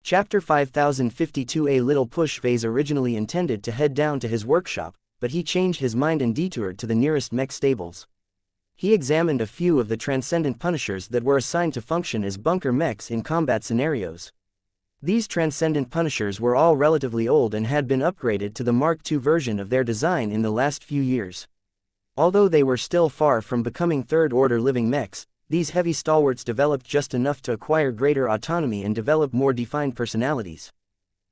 Chapter 5052. A little push. Vase originally intended to head down to his workshop, but he changed his mind and detoured to the nearest mech stables. He examined a few of the transcendent punishers that were assigned to function as bunker mechs in combat scenarios. These transcendent punishers were all relatively old and had been upgraded to the Mark II version of their design in the last few years. Although they were still far from becoming third-order living mechs, these heavy stalwarts developed just enough to acquire greater autonomy and develop more defined personalities.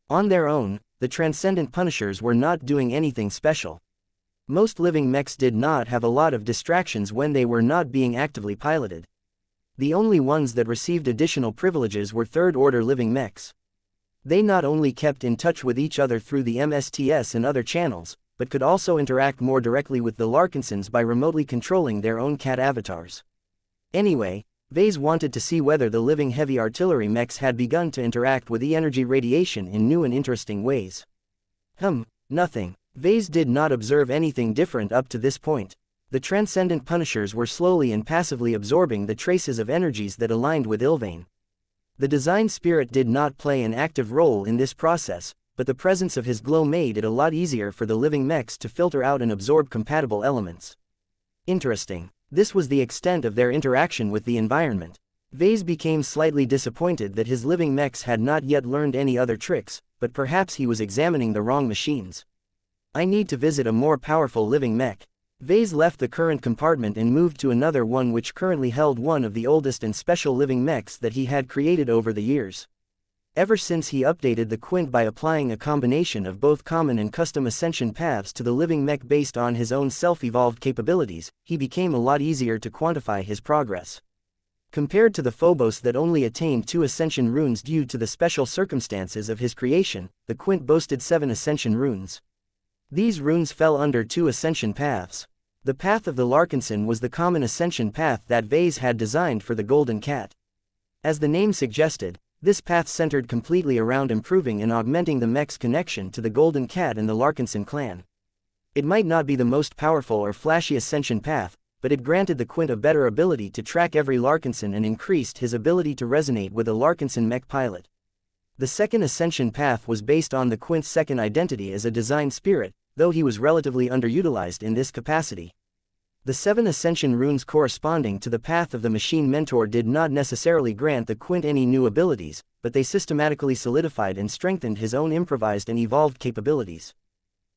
On their own, the transcendent punishers were not doing anything special. Most living mechs did not have a lot of distractions when they were not being actively piloted. The only ones that received additional privileges were third-order living mechs. They not only kept in touch with each other through the MSTS and other channels, but could also interact more directly with the Larkinsons by remotely controlling their own cat avatars. Anyway, Vase wanted to see whether the living heavy artillery mechs had begun to interact with E-energy radiation in new and interesting ways. Nothing. Vase did not observe anything different up to this point. The transcendent punishers were slowly and passively absorbing the traces of energies that aligned with Ilvain. The design spirit did not play an active role in this process, but the presence of his glow made it a lot easier for the living mechs to filter out and absorb compatible elements. Interesting. This was the extent of their interaction with the environment. Vase became slightly disappointed that his living mechs had not yet learned any other tricks, but perhaps he was examining the wrong machines. I need to visit a more powerful living mech. Vase left the current compartment and moved to another one which currently held one of the oldest and special living mechs that he had created over the years. Ever since he updated the Quint by applying a combination of both common and custom ascension paths to the living mech based on his own self-evolved capabilities, he became a lot easier to quantify his progress. Compared to the Phobos that only attained 2 ascension runes due to the special circumstances of his creation, the Quint boasted 7 ascension runes. These runes fell under 2 ascension paths. The path of the Larkinson was the common ascension path that Vase had designed for the Golden Cat. As the name suggested, this path centered completely around improving and augmenting the mech's connection to the Golden Cat and the Larkinson clan. It might not be the most powerful or flashy ascension path, but it granted the Quint a better ability to track every Larkinson and increased his ability to resonate with a Larkinson mech pilot. The second ascension path was based on the Quint's second identity as a design spirit, though he was relatively underutilized in this capacity. The 7 ascension runes corresponding to the path of the machine mentor did not necessarily grant the Quint any new abilities, but they systematically solidified and strengthened his own improvised and evolved capabilities.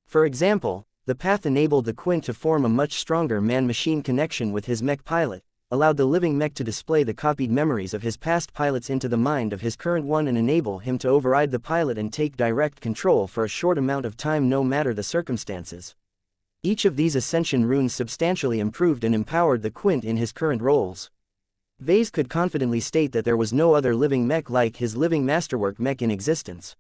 For example, the path enabled the Quint to form a much stronger man-machine connection with his mech pilot, allowed the living mech to display the copied memories of his past pilots into the mind of his current one and enable him to override the pilot and take direct control for a short amount of time no matter the circumstances. Each of these ascension runes substantially improved and empowered the Quint in his current roles. Vase could confidently state that there was no other living mech like his living masterwork mech in existence.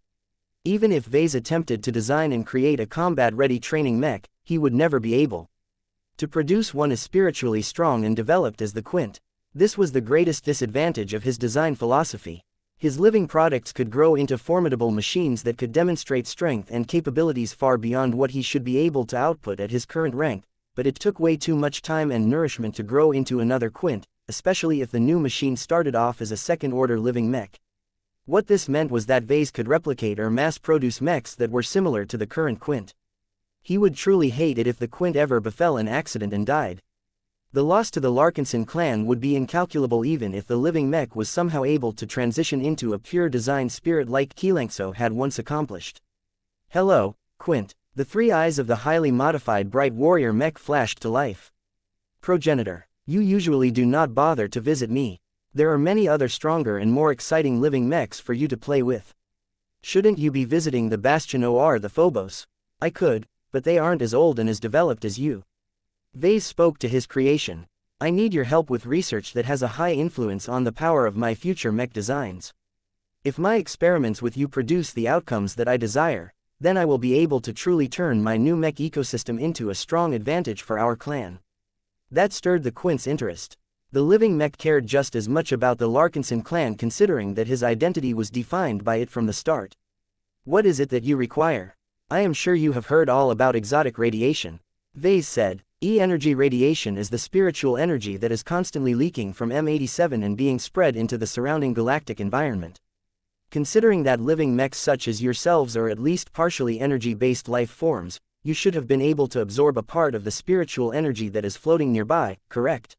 Even if Vase attempted to design and create a combat-ready training mech, he would never be able to produce one as spiritually strong and developed as the Quint. This was the greatest disadvantage of his design philosophy. His living products could grow into formidable machines that could demonstrate strength and capabilities far beyond what he should be able to output at his current rank, but it took way too much time and nourishment to grow into another Quint, especially if the new machine started off as a second-order living mech. What this meant was that Vase could replicate or mass-produce mechs that were similar to the current Quint. He would truly hate it if the Quint ever befell an accident and died. The loss to the Larkinson clan would be incalculable even if the living mech was somehow able to transition into a pure design spirit like xianxia had once accomplished. Hello, Quint. The 3 eyes of the highly modified bright warrior mech flashed to life. Progenitor. You usually do not bother to visit me. There are many other stronger and more exciting living mechs for you to play with. Shouldn't you be visiting the Bastion or the Phobos? I could, but they aren't as old and as developed as you. Vase spoke to his creation. I need your help with research that has a high influence on the power of my future mech designs. If my experiments with you produce the outcomes that I desire, then I will be able to truly turn my new mech ecosystem into a strong advantage for our clan. That stirred the Quint's interest. The living mech cared just as much about the Larkinson clan considering that his identity was defined by it from the start. What is it that you require? I am sure you have heard all about exotic radiation. Vase said. E-energy radiation is the spiritual energy that is constantly leaking from M87 and being spread into the surrounding galactic environment. Considering that living mechs such as yourselves are at least partially energy-based life forms, you should have been able to absorb a part of the spiritual energy that is floating nearby, correct?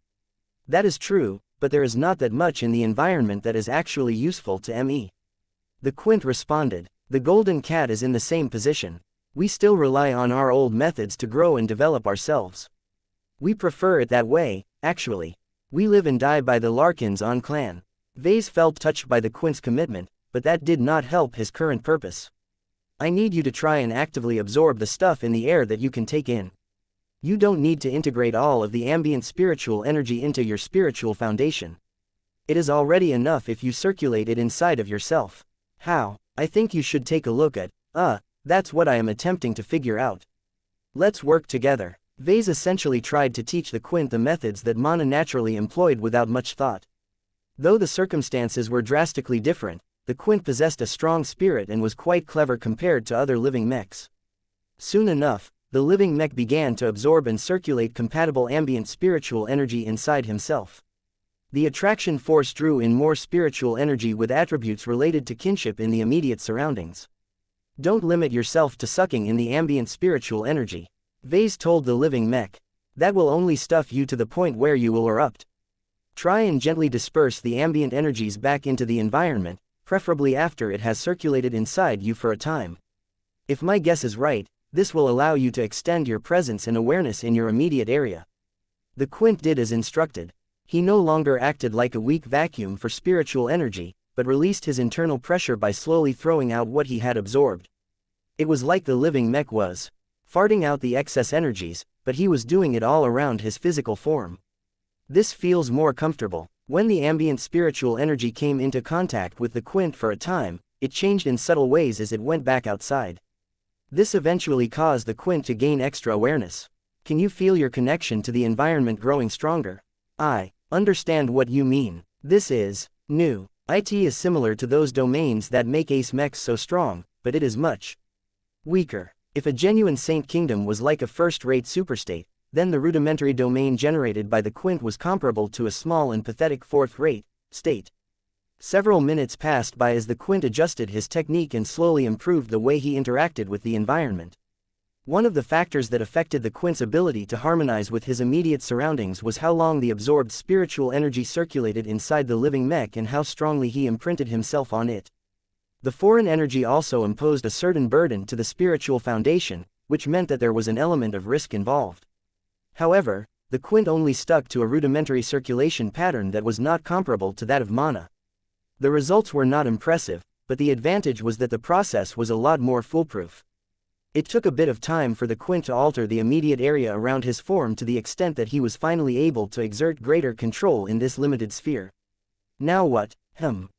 That is true, but there is not that much in the environment that is actually useful to me. The Quint responded. The golden cat is in the same position. We still rely on our old methods to grow and develop ourselves. We prefer it that way, actually. We live and die by the Larkins on clan. Vase felt touched by the Quint's commitment, but that did not help his current purpose. I need you to try and actively absorb the stuff in the air that you can take in. You don't need to integrate all of the ambient spiritual energy into your spiritual foundation. It is already enough if you circulate it inside of yourself. How? I think you should take a look at, that's what I am attempting to figure out. Let's work together. Vase essentially tried to teach the Quint the methods that Mana naturally employed without much thought. Though the circumstances were drastically different, the Quint possessed a strong spirit and was quite clever compared to other living mechs. Soon enough, the living mech began to absorb and circulate compatible ambient spiritual energy inside himself. The attraction force drew in more spiritual energy with attributes related to kinship in the immediate surroundings. Don't limit yourself to sucking in the ambient spiritual energy. Vase told the living mech. That will only stuff you to the point where you will erupt. Try and gently disperse the ambient energies back into the environment, preferably after it has circulated inside you for a time. If my guess is right, this will allow you to extend your presence and awareness in your immediate area. The Quint did as instructed. He no longer acted like a weak vacuum for spiritual energy, but released his internal pressure by slowly throwing out what he had absorbed. It was like the living mech was farting out the excess energies, but he was doing it all around his physical form. This feels more comfortable. When the ambient spiritual energy came into contact with the Quint for a time, it changed in subtle ways as it went back outside. This eventually caused the Quint to gain extra awareness. Can you feel your connection to the environment growing stronger? I understand what you mean. This is new. It is similar to those domains that make ace mechs so strong, but it is much weaker. If a genuine Saint Kingdom was like a first-rate superstate, then the rudimentary domain generated by the Quint was comparable to a small and pathetic fourth-rate state. Several minutes passed by as the Quint adjusted his technique and slowly improved the way he interacted with the environment. One of the factors that affected the Quint's ability to harmonize with his immediate surroundings was how long the absorbed spiritual energy circulated inside the living mech and how strongly he imprinted himself on it. The foreign energy also imposed a certain burden to the spiritual foundation, which meant that there was an element of risk involved. However, the Quint only stuck to a rudimentary circulation pattern that was not comparable to that of Mana. The results were not impressive, but the advantage was that the process was a lot more foolproof. It took a bit of time for the Quint to alter the immediate area around his form to the extent that he was finally able to exert greater control in this limited sphere. Now what?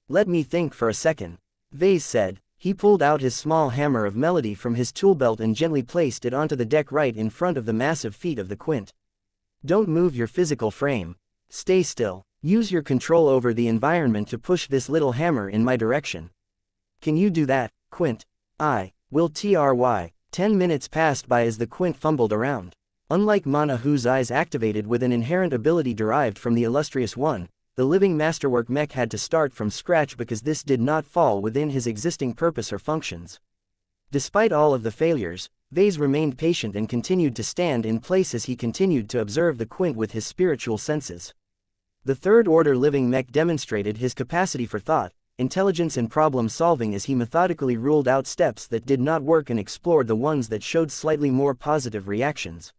Let me think for a second. Vase said. He pulled out his small hammer of melody from his tool belt and gently placed it onto the deck right in front of the massive feet of the Quint. Don't move your physical frame. Stay still. Use your control over the environment to push this little hammer in my direction. Can you do that, Quint? I will try. 10 minutes passed by as the Quint fumbled around. Unlike Mana, whose eyes activated with an inherent ability derived from the illustrious one, the living masterwork mech had to start from scratch because this did not fall within his existing purpose or functions. Despite all of the failures, Vase remained patient and continued to stand in place as he continued to observe the Quint with his spiritual senses. The third-order living mech demonstrated his capacity for thought, intelligence and problem-solving as he methodically ruled out steps that did not work and explored the ones that showed slightly more positive reactions.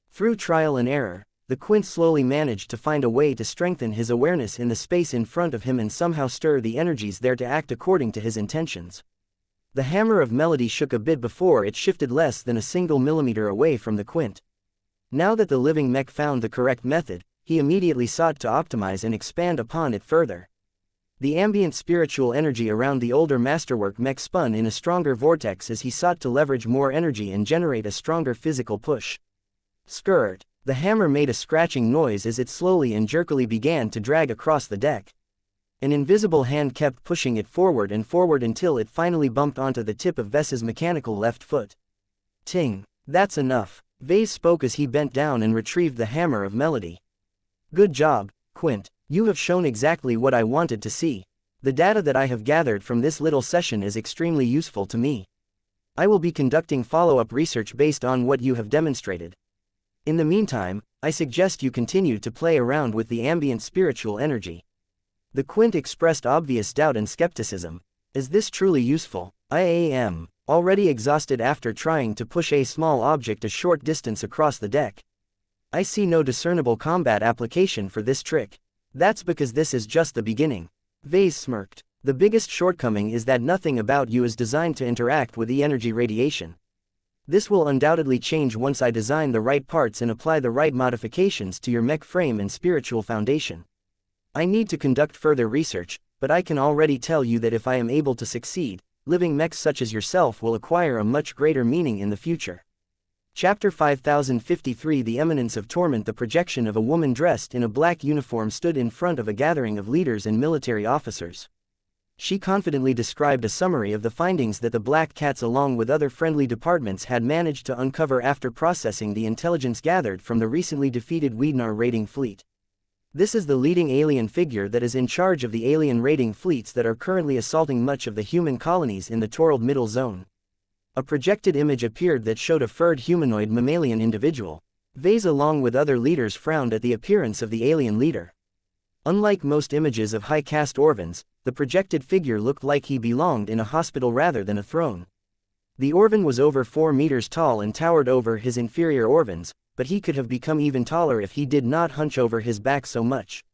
Through trial and error, the Quint slowly managed to find a way to strengthen his awareness in the space in front of him and somehow stir the energies there to act according to his intentions. The hammer of melody shook a bit before it shifted less than a single millimeter away from the Quint. Now that the living mech found the correct method, he immediately sought to optimize and expand upon it further. The ambient spiritual energy around the older masterwork mech spun in a stronger vortex as he sought to leverage more energy and generate a stronger physical push. Skirt. The hammer made a scratching noise as it slowly and jerkily began to drag across the deck. An invisible hand kept pushing it forward and forward until it finally bumped onto the tip of Vess's mechanical left foot. Ting. That's enough. Vase spoke as he bent down and retrieved the hammer of melody. Good job, Quint. You have shown exactly what I wanted to see. The data that I have gathered from this little session is extremely useful to me. I will be conducting follow-up research based on what you have demonstrated. In the meantime, I suggest you continue to play around with the ambient spiritual energy. The Quint expressed obvious doubt and skepticism. Is this truly useful? I am already exhausted after trying to push a small object a short distance across the deck. I see no discernible combat application for this trick. That's because this is just the beginning. Vase smirked. The biggest shortcoming is that nothing about you is designed to interact with the energy radiation. This will undoubtedly change once I design the right parts and apply the right modifications to your mech frame and spiritual foundation. I need to conduct further research, but I can already tell you that if I am able to succeed, living mechs such as yourself will acquire a much greater meaning in the future. Chapter 5053 The Eminence of Torment. The projection of a woman dressed in a black uniform stood in front of a gathering of leaders and military officers. She confidently described a summary of the findings that the Black Cats along with other friendly departments had managed to uncover after processing the intelligence gathered from the recently defeated Weednar raiding fleet. This is the leading alien figure that is in charge of the alien raiding fleets that are currently assaulting much of the human colonies in the Torald Middle Zone. A projected image appeared that showed a furred humanoid mammalian individual. Vase along with other leaders frowned at the appearance of the alien leader. Unlike most images of high-caste Orvans, the projected figure looked like he belonged in a hospital rather than a throne. The Orvan was over 4 meters tall and towered over his inferior Orvans, but he could have become even taller if he did not hunch over his back so much.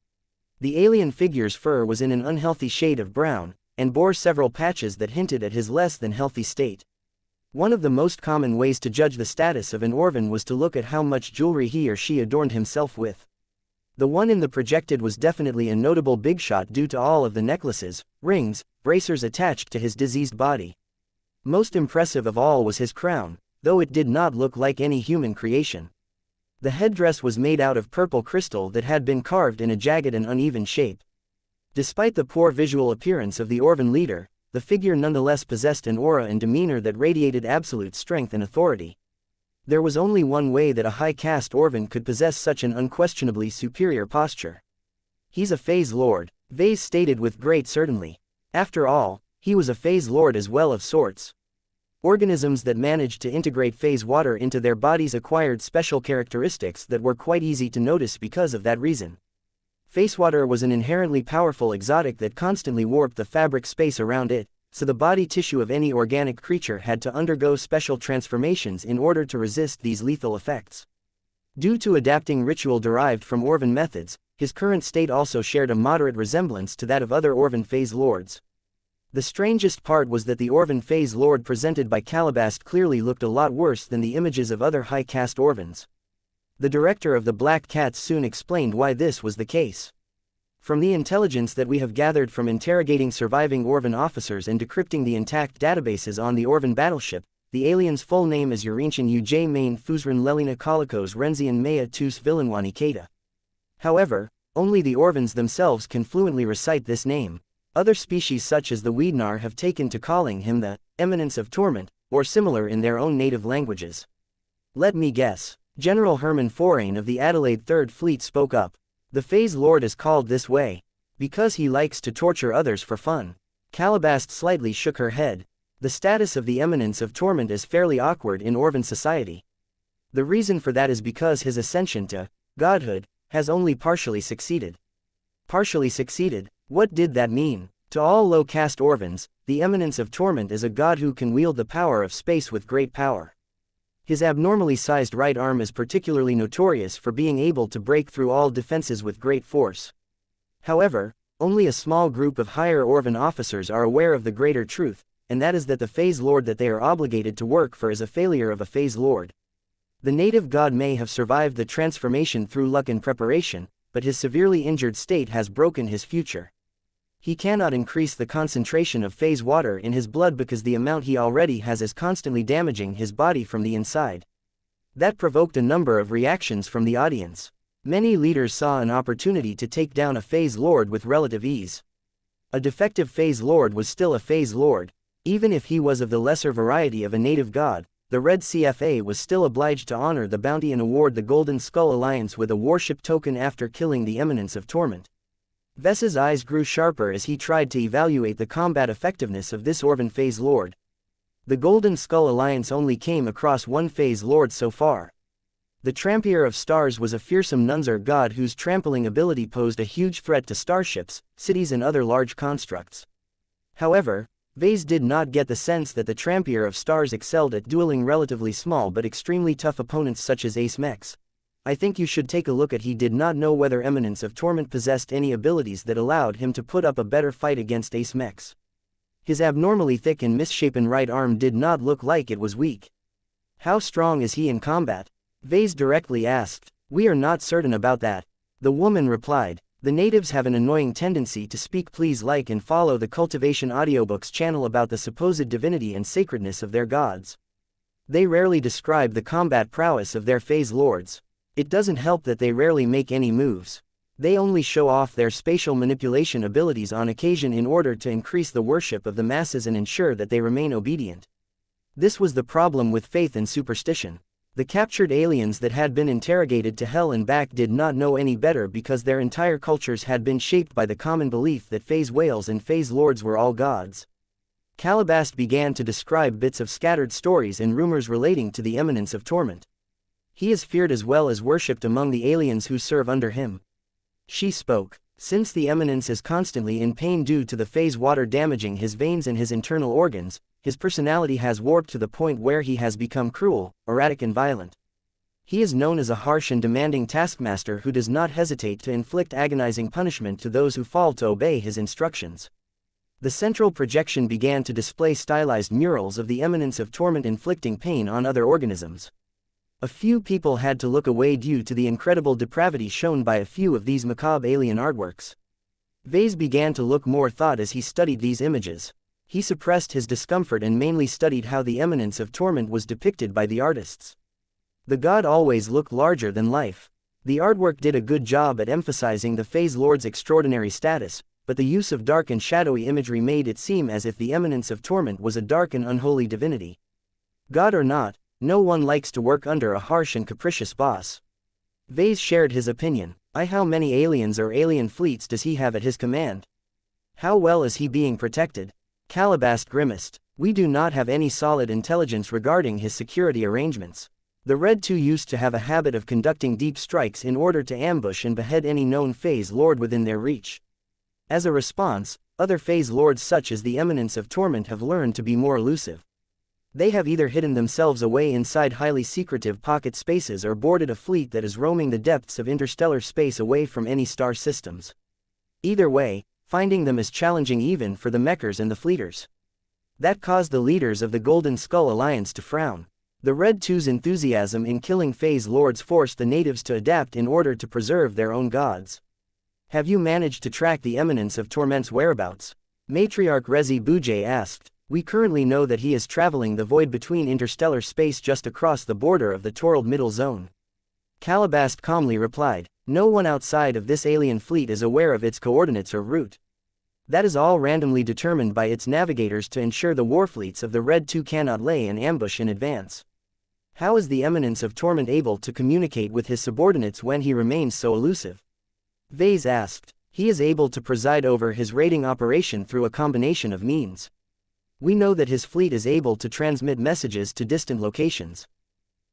The alien figure's fur was in an unhealthy shade of brown, and bore several patches that hinted at his less than healthy state. One of the most common ways to judge the status of an Orvan was to look at how much jewelry he or she adorned himself with. The one in the projected was definitely a notable big shot due to all of the necklaces, rings, bracers attached to his diseased body. Most impressive of all was his crown, though it did not look like any human creation. The headdress was made out of purple crystal that had been carved in a jagged and uneven shape. Despite the poor visual appearance of the Orvan leader, the figure nonetheless possessed an aura and demeanor that radiated absolute strength and authority. There was only one way that a high-caste Orvan could possess such an unquestionably superior posture. He's a Phase Lord, Vase stated with great certainty. After all, he was a Phase Lord as well of sorts. Organisms that managed to integrate phase water into their bodies acquired special characteristics that were quite easy to notice because of that reason. Phase water was an inherently powerful exotic that constantly warped the fabric space around it, so the body tissue of any organic creature had to undergo special transformations in order to resist these lethal effects. Due to adapting ritual derived from Orvan methods, his current state also shared a moderate resemblance to that of other Orvan Phase Lords. The strangest part was that the Orvan Phase Lord presented by Calabast clearly looked a lot worse than the images of other high-caste Orvans. The director of the Black Cats soon explained why this was the case. From the intelligence that we have gathered from interrogating surviving Orvan officers and decrypting the intact databases on the Orvan battleship, the alien's full name is Urinchan Uj Main Fuzran Lelina Kolikos Renzian Maya Tus Vilanwani Kata. However, only the Orvans themselves can fluently recite this name. Other species such as the Weednar have taken to calling him the Eminence of Torment, or similar in their own native languages. Let me guess. General Herman Forain of the Adelaide 3rd Fleet spoke up. The Phase Lord is called this way because he likes to torture others for fun. Calabast slightly shook her head. The status of the Eminence of Torment is fairly awkward in Orvan society. The reason for that is because his ascension to godhood has only partially succeeded. Partially succeeded? What did that mean? To all low-caste Orvans, the Eminence of Torment is a god who can wield the power of space with great power. His abnormally sized right arm is particularly notorious for being able to break through all defenses with great force. However, only a small group of higher Orvan officers are aware of the greater truth, and that is that the Phase Lord that they are obligated to work for is a failure of a Phase Lord. The native god may have survived the transformation through luck and preparation, but his severely injured state has broken his future. He cannot increase the concentration of phase water in his blood because the amount he already has is constantly damaging his body from the inside. That provoked a number of reactions from the audience. Many leaders saw an opportunity to take down a Phase Lord with relative ease. A defective Phase Lord was still a Phase Lord. Even if he was of the lesser variety of a native god, the Red CFA was still obliged to honor the bounty and award the Golden Skull Alliance with a warship token after killing the Eminence of Torment. Vess's eyes grew sharper as he tried to evaluate the combat effectiveness of this Orvan Phase Lord. The Golden Skull Alliance only came across one Phase Lord so far. The Trampier of Stars was a fearsome Nunzer god whose trampling ability posed a huge threat to starships, cities and other large constructs. However, Vase did not get the sense that the Trampier of Stars excelled at dueling relatively small but extremely tough opponents such as Ace Mechs. I think you should take a look at. He did not know whether Eminence of Torment possessed any abilities that allowed him to put up a better fight against Ace Mechs. His abnormally thick and misshapen right arm did not look like it was weak. How strong is he in combat? Vase directly asked. We are not certain about that. The woman replied. The natives have an annoying tendency to speak. Please like and follow the Cultivation Audiobooks channel about the supposed divinity and sacredness of their gods. They rarely describe the combat prowess of their phase lords. It doesn't help that they rarely make any moves. They only show off their spatial manipulation abilities on occasion in order to increase the worship of the masses and ensure that they remain obedient. This was the problem with faith and superstition. The captured aliens that had been interrogated to hell and back did not know any better because their entire cultures had been shaped by the common belief that phase whales and phase lords were all gods. Calabast began to describe bits of scattered stories and rumors relating to the Eminence of Torment. He is feared as well as worshipped among the aliens who serve under him. She spoke. Since the Eminence is constantly in pain due to the phase water damaging his veins and his internal organs, his personality has warped to the point where he has become cruel, erratic and violent. He is known as a harsh and demanding taskmaster who does not hesitate to inflict agonizing punishment to those who fail to obey his instructions. The central projection began to display stylized murals of the Eminence of Torment inflicting pain on other organisms. A few people had to look away due to the incredible depravity shown by a few of these macabre alien artworks. Vase began to look more thought as he studied these images. He suppressed his discomfort and mainly studied how the Eminence of Torment was depicted by the artists. The god always looked larger than life. The artwork did a good job at emphasizing the phase lord's extraordinary status, but the use of dark and shadowy imagery made it seem as if the Eminence of Torment was a dark and unholy divinity. God or not, no one likes to work under a harsh and capricious boss. Vase shared his opinion. How many aliens or alien fleets does he have at his command? How well is he being protected? Calabast grimaced. We do not have any solid intelligence regarding his security arrangements. The Red Two used to have a habit of conducting deep strikes in order to ambush and behead any known phase lord within their reach. As a response, other phase lords such as the Eminence of Torment have learned to be more elusive. They have either hidden themselves away inside highly secretive pocket spaces or boarded a fleet that is roaming the depths of interstellar space away from any star systems. Either way, finding them is challenging even for the Mechers and the Fleeters. That caused the leaders of the Golden Skull Alliance to frown. The Red Two's enthusiasm in killing phase lords forced the natives to adapt in order to preserve their own gods. Have you managed to track the Eminence of Torment's whereabouts? Matriarch Rezi Bujay asked. We currently know that he is traveling the void between interstellar space just across the border of the Torald Middle Zone. Calabast calmly replied. No one outside of this alien fleet is aware of its coordinates or route. That is all randomly determined by its navigators to ensure the warfleets of the Red Two cannot lay an ambush in advance. How is the Eminence of Torment able to communicate with his subordinates when he remains so elusive? Vase asked. He is able to preside over his raiding operation through a combination of means. We know that his fleet is able to transmit messages to distant locations.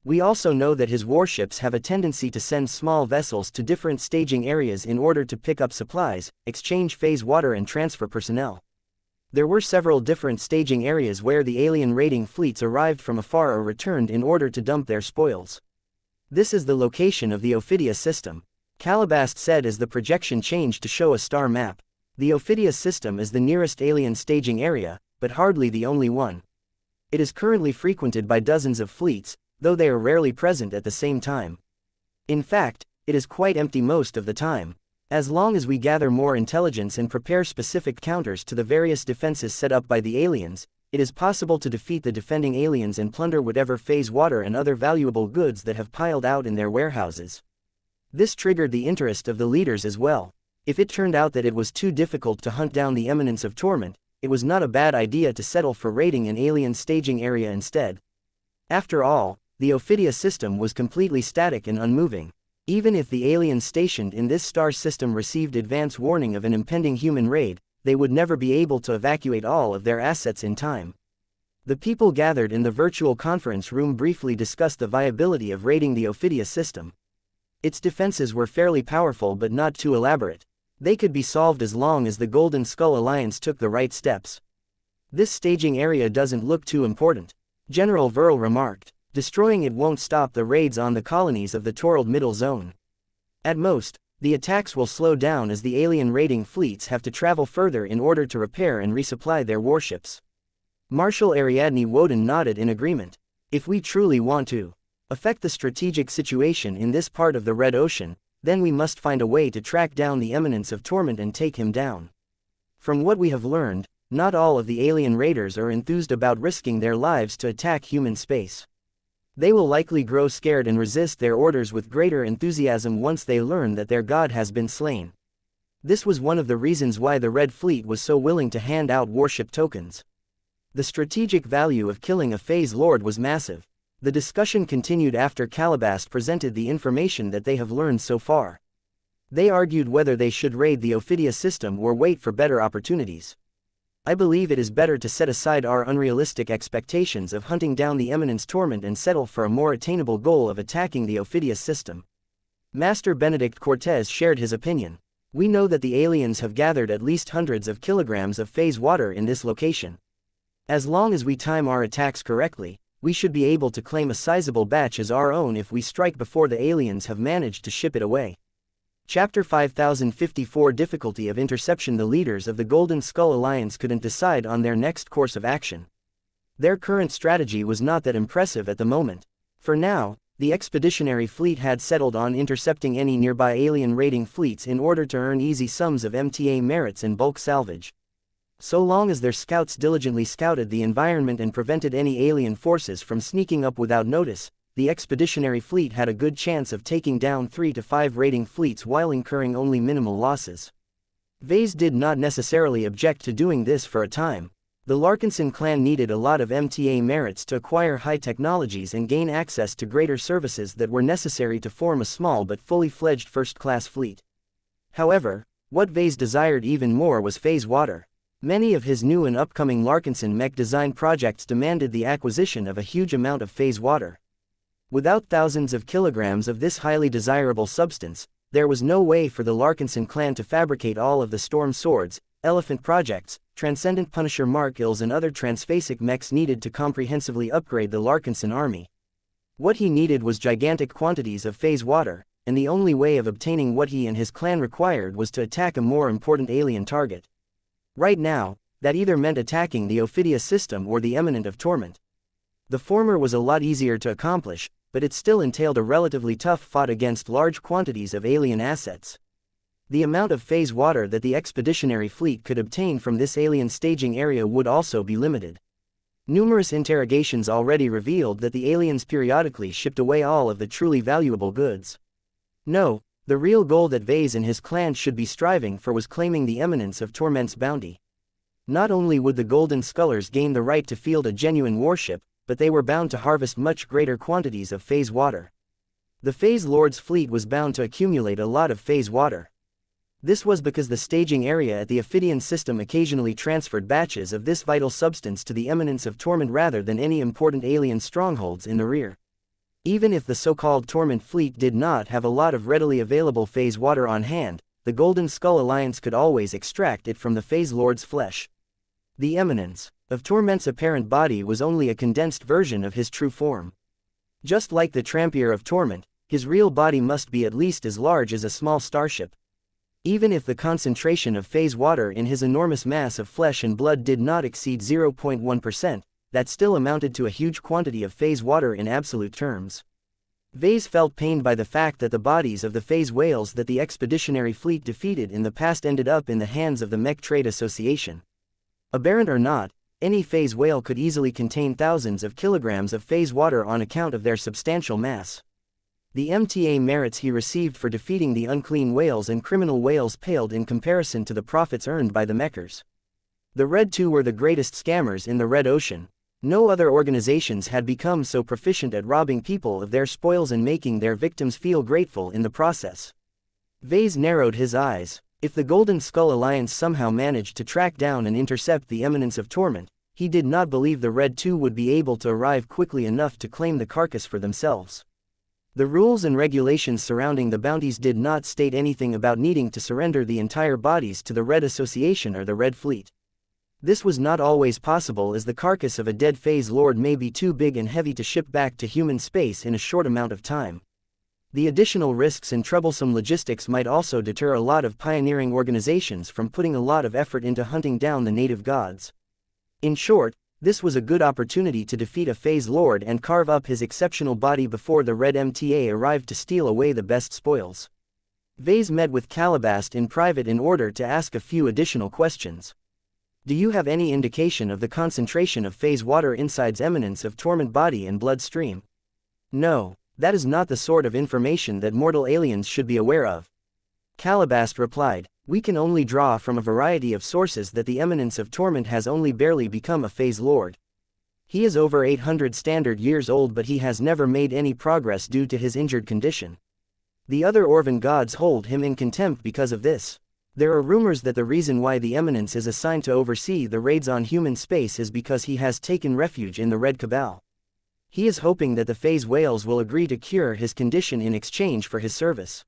We also know that his warships have a tendency to send small vessels to different staging areas in order to pick up supplies, exchange phase water and transfer personnel. There were several different staging areas where the alien raiding fleets arrived from afar or returned in order to dump their spoils. This is the location of the Ophidia system, Calabast said as the projection changed to show a star map. The Ophidia system is the nearest alien staging area, but hardly the only one. It is currently frequented by dozens of fleets, though they are rarely present at the same time. In fact, it is quite empty most of the time. As long as we gather more intelligence and prepare specific counters to the various defenses set up by the aliens, it is possible to defeat the defending aliens and plunder whatever phase water and other valuable goods that have piled out in their warehouses. This triggered the interest of the leaders as well. If it turned out that it was too difficult to hunt down the Eminence of Torment, it was not a bad idea to settle for raiding an alien staging area instead. After all, the Ophidia system was completely static and unmoving. Even if the aliens stationed in this star system received advance warning of an impending human raid, they would never be able to evacuate all of their assets in time. The people gathered in the virtual conference room briefly discussed the viability of raiding the Ophidia system. Its defenses were fairly powerful but not too elaborate. They could be solved as long as the Golden Skull Alliance took the right steps. This staging area doesn't look too important, General Verl remarked. Destroying it won't stop the raids on the colonies of the Torald Middle Zone. At most, the attacks will slow down as the alien raiding fleets have to travel further in order to repair and resupply their warships. Marshal Ariadne Woden nodded in agreement. If we truly want to affect the strategic situation in this part of the Red Ocean, then we must find a way to track down the Eminence of Torment and take him down. From what we have learned, not all of the alien raiders are enthused about risking their lives to attack human space. They will likely grow scared and resist their orders with greater enthusiasm once they learn that their god has been slain. This was one of the reasons why the Red Fleet was so willing to hand out warship tokens. The strategic value of killing a Phase Lord was massive. The discussion continued after Calabast presented the information that they have learned so far. They argued whether they should raid the Ophidia system or wait for better opportunities. I believe it is better to set aside our unrealistic expectations of hunting down the Eminence Torment and settle for a more attainable goal of attacking the Ophidia system. Master Benedict Cortez shared his opinion. We know that the aliens have gathered at least hundreds of kilograms of phase water in this location. As long as we time our attacks correctly, we should be able to claim a sizable batch as our own if we strike before the aliens have managed to ship it away. Chapter 5054 Difficulty of Interception. The leaders of the Golden Skull Alliance couldn't decide on their next course of action. Their current strategy was not that impressive at the moment. For now, the expeditionary fleet had settled on intercepting any nearby alien raiding fleets in order to earn easy sums of MTA merits and bulk salvage. So long as their scouts diligently scouted the environment and prevented any alien forces from sneaking up without notice, the expeditionary fleet had a good chance of taking down 3 to 5 raiding fleets while incurring only minimal losses. Vase did not necessarily object to doing this for a time. The Larkinson clan needed a lot of MTA merits to acquire high technologies and gain access to greater services that were necessary to form a small but fully fledged first-class fleet. However, what Vase desired even more was phase water. Many of his new and upcoming Larkinson mech design projects demanded the acquisition of a huge amount of phase water. Without thousands of kilograms of this highly desirable substance, there was no way for the Larkinson clan to fabricate all of the Storm Swords, Elephant projects, Transcendent Punisher Markils and other transphasic mechs needed to comprehensively upgrade the Larkinson army. What he needed was gigantic quantities of phase water, and the only way of obtaining what he and his clan required was to attack a more important alien target. Right now, that either meant attacking the Ophidia system or the Eminence of Torment. The former was a lot easier to accomplish, but it still entailed a relatively tough fight against large quantities of alien assets. The amount of phase water that the expeditionary fleet could obtain from this alien staging area would also be limited. Numerous interrogations already revealed that the aliens periodically shipped away all of the truly valuable goods. No, the real goal that Vase and his clan should be striving for was claiming the Eminence of Torment's bounty. Not only would the Golden Scullers gain the right to field a genuine warship, but they were bound to harvest much greater quantities of phase water. The Phase Lord's fleet was bound to accumulate a lot of phase water. This was because the staging area at the Ophidian system occasionally transferred batches of this vital substance to the Eminence of Torment rather than any important alien strongholds in the rear. Even if the so-called Torment fleet did not have a lot of readily available phase water on hand, the Golden Skull Alliance could always extract it from the Phase Lord's flesh. The Eminence of Torment's apparent body was only a condensed version of his true form. Just like the Trampier of Torment, his real body must be at least as large as a small starship. Even if the concentration of phase water in his enormous mass of flesh and blood did not exceed 0.1%, that still amounted to a huge quantity of phase water in absolute terms. Vase felt pained by the fact that the bodies of the phase whales that the expeditionary fleet defeated in the past ended up in the hands of the Mech Trade Association. Aberrant or not, any phase whale could easily contain thousands of kilograms of phase water on account of their substantial mass. The MTA merits he received for defeating the unclean whales and criminal whales paled in comparison to the profits earned by the Mechers. The Red 2 were the greatest scammers in the Red Ocean. No other organizations had become so proficient at robbing people of their spoils and making their victims feel grateful in the process. Vase narrowed his eyes. If the Golden Skull Alliance somehow managed to track down and intercept the Eminence of Torment, he did not believe the Red Two would be able to arrive quickly enough to claim the carcass for themselves. The rules and regulations surrounding the bounties did not state anything about needing to surrender the entire bodies to the Red Association or the Red Fleet. This was not always possible, as the carcass of a dead Phase Lord may be too big and heavy to ship back to human space in a short amount of time. The additional risks and troublesome logistics might also deter a lot of pioneering organizations from putting a lot of effort into hunting down the native gods. In short, this was a good opportunity to defeat a Phase Lord and carve up his exceptional body before the Red MTA arrived to steal away the best spoils. Vase met with Calabast in private in order to ask a few additional questions. Do you have any indication of the concentration of Phase water inside's Eminence of Torment body and bloodstream? No. That is not the sort of information that mortal aliens should be aware of. Calabast replied, we can only draw from a variety of sources that the Eminence of Torment has only barely become a Phase Lord. He is over 800 standard years old, but he has never made any progress due to his injured condition. The other Orvan gods hold him in contempt because of this. There are rumors that the reason why the Eminence is assigned to oversee the raids on human space is because he has taken refuge in the Red Cabal. He is hoping that the Phase Whales will agree to cure his condition in exchange for his service.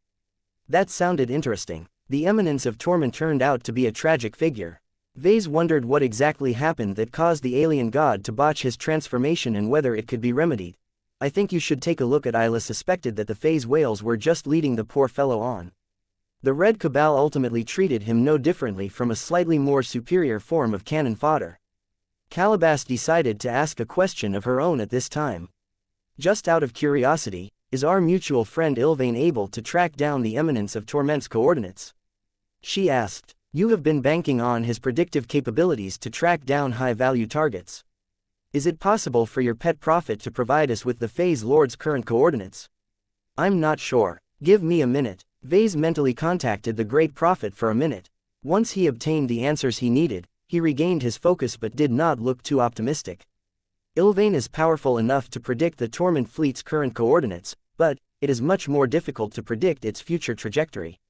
That sounded interesting. The Eminence of Torment turned out to be a tragic figure. Vase wondered what exactly happened that caused the alien god to botch his transformation and whether it could be remedied. I think you should take a look at Isla suspected that the Phase Whales were just leading the poor fellow on. The Red Cabal ultimately treated him no differently from a slightly more superior form of cannon fodder. Calabast decided to ask a question of her own at this time. Just out of curiosity, is our mutual friend Ilvain able to track down the Eminence of Torment's coordinates? She asked. You have been banking on his predictive capabilities to track down high-value targets. Is it possible for your pet prophet to provide us with the Phase Lord's current coordinates? I'm not sure. Give me a minute. Vase mentally contacted the Great Prophet for a minute. Once he obtained the answers he needed, he regained his focus but did not look too optimistic. Ilvain is powerful enough to predict the Torment Fleet's current coordinates, but it is much more difficult to predict its future trajectory.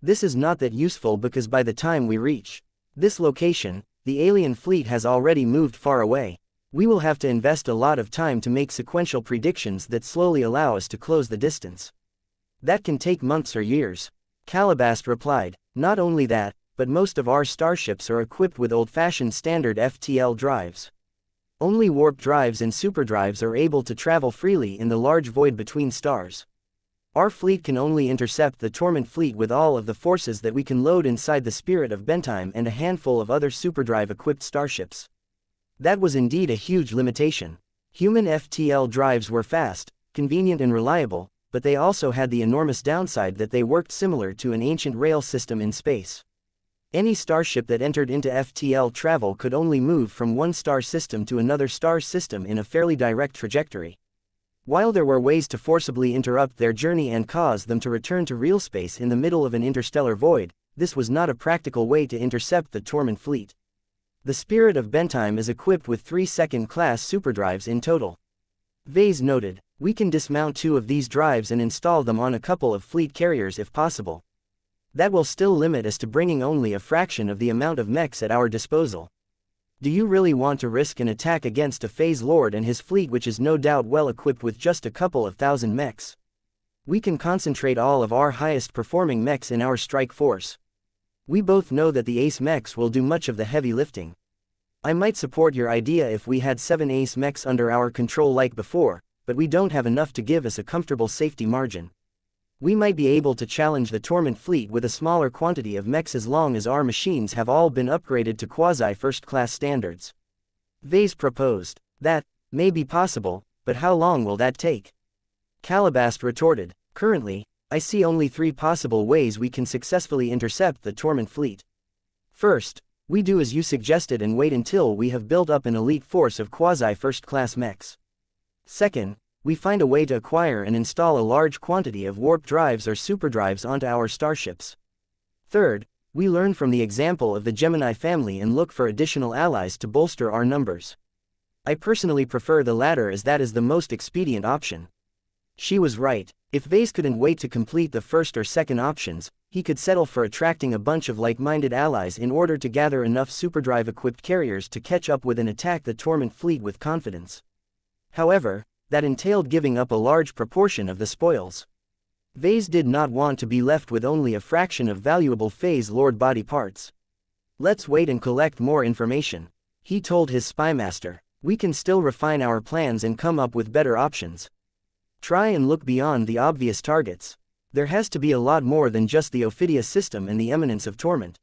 This is not that useful because by the time we reach this location, the alien fleet has already moved far away. We will have to invest a lot of time to make sequential predictions that slowly allow us to close the distance. That can take months or years. Calabast replied, not only that, but most of our starships are equipped with old-fashioned standard FTL drives. Only warp drives and superdrives are able to travel freely in the large void between stars. Our fleet can only intercept the Torment fleet with all of the forces that we can load inside the Spirit of Bentime and a handful of other superdrive-equipped starships. That was indeed a huge limitation. Human FTL drives were fast, convenient and reliable, but they also had the enormous downside that they worked similar to an ancient rail system in space. Any starship that entered into FTL travel could only move from one star system to another star system in a fairly direct trajectory. While there were ways to forcibly interrupt their journey and cause them to return to real space in the middle of an interstellar void, this was not a practical way to intercept the Torment fleet. The Spirit of Bentime is equipped with 3 second-class superdrives in total. Vase noted, we can dismount 2 of these drives and install them on a couple of fleet carriers if possible. That will still limit us to bringing only a fraction of the amount of mechs at our disposal. Do you really want to risk an attack against a Phase Lord and his fleet, which is no doubt well equipped with just a couple of thousand mechs? We can concentrate all of our highest performing mechs in our strike force. We both know that the Ace mechs will do much of the heavy lifting. I might support your idea if we had 7 Ace mechs under our control like before, but we don't have enough to give us a comfortable safety margin. We might be able to challenge the Torment fleet with a smaller quantity of mechs as long as our machines have all been upgraded to quasi-first-class standards. Vase proposed. That may be possible, but how long will that take? Calabast retorted, currently, I see only 3 possible ways we can successfully intercept the Torment fleet. First, we do as you suggested and wait until we have built up an elite force of quasi-first-class mechs. Second, we find a way to acquire and install a large quantity of warp drives or superdrives onto our starships. Third, we learn from the example of the Gemini family and look for additional allies to bolster our numbers. I personally prefer the latter as that is the most expedient option. She was right. If Vase couldn't wait to complete the first or second options, he could settle for attracting a bunch of like-minded allies in order to gather enough superdrive-equipped carriers to catch up with and attack the Torment fleet with confidence. However, that entailed giving up a large proportion of the spoils. Vase did not want to be left with only a fraction of valuable Phase Lord body parts. Let's wait and collect more information, he told his spymaster. We can still refine our plans and come up with better options. Try and look beyond the obvious targets. There has to be a lot more than just the Ophidia system and the eminence of Torment.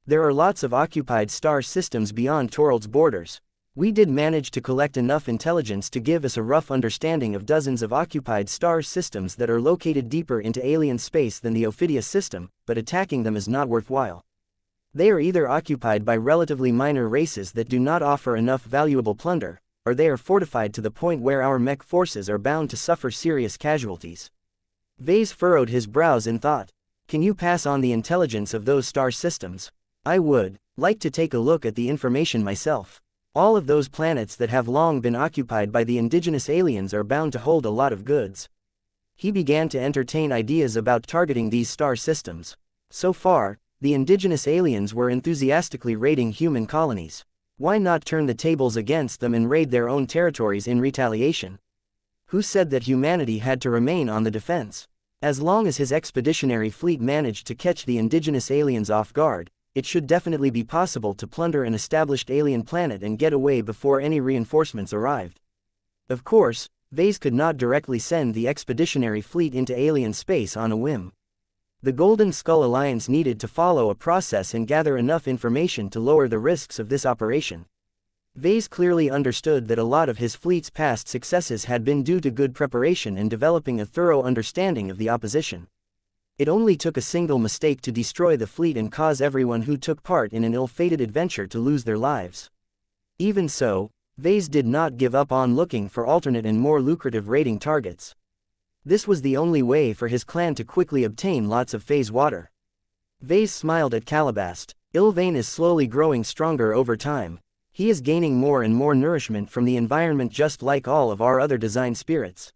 There are lots of occupied star systems beyond Torald's borders. We did manage to collect enough intelligence to give us a rough understanding of dozens of occupied star systems that are located deeper into alien space than the Ophidia system, but attacking them is not worthwhile. They are either occupied by relatively minor races that do not offer enough valuable plunder, or they are fortified to the point where our mech forces are bound to suffer serious casualties. Vase furrowed his brows in thought. Can you pass on the intelligence of those star systems? I would like to take a look at the information myself. All of those planets that have long been occupied by the indigenous aliens are bound to hold a lot of goods. He began to entertain ideas about targeting these star systems. So far, the indigenous aliens were enthusiastically raiding human colonies. Why not turn the tables against them and raid their own territories in retaliation? Who said that humanity had to remain on the defense? As long as his expeditionary fleet managed to catch the indigenous aliens off guard, it should definitely be possible to plunder an established alien planet and get away before any reinforcements arrived. Of course, Vase could not directly send the expeditionary fleet into alien space on a whim. The Golden Skull Alliance needed to follow a process and gather enough information to lower the risks of this operation. Vase clearly understood that a lot of his fleet's past successes had been due to good preparation and developing a thorough understanding of the opposition. It only took a single mistake to destroy the fleet and cause everyone who took part in an ill-fated adventure to lose their lives. Even so, Vase did not give up on looking for alternate and more lucrative raiding targets. This was the only way for his clan to quickly obtain lots of phase water. Vase smiled at Calabast. Ilvain is slowly growing stronger over time. He is gaining more and more nourishment from the environment just like all of our other design spirits.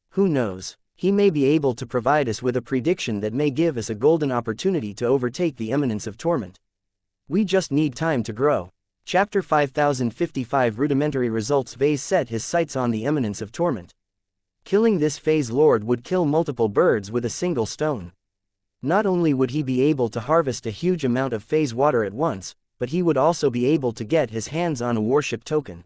Who knows, he may be able to provide us with a prediction that may give us a golden opportunity to overtake the eminence of Torment. We just need time to grow. Chapter 5055 Rudimentary Results. Vase set his sights on the eminence of Torment. Killing this phase lord would kill multiple birds with a single stone. Not only would he be able to harvest a huge amount of phase water at once, but he would also be able to get his hands on a warship token.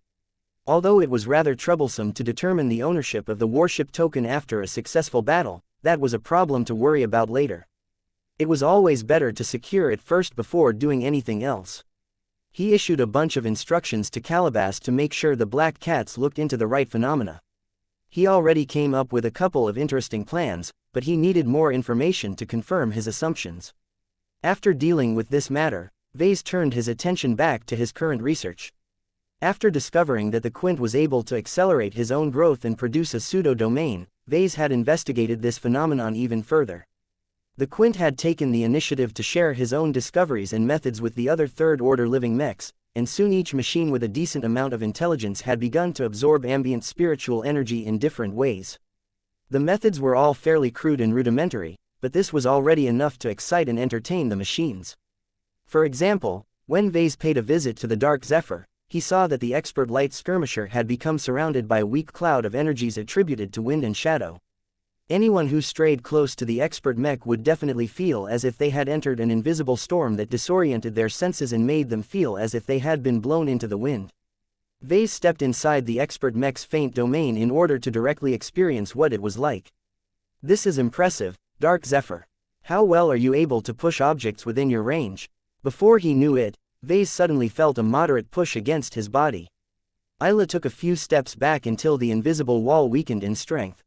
Although it was rather troublesome to determine the ownership of the warship token after a successful battle, that was a problem to worry about later. It was always better to secure it first before doing anything else. He issued a bunch of instructions to Calabast to make sure the black cats looked into the right phenomena. He already came up with a couple of interesting plans, but he needed more information to confirm his assumptions. After dealing with this matter, Vase turned his attention back to his current research. After discovering that the Quint was able to accelerate his own growth and produce a pseudo-domain, Vase had investigated this phenomenon even further. The Quint had taken the initiative to share his own discoveries and methods with the other third-order living mechs, and soon each machine with a decent amount of intelligence had begun to absorb ambient spiritual energy in different ways. The methods were all fairly crude and rudimentary, but this was already enough to excite and entertain the machines. For example, when Vase paid a visit to the Dark Zephyr, he saw that the expert light skirmisher had become surrounded by a weak cloud of energies attributed to wind and shadow. Anyone who strayed close to the expert mech would definitely feel as if they had entered an invisible storm that disoriented their senses and made them feel as if they had been blown into the wind. Vase stepped inside the expert mech's faint domain in order to directly experience what it was like. This is impressive, Dark Zephyr. How well are you able to push objects within your range? Before he knew it, Vase suddenly felt a moderate push against his body. Isla took a few steps back until the invisible wall weakened in strength.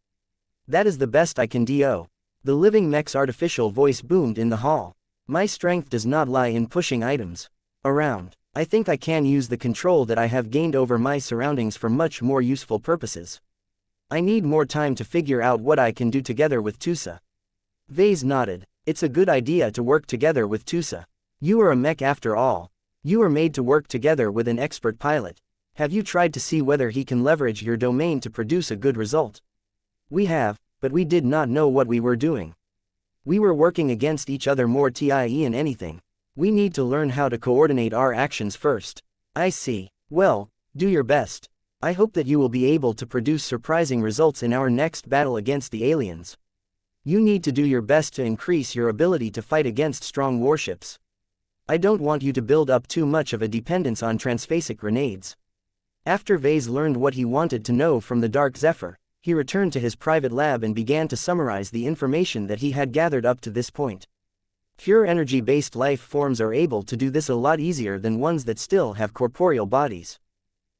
That is the best I can do. The living mech's artificial voice boomed in the hall. My strength does not lie in pushing items around. I think I can use the control that I have gained over my surroundings for much more useful purposes. I need more time to figure out what I can do together with Tusa. Vase nodded. It's a good idea to work together with Tusa. You are a mech after all. You are made to work together with an expert pilot. Have you tried to see whether he can leverage your domain to produce a good result? We have, but we did not know what we were doing. We were working against each other more than anything. We need to learn how to coordinate our actions first. I see. Well, do your best. I hope that you will be able to produce surprising results in our next battle against the aliens. You need to do your best to increase your ability to fight against strong warships. I don't want you to build up too much of a dependence on transphasic grenades. After Vase learned what he wanted to know from the Dark Zephyr, he returned to his private lab and began to summarize the information that he had gathered up to this point. Pure energy-based life forms are able to do this a lot easier than ones that still have corporeal bodies.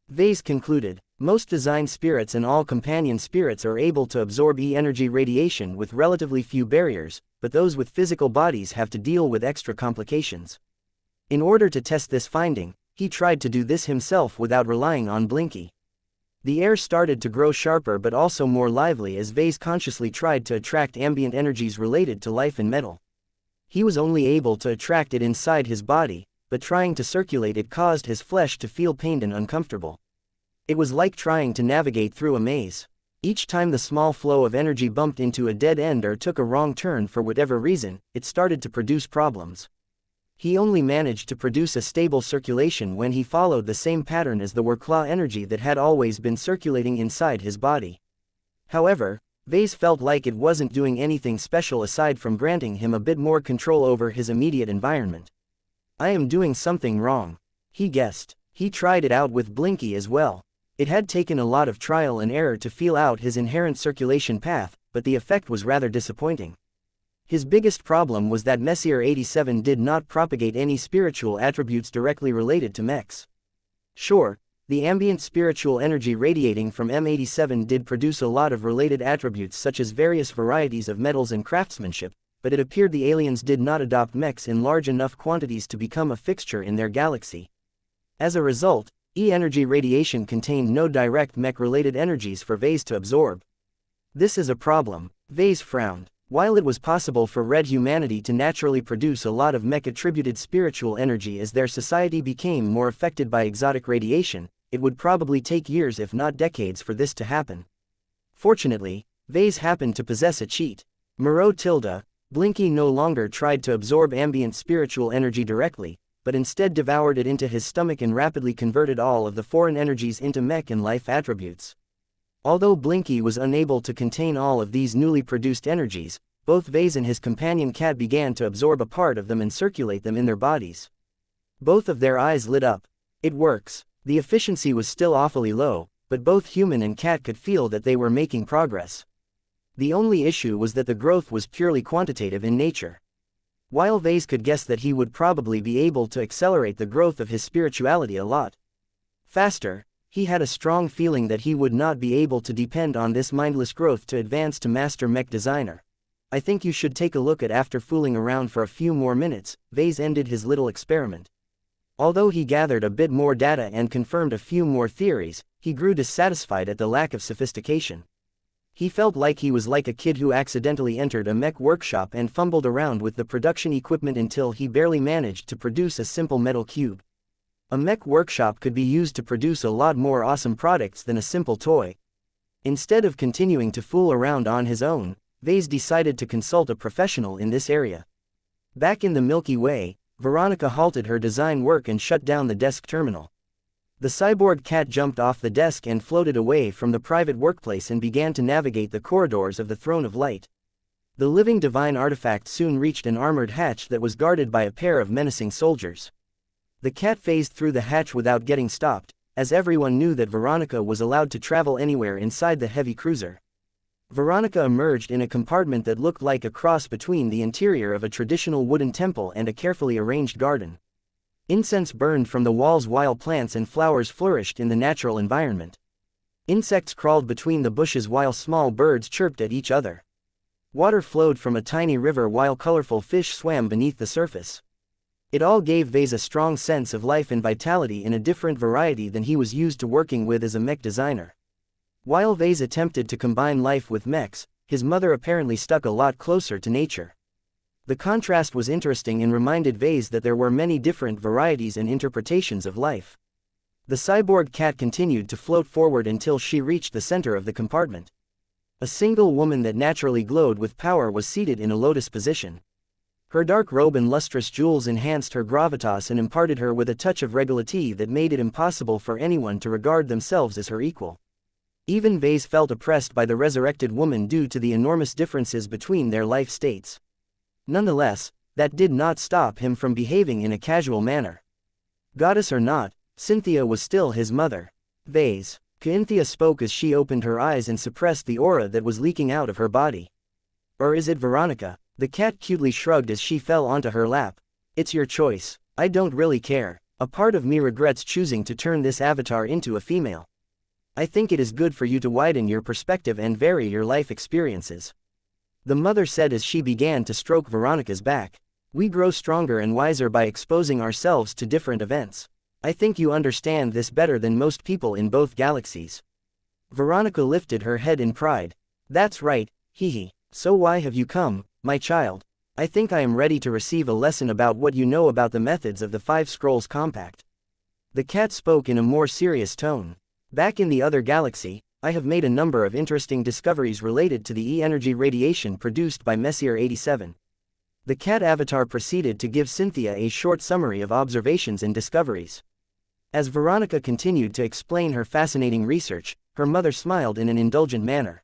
Vase concluded, most design spirits and all companion spirits are able to absorb E-energy radiation with relatively few barriers, but those with physical bodies have to deal with extra complications. In order to test this finding, he tried to do this himself without relying on Blinky. The air started to grow sharper but also more lively as Vase consciously tried to attract ambient energies related to life and metal. He was only able to attract it inside his body, but trying to circulate it caused his flesh to feel pained and uncomfortable. It was like trying to navigate through a maze. Each time the small flow of energy bumped into a dead end or took a wrong turn for whatever reason, it started to produce problems. He only managed to produce a stable circulation when he followed the same pattern as the wuxia energy that had always been circulating inside his body. However, Vase felt like it wasn't doing anything special aside from granting him a bit more control over his immediate environment. I am doing something wrong, he guessed. He tried it out with Blinky as well. It had taken a lot of trial and error to feel out his inherent circulation path, but the effect was rather disappointing. His biggest problem was that Messier 87 did not propagate any spiritual attributes directly related to mechs. Sure, the ambient spiritual energy radiating from M87 did produce a lot of related attributes such as various varieties of metals and craftsmanship, but it appeared the aliens did not adopt mechs in large enough quantities to become a fixture in their galaxy. As a result, E-energy radiation contained no direct mech-related energies for Vase to absorb. This is a problem, Vase frowned. While it was possible for red humanity to naturally produce a lot of mech-attributed spiritual energy as their society became more affected by exotic radiation, it would probably take years if not decades for this to happen. Fortunately, Vase happened to possess a cheat. Blinky no longer tried to absorb ambient spiritual energy directly, but instead devoured it into his stomach and rapidly converted all of the foreign energies into mech and life attributes. Although Blinky was unable to contain all of these newly produced energies, both Vase and his companion cat began to absorb a part of them and circulate them in their bodies. Both of their eyes lit up. It works. The efficiency was still awfully low, but both human and cat could feel that they were making progress. The only issue was that the growth was purely quantitative in nature. While Vase could guess that he would probably be able to accelerate the growth of his spirituality a lot faster, he had a strong feeling that he would not be able to depend on this mindless growth to advance to master mech designer. I think you should take a look at after fooling around for a few more minutes, Vase ended his little experiment. Although he gathered a bit more data and confirmed a few more theories, he grew dissatisfied at the lack of sophistication. He felt like he was like a kid who accidentally entered a mech workshop and fumbled around with the production equipment until he barely managed to produce a simple metal cube. A mech workshop could be used to produce a lot more awesome products than a simple toy. Instead of continuing to fool around on his own, Vase decided to consult a professional in this area. Back in the Milky Way, Veronica halted her design work and shut down the desk terminal. The cyborg cat jumped off the desk and floated away from the private workplace and began to navigate the corridors of the Throne of Light. The living divine artifact soon reached an armored hatch that was guarded by a pair of menacing soldiers. The cat phased through the hatch without getting stopped, as everyone knew that Veronica was allowed to travel anywhere inside the heavy cruiser. Veronica emerged in a compartment that looked like a cross between the interior of a traditional wooden temple and a carefully arranged garden. Incense burned from the walls while plants and flowers flourished in the natural environment. Insects crawled between the bushes while small birds chirped at each other. Water flowed from a tiny river while colorful fish swam beneath the surface. It all gave Vase a strong sense of life and vitality in a different variety than he was used to working with as a mech designer. While Vase attempted to combine life with mechs, his mother apparently stuck a lot closer to nature. The contrast was interesting and reminded Vase that there were many different varieties and interpretations of life. The cyborg cat continued to float forward until she reached the center of the compartment. A single woman that naturally glowed with power was seated in a lotus position. Her dark robe and lustrous jewels enhanced her gravitas and imparted her with a touch of regularity that made it impossible for anyone to regard themselves as her equal. Even Vase felt oppressed by the resurrected woman due to the enormous differences between their life states. Nonetheless, that did not stop him from behaving in a casual manner. Goddess or not, Cynthia was still his mother. Vase. Cynthia spoke as she opened her eyes and suppressed the aura that was leaking out of her body. Or is it Veronica? The cat cutely shrugged as she fell onto her lap. It's your choice. I don't really care. A part of me regrets choosing to turn this avatar into a female. I think it is good for you to widen your perspective and vary your life experiences. The mother said as she began to stroke Veronica's back. We grow stronger and wiser by exposing ourselves to different events. I think you understand this better than most people in both galaxies. Veronica lifted her head in pride. That's right, hee. So why have you come, my child? I think I am ready to receive a lesson about what you know about the methods of the Five Scrolls Compact. The cat spoke in a more serious tone. Back in the other galaxy, I have made a number of interesting discoveries related to the E-energy radiation produced by Messier 87. The cat avatar proceeded to give Cynthia a short summary of observations and discoveries. As Veronica continued to explain her fascinating research, her mother smiled in an indulgent manner.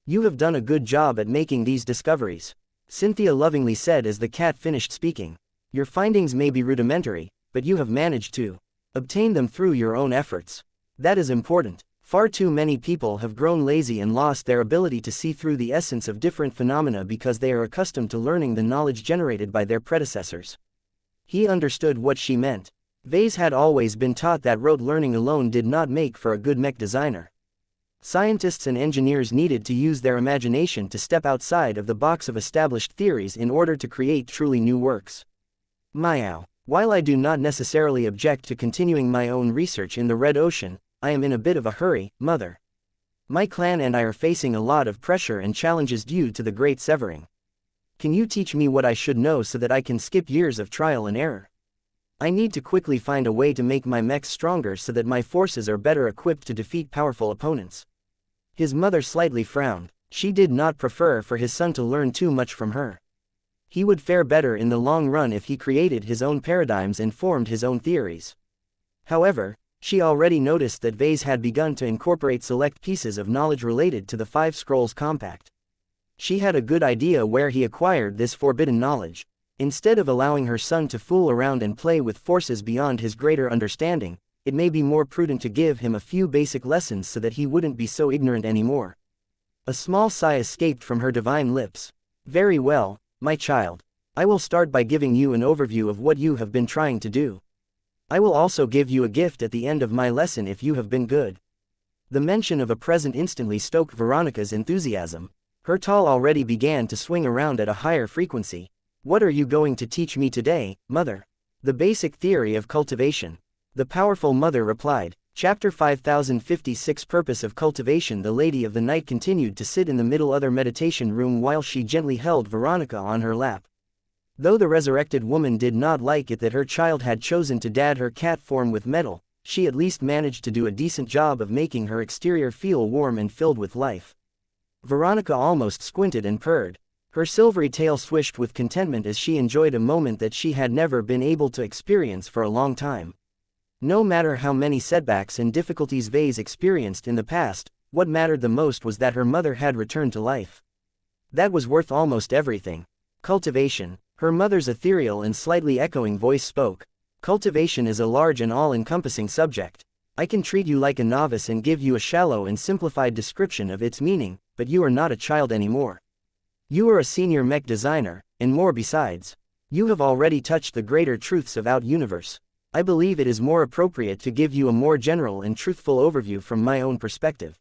You have done a good job at making these discoveries, Cynthia lovingly said as the cat finished speaking. Your findings may be rudimentary, but you have managed to obtain them through your own efforts. That is important. Far too many people have grown lazy and lost their ability to see through the essence of different phenomena because they are accustomed to learning the knowledge generated by their predecessors. He understood what she meant. Vase had always been taught that rote learning alone did not make for a good mech designer. Scientists and engineers needed to use their imagination to step outside of the box of established theories in order to create truly new works. Meow. While I do not necessarily object to continuing my own research in the Red Ocean, I am in a bit of a hurry, Mother. My clan and I are facing a lot of pressure and challenges due to the Great Severing. Can you teach me what I should know so that I can skip years of trial and error? I need to quickly find a way to make my mechs stronger so that my forces are better equipped to defeat powerful opponents. His mother slightly frowned. She did not prefer for his son to learn too much from her. He would fare better in the long run if he created his own paradigms and formed his own theories. However, she already noticed that Vase had begun to incorporate select pieces of knowledge related to the Five Scrolls Compact. She had a good idea where he acquired this forbidden knowledge. Instead of allowing her son to fool around and play with forces beyond his greater understanding, it may be more prudent to give him a few basic lessons so that he wouldn't be so ignorant anymore. A small sigh escaped from her divine lips. Very well, my child. I will start by giving you an overview of what you have been trying to do. I will also give you a gift at the end of my lesson if you have been good. The mention of a present instantly stoked Veronica's enthusiasm. Her tail already began to swing around at a higher frequency. What are you going to teach me today, Mother? The basic theory of cultivation. The powerful mother replied. Chapter 5056 Purpose of Cultivation. The Lady of the Night continued to sit in the middle other meditation room while she gently held Veronica on her lap. Though the resurrected woman did not like it that her child had chosen to dad her cat form with metal, she at least managed to do a decent job of making her exterior feel warm and filled with life. Veronica almost squinted and purred. Her silvery tail swished with contentment as she enjoyed a moment that she had never been able to experience for a long time. No matter how many setbacks and difficulties Vase experienced in the past, what mattered the most was that her mother had returned to life. That was worth almost everything. Cultivation. Her mother's ethereal and slightly echoing voice spoke. Cultivation is a large and all-encompassing subject. I can treat you like a novice and give you a shallow and simplified description of its meaning, but you are not a child anymore. You are a senior mech designer, and more besides. You have already touched the greater truths of our universe. I believe it is more appropriate to give you a more general and truthful overview from my own perspective.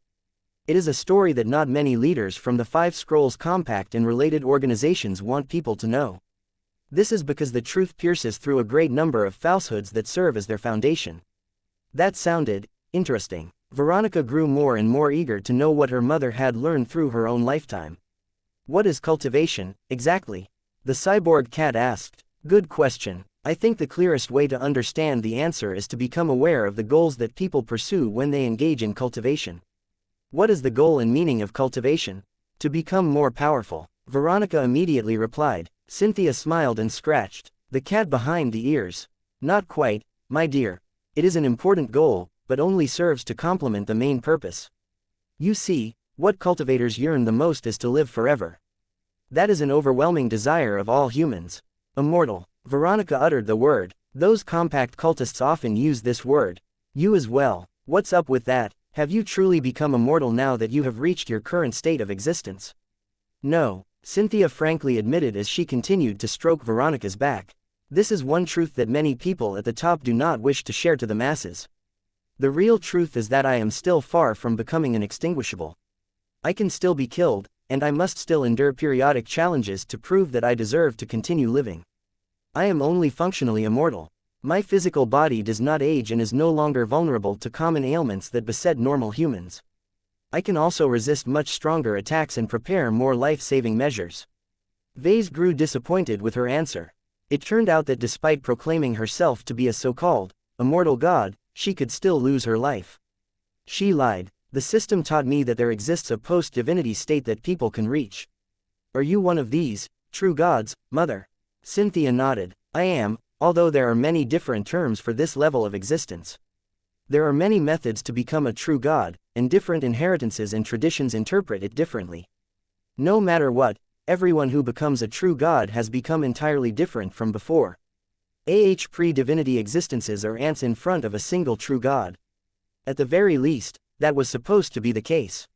It is a story that not many leaders from the Five Scrolls Compact and related organizations want people to know. This is because the truth pierces through a great number of falsehoods that serve as their foundation. That sounded interesting. Veronica grew more and more eager to know what her mother had learned through her own lifetime. What is cultivation, exactly? The cyborg cat asked. Good question. I think the clearest way to understand the answer is to become aware of the goals that people pursue when they engage in cultivation. What is the goal and meaning of cultivation? To become more powerful. Veronica immediately replied. Cynthia smiled and scratched the cat behind the ears. Not quite, my dear. It is an important goal, but only serves to complement the main purpose. You see, what cultivators yearn the most is to live forever. That is an overwhelming desire of all humans. Immortal. Veronica uttered the word. Those compact cultists often use this word. You as well. What's up with that? Have you truly become immortal now that you have reached your current state of existence? No, Cynthia frankly admitted as she continued to stroke Veronica's back. This is one truth that many people at the top do not wish to share to the masses. The real truth is that I am still far from becoming inextinguishable. I can still be killed, and I must still endure periodic challenges to prove that I deserve to continue living. I am only functionally immortal. My physical body does not age and is no longer vulnerable to common ailments that beset normal humans. I can also resist much stronger attacks and prepare more life-saving measures. Vase grew disappointed with her answer. It turned out that despite proclaiming herself to be a so-called immortal god, she could still lose her life. She lied. The system taught me that there exists a post-divinity state that people can reach. Are you one of these true gods, mother? Cynthia nodded. I am, although there are many different terms for this level of existence. There are many methods to become a true god, and different inheritances and traditions interpret it differently. No matter what, everyone who becomes a true god has become entirely different from before. Pre-divinity existences are ants in front of a single true god. At the very least, that was supposed to be the case.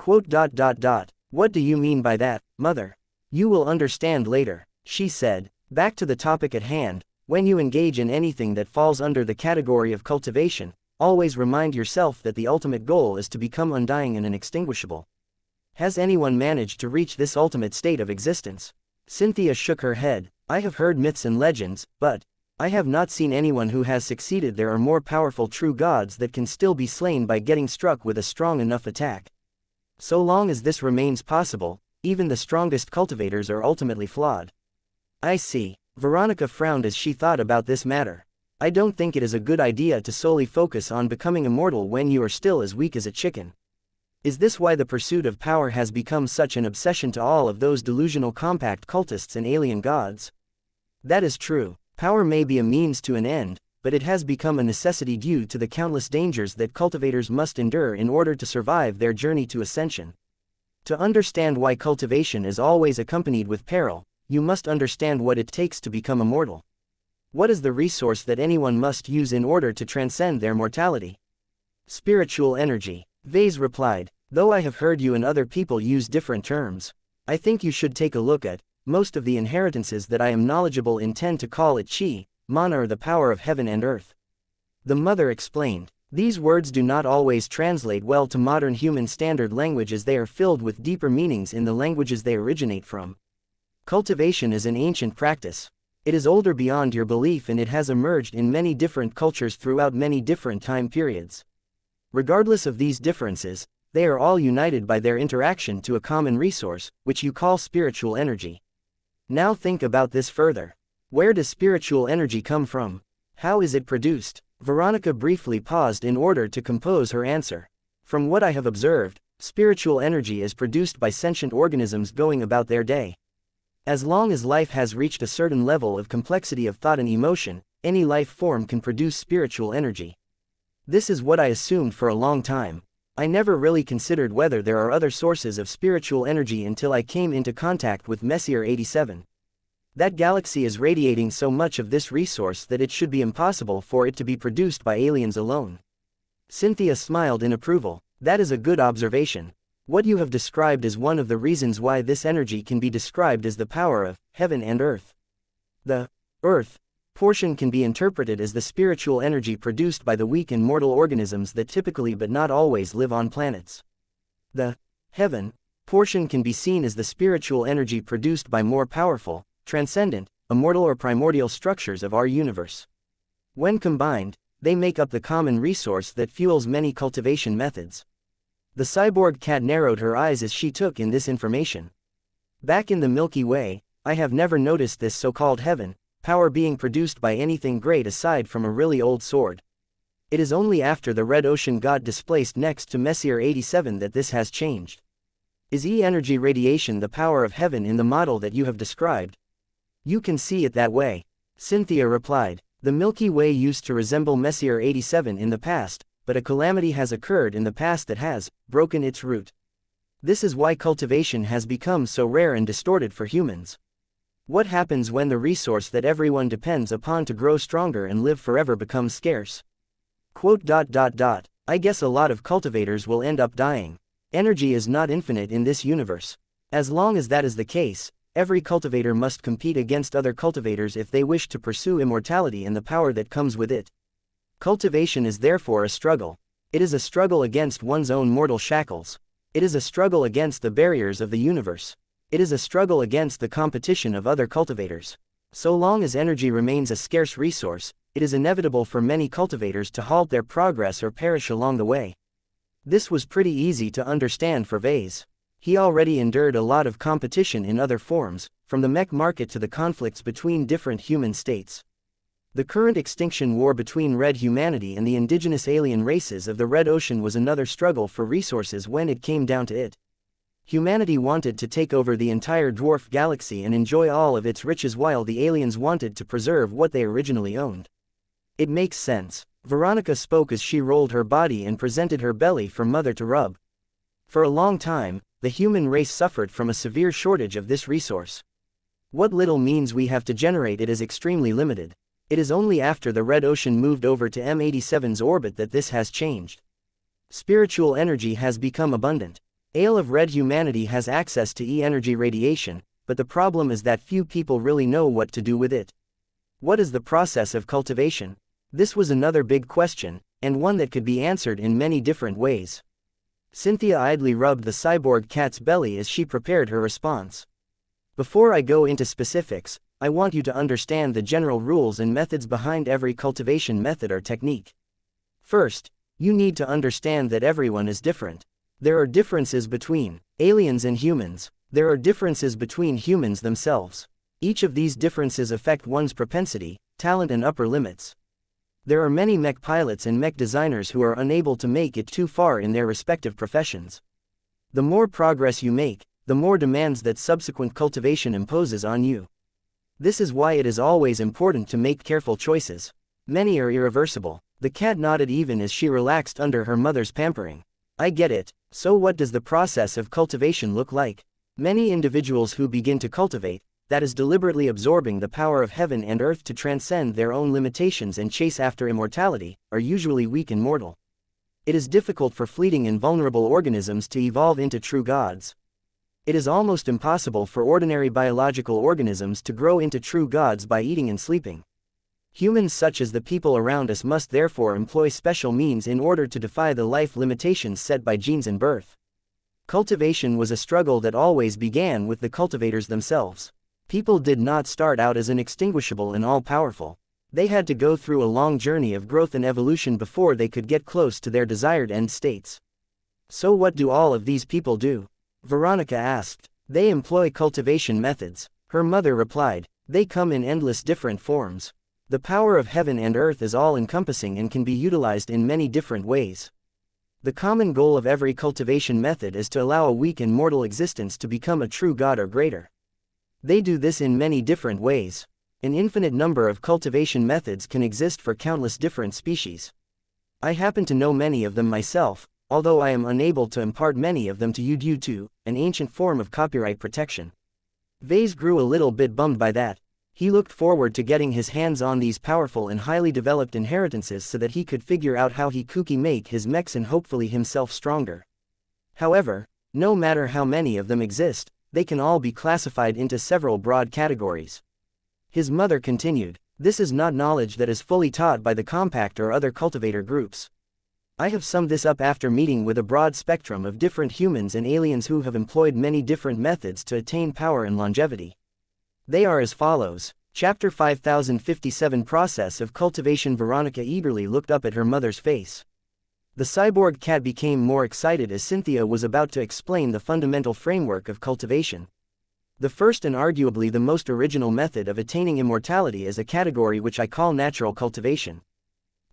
What do you mean by that, mother? You will understand later, she said. Back to the topic at hand, when you engage in anything that falls under the category of cultivation, always remind yourself that the ultimate goal is to become undying and inextinguishable. Has anyone managed to reach this ultimate state of existence? Cynthia shook her head. I have heard myths and legends, but I have not seen anyone who has succeeded. There are more powerful true gods that can still be slain by getting struck with a strong enough attack. So long as this remains possible, even the strongest cultivators are ultimately flawed. I see. Veronica frowned as she thought about this matter. I don't think it is a good idea to solely focus on becoming immortal when you are still as weak as a chicken. Is this why the pursuit of power has become such an obsession to all of those delusional compact cultists and alien gods? That is true. Power may be a means to an end, but it has become a necessity due to the countless dangers that cultivators must endure in order to survive their journey to ascension. To understand why cultivation is always accompanied with peril, you must understand what it takes to become immortal. What is the resource that anyone must use in order to transcend their mortality? Spiritual energy. Vase replied. Though I have heard you and other people use different terms, I think you should take a look at most of the inheritances that I am knowledgeable in tend to call it chi, mana, or the power of heaven and earth. The mother explained. These words do not always translate well to modern human standard language as they are filled with deeper meanings in the languages they originate from. Cultivation is an ancient practice. It is older beyond your belief and it has emerged in many different cultures throughout many different time periods. Regardless of these differences, they are all united by their interaction to a common resource, which you call spiritual energy. Now think about this further. Where does spiritual energy come from? How is it produced? Veronica briefly paused in order to compose her answer. From what I have observed, spiritual energy is produced by sentient organisms going about their day. As long as life has reached a certain level of complexity of thought and emotion, any life form can produce spiritual energy. This is what I assumed for a long time. I never really considered whether there are other sources of spiritual energy until I came into contact with Messier 87. That galaxy is radiating so much of this resource that it should be impossible for it to be produced by aliens alone. Cynthia smiled in approval. That is a good observation. What you have described is one of the reasons why this energy can be described as the power of heaven and earth. The earth portion can be interpreted as the spiritual energy produced by the weak and mortal organisms that typically but not always live on planets. The heaven portion can be seen as the spiritual energy produced by more powerful, transcendent, immortal or primordial structures of our universe. When combined, they make up the common resource that fuels many cultivation methods. The cyborg cat narrowed her eyes as she took in this information. Back in the Milky Way, I have never noticed this so-called heaven power being produced by anything great aside from a really old sword. It is only after the Red Ocean got displaced next to Messier 87 that this has changed. Is E-energy radiation the power of heaven in the model that you have described? You can see it that way. Cynthia replied. The Milky Way used to resemble Messier 87 in the past, but a calamity has occurred in the past that has broken its root. This is why cultivation has become so rare and distorted for humans. What happens when the resource that everyone depends upon to grow stronger and live forever becomes scarce? I guess a lot of cultivators will end up dying. Energy is not infinite in this universe. As long as that is the case, every cultivator must compete against other cultivators if they wish to pursue immortality and the power that comes with it. Cultivation is therefore a struggle. It is a struggle against one's own mortal shackles. It is a struggle against the barriers of the universe. It is a struggle against the competition of other cultivators. So long as energy remains a scarce resource, it is inevitable for many cultivators to halt their progress or perish along the way. This was pretty easy to understand for Vase. He already endured a lot of competition in other forms, from the mech market to the conflicts between different human states. The current extinction war between red humanity and the indigenous alien races of the Red Ocean was another struggle for resources when it came down to it. Humanity wanted to take over the entire dwarf galaxy and enjoy all of its riches while the aliens wanted to preserve what they originally owned. It makes sense. Veronica spoke as she rolled her body and presented her belly for Mother to rub. For a long time, the human race suffered from a severe shortage of this resource. What little means we have to generate it is extremely limited. It is only after the Red Ocean moved over to M87's orbit that this has changed. Spiritual energy has become abundant. Ale of red humanity has access to E-energy radiation, but the problem is that few people really know what to do with it. What is the process of cultivation? This was another big question, and one that could be answered in many different ways. Cynthia idly rubbed the cyborg cat's belly as she prepared her response. Before I go into specifics, I want you to understand the general rules and methods behind every cultivation method or technique. First, you need to understand that everyone is different. There are differences between aliens and humans. There are differences between humans themselves. Each of these differences affect one's propensity, talent and upper limits. There are many mech pilots and mech designers who are unable to make it too far in their respective professions. The more progress you make, the more demands that subsequent cultivation imposes on you. This is why it is always important to make careful choices. Many are irreversible. The cat nodded even as she relaxed under her mother's pampering. I get it. So what does the process of cultivation look like? Many individuals who begin to cultivate, that is deliberately absorbing the power of heaven and earth to transcend their own limitations and chase after immortality, are usually weak and mortal. It is difficult for fleeting and vulnerable organisms to evolve into true gods. It is almost impossible for ordinary biological organisms to grow into true gods by eating and sleeping. Humans such as the people around us must therefore employ special means in order to defy the life limitations set by genes and birth. Cultivation was a struggle that always began with the cultivators themselves. People did not start out as inextinguishable and all-powerful. They had to go through a long journey of growth and evolution before they could get close to their desired end states. So what do all of these people do? Veronica asked. They employ cultivation methods. Her mother replied. They come in endless different forms. The power of heaven and earth is all-encompassing and can be utilized in many different ways. The common goal of every cultivation method is to allow a weak and mortal existence to become a true god or greater. They do this in many different ways. An infinite number of cultivation methods can exist for countless different species. I happen to know many of them myself, although I am unable to impart many of them to you due to an ancient form of copyright protection. Vase grew a little bit bummed by that. He looked forward to getting his hands on these powerful and highly developed inheritances so that he could figure out how he could make his mechs and hopefully himself stronger. However, no matter how many of them exist, they can all be classified into several broad categories. His mother continued, this is not knowledge that is fully taught by the compact or other cultivator groups. I have summed this up after meeting with a broad spectrum of different humans and aliens who have employed many different methods to attain power and longevity. They are as follows. Chapter 5057 Process of Cultivation. Veronica eagerly looked up at her mother's face. The cyborg cat became more excited as Cynthia was about to explain the fundamental framework of cultivation. The first and arguably the most original method of attaining immortality is a category which I call natural cultivation.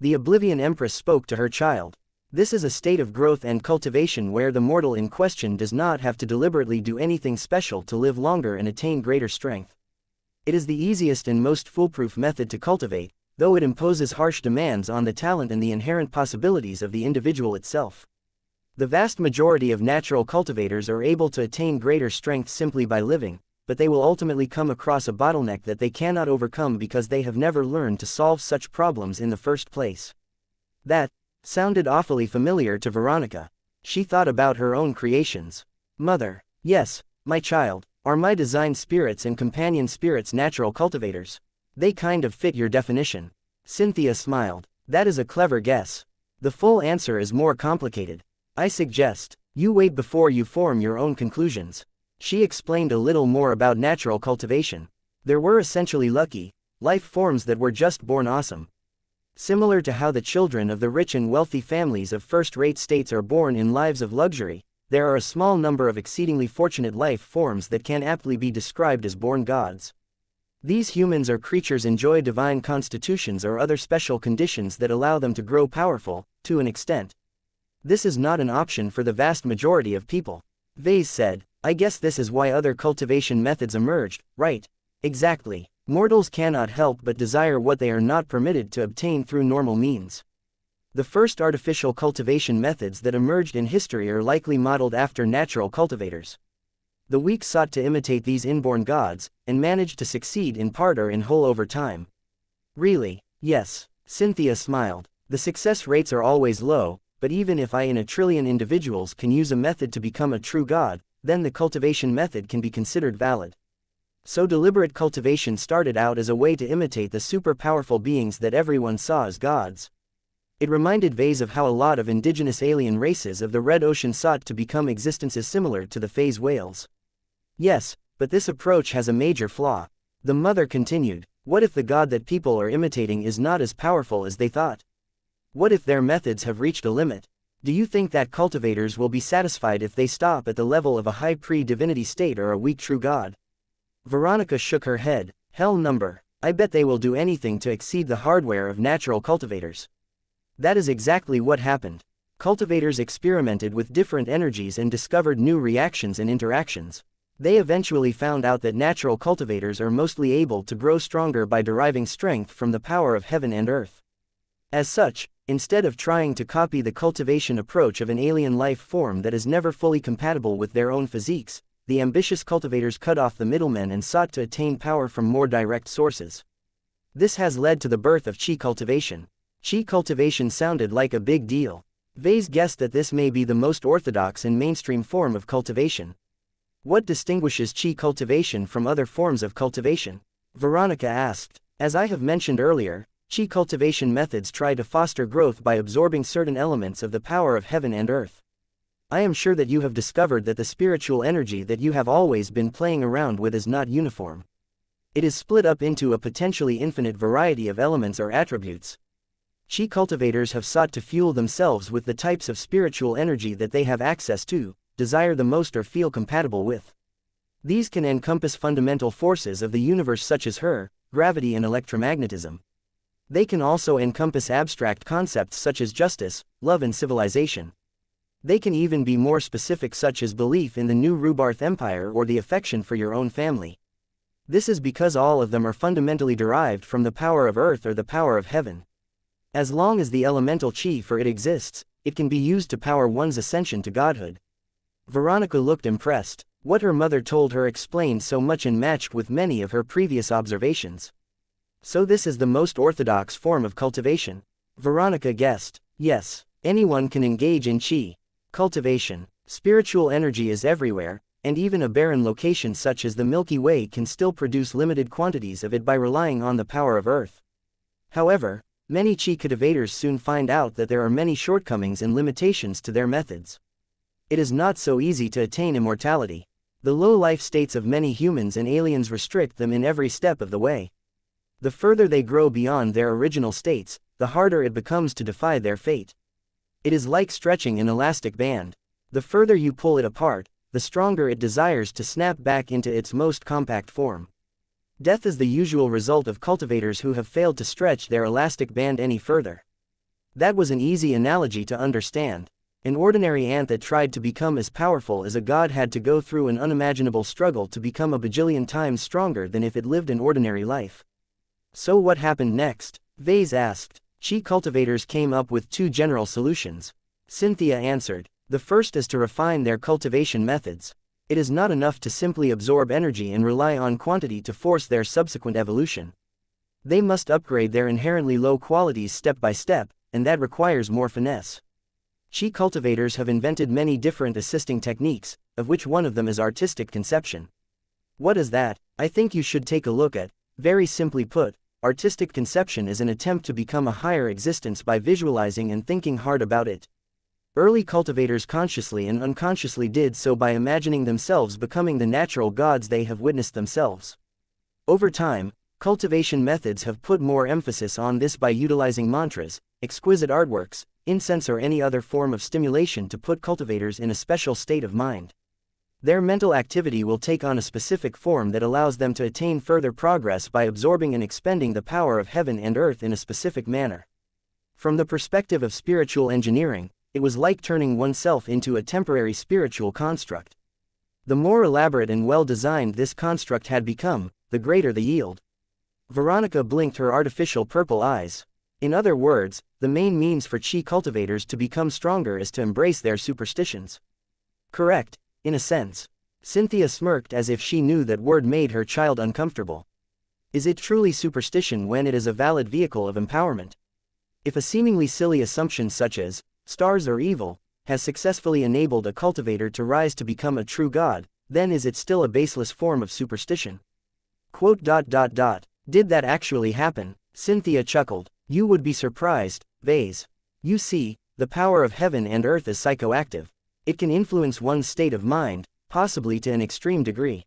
The Oblivion Empress spoke to her child. This is a state of growth and cultivation where the mortal in question does not have to deliberately do anything special to live longer and attain greater strength. It is the easiest and most foolproof method to cultivate, though it imposes harsh demands on the talent and the inherent possibilities of the individual itself. The vast majority of natural cultivators are able to attain greater strength simply by living, but they will ultimately come across a bottleneck that they cannot overcome because they have never learned to solve such problems in the first place. That sounded awfully familiar to Veronica. She thought about her own creations. Mother, yes, my child, are my design spirits and companion spirits natural cultivators? They kind of fit your definition. Cynthia smiled. That is a clever guess. The full answer is more complicated. I suggest you wait before you form your own conclusions. She explained a little more about natural cultivation. There were essentially lucky life forms that were just born awesome. Similar to how the children of the rich and wealthy families of first-rate states are born in lives of luxury, there are a small number of exceedingly fortunate life forms that can aptly be described as born gods. These humans or creatures enjoy divine constitutions or other special conditions that allow them to grow powerful, to an extent. This is not an option for the vast majority of people. Vase said, I guess this is why other cultivation methods emerged, right? Exactly. Mortals cannot help but desire what they are not permitted to obtain through normal means. The first artificial cultivation methods that emerged in history are likely modeled after natural cultivators. The weak sought to imitate these inborn gods, and managed to succeed in part or in whole over time. Really? Yes. Cynthia smiled. The success rates are always low, but even if I in a trillion individuals can use a method to become a true god, then the cultivation method can be considered valid. So deliberate cultivation started out as a way to imitate the super powerful beings that everyone saw as gods. It reminded Vase of how a lot of indigenous alien races of the Red Ocean sought to become existences similar to the phase whales. Yes, but this approach has a major flaw. The mother continued, what if the god that people are imitating is not as powerful as they thought? What if their methods have reached a limit? Do you think that cultivators will be satisfied if they stop at the level of a high pre-divinity state or a weak true god? Veronica shook her head. Hell number. I bet they will do anything to exceed the hardware of natural cultivators. That is exactly what happened. Cultivators experimented with different energies and discovered new reactions and interactions. They eventually found out that natural cultivators are mostly able to grow stronger by deriving strength from the power of heaven and earth. As such, instead of trying to copy the cultivation approach of an alien life form that is never fully compatible with their own physiques, the ambitious cultivators cut off the middlemen and sought to attain power from more direct sources. This has led to the birth of chi cultivation. Chi cultivation sounded like a big deal. Vase guessed that this may be the most orthodox and mainstream form of cultivation. What distinguishes chi cultivation from other forms of cultivation? Veronica asked. As I have mentioned earlier, chi cultivation methods try to foster growth by absorbing certain elements of the power of heaven and earth. I am sure that you have discovered that the spiritual energy that you have always been playing around with is not uniform. It is split up into a potentially infinite variety of elements or attributes. Chi cultivators have sought to fuel themselves with the types of spiritual energy that they have access to, desire the most or feel compatible with. These can encompass fundamental forces of the universe such as gravity and electromagnetism. They can also encompass abstract concepts such as justice, love and civilization. They can even be more specific such as belief in the new Rubarth Empire or the affection for your own family. This is because all of them are fundamentally derived from the power of earth or the power of heaven. As long as the elemental chi for it exists, it can be used to power one's ascension to godhood. Veronica looked impressed. What her mother told her explained so much and matched with many of her previous observations. So this is the most orthodox form of cultivation? Veronica guessed. Yes, anyone can engage in chi cultivation. Spiritual energy is everywhere, and even a barren location such as the Milky Way can still produce limited quantities of it by relying on the power of earth. However, many chi cultivators soon find out that there are many shortcomings and limitations to their methods. It is not so easy to attain immortality. The low-life states of many humans and aliens restrict them in every step of the way. The further they grow beyond their original states, the harder it becomes to defy their fate. It is like stretching an elastic band. The further you pull it apart, the stronger it desires to snap back into its most compact form. Death is the usual result of cultivators who have failed to stretch their elastic band any further. That was an easy analogy to understand. An ordinary ant that tried to become as powerful as a god had to go through an unimaginable struggle to become a bajillion times stronger than if it lived an ordinary life. So what happened next? Vase asked. Chi cultivators came up with two general solutions. Cynthia answered. The first is to refine their cultivation methods. It is not enough to simply absorb energy and rely on quantity to force their subsequent evolution. They must upgrade their inherently low qualities step by step, and that requires more finesse. Chi cultivators have invented many different assisting techniques, of which one of them is artistic conception. What is that? I think you should take a look at. Very simply put, artistic conception is an attempt to become a higher existence by visualizing and thinking hard about it. Early cultivators consciously and unconsciously did so by imagining themselves becoming the natural gods they have witnessed themselves. Over time, cultivation methods have put more emphasis on this by utilizing mantras, exquisite artworks, incense or any other form of stimulation to put cultivators in a special state of mind. Their mental activity will take on a specific form that allows them to attain further progress by absorbing and expending the power of heaven and earth in a specific manner. From the perspective of spiritual engineering, it was like turning oneself into a temporary spiritual construct. The more elaborate and well-designed this construct had become, the greater the yield. Veronica blinked her artificial purple eyes. In other words, the main means for chi cultivators to become stronger is to embrace their superstitions. Correct, in a sense. Cynthia smirked as if she knew that word made her child uncomfortable. Is it truly superstition when it is a valid vehicle of empowerment? If a seemingly silly assumption such as, stars are evil, has successfully enabled a cultivator to rise to become a true god, then is it still a baseless form of superstition? Did that actually happen? Cynthia chuckled. You would be surprised, Vase. You see, the power of heaven and earth is psychoactive. It can influence one's state of mind, possibly to an extreme degree.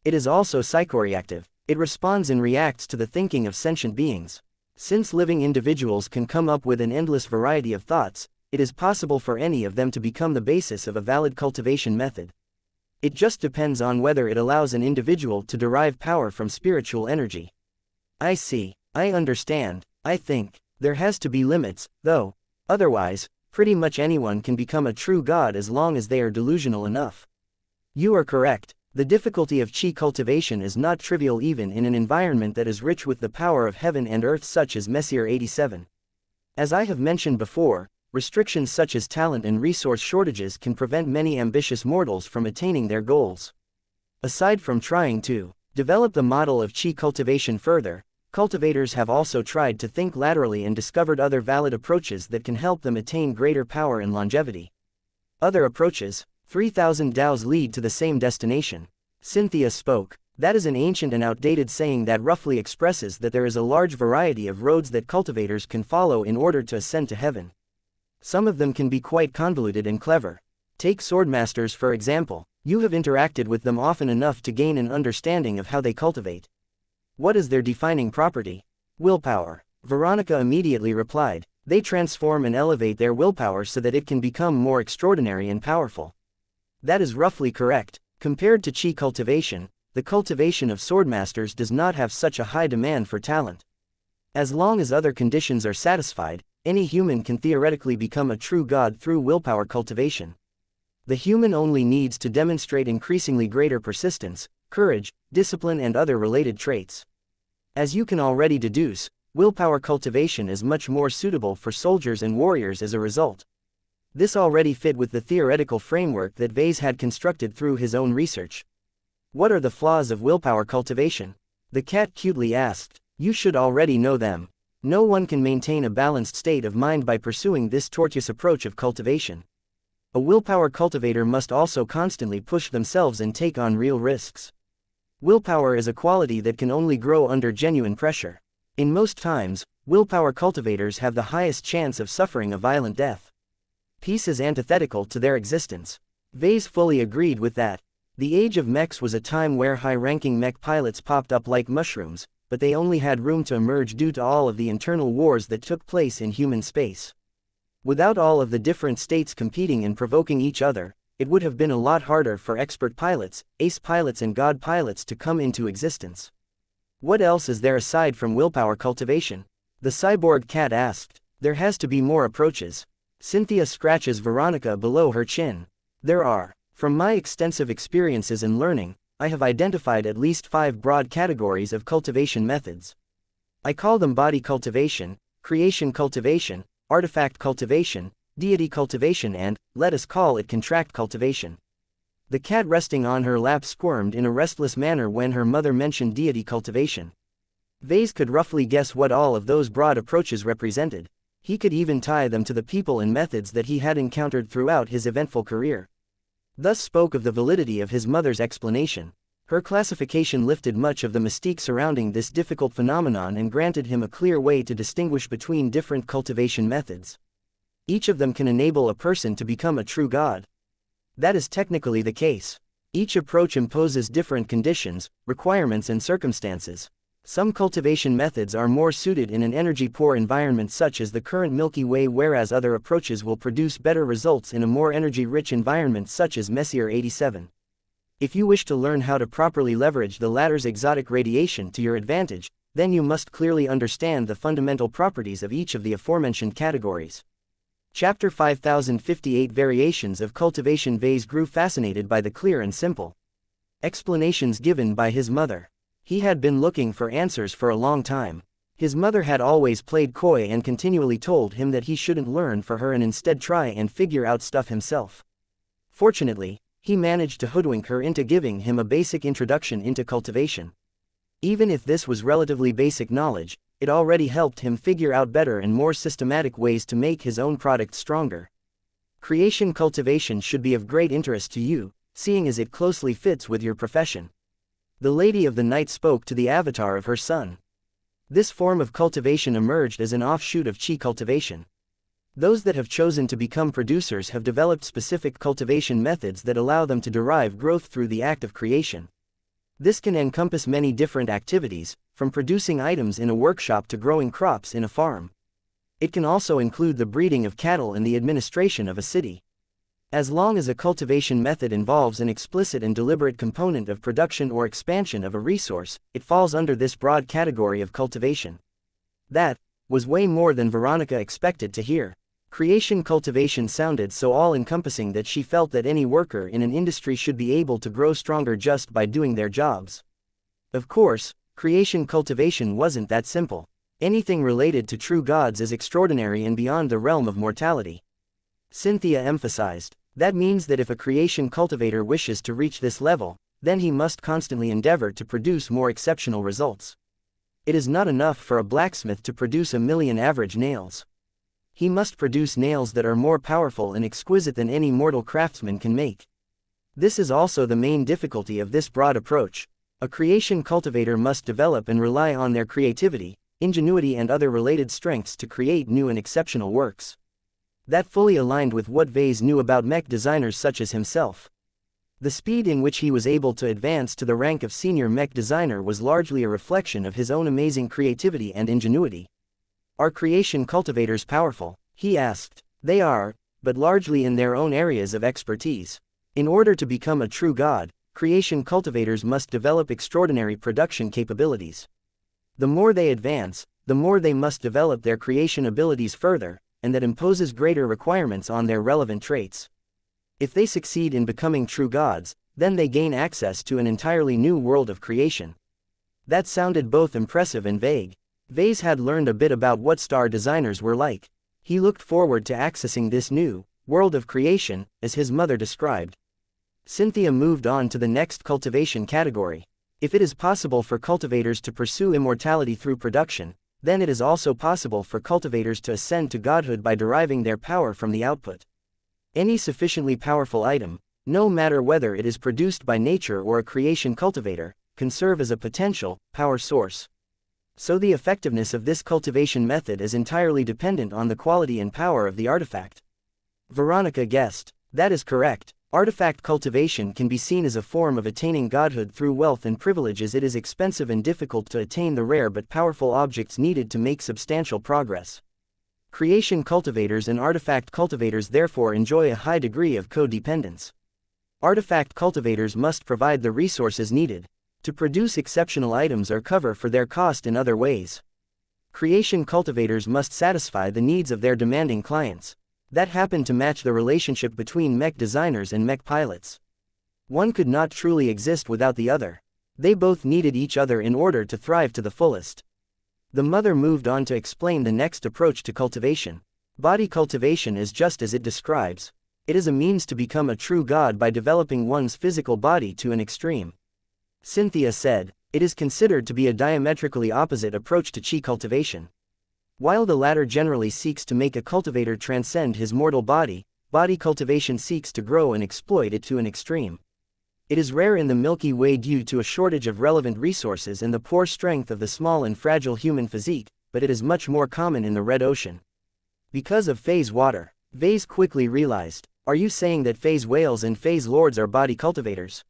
It is also psychoreactive. It responds and reacts to the thinking of sentient beings. Since living individuals can come up with an endless variety of thoughts, it is possible for any of them to become the basis of a valid cultivation method. It just depends on whether it allows an individual to derive power from spiritual energy. I see, I understand. I think there has to be limits, though. Otherwise, pretty much anyone can become a true god as long as they are delusional enough. You are correct. The difficulty of chi cultivation is not trivial even in an environment that is rich with the power of heaven and earth such as Messier 87. As I have mentioned before, restrictions such as talent and resource shortages can prevent many ambitious mortals from attaining their goals. Aside from trying to develop the model of chi cultivation further, cultivators have also tried to think laterally and discovered other valid approaches that can help them attain greater power and longevity. Other approaches, 3,000 Daos lead to the same destination. Cynthia spoke. That is an ancient and outdated saying that roughly expresses that there is a large variety of roads that cultivators can follow in order to ascend to heaven. Some of them can be quite convoluted and clever. Take swordmasters for example. You have interacted with them often enough to gain an understanding of how they cultivate. What is their defining property? Willpower. Veronica immediately replied. They transform and elevate their willpower so that it can become more extraordinary and powerful. That is roughly correct. Compared to chi cultivation, the cultivation of swordmasters does not have such a high demand for talent. As long as other conditions are satisfied, any human can theoretically become a true god through willpower cultivation. The human only needs to demonstrate increasingly greater persistence, courage, discipline and other related traits. As you can already deduce, willpower cultivation is much more suitable for soldiers and warriors as a result. This already fit with the theoretical framework that Vase had constructed through his own research. What are the flaws of willpower cultivation? The cat cutely asked. You should already know them. No one can maintain a balanced state of mind by pursuing this tortuous approach of cultivation. A willpower cultivator must also constantly push themselves and take on real risks. Willpower is a quality that can only grow under genuine pressure. In most times, willpower cultivators have the highest chance of suffering a violent death. Peace is antithetical to their existence. Vase fully agreed with that. The age of mechs was a time where high-ranking mech pilots popped up like mushrooms, but they only had room to emerge due to all of the internal wars that took place in human space. Without all of the different states competing and provoking each other, it would have been a lot harder for expert pilots, ace pilots and god pilots to come into existence. What else is there aside from willpower cultivation? The cyborg cat asked. There has to be more approaches. Cynthia scratches Veronica below her chin. There are. From my extensive experiences and learning, I have identified at least 5 broad categories of cultivation methods. I call them body cultivation, creation cultivation, artifact cultivation, deity cultivation and, let us call it contract cultivation. The cat resting on her lap squirmed in a restless manner when her mother mentioned deity cultivation. Vase could roughly guess what all of those broad approaches represented. He could even tie them to the people and methods that he had encountered throughout his eventful career. Thus spoke of the validity of his mother's explanation. Her classification lifted much of the mystique surrounding this difficult phenomenon and granted him a clear way to distinguish between different cultivation methods. Each of them can enable a person to become a true god. That is technically the case. Each approach imposes different conditions, requirements and circumstances. Some cultivation methods are more suited in an energy-poor environment such as the current Milky Way, whereas other approaches will produce better results in a more energy-rich environment such as Messier 87. If you wish to learn how to properly leverage the latter's exotic radiation to your advantage, then you must clearly understand the fundamental properties of each of the aforementioned categories. Chapter 5058 Variations of Cultivation. Vase grew fascinated by the clear and simple explanations given by his mother. He had been looking for answers for a long time. His mother had always played coy and continually told him that he shouldn't learn for her and instead try and figure out stuff himself. Fortunately, he managed to hoodwink her into giving him a basic introduction into cultivation. Even if this was relatively basic knowledge, it already helped him figure out better and more systematic ways to make his own product stronger. Creation cultivation should be of great interest to you, seeing as it closely fits with your profession. The Lady of the Night spoke to the avatar of her son. This form of cultivation emerged as an offshoot of chi cultivation. Those that have chosen to become producers have developed specific cultivation methods that allow them to derive growth through the act of creation. This can encompass many different activities, from producing items in a workshop to growing crops in a farm. It can also include the breeding of cattle and the administration of a city. As long as a cultivation method involves an explicit and deliberate component of production or expansion of a resource, it falls under this broad category of cultivation. That was way more than Veronica expected to hear. Creation cultivation sounded so all-encompassing that she felt that any worker in an industry should be able to grow stronger just by doing their jobs. Of course, creation cultivation wasn't that simple. Anything related to true gods is extraordinary and beyond the realm of mortality. Cynthia emphasized. That means that if a creation cultivator wishes to reach this level, then he must constantly endeavor to produce more exceptional results. It is not enough for a blacksmith to produce 1,000,000 average nails. He must produce nails that are more powerful and exquisite than any mortal craftsman can make. This is also the main difficulty of this broad approach. A creation cultivator must develop and rely on their creativity, ingenuity and other related strengths to create new and exceptional works. That fully aligned with what Vase knew about mech designers such as himself. The speed in which he was able to advance to the rank of senior mech designer was largely a reflection of his own amazing creativity and ingenuity. Are creation cultivators powerful? He asked. They are, but largely in their own areas of expertise. In order to become a true god, creation cultivators must develop extraordinary production capabilities. The more they advance, the more they must develop their creation abilities further, and that imposes greater requirements on their relevant traits. If they succeed in becoming true gods, then they gain access to an entirely new world of creation. That sounded both impressive and vague. Vase had learned a bit about what star designers were like. He looked forward to accessing this new world of creation, as his mother described. Cynthia moved on to the next cultivation category. If it is possible for cultivators to pursue immortality through production, then it is also possible for cultivators to ascend to godhood by deriving their power from the output. Any sufficiently powerful item, no matter whether it is produced by nature or a creation cultivator, can serve as a potential power source. So the effectiveness of this cultivation method is entirely dependent on the quality and power of the artifact. Veronica guessed. That is correct. Artifact cultivation can be seen as a form of attaining godhood through wealth and privilege, as it is expensive and difficult to attain the rare but powerful objects needed to make substantial progress. Creation cultivators and artifact cultivators therefore enjoy a high degree of codependence. Artifact cultivators must provide the resources needed to produce exceptional items or cover for their cost in other ways. Creation cultivators must satisfy the needs of their demanding clients. That happened to match the relationship between mech designers and mech pilots. One could not truly exist without the other. They both needed each other in order to thrive to the fullest. The mother moved on to explain the next approach to cultivation. Body cultivation is just as it describes. It is a means to become a true god by developing one's physical body to an extreme. Cynthia said, it is considered to be a diametrically opposite approach to chi cultivation. While the latter generally seeks to make a cultivator transcend his mortal body, body cultivation seeks to grow and exploit it to an extreme. It is rare in the Milky Way due to a shortage of relevant resources and the poor strength of the small and fragile human physique, but it is much more common in the Red Ocean. Because of phase water, Vase quickly realized, are you saying that phase whales and phase lords are body cultivators?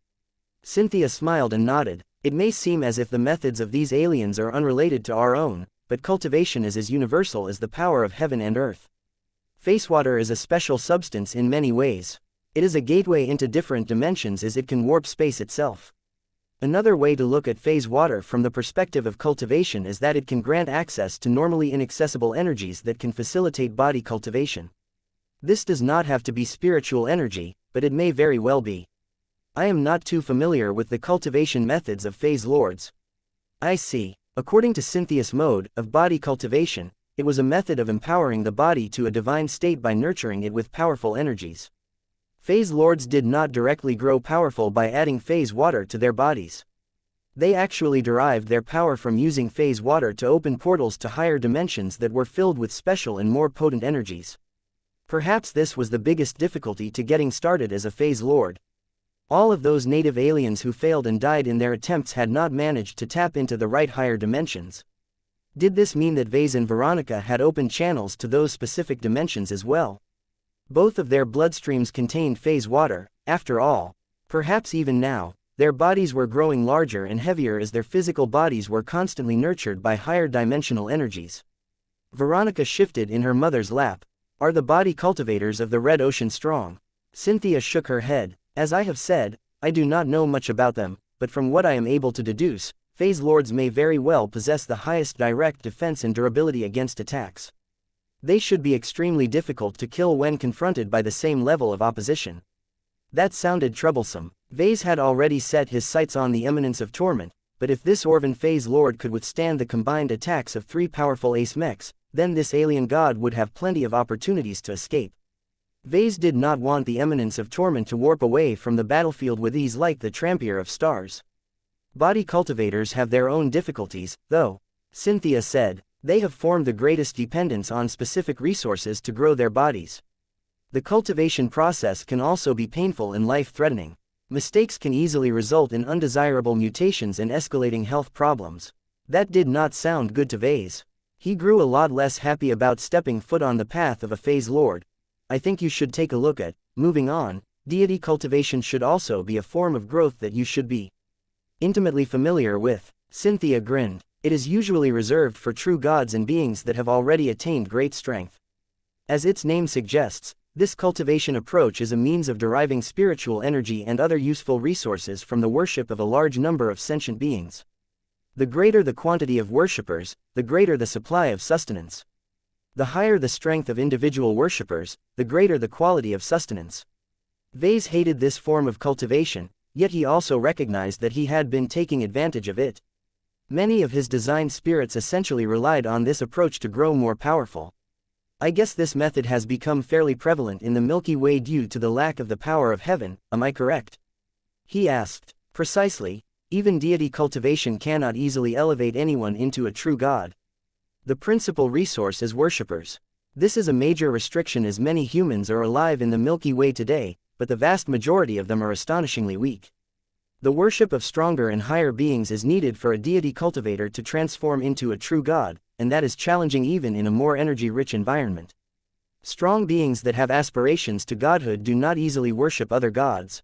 Cynthia smiled and nodded. It may seem as if the methods of these aliens are unrelated to our own, but cultivation is as universal as the power of heaven and earth. Phase water is a special substance in many ways. It is a gateway into different dimensions as it can warp space itself. Another way to look at phase water from the perspective of cultivation is that it can grant access to normally inaccessible energies that can facilitate body cultivation. This does not have to be spiritual energy, but it may very well be. I am not too familiar with the cultivation methods of phase lords. I see. According to Cynthia's mode of body cultivation, it was a method of empowering the body to a divine state by nurturing it with powerful energies. Phase lords did not directly grow powerful by adding phase water to their bodies. They actually derived their power from using phase water to open portals to higher dimensions that were filled with special and more potent energies. Perhaps this was the biggest difficulty to getting started as a phase lord. All of those native aliens who failed and died in their attempts had not managed to tap into the right higher dimensions. Did this mean that Vase and Veronica had opened channels to those specific dimensions as well? Both of their bloodstreams contained phase water, after all. Perhaps even now, their bodies were growing larger and heavier as their physical bodies were constantly nurtured by higher dimensional energies. Veronica shifted in her mother's lap. Are the body cultivators of the Red Ocean strong? Cynthia shook her head. As I have said, I do not know much about them, but from what I am able to deduce, phase lords may very well possess the highest direct defense and durability against attacks. They should be extremely difficult to kill when confronted by the same level of opposition. That sounded troublesome. Vase had already set his sights on the imminence of torment, but if this Orvan phase lord could withstand the combined attacks of 3 powerful ace mechs, then this alien god would have plenty of opportunities to escape. Vase did not want the eminence of torment to warp away from the battlefield with ease like the trampier of stars. Body cultivators have their own difficulties, though. Cynthia said, they have formed the greatest dependence on specific resources to grow their bodies. The cultivation process can also be painful and life-threatening. Mistakes can easily result in undesirable mutations and escalating health problems. That did not sound good to Vase. He grew a lot less happy about stepping foot on the path of a phase lord. I think you should take a look at. Moving on, deity cultivation should also be a form of growth that you should be intimately familiar with. Cynthia grinned. It is usually reserved for true gods and beings that have already attained great strength. As its name suggests, this cultivation approach is a means of deriving spiritual energy and other useful resources from the worship of a large number of sentient beings. The greater the quantity of worshippers, the greater the supply of sustenance. The higher the strength of individual worshippers, the greater the quality of sustenance. Vase hated this form of cultivation, yet he also recognized that he had been taking advantage of it. Many of his design spirits essentially relied on this approach to grow more powerful. I guess this method has become fairly prevalent in the Milky Way due to the lack of the power of heaven, am I correct? He asked. Precisely. Even deity cultivation cannot easily elevate anyone into a true god. The principal resource is worshippers. This is a major restriction as many humans are alive in the Milky Way today, but the vast majority of them are astonishingly weak. The worship of stronger and higher beings is needed for a deity cultivator to transform into a true god, and that is challenging even in a more energy-rich environment. Strong beings that have aspirations to godhood do not easily worship other gods.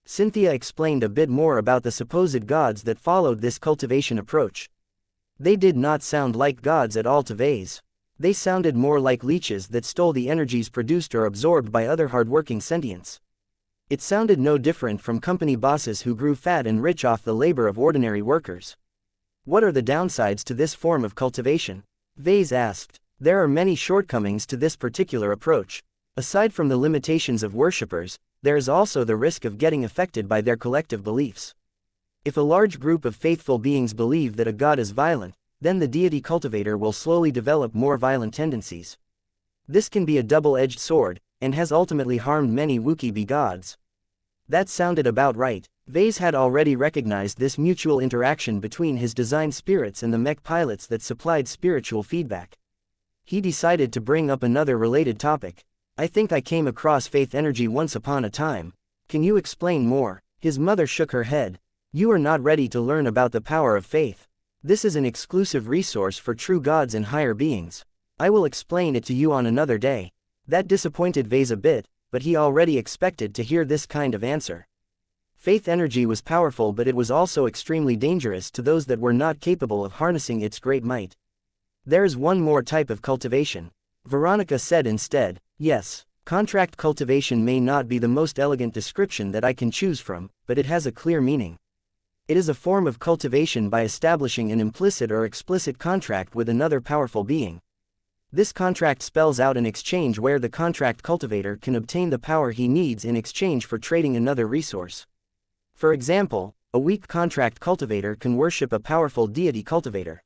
Cynthia explained a bit more about the supposed gods that followed this cultivation approach. They did not sound like gods at all to Vase. They sounded more like leeches that stole the energies produced or absorbed by other hardworking sentients. It sounded no different from company bosses who grew fat and rich off the labor of ordinary workers. What are the downsides to this form of cultivation? Vase asked. There are many shortcomings to this particular approach. Aside from the limitations of worshippers, there is also the risk of getting affected by their collective beliefs. If a large group of faithful beings believe that a god is violent, then the deity cultivator will slowly develop more violent tendencies. This can be a double-edged sword, and has ultimately harmed many wuxia gods. That sounded about right. Vase had already recognized this mutual interaction between his design spirits and the mech pilots that supplied spiritual feedback. He decided to bring up another related topic. I think I came across faith energy once upon a time. Can you explain more? His mother shook her head. You are not ready to learn about the power of faith. This is an exclusive resource for true gods and higher beings. I will explain it to you on another day. That disappointed Vase a bit, but he already expected to hear this kind of answer. Faith energy was powerful, but it was also extremely dangerous to those that were not capable of harnessing its great might. There is one more type of cultivation. Veronica said instead. Yes, contract cultivation may not be the most elegant description that I can choose from, but it has a clear meaning. It is a form of cultivation by establishing an implicit or explicit contract with another powerful being. This contract spells out an exchange where the contract cultivator can obtain the power he needs in exchange for trading another resource. For example, a weak contract cultivator can worship a powerful deity cultivator.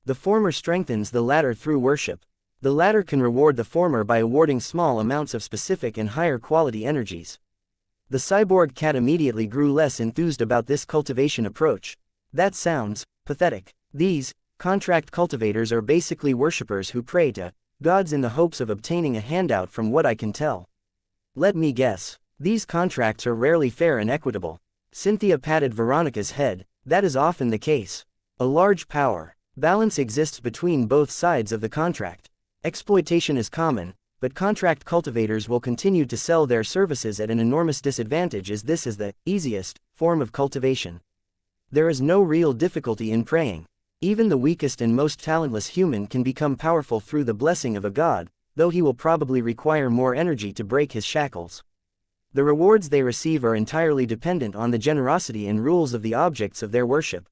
The former strengthens the latter through worship. The latter can reward the former by awarding small amounts of specific and higher quality energies. The cyborg cat immediately grew less enthused about this cultivation approach. That sounds pathetic. These contract cultivators are basically worshippers who pray to gods in the hopes of obtaining a handout, from what I can tell. Let me guess. These contracts are rarely fair and equitable. Cynthia patted Veronica's head. That is often the case. A large power balance exists between both sides of the contract. Exploitation is common, but contract cultivators will continue to sell their services at an enormous disadvantage, as this is the easiest form of cultivation. There is no real difficulty in praying. Even the weakest and most talentless human can become powerful through the blessing of a god, though he will probably require more energy to break his shackles. The rewards they receive are entirely dependent on the generosity and rules of the objects of their worship.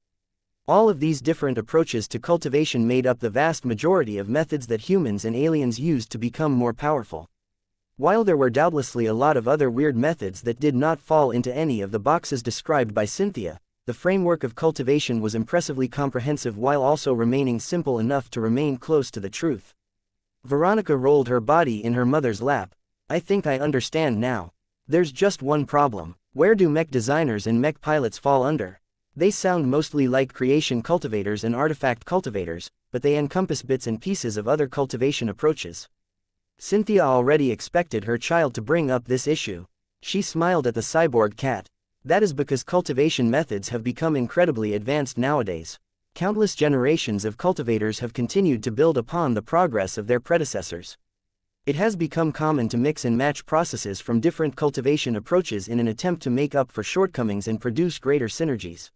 All of these different approaches to cultivation made up the vast majority of methods that humans and aliens used to become more powerful. While there were doubtlessly a lot of other weird methods that did not fall into any of the boxes described by Cynthia, the framework of cultivation was impressively comprehensive while also remaining simple enough to remain close to the truth. Veronica rolled her body in her mother's lap. I think I understand now. There's just one problem. Where do mech designers and mech pilots fall under? They sound mostly like creation cultivators and artifact cultivators, but they encompass bits and pieces of other cultivation approaches. Cynthia already expected her child to bring up this issue. She smiled at the cyborg cat. That is because cultivation methods have become incredibly advanced nowadays. Countless generations of cultivators have continued to build upon the progress of their predecessors. It has become common to mix and match processes from different cultivation approaches in an attempt to make up for shortcomings and produce greater synergies.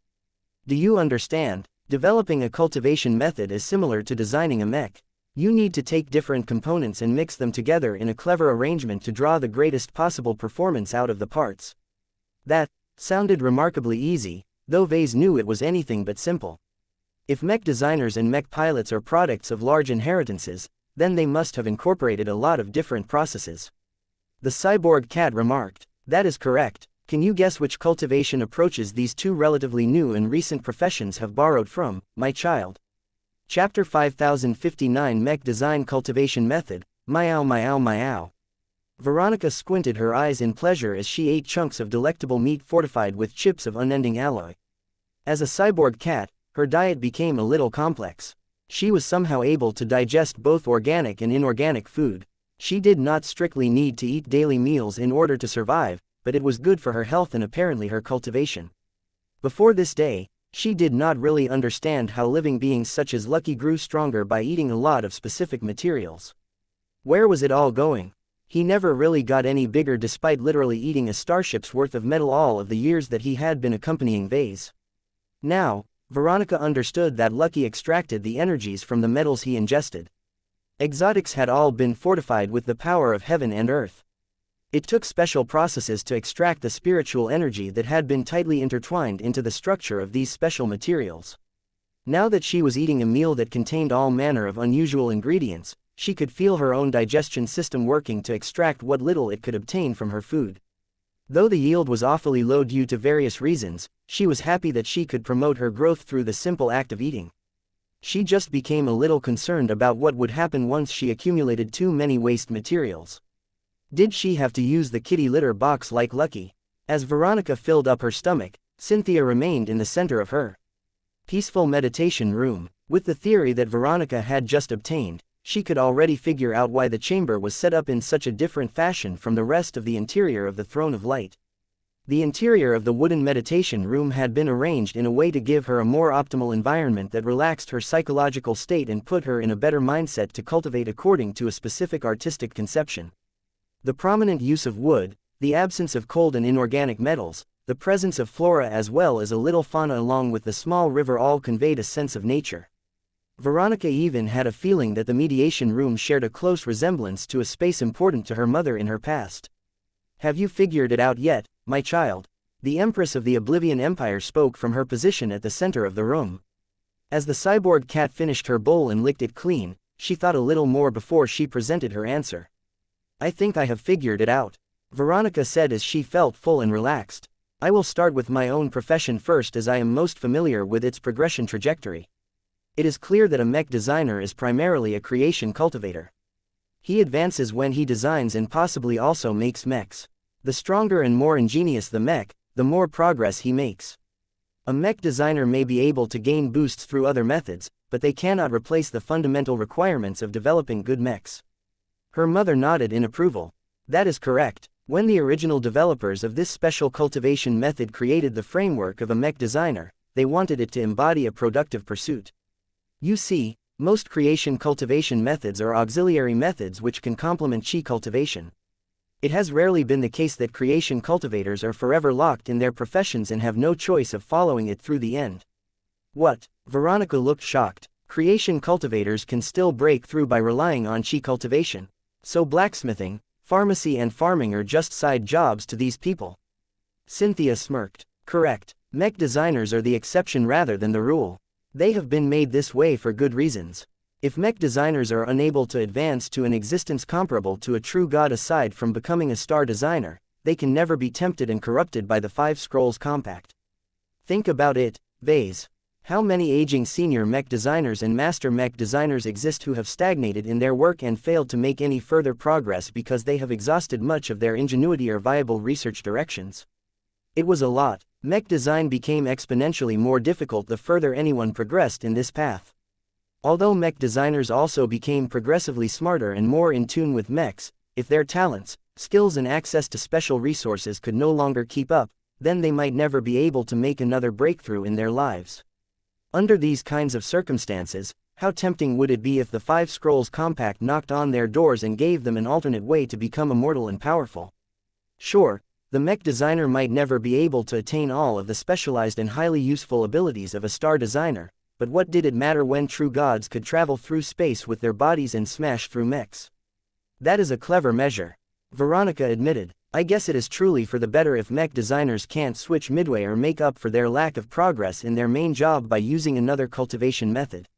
Do you understand? Developing a cultivation method is similar to designing a mech. You need to take different components and mix them together in a clever arrangement to draw the greatest possible performance out of the parts. That sounded remarkably easy, though Vase knew it was anything but simple. If mech designers and mech pilots are products of large inheritances, then they must have incorporated a lot of different processes. The cyborg cat remarked. That is correct. Can you guess which cultivation approaches these two relatively new and recent professions have borrowed from, my child? Chapter 5059 Mech Design Cultivation Method, Meow Meow Meow. Veronica squinted her eyes in pleasure as she ate chunks of delectable meat fortified with chips of unending alloy. As a cyborg cat, her diet became a little complex. She was somehow able to digest both organic and inorganic food. She did not strictly need to eat daily meals in order to survive, but it was good for her health and apparently her cultivation. Before this day, she did not really understand how living beings such as Lucky grew stronger by eating a lot of specific materials. Where was it all going? He never really got any bigger despite literally eating a starship's worth of metal all of the years that he had been accompanying Vase. Now, Veronica understood that Lucky extracted the energies from the metals he ingested. Exotics had all been fortified with the power of heaven and earth. It took special processes to extract the spiritual energy that had been tightly intertwined into the structure of these special materials. Now that she was eating a meal that contained all manner of unusual ingredients, she could feel her own digestion system working to extract what little it could obtain from her food. Though the yield was awfully low due to various reasons, she was happy that she could promote her growth through the simple act of eating. She just became a little concerned about what would happen once she accumulated too many waste materials. Did she have to use the kitty litter box like Lucky? As Veronica filled up her stomach, Cynthia remained in the center of her peaceful meditation room. With the theory that Veronica had just obtained, she could already figure out why the chamber was set up in such a different fashion from the rest of the interior of the Throne of Light. The interior of the wooden meditation room had been arranged in a way to give her a more optimal environment that relaxed her psychological state and put her in a better mindset to cultivate according to a specific artistic conception. The prominent use of wood, the absence of cold and inorganic metals, the presence of flora as well as a little fauna along with the small river all conveyed a sense of nature. Veronica even had a feeling that the mediation room shared a close resemblance to a space important to her mother in her past. "Have you figured it out yet, my child?" The Empress of the Oblivion Empire spoke from her position at the center of the room. As the cyborg cat finished her bowl and licked it clean, she thought a little more before she presented her answer. "I think I have figured it out," Veronica said as she felt full and relaxed. "I will start with my own profession first as I am most familiar with its progression trajectory. It is clear that a mech designer is primarily a creation cultivator. He advances when he designs and possibly also makes mechs. The stronger and more ingenious the mech, the more progress he makes. A mech designer may be able to gain boosts through other methods, but they cannot replace the fundamental requirements of developing good mechs." Her mother nodded in approval. "That is correct. When the original developers of this special cultivation method created the framework of a mech designer, they wanted it to embody a productive pursuit. You see, most creation cultivation methods are auxiliary methods which can complement chi cultivation. It has rarely been the case that creation cultivators are forever locked in their professions and have no choice of following it through the end." "What?" Veronica looked shocked. "Creation cultivators can still break through by relying on chi cultivation. So blacksmithing, pharmacy and farming are just side jobs to these people?" Cynthia smirked. "Correct. Mech designers are the exception rather than the rule. They have been made this way for good reasons. If mech designers are unable to advance to an existence comparable to a true god aside from becoming a star designer, they can never be tempted and corrupted by the Five Scrolls Compact. Think about it, Vase. How many aging senior mech designers and master mech designers exist who have stagnated in their work and failed to make any further progress because they have exhausted much of their ingenuity or viable research directions? It was a lot. Mech design became exponentially more difficult the further anyone progressed in this path. Although mech designers also became progressively smarter and more in tune with mechs, if their talents, skills and access to special resources could no longer keep up, then they might never be able to make another breakthrough in their lives. Under these kinds of circumstances, how tempting would it be if the Five Scrolls Compact knocked on their doors and gave them an alternate way to become immortal and powerful? Sure, the mech designer might never be able to attain all of the specialized and highly useful abilities of a star designer, but what did it matter when true gods could travel through space with their bodies and smash through mechs? That is a clever measure, Veronica admitted. I guess it is truly for the better if mech designers can't switch midway or make up for their lack of progress in their main job by using another cultivation method.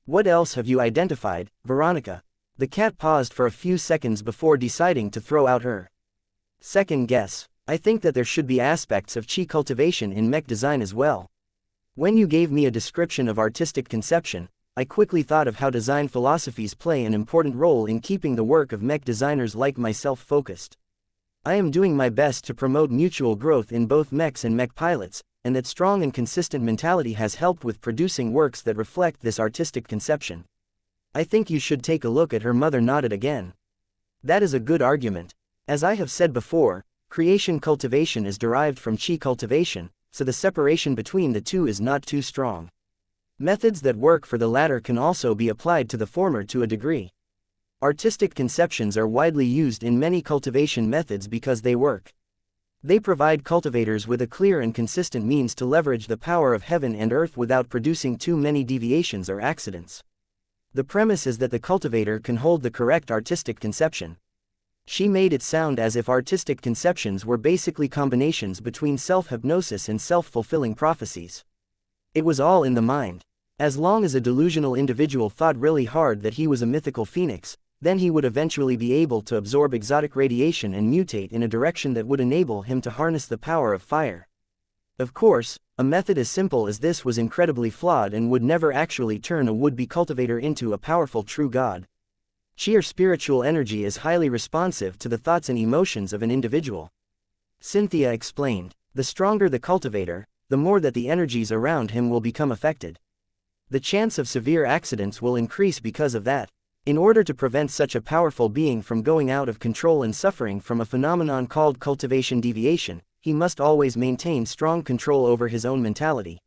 What else have you identified, Veronica? The cat paused for a few seconds before deciding to throw out her second guess. I think that there should be aspects of chi cultivation in mech design as well. When you gave me a description of artistic conception, I quickly thought of how design philosophies play an important role in keeping the work of mech designers like myself focused. I am doing my best to promote mutual growth in both mechs and mech pilots, and that strong and consistent mentality has helped with producing works that reflect this artistic conception. I think you should take a look at. Her mother nodded again. That is a good argument. As I have said before, creation cultivation is derived from chi cultivation, so the separation between the two is not too strong. Methods that work for the latter can also be applied to the former to a degree. Artistic conceptions are widely used in many cultivation methods because they work. They provide cultivators with a clear and consistent means to leverage the power of heaven and earth without producing too many deviations or accidents. The premise is that the cultivator can hold the correct artistic conception. She made it sound as if artistic conceptions were basically combinations between self-hypnosis and self-fulfilling prophecies. It was all in the mind. As long as a delusional individual thought really hard that he was a mythical phoenix, then he would eventually be able to absorb exotic radiation and mutate in a direction that would enable him to harness the power of fire. Of course, a method as simple as this was incredibly flawed and would never actually turn a would-be cultivator into a powerful true god. Sheer spiritual energy is highly responsive to the thoughts and emotions of an individual. Cynthia explained, the stronger the cultivator, the more that the energies around him will become affected. The chance of severe accidents will increase because of that. In order to prevent such a powerful being from going out of control and suffering from a phenomenon called cultivation deviation, he must always maintain strong control over his own mentality.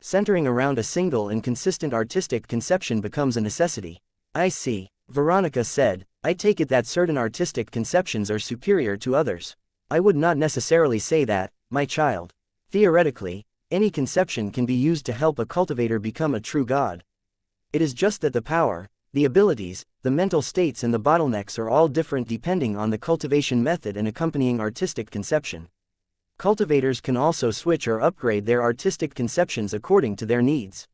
Centering around a single and consistent artistic conception becomes a necessity. I see, Veronica said, I take it that certain artistic conceptions are superior to others. I would not necessarily say that, my child. Theoretically, any conception can be used to help a cultivator become a true god. It is just that the power, the abilities, the mental states and the bottlenecks are all different depending on the cultivation method and accompanying artistic conception. Cultivators can also switch or upgrade their artistic conceptions according to their needs.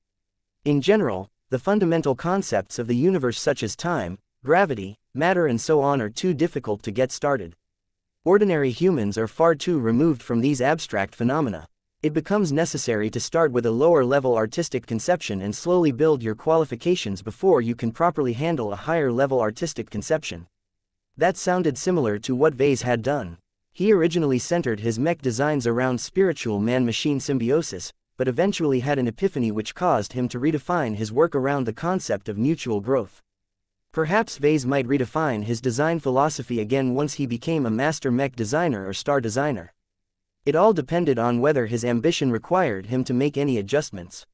In general, the fundamental concepts of the universe such as time, gravity, matter and so on are too difficult to get started. Ordinary humans are far too removed from these abstract phenomena. It becomes necessary to start with a lower-level artistic conception and slowly build your qualifications before you can properly handle a higher-level artistic conception. That sounded similar to what Vase had done. He originally centered his mech designs around spiritual man-machine symbiosis, but eventually had an epiphany which caused him to redefine his work around the concept of mutual growth. Perhaps Vase might redefine his design philosophy again once he became a master mech designer or star designer. It all depended on whether his ambition required him to make any adjustments.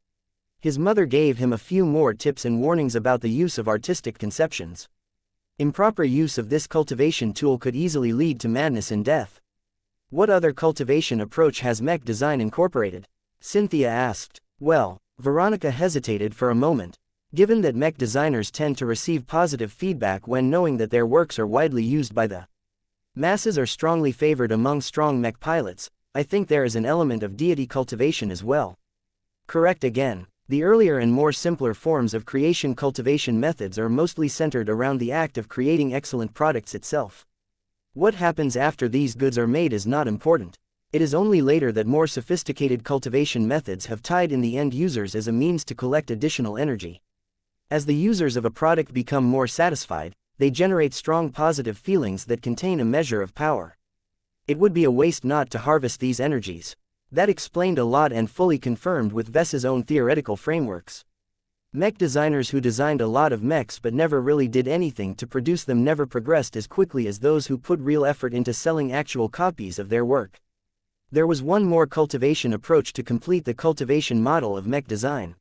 His mother gave him a few more tips and warnings about the use of artistic conceptions. Improper use of this cultivation tool could easily lead to madness and death. What other cultivation approach has mech design incorporated? Cynthia asked. Well, Veronica hesitated for a moment. Given that mech designers tend to receive positive feedback when knowing that their works are widely used by the masses are strongly favored among strong mech pilots, I think there is an element of deity cultivation as well. Correct again. The earlier and more simpler forms of creation cultivation methods are mostly centered around the act of creating excellent products itself. What happens after these goods are made is not important. It is only later that more sophisticated cultivation methods have tied in the end users as a means to collect additional energy. As the users of a product become more satisfied, they generate strong positive feelings that contain a measure of power. It would be a waste not to harvest these energies. That explained a lot and fully confirmed with Ves's own theoretical frameworks. Mech designers who designed a lot of mechs but never really did anything to produce them never progressed as quickly as those who put real effort into selling actual copies of their work. There was one more cultivation approach to complete the cultivation model of mech design.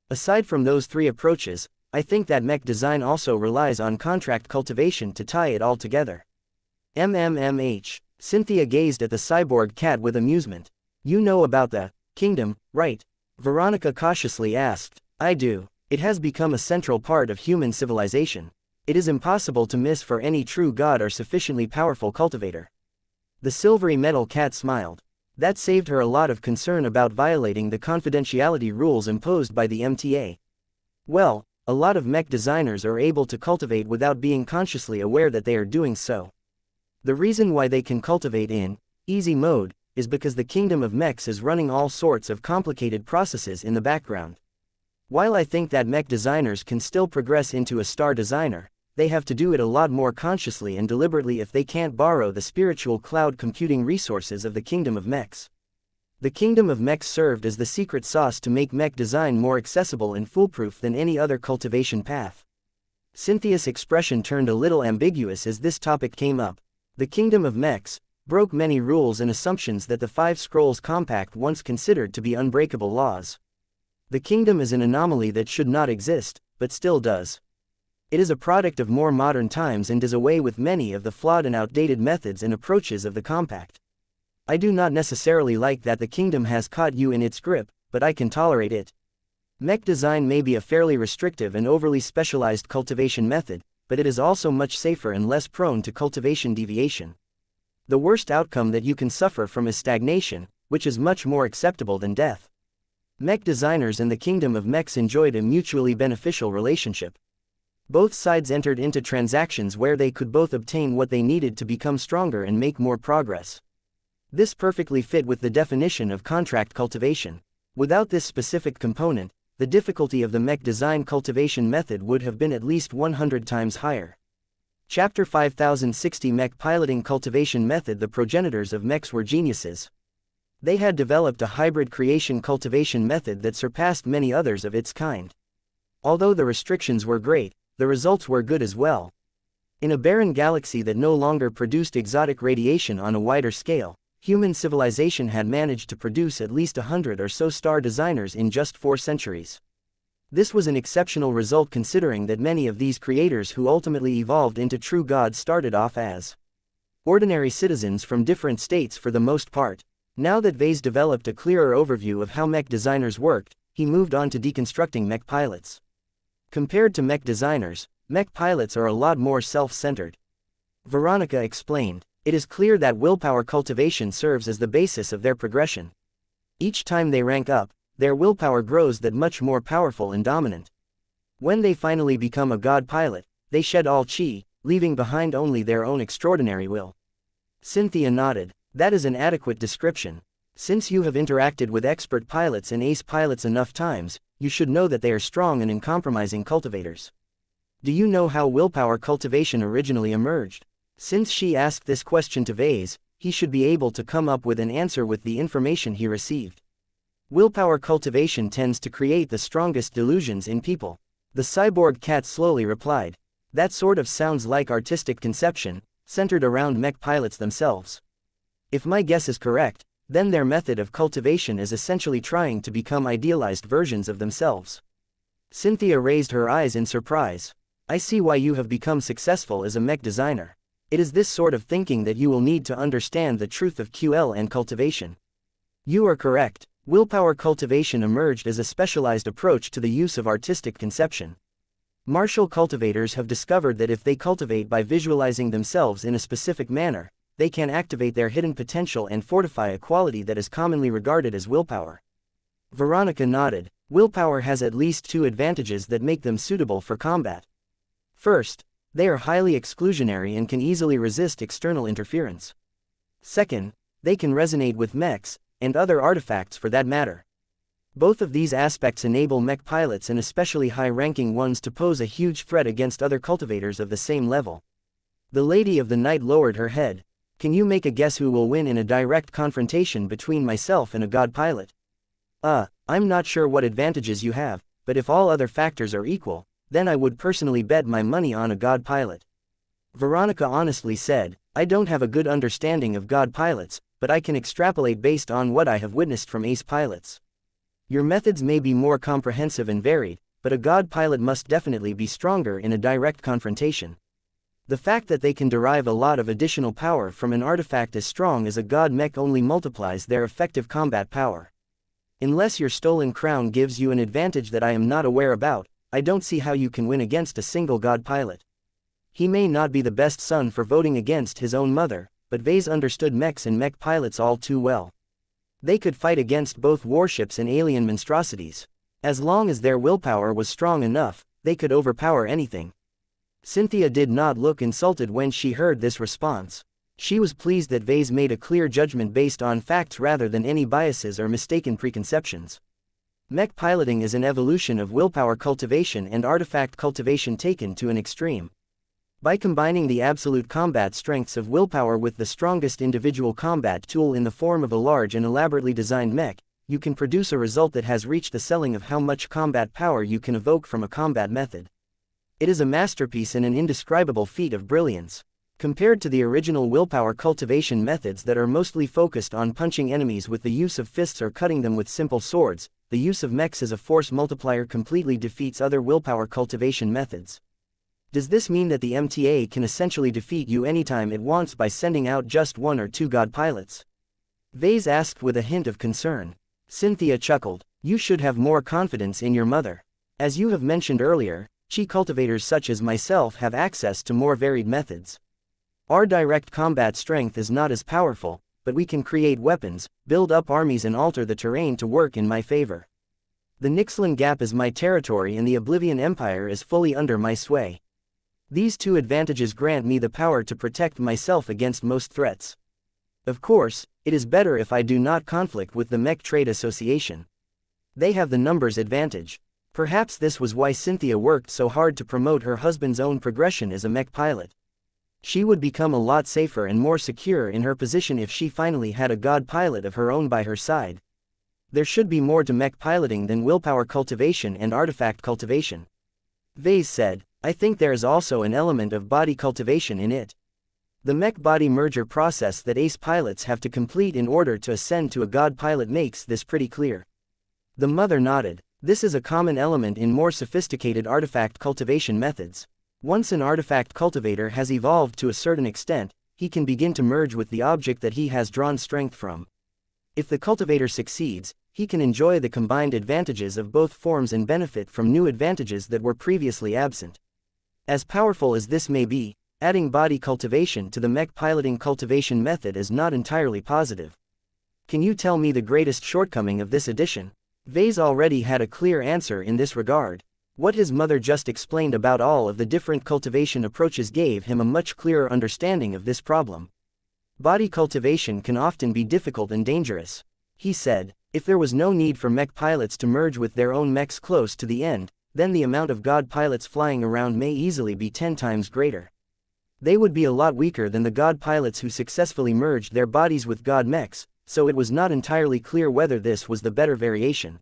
Aside from those three approaches, I think that mech design also relies on contract cultivation to tie it all together. MMMH. Cynthia gazed at the cyborg cat with amusement. You know about the kingdom, right? Veronica cautiously asked. I do. It has become a central part of human civilization. It is impossible to miss for any true god or sufficiently powerful cultivator. The silvery metal cat smiled. That saved her a lot of concern about violating the confidentiality rules imposed by the MTA. Well, a lot of mech designers are able to cultivate without being consciously aware that they are doing so. The reason why they can cultivate in easy mode is because the kingdom of mechs is running all sorts of complicated processes in the background. While I think that mech designers can still progress into a star designer, they have to do it a lot more consciously and deliberately if they can't borrow the spiritual cloud computing resources of the kingdom of mechs. The kingdom of mechs served as the secret sauce to make mech design more accessible and foolproof than any other cultivation path. Cynthia's expression turned a little ambiguous as this topic came up. The kingdom of mechs broke many rules and assumptions that the Five Scrolls Compact once considered to be unbreakable laws. The kingdom is an anomaly that should not exist, but still does. It is a product of more modern times and does away with many of the flawed and outdated methods and approaches of the compact. I do not necessarily like that the kingdom has caught you in its grip, but I can tolerate it. Mech design may be a fairly restrictive and overly specialized cultivation method, but it is also much safer and less prone to cultivation deviation. The worst outcome that you can suffer from is stagnation, which is much more acceptable than death. Mech designers and the kingdom of mechs enjoyed a mutually beneficial relationship. Both sides entered into transactions where they could both obtain what they needed to become stronger and make more progress. This perfectly fit with the definition of contract cultivation. Without this specific component, the difficulty of the mech design cultivation method would have been at least 100 times higher. Chapter 5060 Mech Piloting Cultivation Method. The progenitors of mechs were geniuses. They had developed a hybrid creation cultivation method that surpassed many others of its kind. Although the restrictions were great, the results were good as well. In a barren galaxy that no longer produced exotic radiation on a wider scale, human civilization had managed to produce at least 100 or so star designers in just 4 centuries. This was an exceptional result considering that many of these creators who ultimately evolved into true gods started off as ordinary citizens from different states for the most part. Now that Vase developed a clearer overview of how mech designers worked, he moved on to deconstructing mech pilots. Compared to mech designers, mech pilots are a lot more self-centered. Veronica explained, it is clear that willpower cultivation serves as the basis of their progression. Each time they rank up, their willpower grows that much more powerful and dominant. When they finally become a god pilot, they shed all chi, leaving behind only their own extraordinary will. Cynthia nodded. That is an adequate description. Since you have interacted with expert pilots and ace pilots enough times, you should know that they are strong and uncompromising cultivators. Do you know how willpower cultivation originally emerged? Since she asked this question to Vase, he should be able to come up with an answer with the information he received. Willpower cultivation tends to create the strongest delusions in people. The cyborg cat slowly replied. That sort of sounds like artistic conception, centered around mech pilots themselves. If my guess is correct, then their method of cultivation is essentially trying to become idealized versions of themselves. Cynthia raised her eyes in surprise. I see why you have become successful as a mech designer. It is this sort of thinking that you will need to understand the truth of QL and cultivation. You are correct. Willpower cultivation emerged as a specialized approach to the use of artistic conception. Martial cultivators have discovered that if they cultivate by visualizing themselves in a specific manner, they can activate their hidden potential and fortify a quality that is commonly regarded as willpower. Veronica nodded. Willpower has at least 2 advantages that make them suitable for combat. First, they are highly exclusionary and can easily resist external interference. Second, they can resonate with mechs, and other artifacts for that matter. Both of these aspects enable mech pilots and especially high-ranking ones to pose a huge threat against other cultivators of the same level. The Lady of the Night lowered her head. Can you make a guess who will win in a direct confrontation between myself and a god pilot? I'm not sure what advantages you have, but if all other factors are equal, then I would personally bet my money on a god pilot. Veronica honestly said, I don't have a good understanding of god pilots, but I can extrapolate based on what I have witnessed from ace pilots. Your methods may be more comprehensive and varied, but a god pilot must definitely be stronger in a direct confrontation. The fact that they can derive a lot of additional power from an artifact as strong as a god mech only multiplies their effective combat power. Unless your stolen crown gives you an advantage that I am not aware about, I don't see how you can win against a single god pilot. He may not be the best son for voting against his own mother, but Vase understood mechs and mech pilots all too well. They could fight against both warships and alien monstrosities. As long as their willpower was strong enough, they could overpower anything. Cynthia did not look insulted when she heard this response. She was pleased that Vase made a clear judgment based on facts rather than any biases or mistaken preconceptions. Mech piloting is an evolution of willpower cultivation and artifact cultivation taken to an extreme. By combining the absolute combat strengths of willpower with the strongest individual combat tool in the form of a large and elaborately designed mech, you can produce a result that has reached the ceiling of how much combat power you can evoke from a combat method. It is a masterpiece and an indescribable feat of brilliance. Compared to the original willpower cultivation methods that are mostly focused on punching enemies with the use of fists or cutting them with simple swords, the use of mechs as a force multiplier completely defeats other willpower cultivation methods. Does this mean that the MTA can essentially defeat you anytime it wants by sending out just 1 or 2 god pilots? Vase asked with a hint of concern. Cynthia chuckled. You should have more confidence in your mother. As you have mentioned earlier, Chi cultivators such as myself have access to more varied methods. Our direct combat strength is not as powerful, but we can create weapons, build up armies and alter the terrain to work in my favor. The Nixlin Gap is my territory and the Oblivion Empire is fully under my sway. These two advantages grant me the power to protect myself against most threats. Of course, it is better if I do not conflict with the Mech Trade Association. They have the numbers advantage. Perhaps this was why Cynthia worked so hard to promote her husband's own progression as a mech pilot. She would become a lot safer and more secure in her position if she finally had a god pilot of her own by her side. There should be more to mech piloting than willpower cultivation and artifact cultivation. Vase said, I think there is also an element of body cultivation in it. The mech-body merger process that ace pilots have to complete in order to ascend to a god pilot makes this pretty clear. The mother nodded. This is a common element in more sophisticated artifact cultivation methods. Once an artifact cultivator has evolved to a certain extent, he can begin to merge with the object that he has drawn strength from. If the cultivator succeeds, he can enjoy the combined advantages of both forms and benefit from new advantages that were previously absent. As powerful as this may be, adding body cultivation to the mech piloting cultivation method is not entirely positive. Can you tell me the greatest shortcoming of this addition? Vase already had a clear answer in this regard. What his mother just explained about all of the different cultivation approaches gave him a much clearer understanding of this problem. Body cultivation can often be difficult and dangerous. He said, if there was no need for mech pilots to merge with their own mechs close to the end, then the amount of god pilots flying around may easily be 10 times greater. They would be a lot weaker than the god pilots who successfully merged their bodies with god mechs, so it was not entirely clear whether this was the better variation.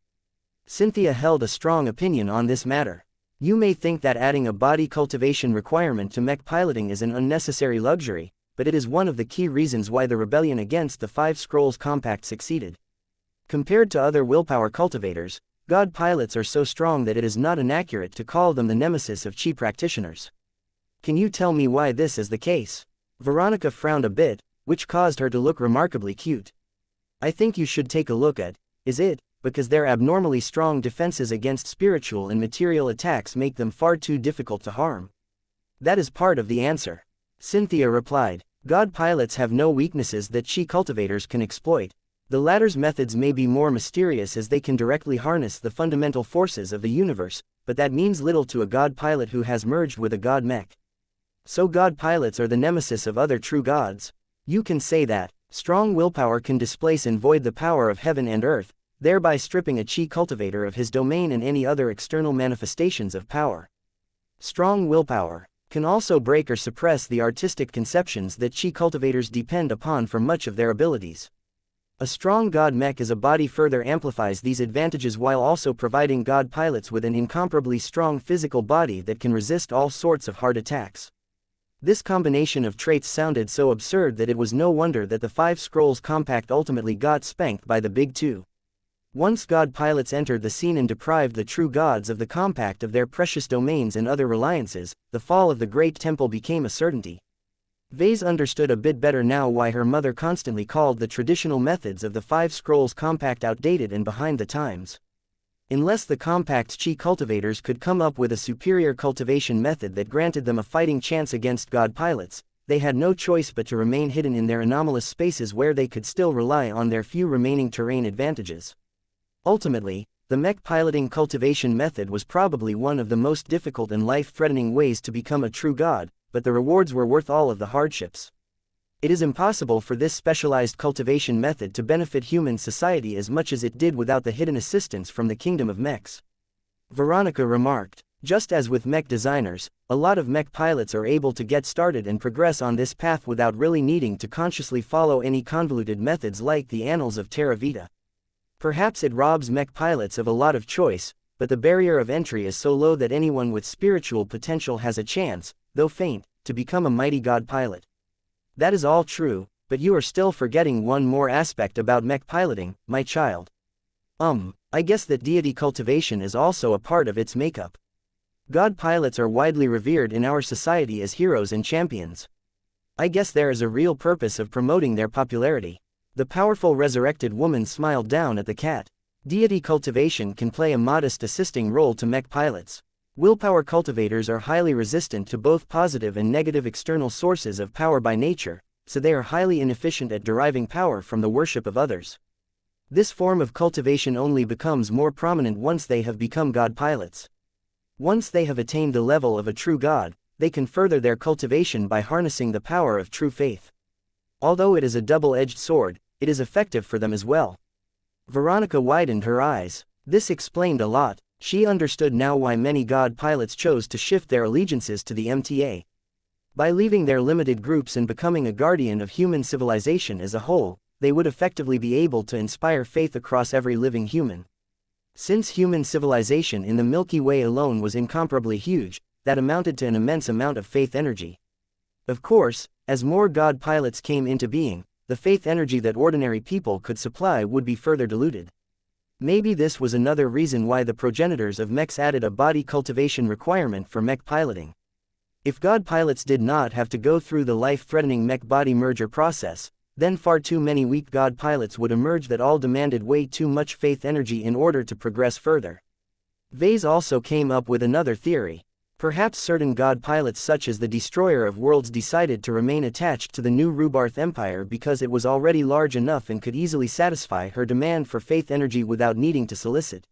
Cynthia held a strong opinion on this matter. You may think that adding a body cultivation requirement to mech piloting is an unnecessary luxury, but it is one of the key reasons why the rebellion against the Five Scrolls Compact succeeded. Compared to other willpower cultivators, god pilots are so strong that it is not inaccurate to call them the nemesis of chi practitioners. Can you tell me why this is the case? Veronica frowned a bit, which caused her to look remarkably cute. I think you should take a look at, is it, because their abnormally strong defenses against spiritual and material attacks make them far too difficult to harm? That is part of the answer. Cynthia replied, god pilots have no weaknesses that chi cultivators can exploit. The latter's methods may be more mysterious as they can directly harness the fundamental forces of the universe, but that means little to a god pilot who has merged with a god mech. So god pilots are the nemesis of other true gods. You can say that. Strong willpower can displace and void the power of heaven and earth, thereby stripping a chi cultivator of his domain and any other external manifestations of power. Strong willpower can also break or suppress the artistic conceptions that chi cultivators depend upon for much of their abilities. A strong god mech as a body further amplifies these advantages while also providing god pilots with an incomparably strong physical body that can resist all sorts of hard attacks. This combination of traits sounded so absurd that it was no wonder that the Five Scrolls Compact ultimately got spanked by the Big Two. Once god pilots entered the scene and deprived the true gods of the Compact of their precious domains and other reliances, the fall of the Great Temple became a certainty. Vase understood a bit better now why her mother constantly called the traditional methods of the Five Scrolls Compact outdated and behind the times. Unless the Compact's chi cultivators could come up with a superior cultivation method that granted them a fighting chance against god pilots, they had no choice but to remain hidden in their anomalous spaces where they could still rely on their few remaining terrain advantages. Ultimately, the mech piloting cultivation method was probably one of the most difficult and life-threatening ways to become a true god, but the rewards were worth all of the hardships. It is impossible for this specialized cultivation method to benefit human society as much as it did without the hidden assistance from the kingdom of mechs. Veronica remarked, just as with mech designers, a lot of mech pilots are able to get started and progress on this path without really needing to consciously follow any convoluted methods like the Annals of Terra Vita. Perhaps it robs mech pilots of a lot of choice, but the barrier of entry is so low that anyone with spiritual potential has a chance, though faint, to become a mighty god pilot. That is all true, but you are still forgetting one more aspect about mech piloting, my child. I guess that deity cultivation is also a part of its makeup. God pilots are widely revered in our society as heroes and champions. I guess there is a real purpose of promoting their popularity. The powerful resurrected woman smiled down at the cat. Deity cultivation can play a modest assisting role to mech pilots. Willpower cultivators are highly resistant to both positive and negative external sources of power by nature, so they are highly inefficient at deriving power from the worship of others. This form of cultivation only becomes more prominent once they have become god pilots. Once they have attained the level of a true god, they can further their cultivation by harnessing the power of true faith. Although it is a double-edged sword, it is effective for them as well. Veronica widened her eyes. This explained a lot. She understood now why many god pilots chose to shift their allegiances to the MTA. By leaving their limited groups and becoming a guardian of human civilization as a whole, they would effectively be able to inspire faith across every living human. Since human civilization in the Milky Way alone was incomparably huge, that amounted to an immense amount of faith energy. Of course, as more god pilots came into being, the faith energy that ordinary people could supply would be further diluted. Maybe this was another reason why the progenitors of mechs added a body cultivation requirement for mech piloting. If god pilots did not have to go through the life-threatening mech-body merger process, then far too many weak god pilots would emerge that all demanded way too much faith energy in order to progress further. Vase also came up with another theory. Perhaps certain god pilots such as the Destroyer of Worlds decided to remain attached to the new Rubarth Empire because it was already large enough and could easily satisfy her demand for faith energy without needing to solicit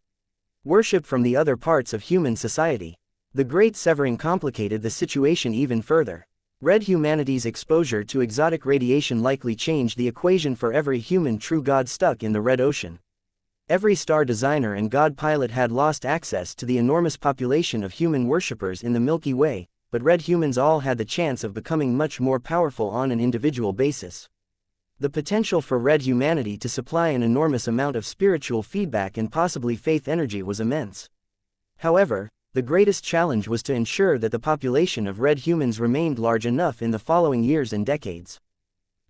worship from the other parts of human society. The Great Severing complicated the situation even further. Red humanity's exposure to exotic radiation likely changed the equation for every human true god stuck in the Red Ocean. Every star designer and god pilot had lost access to the enormous population of human worshippers in the Milky Way, but red humans all had the chance of becoming much more powerful on an individual basis. The potential for red humanity to supply an enormous amount of spiritual feedback and possibly faith energy was immense. However, the greatest challenge was to ensure that the population of red humans remained large enough in the following years and decades.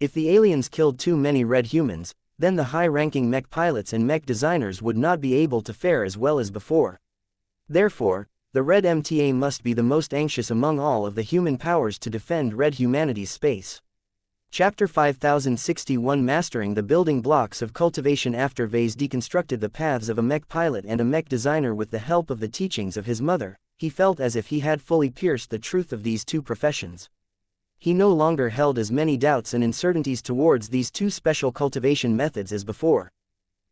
If the aliens killed too many red humans, then the high-ranking mech pilots and mech designers would not be able to fare as well as before. Therefore, the Red MTA must be the most anxious among all of the human powers to defend red humanity's space. Chapter 5061 Mastering the Building Blocks of Cultivation. After Vase deconstructed the paths of a mech pilot and a mech designer with the help of the teachings of his mother, he felt as if he had fully pierced the truth of these two professions. He no longer held as many doubts and uncertainties towards these two special cultivation methods as before.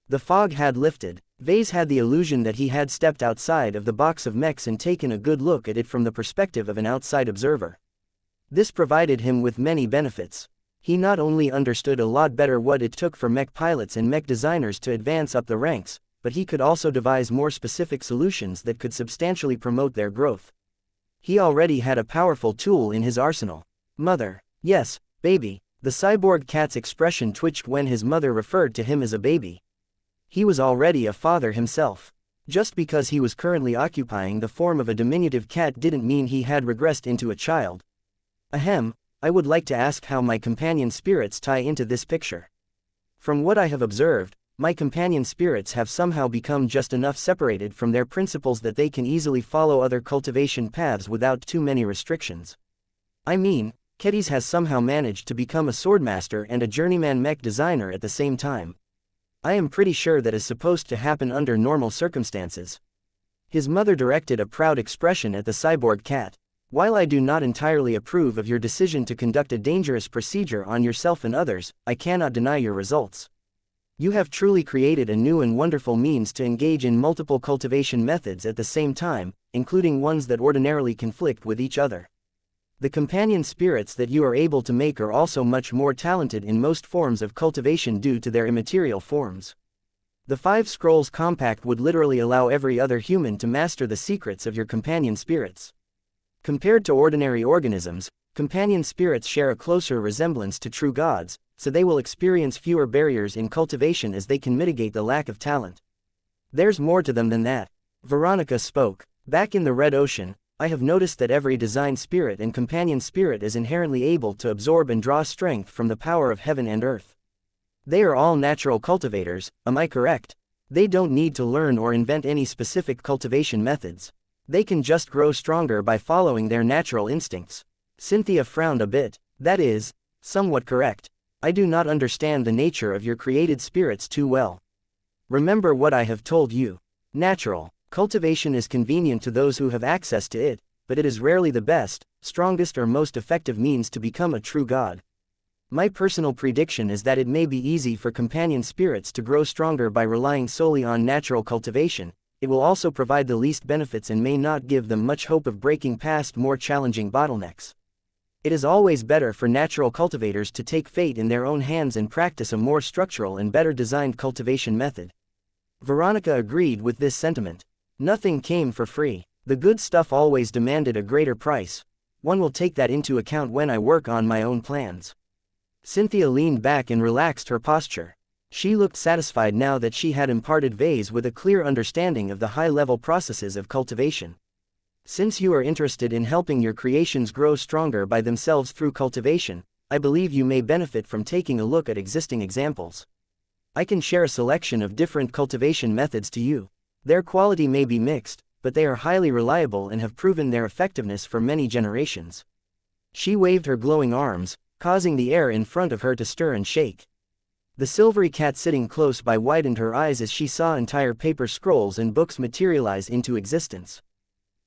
The fog had lifted. Vase had the illusion that he had stepped outside of the box of mechs and taken a good look at it from the perspective of an outside observer. This provided him with many benefits. He not only understood a lot better what it took for mech pilots and mech designers to advance up the ranks, but he could also devise more specific solutions that could substantially promote their growth. He already had a powerful tool in his arsenal. Mother. Yes, baby. The cyborg cat's expression twitched when his mother referred to him as a baby. He was already a father himself. Just because he was currently occupying the form of a diminutive cat didn't mean he had regressed into a child. Ahem, I would like to ask how my companion spirits tie into this picture. From what I have observed, my companion spirits have somehow become just enough separated from their principles that they can easily follow other cultivation paths without too many restrictions. I mean, Kedis has somehow managed to become a swordmaster and a journeyman mech designer at the same time. I am pretty sure that is supposed to happen under normal circumstances. His mother directed a proud expression at the cyborg cat. While I do not entirely approve of your decision to conduct a dangerous procedure on yourself and others, I cannot deny your results. You have truly created a new and wonderful means to engage in multiple cultivation methods at the same time, including ones that ordinarily conflict with each other. The companion spirits that you are able to make are also much more talented in most forms of cultivation due to their immaterial forms. The 5 Scrolls Compact would literally allow every other human to master the secrets of your companion spirits. Compared to ordinary organisms, companion spirits share a closer resemblance to true gods, so they will experience fewer barriers in cultivation as they can mitigate the lack of talent. There's more to them than that. Veronica spoke. Back in the Red Ocean, I have noticed that every design spirit and companion spirit is inherently able to absorb and draw strength from the power of heaven and earth. They are all natural cultivators, am I correct? They don't need to learn or invent any specific cultivation methods. They can just grow stronger by following their natural instincts. Cynthia frowned a bit. That is, somewhat correct. I do not understand the nature of your created spirits too well. Remember what I have told you. Natural. Cultivation is convenient to those who have access to it, but it is rarely the best, strongest or most effective means to become a true god. My personal prediction is that it may be easy for companion spirits to grow stronger by relying solely on natural cultivation. It will also provide the least benefits and may not give them much hope of breaking past more challenging bottlenecks. It is always better for natural cultivators to take fate in their own hands and practice a more structural and better designed cultivation method. Veronica agreed with this sentiment. Nothing came for free. The good stuff always demanded a greater price. One will take that into account when I work on my own plans. Cynthia leaned back and relaxed her posture. She looked satisfied now that she had imparted Vase with a clear understanding of the high-level processes of cultivation. Since you are interested in helping your creations grow stronger by themselves through cultivation, I believe you may benefit from taking a look at existing examples. I can share a selection of different cultivation methods to you. Their quality may be mixed, but they are highly reliable and have proven their effectiveness for many generations. She waved her glowing arms, causing the air in front of her to stir and shake. The silvery cat sitting close by widened her eyes as she saw entire paper scrolls and books materialize into existence.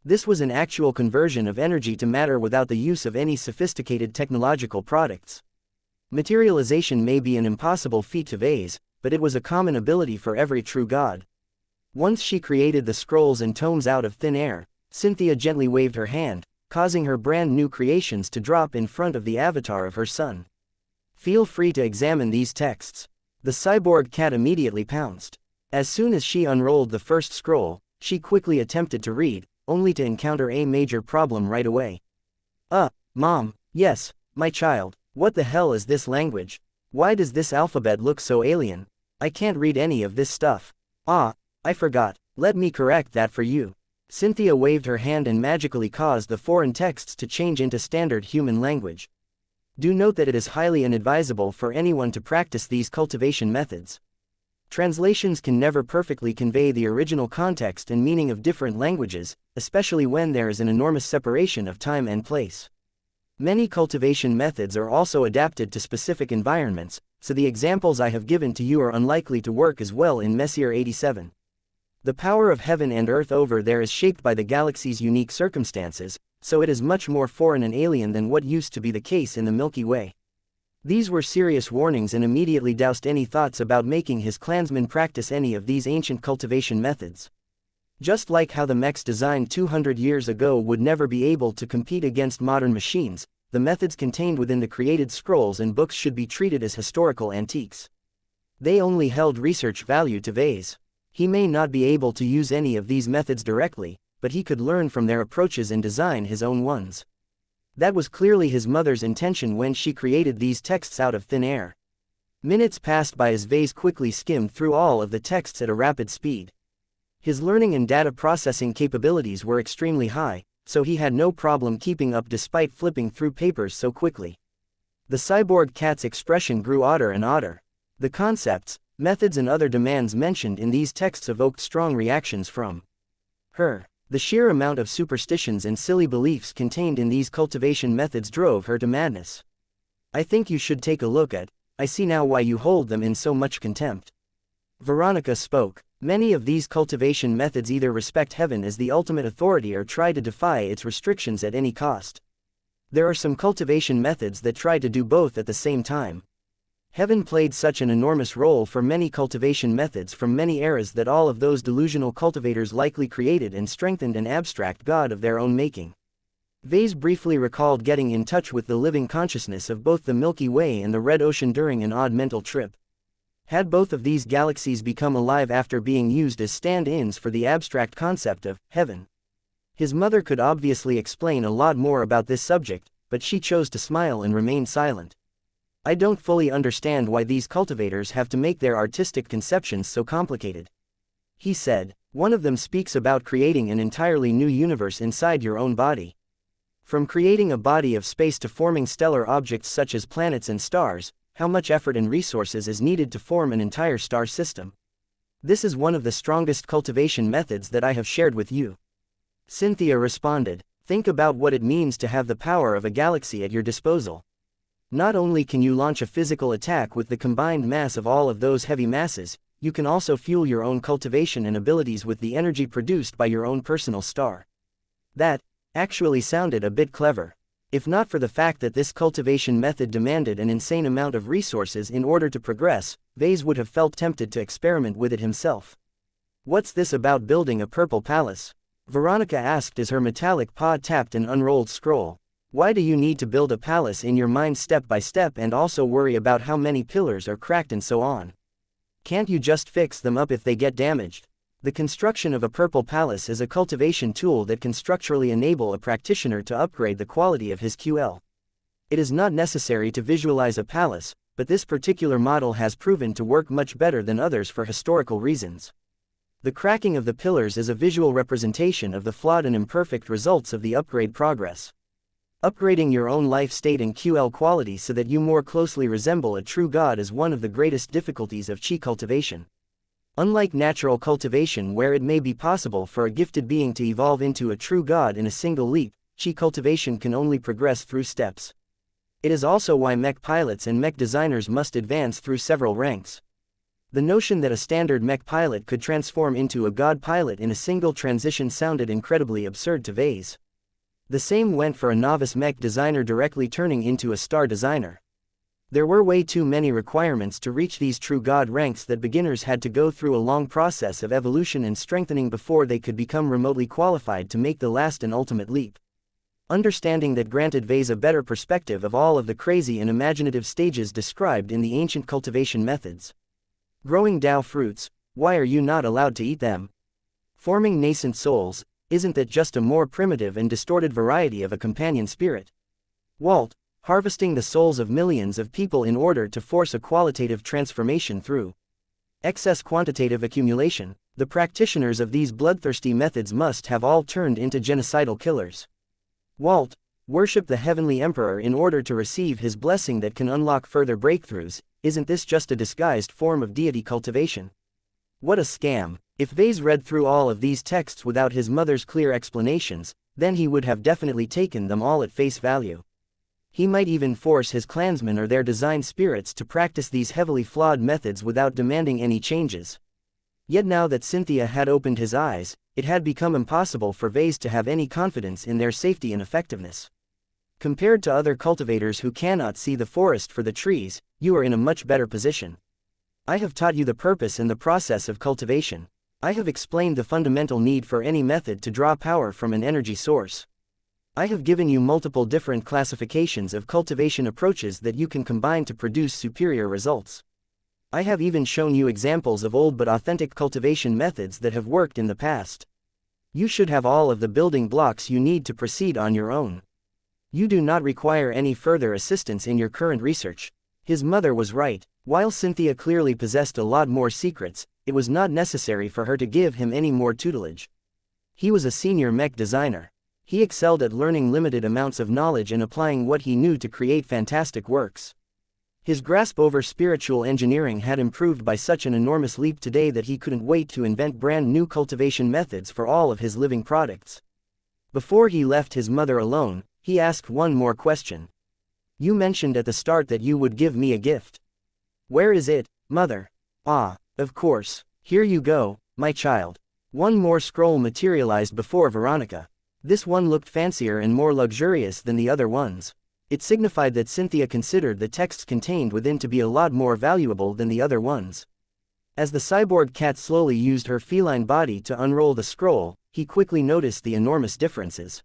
This was an actual conversion of energy to matter without the use of any sophisticated technological products. Materialization may be an impossible feat to Vase, but it was a common ability for every true god. Once she created the scrolls and tomes out of thin air, Cynthia gently waved her hand, causing her brand new creations to drop in front of the avatar of her son. Feel free to examine these texts. The cyborg cat immediately pounced. As soon as she unrolled the first scroll, she quickly attempted to read, only to encounter a major problem right away. Mom, yes, my child, what the hell is this language? Why does this alphabet look so alien? I can't read any of this stuff. I forgot, let me correct that for you. Cynthia waved her hand and magically caused the foreign texts to change into standard human language. Do note that it is highly inadvisable for anyone to practice these cultivation methods. Translations can never perfectly convey the original context and meaning of different languages, especially when there is an enormous separation of time and place. Many cultivation methods are also adapted to specific environments, so the examples I have given to you are unlikely to work as well in Messier 87. The power of heaven and earth over there is shaped by the galaxy's unique circumstances, so it is much more foreign and alien than what used to be the case in the Milky Way. These were serious warnings and immediately doused any thoughts about making his clansmen practice any of these ancient cultivation methods. Just like how the mechs designed 200 years ago would never be able to compete against modern machines, the methods contained within the created scrolls and books should be treated as historical antiques. They only held research value to Vase. He may not be able to use any of these methods directly, but he could learn from their approaches and design his own ones. That was clearly his mother's intention when she created these texts out of thin air. Minutes passed by as Vase quickly skimmed through all of the texts at a rapid speed. His learning and data processing capabilities were extremely high, so he had no problem keeping up despite flipping through papers so quickly. The cyborg cat's expression grew odder and odder. The concepts, methods and other demands mentioned in these texts evoked strong reactions from her. The sheer amount of superstitions and silly beliefs contained in these cultivation methods drove her to madness. I think you should take a look at. I see now why you hold them in so much contempt. Veronica spoke. Many of these cultivation methods either respect heaven as the ultimate authority or try to defy its restrictions at any cost. There are some cultivation methods that try to do both at the same time. Heaven played such an enormous role for many cultivation methods from many eras that all of those delusional cultivators likely created and strengthened an abstract god of their own making. Vase briefly recalled getting in touch with the living consciousness of both the Milky Way and the Red Ocean during an odd mental trip. Had both of these galaxies become alive after being used as stand-ins for the abstract concept of heaven? His mother could obviously explain a lot more about this subject, but she chose to smile and remain silent. I don't fully understand why these cultivators have to make their artistic conceptions so complicated. He said, one of them speaks about creating an entirely new universe inside your own body. From creating a body of space to forming stellar objects such as planets and stars, how much effort and resources is needed to form an entire star system? This is one of the strongest cultivation methods that I have shared with you. Cynthia responded, think about what it means to have the power of a galaxy at your disposal. Not only can you launch a physical attack with the combined mass of all of those heavy masses, you can also fuel your own cultivation and abilities with the energy produced by your own personal star. That actually sounded a bit clever. If not for the fact that this cultivation method demanded an insane amount of resources in order to progress, Vase would have felt tempted to experiment with it himself. "What's this about building a purple palace?" Veronica asked as her metallic paw tapped an unrolled scroll. "Why do you need to build a palace in your mind step by step and also worry about how many pillars are cracked and so on? Can't you just fix them up if they get damaged?" The construction of a purple palace is a cultivation tool that can structurally enable a practitioner to upgrade the quality of his QL. It is not necessary to visualize a palace, but this particular model has proven to work much better than others for historical reasons. The cracking of the pillars is a visual representation of the flawed and imperfect results of the upgrade progress. Upgrading your own life state and QL quality so that you more closely resemble a true god is one of the greatest difficulties of Qi cultivation. Unlike natural cultivation where it may be possible for a gifted being to evolve into a true god in a single leap, Qi cultivation can only progress through steps. It is also why mech pilots and mech designers must advance through several ranks. The notion that a standard mech pilot could transform into a god pilot in a single transition sounded incredibly absurd to Vase. The same went for a novice mech designer directly turning into a star designer. There were way too many requirements to reach these true god ranks that beginners had to go through a long process of evolution and strengthening before they could become remotely qualified to make the last and ultimate leap. Understanding that granted Vase a better perspective of all of the crazy and imaginative stages described in the ancient cultivation methods. Growing Dao fruits, why are you not allowed to eat them? Forming nascent souls, isn't that just a more primitive and distorted variety of a companion spirit? Walt, harvesting the souls of millions of people in order to force a qualitative transformation through excess quantitative accumulation, the practitioners of these bloodthirsty methods must have all turned into genocidal killers. Walt, worship the Heavenly Emperor in order to receive his blessing that can unlock further breakthroughs, isn't this just a disguised form of deity cultivation? What a scam! If Vase read through all of these texts without his mother's clear explanations, then he would have definitely taken them all at face value. He might even force his clansmen or their design spirits to practice these heavily flawed methods without demanding any changes. Yet now that Cynthia had opened his eyes, it had become impossible for Vase to have any confidence in their safety and effectiveness. Compared to other cultivators who cannot see the forest for the trees, you are in a much better position. I have taught you the purpose and the process of cultivation. I have explained the fundamental need for any method to draw power from an energy source. I have given you multiple different classifications of cultivation approaches that you can combine to produce superior results. I have even shown you examples of old but authentic cultivation methods that have worked in the past. You should have all of the building blocks you need to proceed on your own. You do not require any further assistance in your current research. His mother was right. While Cynthia clearly possessed a lot more secrets, it was not necessary for her to give him any more tutelage. He was a senior mech designer. He excelled at learning limited amounts of knowledge and applying what he knew to create fantastic works. His grasp over spiritual engineering had improved by such an enormous leap today that he couldn't wait to invent brand new cultivation methods for all of his living products. Before he left his mother alone, he asked one more question. "You mentioned at the start that you would give me a gift. Where is it, mother?" "Ah, of course. Here you go, my child." One more scroll materialized before Veronica. This one looked fancier and more luxurious than the other ones. It signified that Cynthia considered the texts contained within to be a lot more valuable than the other ones. As the cyborg cat slowly used her feline body to unroll the scroll, he quickly noticed the enormous differences.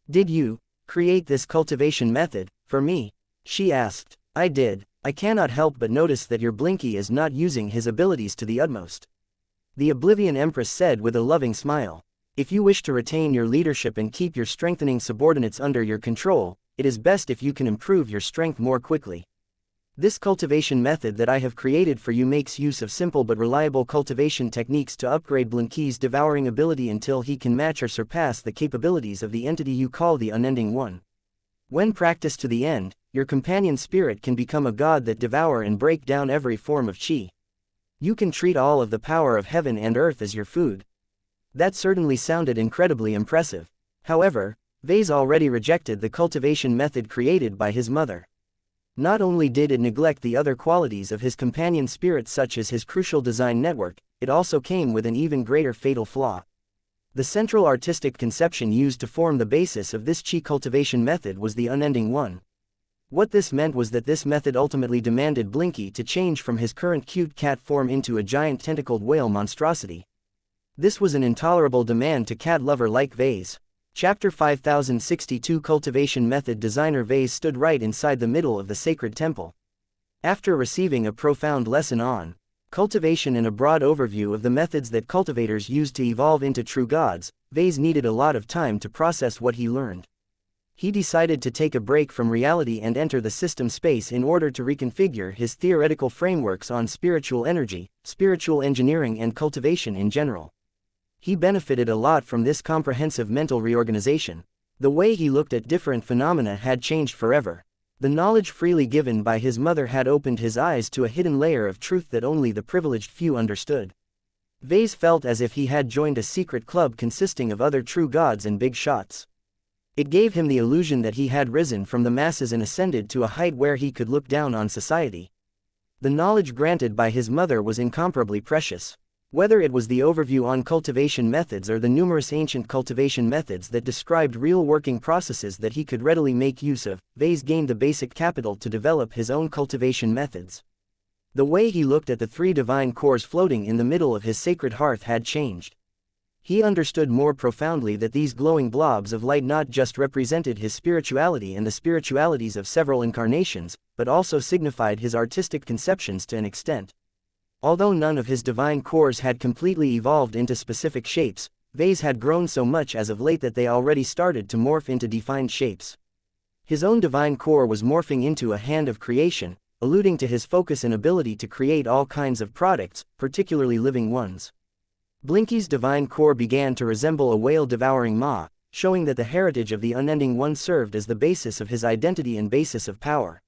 "Did you create this cultivation method for me?" she asked. "I did. I cannot help but notice that your Blinky is not using his abilities to the utmost," the Oblivion Empress said with a loving smile. "If you wish to retain your leadership and keep your strengthening subordinates under your control, it is best if you can improve your strength more quickly. This cultivation method that I have created for you makes use of simple but reliable cultivation techniques to upgrade Blinky's devouring ability until he can match or surpass the capabilities of the entity you call the Unending One. When practiced to the end, your companion spirit can become a god that devour and break down every form of Qi. You can treat all of the power of heaven and earth as your food." That certainly sounded incredibly impressive. However, Vase already rejected the cultivation method created by his mother. Not only did it neglect the other qualities of his companion spirit such as his crucial design network, it also came with an even greater fatal flaw. The central artistic conception used to form the basis of this chi cultivation method was the unending one. What this meant was that this method ultimately demanded Blinky to change from his current cute cat form into a giant tentacled whale monstrosity. This was an intolerable demand to cat lover like Vase. Chapter 5062 Cultivation Method. Designer Vase stood right inside the middle of the sacred temple. After receiving a profound lesson on cultivation and a broad overview of the methods that cultivators use to evolve into true gods, Vase needed a lot of time to process what he learned. He decided to take a break from reality and enter the system space in order to reconfigure his theoretical frameworks on spiritual energy, spiritual engineering and cultivation in general. He benefited a lot from this comprehensive mental reorganization. The way he looked at different phenomena had changed forever. The knowledge freely given by his mother had opened his eyes to a hidden layer of truth that only the privileged few understood. Vase felt as if he had joined a secret club consisting of other true gods and big shots. It gave him the illusion that he had risen from the masses and ascended to a height where he could look down on society. The knowledge granted by his mother was incomparably precious. Whether it was the overview on cultivation methods or the numerous ancient cultivation methods that described real working processes that he could readily make use of, Vase gained the basic capital to develop his own cultivation methods. The way he looked at the three divine cores floating in the middle of his sacred hearth had changed. He understood more profoundly that these glowing blobs of light not just represented his spirituality and the spiritualities of several incarnations, but also signified his artistic conceptions to an extent. Although none of his divine cores had completely evolved into specific shapes, Vase had grown so much as of late that they already started to morph into defined shapes. His own divine core was morphing into a hand of creation, alluding to his focus and ability to create all kinds of products, particularly living ones. Blinky's divine core began to resemble a whale devouring maw, showing that the heritage of the unending one served as the basis of his identity and basis of power.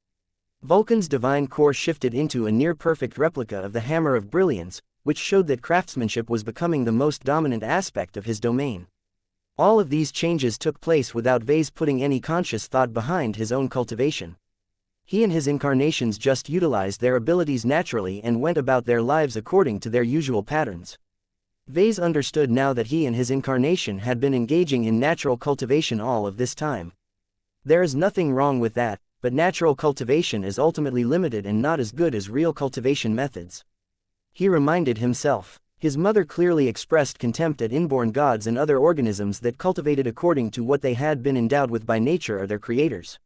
Vulcan's divine core shifted into a near-perfect replica of the Hammer of Brilliance, which showed that craftsmanship was becoming the most dominant aspect of his domain. All of these changes took place without Vase putting any conscious thought behind his own cultivation. He and his incarnations just utilized their abilities naturally and went about their lives according to their usual patterns. Vase understood now that he and his incarnation had been engaging in natural cultivation all of this time. There is nothing wrong with that, but natural cultivation is ultimately limited and not as good as real cultivation methods. He reminded himself. His mother clearly expressed contempt at inborn gods and other organisms that cultivated according to what they had been endowed with by nature or their creators.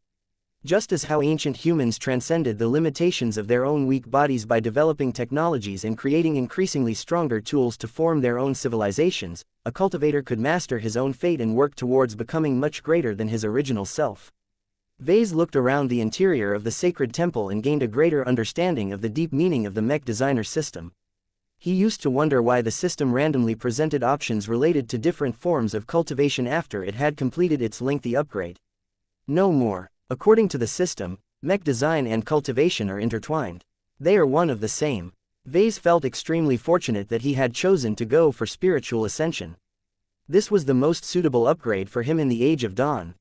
Just as how ancient humans transcended the limitations of their own weak bodies by developing technologies and creating increasingly stronger tools to form their own civilizations, a cultivator could master his own fate and work towards becoming much greater than his original self. Vase looked around the interior of the sacred temple and gained a greater understanding of the deep meaning of the Mech designer system. He used to wonder why the system randomly presented options related to different forms of cultivation after it had completed its lengthy upgrade. No more. According to the system, Mech design and cultivation are intertwined. They are one of the same. Vase felt extremely fortunate that he had chosen to go for spiritual ascension. This was the most suitable upgrade for him in the Age of Dawn.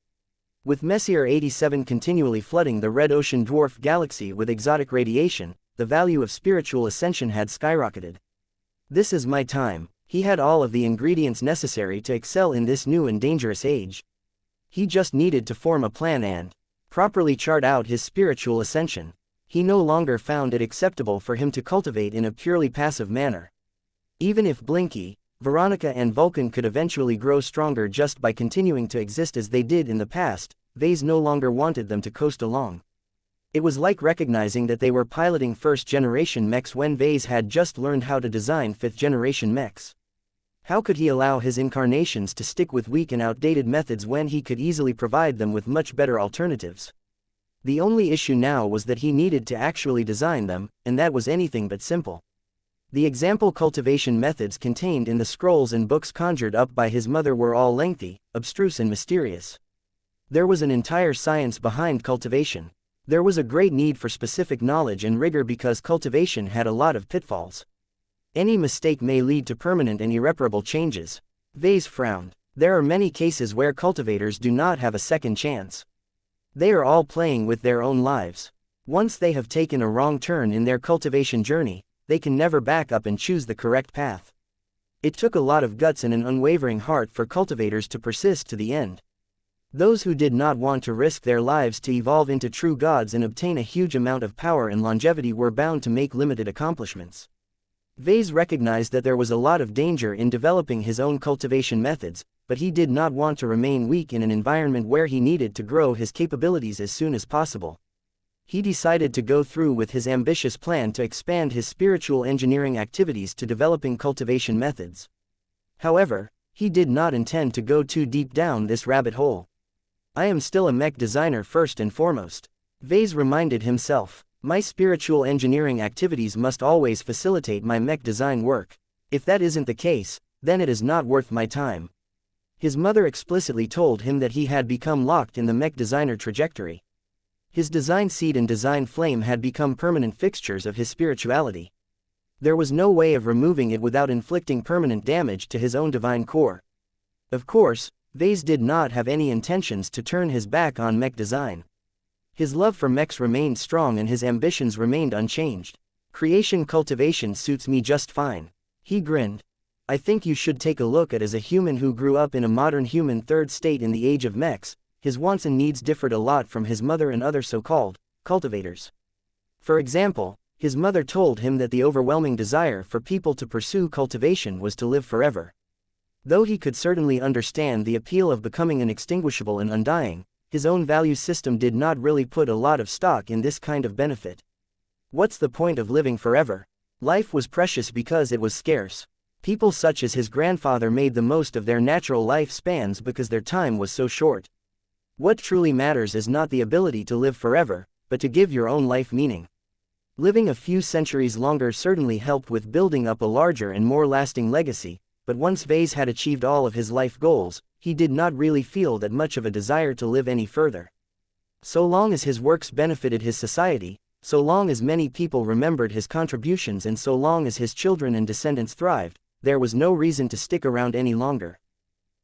With Messier 87 continually flooding the red ocean dwarf galaxy with exotic radiation, the value of spiritual ascension had skyrocketed. This is my time. He had all of the ingredients necessary to excel in this new and dangerous age. He just needed to form a plan and properly chart out his spiritual ascension. He no longer found it acceptable for him to cultivate in a purely passive manner. Even if Blinky, Veronica and Vulcan could eventually grow stronger just by continuing to exist as they did in the past, Vase no longer wanted them to coast along. It was like recognizing that they were piloting first-generation mechs when Vase had just learned how to design fifth-generation mechs. How could he allow his incarnations to stick with weak and outdated methods when he could easily provide them with much better alternatives? The only issue now was that he needed to actually design them, and that was anything but simple. The example cultivation methods contained in the scrolls and books conjured up by his mother were all lengthy, abstruse and mysterious. There was an entire science behind cultivation. There was a great need for specific knowledge and rigor because cultivation had a lot of pitfalls. Any mistake may lead to permanent and irreparable changes. Vase frowned. There are many cases where cultivators do not have a second chance. They are all playing with their own lives. Once they have taken a wrong turn in their cultivation journey, they can never back up and choose the correct path. It took a lot of guts and an unwavering heart for cultivators to persist to the end. Those who did not want to risk their lives to evolve into true gods and obtain a huge amount of power and longevity were bound to make limited accomplishments. Vase recognized that there was a lot of danger in developing his own cultivation methods, but he did not want to remain weak in an environment where he needed to grow his capabilities as soon as possible. He decided to go through with his ambitious plan to expand his spiritual engineering activities to developing cultivation methods. However, he did not intend to go too deep down this rabbit hole. I am still a mech designer first and foremost. Vase reminded himself. My spiritual engineering activities must always facilitate my mech design work. If that isn't the case, then it is not worth my time. His mother explicitly told him that he had become locked in the mech designer trajectory. His design seed and design flame had become permanent fixtures of his spirituality. There was no way of removing it without inflicting permanent damage to his own divine core. Of course, Vase did not have any intentions to turn his back on mech design. His love for mechs remained strong and his ambitions remained unchanged. Creation cultivation suits me just fine. He grinned. I think you should take a look at as a human who grew up in a modern human third state in the age of mechs, his wants and needs differed a lot from his mother and other so-called cultivators. For example, his mother told him that the overwhelming desire for people to pursue cultivation was to live forever. Though he could certainly understand the appeal of becoming inextinguishable and undying, his own value system did not really put a lot of stock in this kind of benefit. What's the point of living forever? Life was precious because it was scarce. People such as his grandfather made the most of their natural life spans because their time was so short. What truly matters is not the ability to live forever, but to give your own life meaning. Living a few centuries longer certainly helped with building up a larger and more lasting legacy, but once Vase had achieved all of his life goals, he did not really feel that much of a desire to live any further. So long as his works benefited his society, so long as many people remembered his contributions and so long as his children and descendants thrived, there was no reason to stick around any longer.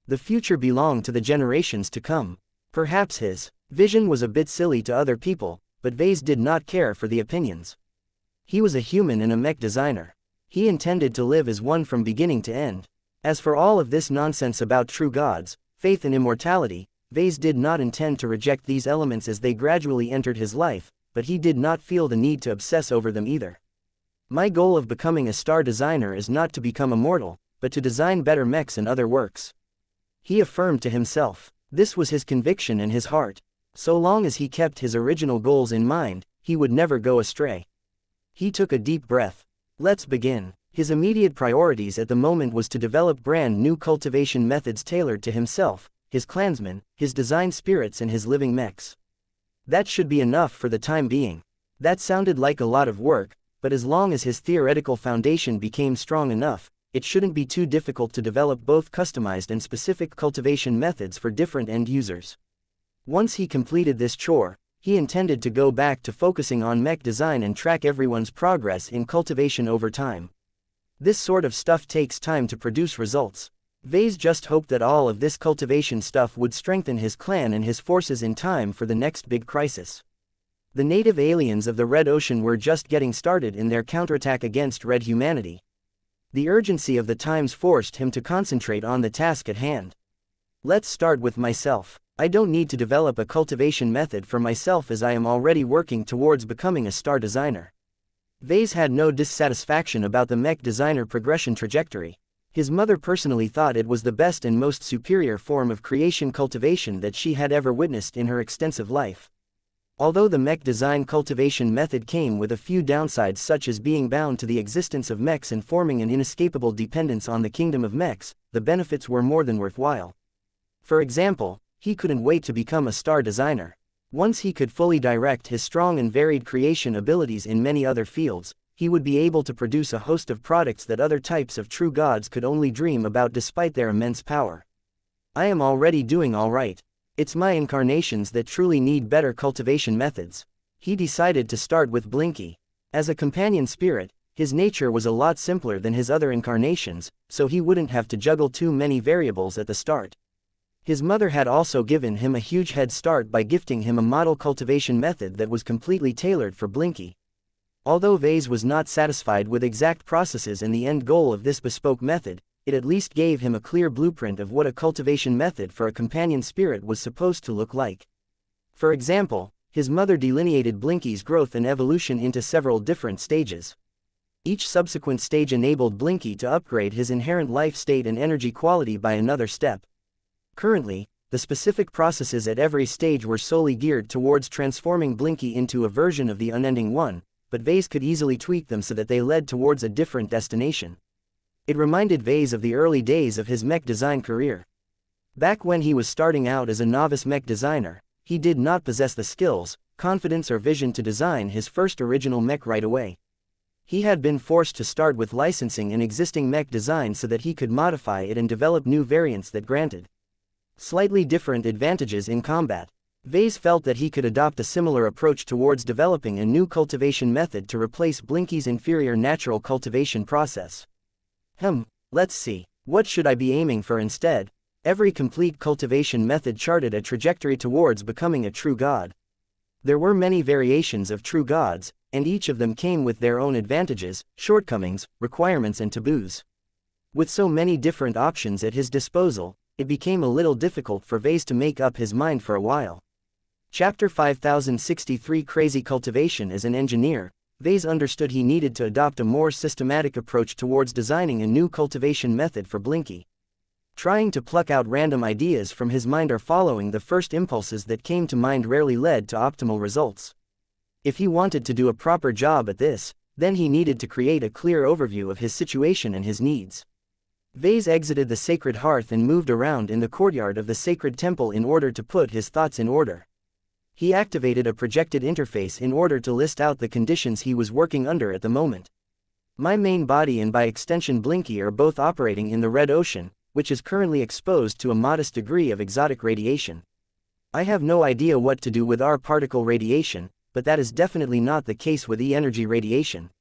The future belonged to the generations to come. Perhaps his vision was a bit silly to other people, but Vase did not care for the opinions. He was a human and a mech designer. He intended to live as one from beginning to end. As for all of this nonsense about true gods, faith and immortality, Vase did not intend to reject these elements as they gradually entered his life, but he did not feel the need to obsess over them either. My goal of becoming a star designer is not to become immortal, but to design better mechs and other works. He affirmed to himself. This was his conviction and his heart. So long as he kept his original goals in mind, he would never go astray. He took a deep breath. Let's begin. His immediate priorities at the moment was to develop brand new cultivation methods tailored to himself, his clansmen, his design spirits and his living mechs. That should be enough for the time being. That sounded like a lot of work, but as long as his theoretical foundation became strong enough, it shouldn't be too difficult to develop both customized and specific cultivation methods for different end users. Once he completed this chore, he intended to go back to focusing on mech design and track everyone's progress in cultivation over time. This sort of stuff takes time to produce results. Vase just hoped that all of this cultivation stuff would strengthen his clan and his forces in time for the next big crisis. The native aliens of the Red Ocean were just getting started in their counterattack against Red humanity. The urgency of the times forced him to concentrate on the task at hand. Let's start with myself. I don't need to develop a cultivation method for myself as I am already working towards becoming a star designer. Vase had no dissatisfaction about the mech designer progression trajectory. His mother personally thought it was the best and most superior form of creation cultivation that she had ever witnessed in her extensive life. Although the mech design cultivation method came with a few downsides such as being bound to the existence of mechs and forming an inescapable dependence on the kingdom of mechs, the benefits were more than worthwhile. For example, he couldn't wait to become a star designer. Once he could fully direct his strong and varied creation abilities in many other fields, he would be able to produce a host of products that other types of true gods could only dream about despite their immense power. I am already doing all right. It's my incarnations that truly need better cultivation methods. He decided to start with Blinky. As a companion spirit, his nature was a lot simpler than his other incarnations, so he wouldn't have to juggle too many variables at the start. His mother had also given him a huge head start by gifting him a model cultivation method that was completely tailored for Blinky. Although Vase was not satisfied with exact processes and the end goal of this bespoke method, it at least gave him a clear blueprint of what a cultivation method for a companion spirit was supposed to look like. For example, his mother delineated Blinky's growth and evolution into several different stages. Each subsequent stage enabled Blinky to upgrade his inherent life state and energy quality by another step. Currently, the specific processes at every stage were solely geared towards transforming Blinky into a version of the unending one, but Vase could easily tweak them so that they led towards a different destination. It reminded Vase of the early days of his mech design career. Back when he was starting out as a novice mech designer, he did not possess the skills, confidence or vision to design his first original mech right away. He had been forced to start with licensing an existing mech design so that he could modify it and develop new variants that granted slightly different advantages in combat. Vase felt that he could adopt a similar approach towards developing a new cultivation method to replace Blinky's inferior natural cultivation process. Let's see. What should I be aiming for instead? Every complete cultivation method charted a trajectory towards becoming a true god. There were many variations of true gods, and each of them came with their own advantages, shortcomings, requirements and taboos. With so many different options at his disposal, it became a little difficult for Vase to make up his mind for a while. Chapter 5063 Crazy Cultivation. As an engineer, Vase understood he needed to adopt a more systematic approach towards designing a new cultivation method for Blinky. Trying to pluck out random ideas from his mind or following the first impulses that came to mind rarely led to optimal results. If he wanted to do a proper job at this, then he needed to create a clear overview of his situation and his needs. Vase exited the sacred hearth and moved around in the courtyard of the sacred temple in order to put his thoughts in order. He activated a projected interface in order to list out the conditions he was working under at the moment. My main body and by extension Blinky are both operating in the Red Ocean, which is currently exposed to a modest degree of exotic radiation. I have no idea what to do with our particle radiation, but that is definitely not the case with E-energy radiation.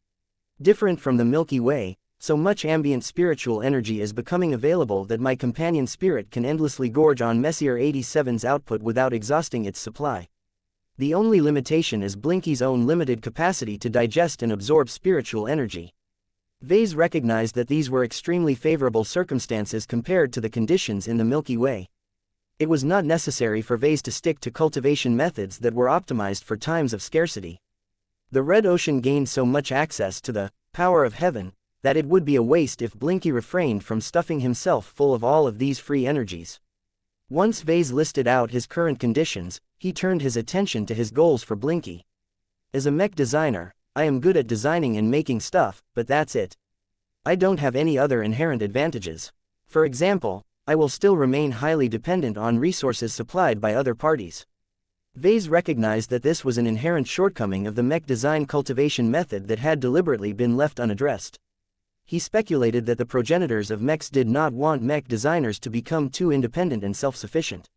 Different from the Milky Way, so much ambient spiritual energy is becoming available that my companion spirit can endlessly gorge on Messier 87's output without exhausting its supply. The only limitation is Blinky's own limited capacity to digest and absorb spiritual energy. Vase recognized that these were extremely favorable circumstances compared to the conditions in the Milky Way. It was not necessary for Vase to stick to cultivation methods that were optimized for times of scarcity. The Red Ocean gained so much access to the power of heaven that it would be a waste if Blinky refrained from stuffing himself full of all of these free energies. Once Vase listed out his current conditions, he turned his attention to his goals for Blinky. As a mech designer, I am good at designing and making stuff, but that's it. I don't have any other inherent advantages. For example, I will still remain highly dependent on resources supplied by other parties. Vase recognized that this was an inherent shortcoming of the mech design cultivation method that had deliberately been left unaddressed. He speculated that the progenitors of mechs did not want mech designers to become too independent and self-sufficient.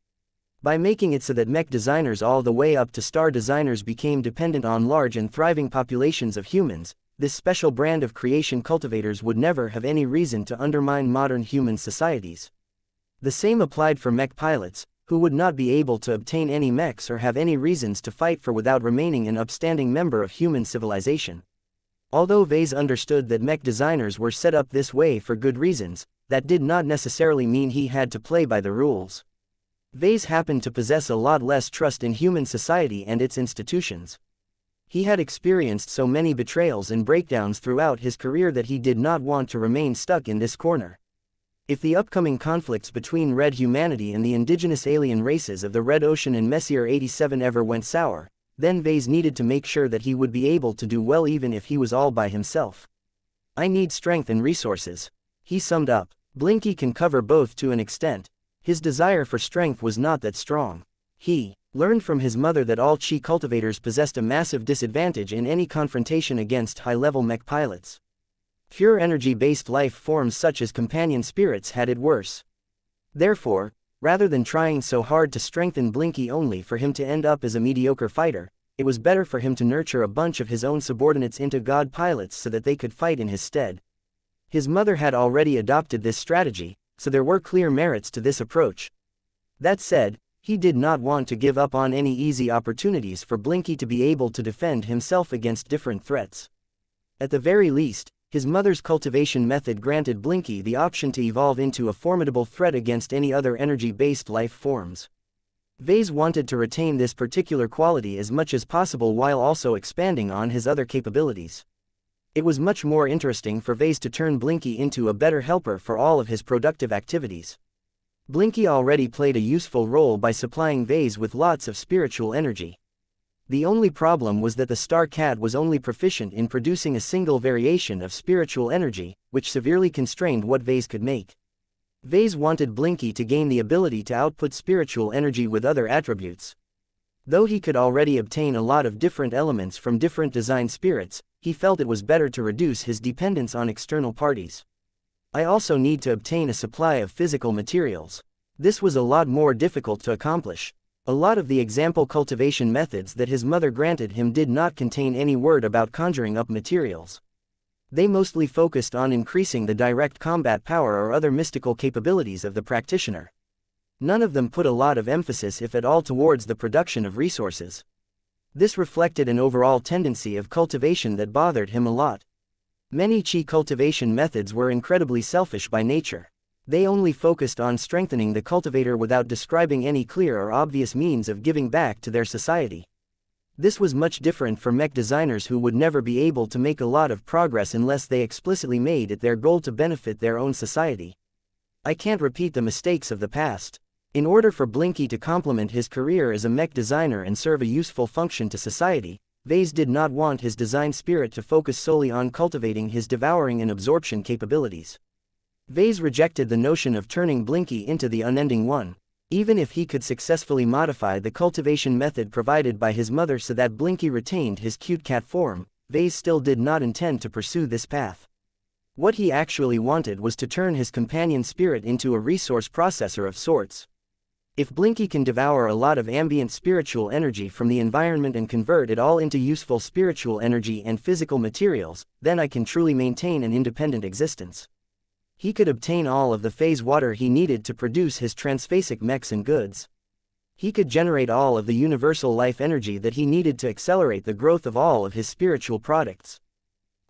By making it so that mech designers all the way up to star designers became dependent on large and thriving populations of humans, this special brand of creation cultivators would never have any reason to undermine modern human societies. The same applied for mech pilots, who would not be able to obtain any mechs or have any reasons to fight for without remaining an upstanding member of human civilization. Although Vase understood that mech designers were set up this way for good reasons, that did not necessarily mean he had to play by the rules. Vase happened to possess a lot less trust in human society and its institutions. He had experienced so many betrayals and breakdowns throughout his career that he did not want to remain stuck in this corner. If the upcoming conflicts between Red humanity and the indigenous alien races of the Red Ocean and Messier 87 ever went sour, then Vase needed to make sure that he would be able to do well even if he was all by himself. I need strength and resources. He summed up. Blinky can cover both to an extent. His desire for strength was not that strong. He learned from his mother that all chi cultivators possessed a massive disadvantage in any confrontation against high-level mech pilots. Pure energy-based life forms such as companion spirits had it worse. Therefore, rather than trying so hard to strengthen Blinky only for him to end up as a mediocre fighter, it was better for him to nurture a bunch of his own subordinates into god pilots so that they could fight in his stead. His mother had already adopted this strategy, so there were clear merits to this approach. That said, he did not want to give up on any easy opportunities for Blinky to be able to defend himself against different threats. At the very least, his mother's cultivation method granted Blinky the option to evolve into a formidable threat against any other energy-based life forms. Vase wanted to retain this particular quality as much as possible while also expanding on his other capabilities. It was much more interesting for Vase to turn Blinky into a better helper for all of his productive activities. Blinky already played a useful role by supplying Vase with lots of spiritual energy. The only problem was that the Star Cat was only proficient in producing a single variation of spiritual energy, which severely constrained what Vase could make. Vase wanted Blinky to gain the ability to output spiritual energy with other attributes. Though he could already obtain a lot of different elements from different design spirits, he felt it was better to reduce his dependence on external parties. I also need to obtain a supply of physical materials. This was a lot more difficult to accomplish. A lot of the example cultivation methods that his mother granted him did not contain any word about conjuring up materials. They mostly focused on increasing the direct combat power or other mystical capabilities of the practitioner. None of them put a lot of emphasis, if at all, towards the production of resources. This reflected an overall tendency of cultivation that bothered him a lot. Many chi cultivation methods were incredibly selfish by nature. They only focused on strengthening the cultivator without describing any clear or obvious means of giving back to their society. This was much different for mech designers, who would never be able to make a lot of progress unless they explicitly made it their goal to benefit their own society. I can't repeat the mistakes of the past. In order for Blinky to complement his career as a mech designer and serve a useful function to society, Vase did not want his design spirit to focus solely on cultivating his devouring and absorption capabilities. Vase rejected the notion of turning Blinky into the unending one. Even if he could successfully modify the cultivation method provided by his mother so that Blinky retained his cute cat form, Vase still did not intend to pursue this path. What he actually wanted was to turn his companion spirit into a resource processor of sorts. If Blinky can devour a lot of ambient spiritual energy from the environment and convert it all into useful spiritual energy and physical materials, then I can truly maintain an independent existence. He could obtain all of the phase water he needed to produce his transphasic mechs and goods. He could generate all of the universal life energy that he needed to accelerate the growth of all of his spiritual products.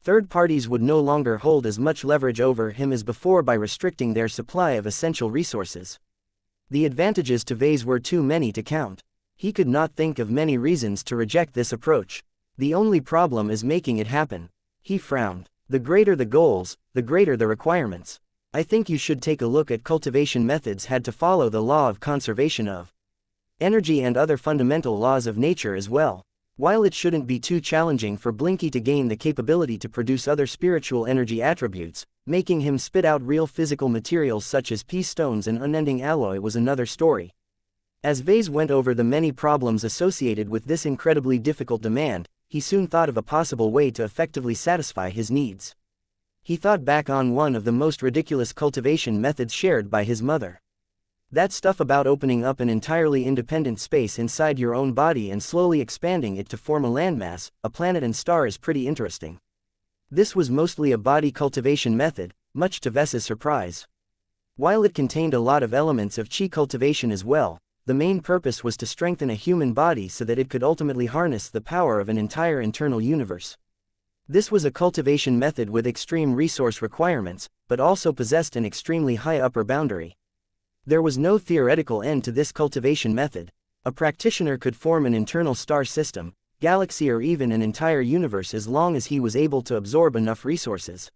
Third parties would no longer hold as much leverage over him as before by restricting their supply of essential resources. The advantages to Vase were too many to count. He could not think of many reasons to reject this approach. The only problem is making it happen. He frowned. The greater the goals, the greater the requirements. I think you should take a look at cultivation methods had to follow the law of conservation of energy and other fundamental laws of nature as well. While it shouldn't be too challenging for Blinky to gain the capability to produce other spiritual energy attributes, making him spit out real physical materials such as peace stones and unending alloy was another story. As Vase went over the many problems associated with this incredibly difficult demand, he soon thought of a possible way to effectively satisfy his needs. He thought back on one of the most ridiculous cultivation methods shared by his mother. That stuff about opening up an entirely independent space inside your own body and slowly expanding it to form a landmass, a planet and star is pretty interesting. This was mostly a body cultivation method, much to Ves's surprise. While it contained a lot of elements of chi cultivation as well, the main purpose was to strengthen a human body so that it could ultimately harness the power of an entire internal universe. This was a cultivation method with extreme resource requirements, but also possessed an extremely high upper boundary. There was no theoretical end to this cultivation method. A practitioner could form an internal star system, galaxy or even an entire universe as long as he was able to absorb enough resources.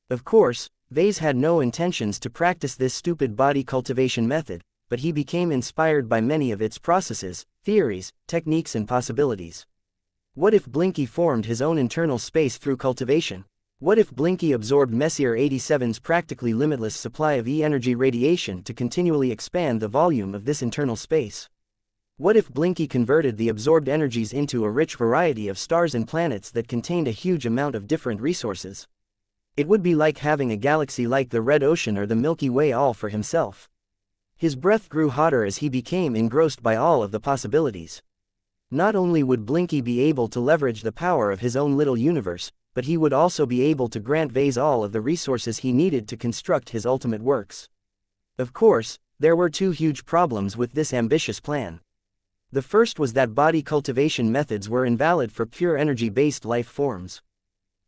Of course, Vase had no intentions to practice this stupid body cultivation method, but he became inspired by many of its processes, theories, techniques and possibilities. What if Blinky formed his own internal space through cultivation? What if Blinky absorbed Messier 87's practically limitless supply of E-energy radiation to continually expand the volume of this internal space? What if Blinky converted the absorbed energies into a rich variety of stars and planets that contained a huge amount of different resources? It would be like having a galaxy like the Red Ocean or the Milky Way all for himself. His breath grew hotter as he became engrossed by all of the possibilities. Not only would Blinky be able to leverage the power of his own little universe, but he would also be able to grant Vase all of the resources he needed to construct his ultimate works. Of course, There were two huge problems with this ambitious plan. The first was that body cultivation methods were invalid for pure energy-based life forms.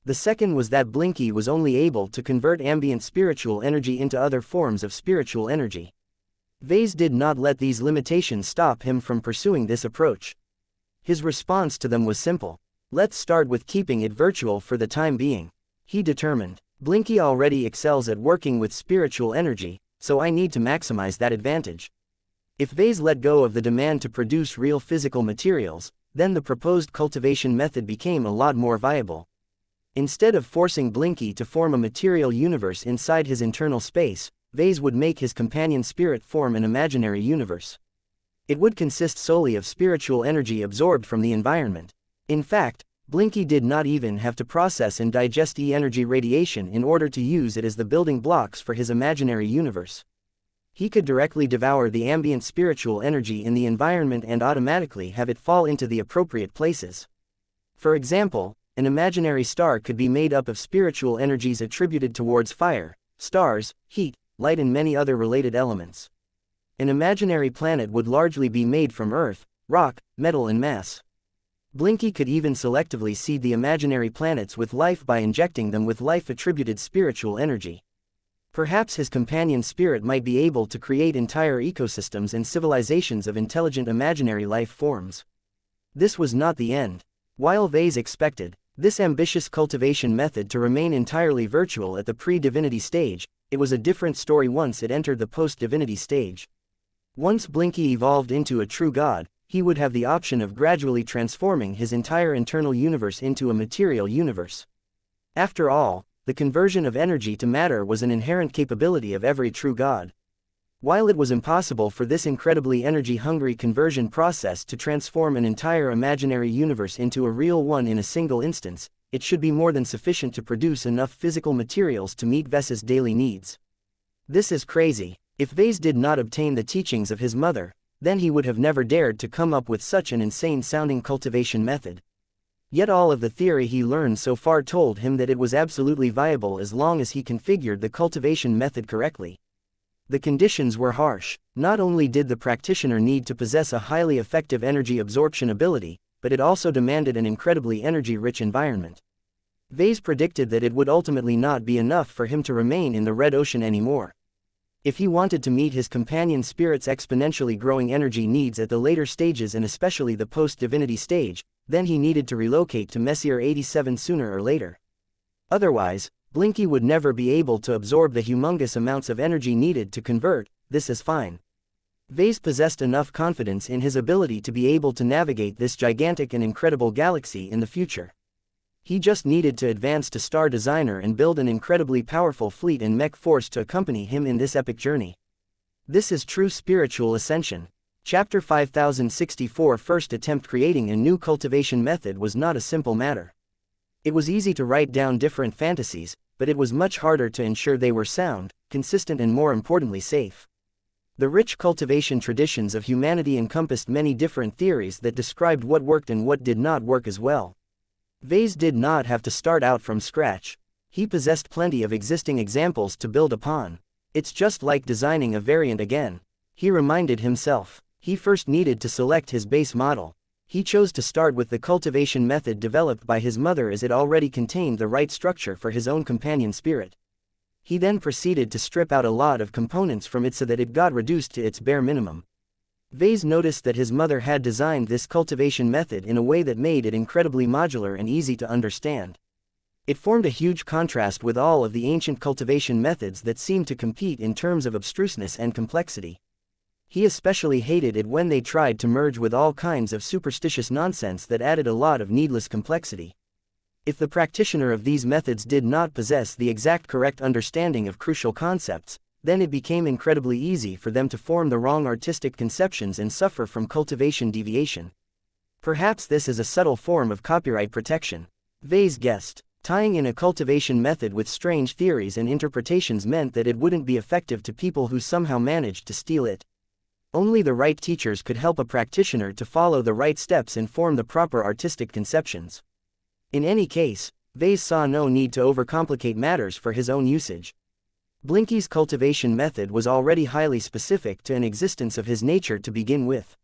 The second was that Blinky was only able to convert ambient spiritual energy into other forms of spiritual energy. Vase did not let these limitations stop him from pursuing this approach. His response to them was simple. Let's start with keeping it virtual for the time being. He determined. Blinky already excels at working with spiritual energy, so I need to maximize that advantage. If Vase let go of the demand to produce real physical materials, then the proposed cultivation method became a lot more viable. Instead of forcing Blinky to form a material universe inside his internal space, Vase would make his companion spirit form an imaginary universe. It would consist solely of spiritual energy absorbed from the environment. In fact, Blinky did not even have to process and digest E-energy radiation in order to use it as the building blocks for his imaginary universe. He could directly devour the ambient spiritual energy in the environment and automatically have it fall into the appropriate places. For example, an imaginary star could be made up of spiritual energies attributed towards fire, stars, heat, light and many other related elements. An imaginary planet would largely be made from earth, rock, metal and mass. Blinky could even selectively seed the imaginary planets with life by injecting them with life-attributed spiritual energy. Perhaps his companion spirit might be able to create entire ecosystems and civilizations of intelligent imaginary life forms. This was not the end. While Vase expected this ambitious cultivation method to remain entirely virtual at the pre-divinity stage, it was a different story once it entered the post-divinity stage. Once Blinky evolved into a true god, he would have the option of gradually transforming his entire internal universe into a material universe. After all, the conversion of energy to matter was an inherent capability of every true god. While it was impossible for this incredibly energy-hungry conversion process to transform an entire imaginary universe into a real one in a single instance, it should be more than sufficient to produce enough physical materials to meet Vase's daily needs. This is crazy. If Vase did not obtain the teachings of his mother, then he would have never dared to come up with such an insane-sounding cultivation method. Yet all of the theory he learned so far told him that it was absolutely viable as long as he configured the cultivation method correctly. The conditions were harsh. Not only did the practitioner need to possess a highly effective energy absorption ability, but it also demanded an incredibly energy-rich environment. Vase predicted that it would ultimately not be enough for him to remain in the Red Ocean anymore. If he wanted to meet his companion spirit's exponentially growing energy needs at the later stages and especially the post-divinity stage, then he needed to relocate to Messier 87 sooner or later. Otherwise, Blinky would never be able to absorb the humongous amounts of energy needed to convert. This is fine. Vase possessed enough confidence in his ability to be able to navigate this gigantic and incredible galaxy in the future. He just needed to advance to Star Designer and build an incredibly powerful fleet and mech force to accompany him in this epic journey. This is true spiritual ascension. Chapter 5064 First attempt. Creating a new cultivation method was not a simple matter. It was easy to write down different fantasies, but it was much harder to ensure they were sound, consistent and more importantly safe. The rich cultivation traditions of humanity encompassed many different theories that described what worked and what did not work as well. Vase did not have to start out from scratch. He possessed plenty of existing examples to build upon. It's just like designing a variant again. He reminded himself. He first needed to select his base model. He chose to start with the cultivation method developed by his mother as it already contained the right structure for his own companion spirit. He then proceeded to strip out a lot of components from it so that it got reduced to its bare minimum. Vase noticed that his mother had designed this cultivation method in a way that made it incredibly modular and easy to understand. It formed a huge contrast with all of the ancient cultivation methods that seemed to compete in terms of abstruseness and complexity. He especially hated it when they tried to merge with all kinds of superstitious nonsense that added a lot of needless complexity. If the practitioner of these methods did not possess the exact correct understanding of crucial concepts, then it became incredibly easy for them to form the wrong artistic conceptions and suffer from cultivation deviation. Perhaps this is a subtle form of copyright protection. Vase guessed. Tying in a cultivation method with strange theories and interpretations meant that it wouldn't be effective to people who somehow managed to steal it. Only the right teachers could help a practitioner to follow the right steps and form the proper artistic conceptions. In any case, Vase saw no need to overcomplicate matters for his own usage. Blinky's cultivation method was already highly specific to an existence of his nature to begin with.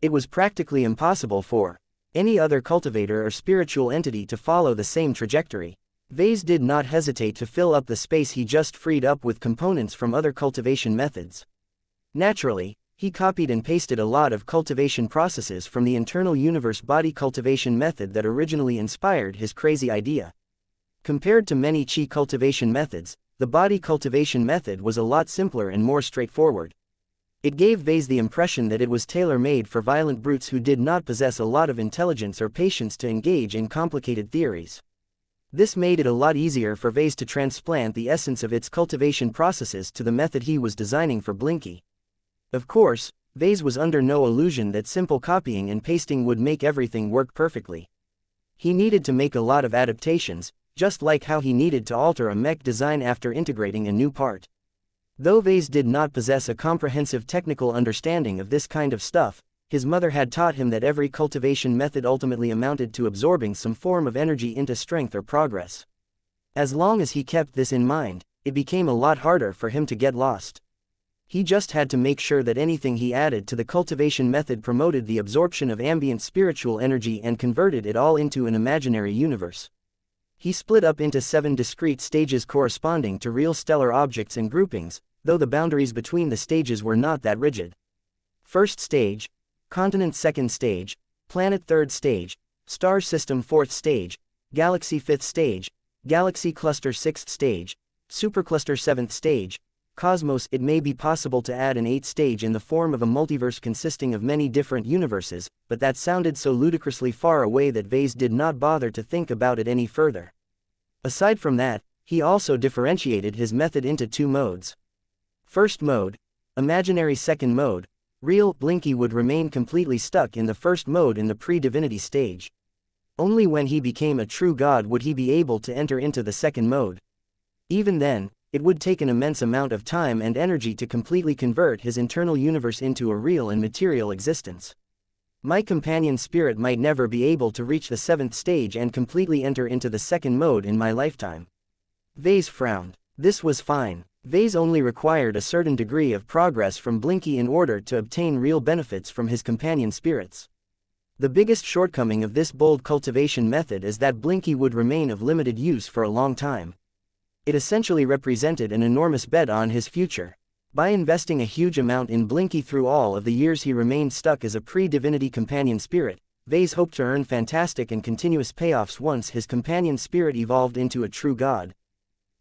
It was practically impossible for any other cultivator or spiritual entity to follow the same trajectory. Vase did not hesitate to fill up the space he just freed up with components from other cultivation methods. Naturally, he copied and pasted a lot of cultivation processes from the internal universe body cultivation method that originally inspired his crazy idea. Compared to many chi cultivation methods, the body cultivation method was a lot simpler and more straightforward. It gave Vase the impression that it was tailor-made for violent brutes who did not possess a lot of intelligence or patience to engage in complicated theories. This made it a lot easier for Vase to transplant the essence of its cultivation processes to the method he was designing for Blinky. Of course, Vase was under no illusion that simple copying and pasting would make everything work perfectly. He needed to make a lot of adaptations, just like how he needed to alter a mech design after integrating a new part. Though Vase did not possess a comprehensive technical understanding of this kind of stuff, his mother had taught him that every cultivation method ultimately amounted to absorbing some form of energy into strength or progress. As long as he kept this in mind, it became a lot harder for him to get lost. He just had to make sure that anything he added to the cultivation method promoted the absorption of ambient spiritual energy and converted it all into an imaginary universe. He split up into 7 discrete stages corresponding to real stellar objects and groupings, though the boundaries between the stages were not that rigid. First stage, continent. Second stage, planet. Third stage, star system. Fourth stage, galaxy. Fifth stage, galaxy cluster. Sixth stage, supercluster. Seventh stage, cosmos. It may be possible to add an 8th stage in the form of a multiverse consisting of many different universes, but that sounded so ludicrously far away that Vase did not bother to think about it any further. Aside from that, he also differentiated his method into 2 modes. First mode, imaginary. Second mode, real. Blinky would remain completely stuck in the first mode in the pre-divinity stage. Only when he became a true god would he be able to enter into the second mode. Even then, it would take an immense amount of time and energy to completely convert his internal universe into a real and material existence. My companion spirit might never be able to reach the 7th stage and completely enter into the second mode in my lifetime. Vase frowned. This was fine. Vase only required a certain degree of progress from Blinky in order to obtain real benefits from his companion spirits. The biggest shortcoming of this bold cultivation method is that Blinky would remain of limited use for a long time. It essentially represented an enormous bet on his future. By investing a huge amount in Blinky through all of the years he remained stuck as a pre-divinity companion spirit, Vase hoped to earn fantastic and continuous payoffs once his companion spirit evolved into a true god.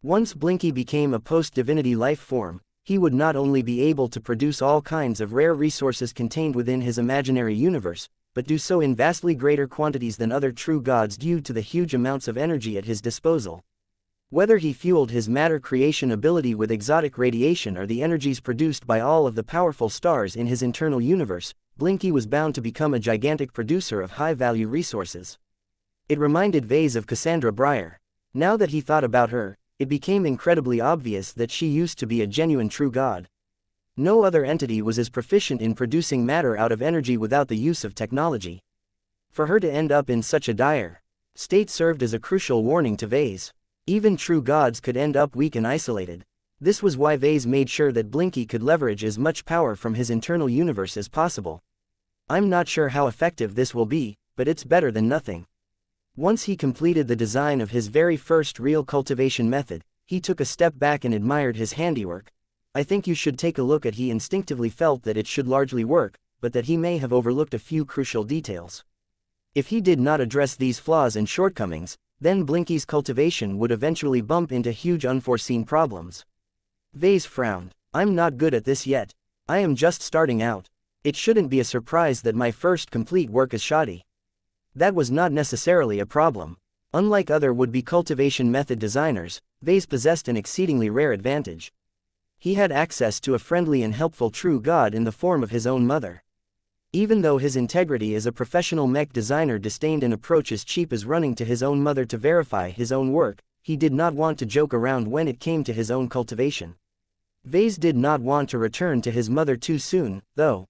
Once Blinky became a post-divinity life form, he would not only be able to produce all kinds of rare resources contained within his imaginary universe, but do so in vastly greater quantities than other true gods due to the huge amounts of energy at his disposal. Whether he fueled his matter creation ability with exotic radiation or the energies produced by all of the powerful stars in his internal universe, Blinky was bound to become a gigantic producer of high-value resources. It reminded Vase of Cassandra Breyer. Now that he thought about her, it became incredibly obvious that she used to be a genuine true god. No other entity was as proficient in producing matter out of energy without the use of technology. For her to end up in such a dire state served as a crucial warning to Vase. Even true gods could end up weak and isolated. This was why Vase made sure that Blinky could leverage as much power from his internal universe as possible. I'm not sure how effective this will be, but it's better than nothing. Once he completed the design of his very first real cultivation method, he took a step back and admired his handiwork. I think you should take a look at. He instinctively felt that it should largely work, but that he may have overlooked a few crucial details. If he did not address these flaws and shortcomings, then Blinky's cultivation would eventually bump into huge unforeseen problems. Vase frowned. I'm not good at this yet. I am just starting out. It shouldn't be a surprise that my first complete work is shoddy. That was not necessarily a problem. Unlike other would-be cultivation method designers, Vase possessed an exceedingly rare advantage. He had access to a friendly and helpful true god in the form of his own mother. Even though his integrity as a professional mech designer disdained an approach as cheap as running to his own mother to verify his own work, he did not want to joke around when it came to his own cultivation. Vase did not want to return to his mother too soon, though.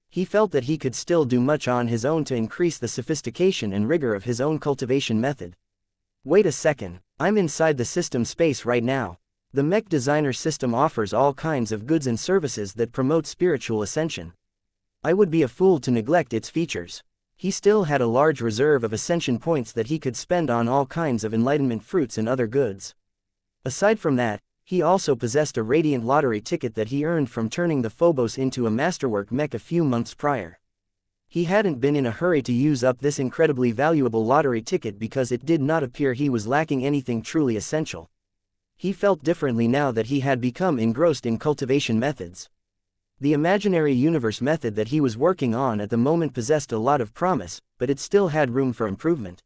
He felt that he could still do much on his own to increase the sophistication and rigor of his own cultivation method. Wait a second, I'm inside the system space right now. The Mech Designer system offers all kinds of goods and services that promote spiritual ascension. I would be a fool to neglect its features. He still had a large reserve of ascension points that he could spend on all kinds of enlightenment fruits and other goods. Aside from that, he also possessed a radiant lottery ticket that he earned from turning the Phobos into a masterwork mech a few months prior. He hadn't been in a hurry to use up this incredibly valuable lottery ticket because it did not appear he was lacking anything truly essential. He felt differently now that he had become engrossed in cultivation methods. The imaginary universe method that he was working on at the moment possessed a lot of promise, but it still had room for improvement.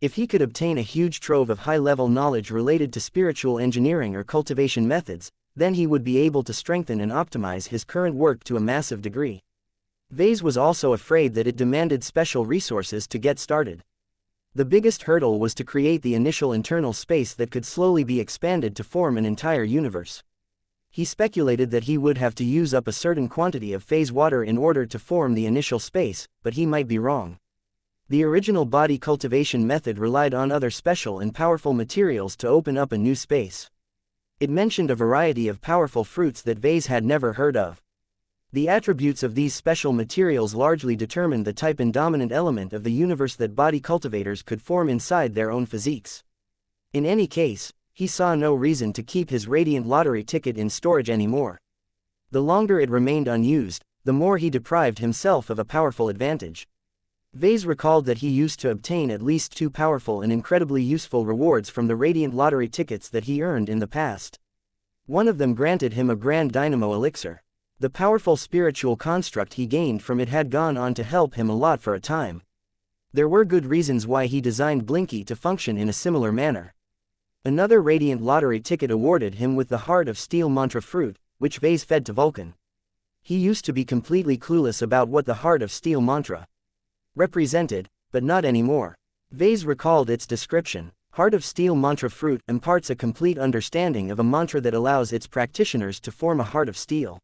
If he could obtain a huge trove of high-level knowledge related to spiritual engineering or cultivation methods, then he would be able to strengthen and optimize his current work to a massive degree. Vase was also afraid that it demanded special resources to get started. The biggest hurdle was to create the initial internal space that could slowly be expanded to form an entire universe. He speculated that he would have to use up a certain quantity of phase water in order to form the initial space, but he might be wrong. The original body cultivation method relied on other special and powerful materials to open up a new space. It mentioned a variety of powerful fruits that Vase had never heard of. The attributes of these special materials largely determined the type and dominant element of the universe that body cultivators could form inside their own physiques. In any case, he saw no reason to keep his radiant lottery ticket in storage anymore. The longer it remained unused, the more he deprived himself of a powerful advantage. Vase recalled that he used to obtain at least 2 powerful and incredibly useful rewards from the radiant lottery tickets that he earned in the past. One of them granted him a grand dynamo elixir. The powerful spiritual construct he gained from it had gone on to help him a lot for a time. There were good reasons why he designed Blinky to function in a similar manner. Another radiant lottery ticket awarded him with the Heart of Steel mantra fruit, which Vase fed to Vulcan. He used to be completely clueless about what the Heart of Steel mantra represented, but not anymore. Vase recalled its description. Heart of Steel mantra fruit imparts a complete understanding of a mantra that allows its practitioners to form a heart of steel.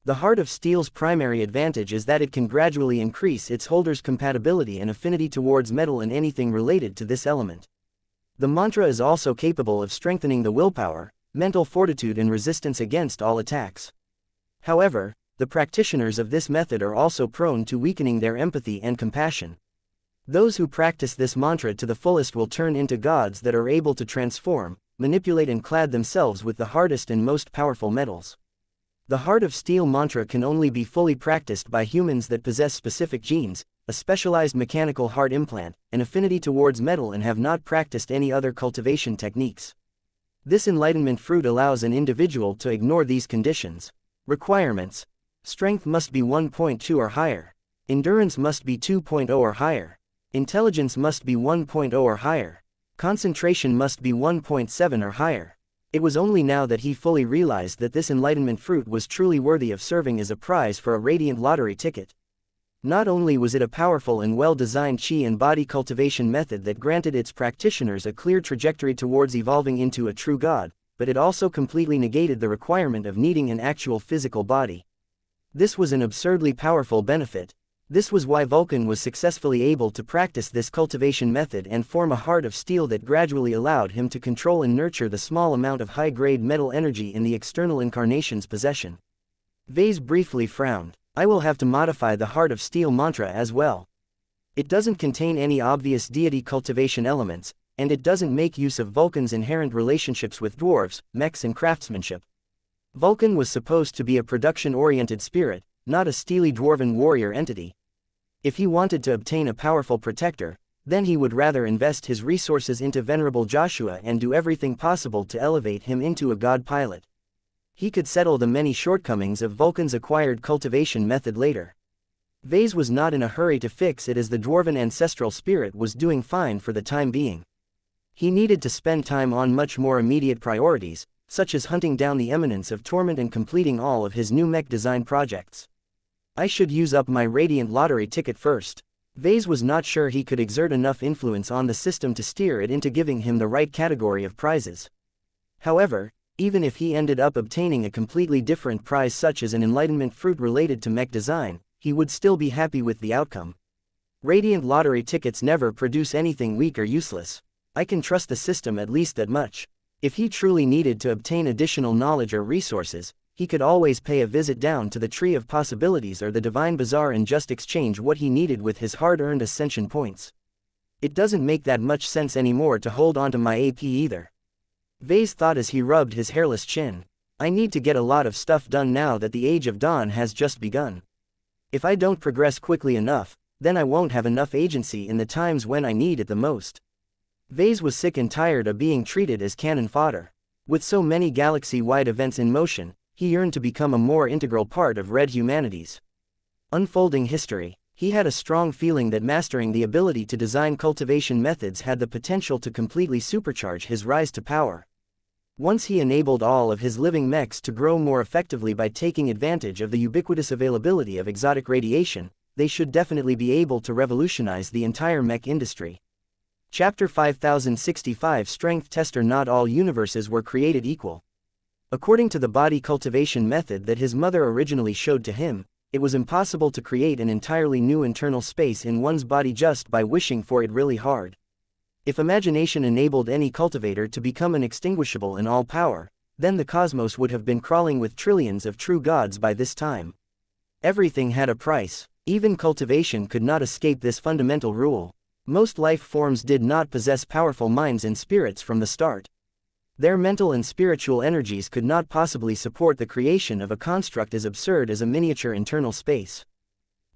The Heart of Steel's primary advantage is that it can gradually increase its holder's compatibility and affinity towards metal and anything related to this element. The mantra is also capable of strengthening the willpower, mental fortitude and resistance against all attacks. However, the practitioners of this method are also prone to weakening their empathy and compassion. Those who practice this mantra to the fullest will turn into gods that are able to transform, manipulate and clad themselves with the hardest and most powerful metals. The Heart of Steel mantra can only be fully practiced by humans that possess specific genes, a specialized mechanical heart implant, an affinity towards metal and have not practiced any other cultivation techniques. This enlightenment fruit allows an individual to ignore these conditions. Requirements: strength must be 1.2 or higher. Endurance must be 2.0 or higher. Intelligence must be 1.0 or higher. Concentration must be 1.7 or higher. It was only now that he fully realized that this enlightenment fruit was truly worthy of serving as a prize for a radiant lottery ticket. Not only was it a powerful and well-designed chi and body cultivation method that granted its practitioners a clear trajectory towards evolving into a true god, but it also completely negated the requirement of needing an actual physical body. This was an absurdly powerful benefit. This was why Vulcan was successfully able to practice this cultivation method and form a heart of steel that gradually allowed him to control and nurture the small amount of high-grade metal energy in the external incarnation's possession. Vase briefly frowned. I will have to modify the Heart of Steel mantra as well. It doesn't contain any obvious deity cultivation elements, and it doesn't make use of Vulcan's inherent relationships with dwarves, mechs and craftsmanship. Vulcan was supposed to be a production-oriented spirit, not a steely dwarven warrior entity. If he wanted to obtain a powerful protector, then he would rather invest his resources into Venerable Joshua and do everything possible to elevate him into a god pilot. He could settle the many shortcomings of Vulcan's acquired cultivation method later. Vase was not in a hurry to fix it as the dwarven ancestral spirit was doing fine for the time being. He needed to spend time on much more immediate priorities, such as hunting down the eminence of torment and completing all of his new mech design projects. I should use up my radiant lottery ticket first. Vase was not sure he could exert enough influence on the system to steer it into giving him the right category of prizes. However, even if he ended up obtaining a completely different prize such as an enlightenment fruit related to mech design, he would still be happy with the outcome. Radiant lottery tickets never produce anything weak or useless. I can trust the system at least that much. If he truly needed to obtain additional knowledge or resources, he could always pay a visit down to the Tree of Possibilities or the Divine Bazaar and just exchange what he needed with his hard-earned ascension points. It doesn't make that much sense anymore to hold onto my AP either. Vase thought as he rubbed his hairless chin. I need to get a lot of stuff done now that the Age of Dawn has just begun. If I don't progress quickly enough, then I won't have enough agency in the times when I need it the most. Vase was sick and tired of being treated as cannon fodder. With so many galaxy-wide events in motion, he yearned to become a more integral part of Red Humanities. Unfolding history. He had a strong feeling that mastering the ability to design cultivation methods had the potential to completely supercharge his rise to power. Once he enabled all of his living mechs to grow more effectively by taking advantage of the ubiquitous availability of exotic radiation, they should definitely be able to revolutionize the entire mech industry. Chapter 5065 Strength Tester. Not all universes were created equal. According to the body cultivation method that his mother originally showed to him, it was impossible to create an entirely new internal space in one's body just by wishing for it really hard. If imagination enabled any cultivator to become inextinguishable in all power, then the cosmos would have been crawling with trillions of true gods by this time. Everything had a price. Even cultivation could not escape this fundamental rule. Most life forms did not possess powerful minds and spirits from the start. Their mental and spiritual energies could not possibly support the creation of a construct as absurd as a miniature internal space.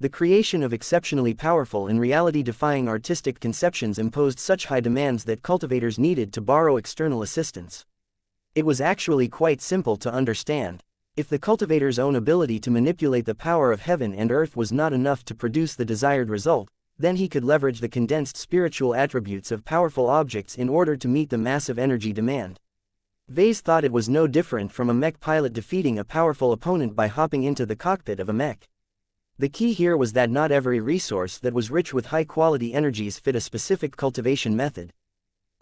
The creation of exceptionally powerful and reality-defying artistic conceptions imposed such high demands that cultivators needed to borrow external assistance. It was actually quite simple to understand. If the cultivator's own ability to manipulate the power of heaven and earth was not enough to produce the desired result, then he could leverage the condensed spiritual attributes of powerful objects in order to meet the massive energy demand. Vase thought it was no different from a mech pilot defeating a powerful opponent by hopping into the cockpit of a mech. The key here was that not every resource that was rich with high-quality energies fit a specific cultivation method.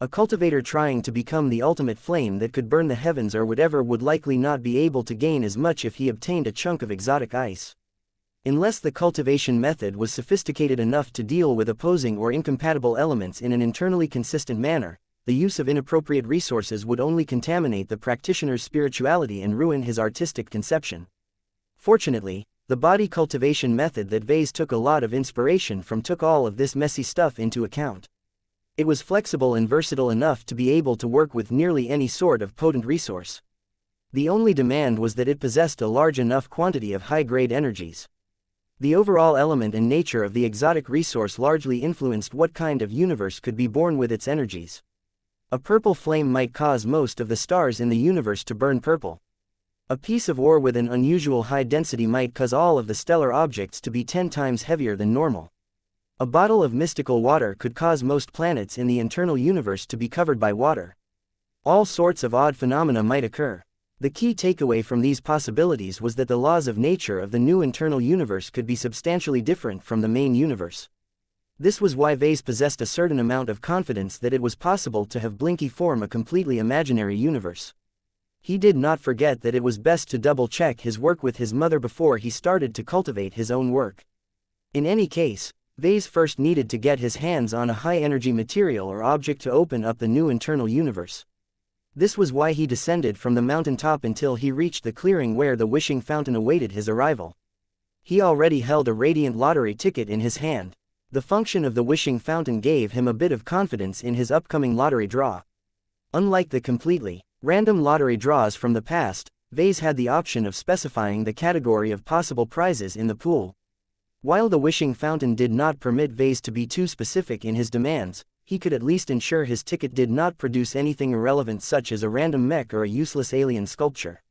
A cultivator trying to become the ultimate flame that could burn the heavens or whatever would likely not be able to gain as much if he obtained a chunk of exotic ice. Unless the cultivation method was sophisticated enough to deal with opposing or incompatible elements in an internally consistent manner, the use of inappropriate resources would only contaminate the practitioner's spirituality and ruin his artistic conception. Fortunately, the body cultivation method that Vase took a lot of inspiration from took all of this messy stuff into account. It was flexible and versatile enough to be able to work with nearly any sort of potent resource. The only demand was that it possessed a large enough quantity of high-grade energies. The overall element and nature of the exotic resource largely influenced what kind of universe could be born with its energies. A purple flame might cause most of the stars in the universe to burn purple. A piece of ore with an unusual high density might cause all of the stellar objects to be 10 times heavier than normal. A bottle of mystical water could cause most planets in the internal universe to be covered by water. All sorts of odd phenomena might occur. The key takeaway from these possibilities was that the laws of nature of the new internal universe could be substantially different from the main universe. This was why Vase possessed a certain amount of confidence that it was possible to have Blinky form a completely imaginary universe. He did not forget that it was best to double-check his work with his mother before he started to cultivate his own work. In any case, Vase first needed to get his hands on a high-energy material or object to open up the new internal universe. This was why he descended from the mountaintop until he reached the clearing where the wishing fountain awaited his arrival. He already held a radiant lottery ticket in his hand. The function of the wishing fountain gave him a bit of confidence in his upcoming lottery draw. Unlike the completely random lottery draws from the past, Vase had the option of specifying the category of possible prizes in the pool. While the wishing fountain did not permit Vase to be too specific in his demands, he could at least ensure his ticket did not produce anything irrelevant such as a random mech or a useless alien sculpture.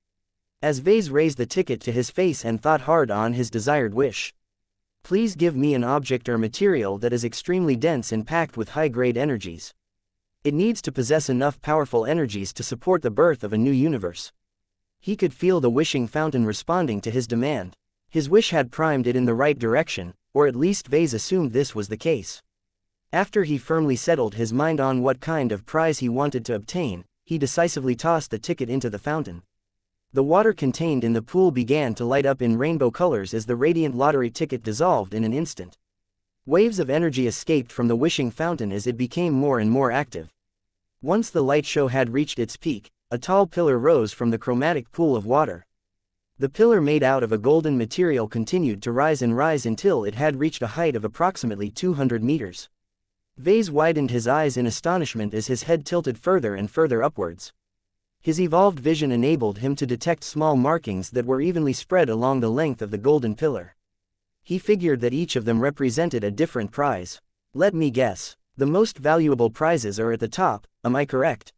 As Vase raised the ticket to his face and thought hard on his desired wish. Please give me an object or material that is extremely dense and packed with high-grade energies. It needs to possess enough powerful energies to support the birth of a new universe. He could feel the wishing fountain responding to his demand. His wish had primed it in the right direction, or at least Vase assumed this was the case. After he firmly settled his mind on what kind of prize he wanted to obtain, he decisively tossed the ticket into the fountain. The water contained in the pool began to light up in rainbow colors as the radiant lottery ticket dissolved in an instant. Waves of energy escaped from the wishing fountain as it became more and more active. Once the light show had reached its peak, a tall pillar rose from the chromatic pool of water. The pillar made out of a golden material continued to rise and rise until it had reached a height of approximately 200 meters. Vase widened his eyes in astonishment as his head tilted further and further upwards. His evolved vision enabled him to detect small markings that were evenly spread along the length of the golden pillar. He figured that each of them represented a different prize. Let me guess. The most valuable prizes are at the top, am I correct?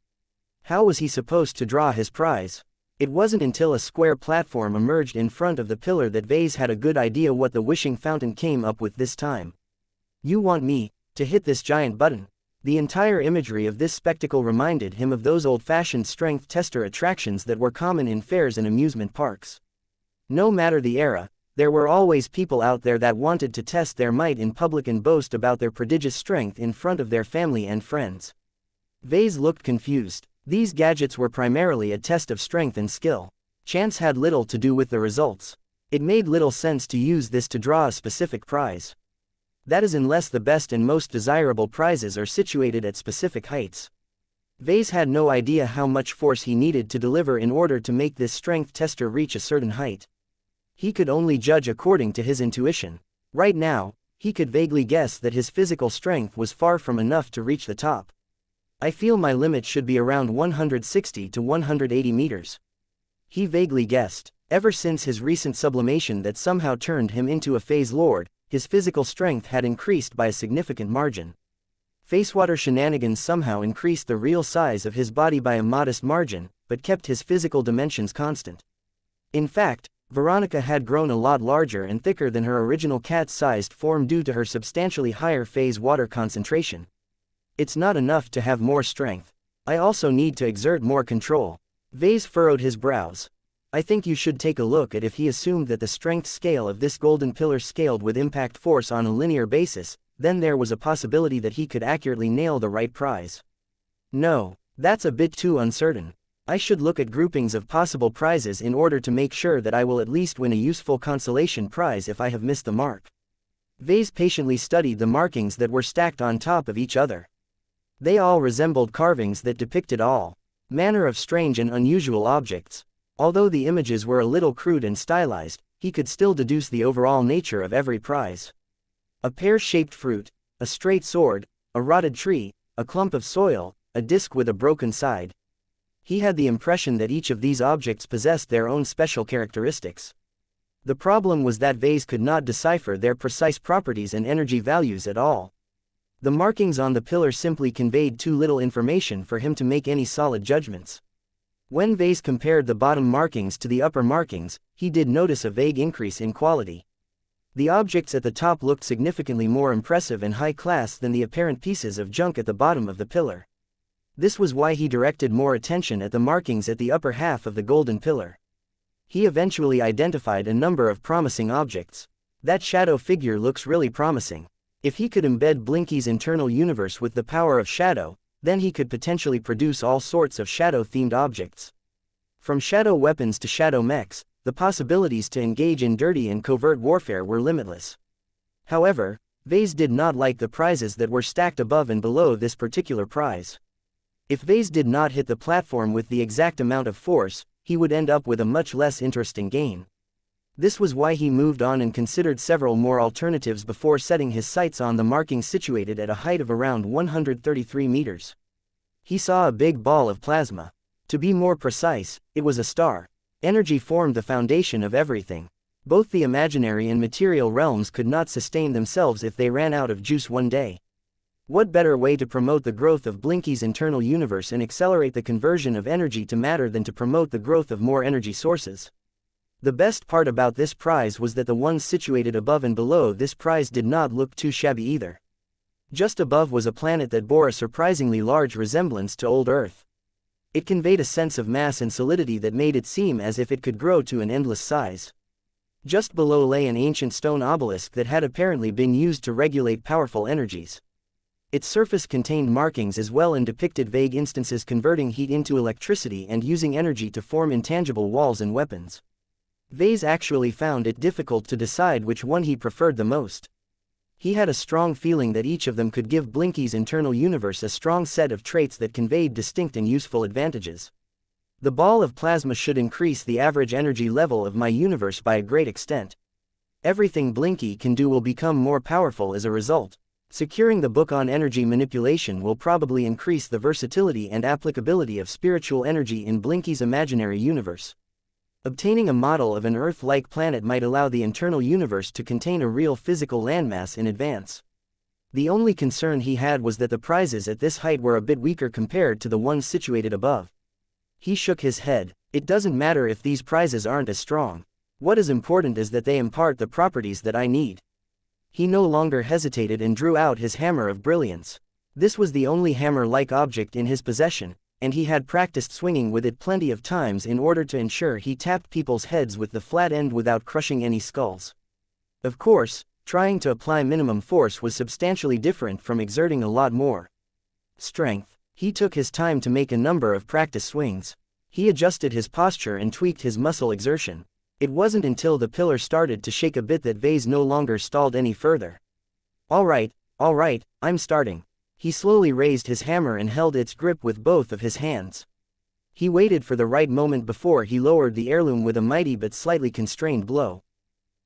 How was he supposed to draw his prize? It wasn't until a square platform emerged in front of the pillar that Vase had a good idea what the wishing fountain came up with this time. You want me to hit this giant button? The entire imagery of this spectacle reminded him of those old-fashioned strength tester attractions that were common in fairs and amusement parks. No matter the era, there were always people out there that wanted to test their might in public and boast about their prodigious strength in front of their family and friends. Vase looked confused. These gadgets were primarily a test of strength and skill. Chance had little to do with the results. It made little sense to use this to draw a specific prize. That is unless the best and most desirable prizes are situated at specific heights. Vase had no idea how much force he needed to deliver in order to make this strength tester reach a certain height. He could only judge according to his intuition. Right now, he could vaguely guess that his physical strength was far from enough to reach the top. I feel my limit should be around 160 to 180 meters. He vaguely guessed. Ever since his recent sublimation that somehow turned him into a phase lord, his physical strength had increased by a significant margin. Facewater shenanigans somehow increased the real size of his body by a modest margin, but kept his physical dimensions constant. In fact, Veronica had grown a lot larger and thicker than her original cat-sized form due to her substantially higher phase water concentration. It's not enough to have more strength. I also need to exert more control. Vase furrowed his brows. I think you should take a look at if he assumed that the strength scale of this golden pillar scaled with impact force on a linear basis, then there was a possibility that he could accurately nail the right prize. No, that's a bit too uncertain. I should look at groupings of possible prizes in order to make sure that I will at least win a useful consolation prize if I have missed the mark. Vase patiently studied the markings that were stacked on top of each other. They all resembled carvings that depicted all manner of strange and unusual objects. Although the images were a little crude and stylized, he could still deduce the overall nature of every prize. A pear-shaped fruit, a straight sword, a rotted tree, a clump of soil, a disc with a broken side. He had the impression that each of these objects possessed their own special characteristics. The problem was that Vase could not decipher their precise properties and energy values at all. The markings on the pillar simply conveyed too little information for him to make any solid judgments. When Vase compared the bottom markings to the upper markings, he did notice a vague increase in quality. The objects at the top looked significantly more impressive and high class than the apparent pieces of junk at the bottom of the pillar. This was why he directed more attention at the markings at the upper half of the golden pillar. He eventually identified a number of promising objects. That shadow figure looks really promising. If he could embed Blinky's internal universe with the power of shadow, then he could potentially produce all sorts of shadow-themed objects. From shadow weapons to shadow mechs, the possibilities to engage in dirty and covert warfare were limitless. However, Vase did not like the prizes that were stacked above and below this particular prize. If Vase did not hit the platform with the exact amount of force, he would end up with a much less interesting gain. This was why he moved on and considered several more alternatives before setting his sights on the markings situated at a height of around 133 meters. He saw a big ball of plasma. To be more precise, it was a star. Energy formed the foundation of everything. Both the imaginary and material realms could not sustain themselves if they ran out of juice one day. What better way to promote the growth of Blinky's internal universe and accelerate the conversion of energy to matter than to promote the growth of more energy sources? The best part about this prize was that the ones situated above and below this prize did not look too shabby either. Just above was a planet that bore a surprisingly large resemblance to old Earth. It conveyed a sense of mass and solidity that made it seem as if it could grow to an endless size. Just below lay an ancient stone obelisk that had apparently been used to regulate powerful energies. Its surface contained markings as well and depicted vague instances converting heat into electricity and using energy to form intangible walls and weapons. Vase actually found it difficult to decide which one he preferred the most. He had a strong feeling that each of them could give Blinky's internal universe a strong set of traits that conveyed distinct and useful advantages. The ball of plasma should increase the average energy level of my universe by a great extent. Everything Blinky can do will become more powerful as a result. Securing the book on energy manipulation will probably increase the versatility and applicability of spiritual energy in Blinky's imaginary universe. Obtaining a model of an Earth-like planet might allow the internal universe to contain a real physical landmass in advance. The only concern he had was that the prizes at this height were a bit weaker compared to the ones situated above. He shook his head. It doesn't matter if these prizes aren't as strong. What is important is that they impart the properties that I need. He no longer hesitated and drew out his hammer of brilliance. This was the only hammer-like object in his possession, and he had practiced swinging with it plenty of times in order to ensure he tapped people's heads with the flat end without crushing any skulls. Of course, trying to apply minimum force was substantially different from exerting a lot more strength. He took his time to make a number of practice swings. He adjusted his posture and tweaked his muscle exertion. It wasn't until the pillar started to shake a bit that Vase no longer stalled any further. All right, I'm starting. He slowly raised his hammer and held its grip with both of his hands. He waited for the right moment before he lowered the heirloom with a mighty but slightly constrained blow.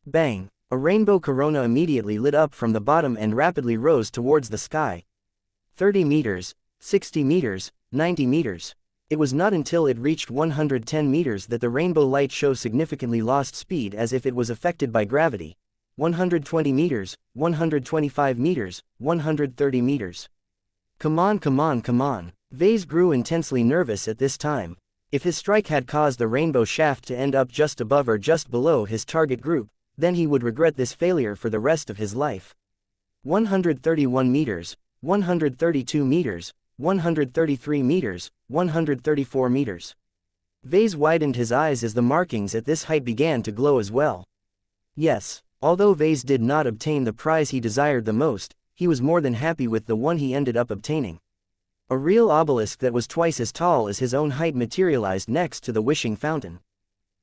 Bang! A rainbow corona immediately lit up from the bottom and rapidly rose towards the sky. 30 meters, 60 meters, 90 meters. It was not until it reached 110 meters that the rainbow light show significantly lost speed as if it was affected by gravity. 120 meters, 125 meters, 130 meters. Come on. Vase grew intensely nervous at this time. If his strike had caused the rainbow shaft to end up just above or just below his target group, then he would regret this failure for the rest of his life. 131 meters, 132 meters, 133 meters, 134 meters. Vase widened his eyes as the markings at this height began to glow as well. Yes, although Vase did not obtain the prize he desired the most, he was more than happy with the one he ended up obtaining. A real obelisk that was twice as tall as his own height materialized next to the wishing fountain.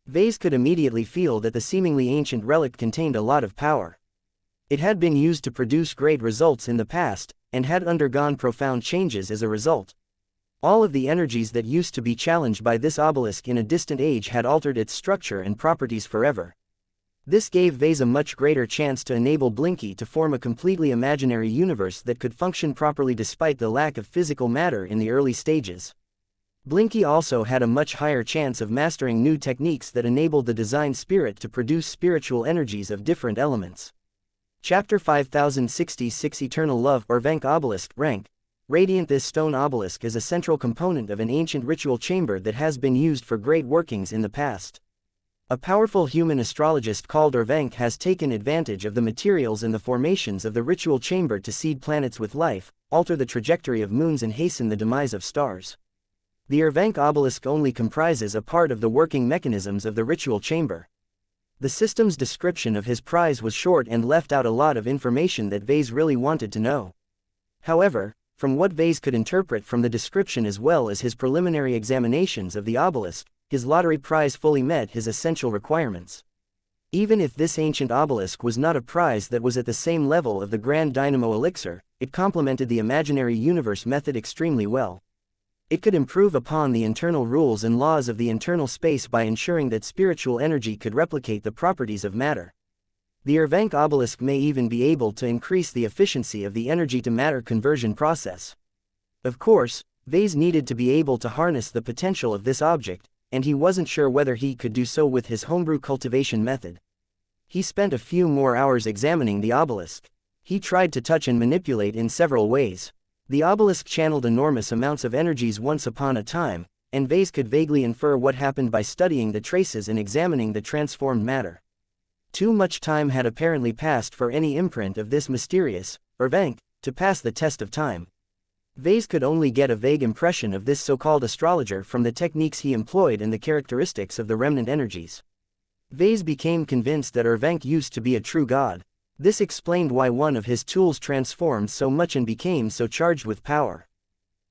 Vase could immediately feel that the seemingly ancient relic contained a lot of power. It had been used to produce great results in the past, and had undergone profound changes as a result. All of the energies that used to be challenged by this obelisk in a distant age had altered its structure and properties forever. This gave Vase a much greater chance to enable Blinky to form a completely imaginary universe that could function properly despite the lack of physical matter in the early stages. Blinky also had a much higher chance of mastering new techniques that enabled the design spirit to produce spiritual energies of different elements. Chapter 5066 Eternal Love or Venk Obelisk Rank. Radiant. This stone obelisk is a central component of an ancient ritual chamber that has been used for great workings in the past. A powerful human astrologist called Urvenk has taken advantage of the materials and the formations of the ritual chamber to seed planets with life, alter the trajectory of moons and hasten the demise of stars. The Urvenk obelisk only comprises a part of the working mechanisms of the ritual chamber. The system's description of his prize was short and left out a lot of information that Vase really wanted to know. However, from what Vase could interpret from the description as well as his preliminary examinations of the obelisk, his lottery prize fully met his essential requirements. Even if this ancient obelisk was not a prize that was at the same level of the Grand Dynamo Elixir, it complemented the imaginary universe method extremely well. It could improve upon the internal rules and laws of the internal space by ensuring that spiritual energy could replicate the properties of matter. The Urvenk obelisk may even be able to increase the efficiency of the energy-to-matter conversion process. Of course, Vase needed to be able to harness the potential of this object, and he wasn't sure whether he could do so with his homebrew cultivation method. He spent a few more hours examining the obelisk. He tried to touch and manipulate in several ways. The obelisk channeled enormous amounts of energies once upon a time, and Vase could vaguely infer what happened by studying the traces and examining the transformed matter. Too much time had apparently passed for any imprint of this mysterious Urvenk to pass the test of time. Vase could only get a vague impression of this so-called astrologer from the techniques he employed and the characteristics of the remnant energies. Vase became convinced that Urvenk used to be a true god. This explained why one of his tools transformed so much and became so charged with power.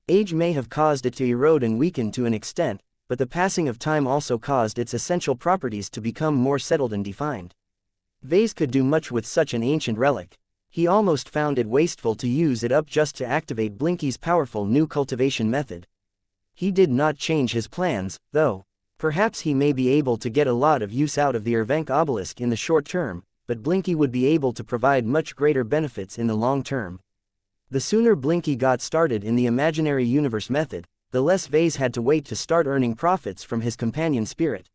Age may have caused it to erode and weaken to an extent, but the passing of time also caused its essential properties to become more settled and defined. Vase could do much with such an ancient relic. He almost found it wasteful to use it up just to activate Blinky's powerful new cultivation method. He did not change his plans, though. Perhaps he may be able to get a lot of use out of the Ervenk obelisk in the short term, but Blinky would be able to provide much greater benefits in the long term. The sooner Blinky got started in the imaginary universe method, the less Vase had to wait to start earning profits from his companion spirit.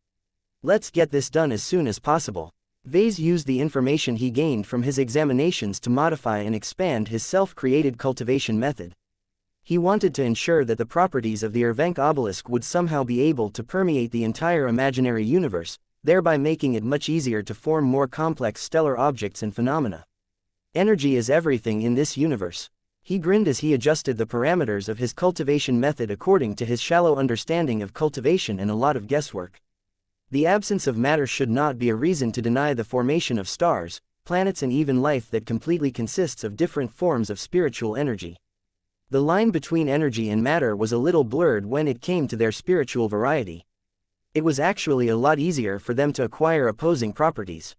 Let's get this done as soon as possible. Vase used the information he gained from his examinations to modify and expand his self-created cultivation method. He wanted to ensure that the properties of the Ervenk obelisk would somehow be able to permeate the entire imaginary universe, thereby making it much easier to form more complex stellar objects and phenomena. Energy is everything in this universe. He grinned as he adjusted the parameters of his cultivation method according to his shallow understanding of cultivation and a lot of guesswork. The absence of matter should not be a reason to deny the formation of stars, planets, and even life that completely consists of different forms of spiritual energy. The line between energy and matter was a little blurred when it came to their spiritual variety. It was actually a lot easier for them to acquire opposing properties.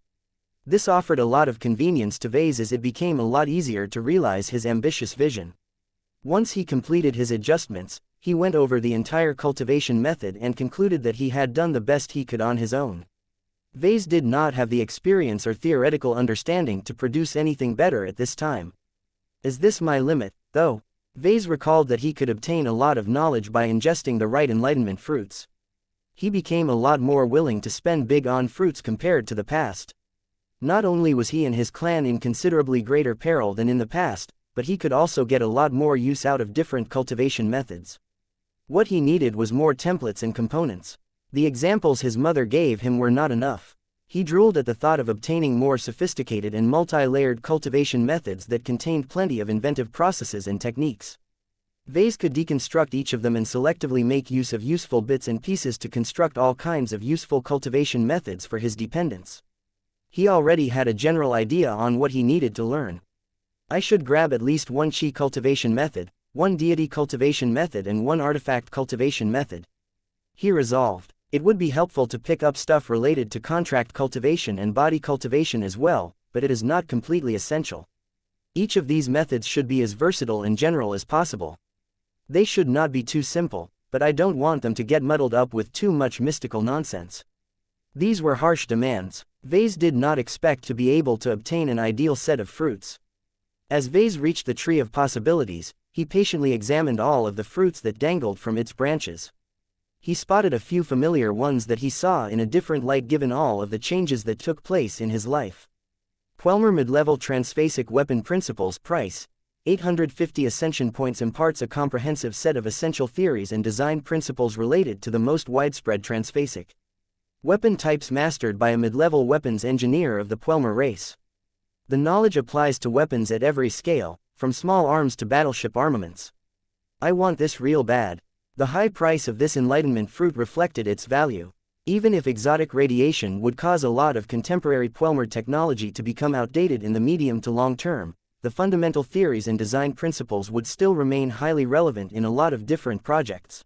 This offered a lot of convenience to Vase as it became a lot easier to realize his ambitious vision. Once he completed his adjustments, he went over the entire cultivation method and concluded that he had done the best he could on his own. Vase did not have the experience or theoretical understanding to produce anything better at this time. Is this my limit, though? Vase recalled that he could obtain a lot of knowledge by ingesting the right enlightenment fruits. He became a lot more willing to spend big on fruits compared to the past. Not only was he and his clan in considerably greater peril than in the past, but he could also get a lot more use out of different cultivation methods. What he needed was more templates and components. The examples his mother gave him were not enough. He drooled at the thought of obtaining more sophisticated and multi-layered cultivation methods that contained plenty of inventive processes and techniques. Vase could deconstruct each of them and selectively make use of useful bits and pieces to construct all kinds of useful cultivation methods for his dependents. He already had a general idea on what he needed to learn. I should grab at least one chi cultivation method, one deity cultivation method, and one artifact cultivation method. He resolved. It would be helpful to pick up stuff related to contract cultivation and body cultivation as well, but it is not completely essential. Each of these methods should be as versatile and general as possible. They should not be too simple, but I don't want them to get muddled up with too much mystical nonsense. These were harsh demands. Vase did not expect to be able to obtain an ideal set of fruits. As Vase reached the tree of possibilities, he patiently examined all of the fruits that dangled from its branches. He spotted a few familiar ones that he saw in a different light given all of the changes that took place in his life. Quelmer Mid-Level Transphasic Weapon Principles Price, 850 Ascension Points imparts a comprehensive set of essential theories and design principles related to the most widespread transphasic weapon types mastered by a mid-level weapons engineer of the Quelmer race. The knowledge applies to weapons at every scale, from small arms to battleship armaments. I want this real bad. The high price of this enlightenment fruit reflected its value. Even if exotic radiation would cause a lot of contemporary Quelmer technology to become outdated in the medium to long term, the fundamental theories and design principles would still remain highly relevant in a lot of different projects.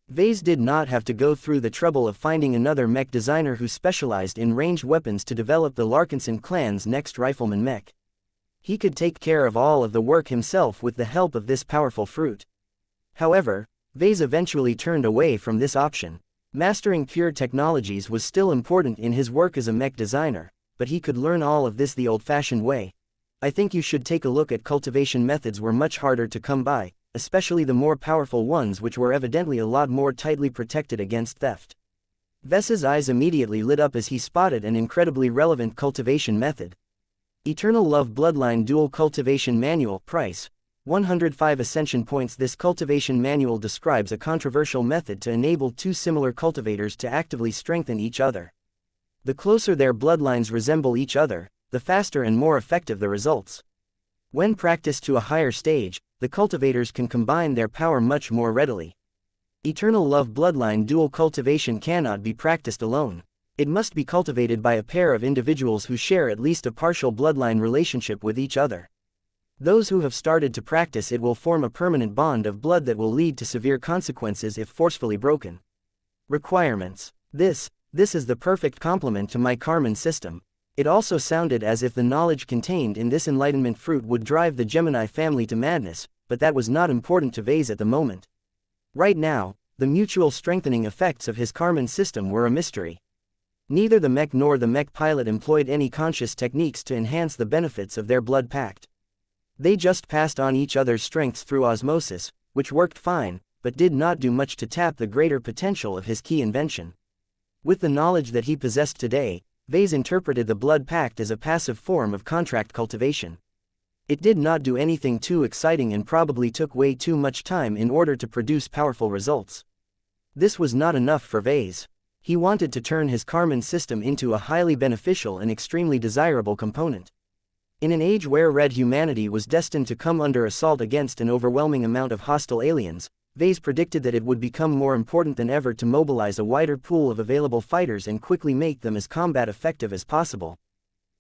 Vase did not have to go through the trouble of finding another mech designer who specialized in ranged weapons to develop the Larkinson clan's next rifleman mech. He could take care of all of the work himself with the help of this powerful fruit. However, Vase eventually turned away from this option. Mastering pure technologies was still important in his work as a mech designer, but he could learn all of this the old-fashioned way. I think you should take a look at cultivation methods were much harder to come by, especially the more powerful ones which were evidently a lot more tightly protected against theft. Ves's eyes immediately lit up as he spotted an incredibly relevant cultivation method. Eternal Love Bloodline Dual Cultivation Manual Price, 105 Ascension Points. This cultivation manual describes a controversial method to enable two similar cultivators to actively strengthen each other. The closer their bloodlines resemble each other, the faster and more effective the results. When practiced to a higher stage, the cultivators can combine their power much more readily. Eternal Love Bloodline Dual Cultivation cannot be practiced alone. It must be cultivated by a pair of individuals who share at least a partial bloodline relationship with each other. Those who have started to practice it will form a permanent bond of blood that will lead to severe consequences if forcefully broken. Requirements. This is the perfect complement to my Karman system. It also sounded as if the knowledge contained in this enlightenment fruit would drive the Gemini family to madness, but that was not important to Vase at the moment. Right now, the mutual strengthening effects of his Karman system were a mystery. Neither the Mech nor the Mech pilot employed any conscious techniques to enhance the benefits of their blood pact. They just passed on each other's strengths through osmosis, which worked fine, but did not do much to tap the greater potential of his key invention. With the knowledge that he possessed today, Vase interpreted the blood pact as a passive form of contract cultivation. It did not do anything too exciting and probably took way too much time in order to produce powerful results. This was not enough for Vase. He wanted to turn his Karman system into a highly beneficial and extremely desirable component. In an age where red humanity was destined to come under assault against an overwhelming amount of hostile aliens, Vase predicted that it would become more important than ever to mobilize a wider pool of available fighters and quickly make them as combat effective as possible.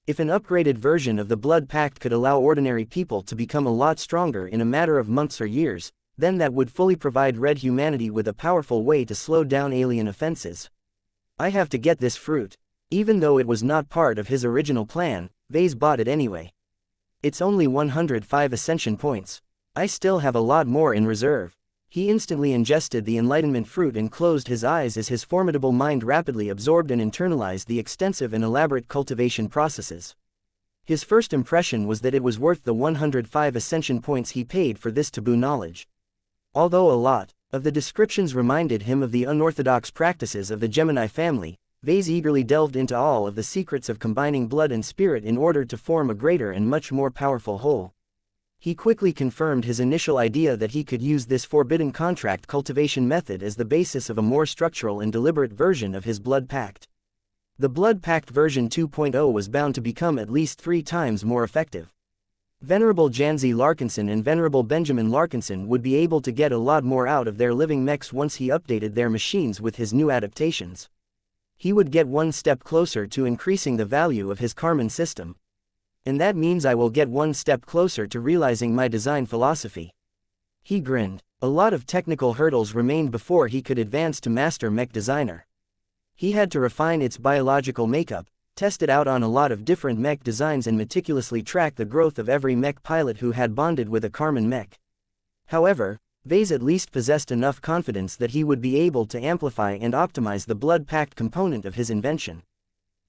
If an upgraded version of the Blood Pact could allow ordinary people to become a lot stronger in a matter of months or years, then that would fully provide red humanity with a powerful way to slow down alien offenses. I have to get this fruit. Even though it was not part of his original plan, Vase bought it anyway. It's only 105 ascension points. I still have a lot more in reserve. He instantly ingested the enlightenment fruit and closed his eyes as his formidable mind rapidly absorbed and internalized the extensive and elaborate cultivation processes. His first impression was that it was worth the 105 ascension points he paid for this taboo knowledge. Although a lot of the descriptions reminded him of the unorthodox practices of the Gemini family, Vase eagerly delved into all of the secrets of combining blood and spirit in order to form a greater and much more powerful whole. He quickly confirmed his initial idea that he could use this forbidden contract cultivation method as the basis of a more structural and deliberate version of his blood pact. The blood pact version 2.0 was bound to become at least 3 times more effective. Venerable Janzi Larkinson and Venerable Benjamin Larkinson would be able to get a lot more out of their living mechs once he updated their machines with his new adaptations. He would get one step closer to increasing the value of his Karman system. And that means I will get one step closer to realizing my design philosophy. He grinned. A lot of technical hurdles remained before he could advance to Master Mech Designer. He had to refine its biological makeup, test it out on a lot of different mech designs and meticulously track the growth of every mech pilot who had bonded with a Karman mech. However, Vase at least possessed enough confidence that he would be able to amplify and optimize the blood pact component of his invention.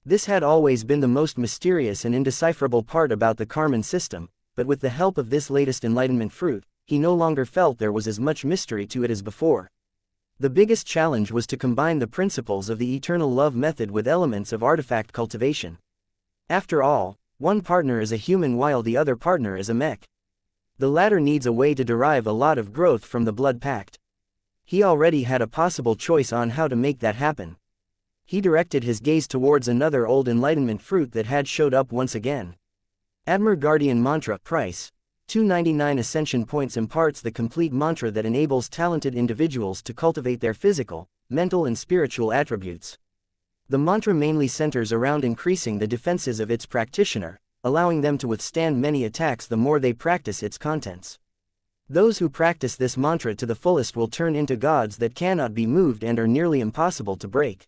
This had always been the most mysterious and indecipherable part about the Karman system, but with the help of this latest enlightenment fruit, he no longer felt there was as much mystery to it as before. The biggest challenge was to combine the principles of the eternal love method with elements of artifact cultivation. After all, one partner is a human while the other partner is a mech. The latter needs a way to derive a lot of growth from the blood pact. He already had a possible choice on how to make that happen. He directed his gaze towards another old enlightenment fruit that had showed up once again. Admir Guardian Mantra Price 299 Ascension Points imparts the complete mantra that enables talented individuals to cultivate their physical, mental and spiritual attributes. The mantra mainly centers around increasing the defenses of its practitioner, allowing them to withstand many attacks the more they practice its contents. Those who practice this mantra to the fullest will turn into gods that cannot be moved and are nearly impossible to break.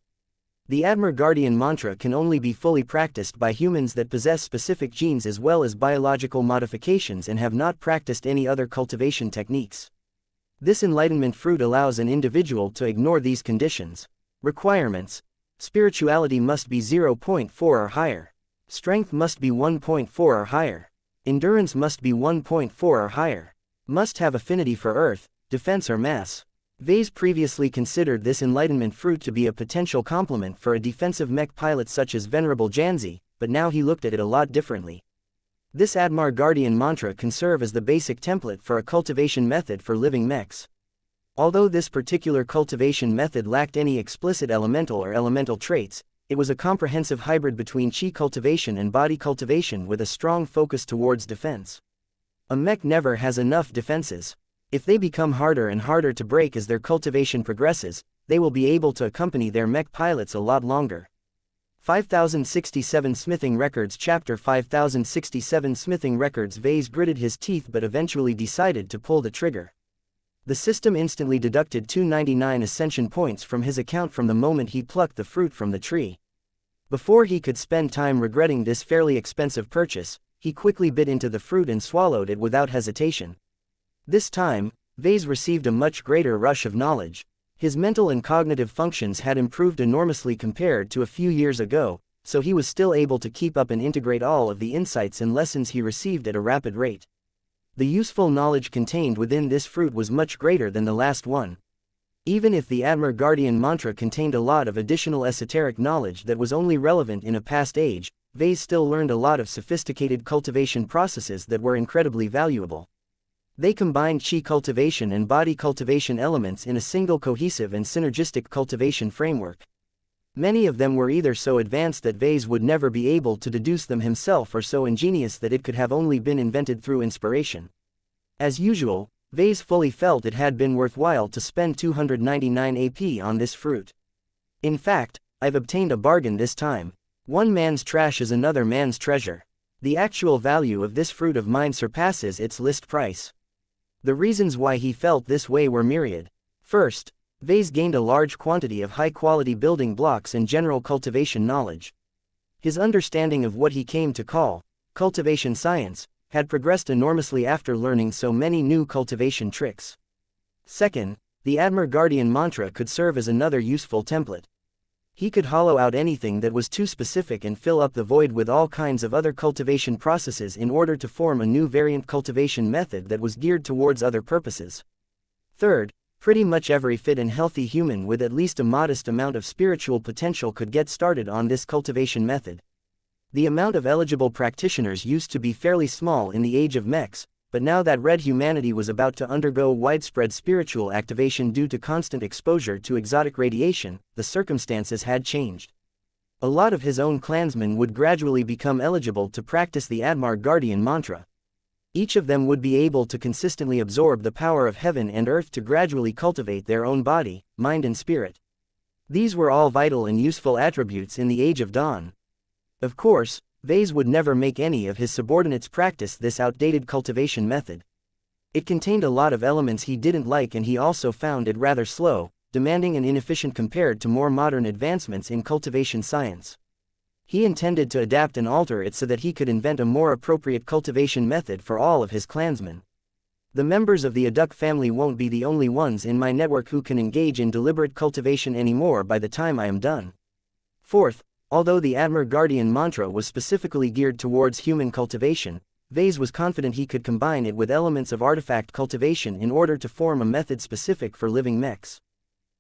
The Admir Guardian mantra can only be fully practiced by humans that possess specific genes as well as biological modifications and have not practiced any other cultivation techniques. This enlightenment fruit allows an individual to ignore these conditions. Requirements: spirituality must be 0.4 or higher. Strength must be 1.4 or higher. Endurance must be 1.4 or higher. Must have affinity for earth, defense or mass. Vase previously considered this enlightenment fruit to be a potential complement for a defensive mech pilot such as Venerable Janzi, but now he looked at it a lot differently. This Admir Guardian mantra can serve as the basic template for a cultivation method for living mechs. Although this particular cultivation method lacked any explicit elemental or elemental traits, it was a comprehensive hybrid between chi cultivation and body cultivation with a strong focus towards defense. A mech never has enough defenses. If they become harder and harder to break as their cultivation progresses, they will be able to accompany their mech pilots a lot longer. 5067 Smithing Records Chapter 5067 Smithing Records. Vase gritted his teeth but eventually decided to pull the trigger. The system instantly deducted 299 ascension points from his account from the moment he plucked the fruit from the tree. Before he could spend time regretting this fairly expensive purchase, he quickly bit into the fruit and swallowed it without hesitation. This time, Vase received a much greater rush of knowledge. His mental and cognitive functions had improved enormously compared to a few years ago, so he was still able to keep up and integrate all of the insights and lessons he received at a rapid rate. The useful knowledge contained within this fruit was much greater than the last one. Even if the Admir Guardian mantra contained a lot of additional esoteric knowledge that was only relevant in a past age, Vase still learned a lot of sophisticated cultivation processes that were incredibly valuable. They combined chi cultivation and body cultivation elements in a single cohesive and synergistic cultivation framework. Many of them were either so advanced that Vase would never be able to deduce them himself or so ingenious that it could have only been invented through inspiration. As usual, Vase fully felt it had been worthwhile to spend 299 AP on this fruit. In fact, I've obtained a bargain this time. One man's trash is another man's treasure. The actual value of this fruit of mine surpasses its list price. The reasons why he felt this way were myriad. First, Vase gained a large quantity of high-quality building blocks and general cultivation knowledge. His understanding of what he came to call cultivation science had progressed enormously after learning so many new cultivation tricks. Second, the Admir Guardian mantra could serve as another useful template. He could hollow out anything that was too specific and fill up the void with all kinds of other cultivation processes in order to form a new variant cultivation method that was geared towards other purposes. Third, pretty much every fit and healthy human with at least a modest amount of spiritual potential could get started on this cultivation method. The amount of eligible practitioners used to be fairly small in the age of mechs, but now that red humanity was about to undergo widespread spiritual activation due to constant exposure to exotic radiation, the circumstances had changed. A lot of his own clansmen would gradually become eligible to practice the Admir Guardian mantra. Each of them would be able to consistently absorb the power of heaven and earth to gradually cultivate their own body, mind and spirit. These were all vital and useful attributes in the Age of Dawn. Of course, Vase would never make any of his subordinates practice this outdated cultivation method. It contained a lot of elements he didn't like and he also found it rather slow, demanding and inefficient compared to more modern advancements in cultivation science. He intended to adapt and alter it so that he could invent a more appropriate cultivation method for all of his clansmen. The members of the Aduk family won't be the only ones in my network who can engage in deliberate cultivation anymore by the time I am done. Fourth, although the Admir Guardian mantra was specifically geared towards human cultivation, Vase was confident he could combine it with elements of artifact cultivation in order to form a method specific for living mechs.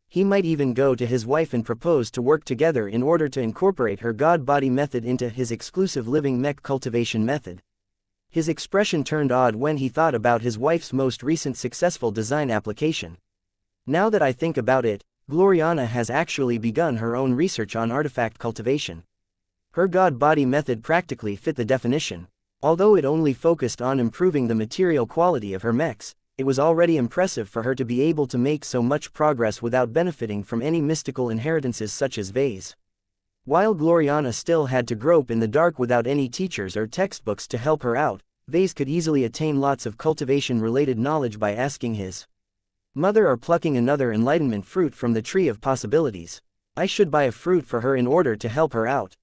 He might even go to his wife and propose to work together in order to incorporate her god-body method into his exclusive living mech cultivation method. His expression turned odd when he thought about his wife's most recent successful design application. Now that I think about it, Gloriana has actually begun her own research on artifact cultivation. Her god-body method practically fit the definition. Although it only focused on improving the material quality of her mechs, it was already impressive for her to be able to make so much progress without benefiting from any mystical inheritances such as Vase. While Gloriana still had to grope in the dark without any teachers or textbooks to help her out, Vase could easily attain lots of cultivation-related knowledge by asking his mother or plucking another enlightenment fruit from the tree of possibilities. I should buy a fruit for her in order to help her out.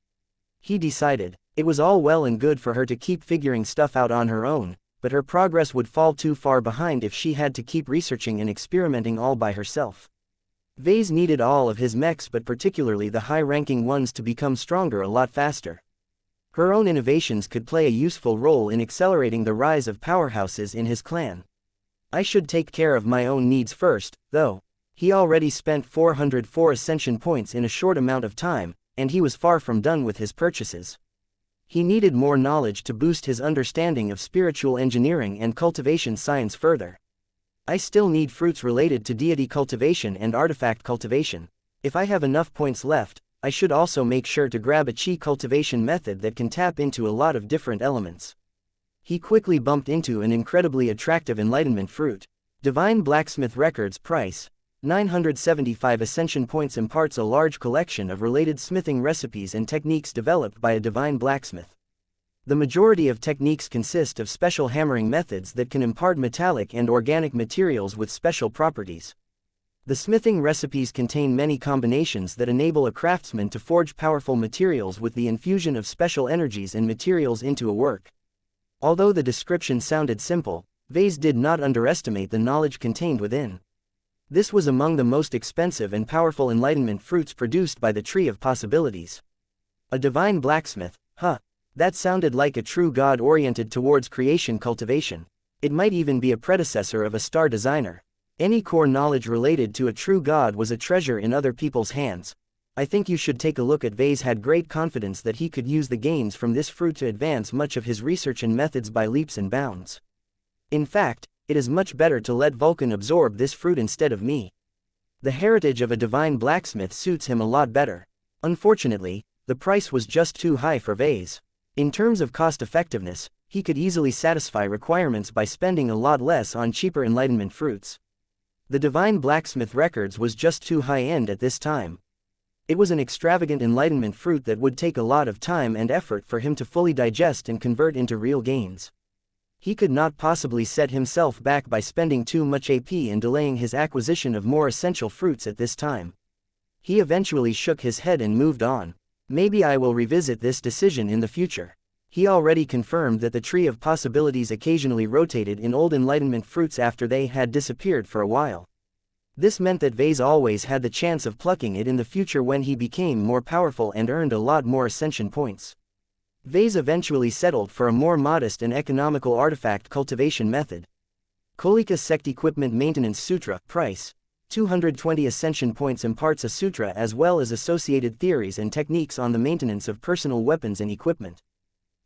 He decided. It was all well and good for her to keep figuring stuff out on her own, but her progress would fall too far behind if she had to keep researching and experimenting all by herself. Vase needed all of his mechs, but particularly the high-ranking ones, to become stronger a lot faster. Her own innovations could play a useful role in accelerating the rise of powerhouses in his clan. I should take care of my own needs first, though. He already spent 404 ascension points in a short amount of time, and he was far from done with his purchases. He needed more knowledge to boost his understanding of spiritual engineering and cultivation science further. I still need fruits related to deity cultivation and artifact cultivation. If I have enough points left, I should also make sure to grab a chi cultivation method that can tap into a lot of different elements. He quickly bumped into an incredibly attractive enlightenment fruit. Divine Blacksmith Records price. 975 ascension points imparts a large collection of related smithing recipes and techniques developed by a divine blacksmith. The majority of techniques consist of special hammering methods that can impart metallic and organic materials with special properties. The smithing recipes contain many combinations that enable a craftsman to forge powerful materials with the infusion of special energies and materials into a work. Although the description sounded simple, Vase did not underestimate the knowledge contained within. This was among the most expensive and powerful enlightenment fruits produced by the Tree of Possibilities. A divine blacksmith, huh? That sounded like a true god oriented towards creation cultivation. It might even be a predecessor of a star designer. Any core knowledge related to a true god was a treasure in other people's hands. I think you should take a look at Vase had great confidence that he could use the gains from this fruit to advance much of his research and methods by leaps and bounds. In fact, it is much better to let Vulcan absorb this fruit instead of me. The heritage of a divine blacksmith suits him a lot better. Unfortunately, the price was just too high for Vase. In terms of cost effectiveness, he could easily satisfy requirements by spending a lot less on cheaper enlightenment fruits. The divine blacksmith records was just too high-end at this time. It was an extravagant enlightenment fruit that would take a lot of time and effort for him to fully digest and convert into real gains. He could not possibly set himself back by spending too much AP and delaying his acquisition of more essential fruits at this time. He eventually shook his head and moved on. Maybe I will revisit this decision in the future. He already confirmed that the Tree of Possibilities occasionally rotated in old enlightenment fruits after they had disappeared for a while. This meant that Vase always had the chance of plucking it in the future when he became more powerful and earned a lot more ascension points. Vase eventually settled for a more modest and economical artifact cultivation method. Kolika Sect Equipment Maintenance Sutra, price, 220 ascension points imparts a sutra as well as associated theories and techniques on the maintenance of personal weapons and equipment.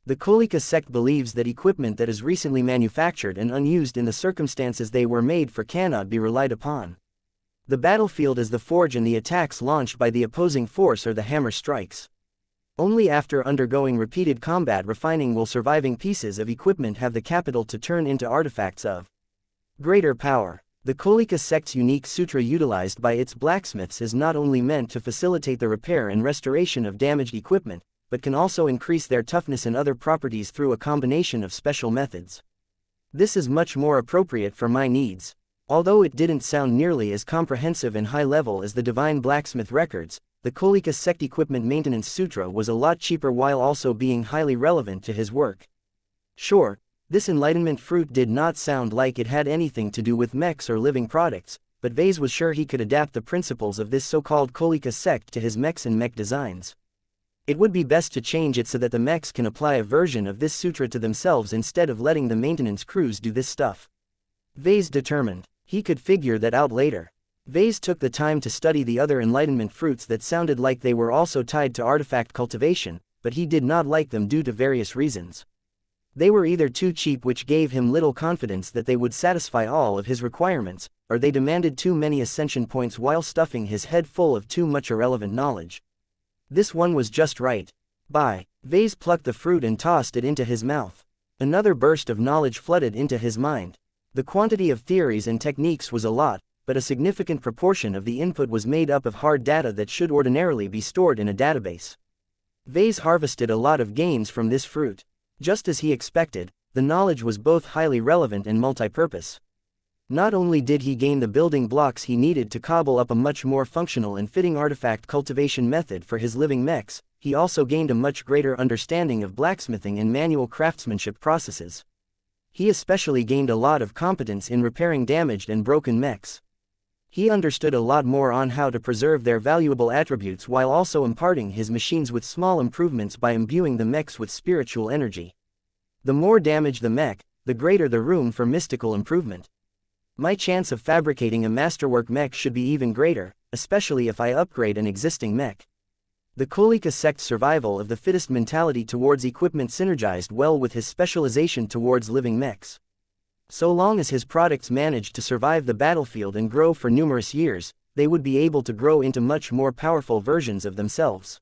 The Kolika sect believes that equipment that is recently manufactured and unused in the circumstances they were made for cannot be relied upon. The battlefield is the forge and the attacks launched by the opposing force are the hammer strikes. Only after undergoing repeated combat refining will surviving pieces of equipment have the capital to turn into artifacts of greater power. The Kolika sect's unique sutra utilized by its blacksmiths is not only meant to facilitate the repair and restoration of damaged equipment, but can also increase their toughness and other properties through a combination of special methods. This is much more appropriate for my needs. Although it didn't sound nearly as comprehensive and high-level as the Divine Blacksmith records, the Kolika Sect Equipment Maintenance Sutra was a lot cheaper while also being highly relevant to his work. Sure, this enlightenment fruit did not sound like it had anything to do with mechs or living products, but Vase was sure he could adapt the principles of this so-called Kolika sect to his mechs and mech designs. It would be best to change it so that the mechs can apply a version of this sutra to themselves instead of letting the maintenance crews do this stuff. Vase determined. He could figure that out later. Vase took the time to study the other enlightenment fruits that sounded like they were also tied to artifact cultivation, but he did not like them due to various reasons. They were either too cheap, which gave him little confidence that they would satisfy all of his requirements, or they demanded too many ascension points while stuffing his head full of too much irrelevant knowledge. This one was just right. Vase plucked the fruit and tossed it into his mouth. Another burst of knowledge flooded into his mind. The quantity of theories and techniques was a lot, but a significant proportion of the input was made up of hard data that should ordinarily be stored in a database. Vase harvested a lot of gains from this fruit. Just as he expected, the knowledge was both highly relevant and multi-purpose. Not only did he gain the building blocks he needed to cobble up a much more functional and fitting artifact cultivation method for his living mechs, he also gained a much greater understanding of blacksmithing and manual craftsmanship processes. He especially gained a lot of competence in repairing damaged and broken mechs. He understood a lot more on how to preserve their valuable attributes while also imparting his machines with small improvements by imbuing the mechs with spiritual energy. The more damage the mech, the greater the room for mystical improvement. My chance of fabricating a masterwork mech should be even greater, especially if I upgrade an existing mech. The Kolika sect's survival of the fittest mentality towards equipment synergized well with his specialization towards living mechs. So long as his products managed to survive the battlefield and grow for numerous years, they would be able to grow into much more powerful versions of themselves.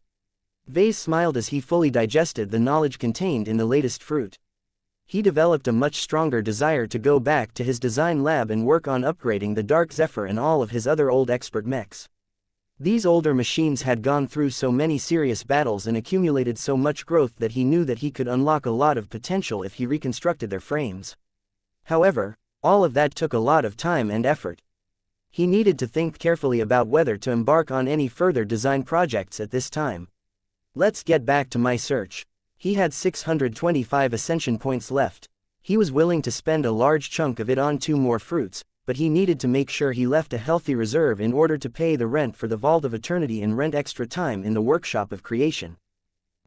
Vase smiled as he fully digested the knowledge contained in the latest fruit. He developed a much stronger desire to go back to his design lab and work on upgrading the Dark Zephyr and all of his other old expert mechs. These older machines had gone through so many serious battles and accumulated so much growth that he knew that he could unlock a lot of potential if he reconstructed their frames. However, all of that took a lot of time and effort. He needed to think carefully about whether to embark on any further design projects at this time. Let's get back to my search. He had 625 ascension points left. He was willing to spend a large chunk of it on 2 more fruits, but he needed to make sure he left a healthy reserve in order to pay the rent for the Vault of Eternity and rent extra time in the Workshop of Creation.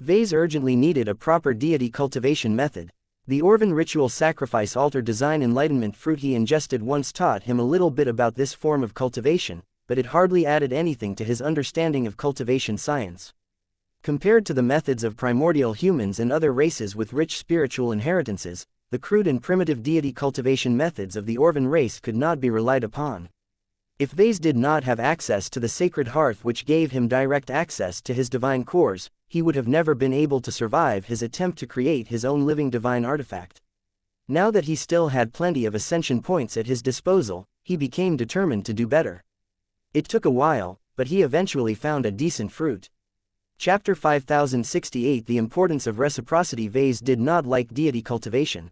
Vase urgently needed a proper deity cultivation method. The Orvan ritual sacrifice altar design enlightenment fruit he ingested once taught him a little bit about this form of cultivation, but it hardly added anything to his understanding of cultivation science. Compared to the methods of primordial humans and other races with rich spiritual inheritances, the crude and primitive deity cultivation methods of the Orvan race could not be relied upon. If Vase did not have access to the sacred hearth which gave him direct access to his divine cores, he would have never been able to survive his attempt to create his own living divine artifact. Now that he still had plenty of ascension points at his disposal, he became determined to do better. It took a while, but he eventually found a decent fruit. Chapter 5068 The Importance of Reciprocity. Vase did not like deity cultivation.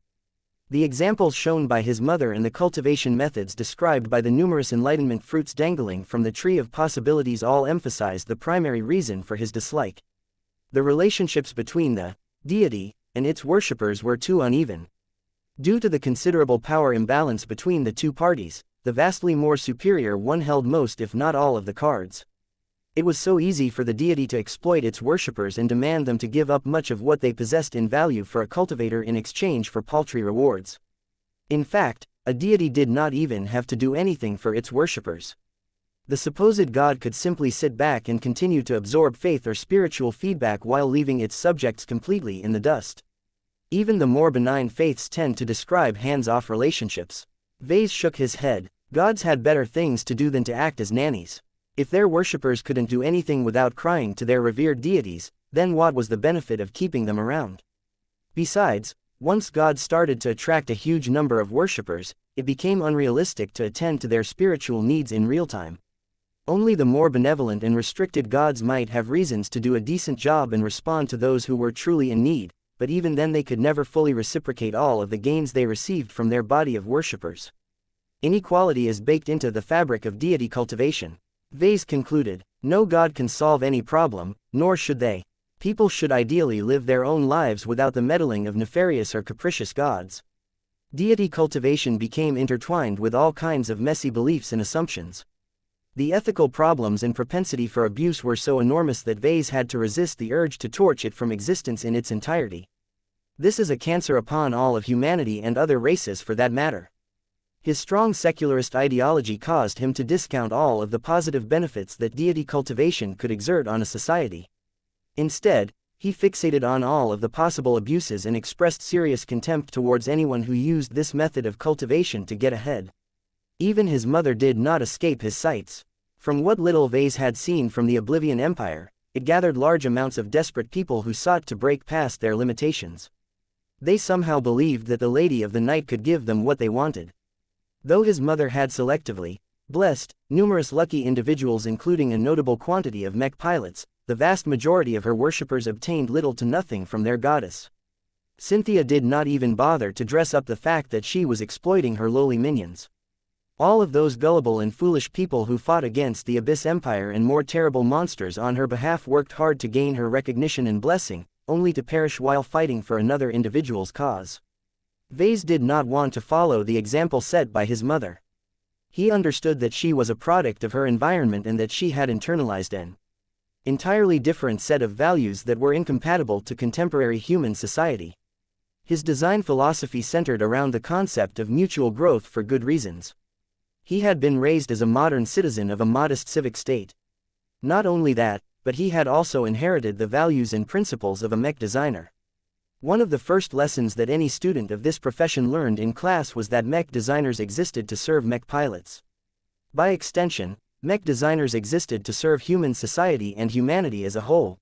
The examples shown by his mother and the cultivation methods described by the numerous enlightenment fruits dangling from the tree of possibilities all emphasized the primary reason for his dislike. The relationships between the deity and its worshippers were too uneven. Due to the considerable power imbalance between the two parties, the vastly more superior one held most if not all of the cards. It was so easy for the deity to exploit its worshippers and demand them to give up much of what they possessed in value for a cultivator in exchange for paltry rewards. In fact, a deity did not even have to do anything for its worshippers. The supposed god could simply sit back and continue to absorb faith or spiritual feedback while leaving its subjects completely in the dust. Even the more benign faiths tend to describe hands-off relationships. Vase shook his head. Gods had better things to do than to act as nannies. If their worshippers couldn't do anything without crying to their revered deities, then what was the benefit of keeping them around? Besides, once gods started to attract a huge number of worshippers, it became unrealistic to attend to their spiritual needs in real time. Only the more benevolent and restricted gods might have reasons to do a decent job and respond to those who were truly in need, but even then they could never fully reciprocate all of the gains they received from their body of worshippers. Inequality is baked into the fabric of deity cultivation. Vase concluded, no god can solve any problem, nor should they. People should ideally live their own lives without the meddling of nefarious or capricious gods. Deity cultivation became intertwined with all kinds of messy beliefs and assumptions. The ethical problems and propensity for abuse were so enormous that Vase had to resist the urge to torch it from existence in its entirety. This is a cancer upon all of humanity and other races for that matter. His strong secularist ideology caused him to discount all of the positive benefits that deity cultivation could exert on a society. Instead, he fixated on all of the possible abuses and expressed serious contempt towards anyone who used this method of cultivation to get ahead. Even his mother did not escape his sights. From what little Vase had seen from the Oblivion Empire, it gathered large amounts of desperate people who sought to break past their limitations. They somehow believed that the Lady of the Night could give them what they wanted. Though his mother had selectively blessed numerous lucky individuals including a notable quantity of mech pilots, the vast majority of her worshippers obtained little to nothing from their goddess. Cynthia did not even bother to dress up the fact that she was exploiting her lowly minions. All of those gullible and foolish people who fought against the Abyss Empire and more terrible monsters on her behalf worked hard to gain her recognition and blessing, only to perish while fighting for another individual's cause. Vase did not want to follow the example set by his mother. He understood that she was a product of her environment and that she had internalized an entirely different set of values that were incompatible to contemporary human society. His design philosophy centered around the concept of mutual growth for good reasons. He had been raised as a modern citizen of a modest civic state. Not only that, but he had also inherited the values and principles of a mech designer. One of the first lessons that any student of this profession learned in class was that mech designers existed to serve mech pilots. By extension, mech designers existed to serve human society and humanity as a whole.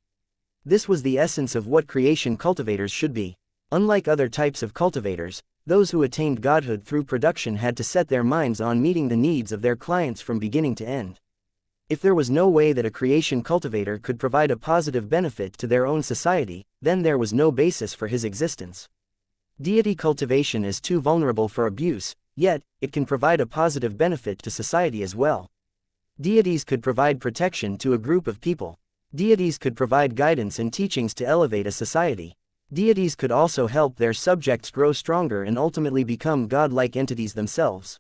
This was the essence of what creation cultivators should be. Unlike other types of cultivators, those who attained godhood through production had to set their minds on meeting the needs of their clients from beginning to end. If there was no way that a creation cultivator could provide a positive benefit to their own society, then there was no basis for his existence. Deity cultivation is too vulnerable for abuse, Yet, it can provide a positive benefit to society as well. Deities could provide protection to a group of people. Deities could provide guidance and teachings to elevate a society. Deities could also help their subjects grow stronger and ultimately become godlike entities themselves.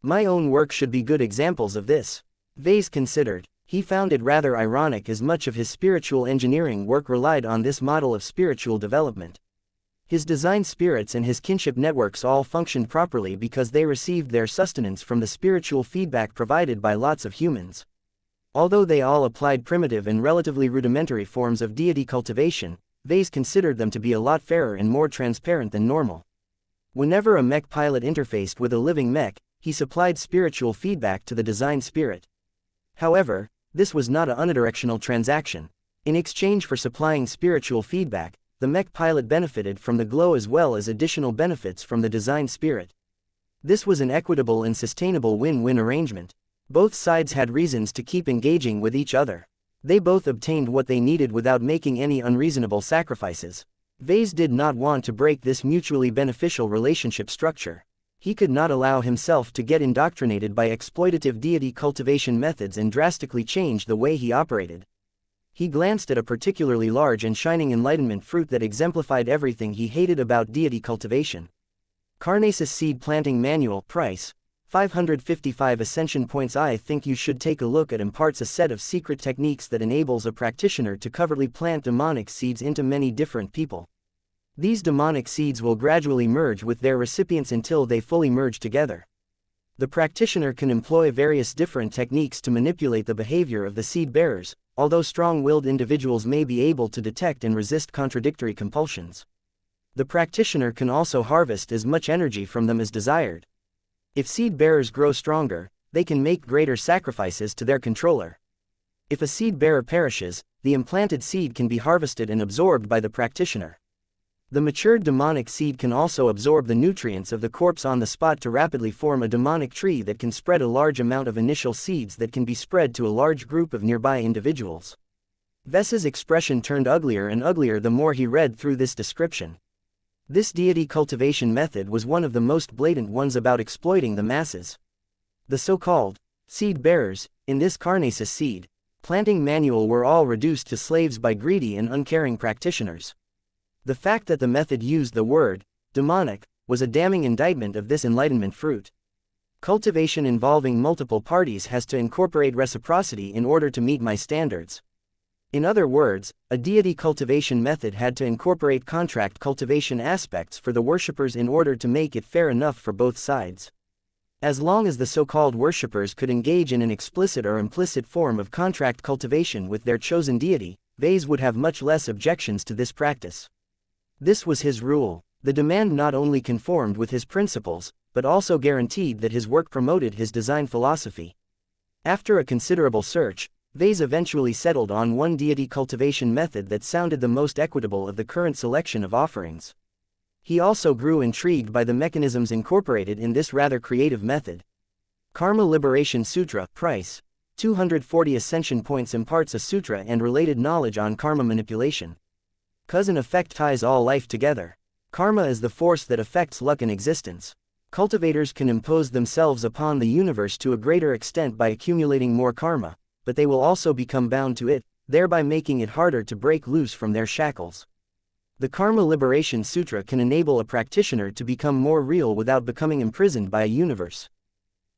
My own work should be good examples of this. Vase considered. He found it rather ironic as much of his spiritual engineering work relied on this model of spiritual development. His design spirits and his kinship networks all functioned properly because they received their sustenance from the spiritual feedback provided by lots of humans. Although they all applied primitive and relatively rudimentary forms of deity cultivation, Vase considered them to be a lot fairer and more transparent than normal. Whenever a mech pilot interfaced with a living mech, he supplied spiritual feedback to the design spirit. However, this was not a unidirectional transaction. In exchange for supplying spiritual feedback, the mech pilot benefited from the glow as well as additional benefits from the design spirit. This was an equitable and sustainable win-win arrangement. Both sides had reasons to keep engaging with each other. They both obtained what they needed without making any unreasonable sacrifices. Vase did not want to break this mutually beneficial relationship structure. He could not allow himself to get indoctrinated by exploitative deity cultivation methods and drastically change the way he operated. He glanced at a particularly large and shining enlightenment fruit that exemplified everything he hated about deity cultivation. Carnasis Seed Planting Manual, Price, 555 Ascension Points. I think you should take a look at imparts a set of secret techniques that enables a practitioner to covertly plant demonic seeds into many different people. These demonic seeds will gradually merge with their recipients until they fully merge together. The practitioner can employ various different techniques to manipulate the behavior of the seed bearers, although strong-willed individuals may be able to detect and resist contradictory compulsions. The practitioner can also harvest as much energy from them as desired. If seed bearers grow stronger, they can make greater sacrifices to their controller. If a seed bearer perishes, the implanted seed can be harvested and absorbed by the practitioner. The matured demonic seed can also absorb the nutrients of the corpse on the spot to rapidly form a demonic tree that can spread a large amount of initial seeds that can be spread to a large group of nearby individuals. Ves's expression turned uglier and uglier the more he read through this description. This deity cultivation method was one of the most blatant ones about exploiting the masses. The so-called seed bearers in this Carnasis seed planting manual were all reduced to slaves by greedy and uncaring practitioners. The fact that the method used the word demonic was a damning indictment of this enlightenment fruit. Cultivation involving multiple parties has to incorporate reciprocity in order to meet my standards. In other words, a deity cultivation method had to incorporate contract cultivation aspects for the worshippers in order to make it fair enough for both sides. As long as the so-called worshippers could engage in an explicit or implicit form of contract cultivation with their chosen deity, Vase would have much less objections to this practice. This was his rule. The demand not only conformed with his principles, but also guaranteed that his work promoted his design philosophy. After a considerable search, Vase eventually settled on one deity cultivation method that sounded the most equitable of the current selection of offerings. He also grew intrigued by the mechanisms incorporated in this rather creative method. Karma Liberation Sutra, Price, 240 Ascension Points imparts a sutra and related knowledge on karma manipulation. Cause and effect ties all life together. Karma is the force that affects luck in existence. Cultivators can impose themselves upon the universe to a greater extent by accumulating more karma, but they will also become bound to it, thereby making it harder to break loose from their shackles. The Karma Liberation Sutra can enable a practitioner to become more real without becoming imprisoned by a universe.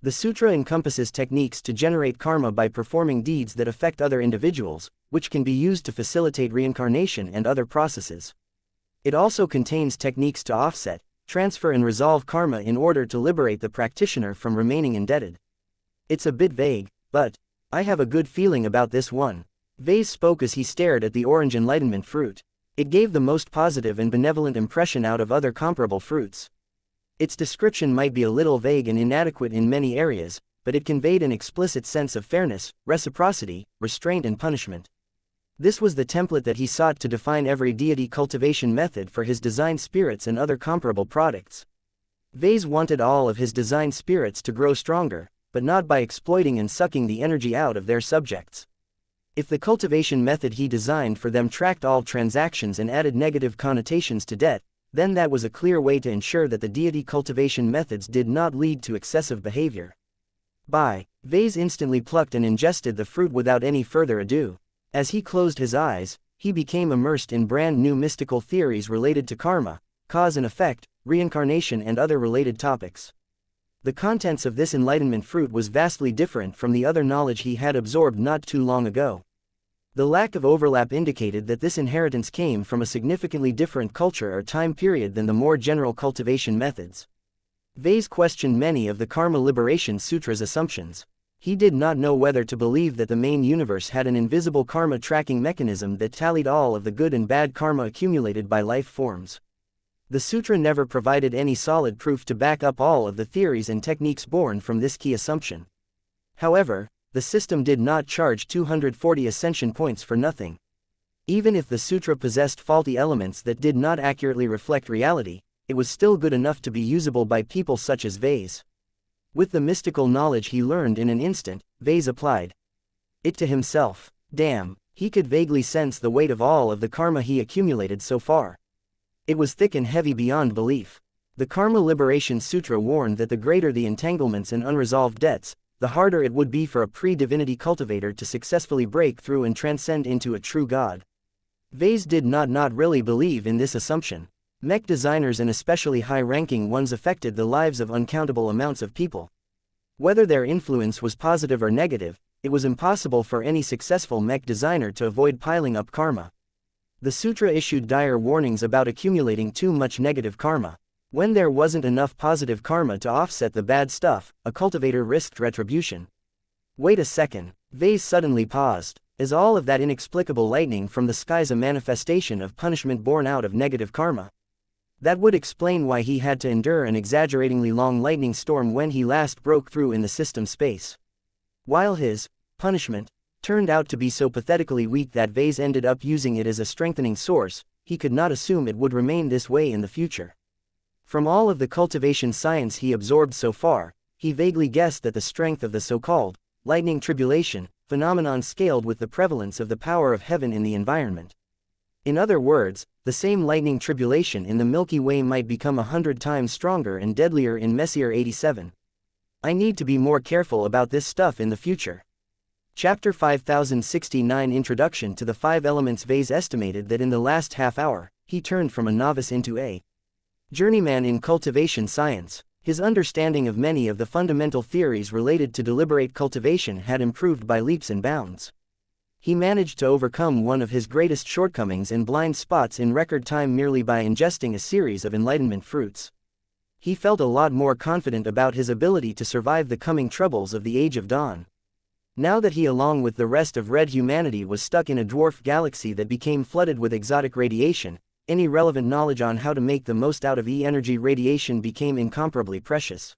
The sutra encompasses techniques to generate karma by performing deeds that affect other individuals, which can be used to facilitate reincarnation and other processes. It also contains techniques to offset, transfer and resolve karma in order to liberate the practitioner from remaining indebted. It's a bit vague, but I have a good feeling about this one. Vase spoke as he stared at the orange enlightenment fruit. It gave the most positive and benevolent impression out of other comparable fruits. Its description might be a little vague and inadequate in many areas, but it conveyed an explicit sense of fairness, reciprocity, restraint and punishment. This was the template that he sought to define every deity cultivation method for his design spirits and other comparable products. Vase wanted all of his design spirits to grow stronger, but not by exploiting and sucking the energy out of their subjects. If the cultivation method he designed for them tracked all transactions and added negative connotations to debt, then that was a clear way to ensure that the deity cultivation methods did not lead to excessive behavior. Vase instantly plucked and ingested the fruit without any further ado. As he closed his eyes, he became immersed in brand new mystical theories related to karma, cause and effect, reincarnation and other related topics. The contents of this enlightenment fruit was vastly different from the other knowledge he had absorbed not too long ago. The lack of overlap indicated that this inheritance came from a significantly different culture or time period than the more general cultivation methods. Vase questioned many of the Karma Liberation Sutra's assumptions. He did not know whether to believe that the main universe had an invisible karma tracking mechanism that tallied all of the good and bad karma accumulated by life forms. The sutra never provided any solid proof to back up all of the theories and techniques born from this key assumption. However, the system did not charge 240 ascension points for nothing. Even if the sutra possessed faulty elements that did not accurately reflect reality, it was still good enough to be usable by people such as Vase. With the mystical knowledge he learned in an instant, Vase applied it to himself. Damn, he could vaguely sense the weight of all of the karma he accumulated so far. It was thick and heavy beyond belief. The Karma Liberation Sutra warned that the greater the entanglements and unresolved debts, the harder it would be for a pre-divinity cultivator to successfully break through and transcend into a true god. Vase did not really believe in this assumption. Mech designers and especially high-ranking ones affected the lives of uncountable amounts of people. Whether their influence was positive or negative, it was impossible for any successful mech designer to avoid piling up karma. The sutra issued dire warnings about accumulating too much negative karma. When there wasn't enough positive karma to offset the bad stuff, a cultivator risked retribution. Wait a second, Vase suddenly paused. Is all of that inexplicable lightning from the skies a manifestation of punishment born out of negative karma? That would explain why he had to endure an exaggeratingly long lightning storm when he last broke through in the system space. While his punishment turned out to be so pathetically weak that Vase ended up using it as a strengthening source, he could not assume it would remain this way in the future. From all of the cultivation science he absorbed so far, he vaguely guessed that the strength of the so-called lightning tribulation phenomenon scaled with the prevalence of the power of heaven in the environment. In other words, the same lightning tribulation in the Milky Way might become 100 times stronger and deadlier in Messier 87. I need to be more careful about this stuff in the future. Chapter 5069 Introduction to the Five Elements. Vase estimated that in the last half hour, he turned from a novice into a journeyman in cultivation science. His understanding of many of the fundamental theories related to deliberate cultivation had improved by leaps and bounds. He managed to overcome one of his greatest shortcomings and blind spots in record time merely by ingesting a series of enlightenment fruits. He felt a lot more confident about his ability to survive the coming troubles of the Age of Dawn. Now that he along with the rest of red humanity was stuck in a dwarf galaxy that became flooded with exotic radiation, any relevant knowledge on how to make the most out of E-energy radiation became incomparably precious.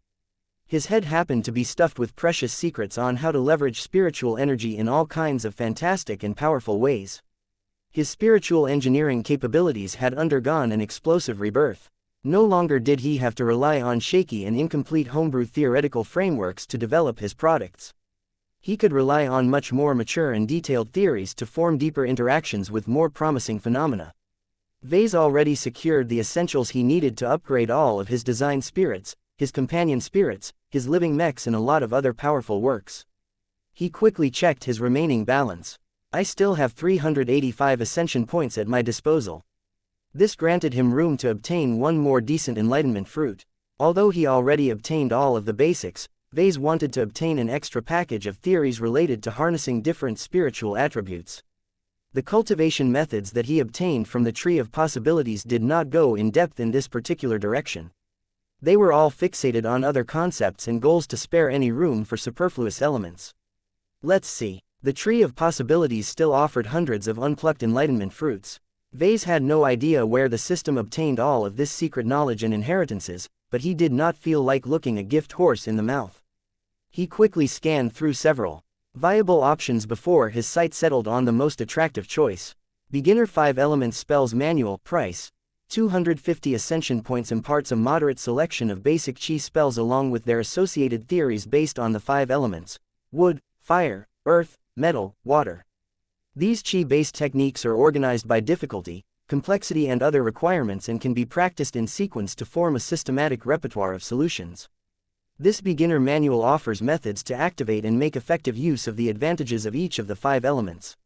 His head happened to be stuffed with precious secrets on how to leverage spiritual energy in all kinds of fantastic and powerful ways. His spiritual engineering capabilities had undergone an explosive rebirth. No longer did he have to rely on shaky and incomplete homebrew theoretical frameworks to develop his products. He could rely on much more mature and detailed theories to form deeper interactions with more promising phenomena. Vase already secured the essentials he needed to upgrade all of his design spirits, his companion spirits, his living mechs and a lot of other powerful works. He quickly checked his remaining balance. I still have 385 ascension points at my disposal. This granted him room to obtain one more decent enlightenment fruit. Although he already obtained all of the basics, Vase wanted to obtain an extra package of theories related to harnessing different spiritual attributes. The cultivation methods that he obtained from the Tree of Possibilities did not go in depth in this particular direction. They were all fixated on other concepts and goals to spare any room for superfluous elements. Let's see. The Tree of Possibilities still offered hundreds of unplucked enlightenment fruits. Vase had no idea where the system obtained all of this secret knowledge and inheritances, but he did not feel like looking a gift horse in the mouth. He quickly scanned through several viable options before his sight settled on the most attractive choice. Beginner 5 Elements Spells Manual. Price: 250 ascension points. Imparts a moderate selection of basic chi spells along with their associated theories based on the 5 elements: wood, fire, earth, metal, water. These chi-based techniques are organized by difficulty, complexity and other requirements and can be practiced in sequence to form a systematic repertoire of solutions. This beginner manual offers methods to activate and make effective use of the advantages of each of the 5 elements.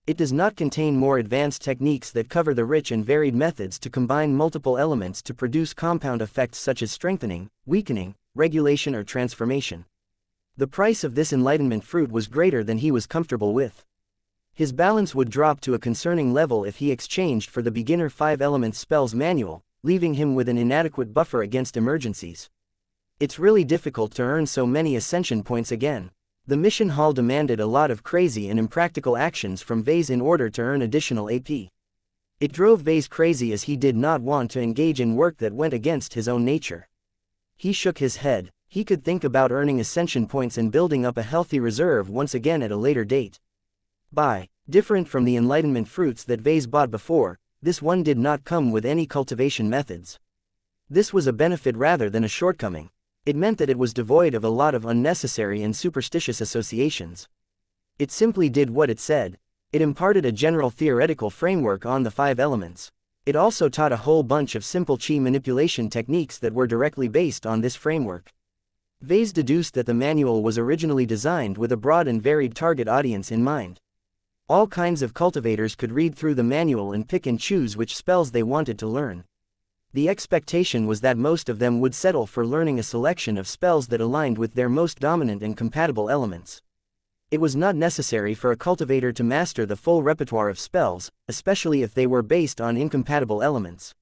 It does not contain more advanced techniques that cover the rich and varied methods to combine multiple elements to produce compound effects such as strengthening, weakening, regulation or transformation. The price of this enlightenment fruit was greater than he was comfortable with. His balance would drop to a concerning level if he exchanged for the beginner 5 elements spells manual, leaving him with an inadequate buffer against emergencies. It's really difficult to earn so many ascension points again. The mission hall demanded a lot of crazy and impractical actions from Vase in order to earn additional AP. It drove Vase crazy as he did not want to engage in work that went against his own nature. He shook his head. He could think about earning ascension points and building up a healthy reserve once again at a later date. Different from the enlightenment fruits that Vase bought before, this one did not come with any cultivation methods. This was a benefit rather than a shortcoming. It meant that it was devoid of a lot of unnecessary and superstitious associations. It simply did what it said. It imparted a general theoretical framework on the 5 elements. It also taught a whole bunch of simple chi manipulation techniques that were directly based on this framework. Vase deduced that the manual was originally designed with a broad and varied target audience in mind. All kinds of cultivators could read through the manual and pick and choose which spells they wanted to learn. The expectation was that most of them would settle for learning a selection of spells that aligned with their most dominant and compatible elements. It was not necessary for a cultivator to master the full repertoire of spells, especially if they were based on incompatible elements.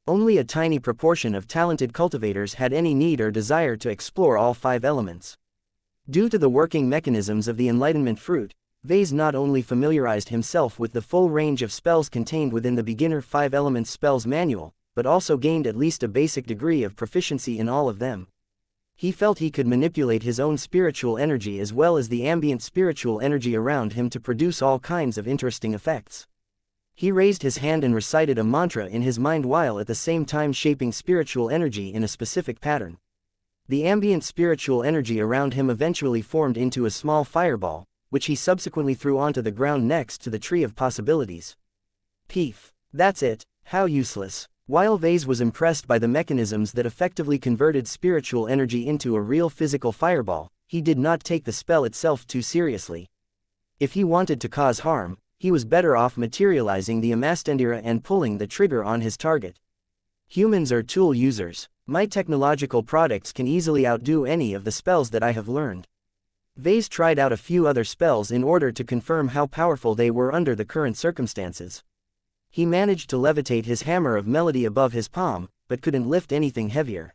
Only a tiny proportion of talented cultivators had any need or desire to explore all 5 elements. Due to the working mechanisms of the enlightenment fruit, Vase not only familiarized himself with the full range of spells contained within the beginner 5 elements spells manual, but also gained at least a basic degree of proficiency in all of them. He felt he could manipulate his own spiritual energy as well as the ambient spiritual energy around him to produce all kinds of interesting effects. He raised his hand and recited a mantra in his mind while at the same time shaping spiritual energy in a specific pattern. The ambient spiritual energy around him eventually formed into a small fireball, which he subsequently threw onto the ground next to the tree of possibilities. Peef. That's it. How useless. While Vase was impressed by the mechanisms that effectively converted spiritual energy into a real physical fireball, he did not take the spell itself too seriously. If he wanted to cause harm, he was better off materializing the Amastendira and pulling the trigger on his target. Humans are tool users. My technological products can easily outdo any of the spells that I have learned. Vase tried out a few other spells in order to confirm how powerful they were under the current circumstances. He managed to levitate his hammer of melody above his palm, but couldn't lift anything heavier.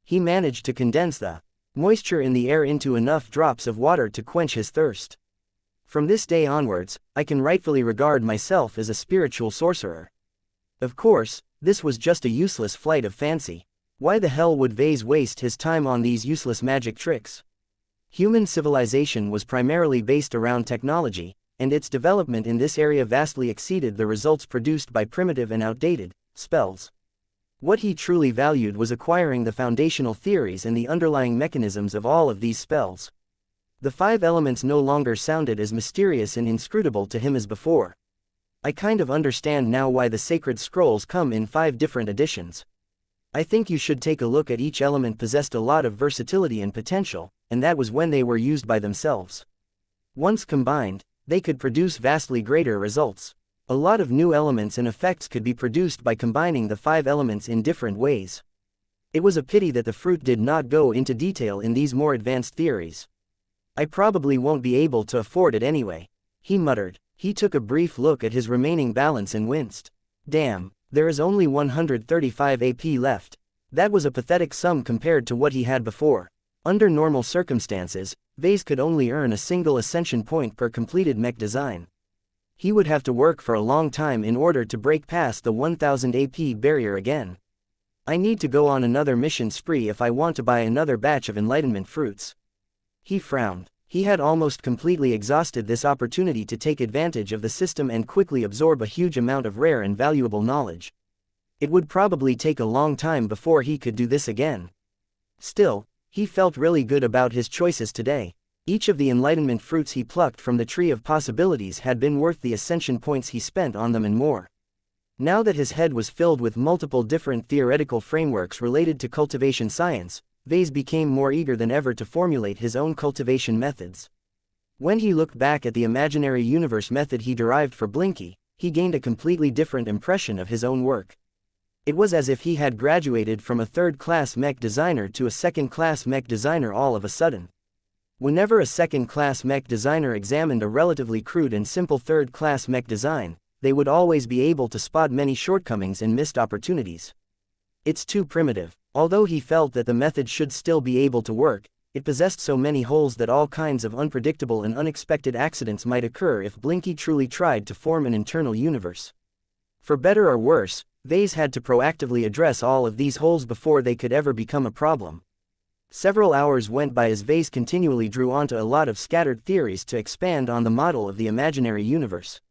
He managed to condense the moisture in the air into enough drops of water to quench his thirst. From this day onwards, I can rightfully regard myself as a spiritual sorcerer. Of course, this was just a useless flight of fancy. Why the hell would Vase waste his time on these useless magic tricks? Human civilization was primarily based around technology, and its development in this area vastly exceeded the results produced by primitive and outdated spells. What he truly valued was acquiring the foundational theories and the underlying mechanisms of all of these spells. The 5 elements no longer sounded as mysterious and inscrutable to him as before. I kind of understand now why the sacred scrolls come in 5 different editions. I think you should take a look at each element possessed a lot of versatility and potential, and that was when they were used by themselves. Once combined, they could produce vastly greater results. A lot of new elements and effects could be produced by combining the 5 elements in different ways. It was a pity that the fruit did not go into detail in these more advanced theories. I probably won't be able to afford it anyway, he muttered. He took a brief look at his remaining balance and winced. Damn, there is only 135 AP left. That was a pathetic sum compared to what he had before. Under normal circumstances, Vase could only earn a single ascension point per completed mech design. He would have to work for a long time in order to break past the 1000 AP barrier again. I need to go on another mission spree if I want to buy another batch of enlightenment fruits. He frowned. He had almost completely exhausted this opportunity to take advantage of the system and quickly absorb a huge amount of rare and valuable knowledge. It would probably take a long time before he could do this again. Still, he felt really good about his choices today. Each of the enlightenment fruits he plucked from the tree of possibilities had been worth the ascension points he spent on them and more. Now that his head was filled with multiple different theoretical frameworks related to cultivation science, Vase became more eager than ever to formulate his own cultivation methods. When he looked back at the imaginary universe method he derived for Blinky, he gained a completely different impression of his own work. It was as if he had graduated from a third-class mech designer to a second-class mech designer all of a sudden. Whenever a second-class mech designer examined a relatively crude and simple third-class mech design, they would always be able to spot many shortcomings and missed opportunities. It's too primitive. Although he felt that the method should still be able to work, it possessed so many holes that all kinds of unpredictable and unexpected accidents might occur if Blinky truly tried to form an internal universe. For better or worse, Vase had to proactively address all of these holes before they could ever become a problem. Several hours went by as Vase continually drew onto a lot of scattered theories to expand on the model of the imaginary universe.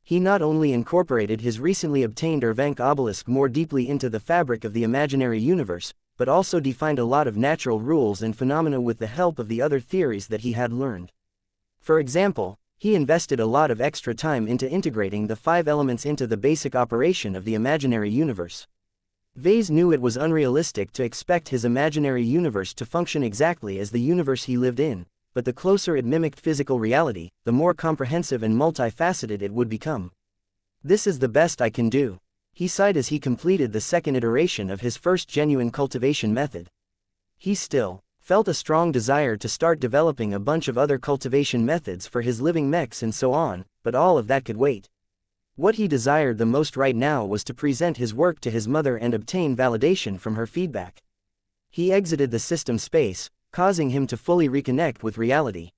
He not only incorporated his recently obtained Urvank obelisk more deeply into the fabric of the imaginary universe, but also defined a lot of natural rules and phenomena with the help of the other theories that he had learned. For example, he invested a lot of extra time into integrating the 5 elements into the basic operation of the imaginary universe. Vase knew it was unrealistic to expect his imaginary universe to function exactly as the universe he lived in, but the closer it mimicked physical reality, the more comprehensive and multifaceted it would become. "This is the best I can do," he sighed as he completed the second iteration of his first genuine cultivation method. He still felt a strong desire to start developing a bunch of other cultivation methods for his living mechs and so on, but all of that could wait. What he desired the most right now was to present his work to his mother and obtain validation from her feedback. He exited the system space, causing him to fully reconnect with reality.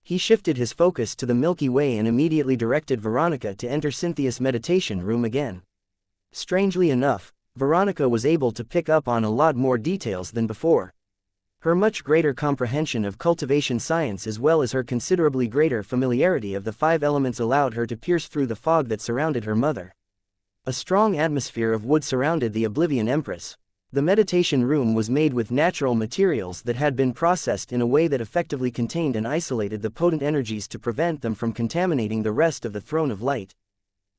He shifted his focus to the Milky Way and immediately directed Veronica to enter Cynthia's meditation room again. Strangely enough, Veronica was able to pick up on a lot more details than before. Her much greater comprehension of cultivation science as well as her considerably greater familiarity of the 5 elements allowed her to pierce through the fog that surrounded her mother. A strong atmosphere of wood surrounded the Oblivion Empress. The meditation room was made with natural materials that had been processed in a way that effectively contained and isolated the potent energies to prevent them from contaminating the rest of the Throne of Light.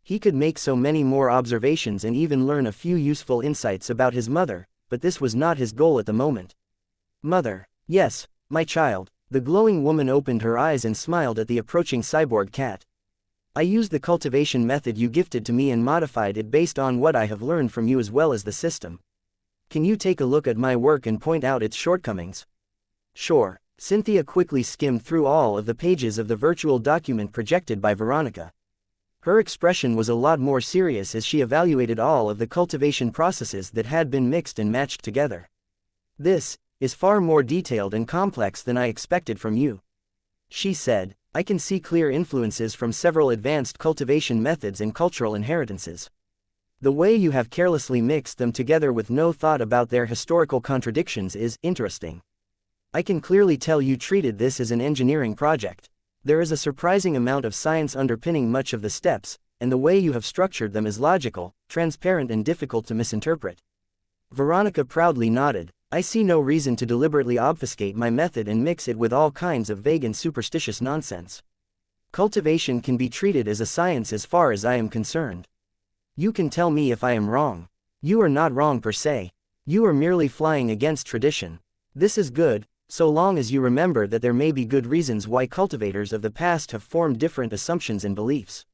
He could make so many more observations and even learn a few useful insights about his mother, but this was not his goal at the moment. "Mother." "Yes, my child." The glowing woman opened her eyes and smiled at the approaching cyborg cat. "I used the cultivation method you gifted to me and modified it based on what I have learned from you as well as the system. Can you take a look at my work and point out its shortcomings?" "Sure." Cynthia quickly skimmed through all of the pages of the virtual document projected by Veronica. Her expression was a lot more serious as she evaluated all of the cultivation processes that had been mixed and matched together. "This is far more detailed and complex than I expected from you," she said. "I can see clear influences from several advanced cultivation methods and cultural inheritances. The way you have carelessly mixed them together with no thought about their historical contradictions is interesting. I can clearly tell you treated this as an engineering project. There is a surprising amount of science underpinning much of the steps, and the way you have structured them is logical, transparent and difficult to misinterpret." Veronica proudly nodded. "I see no reason to deliberately obfuscate my method and mix it with all kinds of vague and superstitious nonsense. Cultivation can be treated as a science as far as I am concerned. You can tell me if I am wrong. You are not wrong per se. You are merely flying against tradition. This is good, so long as you remember that there may be good reasons why cultivators of the past have formed different assumptions and beliefs.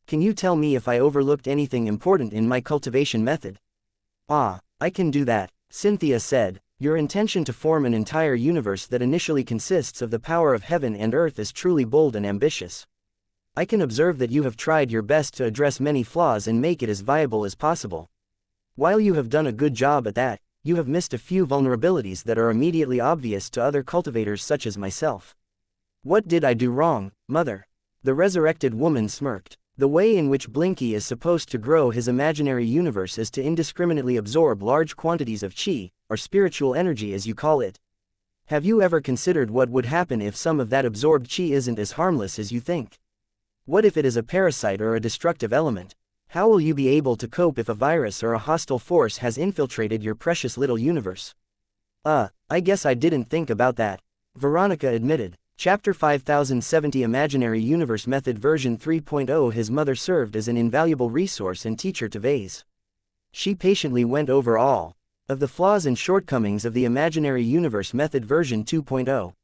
Can you tell me if I overlooked anything important in my cultivation method?" "Ah, I can do that," Cynthia said. "Your intention to form an entire universe that initially consists of the power of heaven and earth is truly bold and ambitious. I can observe that you have tried your best to address many flaws and make it as viable as possible. While you have done a good job at that, you have missed a few vulnerabilities that are immediately obvious to other cultivators such as myself." "What did I do wrong, Mother?" The resurrected woman smirked. "The way in which Blinky is supposed to grow his imaginary universe is to indiscriminately absorb large quantities of chi, or spiritual energy as you call it. Have you ever considered what would happen if some of that absorbed chi isn't as harmless as you think? What if it is a parasite or a destructive element? How will you be able to cope if a virus or a hostile force has infiltrated your precious little universe?" I guess I didn't think about that," Veronica admitted. Chapter 5070 Imaginary Universe Method Version 3.0. His mother served as an invaluable resource and teacher to Vase. She patiently went over all of the flaws and shortcomings of the Imaginary Universe Method Version 2.0.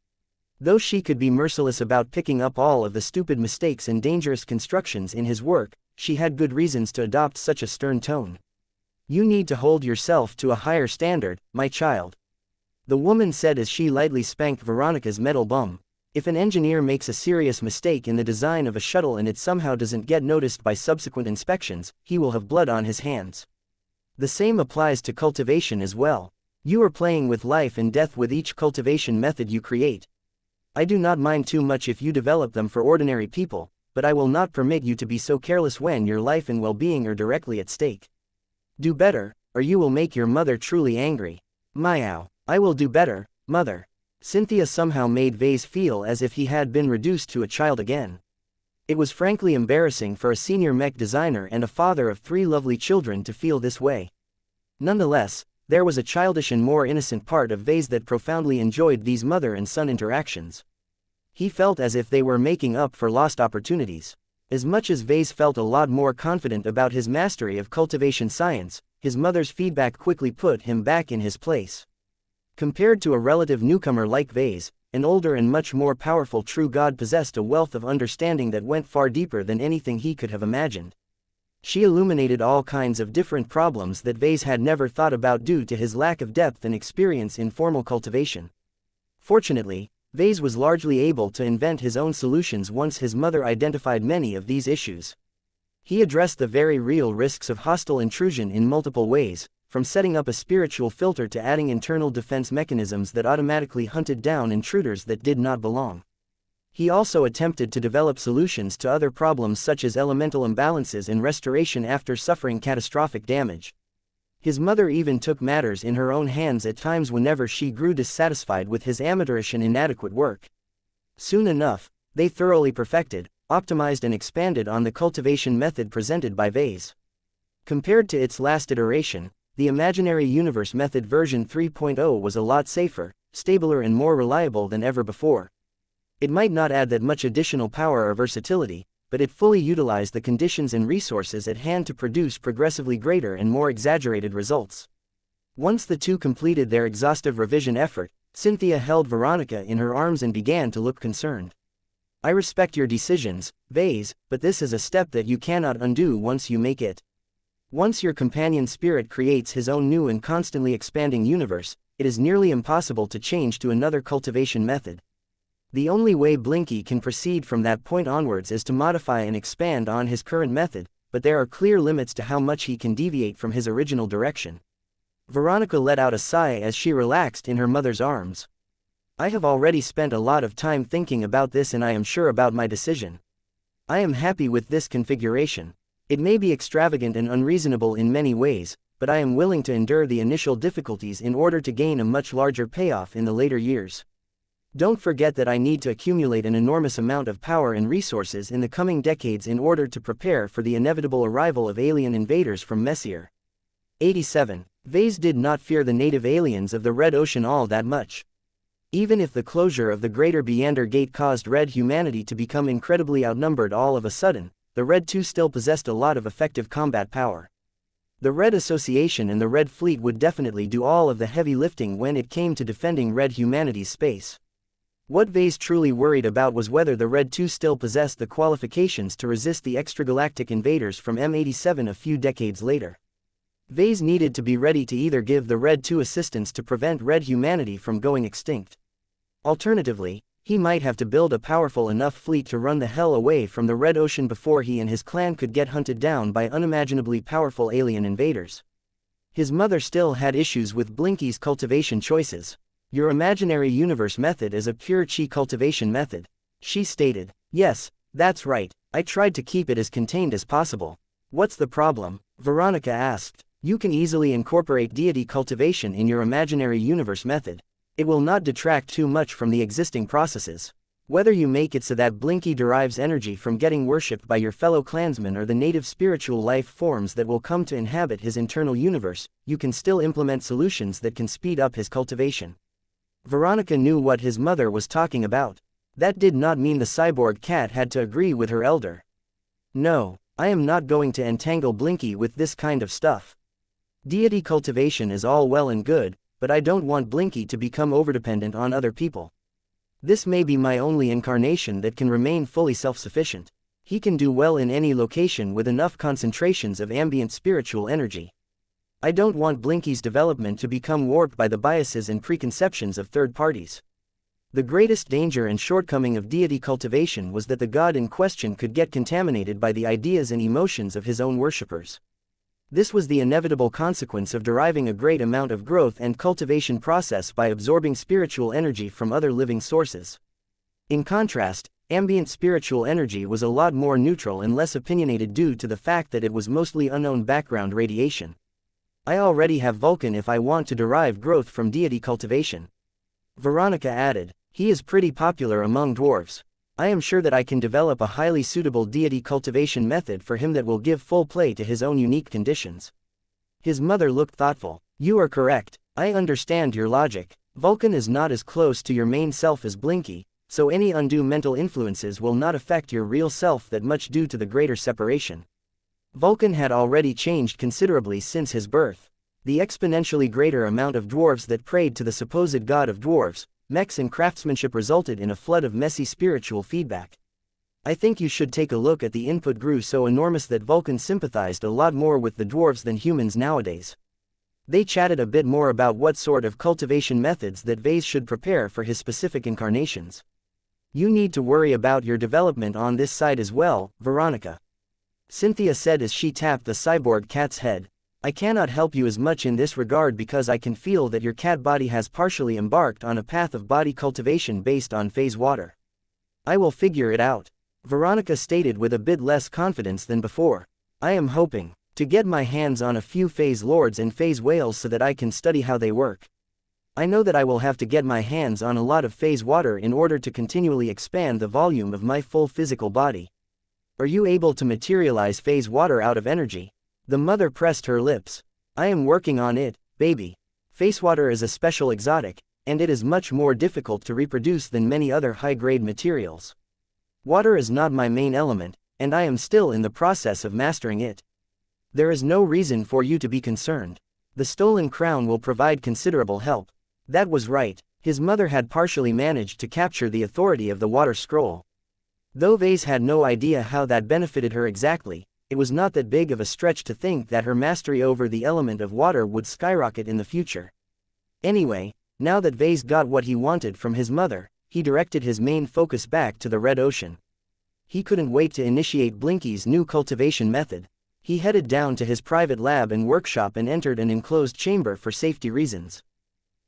Though she could be merciless about picking up all of the stupid mistakes and dangerous constructions in his work, she had good reasons to adopt such a stern tone. "You need to hold yourself to a higher standard, my child," the woman said as she lightly spanked Veronica's metal bum. "If an engineer makes a serious mistake in the design of a shuttle and it somehow doesn't get noticed by subsequent inspections, he will have blood on his hands. The same applies to cultivation as well. You are playing with life and death with each cultivation method you create. I do not mind too much if you develop them for ordinary people, but I will not permit you to be so careless when your life and well-being are directly at stake. Do better, or you will make your mother truly angry." "Meow. I will do better, mother." Cynthia somehow made Vase feel as if he had been reduced to a child again. It was frankly embarrassing for a senior mech designer and a father of 3 lovely children to feel this way. Nonetheless, there was a childish and more innocent part of Vase that profoundly enjoyed these mother and son interactions. He felt as if they were making up for lost opportunities. As much as Vase felt a lot more confident about his mastery of cultivation science, his mother's feedback quickly put him back in his place. Compared to a relative newcomer like Vase, an older and much more powerful true god possessed a wealth of understanding that went far deeper than anything he could have imagined. She illuminated all kinds of different problems that Vase had never thought about due to his lack of depth and experience in formal cultivation. Fortunately, Vase was largely able to invent his own solutions once his mother identified many of these issues. He addressed the very real risks of hostile intrusion in multiple ways, from setting up a spiritual filter to adding internal defense mechanisms that automatically hunted down intruders that did not belong. He also attempted to develop solutions to other problems such as elemental imbalances and restoration after suffering catastrophic damage. His mother even took matters in her own hands at times whenever she grew dissatisfied with his amateurish and inadequate work. Soon enough, they thoroughly perfected, optimized and expanded on the cultivation method presented by Vase. Compared to its last iteration, the Imaginary Universe Method version 3.0 was a lot safer, stabler and more reliable than ever before. It might not add that much additional power or versatility, but it fully utilized the conditions and resources at hand to produce progressively greater and more exaggerated results. Once the two completed their exhaustive revision effort, Cynthia held Veronica in her arms and began to look concerned. "I respect your decisions, Vase, but this is a step that you cannot undo once you make it. Once your companion spirit creates his own new and constantly expanding universe, it is nearly impossible to change to another cultivation method. The only way Blinky can proceed from that point onwards is to modify and expand on his current method, but there are clear limits to how much he can deviate from his original direction." Veronica let out a sigh as she relaxed in her mother's arms. "I have already spent a lot of time thinking about this and I am sure about my decision. I am happy with this configuration. It may be extravagant and unreasonable in many ways, but I am willing to endure the initial difficulties in order to gain a much larger payoff in the later years. Don't forget that I need to accumulate an enormous amount of power and resources in the coming decades in order to prepare for the inevitable arrival of alien invaders from Messier." 87. Vase did not fear the native aliens of the Red Ocean all that much. Even if the closure of the Greater Beander Gate caused Red humanity to become incredibly outnumbered all of a sudden, the Red 2 still possessed a lot of effective combat power. The Red Association and the Red Fleet would definitely do all of the heavy lifting when it came to defending Red humanity's space. What Vase truly worried about was whether the Red 2 still possessed the qualifications to resist the extragalactic invaders from M87 a few decades later. Vase needed to be ready to either give the Red 2 assistance to prevent Red humanity from going extinct. Alternatively, he might have to build a powerful enough fleet to run the hell away from the Red Ocean before he and his clan could get hunted down by unimaginably powerful alien invaders. His mother still had issues with Blinky's cultivation choices. "Your Imaginary Universe method is a pure chi cultivation method," she stated. "Yes, that's right, I tried to keep it as contained as possible." "What's the problem?" Veronica asked. "You can easily incorporate deity cultivation in your Imaginary Universe method. It will not detract too much from the existing processes. Whether you make it so that Blinky derives energy from getting worshipped by your fellow clansmen or the native spiritual life forms that will come to inhabit his internal universe, you can still implement solutions that can speed up his cultivation." Veronica knew what his mother was talking about. That did not mean the cyborg cat had to agree with her elder. No, I am not going to entangle Blinky with this kind of stuff. Deity cultivation is all well and good, but I don't want Blinky to become overdependent on other people. This may be my only incarnation that can remain fully self-sufficient. He can do well in any location with enough concentrations of ambient spiritual energy. I don't want Blinky's development to become warped by the biases and preconceptions of third parties. The greatest danger and shortcoming of deity cultivation was that the god in question could get contaminated by the ideas and emotions of his own worshippers. This was the inevitable consequence of deriving a great amount of growth and cultivation process by absorbing spiritual energy from other living sources. In contrast, ambient spiritual energy was a lot more neutral and less opinionated due to the fact that it was mostly unknown background radiation. I already have Vulcan if I want to derive growth from deity cultivation. Veronica added, he is pretty popular among dwarves. I am sure that I can develop a highly suitable deity cultivation method for him that will give full play to his own unique conditions. His mother looked thoughtful. You are correct, I understand your logic. Vulcan is not as close to your main self as Blinky, so any undue mental influences will not affect your real self that much due to the greater separation. Vulcan had already changed considerably since his birth. The exponentially greater amount of dwarves that prayed to the supposed god of dwarves, Mechs and craftsmanship resulted in a flood of messy spiritual feedback. I think you should take a look at the input grew so enormous that Vulcan sympathized a lot more with the dwarves than humans nowadays. They chatted a bit more about what sort of cultivation methods that Vase should prepare for his specific incarnations. You need to worry about your development on this side as well, Veronica. Cynthia said as she tapped the cyborg cat's head. I cannot help you as much in this regard because I can feel that your cat body has partially embarked on a path of body cultivation based on phase water. I will figure it out, Veronica stated with a bit less confidence than before. I am hoping to get my hands on a few phase lords and phase whales so that I can study how they work. I know that I will have to get my hands on a lot of phase water in order to continually expand the volume of my full physical body. Are you able to materialize phase water out of energy? The mother pressed her lips. I am working on it, baby. Phase water is a special exotic, and it is much more difficult to reproduce than many other high-grade materials. Water is not my main element, and I am still in the process of mastering it. There is no reason for you to be concerned. The stolen crown will provide considerable help. That was right, his mother had partially managed to capture the authority of the water scroll. Though Vase had no idea how that benefited her exactly, it was not that big of a stretch to think that her mastery over the element of water would skyrocket in the future. Anyway, now that Vase got what he wanted from his mother, he directed his main focus back to the Red Ocean. He couldn't wait to initiate Blinky's new cultivation method. He headed down to his private lab and workshop and entered an enclosed chamber for safety reasons.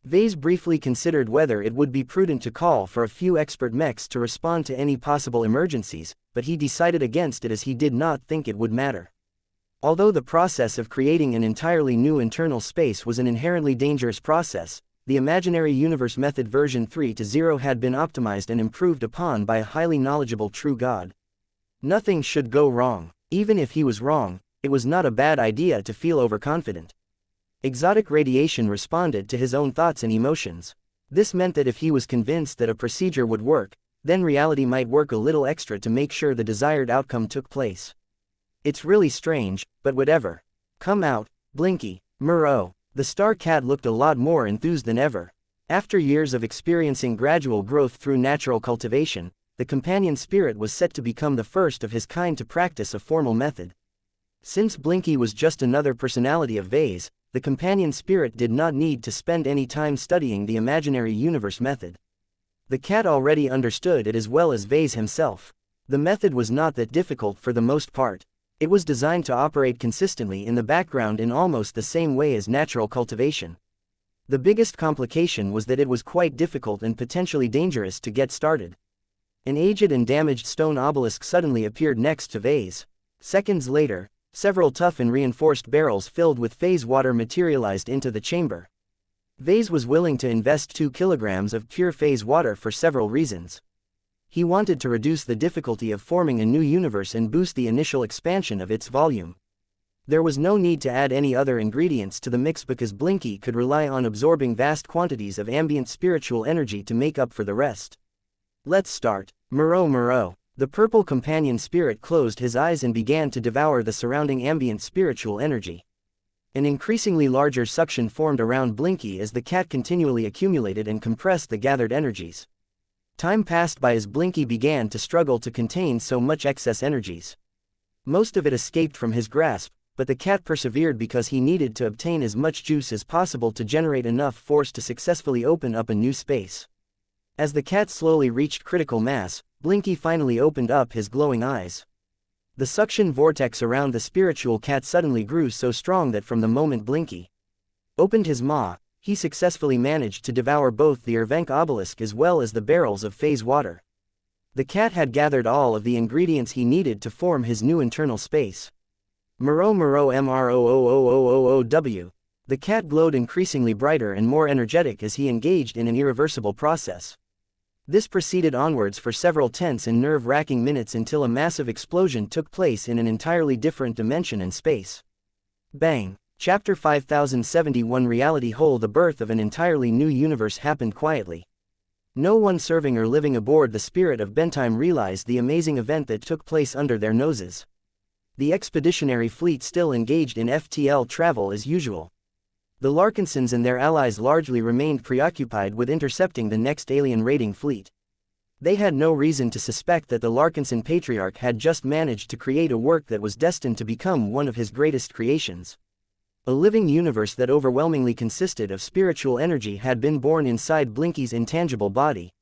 Vase briefly considered whether it would be prudent to call for a few expert mechs to respond to any possible emergencies, but he decided against it as he did not think it would matter. Although the process of creating an entirely new internal space was an inherently dangerous process, the Imaginary Universe Method version 3.0 had been optimized and improved upon by a highly knowledgeable true god. Nothing should go wrong. Even if he was wrong, it was not a bad idea to feel overconfident. Exotic radiation responded to his own thoughts and emotions. This meant that if he was convinced that a procedure would work, then reality might work a little extra to make sure the desired outcome took place. It's really strange, but whatever. Come out, Blinky, Murrow. The star cat looked a lot more enthused than ever. After years of experiencing gradual growth through natural cultivation, the companion spirit was set to become the first of his kind to practice a formal method. Since Blinky was just another personality of Vase, the companion spirit did not need to spend any time studying the Imaginary Universe method. The cat already understood it as well as Vase himself. The method was not that difficult for the most part. It was designed to operate consistently in the background in almost the same way as natural cultivation. The biggest complication was that it was quite difficult and potentially dangerous to get started. An aged and damaged stone obelisk suddenly appeared next to Vase. Seconds later, several tough and reinforced barrels filled with phase water materialized into the chamber. Vase was willing to invest 2 kilograms of pure phase water for several reasons. He wanted to reduce the difficulty of forming a new universe and boost the initial expansion of its volume. There was no need to add any other ingredients to the mix because Blinky could rely on absorbing vast quantities of ambient spiritual energy to make up for the rest. Let's start. Moreau Moreau. The purple companion spirit closed his eyes and began to devour the surrounding ambient spiritual energy. An increasingly larger suction formed around Blinky as the cat continually accumulated and compressed the gathered energies. Time passed by as Blinky began to struggle to contain so much excess energies. Most of it escaped from his grasp, but the cat persevered because he needed to obtain as much juice as possible to generate enough force to successfully open up a new space. As the cat slowly reached critical mass, Blinky finally opened up his glowing eyes. The suction vortex around the spiritual cat suddenly grew so strong that from the moment Blinky opened his maw, he successfully managed to devour both the Irvenk obelisk as well as the barrels of phase water. The cat had gathered all of the ingredients he needed to form his new internal space. Moreau Moreau MROOOOOOW. The cat glowed increasingly brighter and more energetic as he engaged in an irreversible process. This proceeded onwards for several tense and nerve-wracking minutes until a massive explosion took place in an entirely different dimension and space. Bang! Chapter 5071 Reality Hole. The birth of an entirely new universe happened quietly. No one serving or living aboard the Spirit of Bentime realized the amazing event that took place under their noses. The expeditionary fleet still engaged in FTL travel as usual. The Larkinsons and their allies largely remained preoccupied with intercepting the next alien raiding fleet. They had no reason to suspect that the Larkinson Patriarch had just managed to create a work that was destined to become one of his greatest creations. A living universe that overwhelmingly consisted of spiritual energy had been born inside Blinky's intangible body.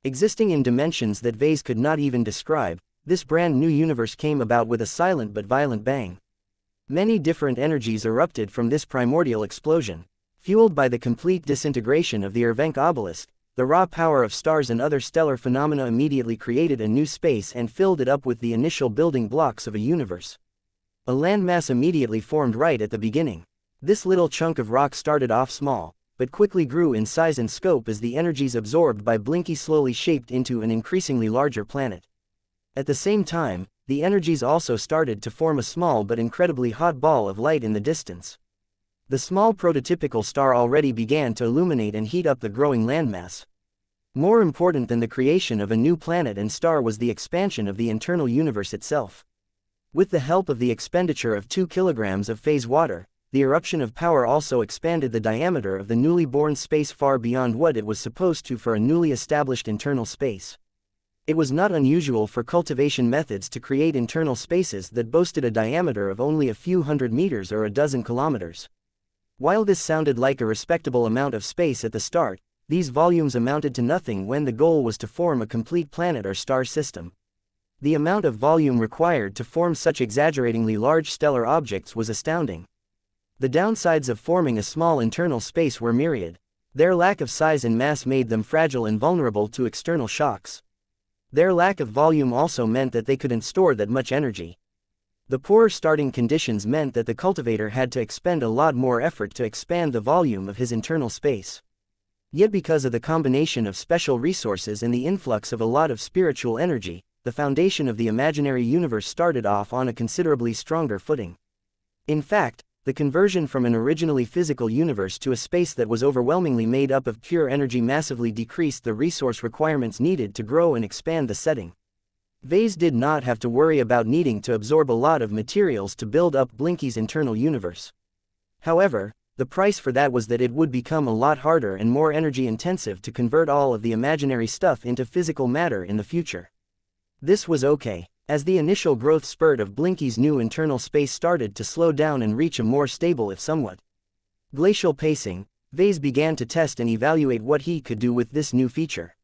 Existing in dimensions that Vase could not even describe, this brand new universe came about with a silent but violent bang. Many different energies erupted from this primordial explosion. Fueled by the complete disintegration of the Irvenk obelisk, the raw power of stars and other stellar phenomena immediately created a new space and filled it up with the initial building blocks of a universe. A landmass immediately formed right at the beginning. This little chunk of rock started off small, but quickly grew in size and scope as the energies absorbed by Blinky slowly shaped into an increasingly larger planet. At the same time, the energies also started to form a small but incredibly hot ball of light in the distance. The small prototypical star already began to illuminate and heat up the growing landmass. More important than the creation of a new planet and star was the expansion of the internal universe itself. With the help of the expenditure of 2 kilograms of phase water, the eruption of power also expanded the diameter of the newly born space far beyond what it was supposed to for a newly established internal space. It was not unusual for cultivation methods to create internal spaces that boasted a diameter of only a few hundred meters or a dozen kilometers. While this sounded like a respectable amount of space at the start, these volumes amounted to nothing when the goal was to form a complete planet or star system. The amount of volume required to form such exaggeratingly large stellar objects was astounding. The downsides of forming a small internal space were myriad. Their lack of size and mass made them fragile and vulnerable to external shocks. Their lack of volume also meant that they couldn't store that much energy. The poorer starting conditions meant that the cultivator had to expend a lot more effort to expand the volume of his internal space. Yet because of the combination of special resources and the influx of a lot of spiritual energy, the foundation of the imaginary universe started off on a considerably stronger footing. In fact, the conversion from an originally physical universe to a space that was overwhelmingly made up of pure energy massively decreased the resource requirements needed to grow and expand the setting. Vase did not have to worry about needing to absorb a lot of materials to build up Blinky's internal universe. However, the price for that was that it would become a lot harder and more energy intensive to convert all of the imaginary stuff into physical matter in the future. This was okay. As the initial growth spurt of Blinky's new internal space started to slow down and reach a more stable if somewhat glacial pacing, Vase began to test and evaluate what he could do with this new feature.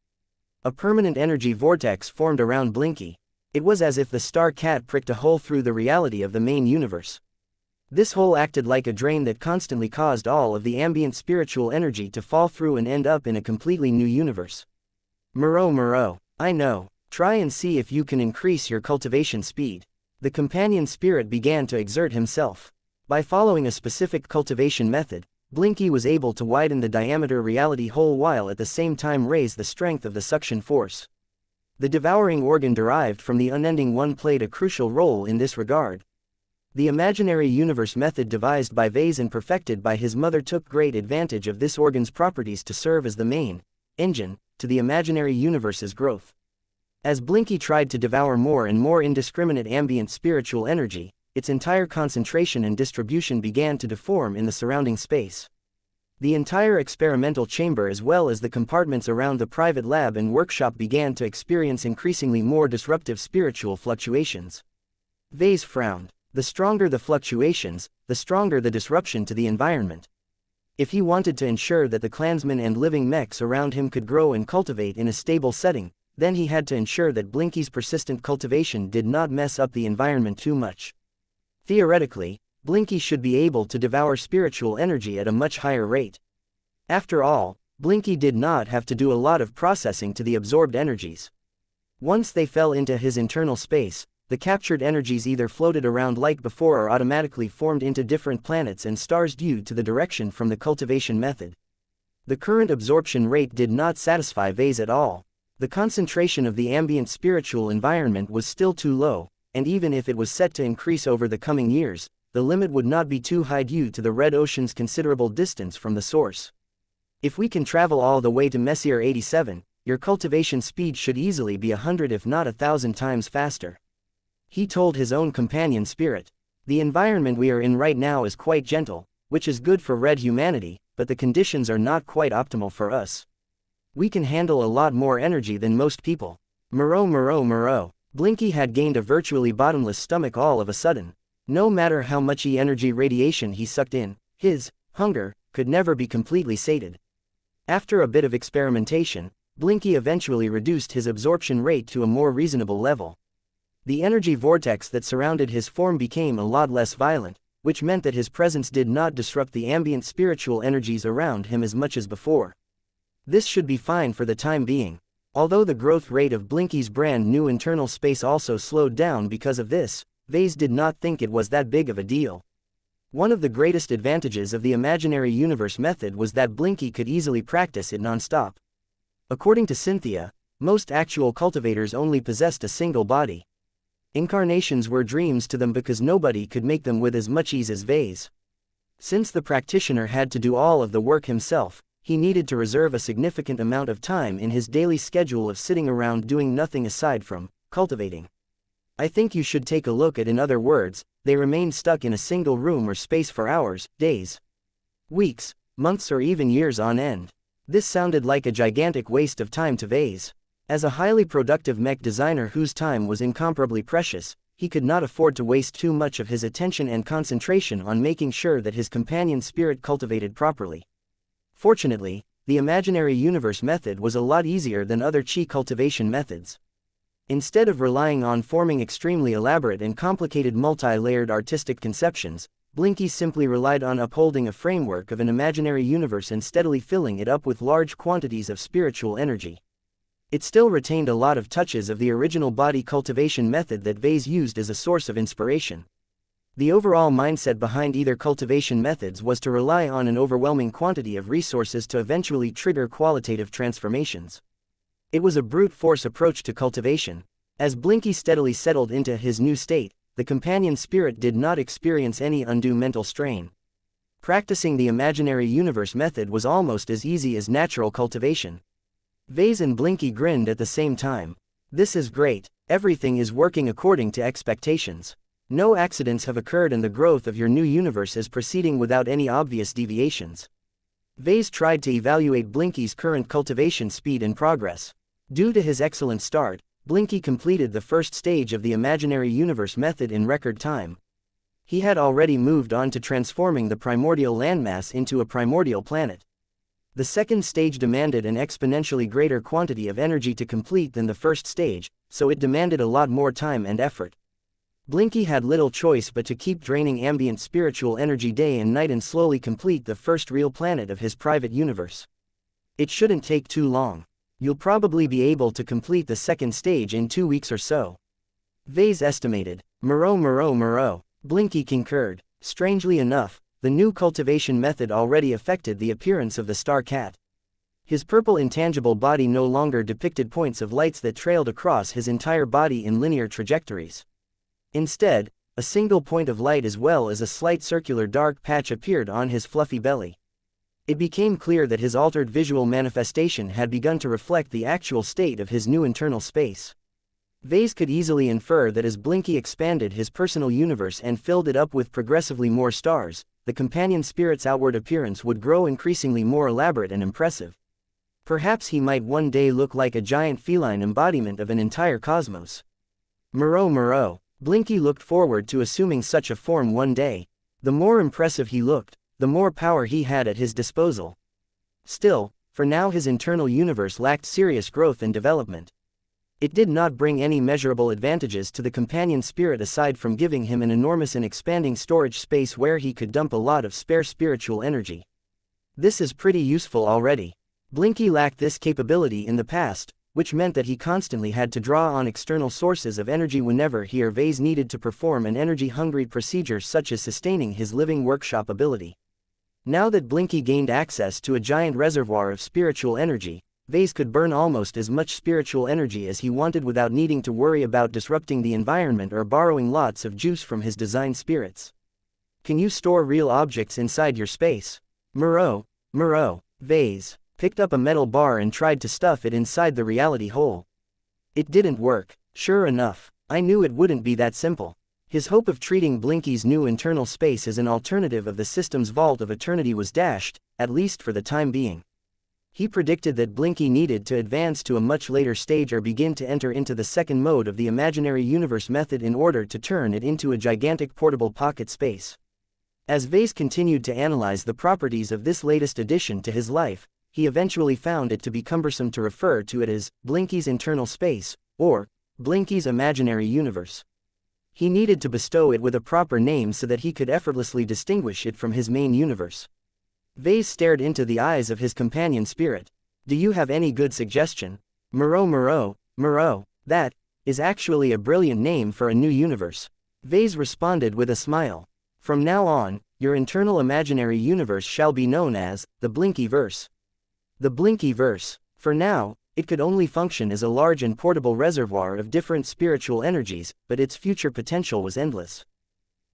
A permanent energy vortex formed around Blinky. It was as if the star cat pricked a hole through the reality of the main universe. This hole acted like a drain that constantly caused all of the ambient spiritual energy to fall through and end up in a completely new universe. Moreau Moreau, I know. Try and see if you can increase your cultivation speed. The companion spirit began to exert himself. By following a specific cultivation method, Blinky was able to widen the diameter reality hole while at the same time raise the strength of the suction force. The devouring organ derived from the unending one played a crucial role in this regard. The imaginary universe method devised by Vase and perfected by his mother took great advantage of this organ's properties to serve as the main engine to the imaginary universe's growth. As Blinky tried to devour more and more indiscriminate ambient spiritual energy, its entire concentration and distribution began to deform in the surrounding space. The entire experimental chamber as well as the compartments around the private lab and workshop began to experience increasingly more disruptive spiritual fluctuations. Vase frowned. The stronger the fluctuations, the stronger the disruption to the environment. If he wanted to ensure that the clansmen and living mechs around him could grow and cultivate in a stable setting, then he had to ensure that Blinky's persistent cultivation did not mess up the environment too much. Theoretically, Blinky should be able to devour spiritual energy at a much higher rate. After all, Blinky did not have to do a lot of processing to the absorbed energies. Once they fell into his internal space, the captured energies either floated around like before or automatically formed into different planets and stars due to the direction from the cultivation method. The current absorption rate did not satisfy Vase at all. The concentration of the ambient spiritual environment was still too low, and even if it was set to increase over the coming years, the limit would not be too high due to the Red Ocean's considerable distance from the source. If we can travel all the way to Messier 87, your cultivation speed should easily be 100 if not 1,000 times faster. He told his own companion spirit. The environment we are in right now is quite gentle, which is good for red humanity, but the conditions are not quite optimal for us. We can handle a lot more energy than most people. Moreau. Blinky had gained a virtually bottomless stomach all of a sudden. No matter how much energy radiation he sucked in, his hunger could never be completely sated. After a bit of experimentation, Blinky eventually reduced his absorption rate to a more reasonable level. The energy vortex that surrounded his form became a lot less violent, which meant that his presence did not disrupt the ambient spiritual energies around him as much as before. This should be fine for the time being. Although the growth rate of Blinky's brand new internal space also slowed down because of this, Vase did not think it was that big of a deal. One of the greatest advantages of the imaginary universe method was that Blinky could easily practice it non-stop. According to Cynthia, most actual cultivators only possessed a single body. Incarnations were dreams to them because nobody could make them with as much ease as Vase. Since the practitioner had to do all of the work himself, he needed to reserve a significant amount of time in his daily schedule of sitting around doing nothing aside from cultivating. I think you should take a look at. In other words, they remained stuck in a single room or space for hours, days, weeks, months or even years on end. This sounded like a gigantic waste of time to Vase. As a highly productive mech designer whose time was incomparably precious, he could not afford to waste too much of his attention and concentration on making sure that his companion spirit cultivated properly. Fortunately, the imaginary universe method was a lot easier than other chi cultivation methods. Instead of relying on forming extremely elaborate and complicated multi-layered artistic conceptions, Blinky simply relied on upholding a framework of an imaginary universe and steadily filling it up with large quantities of spiritual energy. It still retained a lot of touches of the original body cultivation method that Vase used as a source of inspiration. The overall mindset behind either cultivation methods was to rely on an overwhelming quantity of resources to eventually trigger qualitative transformations. It was a brute force approach to cultivation. As Blinky steadily settled into his new state, the companion spirit did not experience any undue mental strain. Practicing the imaginary universe method was almost as easy as natural cultivation. Vase and Blinky grinned at the same time. This is great. Everything is working according to expectations. No accidents have occurred and the growth of your new universe is proceeding without any obvious deviations. Vase tried to evaluate Blinky's current cultivation speed and progress. Due to his excellent start, Blinky completed the first stage of the imaginary universe method in record time. He had already moved on to transforming the primordial landmass into a primordial planet. The second stage demanded an exponentially greater quantity of energy to complete than the first stage, so it demanded a lot more time and effort. Blinky had little choice but to keep draining ambient spiritual energy day and night and slowly complete the first real planet of his private universe. It shouldn't take too long. You'll probably be able to complete the second stage in 2 weeks or so. Vase estimated. Moreau. Blinky concurred. Strangely enough, the new cultivation method already affected the appearance of the star cat. His purple intangible body no longer depicted points of lights that trailed across his entire body in linear trajectories. Instead, a single point of light as well as a slight circular dark patch appeared on his fluffy belly. It became clear that his altered visual manifestation had begun to reflect the actual state of his new internal space. Vase could easily infer that as Blinky expanded his personal universe and filled it up with progressively more stars, the companion spirit's outward appearance would grow increasingly more elaborate and impressive. Perhaps he might one day look like a giant feline embodiment of an entire cosmos. Moreau. Blinky looked forward to assuming such a form one day. The more impressive he looked, the more power he had at his disposal. Still, for now his internal universe lacked serious growth and development. It did not bring any measurable advantages to the companion spirit aside from giving him an enormous and expanding storage space where he could dump a lot of spare spiritual energy. This is pretty useful already. Blinky lacked this capability in the past, which meant that he constantly had to draw on external sources of energy whenever he or Vase needed to perform an energy-hungry procedure such as sustaining his living workshop ability. Now that Blinky gained access to a giant reservoir of spiritual energy, Vase could burn almost as much spiritual energy as he wanted without needing to worry about disrupting the environment or borrowing lots of juice from his design spirits. Can you store real objects inside your space? Moreau. Vase picked up a metal bar and tried to stuff it inside the reality hole. It didn't work. Sure enough, I knew it wouldn't be that simple. His hope of treating Blinky's new internal space as an alternative of the system's vault of eternity was dashed, at least for the time being. He predicted that Blinky needed to advance to a much later stage or begin to enter into the second mode of the imaginary universe method in order to turn it into a gigantic portable pocket space. As Vase continued to analyze the properties of this latest addition to his life, he eventually found it to be cumbersome to refer to it as Blinky's internal space, or Blinky's imaginary universe. He needed to bestow it with a proper name so that he could effortlessly distinguish it from his main universe. Vase stared into the eyes of his companion spirit. Do you have any good suggestion? Moreau. That is actually a brilliant name for a new universe. Vase responded with a smile. From now on, your internal imaginary universe shall be known as the Blinkyverse. The Blinkyverse. For now, it could only function as a large and portable reservoir of different spiritual energies, but its future potential was endless.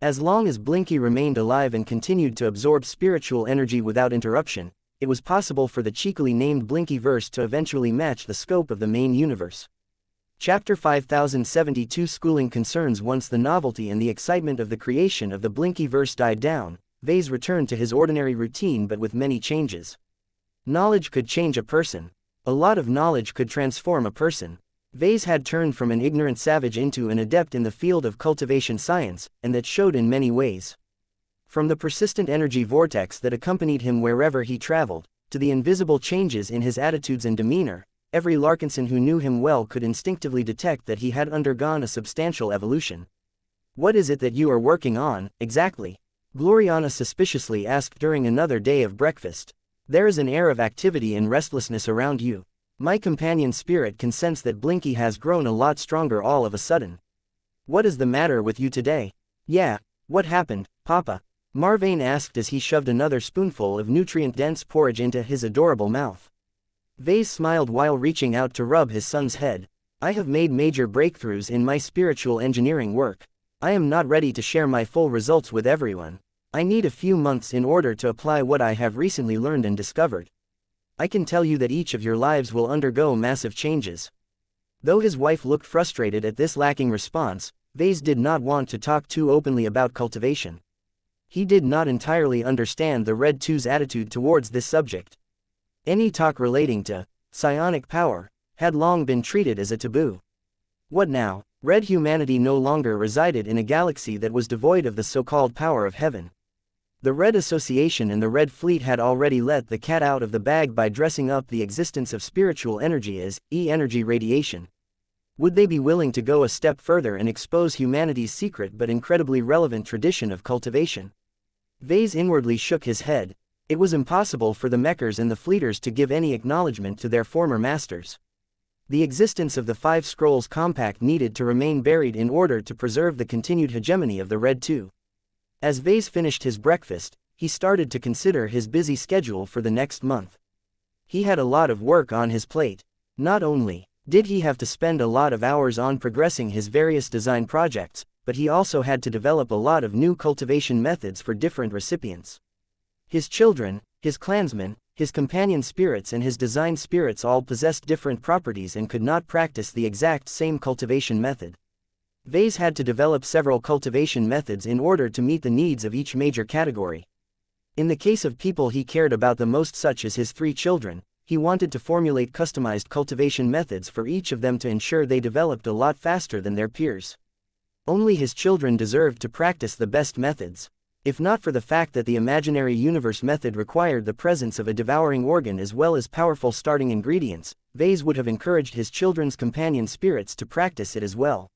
As long as Blinky remained alive and continued to absorb spiritual energy without interruption, it was possible for the cheekily named Blinkyverse to eventually match the scope of the main universe. Chapter 5072 Schooling concerns. Once the novelty and the excitement of the creation of the Blinkyverse died down, Vase returned to his ordinary routine but with many changes. Knowledge could change a person. A lot of knowledge could transform a person. Vase had turned from an ignorant savage into an adept in the field of cultivation science, and that showed in many ways. From the persistent energy vortex that accompanied him wherever he traveled, to the invisible changes in his attitudes and demeanor, every Larkinson who knew him well could instinctively detect that he had undergone a substantial evolution. What is it that you are working on, exactly? Gloriana suspiciously asked during another day of breakfast. There is an air of activity and restlessness around you. My companion spirit can sense that Blinky has grown a lot stronger all of a sudden. What is the matter with you today? Yeah, what happened, Papa? Marvane asked as he shoved another spoonful of nutrient-dense porridge into his adorable mouth. Vase smiled while reaching out to rub his son's head. I have made major breakthroughs in my spiritual engineering work. I am not ready to share my full results with everyone. I need a few months in order to apply what I have recently learned and discovered. I can tell you that each of your lives will undergo massive changes. Though his wife looked frustrated at this lacking response, Vase did not want to talk too openly about cultivation. He did not entirely understand the Red Two's attitude towards this subject. Any talk relating to psionic power had long been treated as a taboo. What now? Red humanity no longer resided in a galaxy that was devoid of the so-called power of heaven. The Red Association and the Red Fleet had already let the cat out of the bag by dressing up the existence of spiritual energy as E-energy radiation. Would they be willing to go a step further and expose humanity's secret but incredibly relevant tradition of cultivation? Vase inwardly shook his head. It was impossible for the Mechers and the Fleeters to give any acknowledgement to their former masters. The existence of the Five Scrolls Compact needed to remain buried in order to preserve the continued hegemony of the Red Two. As Vase finished his breakfast, he started to consider his busy schedule for the next month. He had a lot of work on his plate. Not only did he have to spend a lot of hours on progressing his various design projects, but he also had to develop a lot of new cultivation methods for different recipients. His children, His clansmen, his companion spirits and his design spirits all possessed different properties and could not practice the exact same cultivation method. Vase had to develop several cultivation methods in order to meet the needs of each major category. In the case of people he cared about the most, such as his 3 children, he wanted to formulate customized cultivation methods for each of them to ensure they developed a lot faster than their peers. Only his children deserved to practice the best methods. If not for the fact that the imaginary universe method required the presence of a devouring organ as well as powerful starting ingredients, Vase would have encouraged his children's companion spirits to practice it as well.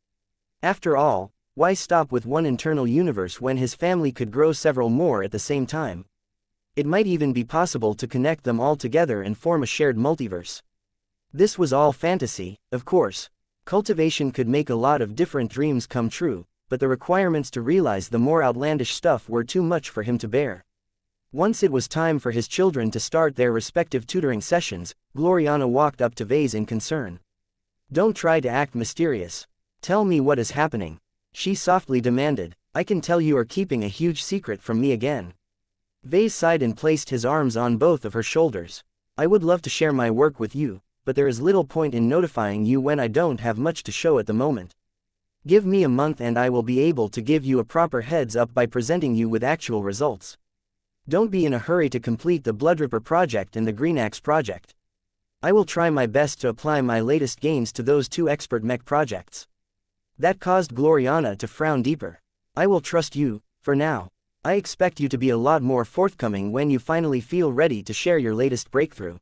After all, why stop with one internal universe when his family could grow several more at the same time? It might even be possible to connect them all together and form a shared multiverse. This was all fantasy, of course. Cultivation could make a lot of different dreams come true, but the requirements to realize the more outlandish stuff were too much for him to bear. Once it was time for his children to start their respective tutoring sessions, Gloriana walked up to Vase in concern. "Don't try to act mysterious. Tell me what is happening," she softly demanded. "I can tell you are keeping a huge secret from me again." Vase sighed and placed his arms on both of her shoulders. "I would love to share my work with you, but there is little point in notifying you when I don't have much to show at the moment. Give me a month and I will be able to give you a proper heads up by presenting you with actual results. Don't be in a hurry to complete the Bloodripper project and the Green Axe project. I will try my best to apply my latest gains to those 2 expert mech projects." That caused Gloriana to frown deeper. "I will trust you, for now. I expect you to be a lot more forthcoming when you finally feel ready to share your latest breakthrough.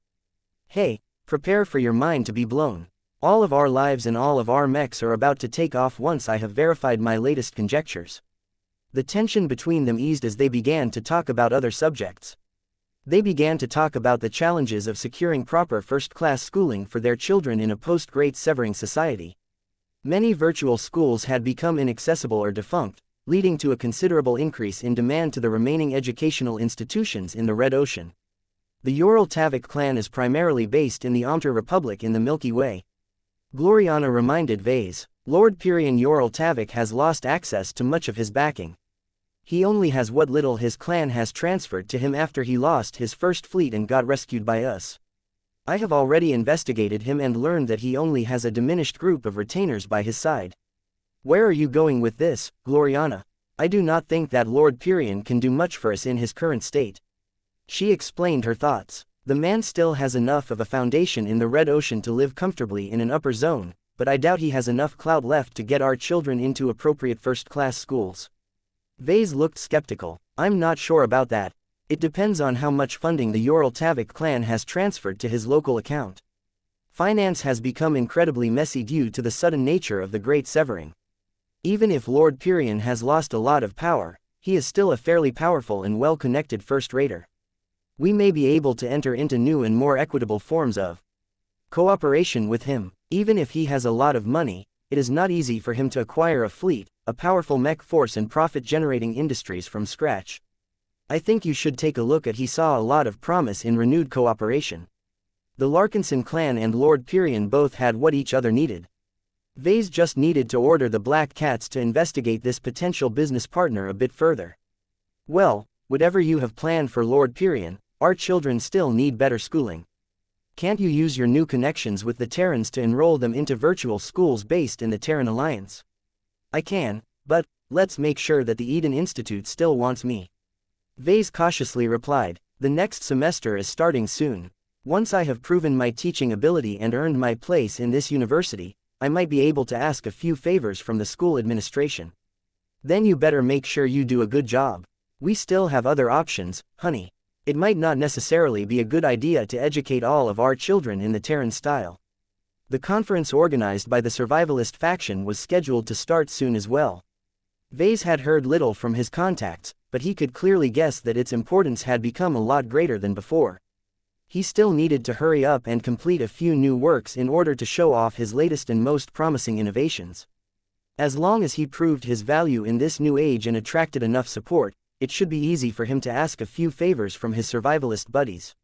Hey, prepare for your mind to be blown. All of our lives and all of our mechs are about to take off once I have verified my latest conjectures." The tension between them eased as they began to talk about other subjects. They began to talk about the challenges of securing proper first-class schooling for their children in a post-Great Severing society. Many virtual schools had become inaccessible or defunct, leading to a considerable increase in demand to the remaining educational institutions in the Red Ocean. The Ural Tavik clan is primarily based in the Omter Republic in the Milky Way. Gloriana reminded Vase. Lord Pyrian Ural Tavik has lost access to much of his backing. He only has what little his clan has transferred to him after he lost his first fleet and got rescued by us. I have already investigated him and learned that he only has a diminished group of retainers by his side. Where are you going with this, Gloriana? I do not think that Lord Pyrian can do much for us in his current state. She explained her thoughts. The man still has enough of a foundation in the Red Ocean to live comfortably in an upper zone, but I doubt he has enough clout left to get our children into appropriate first-class schools. Vase looked skeptical. I'm not sure about that. It depends on how much funding the Ural Tavik clan has transferred to his local account. Finance has become incredibly messy due to the sudden nature of the Great Severing. Even if Lord Pyrian has lost a lot of power, he is still a fairly powerful and well-connected first-rater. We may be able to enter into new and more equitable forms of cooperation with him. Even if he has a lot of money, it is not easy for him to acquire a fleet, a powerful mech force and profit-generating industries from scratch. I think you should take a look at. He saw a lot of promise in renewed cooperation. The Larkinson clan and Lord Pyrian both had what each other needed. Vase just needed to order the Black Cats to investigate this potential business partner a bit further. Well, whatever you have planned for Lord Pyrian, our children still need better schooling. Can't you use your new connections with the Terrans to enroll them into virtual schools based in the Terran Alliance? I can, but let's make sure that the Eden Institute still wants me. Vase cautiously replied. The next semester is starting soon. Once I have proven my teaching ability and earned my place in this university, I might be able to ask a few favors from the school administration. Then you better make sure you do a good job. We still have other options, honey. It might not necessarily be a good idea to educate all of our children in the Terran style. The conference organized by the survivalist faction was scheduled to start soon as well. Vase had heard little from his contacts, but he could clearly guess that its importance had become a lot greater than before. He still needed to hurry up and complete a few new works in order to show off his latest and most promising innovations. As long as he proved his value in this new age and attracted enough support, it should be easy for him to ask a few favors from his survivalist buddies.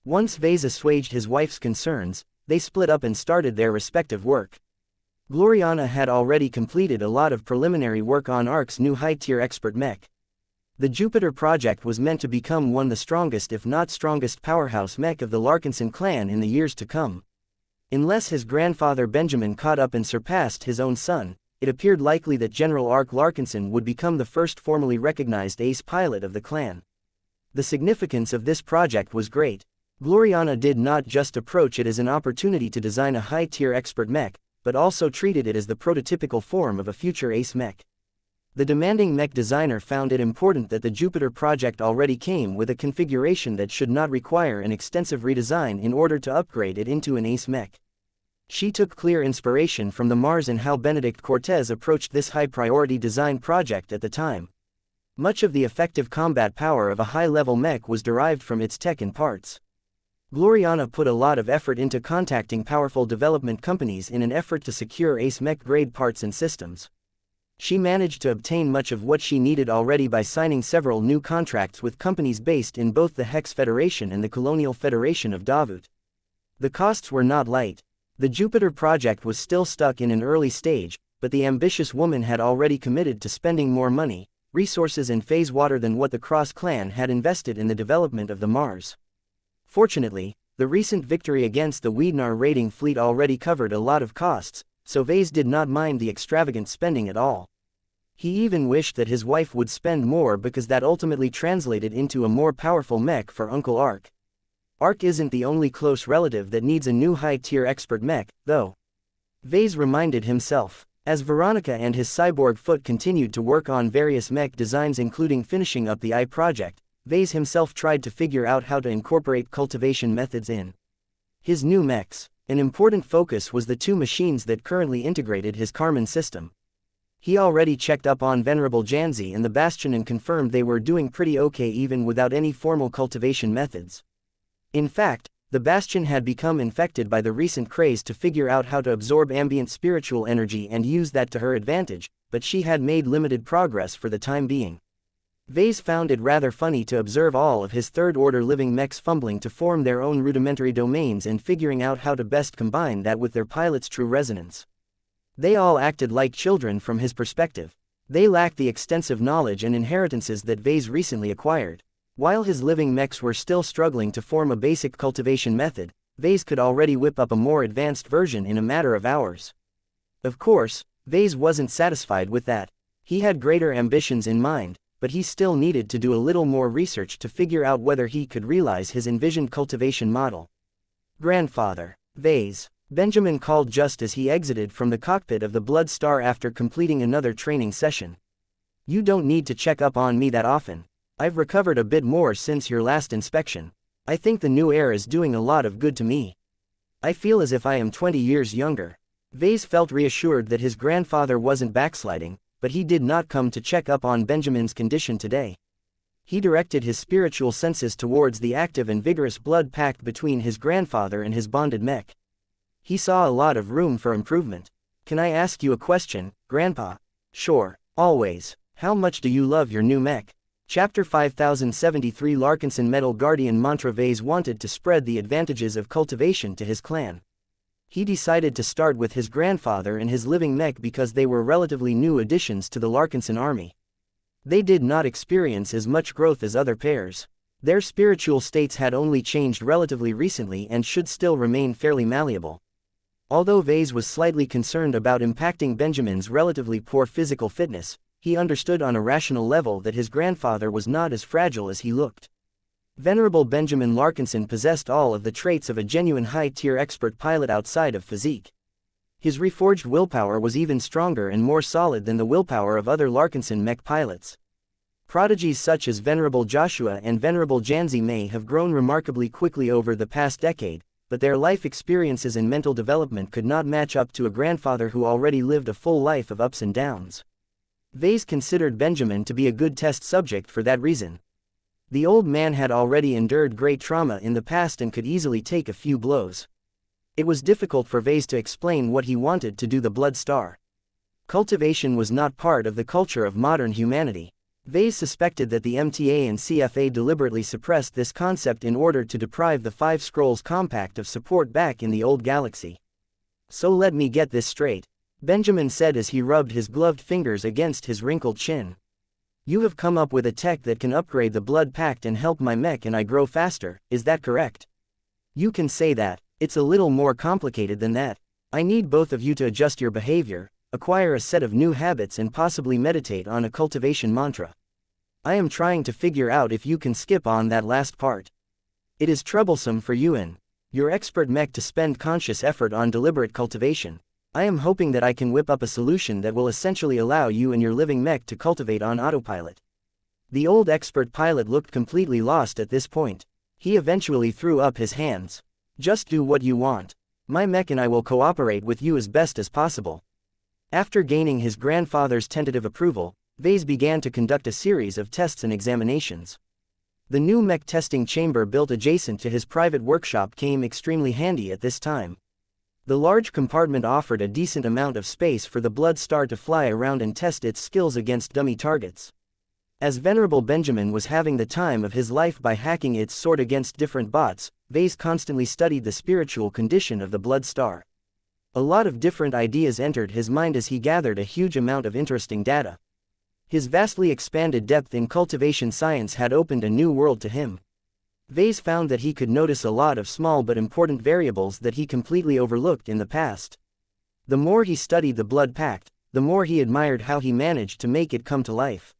Once Vase assuaged his wife's concerns, they split up and started their respective work. Gloriana had already completed a lot of preliminary work on Ark's new high-tier expert mech. The Jupiter project was meant to become one of the strongest if not strongest powerhouse mech of the Larkinson clan in the years to come. Unless his grandfather Benjamin caught up and surpassed his own son, it appeared likely that General Ark Larkinson would become the first formally recognized ace pilot of the clan. The significance of this project was great. Gloriana did not just approach it as an opportunity to design a high-tier expert mech, but also treated it as the prototypical form of a future ace mech. The demanding mech designer found it important that the Jupiter project already came with a configuration that should not require an extensive redesign in order to upgrade it into an ace mech. She took clear inspiration from the Mars and how Benedict Cortez approached this high-priority design project at the time. Much of the effective combat power of a high-level mech was derived from its tech and parts. Gloriana put a lot of effort into contacting powerful development companies in an effort to secure ace mech-grade parts and systems. She managed to obtain much of what she needed already by signing several new contracts with companies based in both the Hex Federation and the Colonial Federation of Davut. The costs were not light. The Jupiter project was still stuck in an early stage, but the ambitious woman had already committed to spending more money, resources and phase water than what the Cross clan had invested in the development of the Mars. Fortunately, the recent victory against the Wiednar raiding fleet already covered a lot of costs, so Vase did not mind the extravagant spending at all. He even wished that his wife would spend more because that ultimately translated into a more powerful mech for Uncle Ark. Ark isn't the only close relative that needs a new high-tier expert mech, though. Vase reminded himself. As Veronica and his cyborg foot continued to work on various mech designs including finishing up the Eye project, Vase himself tried to figure out how to incorporate cultivation methods in his new mechs. An important focus was the two machines that currently integrated his Karman system. He already checked up on Venerable Janzi and the Bastion and confirmed they were doing pretty okay even without any formal cultivation methods. In fact, the Bastion had become infected by the recent craze to figure out how to absorb ambient spiritual energy and use that to her advantage, but she had made limited progress for the time being. Vase found it rather funny to observe all of his third-order living mechs fumbling to form their own rudimentary domains and figuring out how to best combine that with their pilot's true resonance. They all acted like children from his perspective. They lacked the extensive knowledge and inheritances that Vase recently acquired. While his living mechs were still struggling to form a basic cultivation method, Vase could already whip up a more advanced version in a matter of hours. Of course, Vase wasn't satisfied with that. He had greater ambitions in mind, but he still needed to do a little more research to figure out whether he could realize his envisioned cultivation model. Grandfather, Vase, Benjamin called just as he exited from the cockpit of the Blood Star after completing another training session. You don't need to check up on me that often. I've recovered a bit more since your last inspection. I think the new air is doing a lot of good to me. I feel as if I am 20 years younger. Vase felt reassured that his grandfather wasn't backsliding, but he did not come to check up on Benjamin's condition today. He directed his spiritual senses towards the active and vigorous blood pact between his grandfather and his bonded mech. He saw a lot of room for improvement. Can I ask you a question, Grandpa? Sure, always. How much do you love your new mech? Chapter 5073 Larkinson Metal Guardian Mantra. Vase wanted to spread the advantages of cultivation to his clan. He decided to start with his grandfather and his living mech because they were relatively new additions to the Larkinson army. They did not experience as much growth as other pairs. Their spiritual states had only changed relatively recently and should still remain fairly malleable. Although Vase was slightly concerned about impacting Benjamin's relatively poor physical fitness, he understood on a rational level that his grandfather was not as fragile as he looked. Venerable Benjamin Larkinson possessed all of the traits of a genuine high-tier expert pilot outside of physique. His reforged willpower was even stronger and more solid than the willpower of other Larkinson mech pilots. Prodigies such as Venerable Joshua and Venerable Janzi may have grown remarkably quickly over the past decade, but their life experiences and mental development could not match up to a grandfather who already lived a full life of ups and downs. Vase considered Benjamin to be a good test subject for that reason. The old man had already endured great trauma in the past and could easily take a few blows. It was difficult for Vase to explain what he wanted to do the Blood Star. Cultivation was not part of the culture of modern humanity. Vase suspected that the MTA and CFA deliberately suppressed this concept in order to deprive the Five Scrolls Compact of support back in the old galaxy. So let me get this straight, Benjamin said as he rubbed his gloved fingers against his wrinkled chin. You have come up with a tech that can upgrade the blood pact and help my mech and I grow faster, is that correct? You can say that. It's a little more complicated than that. I need both of you to adjust your behavior, acquire a set of new habits and possibly meditate on a cultivation mantra. I am trying to figure out if you can skip on that last part. It is troublesome for you and your expert mech to spend conscious effort on deliberate cultivation. I am hoping that I can whip up a solution that will essentially allow you and your living mech to cultivate on autopilot. The old expert pilot looked completely lost at this point. He eventually threw up his hands. Just do what you want. My mech and I will cooperate with you as best as possible. After gaining his grandfather's tentative approval, Vase began to conduct a series of tests and examinations. The new mech testing chamber built adjacent to his private workshop came extremely handy at this time. The large compartment offered a decent amount of space for the blood star to fly around and test its skills against dummy targets. As Venerable Benjamin was having the time of his life by hacking its sword against different bots, Vase constantly studied the spiritual condition of the blood star. A lot of different ideas entered his mind as he gathered a huge amount of interesting data. His vastly expanded depth in cultivation science had opened a new world to him. Vase found that he could notice a lot of small but important variables that he completely overlooked in the past. The more he studied the blood pact, the more he admired how he managed to make it come to life.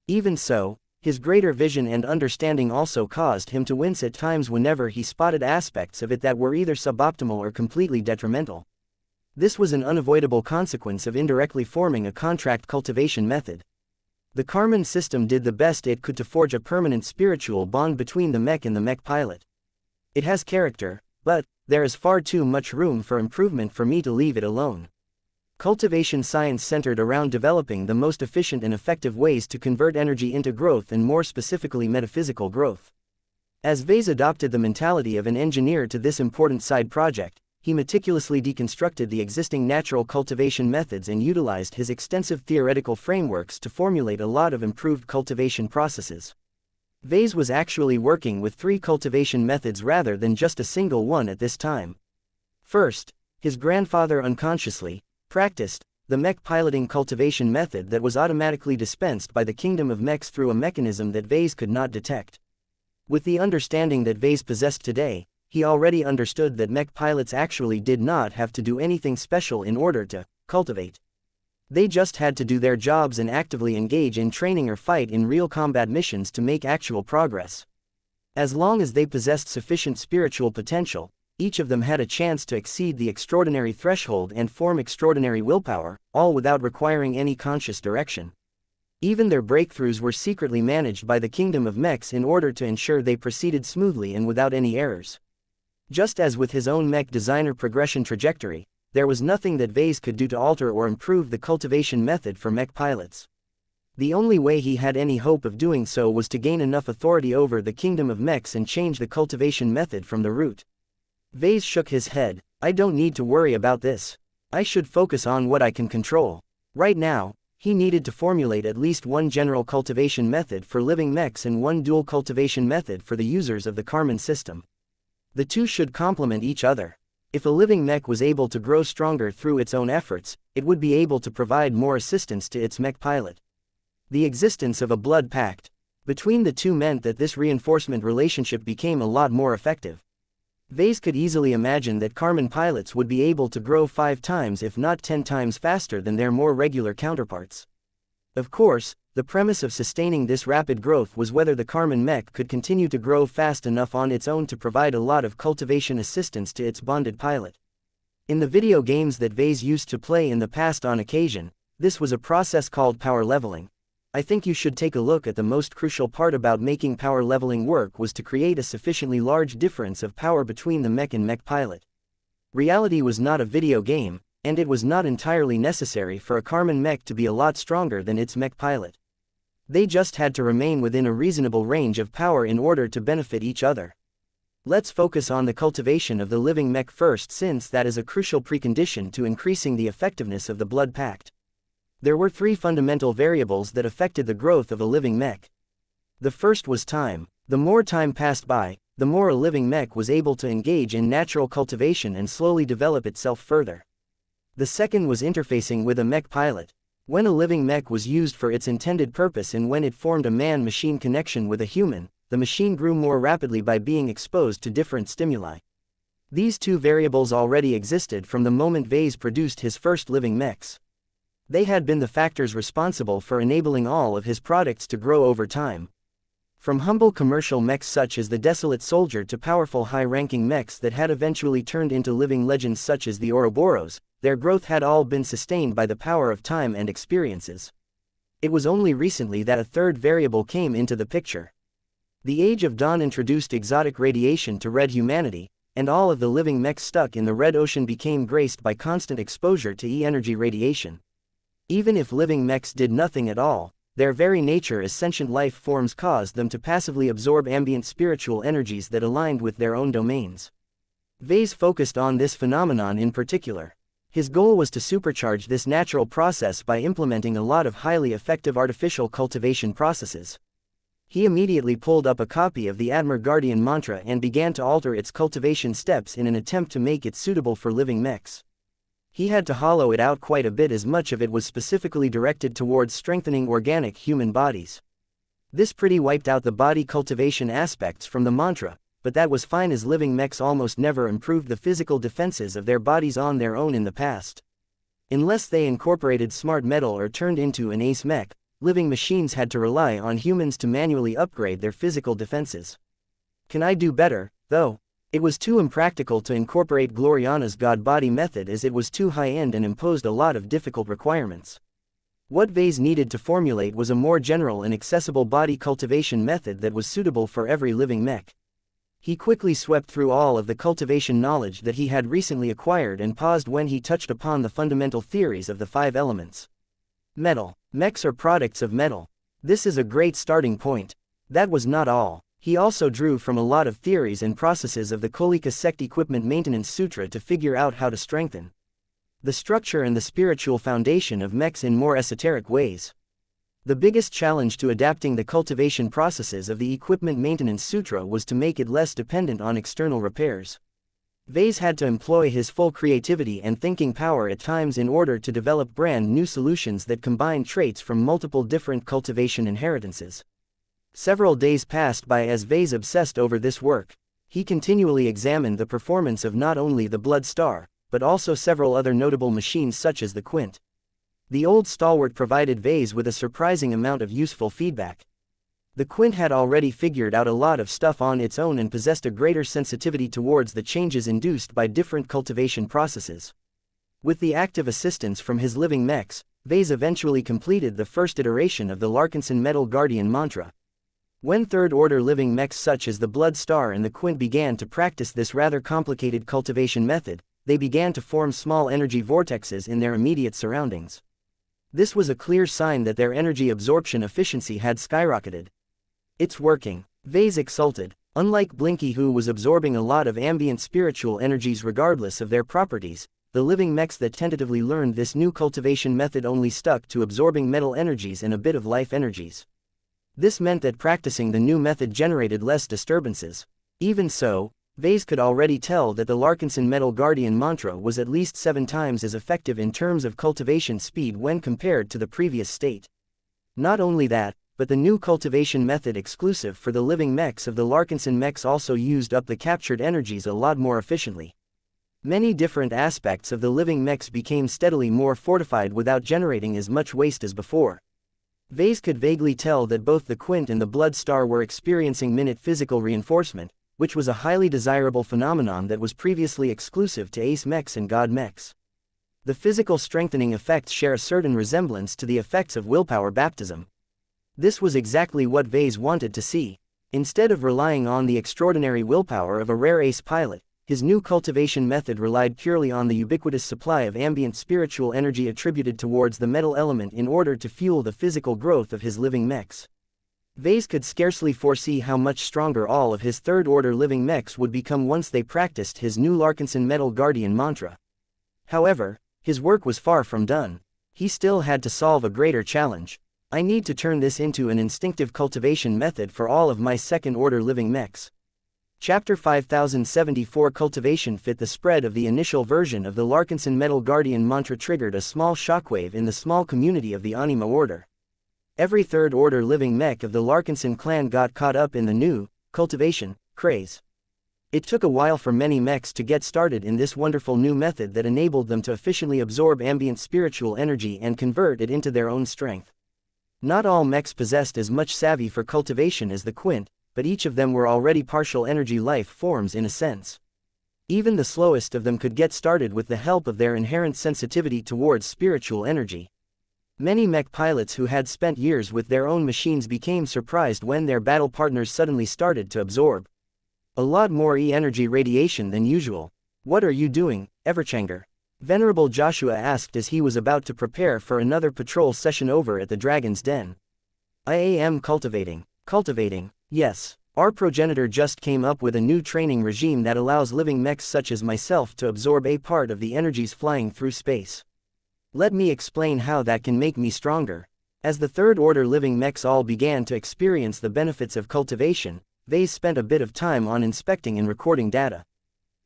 Even so, his greater vision and understanding also caused him to wince at times whenever he spotted aspects of it that were either suboptimal or completely detrimental. This was an unavoidable consequence of indirectly forming a contract cultivation method. The Karman system did the best it could to forge a permanent spiritual bond between the mech and the mech pilot. It has character, but there is far too much room for improvement for me to leave it alone. Cultivation science centered around developing the most efficient and effective ways to convert energy into growth and more specifically metaphysical growth. As Vase adopted the mentality of an engineer to this important side project, he meticulously deconstructed the existing natural cultivation methods and utilized his extensive theoretical frameworks to formulate a lot of improved cultivation processes. Vase was actually working with 3 cultivation methods rather than just a single one at this time. First, his grandfather unconsciously practiced the mech piloting cultivation method that was automatically dispensed by the kingdom of mechs through a mechanism that Vase could not detect. With the understanding that Vase possessed today, he already understood that mech pilots actually did not have to do anything special in order to cultivate. They just had to do their jobs and actively engage in training or fight in real combat missions to make actual progress. As long as they possessed sufficient spiritual potential, each of them had a chance to exceed the extraordinary threshold and form extraordinary willpower, all without requiring any conscious direction. Even their breakthroughs were secretly managed by the kingdom of mechs in order to ensure they proceeded smoothly and without any errors. Just as with his own mech designer progression trajectory, there was nothing that Vase could do to alter or improve the cultivation method for mech pilots. The only way he had any hope of doing so was to gain enough authority over the kingdom of mechs and change the cultivation method from the root. Vase shook his head. I don't need to worry about this. I should focus on what I can control. Right now, he needed to formulate at least one general cultivation method for living mechs and one dual cultivation method for the users of the Karman system. The two should complement each other. If a living mech was able to grow stronger through its own efforts, it would be able to provide more assistance to its mech pilot. The existence of a blood pact between the two meant that this reinforcement relationship became a lot more effective. Vase could easily imagine that Karman pilots would be able to grow 5 times if not 10 times faster than their more regular counterparts. Of course, the premise of sustaining this rapid growth was whether the Karman mech could continue to grow fast enough on its own to provide a lot of cultivation assistance to its bonded pilot. In the video games that Vase used to play in the past on occasion, this was a process called power leveling. I think you should take a look at the most crucial part about making power leveling work was to create a sufficiently large difference of power between the mech and mech pilot. Reality was not a video game, and it was not entirely necessary for a Karman mech to be a lot stronger than its mech pilot. They just had to remain within a reasonable range of power in order to benefit each other. Let's focus on the cultivation of the living mech first, since that is a crucial precondition to increasing the effectiveness of the blood pact. There were 3 fundamental variables that affected the growth of a living mech. The first was time. The more time passed by, the more a living mech was able to engage in natural cultivation and slowly develop itself further. The second was interfacing with a mech pilot. When a living mech was used for its intended purpose and when it formed a man-machine connection with a human, the machine grew more rapidly by being exposed to different stimuli. These two variables already existed from the moment Vase produced his first living mechs. They had been the factors responsible for enabling all of his products to grow over time. From humble commercial mechs such as the Desolate Soldier to powerful high-ranking mechs that had eventually turned into living legends such as the Ouroboros, their growth had all been sustained by the power of time and experiences. It was only recently that a third variable came into the picture. The Age of Dawn introduced exotic radiation to red humanity, and all of the living mechs stuck in the red ocean became graced by constant exposure to E-energy radiation. Even if living mechs did nothing at all, their very nature as sentient life forms caused them to passively absorb ambient spiritual energies that aligned with their own domains. Vase focused on this phenomenon in particular. His goal was to supercharge this natural process by implementing a lot of highly effective artificial cultivation processes. He immediately pulled up a copy of the Admir Guardian mantra and began to alter its cultivation steps in an attempt to make it suitable for living mechs. He had to hollow it out quite a bit as much of it was specifically directed towards strengthening organic human bodies. This pretty wiped out the body cultivation aspects from the mantra, but that was fine as living mechs almost never improved the physical defenses of their bodies on their own in the past. Unless they incorporated smart metal or turned into an ace mech, living machines had to rely on humans to manually upgrade their physical defenses. Can I do better, though? It was too impractical to incorporate Gloriana's God-body method as it was too high-end and imposed a lot of difficult requirements. What Vase needed to formulate was a more general and accessible body cultivation method that was suitable for every living mech. He quickly swept through all of the cultivation knowledge that he had recently acquired and paused when he touched upon the fundamental theories of the 5 elements. Metal. Mechs are products of metal. This is a great starting point. That was not all. He also drew from a lot of theories and processes of the Kolika sect Equipment Maintenance Sutra to figure out how to strengthen the structure and the spiritual foundation of mechs in more esoteric ways. The biggest challenge to adapting the cultivation processes of the Equipment Maintenance Sutra was to make it less dependent on external repairs. Vase had to employ his full creativity and thinking power at times in order to develop brand new solutions that combine traits from multiple different cultivation inheritances. Several days passed by as Vase obsessed over this work. He continually examined the performance of not only the Blood Star, but also several other notable machines such as the Quint. The old stalwart provided Vase with a surprising amount of useful feedback. The Quint had already figured out a lot of stuff on its own and possessed a greater sensitivity towards the changes induced by different cultivation processes. With the active assistance from his living mechs, Vase eventually completed the first iteration of the Larkinson Metal Guardian mantra. When third-order living mechs such as the Blood Star and the Quint began to practice this rather complicated cultivation method, they began to form small energy vortexes in their immediate surroundings. This was a clear sign that their energy absorption efficiency had skyrocketed. It's working. Vase exulted. Unlike Blinky, who was absorbing a lot of ambient spiritual energies regardless of their properties, the living mechs that tentatively learned this new cultivation method only stuck to absorbing metal energies and a bit of life energies. This meant that practicing the new method generated less disturbances. Even so, Vase could already tell that the Larkinson Metal Guardian mantra was at least 7 times as effective in terms of cultivation speed when compared to the previous state. Not only that, but the new cultivation method exclusive for the living mechs of the Larkinson mechs also used up the captured energies a lot more efficiently. Many different aspects of the living mechs became steadily more fortified without generating as much waste as before. Vase could vaguely tell that both the Quint and the Blood Star were experiencing minute physical reinforcement, which was a highly desirable phenomenon that was previously exclusive to Ace mechs and God mechs. The physical strengthening effects share a certain resemblance to the effects of willpower baptism. This was exactly what Vase wanted to see. Instead of relying on the extraordinary willpower of a rare ace pilot, his new cultivation method relied purely on the ubiquitous supply of ambient spiritual energy attributed towards the metal element in order to fuel the physical growth of his living mechs. Vase could scarcely foresee how much stronger all of his third-order living mechs would become once they practiced his new Larkinson Metal Guardian mantra. However, his work was far from done. He still had to solve a greater challenge. I need to turn this into an instinctive cultivation method for all of my second-order living mechs. Chapter 5074 Cultivation fit. The spread of the initial version of the Larkinson Metal Guardian mantra triggered a small shockwave in the small community of the Anima Order. Every third-order living mech of the Larkinson clan got caught up in the new cultivation craze. It took a while for many mechs to get started in this wonderful new method that enabled them to efficiently absorb ambient spiritual energy and convert it into their own strength. Not all mechs possessed as much savvy for cultivation as the Quint, but each of them were already partial energy life forms in a sense. Even the slowest of them could get started with the help of their inherent sensitivity towards spiritual energy. Many mech pilots who had spent years with their own machines became surprised when their battle partners suddenly started to absorb a lot more energy radiation than usual. "What are you doing, Everchanger?" Venerable Joshua asked as he was about to prepare for another patrol session over at the Dragon's Den. "I am cultivating." "Cultivating? Yes. Our progenitor just came up with a new training regime that allows living mechs such as myself to absorb a part of the energies flying through space. Let me explain how that can make me stronger." As the third-order living mechs all began to experience the benefits of cultivation, Vase spent a bit of time on inspecting and recording data.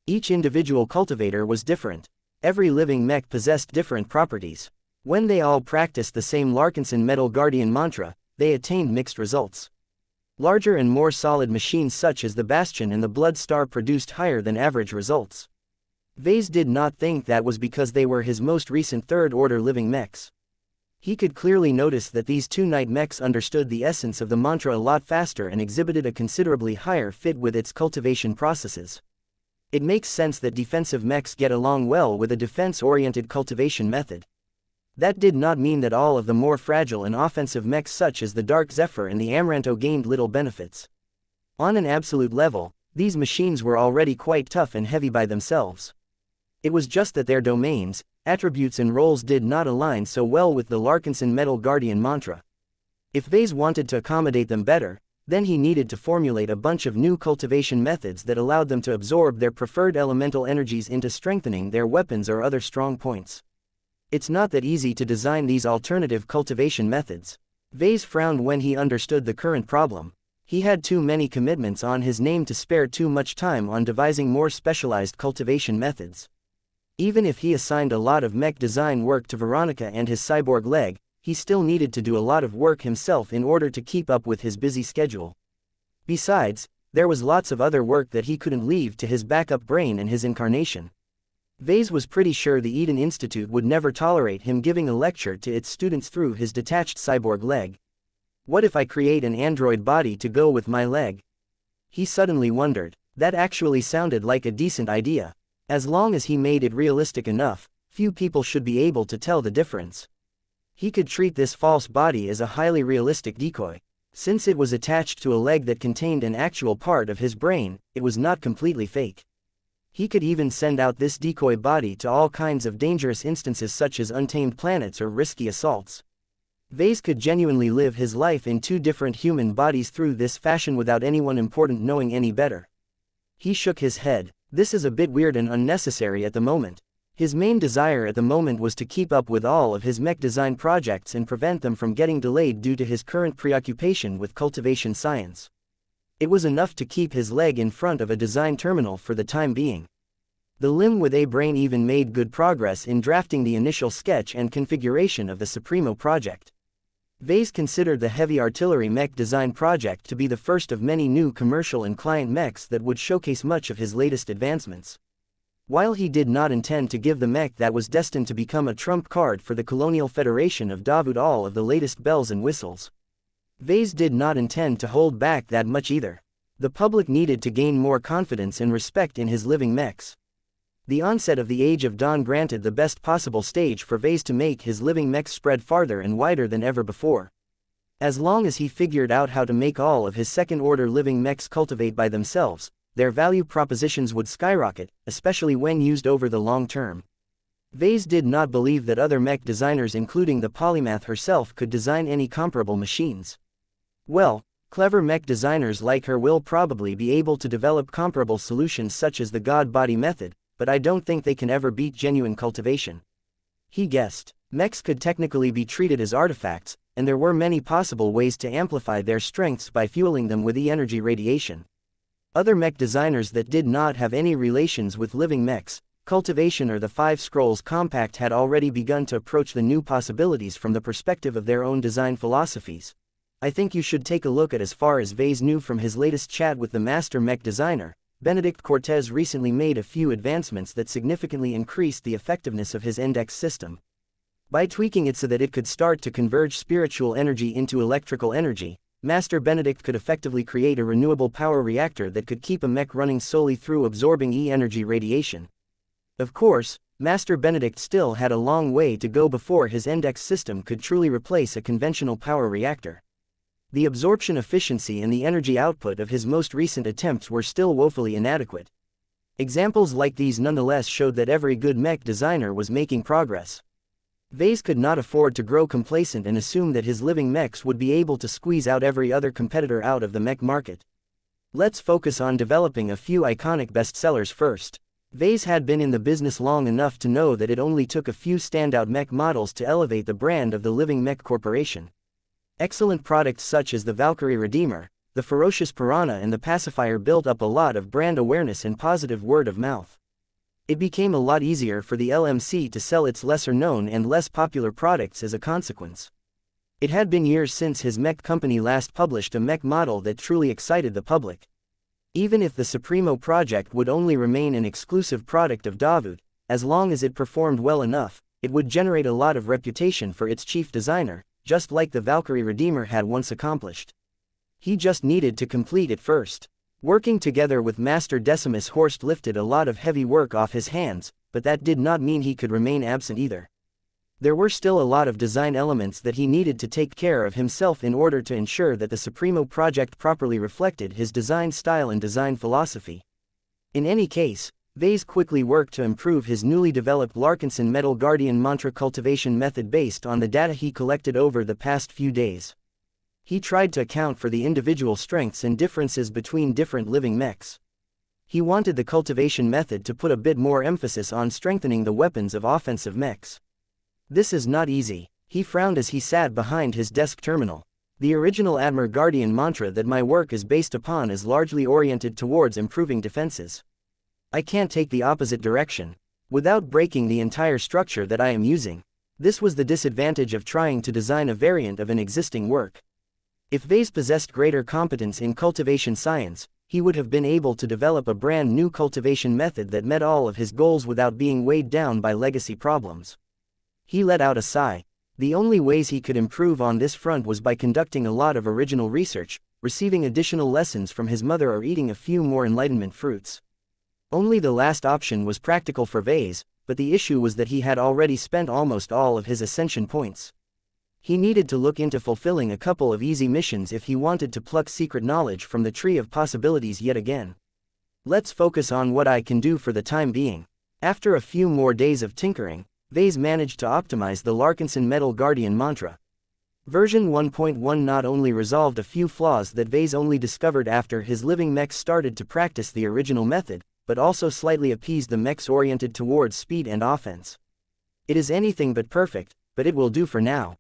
Each individual cultivator was different. Every living mech possessed different properties. When they all practiced the same Larkinson Metal Guardian mantra, they attained mixed results. Larger and more solid machines such as the Bastion and the Blood Star produced higher than average results. Vase did not think that was because they were his most recent third-order living mechs. He could clearly notice that these two night mechs understood the essence of the mantra a lot faster and exhibited a considerably higher fit with its cultivation processes. It makes sense that defensive mechs get along well with a defense-oriented cultivation method. That did not mean that all of the more fragile and offensive mechs such as the Dark Zephyr and the Amaranto gained little benefits. On an absolute level, these machines were already quite tough and heavy by themselves. It was just that their domains, attributes and roles did not align so well with the Larkinson Metal Guardian mantra. If Vase wanted to accommodate them better, then he needed to formulate a bunch of new cultivation methods that allowed them to absorb their preferred elemental energies into strengthening their weapons or other strong points. It's not that easy to design these alternative cultivation methods. Vase frowned when he understood the current problem. He had too many commitments on his name to spare too much time on devising more specialized cultivation methods. Even if he assigned a lot of mech design work to Veronica and his cyborg leg, he still needed to do a lot of work himself in order to keep up with his busy schedule. Besides, there was lots of other work that he couldn't leave to his backup brain and his incarnation. Vase was pretty sure the Eden Institute would never tolerate him giving a lecture to its students through his detached cyborg leg. What if I create an android body to go with my leg? He suddenly wondered. That actually sounded like a decent idea. As long as he made it realistic enough, few people should be able to tell the difference. He could treat this false body as a highly realistic decoy. Since it was attached to a leg that contained an actual part of his brain, it was not completely fake. He could even send out this decoy body to all kinds of dangerous instances such as untamed planets or risky assaults. Vase could genuinely live his life in two different human bodies through this fashion without anyone important knowing any better. He shook his head. This is a bit weird and unnecessary at the moment. His main desire at the moment was to keep up with all of his mech design projects and prevent them from getting delayed due to his current preoccupation with cultivation science. It was enough to keep his leg in front of a design terminal for the time being. The limb with a brain even made good progress in drafting the initial sketch and configuration of the Supremo project. Vase considered the heavy artillery mech design project to be the first of many new commercial and client mechs that would showcase much of his latest advancements. While he did not intend to give the mech that was destined to become a trump card for the Colonial Federation of Davut all of the latest bells and whistles, Vase did not intend to hold back that much either. The public needed to gain more confidence and respect in his living mechs. The onset of the Age of Dawn granted the best possible stage for Vase to make his living mechs spread farther and wider than ever before. As long as he figured out how to make all of his second-order living mechs cultivate by themselves, their value propositions would skyrocket, especially when used over the long term. Vase did not believe that other mech designers including the polymath herself could design any comparable machines. Well, clever mech designers like her will probably be able to develop comparable solutions such as the God Body method, but I don't think they can ever beat genuine cultivation. He guessed. Mechs could technically be treated as artifacts, and there were many possible ways to amplify their strengths by fueling them with E-energy radiation. Other mech designers that did not have any relations with living mechs, Cultivation or the Five Scrolls Compact had already begun to approach the new possibilities from the perspective of their own design philosophies. I think you should take a look at as far as Vase knew from his latest chat with the master mech designer. Benedict Cortez recently made a few advancements that significantly increased the effectiveness of his index system. By tweaking it so that it could start to converge spiritual energy into electrical energy, Master Benedict could effectively create a renewable power reactor that could keep a mech running solely through absorbing E-energy radiation. Of course, Master Benedict still had a long way to go before his index system could truly replace a conventional power reactor. The absorption efficiency and the energy output of his most recent attempts were still woefully inadequate. Examples like these nonetheless showed that every good mech designer was making progress. Vase could not afford to grow complacent and assume that his living mechs would be able to squeeze out every other competitor out of the mech market. Let's focus on developing a few iconic bestsellers first. Vase had been in the business long enough to know that it only took a few standout mech models to elevate the brand of the Living Mech Corporation. Excellent products such as the Valkyrie Redeemer, the Ferocious Piranha and the Pacifier built up a lot of brand awareness and positive word of mouth. It became a lot easier for the LMC to sell its lesser-known and less popular products as a consequence. It had been years since his mech company last published a mech model that truly excited the public. Even if the Supremo project would only remain an exclusive product of Davut, as long as it performed well enough, it would generate a lot of reputation for its chief designer, just like the Valkyrie Redeemer had once accomplished. He just needed to complete it first. Working together with Master Decimus Horst lifted a lot of heavy work off his hands, but that did not mean he could remain absent either. There were still a lot of design elements that he needed to take care of himself in order to ensure that the Supremo project properly reflected his design style and design philosophy. In any case, Vase quickly worked to improve his newly developed Larkinson Metal Guardian mantra cultivation method based on the data he collected over the past few days. He tried to account for the individual strengths and differences between different living mechs. He wanted the cultivation method to put a bit more emphasis on strengthening the weapons of offensive mechs. This is not easy, he frowned as he sat behind his desk terminal. The original Admir Guardian mantra that my work is based upon is largely oriented towards improving defenses. I can't take the opposite direction, without breaking the entire structure that I am using. This was the disadvantage of trying to design a variant of an existing work. If Vase possessed greater competence in cultivation science, he would have been able to develop a brand new cultivation method that met all of his goals without being weighed down by legacy problems. He let out a sigh. The only ways he could improve on this front was by conducting a lot of original research, receiving additional lessons from his mother or eating a few more enlightenment fruits. Only the last option was practical for Vase, but the issue was that he had already spent almost all of his ascension points. He needed to look into fulfilling a couple of easy missions if he wanted to pluck secret knowledge from the tree of possibilities yet again. Let's focus on what I can do for the time being. After a few more days of tinkering, Vase managed to optimize the Larkinson Metal Guardian mantra. Version 1.1 not only resolved a few flaws that Vase only discovered after his living mechs started to practice the original method, but also slightly appeased the mechs oriented towards speed and offense. It is anything but perfect, but it will do for now.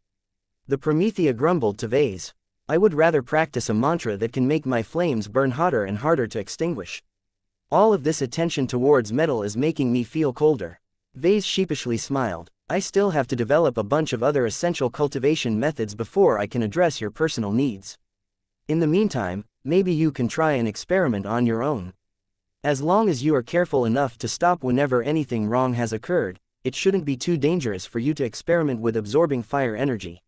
The Promethea grumbled to Vase. I would rather practice a mantra that can make my flames burn hotter and harder to extinguish. All of this attention towards metal is making me feel colder. Vase sheepishly smiled. I still have to develop a bunch of other essential cultivation methods before I can address your personal needs. In the meantime, maybe you can try an experiment on your own. As long as you are careful enough to stop whenever anything wrong has occurred, it shouldn't be too dangerous for you to experiment with absorbing fire energy.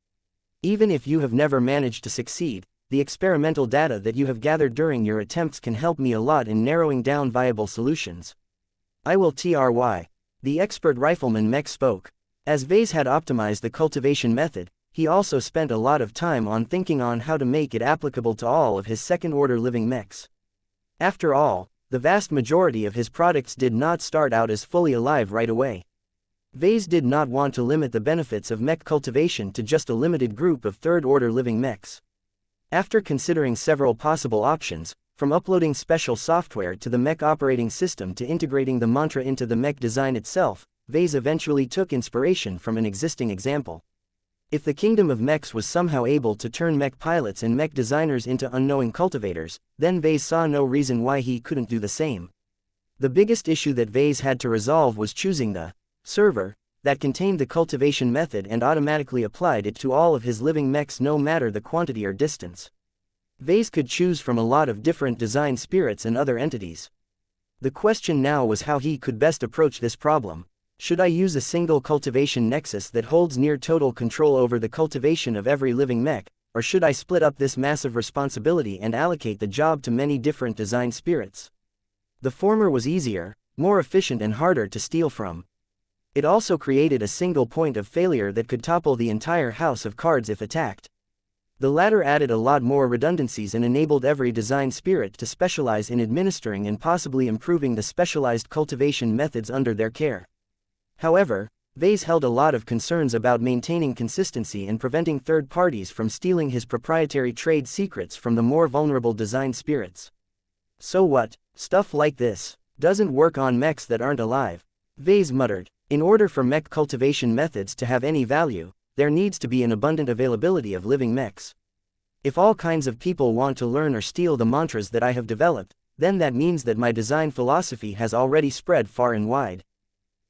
Even if you have never managed to succeed, the experimental data that you have gathered during your attempts can help me a lot in narrowing down viable solutions. I will try. The expert rifleman Mech spoke. As Vase had optimized the cultivation method, he also spent a lot of time on thinking on how to make it applicable to all of his second-order living mechs. After all, the vast majority of his products did not start out as fully alive right away. Vase did not want to limit the benefits of mech cultivation to just a limited group of third-order living mechs. After considering several possible options, from uploading special software to the mech operating system to integrating the mantra into the mech design itself, Vase eventually took inspiration from an existing example. If the kingdom of mechs was somehow able to turn mech pilots and mech designers into unknowing cultivators, then Vase saw no reason why he couldn't do the same. The biggest issue that Vase had to resolve was choosing the server that contained the cultivation method and automatically applied it to all of his living mechs no matter the quantity or distance. Vase could choose from a lot of different design spirits and other entities. The question now was how he could best approach this problem. Should I use a single cultivation nexus that holds near total control over the cultivation of every living mech, or should I split up this massive responsibility and allocate the job to many different design spirits? The former was easier, more efficient and harder to steal from. It also created a single point of failure that could topple the entire house of cards if attacked. The latter added a lot more redundancies and enabled every design spirit to specialize in administering and possibly improving the specialized cultivation methods under their care. However, Vase held a lot of concerns about maintaining consistency and preventing third parties from stealing his proprietary trade secrets from the more vulnerable design spirits. So what? Stuff like this doesn't work on mechs that aren't alive, Vase muttered. In order for mech cultivation methods to have any value, there needs to be an abundant availability of living mechs. If all kinds of people want to learn or steal the mantras that I have developed, then that means that my design philosophy has already spread far and wide.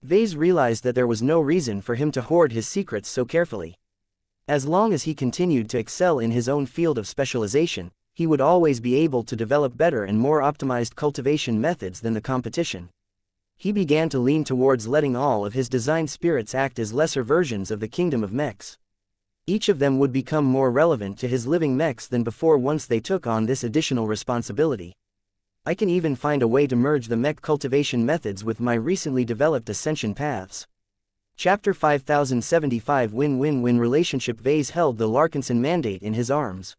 Vase realized that there was no reason for him to hoard his secrets so carefully. As long as he continued to excel in his own field of specialization, he would always be able to develop better and more optimized cultivation methods than the competition. He began to lean towards letting all of his design spirits act as lesser versions of the kingdom of mechs. Each of them would become more relevant to his living mechs than before once they took on this additional responsibility. I can even find a way to merge the mech cultivation methods with my recently developed ascension paths. Chapter 5075 Win-Win-Win Relationship. Vase held the Larkinson Mandate in his arms.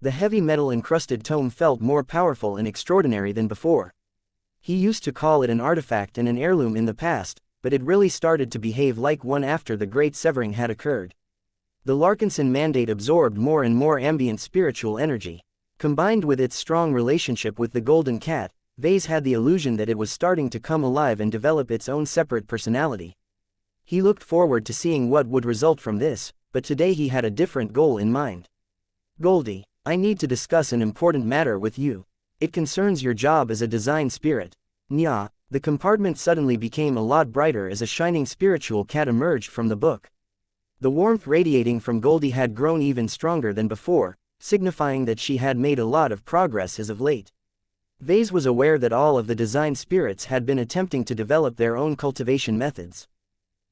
The heavy metal-encrusted tome felt more powerful and extraordinary than before. He used to call it an artifact and an heirloom in the past, but it really started to behave like one after the Great Severing had occurred. The Larkinson Mandate absorbed more and more ambient spiritual energy. Combined with its strong relationship with the Golden Cat, Vase had the illusion that it was starting to come alive and develop its own separate personality. He looked forward to seeing what would result from this, but today he had a different goal in mind. Goldie, I need to discuss an important matter with you. It concerns your job as a design spirit. Nya, the compartment suddenly became a lot brighter as a shining spiritual cat emerged from the book. The warmth radiating from Goldie had grown even stronger than before, signifying that she had made a lot of progress as of late. Vase was aware that all of the design spirits had been attempting to develop their own cultivation methods.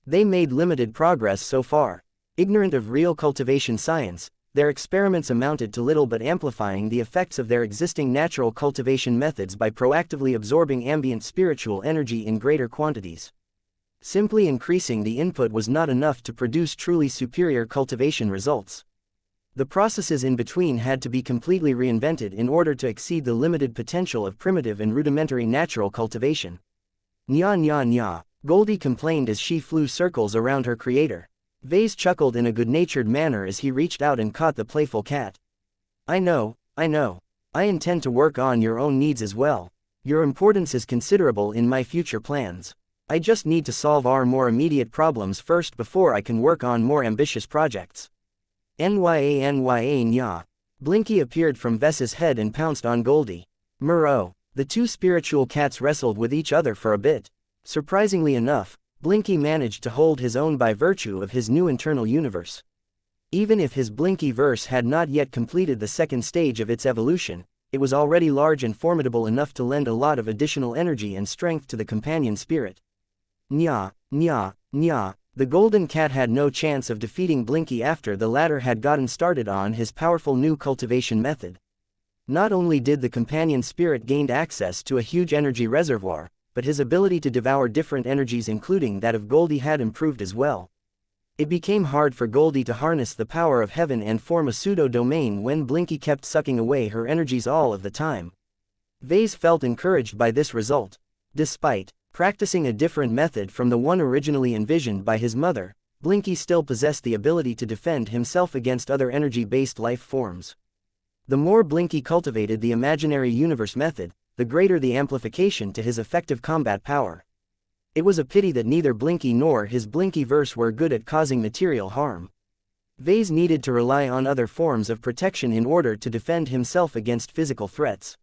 They made limited progress so far. Ignorant of real cultivation science, their experiments amounted to little but amplifying the effects of their existing natural cultivation methods by proactively absorbing ambient spiritual energy in greater quantities. Simply increasing the input was not enough to produce truly superior cultivation results. The processes in between had to be completely reinvented in order to exceed the limited potential of primitive and rudimentary natural cultivation. Nya nya nya, Goldie complained as she flew circles around her creator. Vase chuckled in a good-natured manner as he reached out and caught the playful cat. I know. I intend to work on your own needs as well. Your importance is considerable in my future plans. I just need to solve our more immediate problems first before I can work on more ambitious projects. Nya nya. Blinky appeared from Vess's head and pounced on Goldie. Murrow. The two spiritual cats wrestled with each other for a bit. Surprisingly enough, Blinky managed to hold his own by virtue of his new internal universe. Even if his Blinky-verse had not yet completed the second stage of its evolution, it was already large and formidable enough to lend a lot of additional energy and strength to the companion spirit. Nya. The Golden Cat had no chance of defeating Blinky after the latter had gotten started on his powerful new cultivation method. Not only did the companion spirit gain access to a huge energy reservoir, but his ability to devour different energies including that of Goldie had improved as well. It became hard for Goldie to harness the power of heaven and form a pseudo-domain when Blinky kept sucking away her energies all of the time. Vase felt encouraged by this result. Despite practicing a different method from the one originally envisioned by his mother, Blinky still possessed the ability to defend himself against other energy-based life forms. The more Blinky cultivated the imaginary universe method, the greater the amplification to his effective combat power. It was a pity that neither Blinky nor his Blinky-verse were good at causing material harm. Vase needed to rely on other forms of protection in order to defend himself against physical threats.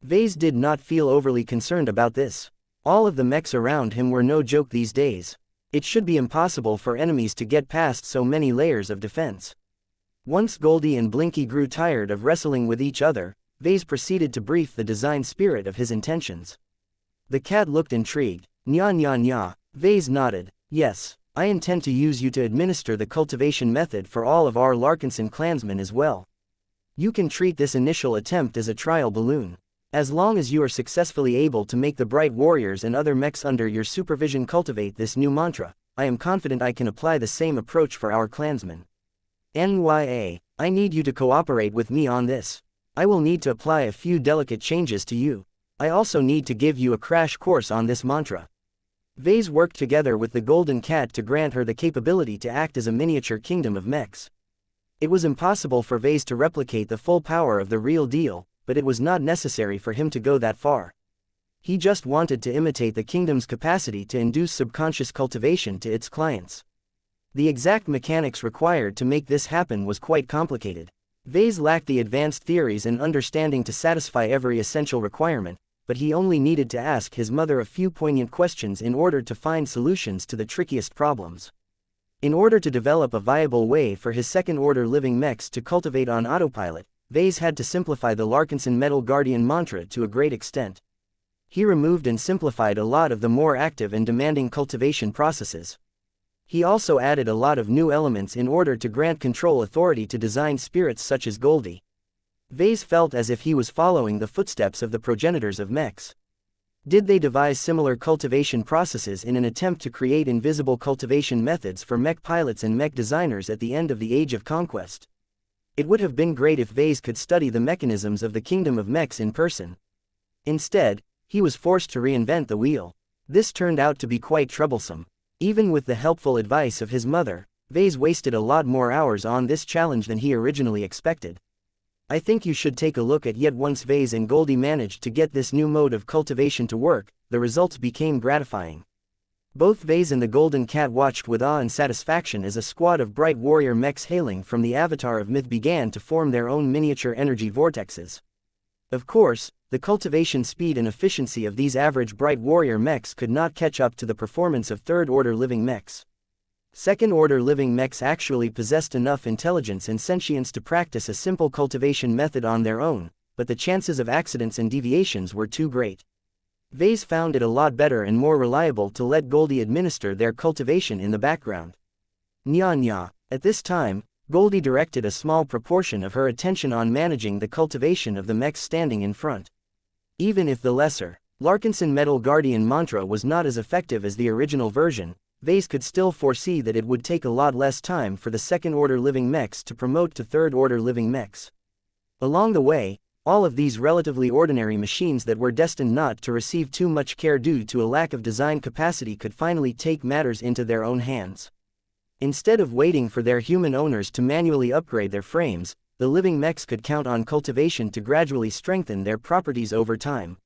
Vase did not feel overly concerned about this. All of the mechs around him were no joke these days. It should be impossible for enemies to get past so many layers of defense. Once Goldie and Blinky grew tired of wrestling with each other, Vase proceeded to brief the design spirit of his intentions. The cat looked intrigued. Nya nya nya. Vase nodded. Yes, I intend to use you to administer the cultivation method for all of our Larkinson clansmen as well. You can treat this initial attempt as a trial balloon. As long as you are successfully able to make the Bright Warriors and other mechs under your supervision cultivate this new mantra, I am confident I can apply the same approach for our clansmen. Nya, I need you to cooperate with me on this. I will need to apply a few delicate changes to you. I also need to give you a crash course on this mantra. Vase worked together with the Golden Cat to grant her the capability to act as a miniature kingdom of mechs. It was impossible for Vase to replicate the full power of the real deal, but it was not necessary for him to go that far. He just wanted to imitate the kingdom's capacity to induce subconscious cultivation to its clients. The exact mechanics required to make this happen was quite complicated. Vase lacked the advanced theories and understanding to satisfy every essential requirement, but he only needed to ask his mother a few poignant questions in order to find solutions to the trickiest problems. In order to develop a viable way for his second-order living mechs to cultivate on autopilot, Vase had to simplify the Larkinson Metal Guardian mantra to a great extent. He removed and simplified a lot of the more active and demanding cultivation processes. He also added a lot of new elements in order to grant control authority to design spirits such as Goldie. Vase felt as if he was following the footsteps of the progenitors of mechs. Did they devise similar cultivation processes in an attempt to create invisible cultivation methods for mech pilots and mech designers at the end of the Age of Conquest? It would have been great if Vase could study the mechanisms of the kingdom of mechs in person. Instead, he was forced to reinvent the wheel. This turned out to be quite troublesome. Even with the helpful advice of his mother, Vase wasted a lot more hours on this challenge than he originally expected. I think you should take a look at yet once Vase and Goldie managed to get this new mode of cultivation to work, the results became gratifying. Both Vase and the Golden Cat watched with awe and satisfaction as a squad of bright warrior mechs hailing from the avatar of myth began to form their own miniature energy vortexes. Of course, the cultivation speed and efficiency of these average bright warrior mechs could not catch up to the performance of third-order living mechs. Second-order living mechs actually possessed enough intelligence and sentience to practice a simple cultivation method on their own, but the chances of accidents and deviations were too great. Vase found it a lot better and more reliable to let Goldie administer their cultivation in the background. Nya nya. At this time, Goldie directed a small proportion of her attention on managing the cultivation of the mechs standing in front. Even if the lesser, Larkinson Metal Guardian mantra was not as effective as the original version, Vase could still foresee that it would take a lot less time for the second-order living mechs to promote to third-order living mechs. Along the way, all of these relatively ordinary machines that were destined not to receive too much care due to a lack of design capacity could finally take matters into their own hands. Instead of waiting for their human owners to manually upgrade their frames, the living mechs could count on cultivation to gradually strengthen their properties over time.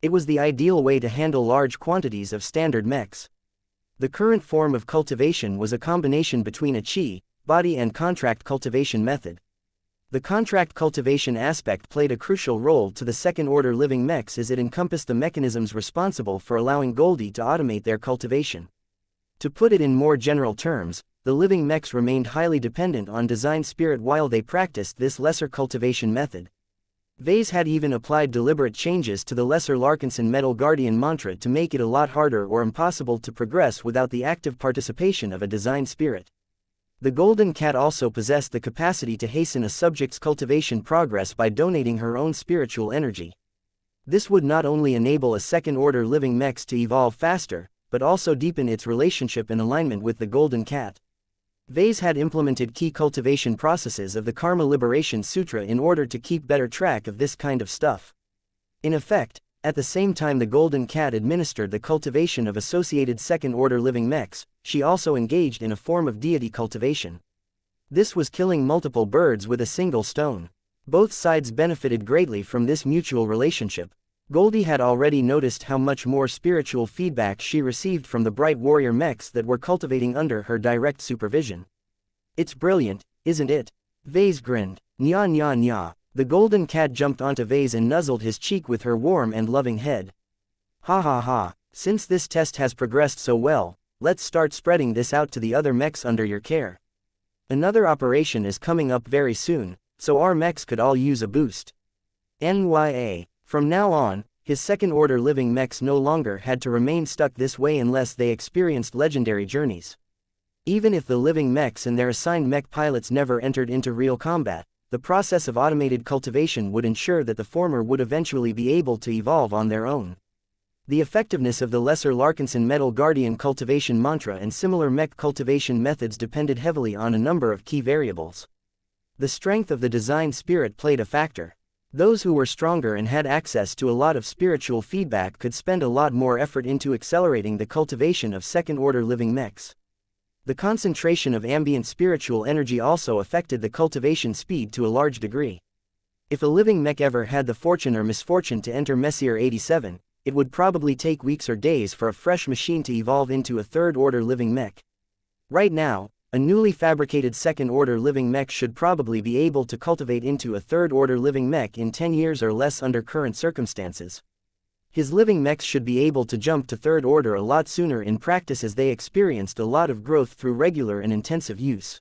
It was the ideal way to handle large quantities of standard mechs. The current form of cultivation was a combination between a chi, body and contract cultivation method. The contract cultivation aspect played a crucial role to the second-order living mechs as it encompassed the mechanisms responsible for allowing Goldie to automate their cultivation. To put it in more general terms, the living mechs remained highly dependent on design spirit while they practiced this lesser cultivation method. Vase had even applied deliberate changes to the lesser Larkinson Metal Guardian mantra to make it a lot harder or impossible to progress without the active participation of a design spirit. The Golden Cat also possessed the capacity to hasten a subject's cultivation progress by donating her own spiritual energy. This would not only enable a second-order living mechs to evolve faster, but also deepen its relationship and alignment with the Golden Cat. Vase had implemented key cultivation processes of the Karma Liberation Sutra in order to keep better track of this kind of stuff. In effect, at the same time the Golden Cat administered the cultivation of associated second-order living mechs, she also engaged in a form of deity cultivation. This was killing multiple birds with a single stone. Both sides benefited greatly from this mutual relationship. Goldie had already noticed how much more spiritual feedback she received from the bright warrior mechs that were cultivating under her direct supervision. It's brilliant, isn't it? Vase grinned. Nya nya nya. The golden cat jumped onto Vase and nuzzled his cheek with her warm and loving head. Ha ha ha, since this test has progressed so well, let's start spreading this out to the other mechs under your care. Another operation is coming up very soon, so our mechs could all use a boost. NYA. From now on, his second-order living mechs no longer had to remain stuck this way unless they experienced legendary journeys. Even if the living mechs and their assigned mech pilots never entered into real combat, the process of automated cultivation would ensure that the former would eventually be able to evolve on their own. The effectiveness of the Lesser Larkinson Metal Guardian cultivation mantra and similar mech cultivation methods depended heavily on a number of key variables. The strength of the design spirit played a factor. Those who were stronger and had access to a lot of spiritual feedback could spend a lot more effort into accelerating the cultivation of second-order living mechs. The concentration of ambient spiritual energy also affected the cultivation speed to a large degree. If a living mech ever had the fortune or misfortune to enter Messier 87, it would probably take weeks or days for a fresh machine to evolve into a third-order living mech. Right now, a newly fabricated second-order living mech should probably be able to cultivate into a third-order living mech in 10 years or less under current circumstances. His living mechs should be able to jump to third order a lot sooner in practice as they experienced a lot of growth through regular and intensive use.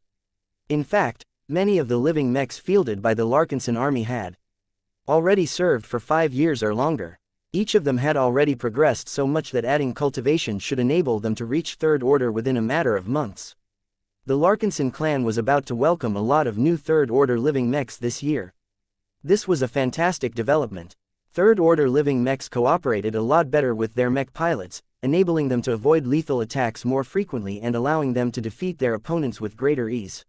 In fact, many of the living mechs fielded by the Larkinson army had already served for 5 years or longer. Each of them had already progressed so much that adding cultivation should enable them to reach third order within a matter of months. The Larkinson clan was about to welcome a lot of new third-order living mechs this year. This was a fantastic development. Third-order living mechs cooperated a lot better with their mech pilots, enabling them to avoid lethal attacks more frequently and allowing them to defeat their opponents with greater ease.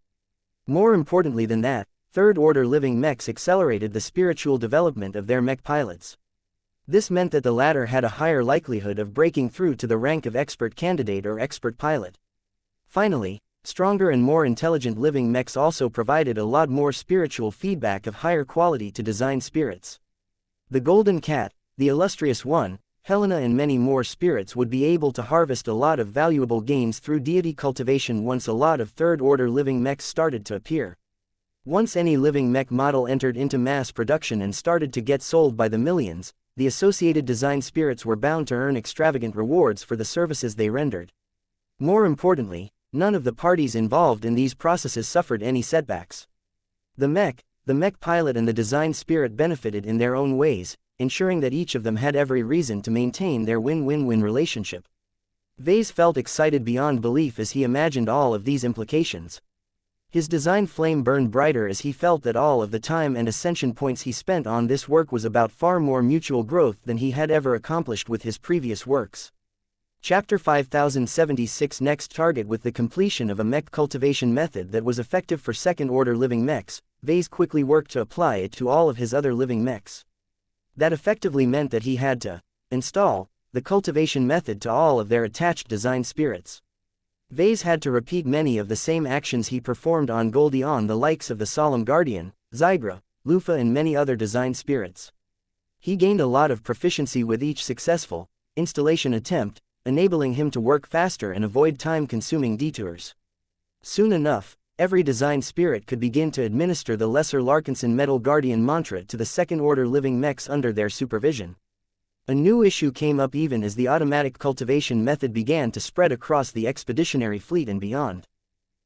More importantly than that, third-order living mechs accelerated the spiritual development of their mech pilots. This meant that the latter had a higher likelihood of breaking through to the rank of expert candidate or expert pilot. Finally, stronger and more intelligent living mechs also provided a lot more spiritual feedback of higher quality to design spirits. The Golden Cat, the Illustrious One, Helena and many more spirits would be able to harvest a lot of valuable gains through deity cultivation once a lot of third-order living mechs started to appear. Once any living mech model entered into mass production and started to get sold by the millions, the associated design spirits were bound to earn extravagant rewards for the services they rendered. More importantly, none of the parties involved in these processes suffered any setbacks. The mech pilot and the design spirit benefited in their own ways, ensuring that each of them had every reason to maintain their win-win-win relationship. Vase felt excited beyond belief as he imagined all of these implications. His design flame burned brighter as he felt that all of the time and ascension points he spent on this work was about far more mutual growth than he had ever accomplished with his previous works. Chapter 5076 Next target. With the completion of a mech cultivation method that was effective for second-order living mechs, Vase quickly worked to apply it to all of his other living mechs. That effectively meant that he had to install the cultivation method to all of their attached design spirits. Vase had to repeat many of the same actions he performed on Goldie on the likes of the Solemn Guardian, Zygra, Lufa and many other design spirits. He gained a lot of proficiency with each successful installation attempt, enabling him to work faster and avoid time-consuming detours. Soon enough, every design spirit could begin to administer the Lesser Larkinson Metal Guardian mantra to the second-order living mechs under their supervision. A new issue came up even as the automatic cultivation method began to spread across the expeditionary fleet and beyond.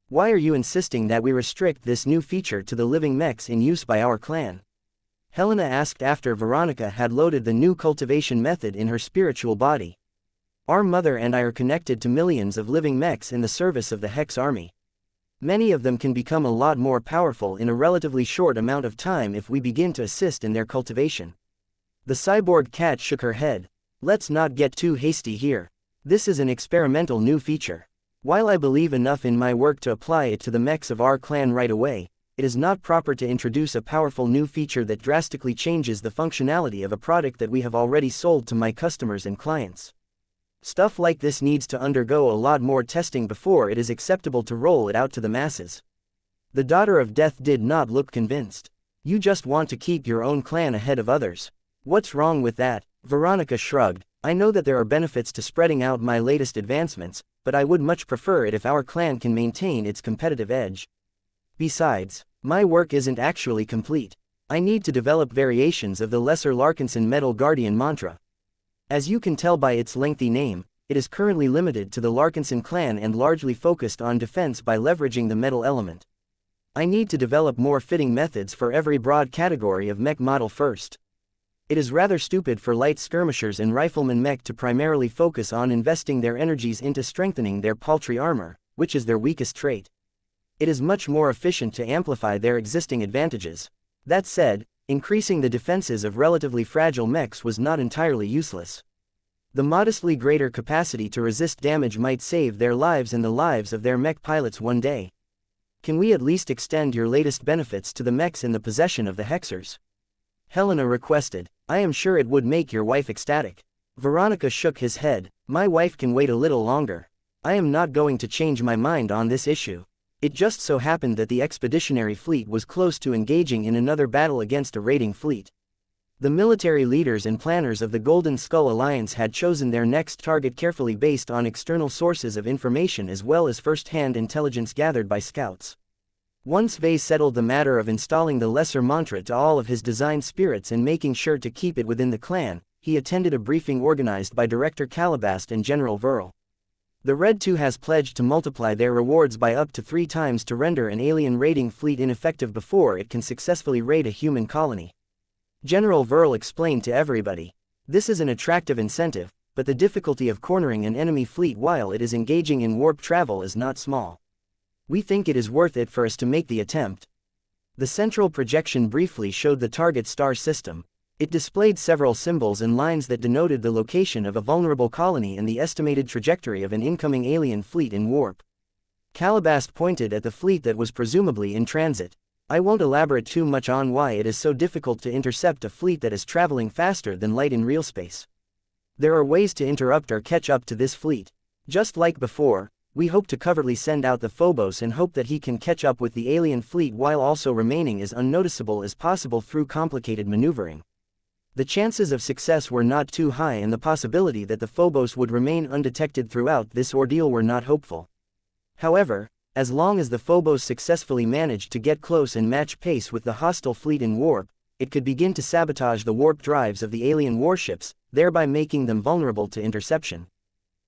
Why are you insisting that we restrict this new feature to the living mechs in use by our clan? Helena asked after Veronica had loaded the new cultivation method in her spiritual body. Our mother and I are connected to millions of living mechs in the service of the Hex army. Many of them can become a lot more powerful in a relatively short amount of time if we begin to assist in their cultivation. The cyborg cat shook her head. Let's not get too hasty here. This is an experimental new feature. While I believe enough in my work to apply it to the mechs of our clan right away, it is not proper to introduce a powerful new feature that drastically changes the functionality of a product that we have already sold to my customers and clients. Stuff like this needs to undergo a lot more testing before it is acceptable to roll it out to the masses. The Daughter of Death did not look convinced. You just want to keep your own clan ahead of others. What's wrong with that? Veronica shrugged. I know that there are benefits to spreading out my latest advancements, but I would much prefer it if our clan can maintain its competitive edge. Besides, my work isn't actually complete. I need to develop variations of the Lesser Larkinson Metal Guardian mantra. As you can tell by its lengthy name, it is currently limited to the Larkinson clan and largely focused on defense by leveraging the metal element. I need to develop more fitting methods for every broad category of mech model first. It is rather stupid for light skirmishers and riflemen mech to primarily focus on investing their energies into strengthening their paltry armor, which is their weakest trait. It is much more efficient to amplify their existing advantages. That said, increasing the defenses of relatively fragile mechs was not entirely useless. The modestly greater capacity to resist damage might save their lives and the lives of their mech pilots one day. Can we at least extend your latest benefits to the mechs in the possession of the Hexers? Helena requested. I am sure it would make your wife ecstatic. Veronica shook his head. My wife can wait a little longer. I am not going to change my mind on this issue. It just so happened that the expeditionary fleet was close to engaging in another battle against a raiding fleet. The military leaders and planners of the Golden Skull Alliance had chosen their next target carefully based on external sources of information as well as first-hand intelligence gathered by scouts. Once Vase settled the matter of installing the lesser mantra to all of his design spirits and making sure to keep it within the clan, he attended a briefing organized by Director Calabast and General Verl. The Red 2 has pledged to multiply their rewards by up to 3 times to render an alien raiding fleet ineffective before it can successfully raid a human colony. General Verl explained to everybody. This is an attractive incentive, but the difficulty of cornering an enemy fleet while it is engaging in warp travel is not small. We think it is worth it for us to make the attempt. The central projection briefly showed the target star system. It displayed several symbols and lines that denoted the location of a vulnerable colony and the estimated trajectory of an incoming alien fleet in warp. Calabast pointed at the fleet that was presumably in transit. I won't elaborate too much on why it is so difficult to intercept a fleet that is traveling faster than light in real space. There are ways to interrupt or catch up to this fleet. Just like before, we hope to covertly send out the Phobos and hope that he can catch up with the alien fleet while also remaining as unnoticeable as possible through complicated maneuvering. The chances of success were not too high and the possibility that the Phobos would remain undetected throughout this ordeal were not hopeful. However, as long as the Phobos successfully managed to get close and match pace with the hostile fleet in warp, it could begin to sabotage the warp drives of the alien warships, thereby making them vulnerable to interception.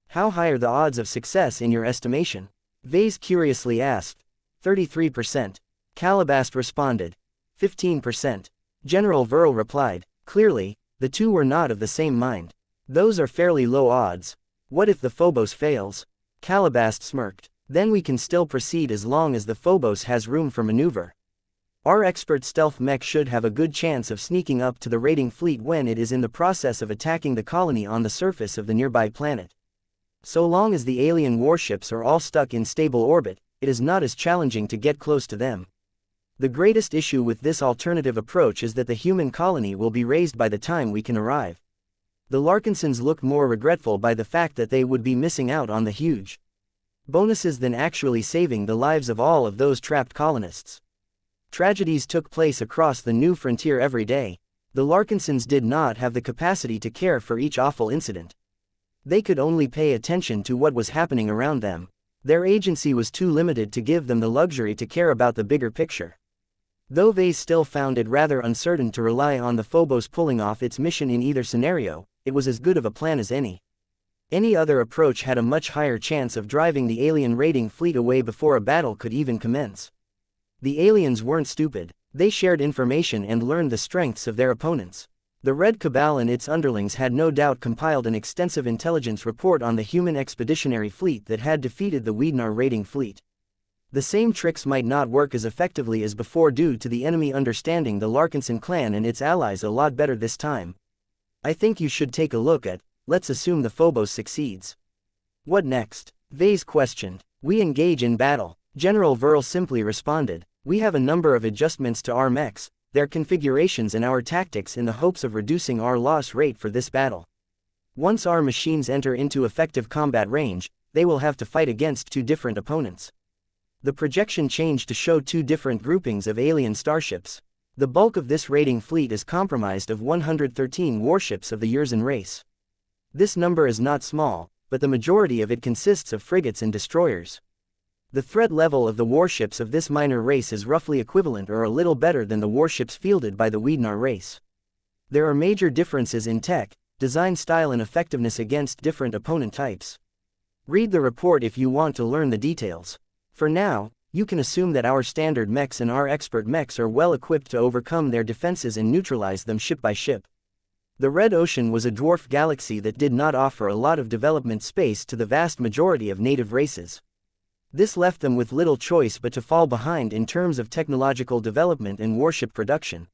How high are the odds of success in your estimation? Vase curiously asked. 33%. Calabast responded. 15%. General Verl replied. Clearly, the two were not of the same mind. Those are fairly low odds. What if the Phobos fails? Calabast smirked. Then we can still proceed as long as the Phobos has room for maneuver. Our expert stealth mech should have a good chance of sneaking up to the raiding fleet when it is in the process of attacking the colony on the surface of the nearby planet. So long as the alien warships are all stuck in stable orbit, it is not as challenging to get close to them. The greatest issue with this alternative approach is that the human colony will be raised by the time we can arrive. The Larkinsons look more regretful by the fact that they would be missing out on the huge bonuses than actually saving the lives of all of those trapped colonists. Tragedies took place across the new frontier every day. The Larkinsons did not have the capacity to care for each awful incident. They could only pay attention to what was happening around them. Their agency was too limited to give them the luxury to care about the bigger picture. Though Vase still found it rather uncertain to rely on the Phobos pulling off its mission in either scenario, it was as good of a plan as any. Any other approach had a much higher chance of driving the alien raiding fleet away before a battle could even commence. The aliens weren't stupid. They shared information and learned the strengths of their opponents. The Red Cabal and its underlings had no doubt compiled an extensive intelligence report on the human expeditionary fleet that had defeated the Weednar raiding fleet. The same tricks might not work as effectively as before due to the enemy understanding the Larkinson clan and its allies a lot better this time. I think you should take a look at, let's assume the Phobos succeeds. What next? Vase questioned. We engage in battle. General Verl simply responded. We have a number of adjustments to our mechs, their configurations and our tactics in the hopes of reducing our loss rate for this battle. Once our machines enter into effective combat range, they will have to fight against 2 different opponents. The projection changed to show 2 different groupings of alien starships. The bulk of this raiding fleet is comprised of 113 warships of the Yurzan race. This number is not small, but the majority of it consists of frigates and destroyers. The threat level of the warships of this minor race is roughly equivalent or a little better than the warships fielded by the Wiednar race. There are major differences in tech, design style and effectiveness against different opponent types. Read the report if you want to learn the details. For now, you can assume that our standard mechs and our expert mechs are well equipped to overcome their defenses and neutralize them ship by ship. The Red Ocean was a dwarf galaxy that did not offer a lot of development space to the vast majority of native races. This left them with little choice but to fall behind in terms of technological development and warship production.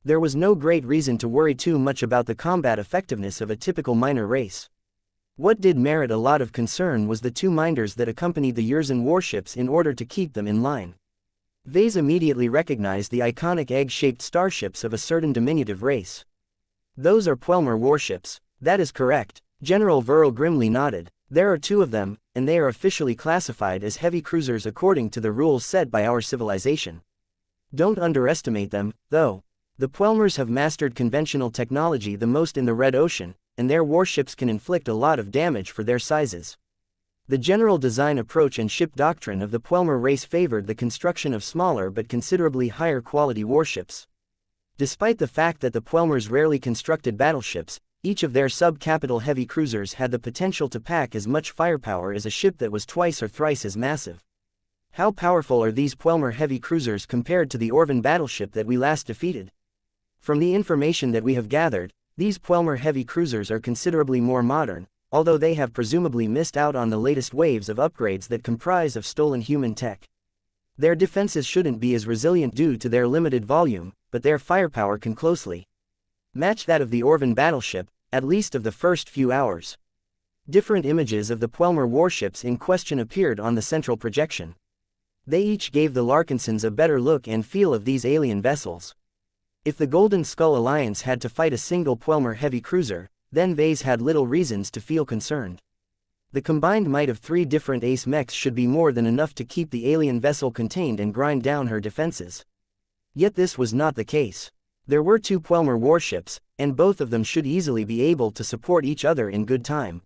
There was no great reason to worry too much about the combat effectiveness of a typical minor race. What did merit a lot of concern was the two minders that accompanied the Yurzan warships in order to keep them in line. Vase immediately recognized the iconic egg-shaped starships of a certain diminutive race. Those are Puelmer warships. That is correct. General Verl grimly nodded. There are two of them, and they are officially classified as heavy cruisers according to the rules set by our civilization. Don't underestimate them, though. The Puelmers have mastered conventional technology the most in the Red Ocean, and their warships can inflict a lot of damage for their sizes. The general design approach and ship doctrine of the Puelmer race favored the construction of smaller but considerably higher quality warships. Despite the fact that the Puelmers rarely constructed battleships, each of their sub-capital heavy cruisers had the potential to pack as much firepower as a ship that was twice or thrice as massive. How powerful are these Puelmer heavy cruisers compared to the Orvan battleship that we last defeated? From the information that we have gathered, these Puelmer heavy cruisers are considerably more modern, although they have presumably missed out on the latest waves of upgrades that comprise of stolen human tech. Their defenses shouldn't be as resilient due to their limited volume, but their firepower can closely match that of the Orvan battleship, at least of the first few hours. Different images of the Puelmer warships in question appeared on the central projection. They each gave the Larkinsons a better look and feel of these alien vessels. If the Golden Skull Alliance had to fight a single Puelmer heavy cruiser, then Vase had little reasons to feel concerned. The combined might of three different ace mechs should be more than enough to keep the alien vessel contained and grind down her defenses. Yet this was not the case. There were two Puelmer warships, and both of them should easily be able to support each other in good time.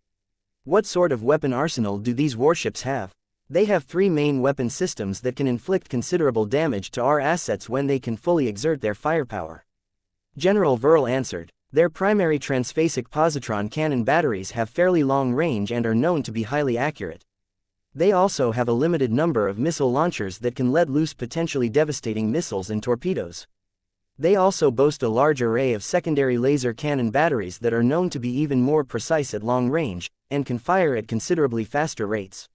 What sort of weapon arsenal do these warships have? They have three main weapon systems that can inflict considerable damage to our assets when they can fully exert their firepower. General Verl answered. Their primary transphasic positron cannon batteries have fairly long range and are known to be highly accurate. They also have a limited number of missile launchers that can let loose potentially devastating missiles and torpedoes. They also boast a large array of secondary laser cannon batteries that are known to be even more precise at long range, and can fire at considerably faster rates.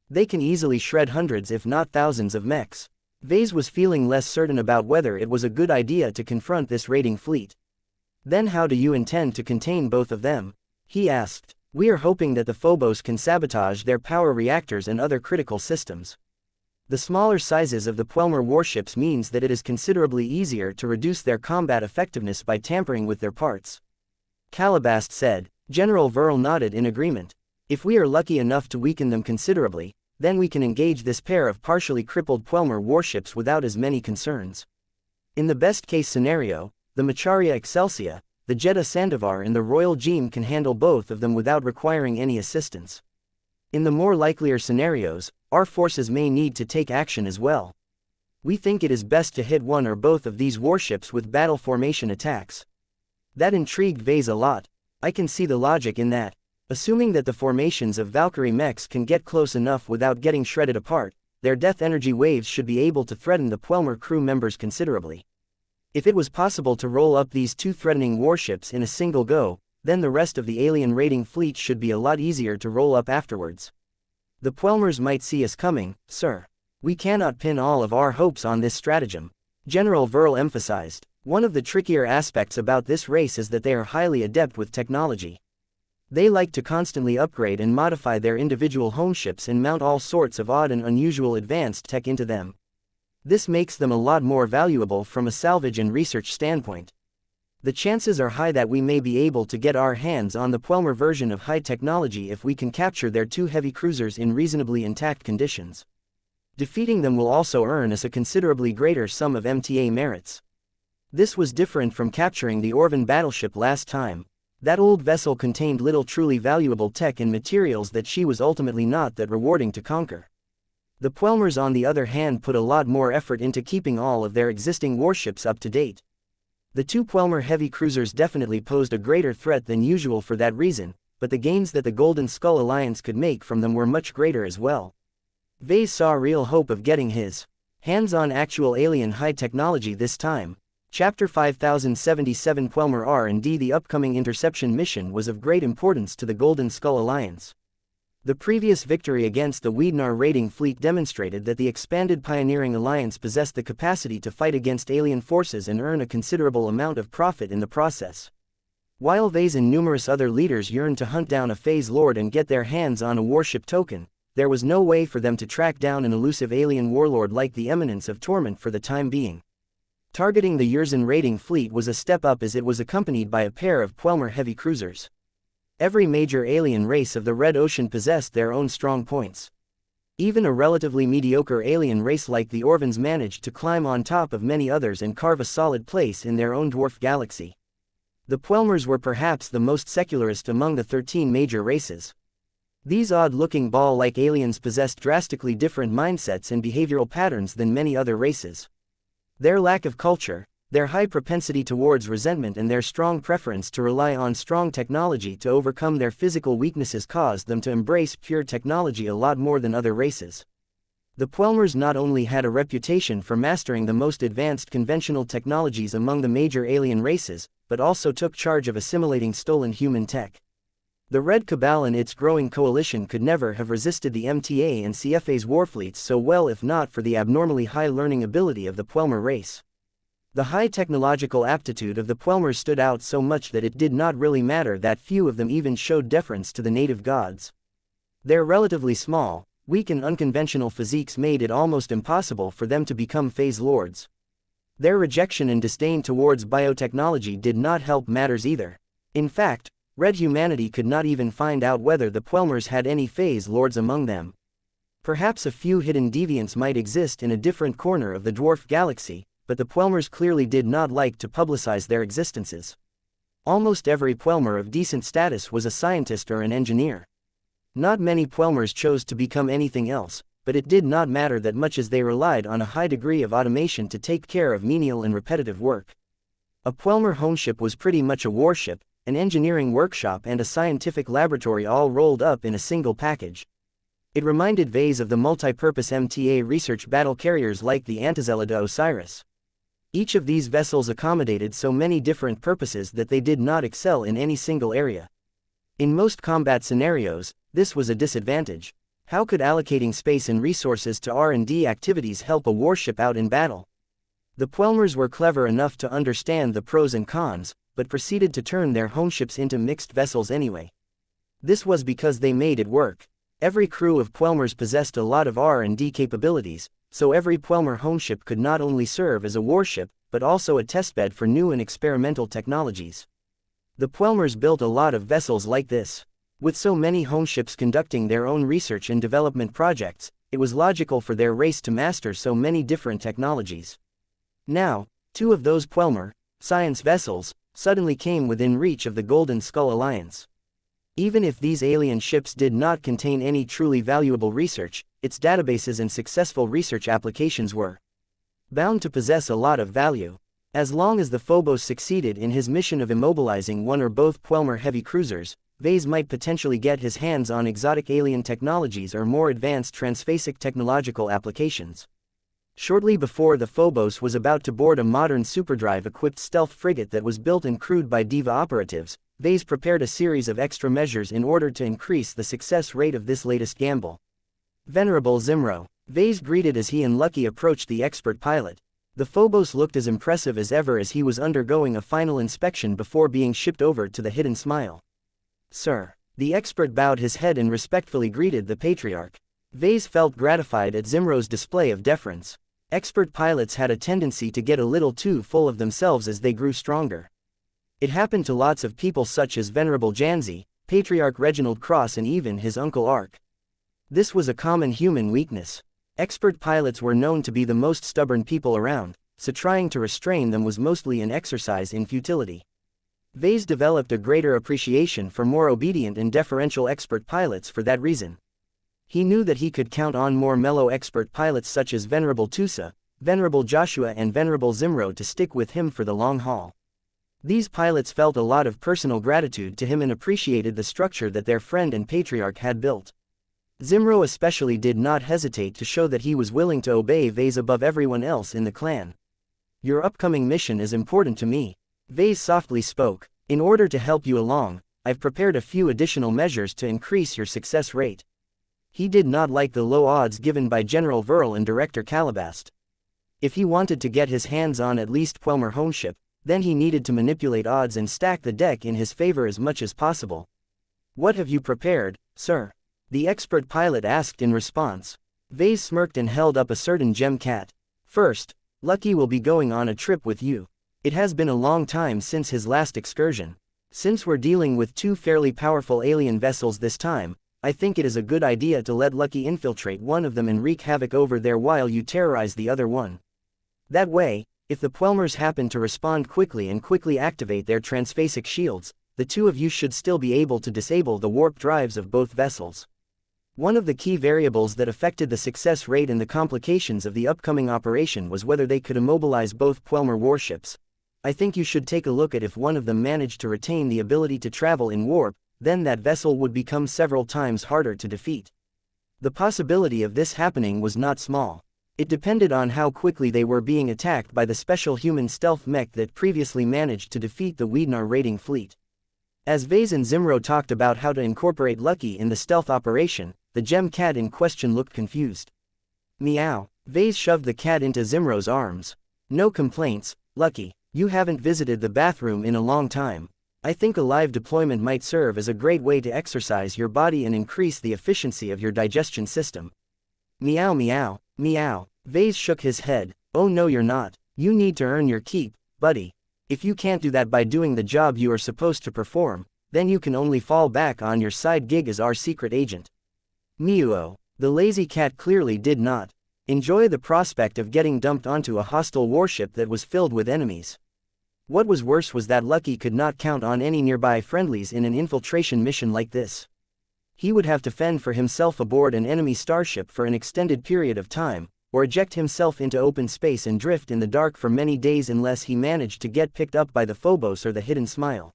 They can easily shred hundreds if not thousands of mechs. Vase was feeling less certain about whether it was a good idea to confront this raiding fleet. Then how do you intend to contain both of them? He asked. We are hoping that the Phobos can sabotage their power reactors and other critical systems. The smaller sizes of the Puelmer warships means that it is considerably easier to reduce their combat effectiveness by tampering with their parts. Calabast said. General Verl nodded in agreement. If we are lucky enough to weaken them considerably, then we can engage this pair of partially crippled Puelmer warships without as many concerns. In the best-case scenario, the Macharia Excelsia, the Jeddah Sandovar and the Royal Jeem can handle both of them without requiring any assistance. In the more likelier scenarios, our forces may need to take action as well. We think it is best to hit one or both of these warships with battle formation attacks. That intrigued Vase a lot. I can see the logic in that. Assuming that the formations of Valkyrie mechs can get close enough without getting shredded apart, their death energy waves should be able to threaten the Puelmer crew members considerably. If it was possible to roll up these two threatening warships in a single go, then the rest of the alien raiding fleet should be a lot easier to roll up afterwards. The Puelmers might see us coming, sir. We cannot pin all of our hopes on this stratagem. General Verl emphasized. One of the trickier aspects about this race is that they are highly adept with technology. They like to constantly upgrade and modify their individual homeships and mount all sorts of odd and unusual advanced tech into them. This makes them a lot more valuable from a salvage and research standpoint. The chances are high that we may be able to get our hands on the Puelmer version of high technology if we can capture their two heavy cruisers in reasonably intact conditions. Defeating them will also earn us a considerably greater sum of MTA merits. This was different from capturing the Orvan battleship last time. That old vessel contained little truly valuable tech and materials that she was ultimately not that rewarding to conquer. The Puelmers on the other hand put a lot more effort into keeping all of their existing warships up to date. The two Puelmer heavy cruisers definitely posed a greater threat than usual for that reason, but the gains that the Golden Skull Alliance could make from them were much greater as well. Vase saw real hope of getting his hands on actual alien high technology this time. Chapter 5077 Puelmer R&D. The upcoming interception mission was of great importance to the Golden Skull Alliance. The previous victory against the Wiednar raiding fleet demonstrated that the expanded pioneering alliance possessed the capacity to fight against alien forces and earn a considerable amount of profit in the process. While Vase and numerous other leaders yearned to hunt down a phase lord and get their hands on a warship token, there was no way for them to track down an elusive alien warlord like the Eminence of Torment for the time being. Targeting the Yurzan raiding fleet was a step up as it was accompanied by a pair of Puelmer heavy cruisers. Every major alien race of the Red Ocean possessed their own strong points. Even a relatively mediocre alien race like the Orvans managed to climb on top of many others and carve a solid place in their own dwarf galaxy. The Puelmers were perhaps the most secularist among the 13 major races. These odd-looking ball-like aliens possessed drastically different mindsets and behavioral patterns than many other races. Their lack of culture, their high propensity towards resentment and their strong preference to rely on strong technology to overcome their physical weaknesses caused them to embrace pure technology a lot more than other races. The Puelmers not only had a reputation for mastering the most advanced conventional technologies among the major alien races, but also took charge of assimilating stolen human tech. The Red Cabal and its growing coalition could never have resisted the MTA and CFA's warfleets so well if not for the abnormally high learning ability of the Puelmer race. The high technological aptitude of the Puelmers stood out so much that it did not really matter that few of them even showed deference to the native gods. Their relatively small, weak and unconventional physiques made it almost impossible for them to become phase lords. Their rejection and disdain towards biotechnology did not help matters either. In fact, Red humanity could not even find out whether the Puelmers had any phase lords among them. Perhaps a few hidden deviants might exist in a different corner of the dwarf galaxy, but the Puelmers clearly did not like to publicize their existences. Almost every Puelmer of decent status was a scientist or an engineer. Not many Puelmers chose to become anything else, but it did not matter that much as they relied on a high degree of automation to take care of menial and repetitive work. A Puelmer homeship was pretty much a warship, an engineering workshop and a scientific laboratory all rolled up in a single package. It reminded Vase of the multi-purpose MTA research battle carriers like the Antizelida Osiris. Each of these vessels accommodated so many different purposes that they did not excel in any single area. In most combat scenarios, this was a disadvantage. How could allocating space and resources to R&D activities help a warship out in battle? The Puelmers were clever enough to understand the pros and cons, but proceeded to turn their homeships into mixed vessels anyway. This was because they made it work. Every crew of Puelmers possessed a lot of R&D capabilities, so every Puelmer homeship could not only serve as a warship, but also a testbed for new and experimental technologies. The Puelmers built a lot of vessels like this. With so many homeships conducting their own research and development projects, it was logical for their race to master so many different technologies. Now, two of those Puelmer science vessels suddenly came within reach of the Golden Skull Alliance. Even if these alien ships did not contain any truly valuable research, its databases and successful research applications were bound to possess a lot of value. As long as the Phobos succeeded in his mission of immobilizing one or both Puelmer heavy cruisers, Vase might potentially get his hands on exotic alien technologies or more advanced transphasic technological applications. Shortly before the Phobos was about to board a modern superdrive-equipped stealth frigate that was built and crewed by Diva operatives, Vase prepared a series of extra measures in order to increase the success rate of this latest gamble. Venerable Zimro, Vase greeted as he and Lucky approached the expert pilot. The Phobos looked as impressive as ever as he was undergoing a final inspection before being shipped over to the Hidden Smile. Sir. The expert bowed his head and respectfully greeted the Patriarch. Vase felt gratified at Zimro's display of deference. Expert pilots had a tendency to get a little too full of themselves as they grew stronger. It happened to lots of people such as Venerable Janzi, Patriarch Reginald Cross and even his Uncle Ark. This was a common human weakness. Expert pilots were known to be the most stubborn people around, so trying to restrain them was mostly an exercise in futility. Vase developed a greater appreciation for more obedient and deferential expert pilots for that reason. He knew that he could count on more mellow expert pilots such as Venerable Tusa, Venerable Joshua and Venerable Zimro to stick with him for the long haul. These pilots felt a lot of personal gratitude to him and appreciated the structure that their friend and patriarch had built. Zimro especially did not hesitate to show that he was willing to obey Vase above everyone else in the clan. Your upcoming mission is important to me. Vase softly spoke. In order to help you along, I've prepared a few additional measures to increase your success rate. He did not like the low odds given by General Verl and Director Calabast. If he wanted to get his hands on at least Puelmer Homeship, then he needed to manipulate odds and stack the deck in his favor as much as possible. What have you prepared, sir? The expert pilot asked in response. Vase smirked and held up a certain gem cat. First, Lucky will be going on a trip with you. It has been a long time since his last excursion. Since we're dealing with two fairly powerful alien vessels this time, I think it is a good idea to let Lucky infiltrate one of them and wreak havoc over there while you terrorize the other one. That way, if the Puelmers happen to respond quickly and quickly activate their transphasic shields, the two of you should still be able to disable the warp drives of both vessels. One of the key variables that affected the success rate and the complications of the upcoming operation was whether they could immobilize both Puelmer warships. I think you should take a look at if one of them managed to retain the ability to travel in warp, then that vessel would become several times harder to defeat. The possibility of this happening was not small. It depended on how quickly they were being attacked by the special human stealth mech that previously managed to defeat the Wiednar raiding fleet. As Vase and Zimro talked about how to incorporate Lucky in the stealth operation, the gem cat in question looked confused. Meow. Vase shoved the cat into Zimro's arms. No complaints, Lucky. You haven't visited the bathroom in a long time. I think a live deployment might serve as a great way to exercise your body and increase the efficiency of your digestion system. Meow meow, meow. Vase shook his head. Oh no, you're not. You need to earn your keep, buddy. If you can't do that by doing the job you are supposed to perform, then you can only fall back on your side gig as our secret agent. Meow. The lazy cat clearly did not enjoy the prospect of getting dumped onto a hostile warship that was filled with enemies. What was worse was that Lucky could not count on any nearby friendlies in an infiltration mission like this. He would have to fend for himself aboard an enemy starship for an extended period of time, or eject himself into open space and drift in the dark for many days unless he managed to get picked up by the Phobos or the Hidden Smile.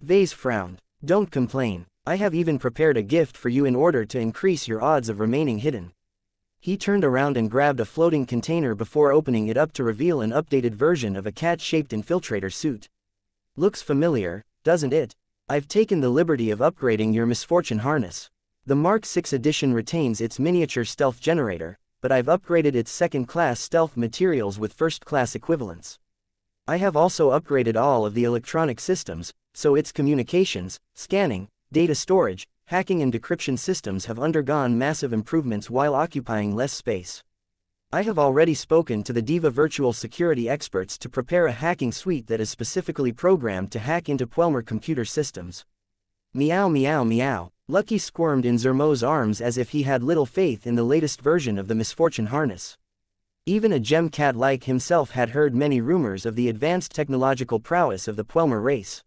Vase frowned. Don't complain. I have even prepared a gift for you in order to increase your odds of remaining hidden. He turned around and grabbed a floating container before opening it up to reveal an updated version of a cat-shaped infiltrator suit. Looks familiar, doesn't it? I've taken the liberty of upgrading your misfortune harness. The Mark 6 edition retains its miniature stealth generator, but I've upgraded its second-class stealth materials with first-class equivalents. I have also upgraded all of the electronic systems, so its communications, scanning, data storage, hacking and decryption systems have undergone massive improvements while occupying less space. I have already spoken to the Diva virtual security experts to prepare a hacking suite that is specifically programmed to hack into Puelmer computer systems. Meow meow meow. Lucky squirmed in Zermo's arms as if he had little faith in the latest version of the misfortune harness. Even a gem cat like himself had heard many rumors of the advanced technological prowess of the Puelmer race.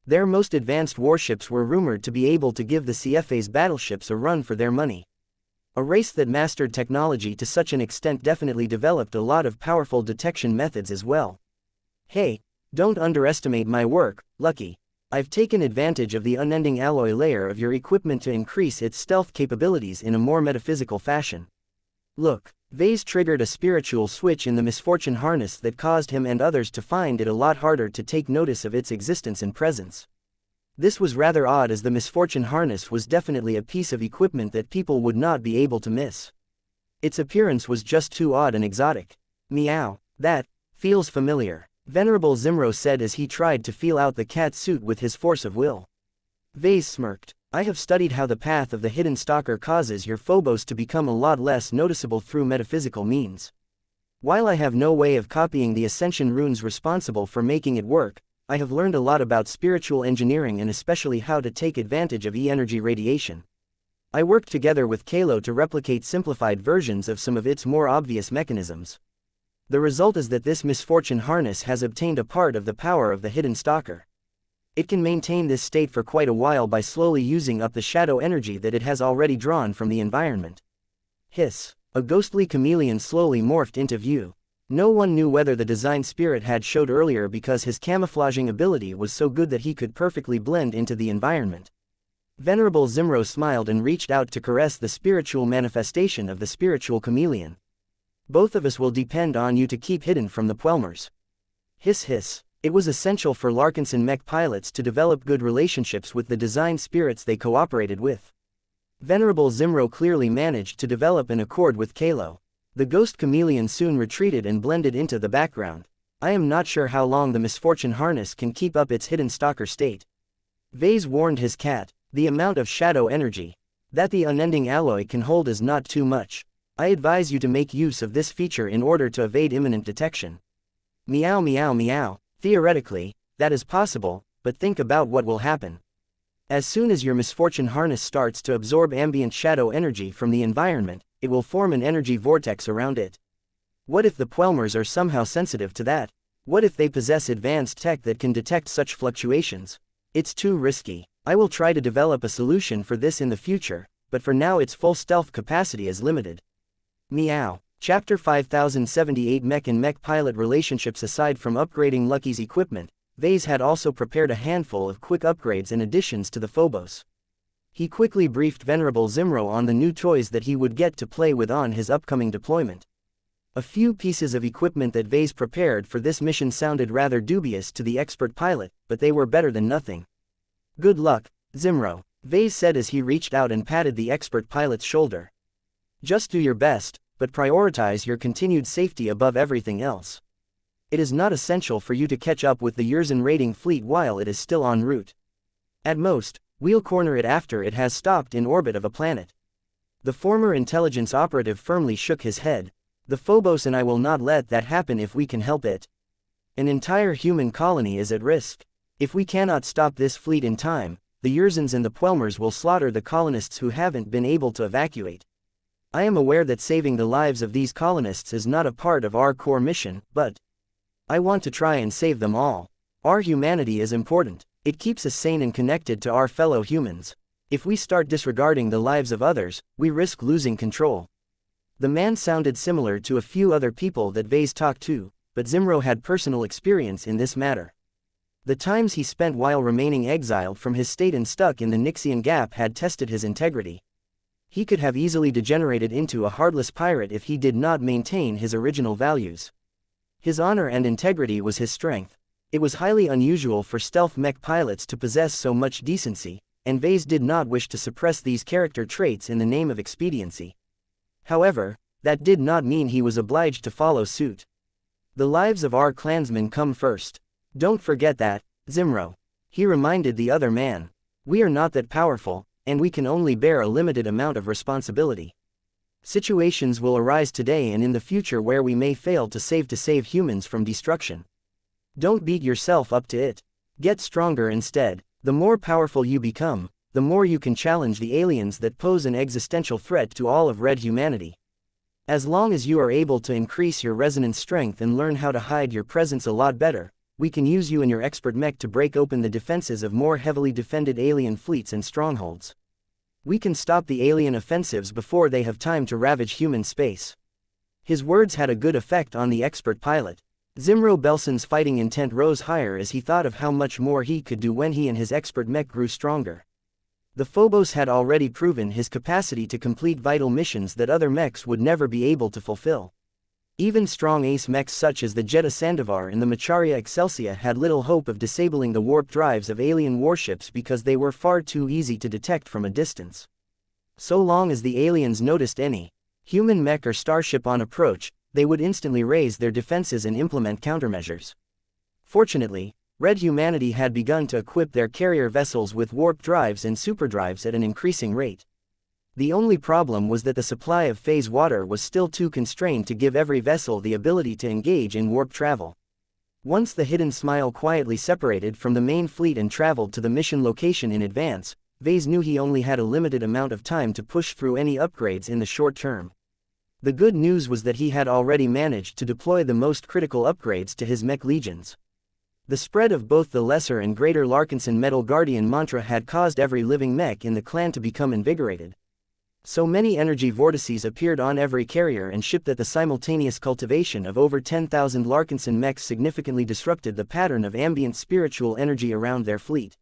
Their most advanced warships were rumored to be able to give the CFA's battleships a run for their money. A race that mastered technology to such an extent definitely developed a lot of powerful detection methods as well. Hey, don't underestimate my work, Lucky. I've taken advantage of the unending alloy layer of your equipment to increase its stealth capabilities in a more metaphysical fashion. Look, Vase triggered a spiritual switch in the misfortune harness that caused him and others to find it a lot harder to take notice of its existence and presence. This was rather odd as the misfortune harness was definitely a piece of equipment that people would not be able to miss. Its appearance was just too odd and exotic. Meow, that feels familiar, Venerable Zimro said as he tried to feel out the cat's suit with his force of will. Vase smirked. I have studied how the path of the hidden stalker causes your Phobos to become a lot less noticeable through metaphysical means. While I have no way of copying the ascension runes responsible for making it work, I have learned a lot about spiritual engineering and especially how to take advantage of E-energy radiation. I worked together with Kalo to replicate simplified versions of some of its more obvious mechanisms. The result is that this misfortune harness has obtained a part of the power of the hidden stalker. It can maintain this state for quite a while by slowly using up the shadow energy that it has already drawn from the environment. Hiss! A ghostly chameleon slowly morphed into view. No one knew whether the design spirit had showed earlier because his camouflaging ability was so good that he could perfectly blend into the environment. Venerable Zimro smiled and reached out to caress the spiritual manifestation of the spiritual chameleon. Both of us will depend on you to keep hidden from the Puelmers. Hiss hiss. It was essential for Larkinson Mech pilots to develop good relationships with the design spirits they cooperated with. Venerable Zimro clearly managed to develop an accord with Kalo. The ghost chameleon soon retreated and blended into the background. I am not sure how long the misfortune harness can keep up its hidden stalker state. Vase warned his cat, the amount of shadow energy that the unending alloy can hold is not too much. I advise you to make use of this feature in order to evade imminent detection. Meow meow meow. Theoretically, that is possible, but think about what will happen. As soon as your misfortune harness starts to absorb ambient shadow energy from the environment, it will form an energy vortex around it. What if the Puelmers are somehow sensitive to that? What if they possess advanced tech that can detect such fluctuations? It's too risky. I will try to develop a solution for this in the future, but for now its full stealth capacity is limited. Meow. Chapter 5078 Mech and Mech pilot relationships. Aside from upgrading Lucky's equipment, Vase had also prepared a handful of quick upgrades and additions to the Phobos. He quickly briefed Venerable Zimro on the new toys that he would get to play with on his upcoming deployment. A few pieces of equipment that Vase prepared for this mission sounded rather dubious to the expert pilot, but they were better than nothing. Good luck, Zimro, Vase said as he reached out and patted the expert pilot's shoulder. Just do your best, but prioritize your continued safety above everything else. It is not essential for you to catch up with the Yurzan raiding fleet while it is still en route. At most, we'll corner it after it has stopped in orbit of a planet. The former intelligence operative firmly shook his head. The Phobos and I will not let that happen if we can help it. An entire human colony is at risk. If we cannot stop this fleet in time, the Yurzans and the Puelmers will slaughter the colonists who haven't been able to evacuate. I am aware that saving the lives of these colonists is not a part of our core mission, but I want to try and save them all. Our humanity is important. It keeps us sane and connected to our fellow humans. If we start disregarding the lives of others, we risk losing control. The man sounded similar to a few other people that Vase talked to, but Zimro had personal experience in this matter. The times he spent while remaining exiled from his state and stuck in the Nixian Gap had tested his integrity. He could have easily degenerated into a heartless pirate if he did not maintain his original values. His honor and integrity was his strength. It was highly unusual for stealth mech pilots to possess so much decency, and Vase did not wish to suppress these character traits in the name of expediency. However, that did not mean he was obliged to follow suit. The lives of our clansmen come first. Don't forget that, Zimro. He reminded the other man. We are not that powerful, and we can only bear a limited amount of responsibility. Situations will arise today and in the future where we may fail to save humans from destruction. Don't beat yourself up to it. Get stronger instead. The more powerful you become, the more you can challenge the aliens that pose an existential threat to all of red humanity. As long as you are able to increase your resonance strength and learn how to hide your presence a lot better, we can use you and your expert mech to break open the defenses of more heavily defended alien fleets and strongholds. We can stop the alien offensives before they have time to ravage human space. His words had a good effect on the expert pilot. Zimro Belson's fighting intent rose higher as he thought of how much more he could do when he and his expert mech grew stronger. The Phobos had already proven his capacity to complete vital missions that other mechs would never be able to fulfill. Even strong ace mechs such as the Jetta Sandovar and the Macharia Excelsia had little hope of disabling the warp drives of alien warships because they were far too easy to detect from a distance. So long as the aliens noticed any human mech or starship on approach, they would instantly raise their defenses and implement countermeasures. Fortunately, red humanity had begun to equip their carrier vessels with warp drives and superdrives at an increasing rate. The only problem was that the supply of phase water was still too constrained to give every vessel the ability to engage in warp travel. Once the Hidden Smile quietly separated from the main fleet and traveled to the mission location in advance, Vase knew he only had a limited amount of time to push through any upgrades in the short term. The good news was that he had already managed to deploy the most critical upgrades to his mech legions. The spread of both the Lesser and Greater Larkinson Metal Guardian mantra had caused every living mech in the clan to become invigorated. So many energy vortices appeared on every carrier and ship that the simultaneous cultivation of over 10,000 Larkinson mechs significantly disrupted the pattern of ambient spiritual energy around their fleet.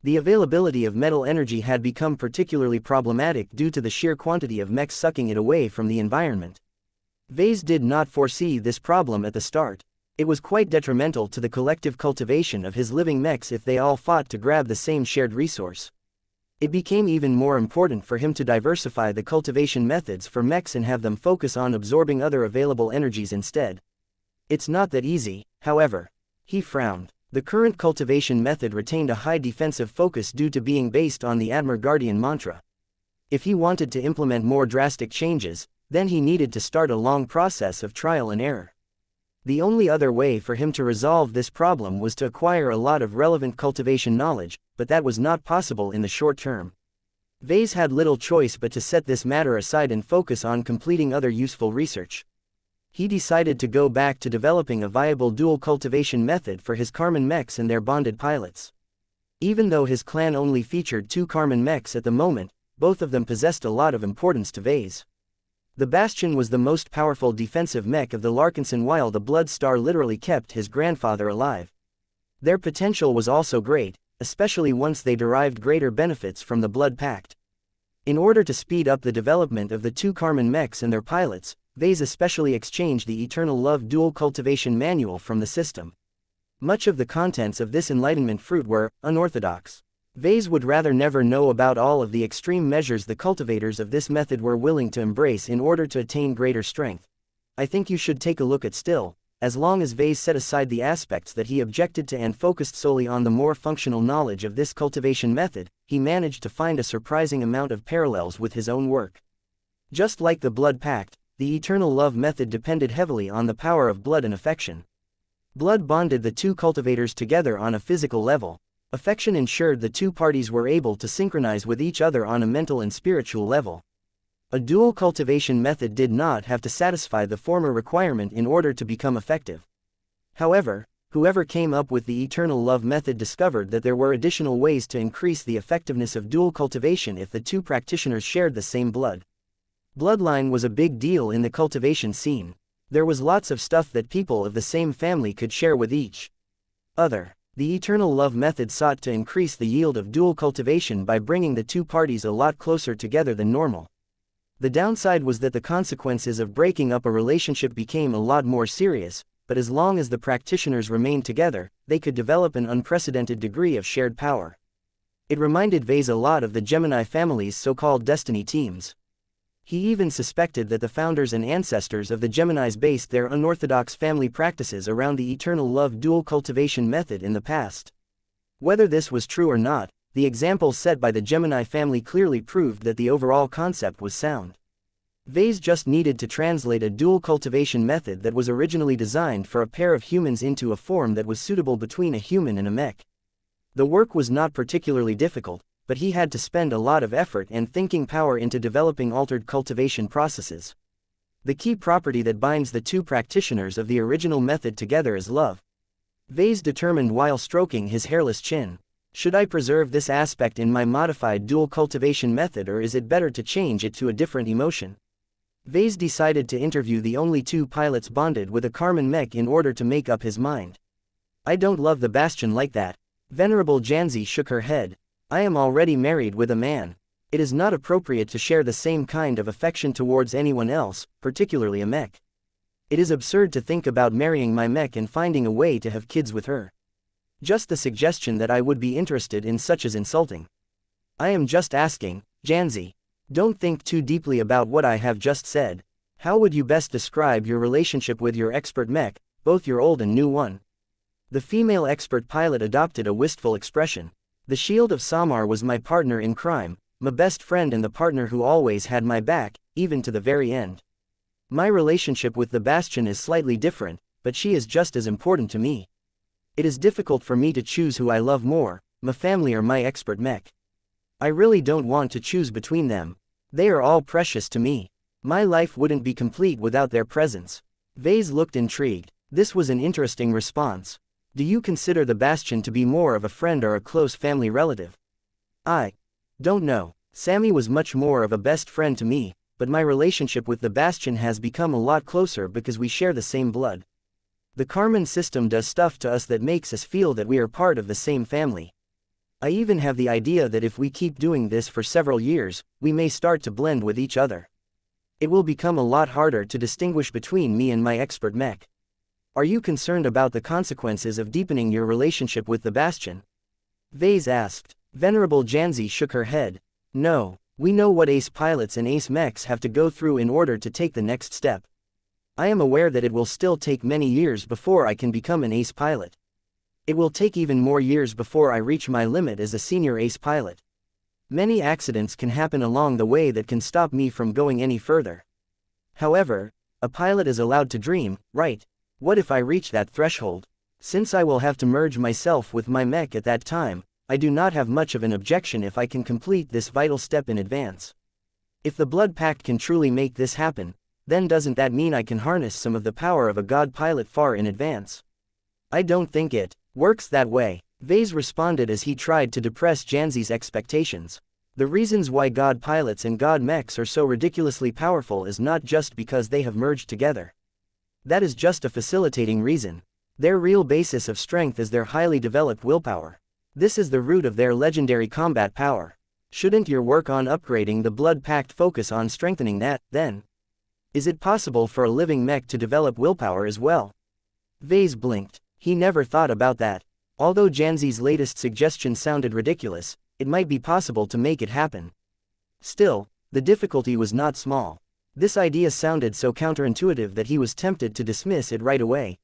The availability of metal energy had become particularly problematic due to the sheer quantity of mechs sucking it away from the environment. Vase did not foresee this problem at the start. It was quite detrimental to the collective cultivation of his living mechs if they all fought to grab the same shared resource. It became even more important for him to diversify the cultivation methods for mechs and have them focus on absorbing other available energies instead. It's not that easy, however. He frowned. The current cultivation method retained a high defensive focus due to being based on the Admir Guardian mantra. If he wanted to implement more drastic changes, then he needed to start a long process of trial and error. The only other way for him to resolve this problem was to acquire a lot of relevant cultivation knowledge, but that was not possible in the short term. Vase had little choice but to set this matter aside and focus on completing other useful research. He decided to go back to developing a viable dual cultivation method for his Karman mechs and their bonded pilots. Even though his clan only featured 2 Karman mechs at the moment, both of them possessed a lot of importance to Vase. The Bastion was the most powerful defensive mech of the Larkinson, while the Blood Star literally kept his grandfather alive. Their potential was also great, especially once they derived greater benefits from the Blood Pact. In order to speed up the development of the 2 Karman mechs and their pilots, Vase especially exchanged the Eternal Love Dual Cultivation Manual from the system. Much of the contents of this enlightenment fruit were unorthodox. Vase would rather never know about all of the extreme measures the cultivators of this method were willing to embrace in order to attain greater strength. I think you should take a look at still. As long as Vase set aside the aspects that he objected to and focused solely on the more functional knowledge of this cultivation method, he managed to find a surprising amount of parallels with his own work. Just like the Blood Pact, the Eternal Love method depended heavily on the power of blood and affection. Blood bonded the 2 cultivators together on a physical level. Affection ensured the 2 parties were able to synchronize with each other on a mental and spiritual level. A dual cultivation method did not have to satisfy the former requirement in order to become effective. However, whoever came up with the Eternal Love method discovered that there were additional ways to increase the effectiveness of dual cultivation if the 2 practitioners shared the same blood. Bloodline was a big deal in the cultivation scene. There was lots of stuff that people of the same family could share with each other. The Eternal Love method sought to increase the yield of dual cultivation by bringing the 2 parties a lot closer together than normal. The downside was that the consequences of breaking up a relationship became a lot more serious, but as long as the practitioners remained together, they could develop an unprecedented degree of shared power. It reminded Vase a lot of the Gemini family's so-called destiny teams. He even suspected that the founders and ancestors of the Geminis based their unorthodox family practices around the Eternal Love dual cultivation method in the past. Whether this was true or not, the examples set by the Gemini family clearly proved that the overall concept was sound. Vase just needed to translate a dual cultivation method that was originally designed for a pair of humans into a form that was suitable between a human and a mech. The work was not particularly difficult, but he had to spend a lot of effort and thinking power into developing altered cultivation processes. The key property that binds the 2 practitioners of the original method together is love. Vase determined while stroking his hairless chin. Should I preserve this aspect in my modified dual cultivation method, or is it better to change it to a different emotion? Vase decided to interview the only 2 pilots bonded with a Karman mech in order to make up his mind. I don't love the Bastion like that. Venerable Janzi shook her head. I am already married with a man. It is not appropriate to share the same kind of affection towards anyone else, particularly a mech. It is absurd to think about marrying my mech and finding a way to have kids with her. Just the suggestion that I would be interested in such is insulting. I am just asking, Janzi. Don't think too deeply about what I have just said. How would you best describe your relationship with your expert mech, both your old and new one? The female expert pilot adopted a wistful expression. The Shield of Samar was my partner in crime, my best friend and the partner who always had my back, even to the very end. My relationship with the Bastion is slightly different, but she is just as important to me. It is difficult for me to choose who I love more, my family or my expert mech. I really don't want to choose between them. They are all precious to me. My life wouldn't be complete without their presence. Vase looked intrigued. This was an interesting response. Do you consider the Bastion to be more of a friend or a close family relative? I don't know. Sammy was much more of a best friend to me, but my relationship with the Bastion has become a lot closer because we share the same blood. The Karman system does stuff to us that makes us feel that we are part of the same family. I even have the idea that if we keep doing this for several years, we may start to blend with each other. It will become a lot harder to distinguish between me and my expert mech. Are you concerned about the consequences of deepening your relationship with the Bastion? Vase asked. Venerable Janzi shook her head. No, we know what ace pilots and ace mechs have to go through in order to take the next step. I am aware that it will still take many years before I can become an ace pilot. It will take even more years before I reach my limit as a senior ace pilot. Many accidents can happen along the way that can stop me from going any further. However, a pilot is allowed to dream, right? What if I reach that threshold? Since I will have to merge myself with my mech at that time, I do not have much of an objection if I can complete this vital step in advance. If the Blood Pact can truly make this happen, then doesn't that mean I can harness some of the power of a god pilot far in advance? I don't think it works that way, Vase responded as he tried to depress Janzi's expectations. The reasons why god pilots and god mechs are so ridiculously powerful is not just because they have merged together. That is just a facilitating reason. Their real basis of strength is their highly developed willpower. This is the root of their legendary combat power. Shouldn't your work on upgrading the Blood Pact focus on strengthening that, then? Is it possible for a living mech to develop willpower as well? Vase blinked. He never thought about that. Although Janzi's latest suggestion sounded ridiculous, it might be possible to make it happen. Still, the difficulty was not small. This idea sounded so counterintuitive that he was tempted to dismiss it right away.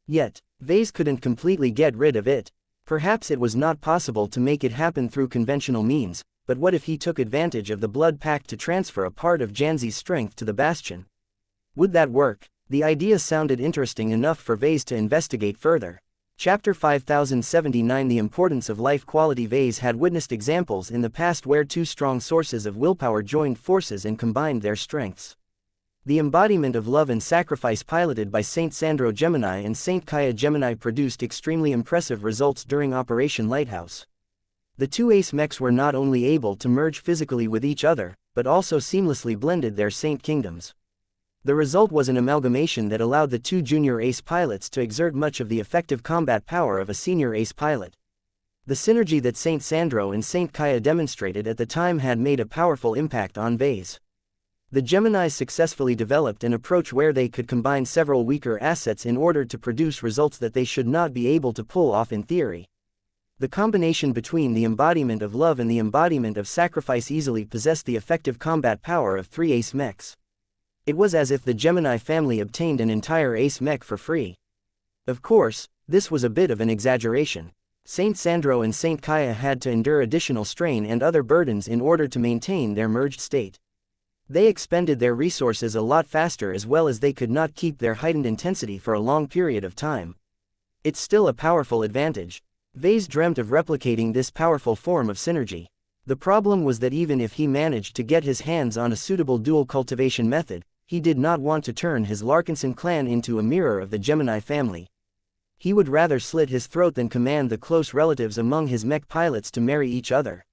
Yet, Vase couldn't completely get rid of it. Perhaps it was not possible to make it happen through conventional means, but what if he took advantage of the Blood Pact to transfer a part of Janzi's strength to the Bastion? Would that work? The idea sounded interesting enough for Vase to investigate further. Chapter 5079 The Importance of Life Quality. Vase had witnessed examples in the past where two strong sources of willpower joined forces and combined their strengths. The embodiment of love and sacrifice piloted by Saint Sandro Gemini and Saint Kaya Gemini produced extremely impressive results during Operation Lighthouse. The two ace mechs were not only able to merge physically with each other, but also seamlessly blended their saint kingdoms. The result was an amalgamation that allowed the two junior ace pilots to exert much of the effective combat power of a senior ace pilot. The synergy that Saint Sandro and Saint Kaya demonstrated at the time had made a powerful impact on Vase. The Geminis successfully developed an approach where they could combine several weaker assets in order to produce results that they should not be able to pull off in theory. The combination between the embodiment of love and the embodiment of sacrifice easily possessed the effective combat power of three ace mechs. It was as if the Gemini family obtained an entire ace mech for free. Of course, this was a bit of an exaggeration. Saint Sandro and Saint Kaya had to endure additional strain and other burdens in order to maintain their merged state. They expended their resources a lot faster as well as they could not keep their heightened intensity for a long period of time. It's still a powerful advantage. Vase dreamt of replicating this powerful form of synergy. The problem was that even if he managed to get his hands on a suitable dual cultivation method, he did not want to turn his Larkinson clan into a mirror of the Gemini family. He would rather slit his throat than command the close relatives among his mech pilots to marry each other.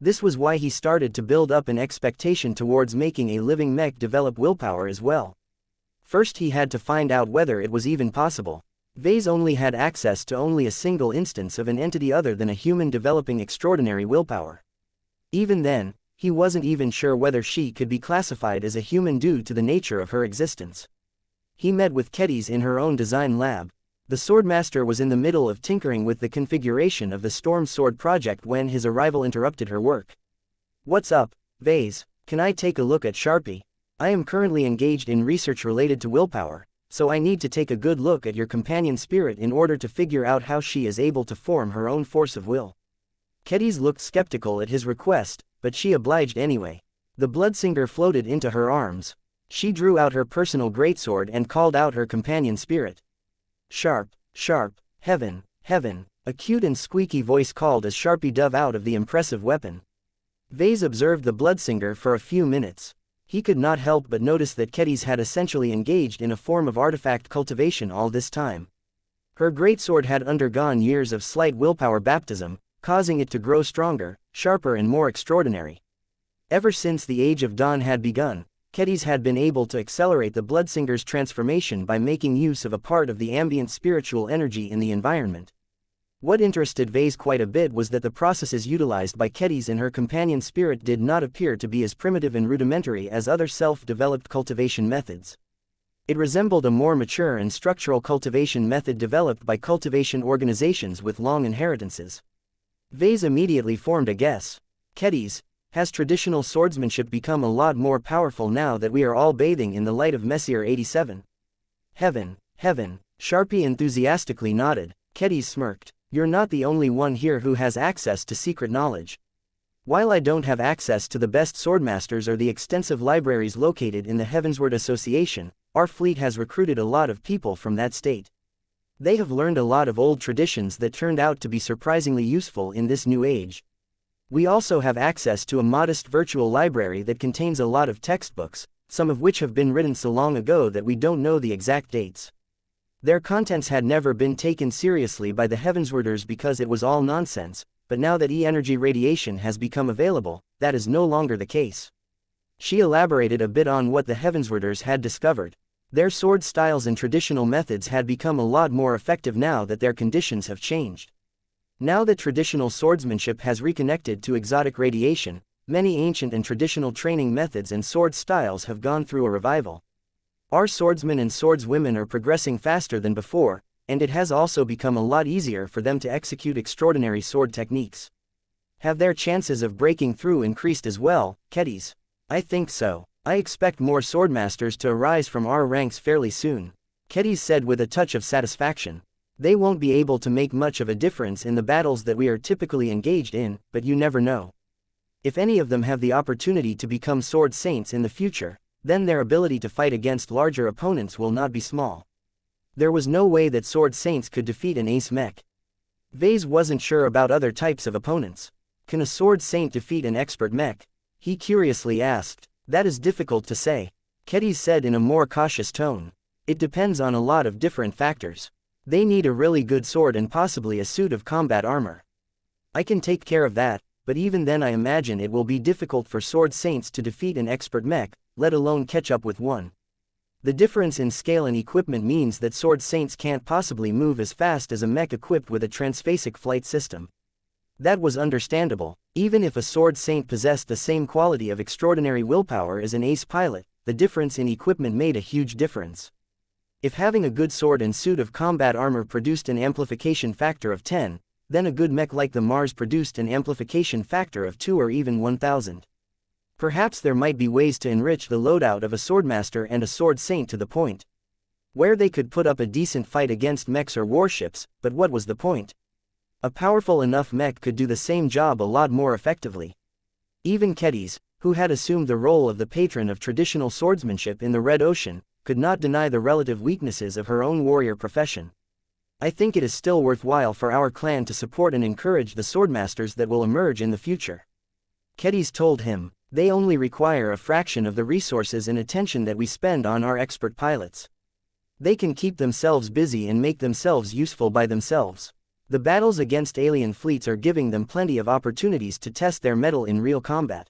This was why he started to build up an expectation towards making a living mech develop willpower as well. First he had to find out whether it was even possible. Vase only had access to only a single instance of an entity other than a human developing extraordinary willpower. Even then, he wasn't even sure whether she could be classified as a human due to the nature of her existence. He met with Kedis in her own design lab. The Swordmaster was in the middle of tinkering with the configuration of the Storm Sword project when his arrival interrupted her work. "What's up, Vase? Can I take a look at Sharpie? I am currently engaged in research related to willpower, so I need to take a good look at your companion spirit in order to figure out how she is able to form her own force of will." Kedis looked skeptical at his request, but she obliged anyway. The Bloodsinger floated into her arms. She drew out her personal greatsword and called out her companion spirit. "Sharp, sharp, heaven, heaven," a cute and squeaky voice called as Sharpie dove out of the impressive weapon. Vase observed the Bloodsinger for a few minutes. He could not help but notice that Kedis had essentially engaged in a form of artifact cultivation all this time. Her greatsword had undergone years of slight willpower baptism, causing it to grow stronger, sharper and more extraordinary. Ever since the Age of Dawn had begun, Ketis had been able to accelerate the Bloodsinger's transformation by making use of a part of the ambient spiritual energy in the environment. What interested Vase quite a bit was that the processes utilized by Ketis and her companion spirit did not appear to be as primitive and rudimentary as other self-developed cultivation methods. It resembled a more mature and structural cultivation method developed by cultivation organizations with long inheritances. Vase immediately formed a guess. Ketis, has traditional swordsmanship become a lot more powerful now that we are all bathing in the light of Messier 87? Heaven, Sharpie enthusiastically nodded. Ketis smirked. You're not the only one here who has access to secret knowledge. While I don't have access to the best swordmasters or the extensive libraries located in the Heavensward Association, our fleet has recruited a lot of people from that state. They have learned a lot of old traditions that turned out to be surprisingly useful in this new age. We also have access to a modest virtual library that contains a lot of textbooks, some of which have been written so long ago that we don't know the exact dates. Their contents had never been taken seriously by the Heavenswarders because it was all nonsense, but now that E-energy radiation has become available, that is no longer the case. She elaborated a bit on what the Heavenswarders had discovered. Their sword styles and traditional methods had become a lot more effective now that their conditions have changed. Now that traditional swordsmanship has reconnected to exotic radiation, many ancient and traditional training methods and sword styles have gone through a revival. Our swordsmen and swordswomen are progressing faster than before, and it has also become a lot easier for them to execute extraordinary sword techniques. Have their chances of breaking through increased as well, Ketis? I think so. I expect more swordmasters to arise from our ranks fairly soon, Ketis said with a touch of satisfaction. They won't be able to make much of a difference in the battles that we are typically engaged in, but you never know. If any of them have the opportunity to become sword saints in the future, then their ability to fight against larger opponents will not be small. There was no way that sword saints could defeat an ace mech. Vase wasn't sure about other types of opponents. Can a sword saint defeat an expert mech? He curiously asked. That is difficult to say, Ketis said in a more cautious tone. It depends on a lot of different factors. They need a really good sword and possibly a suit of combat armor. I can take care of that, but even then I imagine it will be difficult for sword saints to defeat an expert mech, let alone catch up with one. The difference in scale and equipment means that sword saints can't possibly move as fast as a mech equipped with a transphasic flight system. That was understandable. Even if a sword saint possessed the same quality of extraordinary willpower as an ace pilot, the difference in equipment made a huge difference. If having a good sword and suit of combat armor produced an amplification factor of 10, then a good mech like the Mars produced an amplification factor of 2 or even 1000. Perhaps there might be ways to enrich the loadout of a swordmaster and a sword saint to the point where they could put up a decent fight against mechs or warships, but what was the point? A powerful enough mech could do the same job a lot more effectively. Even Ketis, who had assumed the role of the patron of traditional swordsmanship in the Red Ocean, could not deny the relative weaknesses of her own warrior profession. I think it is still worthwhile for our clan to support and encourage the swordmasters that will emerge in the future. Ketis told him, they only require a fraction of the resources and attention that we spend on our expert pilots. They can keep themselves busy and make themselves useful by themselves. The battles against alien fleets are giving them plenty of opportunities to test their mettle in real combat.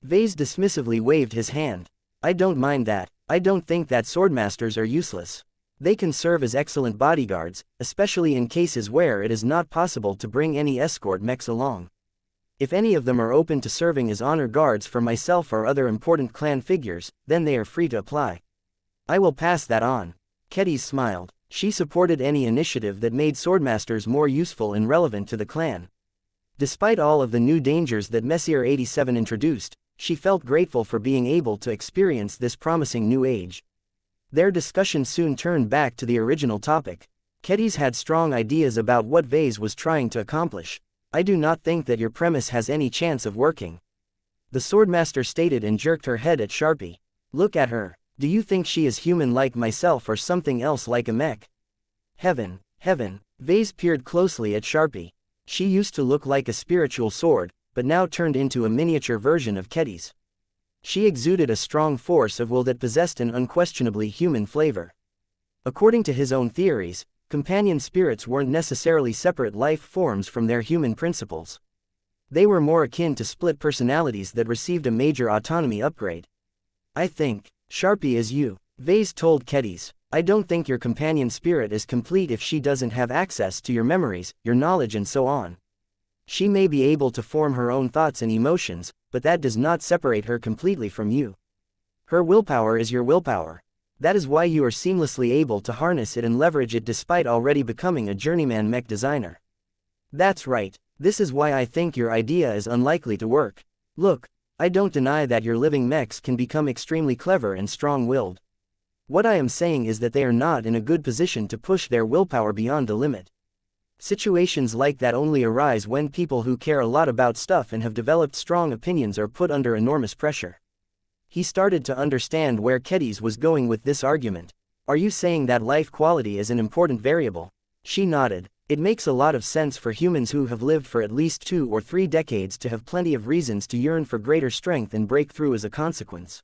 Vase dismissively waved his hand. I don't mind that. I don't think that swordmasters are useless. They can serve as excellent bodyguards, especially in cases where it is not possible to bring any escort mechs along. If any of them are open to serving as honor guards for myself or other important clan figures, then they are free to apply. I will pass that on. Ketis smiled. She supported any initiative that made swordmasters more useful and relevant to the clan. Despite all of the new dangers that Messier 87 introduced, she felt grateful for being able to experience this promising new age. Their discussion soon turned back to the original topic. Ketis had strong ideas about what Vase was trying to accomplish. I do not think that your premise has any chance of working, the swordmaster stated and jerked her head at Sharpie. Look at her. Do you think she is human like myself or something else like a mech? Heaven. Vase peered closely at Sharpie. She used to look like a spiritual sword, but now turned into a miniature version of Ketis. She exuded a strong force of will that possessed an unquestionably human flavor. According to his own theories, Companion spirits weren't necessarily separate life forms from their human principles. They were more akin to split personalities that received a major autonomy upgrade. I think Sharpie is you, Vase told Kedis. I don't think your companion spirit is complete if she doesn't have access to your memories, your knowledge and so on. She may be able to form her own thoughts and emotions, but that does not separate her completely from you. Her willpower is your willpower. That is why you are seamlessly able to harness it and leverage it despite already becoming a journeyman mech designer. That's right. This is why I think your idea is unlikely to work. Look, I don't deny that your living mechs can become extremely clever and strong-willed. What I am saying is that they are not in a good position to push their willpower beyond the limit. Situations like that only arise when people who care a lot about stuff and have developed strong opinions are put under enormous pressure. He started to understand where Kedis was going with this argument. Are you saying that life quality is an important variable? She nodded. It makes a lot of sense for humans who have lived for at least 2 or 3 decades to have plenty of reasons to yearn for greater strength and break through as a consequence.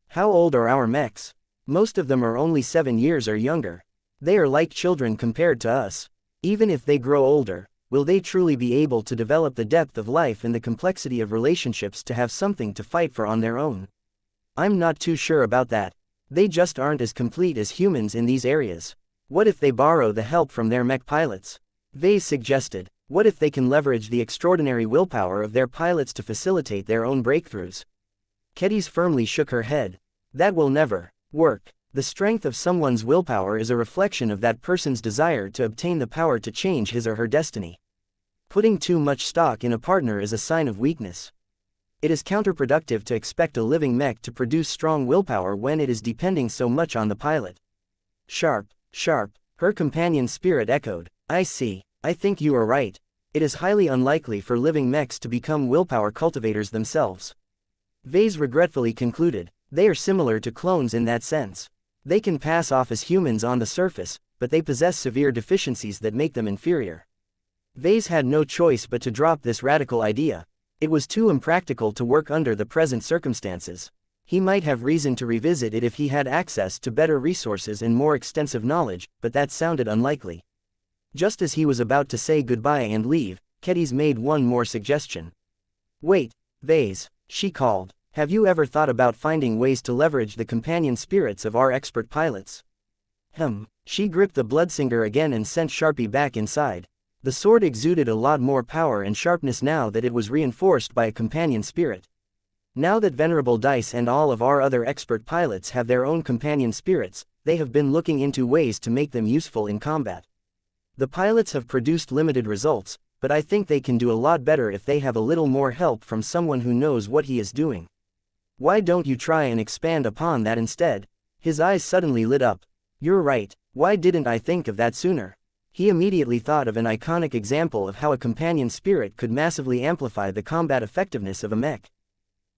How old are our mechs? Most of them are only 7 years or younger. They are like children compared to us. Even if they grow older, will they truly be able to develop the depth of life and the complexity of relationships to have something to fight for on their own? I'm not too sure about that. They just aren't as complete as humans in these areas. What if they borrow the help from their mech pilots? Vase suggested. What if they can leverage the extraordinary willpower of their pilots to facilitate their own breakthroughs? Kedis firmly shook her head. That will never work. The strength of someone's willpower is a reflection of that person's desire to obtain the power to change his or her destiny. Putting too much stock in a partner is a sign of weakness. It is counterproductive to expect a living mech to produce strong willpower when it is depending so much on the pilot. Sharp, her companion spirit echoed. I see. I think you are right. It is highly unlikely for living mechs to become willpower cultivators themselves. Vase regretfully concluded. They are similar to clones in that sense. They can pass off as humans on the surface, but they possess severe deficiencies that make them inferior. Vase had no choice but to drop this radical idea. It was too impractical to work under the present circumstances. He might have reason to revisit it if he had access to better resources and more extensive knowledge, but that sounded unlikely. Just as he was about to say goodbye and leave, Kedis made one more suggestion. Wait, Vase, she called. Have you ever thought about finding ways to leverage the companion spirits of our expert pilots? She gripped the bloodsinger again and sent Sharpie back inside. The sword exuded a lot more power and sharpness now that it was reinforced by a companion spirit. Now that Venerable Dice and all of our other expert pilots have their own companion spirits, they have been looking into ways to make them useful in combat. The pilots have produced limited results, but I think they can do a lot better if they have a little more help from someone who knows what he is doing. Why don't you try and expand upon that instead? His eyes suddenly lit up. You're right, why didn't I think of that sooner? He immediately thought of an iconic example of how a companion spirit could massively amplify the combat effectiveness of a mech.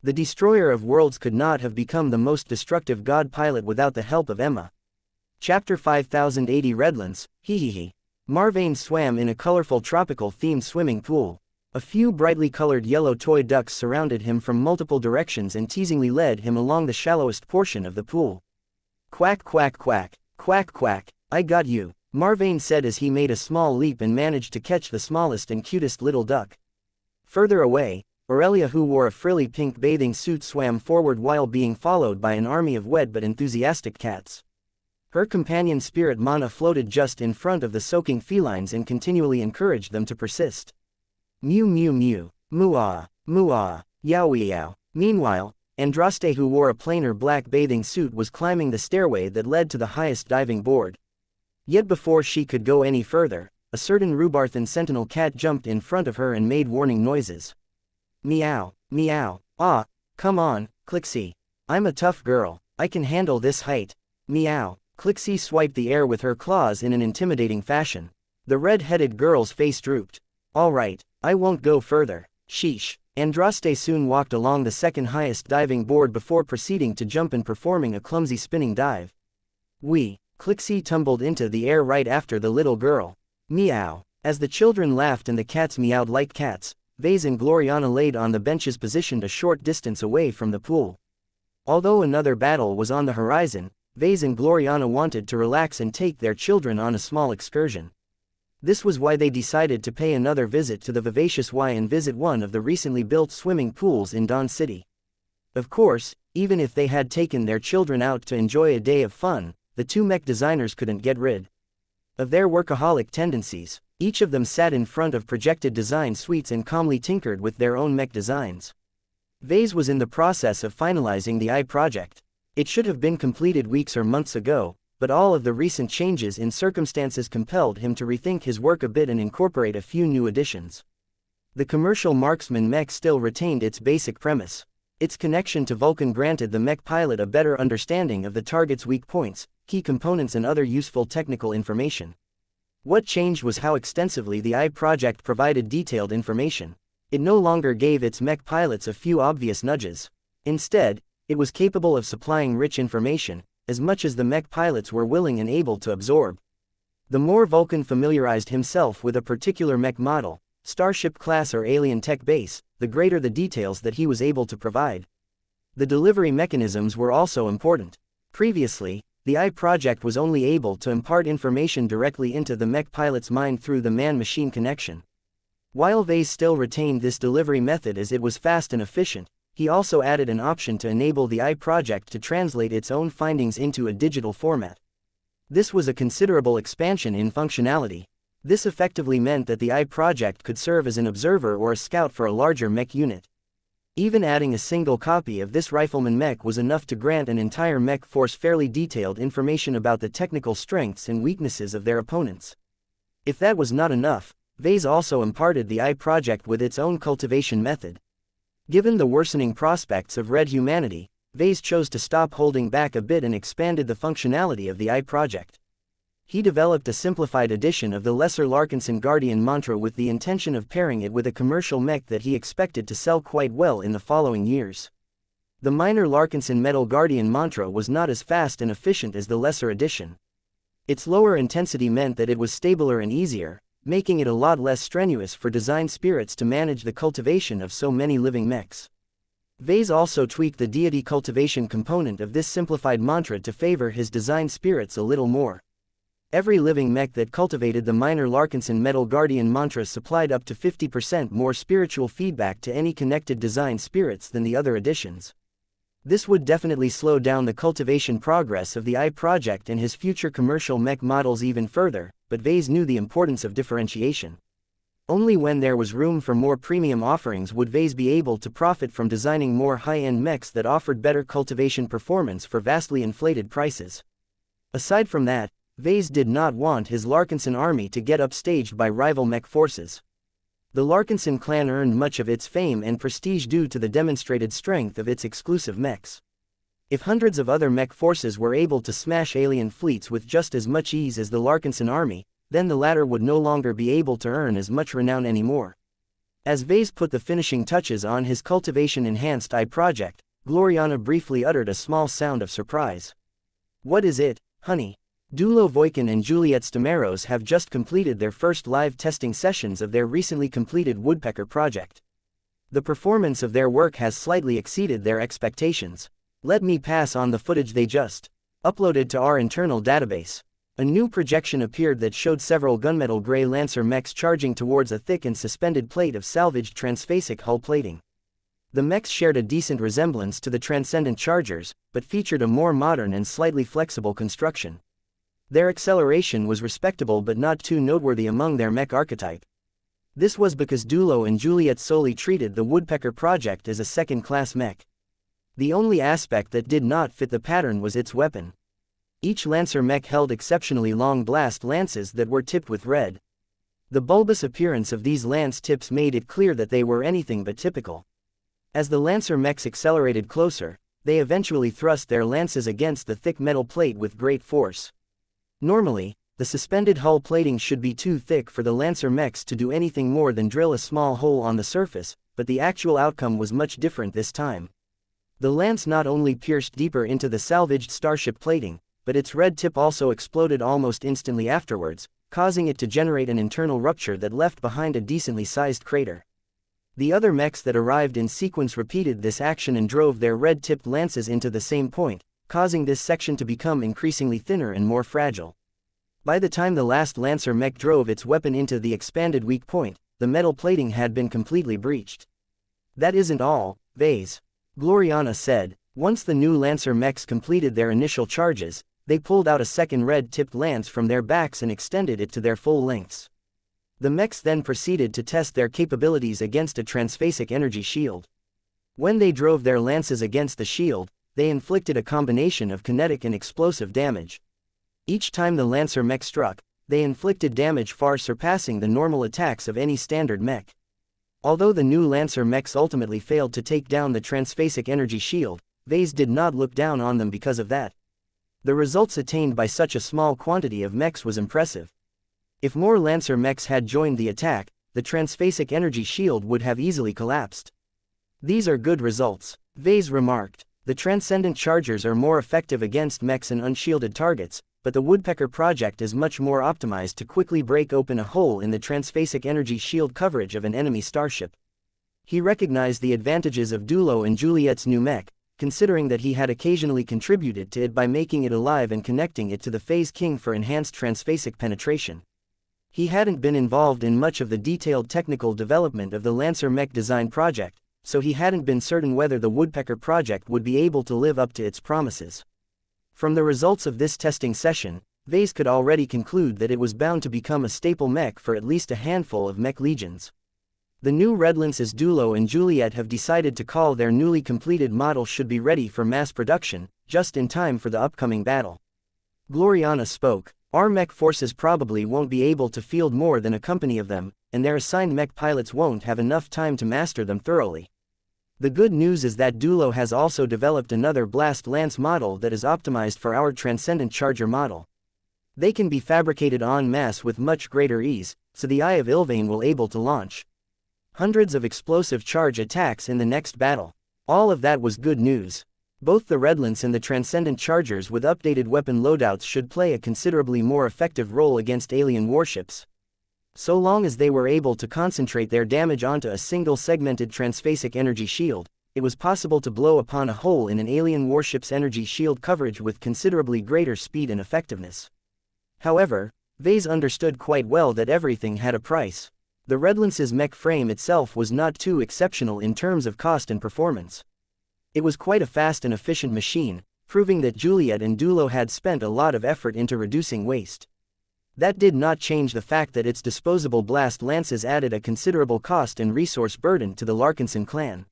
The Destroyer of Worlds could not have become the most destructive god pilot without the help of Emma. Chapter 5080 Redlands, Hehehe. Marvane swam in a colorful tropical-themed swimming pool. A few brightly colored yellow toy ducks surrounded him from multiple directions and teasingly led him along the shallowest portion of the pool. Quack quack quack, quack quack, I got you, Marvane said as he made a small leap and managed to catch the smallest and cutest little duck. Further away, Aurelia, who wore a frilly pink bathing suit, swam forward while being followed by an army of wet but enthusiastic cats. Her companion spirit Mana floated just in front of the soaking felines and continually encouraged them to persist. Mew mew mew, moo-ah, yowie yow. Meanwhile, Andraste, who wore a plainer black bathing suit, was climbing the stairway that led to the highest diving board. Yet before she could go any further, a certain Rubarthan sentinel cat jumped in front of her and made warning noises. Meow, meow, ah, come on, Clixie. I'm a tough girl, I can handle this height. Meow, Clixie swiped the air with her claws in an intimidating fashion. The red-headed girl's face drooped. All right, I won't go further. Sheesh. Andraste soon walked along the second highest diving board before proceeding to jump and performing a clumsy spinning dive. Wee. Clixie tumbled into the air right after the little girl. Meow. As the children laughed and the cats meowed like cats, Vase and Gloriana laid on the benches positioned a short distance away from the pool. Although another battle was on the horizon, Vase and Gloriana wanted to relax and take their children on a small excursion. This was why they decided to pay another visit to the vivacious Y and visit one of the recently built swimming pools in Dawn City. Of course, even if they had taken their children out to enjoy a day of fun, the two mech designers couldn't get rid of their workaholic tendencies. Each of them sat in front of projected design suites and calmly tinkered with their own mech designs. Vase was in the process of finalizing the I project. It should have been completed weeks or months ago, but all of the recent changes in circumstances compelled him to rethink his work a bit and incorporate a few new additions. The commercial marksman mech still retained its basic premise. Its connection to Vulcan granted the mech pilot a better understanding of the target's weak points, key components and other useful technical information. What changed was how extensively the I project provided detailed information. It no longer gave its mech pilots a few obvious nudges. Instead, it was capable of supplying rich information, as much as the mech pilots were willing and able to absorb. The more Vulcan familiarized himself with a particular mech model, starship class or alien tech base, the greater the details that he was able to provide. The delivery mechanisms were also important. Previously, the I project was only able to impart information directly into the mech pilot's mind through the man-machine connection. While Vase still retained this delivery method as it was fast and efficient, he also added an option to enable the I project to translate its own findings into a digital format. This was a considerable expansion in functionality. This effectively meant that the I project could serve as an observer or a scout for a larger mech unit. Even adding a single copy of this rifleman mech was enough to grant an entire mech force fairly detailed information about the technical strengths and weaknesses of their opponents. If that was not enough, Vase also imparted the I project with its own cultivation method. Given the worsening prospects of red humanity, Vase chose to stop holding back a bit and expanded the functionality of the I project. He developed a simplified edition of the Lesser Larkinson Guardian mantra with the intention of pairing it with a commercial mech that he expected to sell quite well in the following years. The Minor Larkinson Metal Guardian mantra was not as fast and efficient as the Lesser edition. Its lower intensity meant that it was stabler and easier, making it a lot less strenuous for design spirits to manage the cultivation of so many living mechs. Vase also tweaked the deity cultivation component of this simplified mantra to favor his design spirits a little more. Every living mech that cultivated the Minor Larkinson Metal Guardian mantra supplied up to 50% more spiritual feedback to any connected design spirits than the other editions. This would definitely slow down the cultivation progress of the I project and his future commercial mech models even further, but Vase knew the importance of differentiation. Only when there was room for more premium offerings would Vase be able to profit from designing more high-end mechs that offered better cultivation performance for vastly inflated prices. Aside from that, Vase did not want his Larkinson army to get upstaged by rival mech forces. The Larkinson clan earned much of its fame and prestige due to the demonstrated strength of its exclusive mechs. If hundreds of other mech forces were able to smash alien fleets with just as much ease as the Larkinson army, then the latter would no longer be able to earn as much renown anymore. As Vase put the finishing touches on his cultivation-enhanced I project, Gloriana briefly uttered a small sound of surprise. "What is it, honey?" Dulo Voikin and Juliet Stamaros have just completed their first live testing sessions of their recently completed Woodpecker project. The performance of their work has slightly exceeded their expectations. Let me pass on the footage they just uploaded to our internal database. A new projection appeared that showed several gunmetal gray Lancer mechs charging towards a thick and suspended plate of salvaged transphasic hull plating. The mechs shared a decent resemblance to the Transcendent Chargers, but featured a more modern and slightly flexible construction. Their acceleration was respectable but not too noteworthy among their mech archetype. This was because Dulo and Juliet solely treated the Woodpecker project as a second-class mech. The only aspect that did not fit the pattern was its weapon. Each Lancer mech held exceptionally long blast lances that were tipped with red. The bulbous appearance of these lance tips made it clear that they were anything but typical. As the Lancer mechs accelerated closer, they eventually thrust their lances against the thick metal plate with great force. Normally, the suspended hull plating should be too thick for the Lancer mechs to do anything more than drill a small hole on the surface, but the actual outcome was much different this time. The lance not only pierced deeper into the salvaged starship plating, but its red tip also exploded almost instantly afterwards, causing it to generate an internal rupture that left behind a decently sized crater. The other mechs that arrived in sequence repeated this action and drove their red-tipped lances into the same point, causing this section to become increasingly thinner and more fragile. By the time the last Lancer mech drove its weapon into the expanded weak point, the metal plating had been completely breached. "That isn't all, Vase," Gloriana said. Once the new Lancer mechs completed their initial charges, they pulled out a second red-tipped lance from their backs and extended it to their full lengths. The mechs then proceeded to test their capabilities against a transphasic energy shield. When they drove their lances against the shield, they inflicted a combination of kinetic and explosive damage. Each time the Lancer mech struck, they inflicted damage far surpassing the normal attacks of any standard mech. Although the new Lancer mechs ultimately failed to take down the transphasic energy shield, Vase did not look down on them because of that. The results attained by such a small quantity of mechs was impressive. If more Lancer mechs had joined the attack, the transphasic energy shield would have easily collapsed. "These are good results," Vase remarked. "The transcendent chargers are more effective against mechs and unshielded targets, but the Woodpecker project is much more optimized to quickly break open a hole in the transphasic energy shield coverage of an enemy starship." He recognized the advantages of Dulo and Juliet's new mech, considering that he had occasionally contributed to it by making it alive and connecting it to the Phase King for enhanced transphasic penetration. He hadn't been involved in much of the detailed technical development of the Lancer mech design project, so he hadn't been certain whether the Woodpecker project would be able to live up to its promises. From the results of this testing session, Vase could already conclude that it was bound to become a staple mech for at least a handful of mech legions. The new Redlance's Dulo and Juliet have decided to call their newly completed model should be ready for mass production, just in time for the upcoming battle. Gloriana spoke. "Our mech forces probably won't be able to field more than a company of them, and their assigned mech pilots won't have enough time to master them thoroughly. The good news is that Dulo has also developed another Blast Lance model that is optimized for our Transcendent Charger model. They can be fabricated en masse with much greater ease, so the Eye of Ilvain will able to launch hundreds of explosive charge attacks in the next battle." All of that was good news. Both the Redlance and the Transcendent Chargers with updated weapon loadouts should play a considerably more effective role against alien warships. So long as they were able to concentrate their damage onto a single segmented transphasic energy shield, it was possible to blow upon a hole in an alien warship's energy shield coverage with considerably greater speed and effectiveness. However, Vase understood quite well that everything had a price. The Redlance's mech frame itself was not too exceptional in terms of cost and performance. It was quite a fast and efficient machine, proving that Juliet and Dulo had spent a lot of effort into reducing waste. That did not change the fact that its disposable blast lances added a considerable cost and resource burden to the Larkinson clan.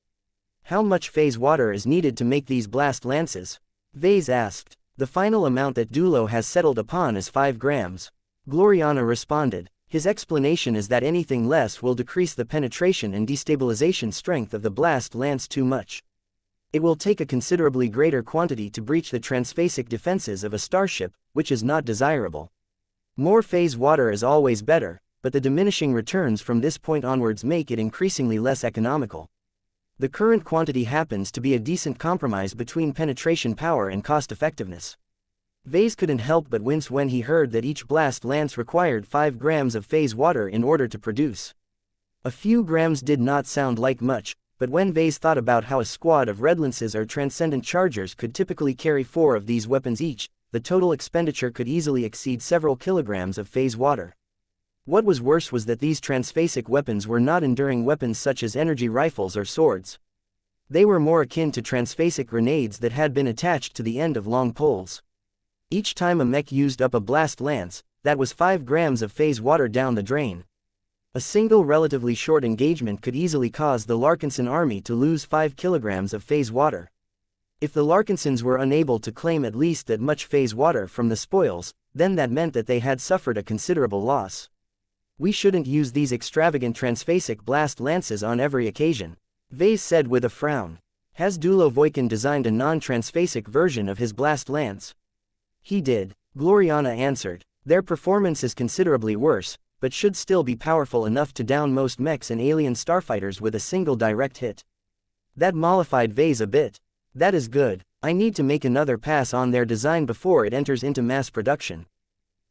"How much phase water is needed to make these blast lances?" Vase asked. "The final amount that Dulo has settled upon is 5 grams. Gloriana responded. His explanation is that anything less will decrease the penetration and destabilization strength of the blast lance too much. It will take a considerably greater quantity to breach the transphasic defenses of a starship, which is not desirable. More phase water is always better, but the diminishing returns from this point onwards make it increasingly less economical. The current quantity happens to be a decent compromise between penetration power and cost effectiveness." Vase couldn't help but wince when he heard that each blast lance required 5 grams of phase water in order to produce. A few grams did not sound like much, but when Vase thought about how a squad of Redlances or Transcendent Chargers could typically carry 4 of these weapons each, the total expenditure could easily exceed several kilograms of phase water. What was worse was that these transphasic weapons were not enduring weapons such as energy rifles or swords. They were more akin to transphasic grenades that had been attached to the end of long poles. Each time a mech used up a blast lance, that was 5 grams of phase water down the drain. A single relatively short engagement could easily cause the Larkinson army to lose 5 kilograms of phase water. If the Larkinsons were unable to claim at least that much phase water from the spoils, then that meant that they had suffered a considerable loss. "We shouldn't use these extravagant transphasic blast lances on every occasion," Vase said with a frown. "Has Dulo Voikin designed a non-transphasic version of his blast lance?" "He did," Gloriana answered. "Their performance is considerably worse, but should still be powerful enough to down most mechs and alien starfighters with a single direct hit." That mollified Vase a bit. "That is good. I need to make another pass on their design before it enters into mass production.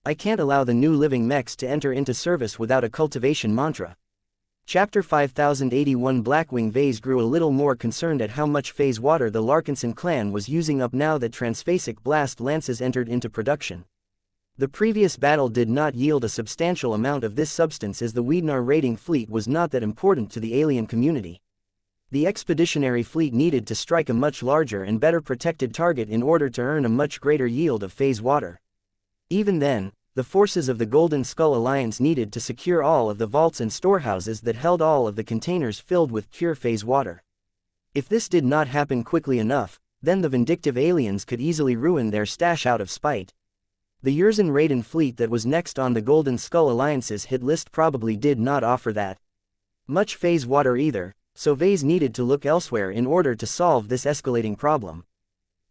I can't allow the new living mechs to enter into service without a cultivation mantra." Chapter 5081 Blackwing Vase grew a little more concerned at how much phase water the Larkinson clan was using up now that transphasic blast lances entered into production. The previous battle did not yield a substantial amount of this substance as the Weednar raiding fleet was not that important to the alien community. The expeditionary fleet needed to strike a much larger and better protected target in order to earn a much greater yield of phase water. Even then, the forces of the Golden Skull Alliance needed to secure all of the vaults and storehouses that held all of the containers filled with pure phase water. If this did not happen quickly enough, then the vindictive aliens could easily ruin their stash out of spite. The Yurzan Raiden fleet that was next on the Golden Skull Alliance's hit list probably did not offer that much phase water either, so Vase needed to look elsewhere in order to solve this escalating problem.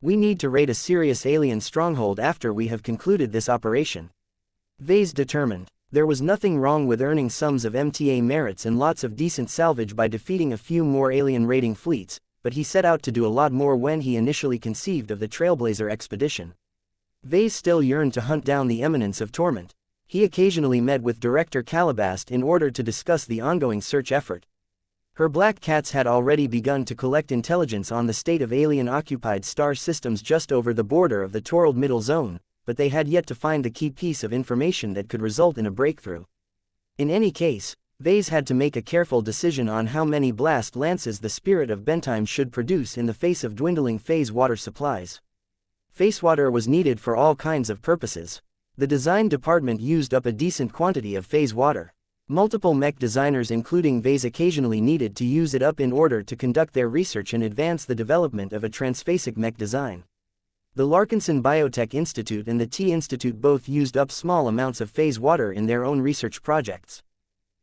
We need to raid a serious alien stronghold after we have concluded this operation. Vase determined. There was nothing wrong with earning sums of MTA merits and lots of decent salvage by defeating a few more alien raiding fleets, but he set out to do a lot more when he initially conceived of the Trailblazer expedition. Vase still yearned to hunt down the eminence of Torment. He occasionally met with Director Calabast in order to discuss the ongoing search effort. Her black cats had already begun to collect intelligence on the state of alien-occupied star systems just over the border of the Torald Middle Zone, but they had yet to find the key piece of information that could result in a breakthrough. In any case, Vase had to make a careful decision on how many blast lances the Spirit of Bentime should produce in the face of dwindling phase water supplies. Phase water was needed for all kinds of purposes. The design department used up a decent quantity of phase water. Multiple mech designers including Vase occasionally needed to use it up in order to conduct their research and advance the development of a transphasic mech design. The Larkinson Biotech Institute and the T Institute both used up small amounts of phase water in their own research projects.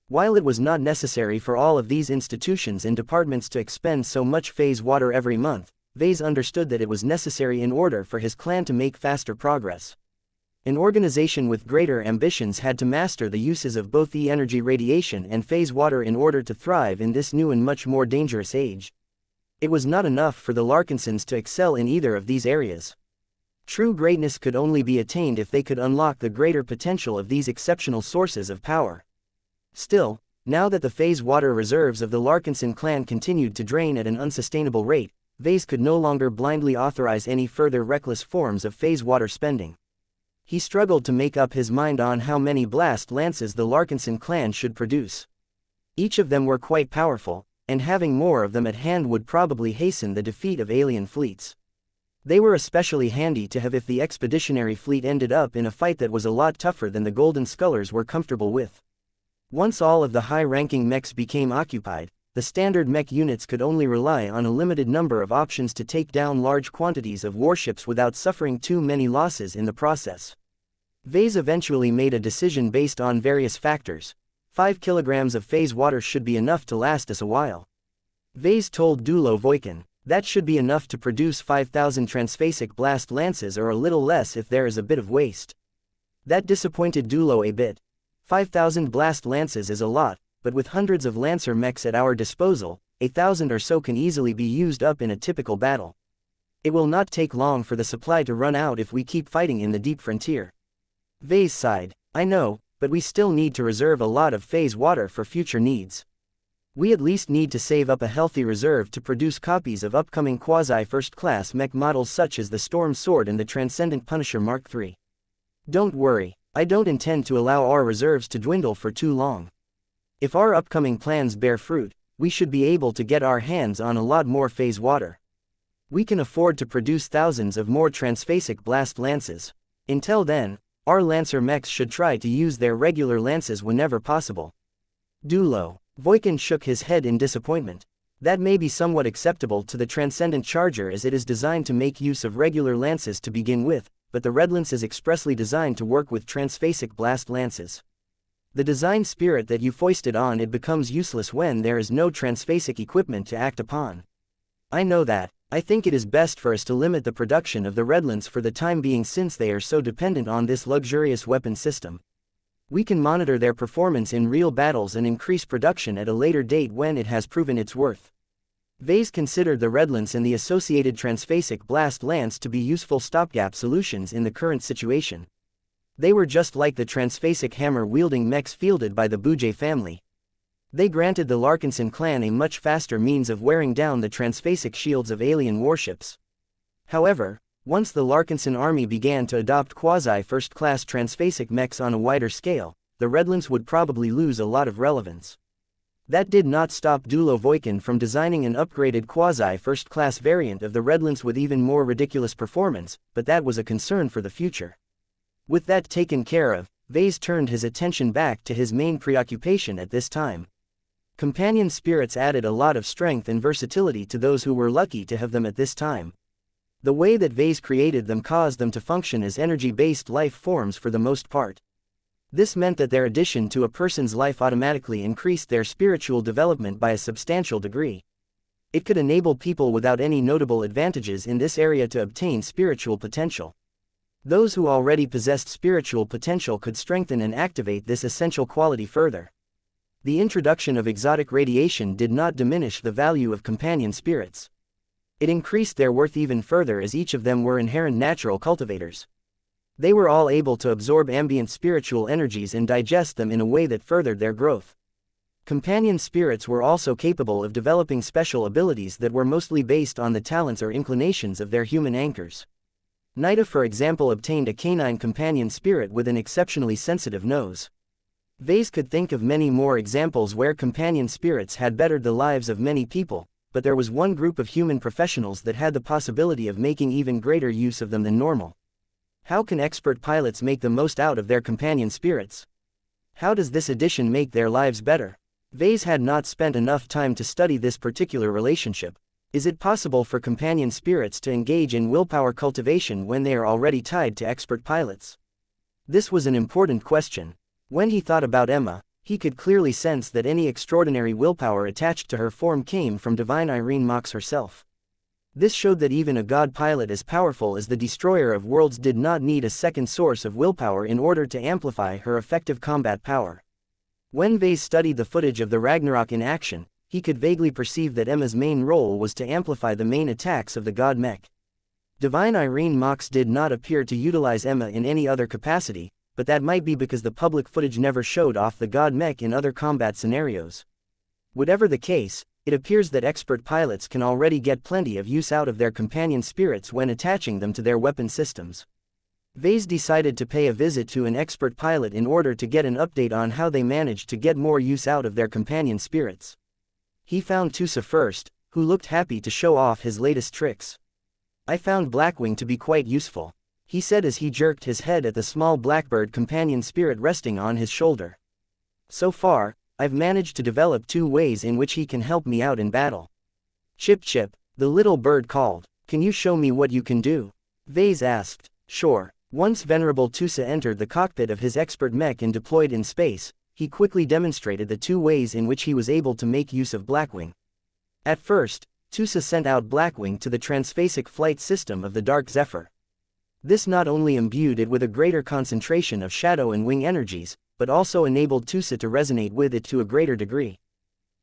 While it was not necessary for all of these institutions and departments to expend so much phase water every month, Vase understood that it was necessary in order for his clan to make faster progress. An organization with greater ambitions had to master the uses of both E-energy radiation and phase water in order to thrive in this new and much more dangerous age. It was not enough for the Larkinsons to excel in either of these areas. True greatness could only be attained if they could unlock the greater potential of these exceptional sources of power. Still, now that the phase water reserves of the Larkinson clan continued to drain at an unsustainable rate, Vase could no longer blindly authorize any further reckless forms of phase water spending. He struggled to make up his mind on how many blast lances the Larkinson clan should produce. Each of them were quite powerful, and having more of them at hand would probably hasten the defeat of alien fleets. They were especially handy to have if the expeditionary fleet ended up in a fight that was a lot tougher than the Golden Skullers were comfortable with. Once all of the high-ranking mechs became occupied, the standard mech units could only rely on a limited number of options to take down large quantities of warships without suffering too many losses in the process. Vase eventually made a decision based on various factors. 5 kilograms of phase water should be enough to last us a while. Vase told Dulo Voikin, that should be enough to produce 5,000 transphasic blast lances or a little less if there is a bit of waste. That disappointed Dulo a bit. 5,000 blast lances is a lot, but with hundreds of Lancer mechs at our disposal, 1,000 or so can easily be used up in a typical battle. It will not take long for the supply to run out if we keep fighting in the deep frontier. Vase sighed, I know, but we still need to reserve a lot of phase water for future needs. We at least need to save up a healthy reserve to produce copies of upcoming quasi-first-class mech models such as the Storm Sword and the Transcendent Punisher Mark III. Don't worry, I don't intend to allow our reserves to dwindle for too long. If our upcoming plans bear fruit, we should be able to get our hands on a lot more phase water. We can afford to produce thousands of more transphasic blast lances. Until then, our Lancer mechs should try to use their regular lances whenever possible. Dulo Voikin shook his head in disappointment. That may be somewhat acceptable to the Transcendent Charger as it is designed to make use of regular lances to begin with, but the Redlance is expressly designed to work with transphasic blast lances. The design spirit that you foisted on it becomes useless when there is no transphasic equipment to act upon. I know that. I think it is best for us to limit the production of the Redlance for the time being since they are so dependent on this luxurious weapon system. We can monitor their performance in real battles and increase production at a later date when it has proven its worth. Vase considered the Redlance and the associated transphasic blast lance to be useful stopgap solutions in the current situation. They were just like the transphasic hammer-wielding mechs fielded by the Bujay family. They granted the Larkinson clan a much faster means of wearing down the transphasic shields of alien warships. However, once the Larkinson army began to adopt quasi-first-class transphasic mechs on a wider scale, the Redlands would probably lose a lot of relevance. That did not stop Dulo Voikin from designing an upgraded quasi-first-class variant of the Redlands with even more ridiculous performance, but that was a concern for the future. With that taken care of, Vase turned his attention back to his main preoccupation at this time. Companion spirits added a lot of strength and versatility to those who were lucky to have them at this time. The way that Vase created them caused them to function as energy-based life forms for the most part. This meant that their addition to a person's life automatically increased their spiritual development by a substantial degree. It could enable people without any notable advantages in this area to obtain spiritual potential. Those who already possessed spiritual potential could strengthen and activate this essential quality further. The introduction of exotic radiation did not diminish the value of companion spirits. It increased their worth even further as each of them were inherent natural cultivators. They were all able to absorb ambient spiritual energies and digest them in a way that furthered their growth. Companion spirits were also capable of developing special abilities that were mostly based on the talents or inclinations of their human anchors. Nida, for example, obtained a canine companion spirit with an exceptionally sensitive nose. Vase could think of many more examples where companion spirits had bettered the lives of many people, but there was one group of human professionals that had the possibility of making even greater use of them than normal. How can expert pilots make the most out of their companion spirits? How does this addition make their lives better? Vase had not spent enough time to study this particular relationship. Is it possible for companion spirits to engage in willpower cultivation when they are already tied to expert pilots? This was an important question. When he thought about Emma, he could clearly sense that any extraordinary willpower attached to her form came from Divine Irene Mox herself. This showed that even a god pilot as powerful as the Destroyer of Worlds did not need a second source of willpower in order to amplify her effective combat power. When Vase studied the footage of the Ragnarok in action, he could vaguely perceive that Emma's main role was to amplify the main attacks of the god Mech. Divine Irene Mox did not appear to utilize Emma in any other capacity, but that might be because the public footage never showed off the god Mech in other combat scenarios. Whatever the case, it appears that expert pilots can already get plenty of use out of their companion spirits when attaching them to their weapon systems. Vase decided to pay a visit to an expert pilot in order to get an update on how they managed to get more use out of their companion spirits. He found Tusa first, who looked happy to show off his latest tricks. "I found Blackwing to be quite useful," he said as he jerked his head at the small blackbird companion spirit resting on his shoulder. "So far, I've managed to develop 2 ways in which he can help me out in battle." "Chip chip," the little bird called. "Can you show me what you can do?" Vase asked. "Sure." Once Venerable Tusa entered the cockpit of his expert mech and deployed in space, he quickly demonstrated the 2 ways in which he was able to make use of Blackwing. At first, Tusa sent out Blackwing to the transphasic flight system of the Dark Zephyr. This not only imbued it with a greater concentration of shadow and wing energies, but also enabled Tusa to resonate with it to a greater degree.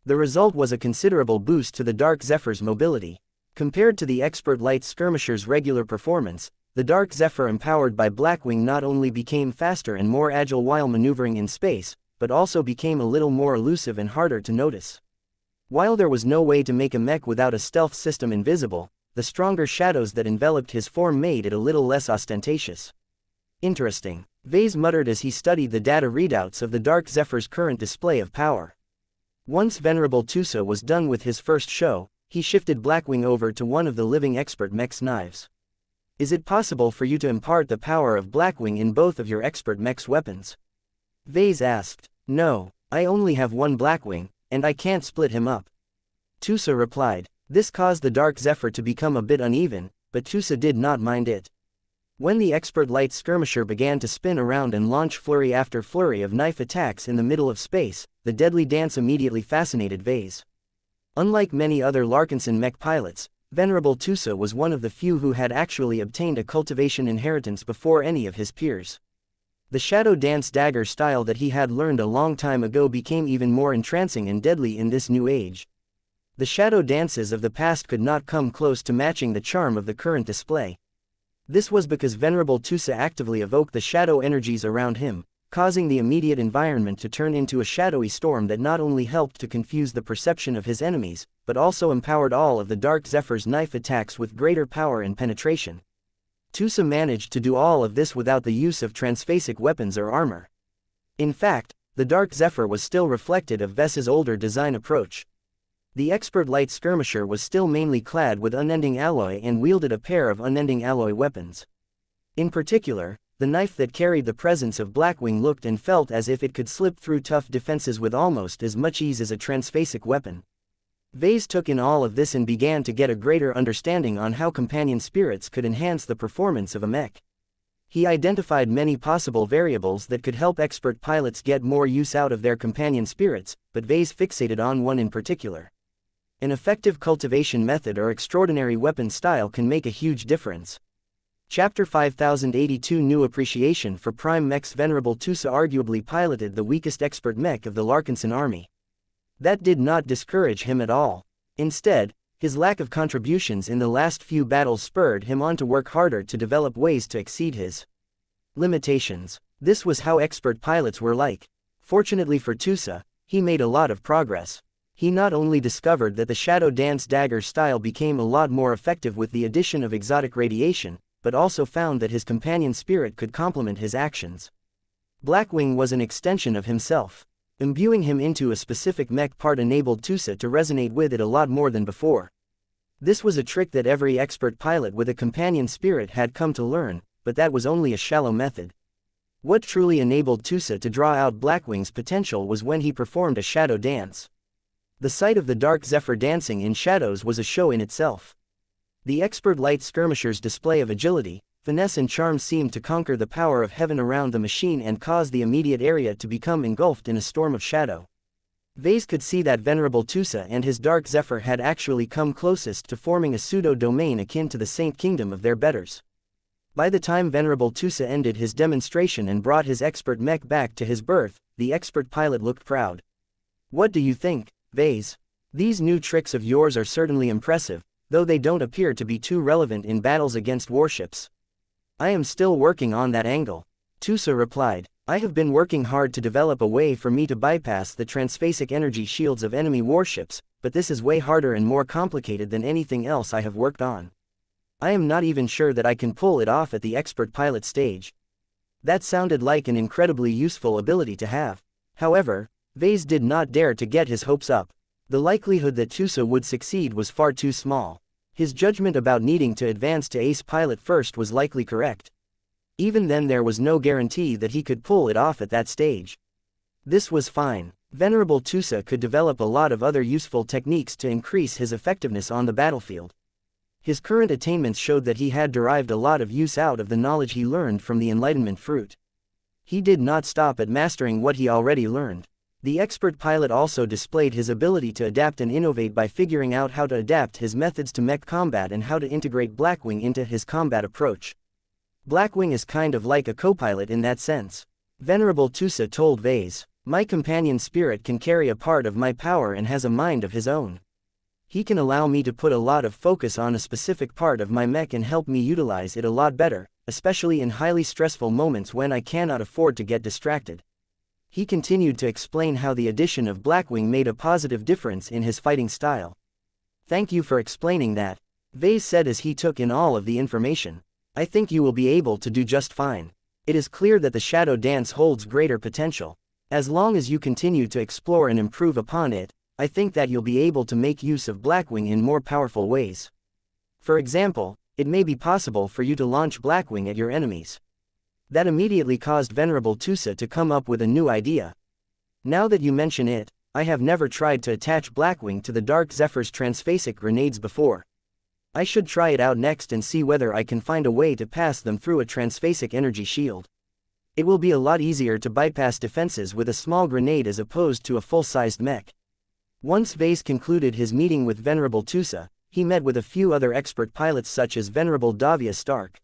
The result was a considerable boost to the Dark Zephyr's mobility. Compared to the expert light skirmisher's regular performance, the Dark Zephyr empowered by Blackwing not only became faster and more agile while maneuvering in space, but also became a little more elusive and harder to notice. While there was no way to make a mech without a stealth system invisible, the stronger shadows that enveloped his form made it a little less ostentatious. "Interesting," Vase muttered as he studied the data readouts of the Dark Zephyr's current display of power. Once Venerable Tusa was done with his first show, he shifted Blackwing over to one of the living expert mech's knives. "Is it possible for you to impart the power of Blackwing in both of your expert mech's weapons?" Vase asked. "No, I only have one Blackwing, and I can't split him up," Tusa replied. This caused the Dark Zephyr to become a bit uneven, but Tusa did not mind it. When the expert light skirmisher began to spin around and launch flurry after flurry of knife attacks in the middle of space, the deadly dance immediately fascinated Vase. Unlike many other Larkinson mech pilots, Venerable Tusa was one of the few who had actually obtained a cultivation inheritance before any of his peers. The shadow dance dagger style that he had learned a long time ago became even more entrancing and deadly in this new age. The shadow dances of the past could not come close to matching the charm of the current display. This was because Venerable Tusa actively evoked the shadow energies around him, causing the immediate environment to turn into a shadowy storm that not only helped to confuse the perception of his enemies, but also empowered all of the Dark Zephyr's knife attacks with greater power and penetration. Tusa managed to do all of this without the use of transphasic weapons or armor. In fact, the Dark Zephyr was still reflected of Ves's older design approach. The expert light skirmisher was still mainly clad with unending alloy and wielded a pair of unending alloy weapons. In particular, the knife that carried the presence of Blackwing looked and felt as if it could slip through tough defenses with almost as much ease as a transphasic weapon. Vase took in all of this and began to get a greater understanding on how companion spirits could enhance the performance of a mech. He identified many possible variables that could help expert pilots get more use out of their companion spirits, but Vase fixated on one in particular. An effective cultivation method or extraordinary weapon style can make a huge difference. Chapter 5082 New Appreciation for Prime Mechs. Venerable Tusa arguably piloted the weakest expert mech of the Larkinson army. That did not discourage him at all. Instead, his lack of contributions in the last few battles spurred him on to work harder to develop ways to exceed his limitations. This was how expert pilots were like. Fortunately for Tusa, he made a lot of progress. He not only discovered that the Shadow Dance dagger style became a lot more effective with the addition of exotic radiation, but also found that his companion spirit could complement his actions. Blackwing was an extension of himself. Imbuing him into a specific mech part enabled Tusa to resonate with it a lot more than before. This was a trick that every expert pilot with a companion spirit had come to learn, but that was only a shallow method. What truly enabled Tusa to draw out Blackwing's potential was when he performed a shadow dance. The sight of the Dark Zephyr dancing in shadows was a show in itself. The expert light skirmisher's display of agility, finesse and charm seemed to conquer the power of heaven around the machine and cause the immediate area to become engulfed in a storm of shadow. Vase could see that Venerable Tusa and his Dark Zephyr had actually come closest to forming a pseudo-domain akin to the Saint Kingdom of their betters. By the time Venerable Tusa ended his demonstration and brought his expert mech back to his berth, the expert pilot looked proud. "What do you think, Vase? These new tricks of yours are certainly impressive, though they don't appear to be too relevant in battles against warships." "I am still working on that angle," Tusa replied. "I have been working hard to develop a way for me to bypass the transphasic energy shields of enemy warships, but this is way harder and more complicated than anything else I have worked on. I am not even sure that I can pull it off at the expert pilot stage." That sounded like an incredibly useful ability to have. However, Vase did not dare to get his hopes up. The likelihood that Tusa would succeed was far too small. His judgment about needing to advance to ace pilot first was likely correct. Even then there was no guarantee that he could pull it off at that stage. This was fine. Venerable Tusa could develop a lot of other useful techniques to increase his effectiveness on the battlefield. His current attainments showed that he had derived a lot of use out of the knowledge he learned from the Enlightenment Fruit. He did not stop at mastering what he already learned. The expert pilot also displayed his ability to adapt and innovate by figuring out how to adapt his methods to mech combat and how to integrate Blackwing into his combat approach. Blackwing is kind of like a co-pilot in that sense. Venerable Tusa told Vase, "My companion spirit can carry a part of my power and has a mind of his own. He can allow me to put a lot of focus on a specific part of my mech and help me utilize it a lot better, especially in highly stressful moments when I cannot afford to get distracted." He continued to explain how the addition of Blackwing made a positive difference in his fighting style. "Thank you for explaining that," Vase said as he took in all of the information. "I think you will be able to do just fine. It is clear that the Shadow Dance holds greater potential. As long as you continue to explore and improve upon it, I think that you'll be able to make use of Blackwing in more powerful ways. For example, it may be possible for you to launch Blackwing at your enemies." That immediately caused Venerable Tusa to come up with a new idea. "Now that you mention it, I have never tried to attach Blackwing to the Dark Zephyr's transphasic grenades before. I should try it out next and see whether I can find a way to pass them through a transphasic energy shield. It will be a lot easier to bypass defenses with a small grenade as opposed to a full-sized mech." Once Vase concluded his meeting with Venerable Tusa, he met with a few other expert pilots such as Venerable Davia Stark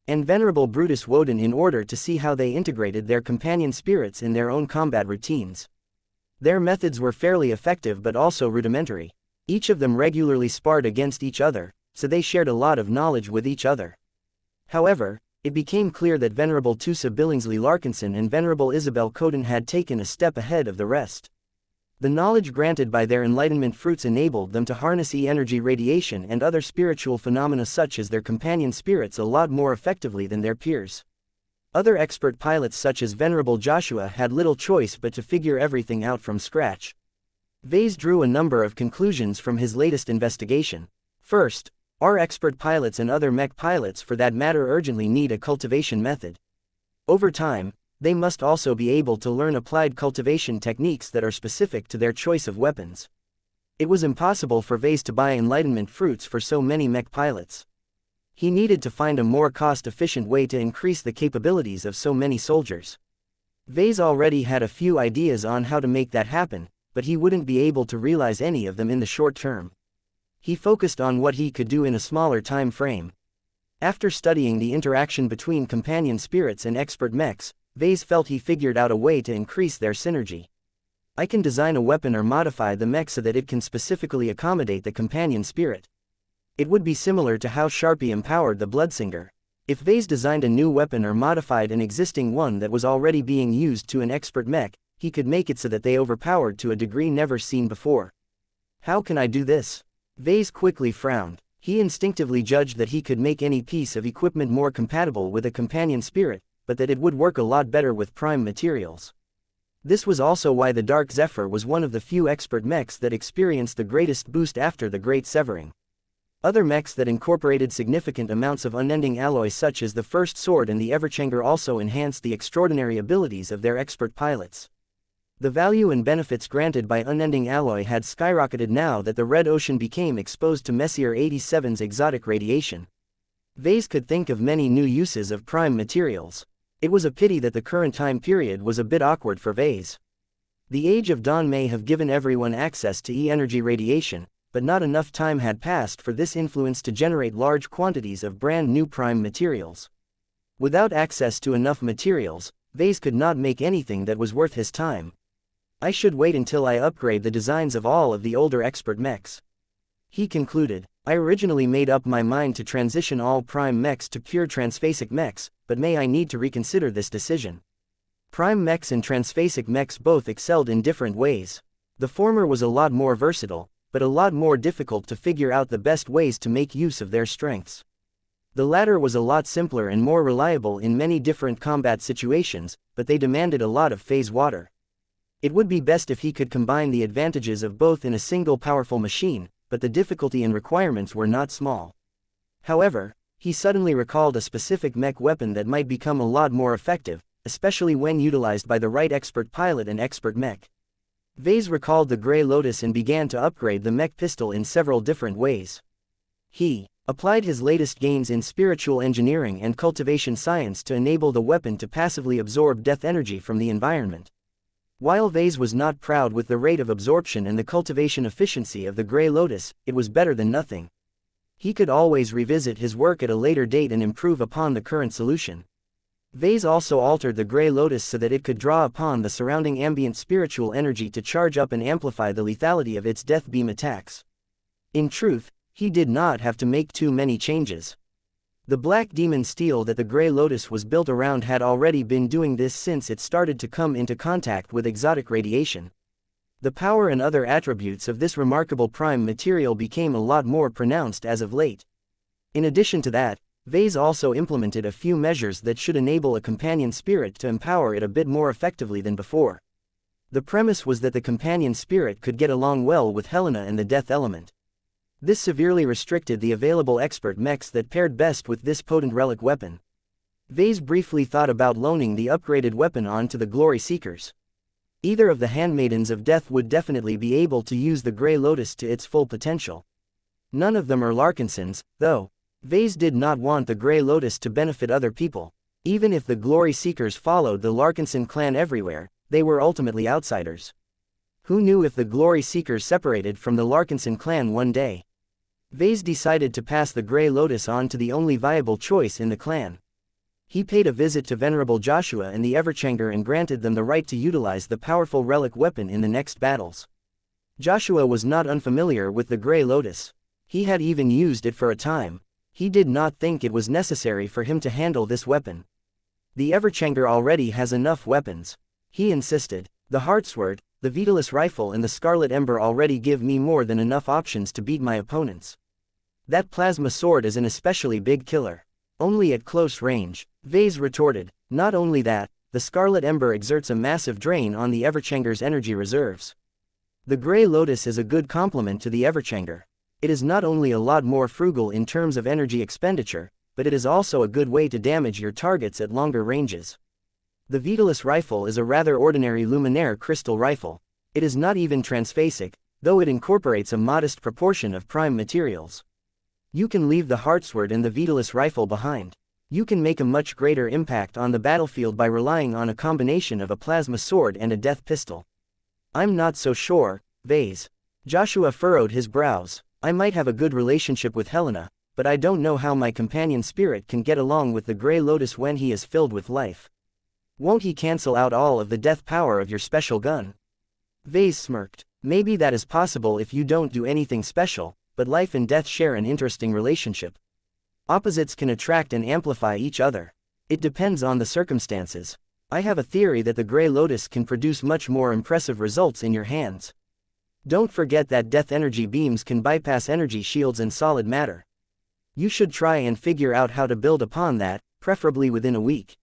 and Venerable Brutus Woden in order to see how they integrated their companion spirits in their own combat routines. Their methods were fairly effective but also rudimentary. Each of them regularly sparred against each other, so they shared a lot of knowledge with each other. However, it became clear that Venerable Tusa Billingsley Larkinson and Venerable Isabel Coden had taken a step ahead of the rest. The knowledge granted by their enlightenment fruits enabled them to harness E-energy radiation and other spiritual phenomena such as their companion spirits a lot more effectively than their peers. Other expert pilots such as Venerable Joshua had little choice but to figure everything out from scratch. Vase drew a number of conclusions from his latest investigation. First, our expert pilots and other mech pilots for that matter urgently need a cultivation method. Over time, they must also be able to learn applied cultivation techniques that are specific to their choice of weapons. It was impossible for Vase to buy enlightenment fruits for so many mech pilots. He needed to find a more cost-efficient way to increase the capabilities of so many soldiers. Vase already had a few ideas on how to make that happen, but he wouldn't be able to realize any of them in the short term. He focused on what he could do in a smaller time frame. After studying the interaction between companion spirits and expert mechs, Vase felt he figured out a way to increase their synergy. I can design a weapon or modify the mech so that it can specifically accommodate the companion spirit. It would be similar to how Sharpie empowered the Bloodsinger. If Vase designed a new weapon or modified an existing one that was already being used to an expert mech, he could make it so that they overpowered to a degree never seen before. How can I do this? Vase quickly frowned. He instinctively judged that he could make any piece of equipment more compatible with a companion spirit, but that it would work a lot better with prime materials. This was also why the Dark Zephyr was one of the few expert mechs that experienced the greatest boost after the Great Severing. Other mechs that incorporated significant amounts of unending alloy such as the First Sword and the Everchanger also enhanced the extraordinary abilities of their expert pilots. The value and benefits granted by unending alloy had skyrocketed now that the Red Ocean became exposed to Messier 87's exotic radiation. Vase could think of many new uses of prime materials. It was a pity that the current time period was a bit awkward for Vase. The Age of Dawn may have given everyone access to E-energy radiation, but not enough time had passed for this influence to generate large quantities of brand new prime materials. Without access to enough materials, Vase could not make anything that was worth his time. I should wait until I upgrade the designs of all of the older expert mechs. He concluded. I originally made up my mind to transition all prime mechs to pure transphasic mechs, but may I need to reconsider this decision. Prime mechs and transphasic mechs both excelled in different ways. The former was a lot more versatile, but a lot more difficult to figure out the best ways to make use of their strengths. The latter was a lot simpler and more reliable in many different combat situations, but they demanded a lot of phase water. It would be best if he could combine the advantages of both in a single powerful machine, but the difficulty and requirements were not small. However, he suddenly recalled a specific mech weapon that might become a lot more effective, especially when utilized by the right expert pilot and expert mech. Vase recalled the Grey Lotus and began to upgrade the mech pistol in several different ways. He applied his latest gains in spiritual engineering and cultivation science to enable the weapon to passively absorb death energy from the environment. While Vase was not proud with the rate of absorption and the cultivation efficiency of the Grey Lotus, it was better than nothing. He could always revisit his work at a later date and improve upon the current solution. Vase also altered the Grey Lotus so that it could draw upon the surrounding ambient spiritual energy to charge up and amplify the lethality of its death beam attacks. In truth, he did not have to make too many changes. The black demon steel that the Grey Lotus was built around had already been doing this since it started to come into contact with exotic radiation. The power and other attributes of this remarkable prime material became a lot more pronounced as of late. In addition to that, Vase also implemented a few measures that should enable a companion spirit to empower it a bit more effectively than before. The premise was that the companion spirit could get along well with Helena and the death element. This severely restricted the available expert mechs that paired best with this potent relic weapon. Vase briefly thought about loaning the upgraded weapon on to the Glory Seekers. Either of the Handmaidens of Death would definitely be able to use the Grey Lotus to its full potential. None of them are Larkinsons, though. Vase did not want the Grey Lotus to benefit other people. Even if the Glory Seekers followed the Larkinson clan everywhere, they were ultimately outsiders. Who knew if the Glory Seekers separated from the Larkinson clan one day? Vase decided to pass the Grey Lotus on to the only viable choice in the clan. He paid a visit to Venerable Joshua and the Everchanger and granted them the right to utilize the powerful relic weapon in the next battles. Joshua was not unfamiliar with the Grey Lotus. He had even used it for a time. He did not think it was necessary for him to handle this weapon. The Everchanger already has enough weapons. He insisted. The Heartsword, the Vitalis rifle and the Scarlet Ember already give me more than enough options to beat my opponents. That plasma sword is an especially big killer. Only at close range, Vase retorted. Not only that, the Scarlet Ember exerts a massive drain on the Everchanger's energy reserves. The Grey Lotus is a good complement to the Everchanger. It is not only a lot more frugal in terms of energy expenditure, but it is also a good way to damage your targets at longer ranges. The Vitalis rifle is a rather ordinary luminaire crystal rifle. It is not even transphasic, though it incorporates a modest proportion of prime materials. You can leave the Heartsword and the Vitalis rifle behind. You can make a much greater impact on the battlefield by relying on a combination of a plasma sword and a death pistol. I'm not so sure, Vase. Joshua furrowed his brows. I might have a good relationship with Helena, but I don't know how my companion spirit can get along with the Grey Lotus when he is filled with life. Won't he cancel out all of the death power of your special gun? Vase smirked. Maybe that is possible if you don't do anything special, but life and death share an interesting relationship. Opposites can attract and amplify each other. It depends on the circumstances. I have a theory that the Grey Lotus can produce much more impressive results in your hands. Don't forget that death energy beams can bypass energy shields and solid matter. You should try and figure out how to build upon that, preferably within a week.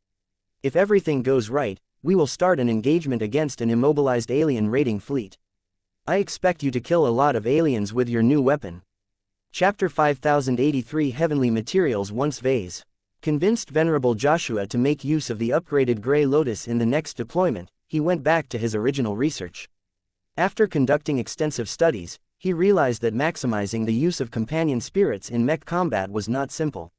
If everything goes right, we will start an engagement against an immobilized alien raiding fleet. I expect you to kill a lot of aliens with your new weapon. Chapter 5083 Heavenly Materials. Once Vase convinced Venerable Joshua to make use of the upgraded Grey Lotus in the next deployment, he went back to his original research. After conducting extensive studies, he realized that maximizing the use of companion spirits in mech combat was not simple.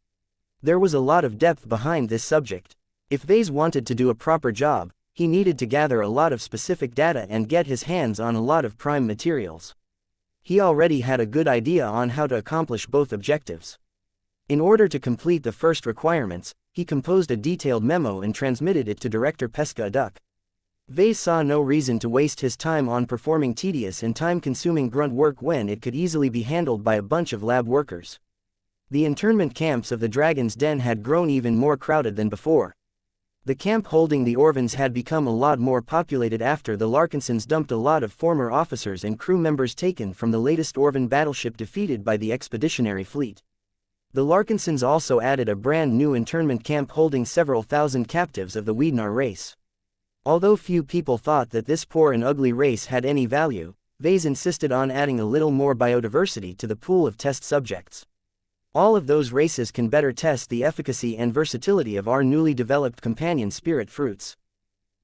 There was a lot of depth behind this subject. If Vase wanted to do a proper job, he needed to gather a lot of specific data and get his hands on a lot of prime materials. He already had a good idea on how to accomplish both objectives. In order to complete the first requirements, he composed a detailed memo and transmitted it to Director Pesca Duck. Vase saw no reason to waste his time on performing tedious and time-consuming grunt work when it could easily be handled by a bunch of lab workers. The internment camps of the Dragon's Den had grown even more crowded than before. The camp holding the Orvans had become a lot more populated after the Larkinsons dumped a lot of former officers and crew members taken from the latest Orvan battleship defeated by the Expeditionary Fleet. The Larkinsons also added a brand new internment camp holding several thousand captives of the Weednar race. Although few people thought that this poor and ugly race had any value, Vase insisted on adding a little more biodiversity to the pool of test subjects. All of those races can better test the efficacy and versatility of our newly developed companion spirit fruits.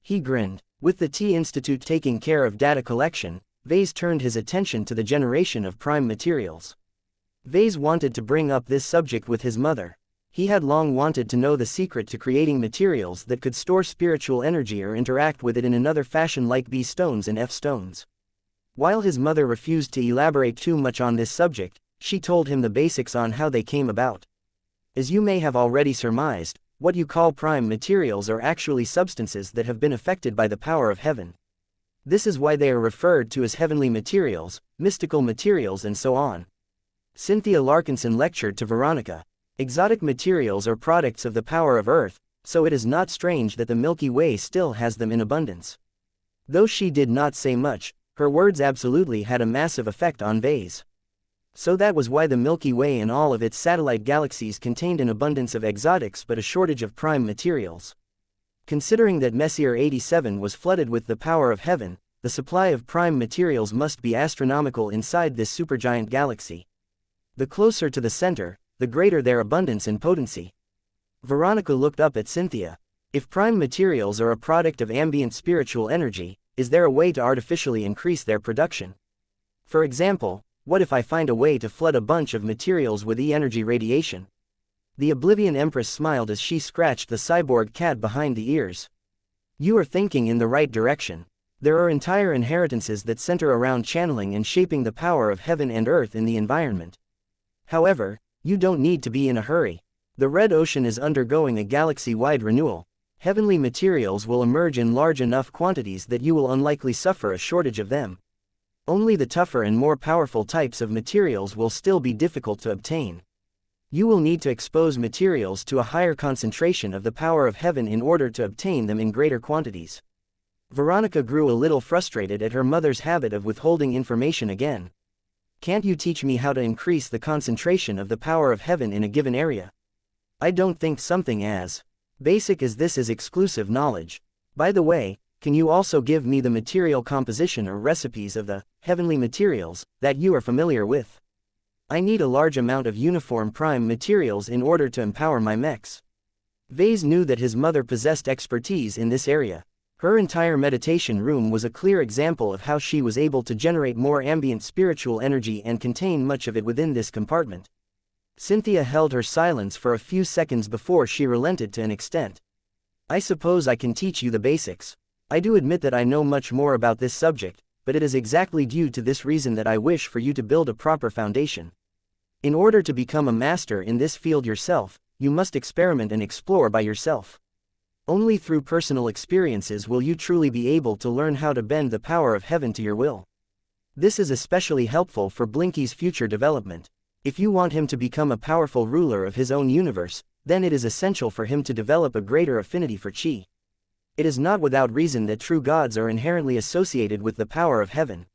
He grinned. With the Tea Institute taking care of data collection, Vase turned his attention to the generation of prime materials. Vase wanted to bring up this subject with his mother. He had long wanted to know the secret to creating materials that could store spiritual energy or interact with it in another fashion like B stones and F stones. While his mother refused to elaborate too much on this subject, she told him the basics on how they came about. As you may have already surmised, what you call prime materials are actually substances that have been affected by the power of heaven. This is why they are referred to as heavenly materials, mystical materials and so on. Cynthia Larkinson lectured to Veronica. Exotic materials are products of the power of Earth, so it is not strange that the Milky Way still has them in abundance. Though she did not say much, her words absolutely had a massive effect on Vase. So that was why the Milky Way and all of its satellite galaxies contained an abundance of exotics but a shortage of prime materials. Considering that Messier 87 was flooded with the power of heaven, the supply of prime materials must be astronomical inside this supergiant galaxy. The closer to the center, the greater their abundance and potency. Veronica looked up at Cynthia. If prime materials are a product of ambient spiritual energy, is there a way to artificially increase their production? For example, what if I find a way to flood a bunch of materials with E-energy radiation? The Oblivion Empress smiled as she scratched the cyborg cat behind the ears. You are thinking in the right direction. There are entire inheritances that center around channeling and shaping the power of heaven and earth in the environment. However, you don't need to be in a hurry. The Red Ocean is undergoing a galaxy-wide renewal. Heavenly materials will emerge in large enough quantities that you will unlikely suffer a shortage of them. Only the tougher and more powerful types of materials will still be difficult to obtain. You will need to expose materials to a higher concentration of the power of heaven in order to obtain them in greater quantities. Veronica grew a little frustrated at her mother's habit of withholding information again. Can't you teach me how to increase the concentration of the power of heaven in a given area? I don't think something as basic as this is exclusive knowledge. By the way, can you also give me the material composition or recipes of the heavenly materials that you are familiar with? I need a large amount of uniform prime materials in order to empower my mechs. Vase knew that his mother possessed expertise in this area. Her entire meditation room was a clear example of how she was able to generate more ambient spiritual energy and contain much of it within this compartment. Cynthia held her silence for a few seconds before she relented to an extent. I suppose I can teach you the basics. I do admit that I know much more about this subject, but it is exactly due to this reason that I wish for you to build a proper foundation. In order to become a master in this field yourself, you must experiment and explore by yourself. Only through personal experiences will you truly be able to learn how to bend the power of heaven to your will. This is especially helpful for Blinky's future development. If you want him to become a powerful ruler of his own universe, then it is essential for him to develop a greater affinity for Qi. It is not without reason that true gods are inherently associated with the power of heaven.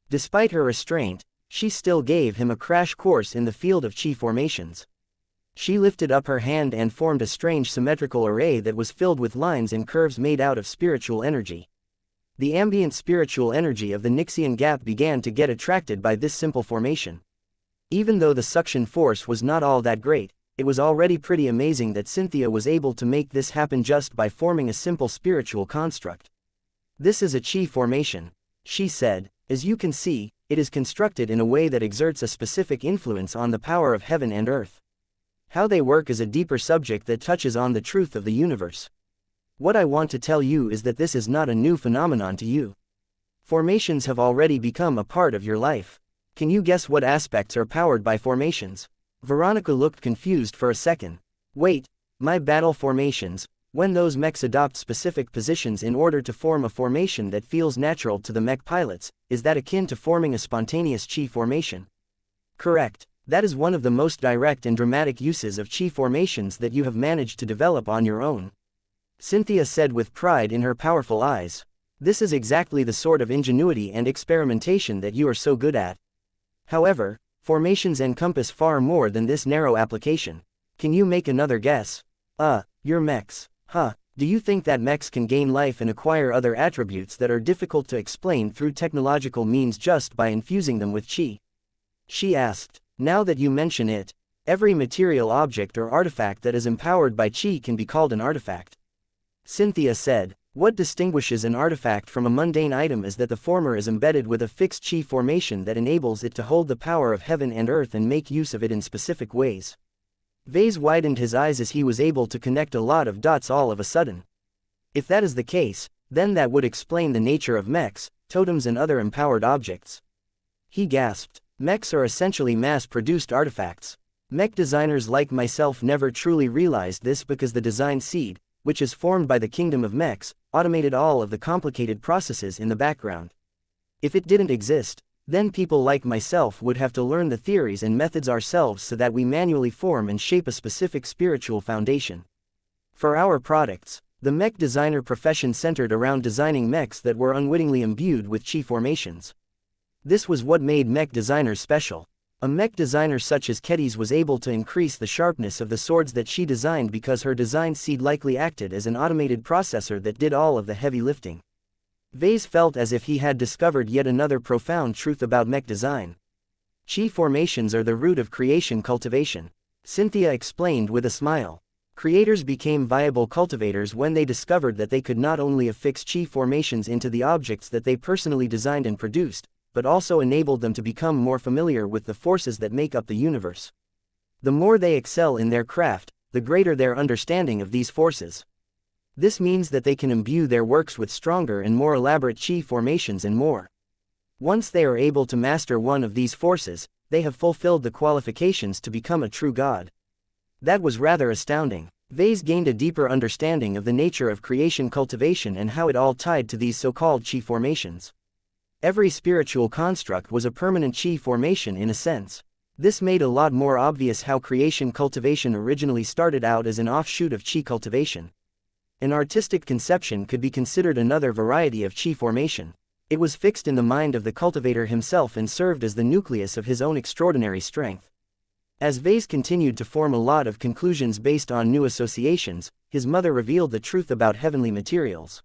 Despite her restraint, she still gave him a crash course in the field of Qi formations. She lifted up her hand and formed a strange symmetrical array that was filled with lines and curves made out of spiritual energy. The ambient spiritual energy of the Nixian gap began to get attracted by this simple formation. Even though the suction force was not all that great, it was already pretty amazing that Cynthia was able to make this happen just by forming a simple spiritual construct. This is a Qi formation, she said. As you can see, it is constructed in a way that exerts a specific influence on the power of heaven and earth. How they work is a deeper subject that touches on the truth of the universe. What I want to tell you is that this is not a new phenomenon to you. Formations have already become a part of your life. Can you guess what aspects are powered by formations? Veronica looked confused for a second. Wait, my battle formations, when those mechs adopt specific positions in order to form a formation that feels natural to the mech pilots, is that akin to forming a spontaneous Qi formation? Correct. That is one of the most direct and dramatic uses of Qi formations that you have managed to develop on your own. Cynthia said with pride in her powerful eyes. This is exactly the sort of ingenuity and experimentation that you are so good at. However, formations encompass far more than this narrow application. Can you make another guess? Your mechs. Do you think that mechs can gain life and acquire other attributes that are difficult to explain through technological means just by infusing them with Qi? She asked. Now that you mention it, every material object or artifact that is empowered by Qi can be called an artifact. Cynthia said. What distinguishes an artifact from a mundane item is that the former is embedded with a fixed Qi formation that enables it to hold the power of heaven and earth and make use of it in specific ways. Vase widened his eyes as he was able to connect a lot of dots all of a sudden. If that is the case, then that would explain the nature of mechs, totems and other empowered objects. He gasped. Mechs are essentially mass-produced artifacts. Mech designers like myself never truly realized this because the design seed, which is formed by the kingdom of mechs, automated all of the complicated processes in the background. If it didn't exist, then people like myself would have to learn the theories and methods ourselves so that we manually form and shape a specific spiritual foundation. For our products, the mech designer profession centered around designing mechs that were unwittingly imbued with Qi formations. This was what made mech designers special. A mech designer such as Ketty's was able to increase the sharpness of the swords that she designed because her design seed likely acted as an automated processor that did all of the heavy lifting. Vase felt as if he had discovered yet another profound truth about mech design. Qi formations are the root of creation cultivation. Cynthia explained with a smile. Creators became viable cultivators when they discovered that they could not only affix Qi formations into the objects that they personally designed and produced, but also enabled them to become more familiar with the forces that make up the universe. The more they excel in their craft, the greater their understanding of these forces. This means that they can imbue their works with stronger and more elaborate Qi formations and more. Once they are able to master one of these forces, they have fulfilled the qualifications to become a true god. That was rather astounding. Vase gained a deeper understanding of the nature of creation cultivation and how it all tied to these so-called Qi formations. Every spiritual construct was a permanent Qi formation in a sense. This made a lot more obvious how creation cultivation originally started out as an offshoot of chi cultivation. An artistic conception could be considered another variety of chi formation. It was fixed in the mind of the cultivator himself and served as the nucleus of his own extraordinary strength. As Vase continued to form a lot of conclusions based on new associations, his mother revealed the truth about heavenly materials.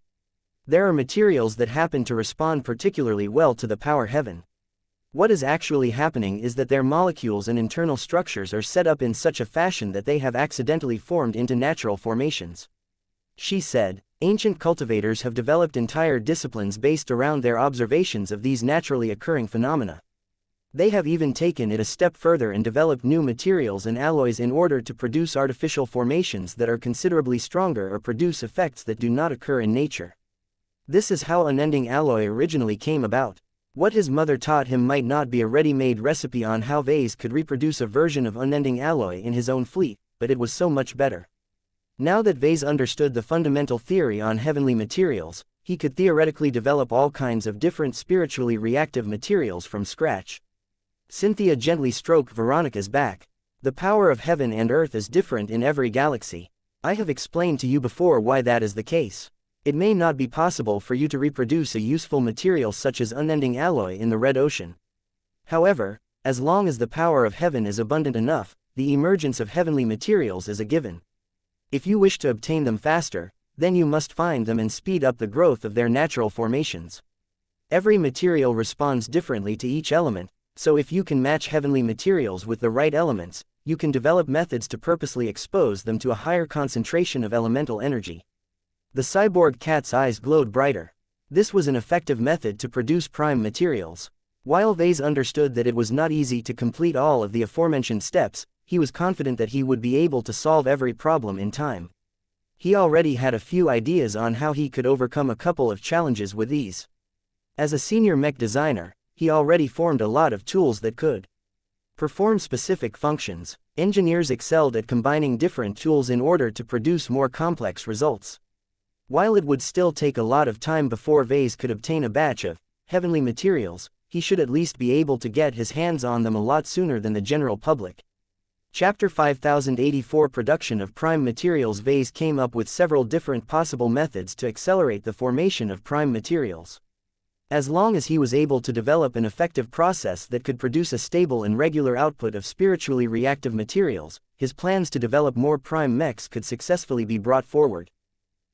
There are materials that happen to respond particularly well to the power heaven. What is actually happening is that their molecules and internal structures are set up in such a fashion that they have accidentally formed into natural formations. She said, ancient cultivators have developed entire disciplines based around their observations of these naturally occurring phenomena. They have even taken it a step further and developed new materials and alloys in order to produce artificial formations that are considerably stronger or produce effects that do not occur in nature. This is how unending alloy originally came about. What his mother taught him might not be a ready-made recipe on how Vase could reproduce a version of unending alloy in his own fleet, but it was so much better. Now that Vase understood the fundamental theory on heavenly materials, he could theoretically develop all kinds of different spiritually reactive materials from scratch. Cynthia gently stroked Veronica's back. The power of heaven and earth is different in every galaxy. I have explained to you before why that is the case. It may not be possible for you to reproduce a useful material such as unending alloy in the red ocean. However, as long as the power of heaven is abundant enough, the emergence of heavenly materials is a given. If you wish to obtain them faster, then you must find them and speed up the growth of their natural formations. Every material responds differently to each element, so if you can match heavenly materials with the right elements, you can develop methods to purposely expose them to a higher concentration of elemental energy. The cyborg cat's eyes glowed brighter. This was an effective method to produce prime materials. While Vase understood that it was not easy to complete all of the aforementioned steps, he was confident that he would be able to solve every problem in time. He already had a few ideas on how he could overcome a couple of challenges with ease. As a senior mech designer, he already formed a lot of tools that could perform specific functions. Engineers excelled at combining different tools in order to produce more complex results. While it would still take a lot of time before Vase could obtain a batch of heavenly materials, he should at least be able to get his hands on them a lot sooner than the general public. Chapter 5084 Production of Prime Materials. Vase came up with several different possible methods to accelerate the formation of prime materials. As long as he was able to develop an effective process that could produce a stable and regular output of spiritually reactive materials, his plans to develop more prime mechs could successfully be brought forward.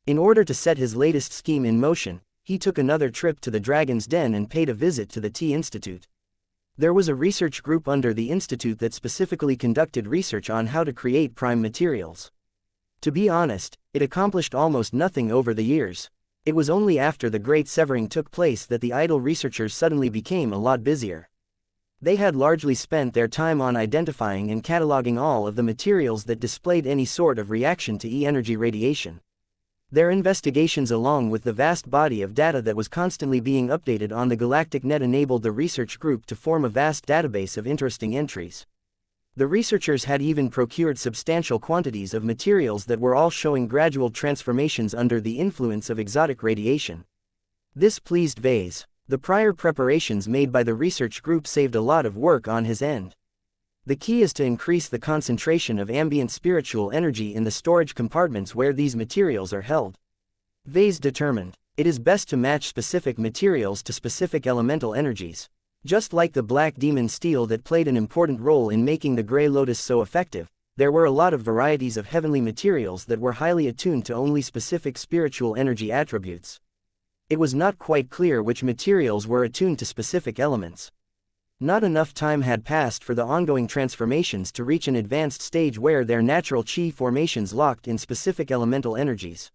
In order to set his latest scheme in motion, he took another trip to the Dragon's Den and paid a visit to the Tea Institute. There was a research group under the institute that specifically conducted research on how to create prime materials. To be honest, it accomplished almost nothing over the years. It was only after the Great Severing took place that the idle researchers suddenly became a lot busier. They had largely spent their time on identifying and cataloging all of the materials that displayed any sort of reaction to E-energy radiation. Their investigations along with the vast body of data that was constantly being updated on the galactic net enabled the research group to form a vast database of interesting entries. The researchers had even procured substantial quantities of materials that were all showing gradual transformations under the influence of exotic radiation. This pleased Vase. The prior preparations made by the research group saved a lot of work on his end. The key is to increase the concentration of ambient spiritual energy in the storage compartments where these materials are held. Vase determined, it is best to match specific materials to specific elemental energies. Just like the black demon steel that played an important role in making the Grey Lotus so effective, there were a lot of varieties of heavenly materials that were highly attuned to only specific spiritual energy attributes. It was not quite clear which materials were attuned to specific elements. Not enough time had passed for the ongoing transformations to reach an advanced stage where their natural chi formations locked in specific elemental energies.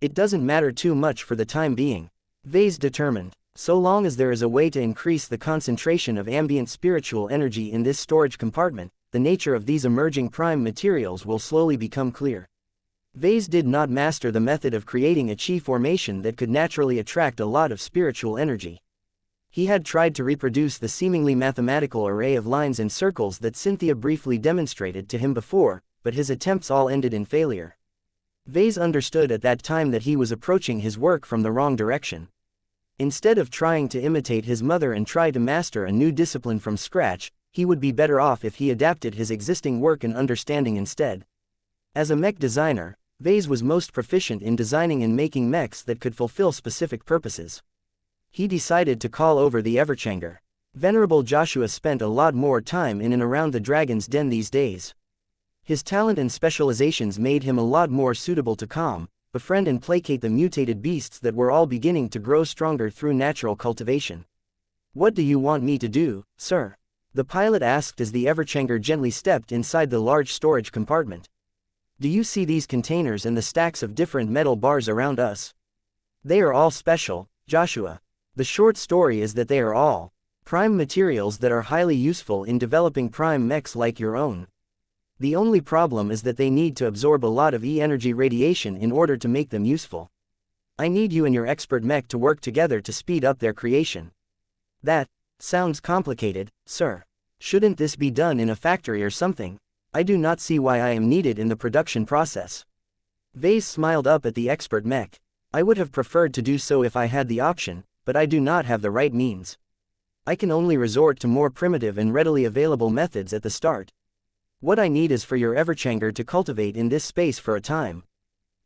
It doesn't matter too much for the time being. Vase determined, so long as there is a way to increase the concentration of ambient spiritual energy in this storage compartment, the nature of these emerging prime materials will slowly become clear. Vase did not master the method of creating a chi formation that could naturally attract a lot of spiritual energy. He had tried to reproduce the seemingly mathematical array of lines and circles that Cynthia briefly demonstrated to him before, but his attempts all ended in failure. Vase understood at that time that he was approaching his work from the wrong direction. Instead of trying to imitate his mother and try to master a new discipline from scratch, he would be better off if he adapted his existing work and understanding instead. As a mech designer, Vase was most proficient in designing and making mechs that could fulfill specific purposes. He decided to call over the Everchanger. Venerable Joshua spent a lot more time in and around the dragon's den these days. His talent and specializations made him a lot more suitable to calm, befriend and placate the mutated beasts that were all beginning to grow stronger through natural cultivation. "What do you want me to do, sir?" the pilot asked as the Everchanger gently stepped inside the large storage compartment. "Do you see these containers and the stacks of different metal bars around us? They are all special, Joshua. The short story is that they are all prime materials that are highly useful in developing prime mechs like your own. The only problem is that they need to absorb a lot of E-energy radiation in order to make them useful. I need you and your expert mech to work together to speed up their creation." "That sounds complicated, sir. Shouldn't this be done in a factory or something? I do not see why I am needed in the production process." Vase smiled up at the expert mech. "I would have preferred to do so if I had the option, but I do not have the right means. I can only resort to more primitive and readily available methods at the start. What I need is for your Everchanger to cultivate in this space for a time.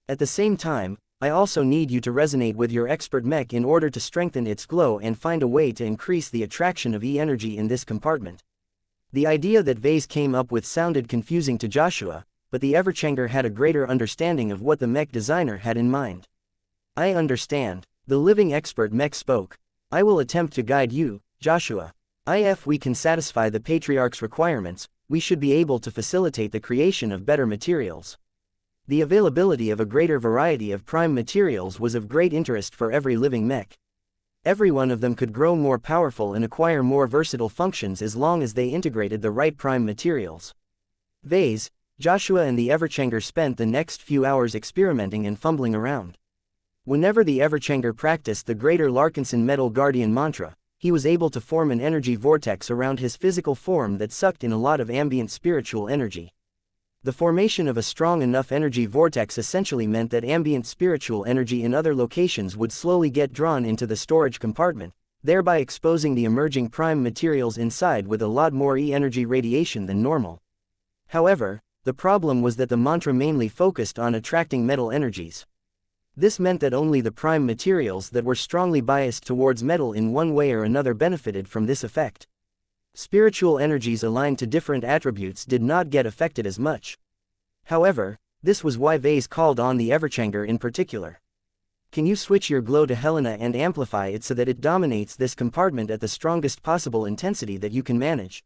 At the same time, I also need you to resonate with your expert mech in order to strengthen its glow and find a way to increase the attraction of E-energy in this compartment." The idea that Vase came up with sounded confusing to Joshua, but the Everchanger had a greater understanding of what the mech designer had in mind. "I understand," the living expert mech spoke. "I will attempt to guide you, Joshua. If we can satisfy the Patriarch's requirements, we should be able to facilitate the creation of better materials." The availability of a greater variety of prime materials was of great interest for every living mech. Every one of them could grow more powerful and acquire more versatile functions as long as they integrated the right prime materials. Vase, Joshua and the Everchanger spent the next few hours experimenting and fumbling around. Whenever the Everchanger practiced the Greater Larkinson Metal Guardian mantra, he was able to form an energy vortex around his physical form that sucked in a lot of ambient spiritual energy. The formation of a strong enough energy vortex essentially meant that ambient spiritual energy in other locations would slowly get drawn into the storage compartment, thereby exposing the emerging prime materials inside with a lot more E-energy radiation than normal. However, the problem was that the mantra mainly focused on attracting metal energies. This meant that only the prime materials that were strongly biased towards metal in one way or another benefited from this effect. Spiritual energies aligned to different attributes did not get affected as much. However, this was why Vase called on the Everchanger in particular. "Can you switch your glow to Helena and amplify it so that it dominates this compartment at the strongest possible intensity that you can manage?"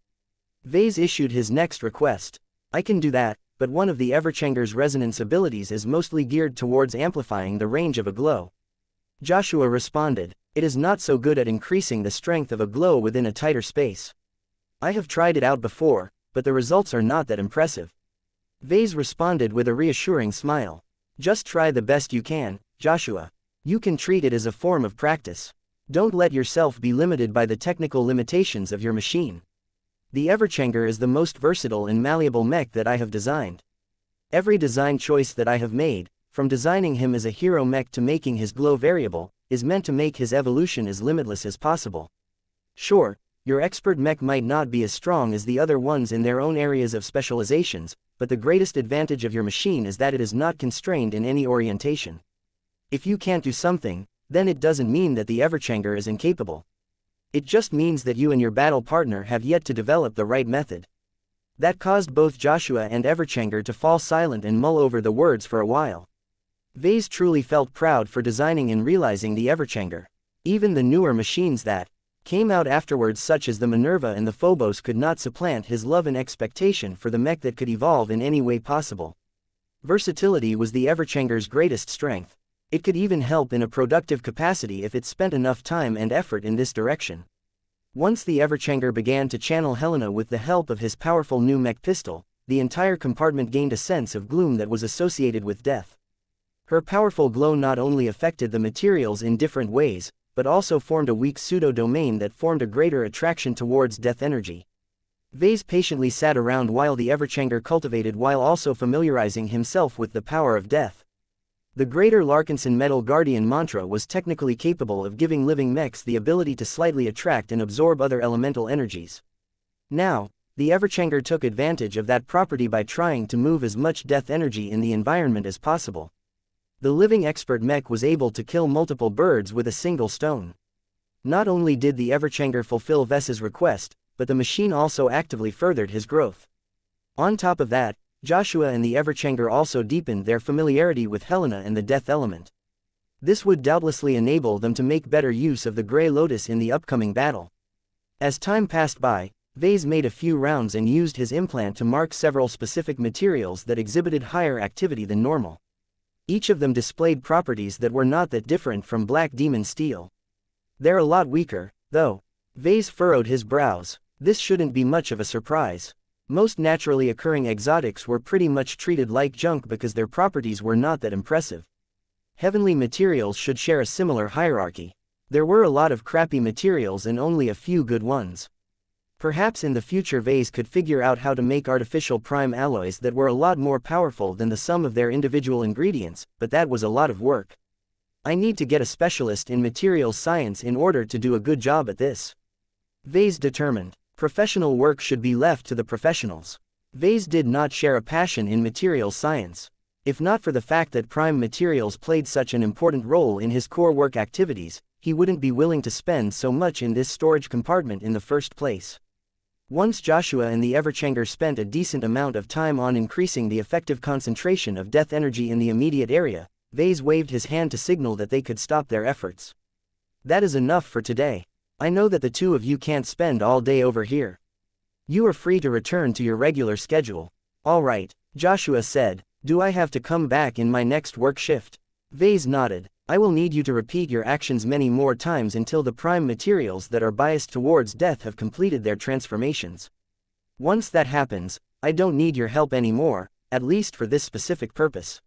Vase issued his next request. "I can do that, but one of the Everchanger's resonance abilities is mostly geared towards amplifying the range of a glow." Joshua responded, "It is not so good at increasing the strength of a glow within a tighter space. I have tried it out before, but the results are not that impressive." Vase responded with a reassuring smile. "Just try the best you can, Joshua. You can treat it as a form of practice. Don't let yourself be limited by the technical limitations of your machine. The Everchanger is the most versatile and malleable mech that I have designed. Every design choice that I have made, from designing him as a hero mech to making his glow variable, is meant to make his evolution as limitless as possible. Sure, your expert mech might not be as strong as the other ones in their own areas of specializations, but the greatest advantage of your machine is that it is not constrained in any orientation. If you can't do something, then it doesn't mean that the Everchanger is incapable. It just means that you and your battle partner have yet to develop the right method." That caused both Joshua and Everchanger to fall silent and mull over the words for a while. Vase truly felt proud for designing and realizing the Everchanger. Even the newer machines that came out afterwards, such as the Minerva and the Phobos, could not supplant his love and expectation for the mech that could evolve in any way possible. Versatility was the Everchanger's greatest strength. It could even help in a productive capacity if it spent enough time and effort in this direction. Once the Everchanger began to channel Helena with the help of his powerful new mech pistol, the entire compartment gained a sense of gloom that was associated with death. Her powerful glow not only affected the materials in different ways, but also formed a weak pseudo-domain that formed a greater attraction towards death energy. Vase patiently sat around while the Everchanger cultivated, while also familiarizing himself with the power of death. The Greater Larkinson Metal Guardian mantra was technically capable of giving living mechs the ability to slightly attract and absorb other elemental energies. Now, the Everchanger took advantage of that property by trying to move as much death energy in the environment as possible. The living expert Mech was able to kill multiple birds with a single stone. Not only did the Everchanger fulfill Vess's request, but the machine also actively furthered his growth. On top of that, Joshua and the Everchanger also deepened their familiarity with Helena and the death element. This would doubtlessly enable them to make better use of the Grey Lotus in the upcoming battle. As time passed by, Vase made a few rounds and used his implant to mark several specific materials that exhibited higher activity than normal. Each of them displayed properties that were not that different from Black Demon Steel. They're a lot weaker, though. Vase furrowed his brows. This shouldn't be much of a surprise. Most naturally occurring exotics were pretty much treated like junk because their properties were not that impressive. Heavenly materials should share a similar hierarchy. There were a lot of crappy materials and only a few good ones. Perhaps in the future Vase could figure out how to make artificial prime alloys that were a lot more powerful than the sum of their individual ingredients, but that was a lot of work. I need to get a specialist in materials science in order to do a good job at this. Vase determined. Professional work should be left to the professionals. Vase did not share a passion in materials science. If not for the fact that prime materials played such an important role in his core work activities, he wouldn't be willing to spend so much in this storage compartment in the first place. Once Joshua and the Everchanger spent a decent amount of time on increasing the effective concentration of death energy in the immediate area, Vase waved his hand to signal that they could stop their efforts. That is enough for today. I know that the two of you can't spend all day over here. You are free to return to your regular schedule. All right, Joshua said. Do I have to come back in my next work shift? Vase nodded. I will need you to repeat your actions many more times until the prime materials that are biased towards death have completed their transformations. Once that happens, I don't need your help anymore, at least for this specific purpose.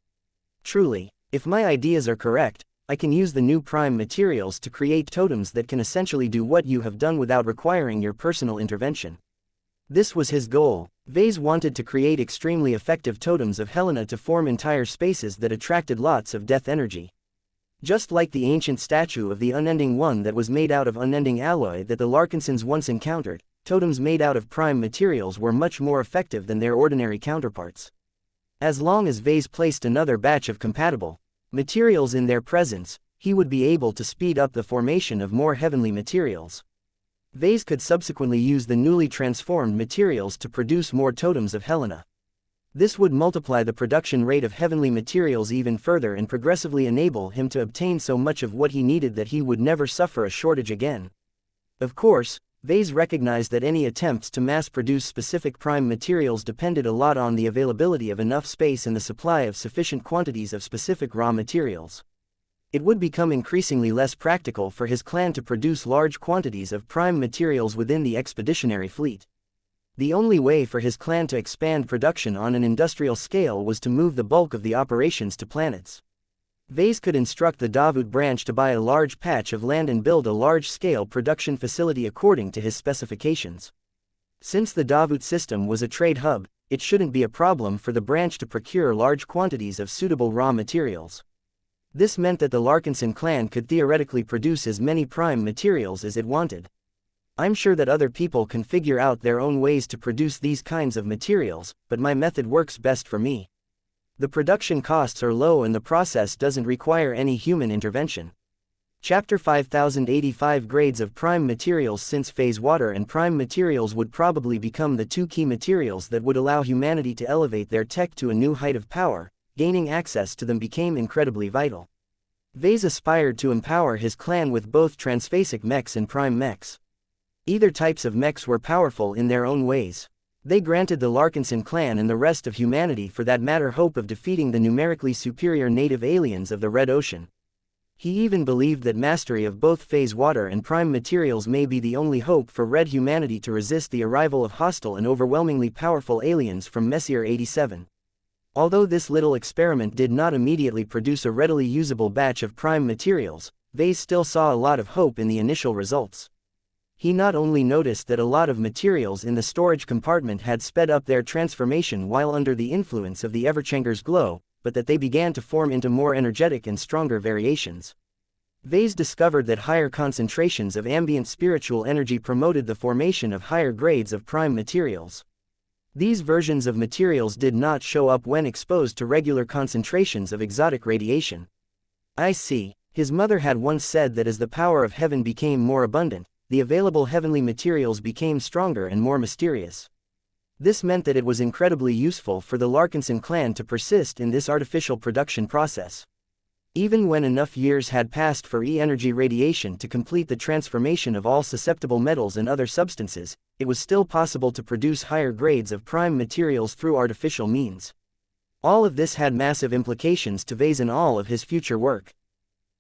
Truly, if my ideas are correct, I can use the new prime materials to create totems that can essentially do what you have done without requiring your personal intervention. This was his goal. Vase wanted to create extremely effective totems of Helena to form entire spaces that attracted lots of death energy. Just like the ancient statue of the Unending One that was made out of unending alloy that the Larkinsons once encountered, totems made out of prime materials were much more effective than their ordinary counterparts. As long as Vase placed another batch of compatible materials in their presence, he would be able to speed up the formation of more heavenly materials. Vase could subsequently use the newly transformed materials to produce more totems of Helena. This would multiply the production rate of heavenly materials even further and progressively enable him to obtain so much of what he needed that he would never suffer a shortage again. Of course, Vase recognized that any attempts to mass-produce specific prime materials depended a lot on the availability of enough space and the supply of sufficient quantities of specific raw materials. It would become increasingly less practical for his clan to produce large quantities of prime materials within the expeditionary fleet. The only way for his clan to expand production on an industrial scale was to move the bulk of the operations to planets. Vase could instruct the Davut branch to buy a large patch of land and build a large-scale production facility according to his specifications. Since the Davut system was a trade hub, it shouldn't be a problem for the branch to procure large quantities of suitable raw materials. This meant that the Larkinson clan could theoretically produce as many prime materials as it wanted. I'm sure that other people can figure out their own ways to produce these kinds of materials, but my method works best for me. The production costs are low and the process doesn't require any human intervention. Chapter 5085 Grades of Prime Materials. Since phase water and prime materials would probably become the two key materials that would allow humanity to elevate their tech to a new height of power, gaining access to them became incredibly vital. Vase aspired to empower his clan with both transphasic mechs and prime mechs. Either types of mechs were powerful in their own ways. They granted the Larkinson clan and the rest of humanity for that matter hope of defeating the numerically superior native aliens of the Red Ocean. He even believed that mastery of both phase water and prime materials may be the only hope for Red humanity to resist the arrival of hostile and overwhelmingly powerful aliens from Messier 87. Although this little experiment did not immediately produce a readily usable batch of prime materials, Vase still saw a lot of hope in the initial results. He not only noticed that a lot of materials in the storage compartment had sped up their transformation while under the influence of the Everchanger's glow, but that they began to form into more energetic and stronger variations. Vase discovered that higher concentrations of ambient spiritual energy promoted the formation of higher grades of prime materials. These versions of materials did not show up when exposed to regular concentrations of exotic radiation. I see. His mother had once said that as the power of heaven became more abundant, the available heavenly materials became stronger and more mysterious. This meant that it was incredibly useful for the Larkinson clan to persist in this artificial production process. Even when enough years had passed for E-energy radiation to complete the transformation of all susceptible metals and other substances, it was still possible to produce higher grades of prime materials through artificial means. All of this had massive implications to Vase in all of his future work.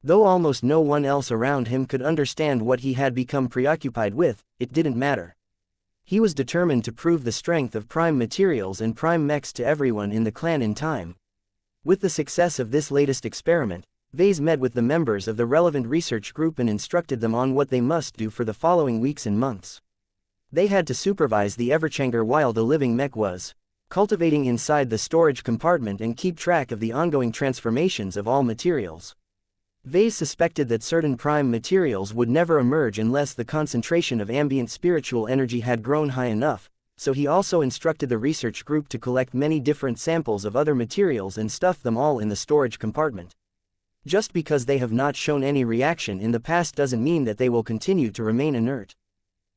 Though almost no one else around him could understand what he had become preoccupied with, it didn't matter. He was determined to prove the strength of prime materials and prime mechs to everyone in the clan in time. With the success of this latest experiment, Vase met with the members of the relevant research group and instructed them on what they must do for the following weeks and months. They had to supervise the Everchanger while the living mech was cultivating inside the storage compartment and keep track of the ongoing transformations of all materials. Vase suspected that certain prime materials would never emerge unless the concentration of ambient spiritual energy had grown high enough, so he also instructed the research group to collect many different samples of other materials and stuff them all in the storage compartment. Just because they have not shown any reaction in the past doesn't mean that they will continue to remain inert.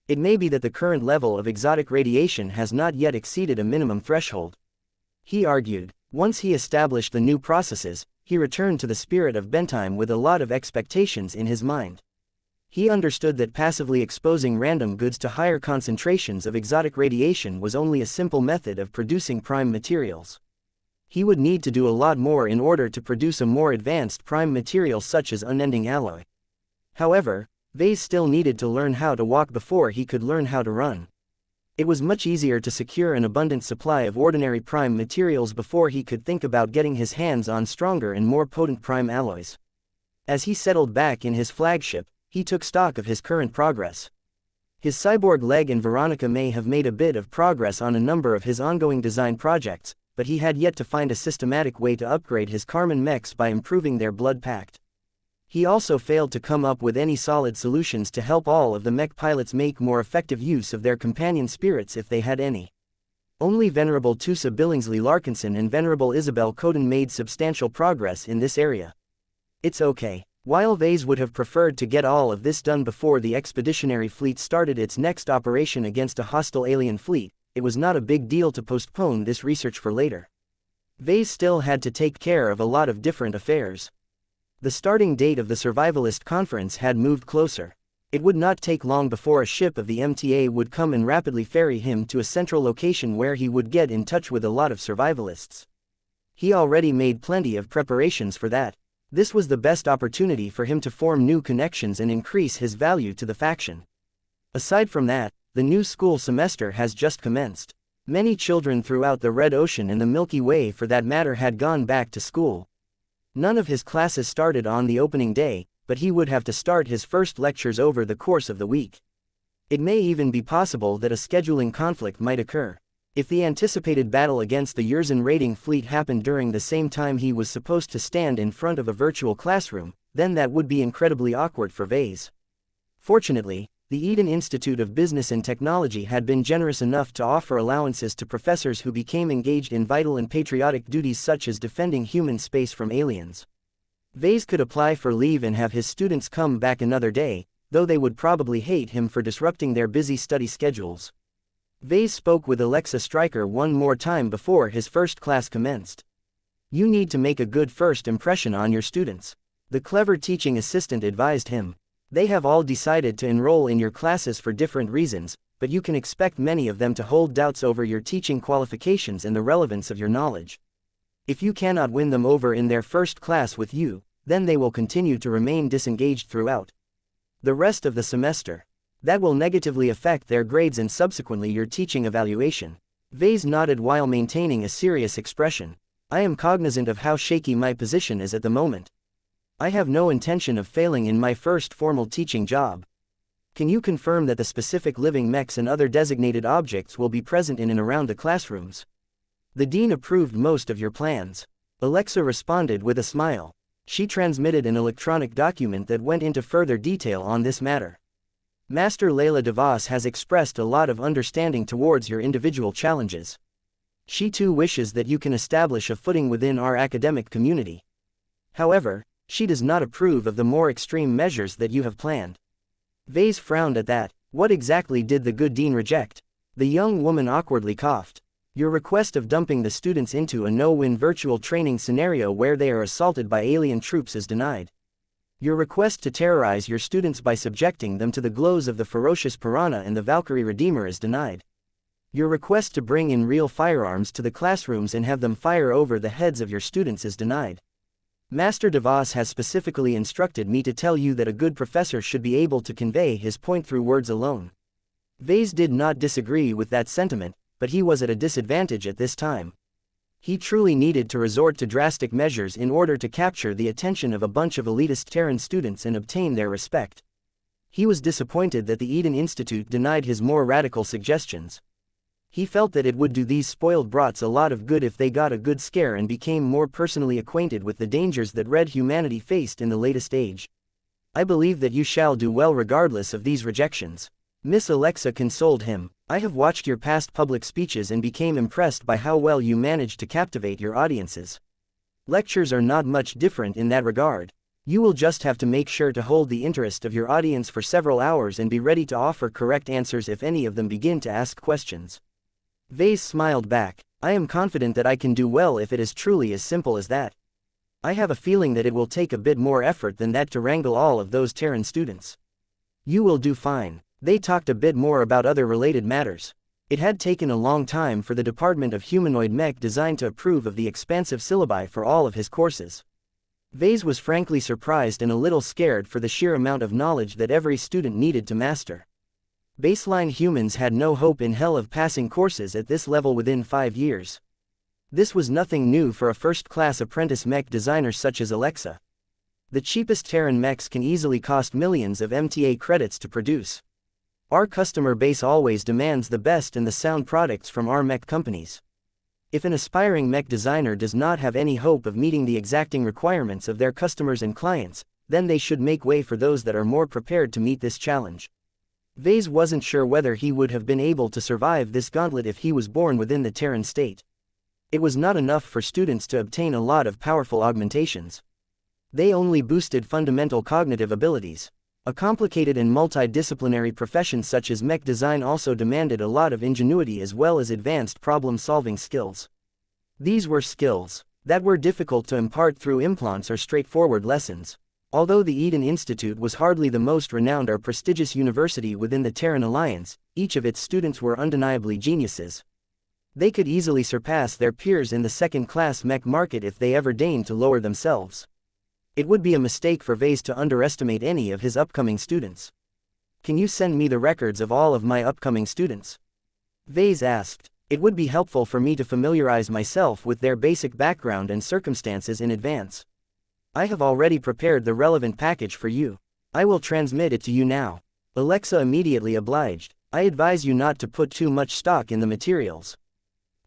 It may be that the current level of exotic radiation has not yet exceeded a minimum threshold. He argued. Once he established the new processes, he returned to the spirit of Bentheim with a lot of expectations in his mind. He understood that passively exposing random goods to higher concentrations of exotic radiation was only a simple method of producing prime materials. He would need to do a lot more in order to produce a more advanced prime material such as unending alloy. However, Vase still needed to learn how to walk before he could learn how to run. It was much easier to secure an abundant supply of ordinary prime materials before he could think about getting his hands on stronger and more potent prime alloys. As he settled back in his flagship, he took stock of his current progress. His cyborg leg and Veronica may have made a bit of progress on a number of his ongoing design projects, but he had yet to find a systematic way to upgrade his Carmen mechs by improving their blood pact. He also failed to come up with any solid solutions to help all of the mech pilots make more effective use of their companion spirits if they had any. Only Venerable Tusa Billingsley Larkinson and Venerable Isabel Coden made substantial progress in this area. It's okay. While Vase would have preferred to get all of this done before the expeditionary fleet started its next operation against a hostile alien fleet, it was not a big deal to postpone this research for later. Vase still had to take care of a lot of different affairs. The starting date of the Survivalist Conference had moved closer. It would not take long before a ship of the MTA would come and rapidly ferry him to a central location where he would get in touch with a lot of survivalists. He already made plenty of preparations for that. This was the best opportunity for him to form new connections and increase his value to the faction. Aside from that, the new school semester has just commenced. Many children throughout the Red Ocean and the Milky Way for that matter had gone back to school. None of his classes started on the opening day, but he would have to start his first lectures over the course of the week. It may even be possible that a scheduling conflict might occur. If the anticipated battle against the Yurzan raiding fleet happened during the same time he was supposed to stand in front of a virtual classroom, then that would be incredibly awkward for Vase. Fortunately, the Eden Institute of Business and Technology had been generous enough to offer allowances to professors who became engaged in vital and patriotic duties such as defending human space from aliens. Vase could apply for leave and have his students come back another day, though they would probably hate him for disrupting their busy study schedules. Vase spoke with Alexa Stryker one more time before his first class commenced. "You need to make a good first impression on your students," the clever teaching assistant advised him. "They have all decided to enroll in your classes for different reasons, but you can expect many of them to hold doubts over your teaching qualifications and the relevance of your knowledge. If you cannot win them over in their first class with you, then they will continue to remain disengaged throughout the rest of the semester. That will negatively affect their grades and subsequently your teaching evaluation." Vase nodded while maintaining a serious expression. "I am cognizant of how shaky my position is at the moment. I have no intention of failing in my first formal teaching job. Can you confirm that the specific living mechs and other designated objects will be present in and around the classrooms? The dean approved most of your plans." Alexa responded with a smile. She transmitted an electronic document that went into further detail on this matter. Master Layla DeVos has expressed a lot of understanding towards your individual challenges. She too wishes that you can establish a footing within our academic community. However, she does not approve of the more extreme measures that you have planned. Vase frowned at that. What exactly did the good dean reject? The young woman awkwardly coughed. Your request of dumping the students into a no-win virtual training scenario where they are assaulted by alien troops is denied. Your request to terrorize your students by subjecting them to the glows of the ferocious piranha and the Valkyrie Redeemer is denied. Your request to bring in real firearms to the classrooms and have them fire over the heads of your students is denied. Master DeVos has specifically instructed me to tell you that a good professor should be able to convey his point through words alone. Vase did not disagree with that sentiment, but he was at a disadvantage at this time. He truly needed to resort to drastic measures in order to capture the attention of a bunch of elitist Terran students and obtain their respect. He was disappointed that the Eden Institute denied his more radical suggestions. He felt that it would do these spoiled brats a lot of good if they got a good scare and became more personally acquainted with the dangers that red humanity faced in the latest age. I believe that you shall do well regardless of these rejections. Miss Alexa consoled him. I have watched your past public speeches and became impressed by how well you managed to captivate your audiences. Lectures are not much different in that regard. You will just have to make sure to hold the interest of your audience for several hours and be ready to offer correct answers if any of them begin to ask questions. Vase smiled back. I am confident that I can do well if it is truly as simple as that. I have a feeling that it will take a bit more effort than that to wrangle all of those Terran students. You will do fine. They talked a bit more about other related matters. It had taken a long time for the Department of Humanoid Mech Design to approve of the expansive syllabi for all of his courses. Vase was frankly surprised and a little scared for the sheer amount of knowledge that every student needed to master. Baseline humans had no hope in hell of passing courses at this level within 5 years. This was nothing new for a first-class apprentice mech designer such as Alexa. The cheapest Terran mechs can easily cost millions of MTA credits to produce. Our customer base always demands the best and the sound products from our mech companies. If an aspiring mech designer does not have any hope of meeting the exacting requirements of their customers and clients, then they should make way for those that are more prepared to meet this challenge. Vase wasn't sure whether he would have been able to survive this gauntlet if he was born within the Terran state. It was not enough for students to obtain a lot of powerful augmentations. They only boosted fundamental cognitive abilities. A complicated and multidisciplinary profession such as mech design also demanded a lot of ingenuity as well as advanced problem-solving skills. These were skills that were difficult to impart through implants or straightforward lessons. Although the Eden Institute was hardly the most renowned or prestigious university within the Terran Alliance, each of its students were undeniably geniuses. They could easily surpass their peers in the second-class mech market if they ever deigned to lower themselves. It would be a mistake for Vase to underestimate any of his upcoming students. Can you send me the records of all of my upcoming students? Vase asked. It would be helpful for me to familiarize myself with their basic background and circumstances in advance. I have already prepared the relevant package for you. I will transmit it to you now. Alexa immediately obliged. I advise you not to put too much stock in the materials.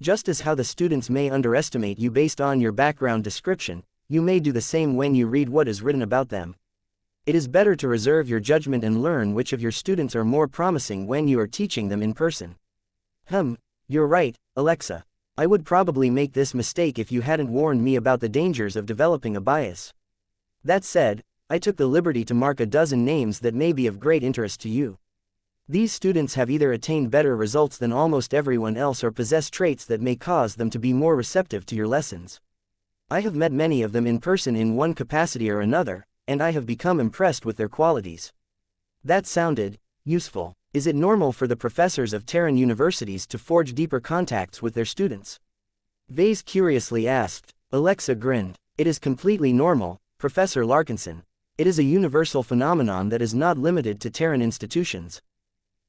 Just as how the students may underestimate you based on your background description, you may do the same when you read what is written about them. It is better to reserve your judgment and learn which of your students are more promising when you are teaching them in person. You're right, Alexa. I would probably make this mistake if you hadn't warned me about the dangers of developing a bias. That said, I took the liberty to mark a dozen names that may be of great interest to you. These students have either attained better results than almost everyone else or possess traits that may cause them to be more receptive to your lessons. I have met many of them in person in one capacity or another, and I have become impressed with their qualities. That sounded useful. Is it normal for the professors of Terran universities to forge deeper contacts with their students? Vase curiously asked. Alexa grinned. It is completely normal, Professor Larkinson. It is a universal phenomenon that is not limited to Terran institutions.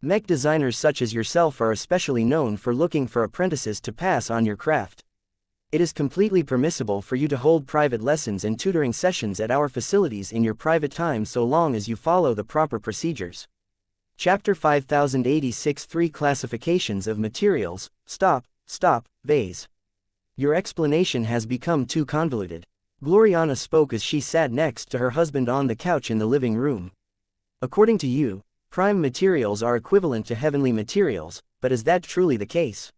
Mech designers such as yourself are especially known for looking for apprentices to pass on your craft. It is completely permissible for you to hold private lessons and tutoring sessions at our facilities in your private time so long as you follow the proper procedures. Chapter 5086 3 Classifications of Materials. Stop, Vase. Your explanation has become too convoluted. Gloriana spoke as she sat next to her husband on the couch in the living room. According to you, prime materials are equivalent to heavenly materials, but is that truly the case?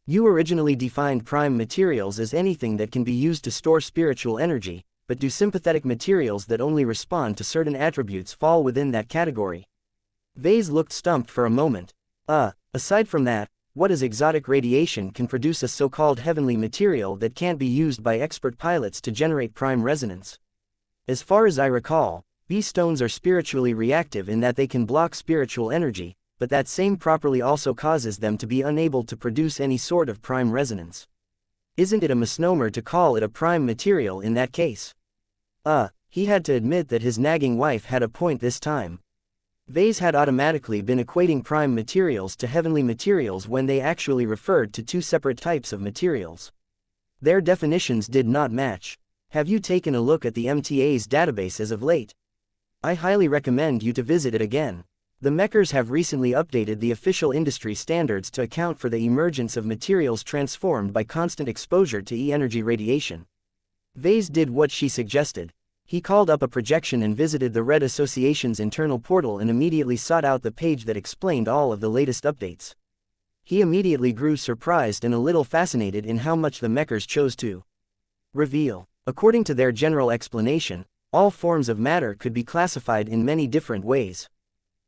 You originally defined prime materials as anything that can be used to store spiritual energy, but do sympathetic materials that only respond to certain attributes fall within that category? Vase looked stumped for a moment. Aside from that, what is exotic radiation can produce a so-called heavenly material that can't be used by expert pilots to generate prime resonance? As far as I recall, B-stones are spiritually reactive in that they can block spiritual energy, but that same properly also causes them to be unable to produce any sort of prime resonance. Isn't it a misnomer to call it a prime material in that case? He had to admit that his nagging wife had a point this time. Vase had automatically been equating prime materials to heavenly materials when they actually referred to two separate types of materials. Their definitions did not match. Have you taken a look at the MTA's database as of late? I highly recommend you to visit it again. The Mechers have recently updated the official industry standards to account for the emergence of materials transformed by constant exposure to E-energy radiation. Vase did what she suggested. He called up a projection and visited the Red Association's internal portal and immediately sought out the page that explained all of the latest updates. He immediately grew surprised and a little fascinated in how much the Mechers chose to reveal. According to their general explanation, all forms of matter could be classified in many different ways.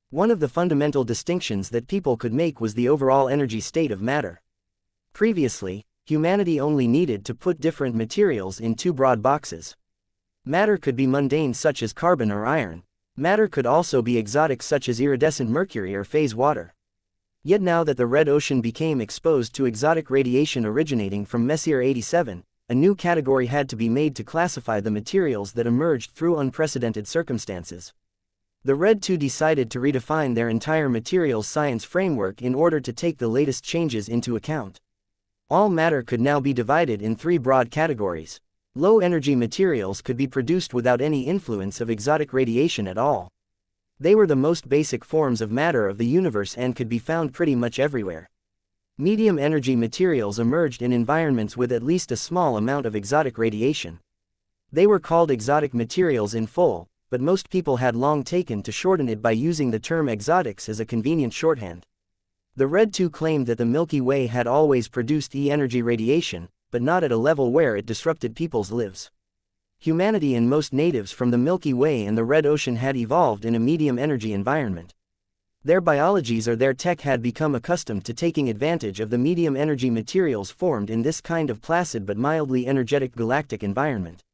One of the fundamental distinctions that people could make was the overall energy state of matter. Previously, humanity only needed to put different materials in two broad boxes. Matter could be mundane such as carbon or iron. Matter could also be exotic such as iridescent mercury or phase water. Yet now that the red ocean became exposed to exotic radiation originating from Messier 87, a new category had to be made to classify the materials that emerged through unprecedented circumstances. The Red 2 decided to redefine their entire materials science framework in order to take the latest changes into account. All matter could now be divided in three broad categories. Low-energy materials could be produced without any influence of exotic radiation at all. They were the most basic forms of matter of the universe and could be found pretty much everywhere. Medium-energy materials emerged in environments with at least a small amount of exotic radiation. They were called exotic materials in full, but most people had long taken to shorten it by using the term exotics as a convenient shorthand. The Red 2 claimed that the Milky Way had always produced E-energy radiation, but not at a level where it disrupted people's lives. Humanity and most natives from the Milky Way and the Red Ocean had evolved in a medium-energy environment. Their biologies or their tech had become accustomed to taking advantage of the medium-energy materials formed in this kind of placid but mildly energetic galactic environment.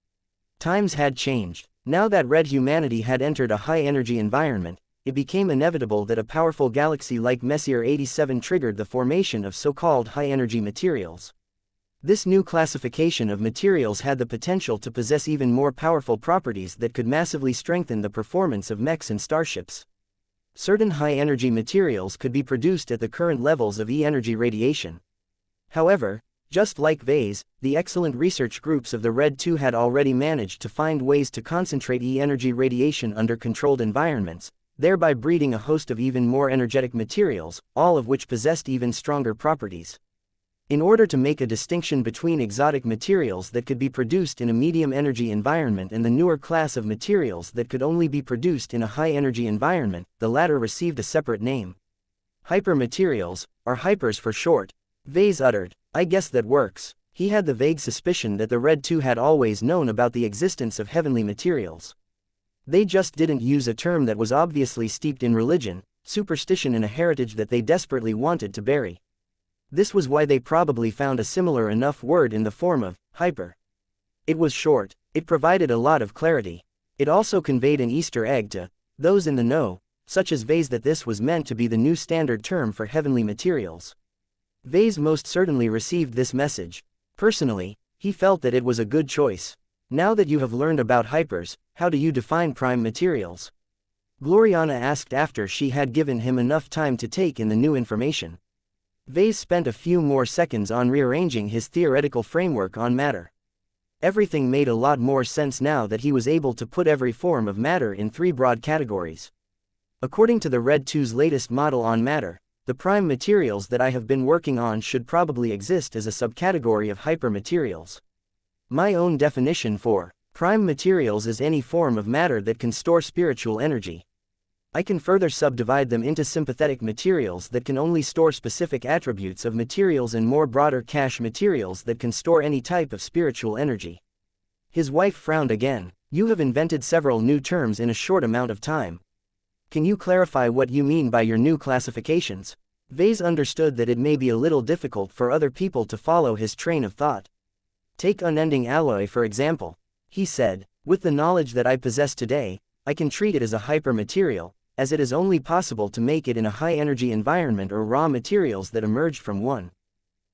Times had changed. Now that red humanity had entered a high-energy environment, it became inevitable that a powerful galaxy like Messier 87 triggered the formation of so-called high-energy materials. This new classification of materials had the potential to possess even more powerful properties that could massively strengthen the performance of mechs and starships. Certain high-energy materials could be produced at the current levels of E-energy radiation. However, just like Vase, the excellent research groups of the Red 2 had already managed to find ways to concentrate E-energy radiation under controlled environments, thereby breeding a host of even more energetic materials, all of which possessed even stronger properties. In order to make a distinction between exotic materials that could be produced in a medium-energy environment and the newer class of materials that could only be produced in a high-energy environment, the latter received a separate name. Hypermaterials, or hypers for short. Vase uttered, "I guess that works." He had the vague suspicion that the Red 2 had always known about the existence of heavenly materials. They just didn't use a term that was obviously steeped in religion, superstition and a heritage that they desperately wanted to bury. This was why they probably found a similar enough word in the form of hyper. It was short, it provided a lot of clarity. It also conveyed an Easter egg to those in the know, such as Vase, that this was meant to be the new standard term for heavenly materials. Vase most certainly received this message. Personally, he felt that it was a good choice. Now that you have learned about hypers, how do you define prime materials? Gloriana asked after she had given him enough time to take in the new information. Vase spent a few more seconds on rearranging his theoretical framework on matter. Everything made a lot more sense now that he was able to put every form of matter in three broad categories. According to the Red 2's latest model on matter, the prime materials that I have been working on should probably exist as a subcategory of hypermaterials. My own definition for prime materials is any form of matter that can store spiritual energy. I can further subdivide them into sympathetic materials that can only store specific attributes of materials and more broader cache materials that can store any type of spiritual energy. His wife frowned again. You have invented several new terms in a short amount of time. Can you clarify what you mean by your new classifications? Vase understood that it may be a little difficult for other people to follow his train of thought. Take unending alloy for example. He said, with the knowledge that I possess today, I can treat it as a hypermaterial, as it is only possible to make it in a high-energy environment or raw materials that emerged from one.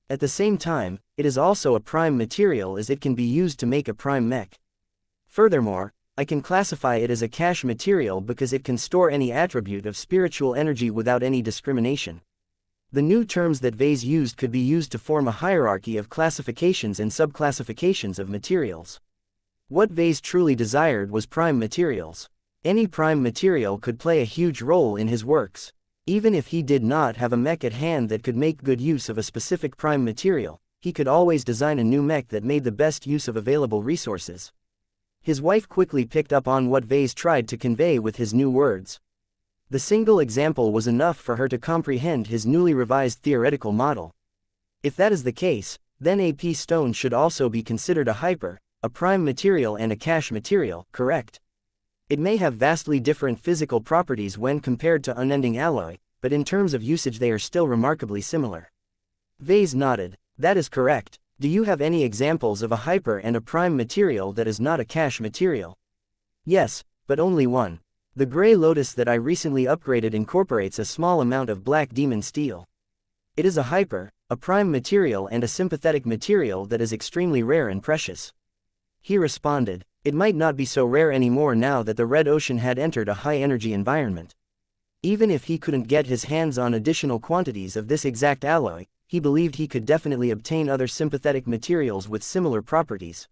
At the same time, it is also a prime material as it can be used to make a prime mech. Furthermore, I can classify it as a cache material because it can store any attribute of spiritual energy without any discrimination. The new terms that Vase used could be used to form a hierarchy of classifications and subclassifications of materials. What Vase truly desired was prime materials. Any prime material could play a huge role in his works. Even if he did not have a mech at hand that could make good use of a specific prime material, he could always design a new mech that made the best use of available resources. His wife quickly picked up on what Vase tried to convey with his new words. The single example was enough for her to comprehend his newly revised theoretical model. If that is the case, then AP stone should also be considered a prime material and a cache material, correct? It may have vastly different physical properties when compared to unending alloy, but in terms of usage they are still remarkably similar. Vase nodded. That is correct. Do you have any examples of a hyper and a prime material that is not a cache material? Yes, but only one. The gray lotus that I recently upgraded incorporates a small amount of black demon steel. It is a hyper, a prime material and a sympathetic material that is extremely rare and precious. He responded. It might not be so rare anymore now that the Red Ocean had entered a high-energy environment. Even if he couldn't get his hands on additional quantities of this exact alloy, he believed he could definitely obtain other sympathetic materials with similar properties.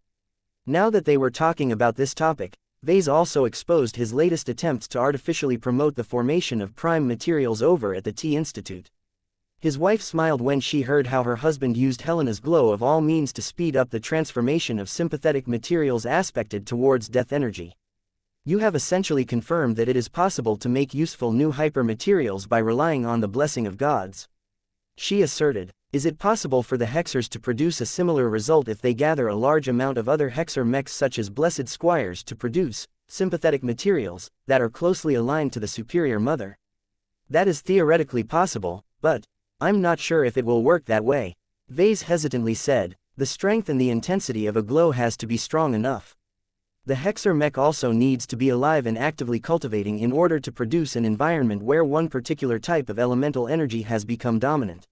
Now that they were talking about this topic, Vase also exposed his latest attempts to artificially promote the formation of prime materials over at the Tea Institute. His wife smiled when she heard how her husband used Helena's glow of all means to speed up the transformation of sympathetic materials aspected towards death energy. You have essentially confirmed that it is possible to make useful new hypermaterials by relying on the blessing of gods. She asserted. Is it possible for the hexers to produce a similar result if they gather a large amount of other hexer mechs such as blessed squires to produce sympathetic materials that are closely aligned to the superior mother? That is theoretically possible, but I'm not sure if it will work that way. Vase hesitantly said, the strength and the intensity of a glow has to be strong enough. The hexer mech also needs to be alive and actively cultivating in order to produce an environment where one particular type of elemental energy has become dominant.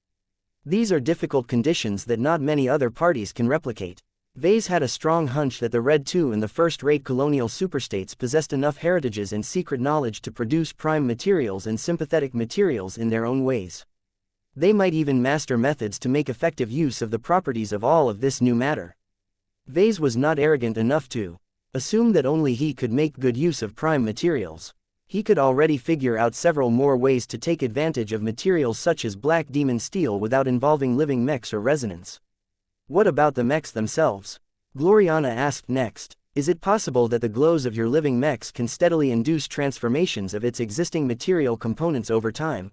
These are difficult conditions that not many other parties can replicate. Vase had a strong hunch that the Red 2 and the first-rate colonial superstates possessed enough heritages and secret knowledge to produce prime materials and sympathetic materials in their own ways. They might even master methods to make effective use of the properties of all of this new matter. Vase was not arrogant enough to assume that only he could make good use of prime materials. He could already figure out several more ways to take advantage of materials such as black demon steel without involving living mechs or resonance. What about the mechs themselves? Gloriana asked next. Is it possible that the glows of your living mechs can steadily induce transformations of its existing material components over time?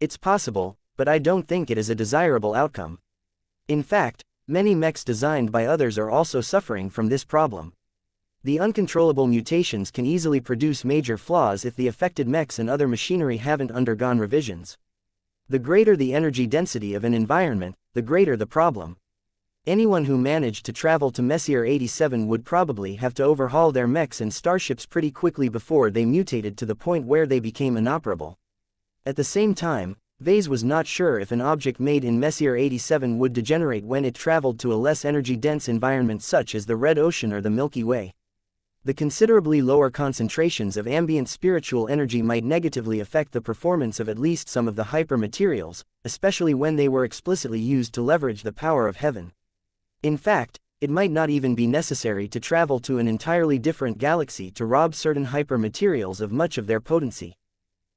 It's possible, but I don't think it is a desirable outcome. In fact, many mechs designed by others are also suffering from this problem. The uncontrollable mutations can easily produce major flaws if the affected mechs and other machinery haven't undergone revisions. The greater the energy density of an environment, the greater the problem. Anyone who managed to travel to Messier 87 would probably have to overhaul their mechs and starships pretty quickly before they mutated to the point where they became inoperable. At the same time, Vase was not sure if an object made in Messier 87 would degenerate when it traveled to a less energy-dense environment such as the Red Ocean or the Milky Way. The considerably lower concentrations of ambient spiritual energy might negatively affect the performance of at least some of the hypermaterials, especially when they were explicitly used to leverage the power of heaven. In fact, it might not even be necessary to travel to an entirely different galaxy to rob certain hypermaterials of much of their potency.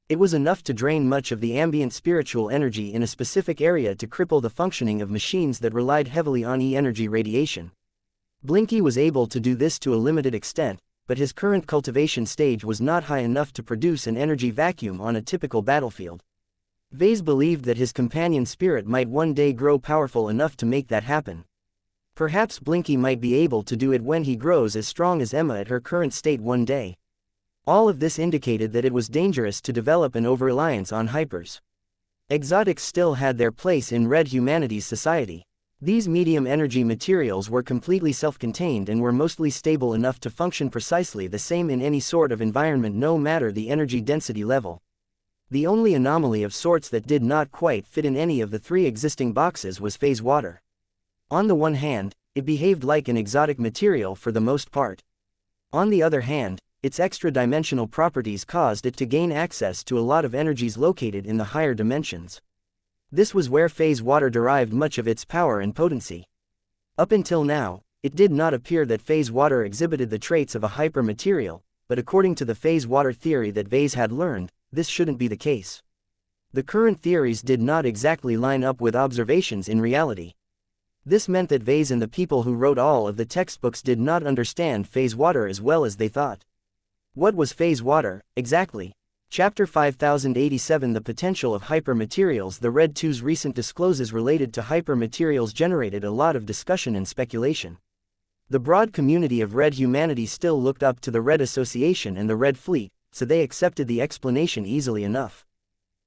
It was enough to drain much of the ambient spiritual energy in a specific area to cripple the functioning of machines that relied heavily on E-energy radiation. Blinky was able to do this to a limited extent, but his current cultivation stage was not high enough to produce an energy vacuum on a typical battlefield. Vase believed that his companion spirit might one day grow powerful enough to make that happen. Perhaps Blinky might be able to do it when he grows as strong as Emma at her current state one day. All of this indicated that it was dangerous to develop an over-reliance on hypers. Exotics still had their place in Red Humanity's society. These medium-energy materials were completely self-contained and were mostly stable enough to function precisely the same in any sort of environment no matter the energy density level. The only anomaly of sorts that did not quite fit in any of the three existing boxes was phase water. On the one hand, it behaved like an exotic material for the most part. On the other hand, its extra-dimensional properties caused it to gain access to a lot of energies located in the higher dimensions. This was where phase water derived much of its power and potency. Up until now, it did not appear that phase water exhibited the traits of a hyper material, but according to the phase water theory that Vase had learned, this shouldn't be the case. The current theories did not exactly line up with observations in reality. This meant that Vase and the people who wrote all of the textbooks did not understand phase water as well as they thought. What was phase water, exactly? Chapter 5087 The potential of hypermaterials. The Red 2's recent discloses related to hypermaterials generated a lot of discussion and speculation. The broad community of Red Humanity still looked up to the Red Association and the Red Fleet, so they accepted the explanation easily enough.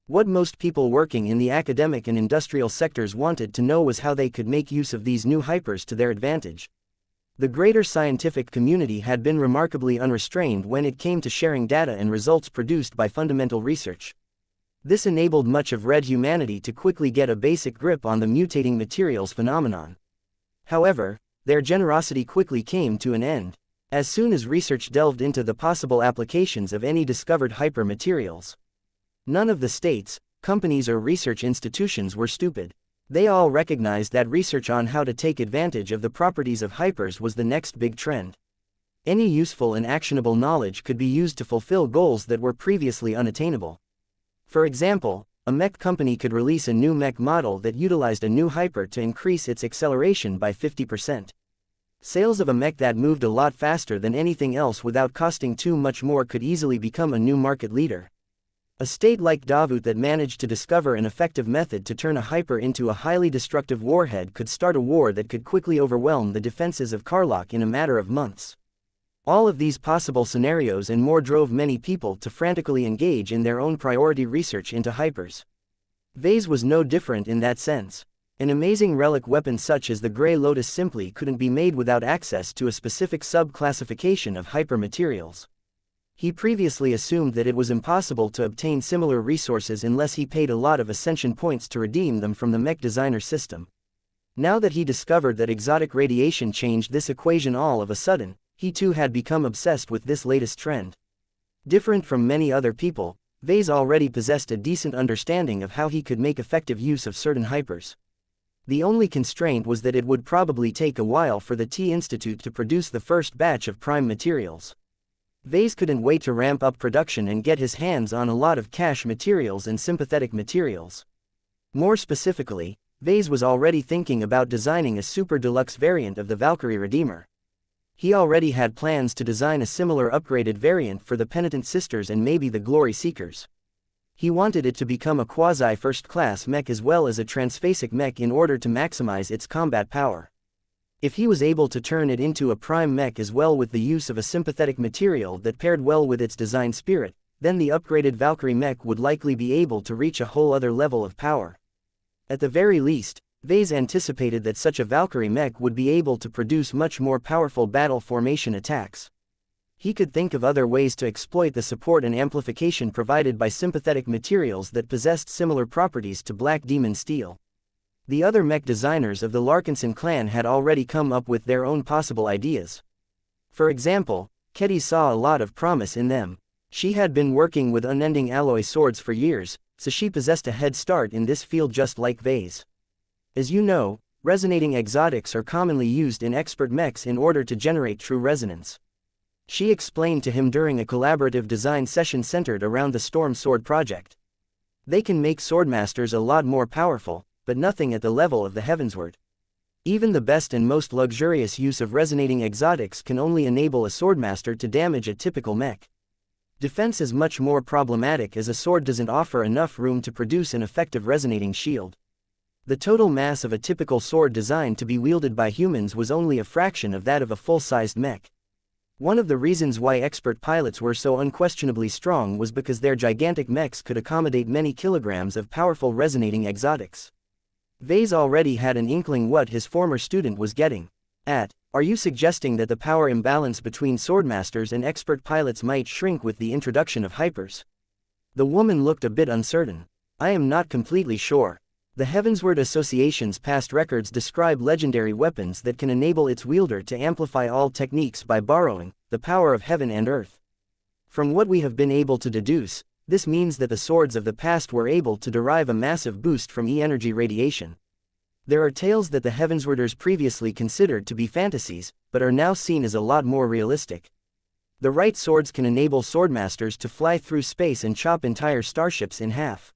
What most people working in the academic and industrial sectors wanted to know was how they could make use of these new hypers to their advantage. The greater scientific community had been remarkably unrestrained when it came to sharing data and results produced by fundamental research. This enabled much of Red Humanity to quickly get a basic grip on the mutating materials phenomenon. However, their generosity quickly came to an end. As soon as research delved into the possible applications of any discovered hypermaterials, none of the states, companies or research institutions were stupid. They all recognized that research on how to take advantage of the properties of hypers was the next big trend. Any useful and actionable knowledge could be used to fulfill goals that were previously unattainable. For example, a Mech company could release a new Mech model that utilized a new hyper to increase its acceleration by 50%. Sales of a Mech that moved a lot faster than anything else without costing too much more could easily become a new market leader. A state like Davut that managed to discover an effective method to turn a hyper into a highly destructive warhead could start a war that could quickly overwhelm the defenses of Karlach in a matter of months. All of these possible scenarios and more drove many people to frantically engage in their own priority research into hypers. Vase was no different in that sense. An amazing relic weapon such as the Grey Lotus simply couldn't be made without access to a specific sub-classification of hypermaterials. He previously assumed that it was impossible to obtain similar resources unless he paid a lot of ascension points to redeem them from the Mech designer system. Now that he discovered that exotic radiation changed this equation all of a sudden, he too had become obsessed with this latest trend. Different from many other people, Vase already possessed a decent understanding of how he could make effective use of certain hypers. The only constraint was that it would probably take a while for the T-Institute to produce the first batch of prime materials. Vase couldn't wait to ramp up production and get his hands on a lot of cache materials and sympathetic materials. More specifically, Vase was already thinking about designing a super deluxe variant of the Valkyrie Redeemer. He already had plans to design a similar upgraded variant for the Penitent Sisters and maybe the Glory Seekers. He wanted it to become a quasi-first-class mech as well as a transphasic mech in order to maximize its combat power. If he was able to turn it into a prime mech as well with the use of a sympathetic material that paired well with its design spirit, then the upgraded Valkyrie mech would likely be able to reach a whole other level of power. At the very least, Vase anticipated that such a Valkyrie mech would be able to produce much more powerful battle formation attacks. He could think of other ways to exploit the support and amplification provided by sympathetic materials that possessed similar properties to Black Demon Steel. The other mech designers of the Larkinson clan had already come up with their own possible ideas. For example, Ketty saw a lot of promise in them. She had been working with unending alloy swords for years, so she possessed a head start in this field just like Vase. As you know, resonating exotics are commonly used in expert mechs in order to generate true resonance. She explained to him during a collaborative design session centered around the Storm Sword project. They can make swordmasters a lot more powerful, but nothing at the level of the Heavensward. Even the best and most luxurious use of resonating exotics can only enable a swordmaster to damage a typical mech. Defense is much more problematic as a sword doesn't offer enough room to produce an effective resonating shield. The total mass of a typical sword designed to be wielded by humans was only a fraction of that of a full-sized mech. One of the reasons why expert pilots were so unquestionably strong was because their gigantic mechs could accommodate many kilograms of powerful resonating exotics. Vase already had an inkling what his former student was getting at. Are you suggesting that the power imbalance between swordmasters and expert pilots might shrink with the introduction of hypers? The woman looked a bit uncertain. I am not completely sure. The Heavensward Association's past records describe legendary weapons that can enable its wielder to amplify all techniques by borrowing the power of heaven and earth. From what we have been able to deduce, this means that the swords of the past were able to derive a massive boost from E-energy radiation. There are tales that the Heavenswarders previously considered to be fantasies, but are now seen as a lot more realistic. The right swords can enable swordmasters to fly through space and chop entire starships in half.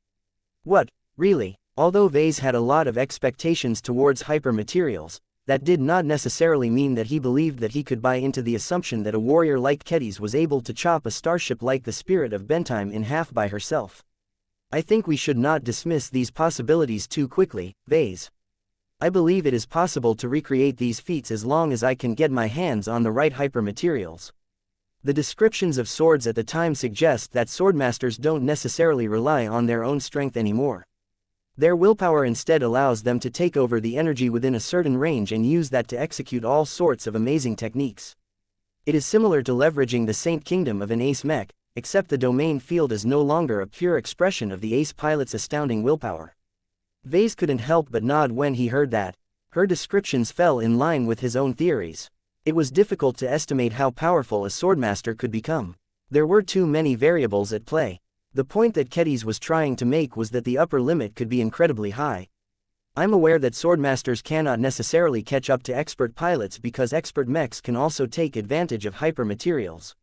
What, really? Although Vase had a lot of expectations towards hyper-materials, that did not necessarily mean that he believed that he could buy into the assumption that a warrior like Kedis was able to chop a starship like the Spirit of Bentime in half by herself. I think we should not dismiss these possibilities too quickly, Vase. I believe it is possible to recreate these feats as long as I can get my hands on the right hyper-materials. The descriptions of swords at the time suggest that swordmasters don't necessarily rely on their own strength anymore. Their willpower instead allows them to take over the energy within a certain range and use that to execute all sorts of amazing techniques. It is similar to leveraging the Saint Kingdom of an ace mech, except the domain field is no longer a pure expression of the ace pilot's astounding willpower. Vase couldn't help but nod when he heard that. Her descriptions fell in line with his own theories. It was difficult to estimate how powerful a swordmaster could become. There were too many variables at play. The point that Kedis was trying to make was that the upper limit could be incredibly high. I'm aware that swordmasters cannot necessarily catch up to expert pilots because expert mechs can also take advantage of hyper-materials.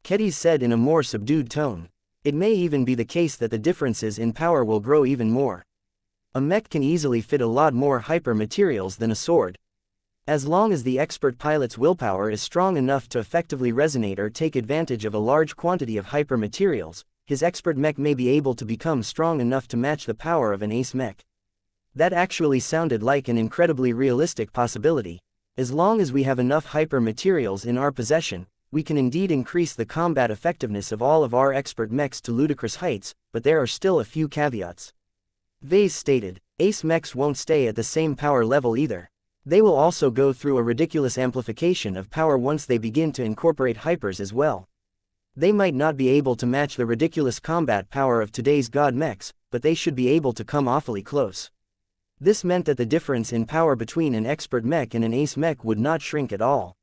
Kedis said in a more subdued tone. It may even be the case that the differences in power will grow even more. A mech can easily fit a lot more hyper-materials than a sword. As long as the expert pilot's willpower is strong enough to effectively resonate or take advantage of a large quantity of hyper-materials, his expert mech may be able to become strong enough to match the power of an ace mech. That actually sounded like an incredibly realistic possibility. As long as we have enough hyper-materials in our possession, we can indeed increase the combat effectiveness of all of our expert mechs to ludicrous heights, but there are still a few caveats. Vase stated, ace mechs won't stay at the same power level either. They will also go through a ridiculous amplification of power once they begin to incorporate hypers as well. They might not be able to match the ridiculous combat power of today's god mechs, but they should be able to come awfully close. This meant that the difference in power between an expert mech and an ace mech would not shrink at all.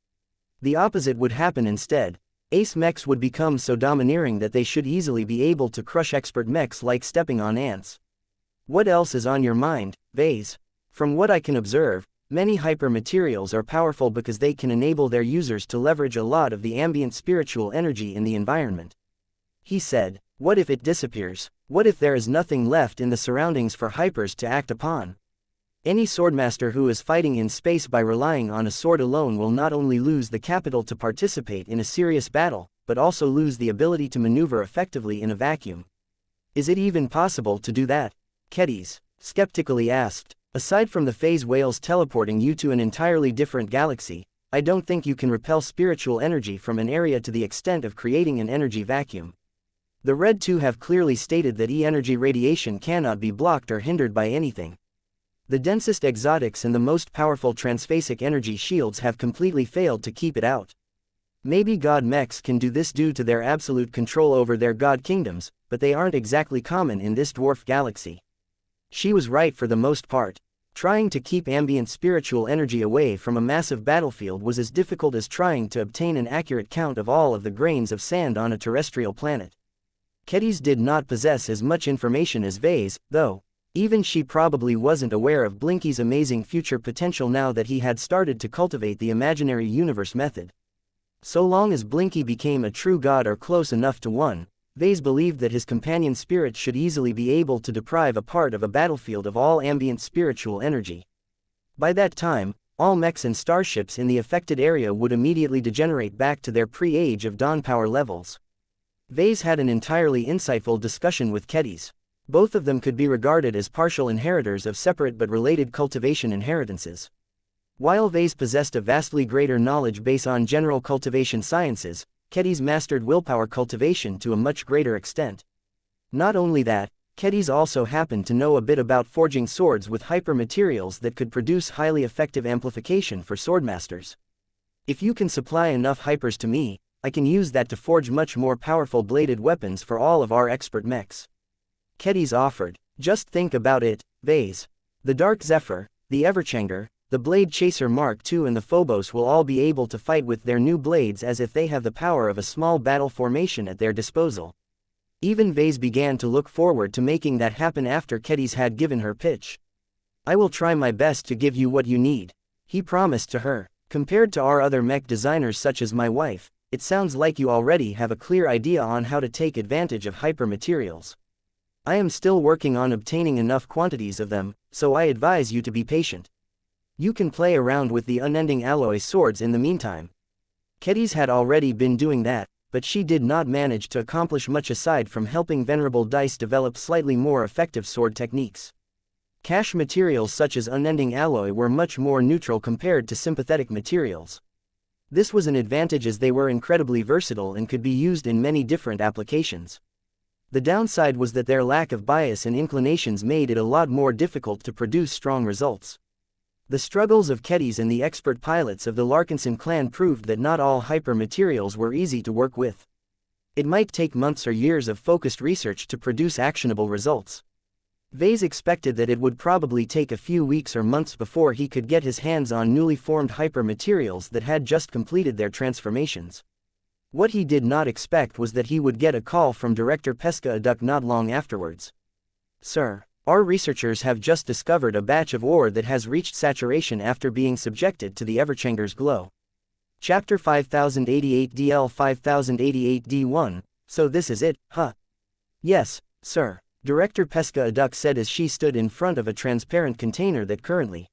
The opposite would happen instead. Ace mechs would become so domineering that they should easily be able to crush expert mechs like stepping on ants. What else is on your mind, Vase? From what I can observe, many hyper-materials are powerful because they can enable their users to leverage a lot of the ambient spiritual energy in the environment. He said, what if it disappears? What if there is nothing left in the surroundings for hypers to act upon? Any swordmaster who is fighting in space by relying on a sword alone will not only lose the capital to participate in a serious battle, but also lose the ability to maneuver effectively in a vacuum. Is it even possible to do that? Kedis skeptically asked. Aside from the phase whales teleporting you to an entirely different galaxy, I don't think you can repel spiritual energy from an area to the extent of creating an energy vacuum. The Red 2 have clearly stated that E-energy radiation cannot be blocked or hindered by anything. The densest exotics and the most powerful transphasic energy shields have completely failed to keep it out. Maybe god mechs can do this due to their absolute control over their god kingdoms, but they aren't exactly common in this dwarf galaxy. She was right for the most part. Trying to keep ambient spiritual energy away from a massive battlefield was as difficult as trying to obtain an accurate count of all of the grains of sand on a terrestrial planet. Kedis did not possess as much information as Vase, though. Even she probably wasn't aware of Blinky's amazing future potential now that he had started to cultivate the imaginary universe method. So long as Blinky became a true god or close enough to one, Vase believed that his companion spirit should easily be able to deprive a part of a battlefield of all ambient spiritual energy. By that time, all mechs and starships in the affected area would immediately degenerate back to their pre-Age of Dawn power levels. Vase had an entirely insightful discussion with Kedis. Both of them could be regarded as partial inheritors of separate but related cultivation inheritances. While Vase possessed a vastly greater knowledge base on general cultivation sciences, Kedis mastered willpower cultivation to a much greater extent. Not only that, Kedis also happened to know a bit about forging swords with hyper-materials that could produce highly effective amplification for swordmasters. If you can supply enough hypers to me, I can use that to forge much more powerful bladed weapons for all of our expert mechs. Kedis offered. Just think about it, Vase. The Dark Zephyr, the Everchanger, the Blade Chaser Mark II and the Phobos will all be able to fight with their new blades as if they have the power of a small battle formation at their disposal. Even Vase began to look forward to making that happen after Kedis had given her pitch. I will try my best to give you what you need, he promised to her. Compared to our other mech designers such as my wife, it sounds like you already have a clear idea on how to take advantage of hyper-materials. I am still working on obtaining enough quantities of them, so I advise you to be patient. You can play around with the unending alloy swords in the meantime. Kedis had already been doing that, but she did not manage to accomplish much aside from helping Venerable Dice develop slightly more effective sword techniques. Cache materials such as unending alloy were much more neutral compared to sympathetic materials. This was an advantage as they were incredibly versatile and could be used in many different applications. The downside was that their lack of bias and inclinations made it a lot more difficult to produce strong results. The struggles of Kedis and the expert pilots of the Larkinson clan proved that not all hyper-materials were easy to work with. It might take months or years of focused research to produce actionable results. Vase expected that it would probably take a few weeks or months before he could get his hands on newly formed hyper-materials that had just completed their transformations. What he did not expect was that he would get a call from Director Pesca Aduk not long afterwards. Sir, our researchers have just discovered a batch of ore that has reached saturation after being subjected to the Everchanger's glow. Chapter 5088 DL 5088 D1, so this is it, huh? Yes, sir, Director Pesca Aduk said as she stood in front of a transparent container that currently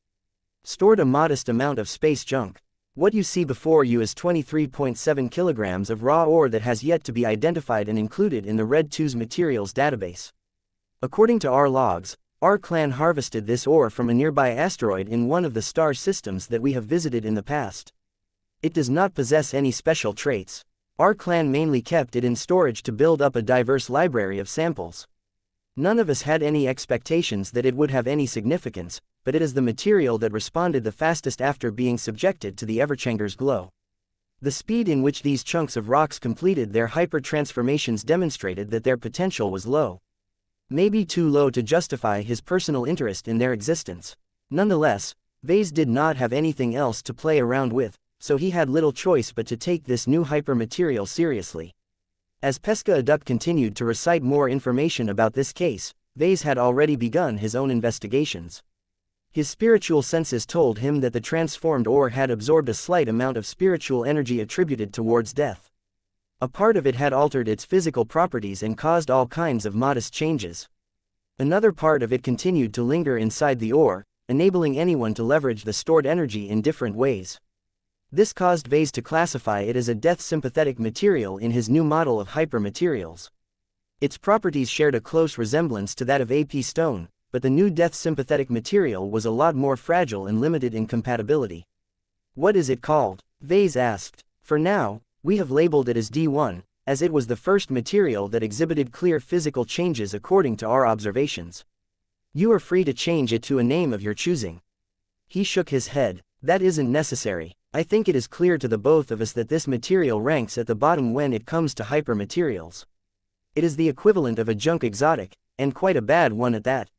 stored a modest amount of space junk. What you see before you is 23.7 kilograms of raw ore that has yet to be identified and included in the Red 2's materials database. According to our logs, our clan harvested this ore from a nearby asteroid in one of the star systems that we have visited in the past. It does not possess any special traits. Our clan mainly kept it in storage to build up a diverse library of samples. None of us had any expectations that it would have any significance, but it is the material that responded the fastest after being subjected to the Everchanger's glow. The speed in which these chunks of rocks completed their hyper-transformations demonstrated that their potential was low. Maybe too low to justify his personal interest in their existence. Nonetheless, Vase did not have anything else to play around with, so he had little choice but to take this new hyper-material seriously. As Pesca Aduk continued to recite more information about this case, Vase had already begun his own investigations. His spiritual senses told him that the transformed ore had absorbed a slight amount of spiritual energy attributed towards death. A part of it had altered its physical properties and caused all kinds of modest changes. Another part of it continued to linger inside the ore, enabling anyone to leverage the stored energy in different ways. This caused Vase to classify it as a death-sympathetic material in his new model of hyper-materials. Its properties shared a close resemblance to that of AP stone, but the new death-sympathetic material was a lot more fragile and limited in compatibility. What is it called? Vase asked. For now, we have labeled it as D1, as it was the first material that exhibited clear physical changes according to our observations. You are free to change it to a name of your choosing. He shook his head. That isn't necessary. I think it is clear to the both of us that this material ranks at the bottom when it comes to hyper-materials. It is the equivalent of a junk exotic, and quite a bad one at that.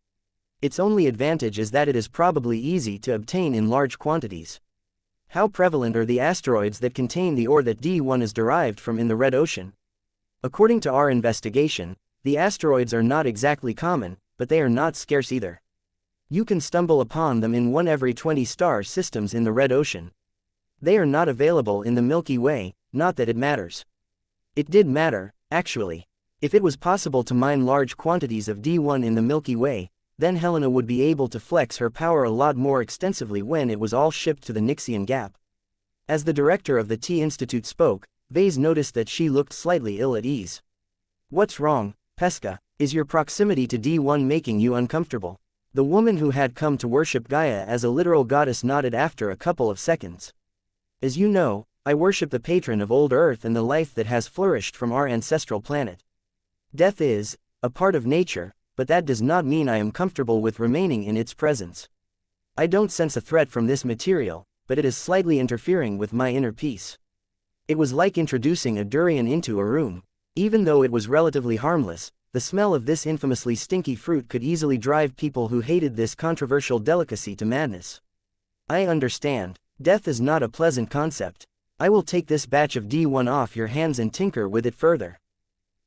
Its only advantage is that it is probably easy to obtain in large quantities. How prevalent are the asteroids that contain the ore that D1 is derived from in the Red Ocean? According to our investigation, the asteroids are not exactly common, but they are not scarce either. You can stumble upon them in 1 every 20 star systems in the Red Ocean. They are not available in the Milky Way, not that it matters. It did matter, actually. If it was possible to mine large quantities of D1 in the Milky Way, then Helena would be able to flex her power a lot more extensively when it was all shipped to the Nixian Gap. As the director of the Tea Institute spoke, Vase noticed that she looked slightly ill at ease. "What's wrong, Pesca? Is your proximity to D1 making you uncomfortable?" The woman who had come to worship Gaia as a literal goddess nodded after a couple of seconds. "As you know, I worship the patron of old Earth and the life that has flourished from our ancestral planet. Death is a part of nature, but that does not mean I am comfortable with remaining in its presence. I don't sense a threat from this material, but it is slightly interfering with my inner peace." It was like introducing a durian into a room. Even though it was relatively harmless, the smell of this infamously stinky fruit could easily drive people who hated this controversial delicacy to madness. "I understand. Death is not a pleasant concept. I will take this batch of D1 off your hands and tinker with it further.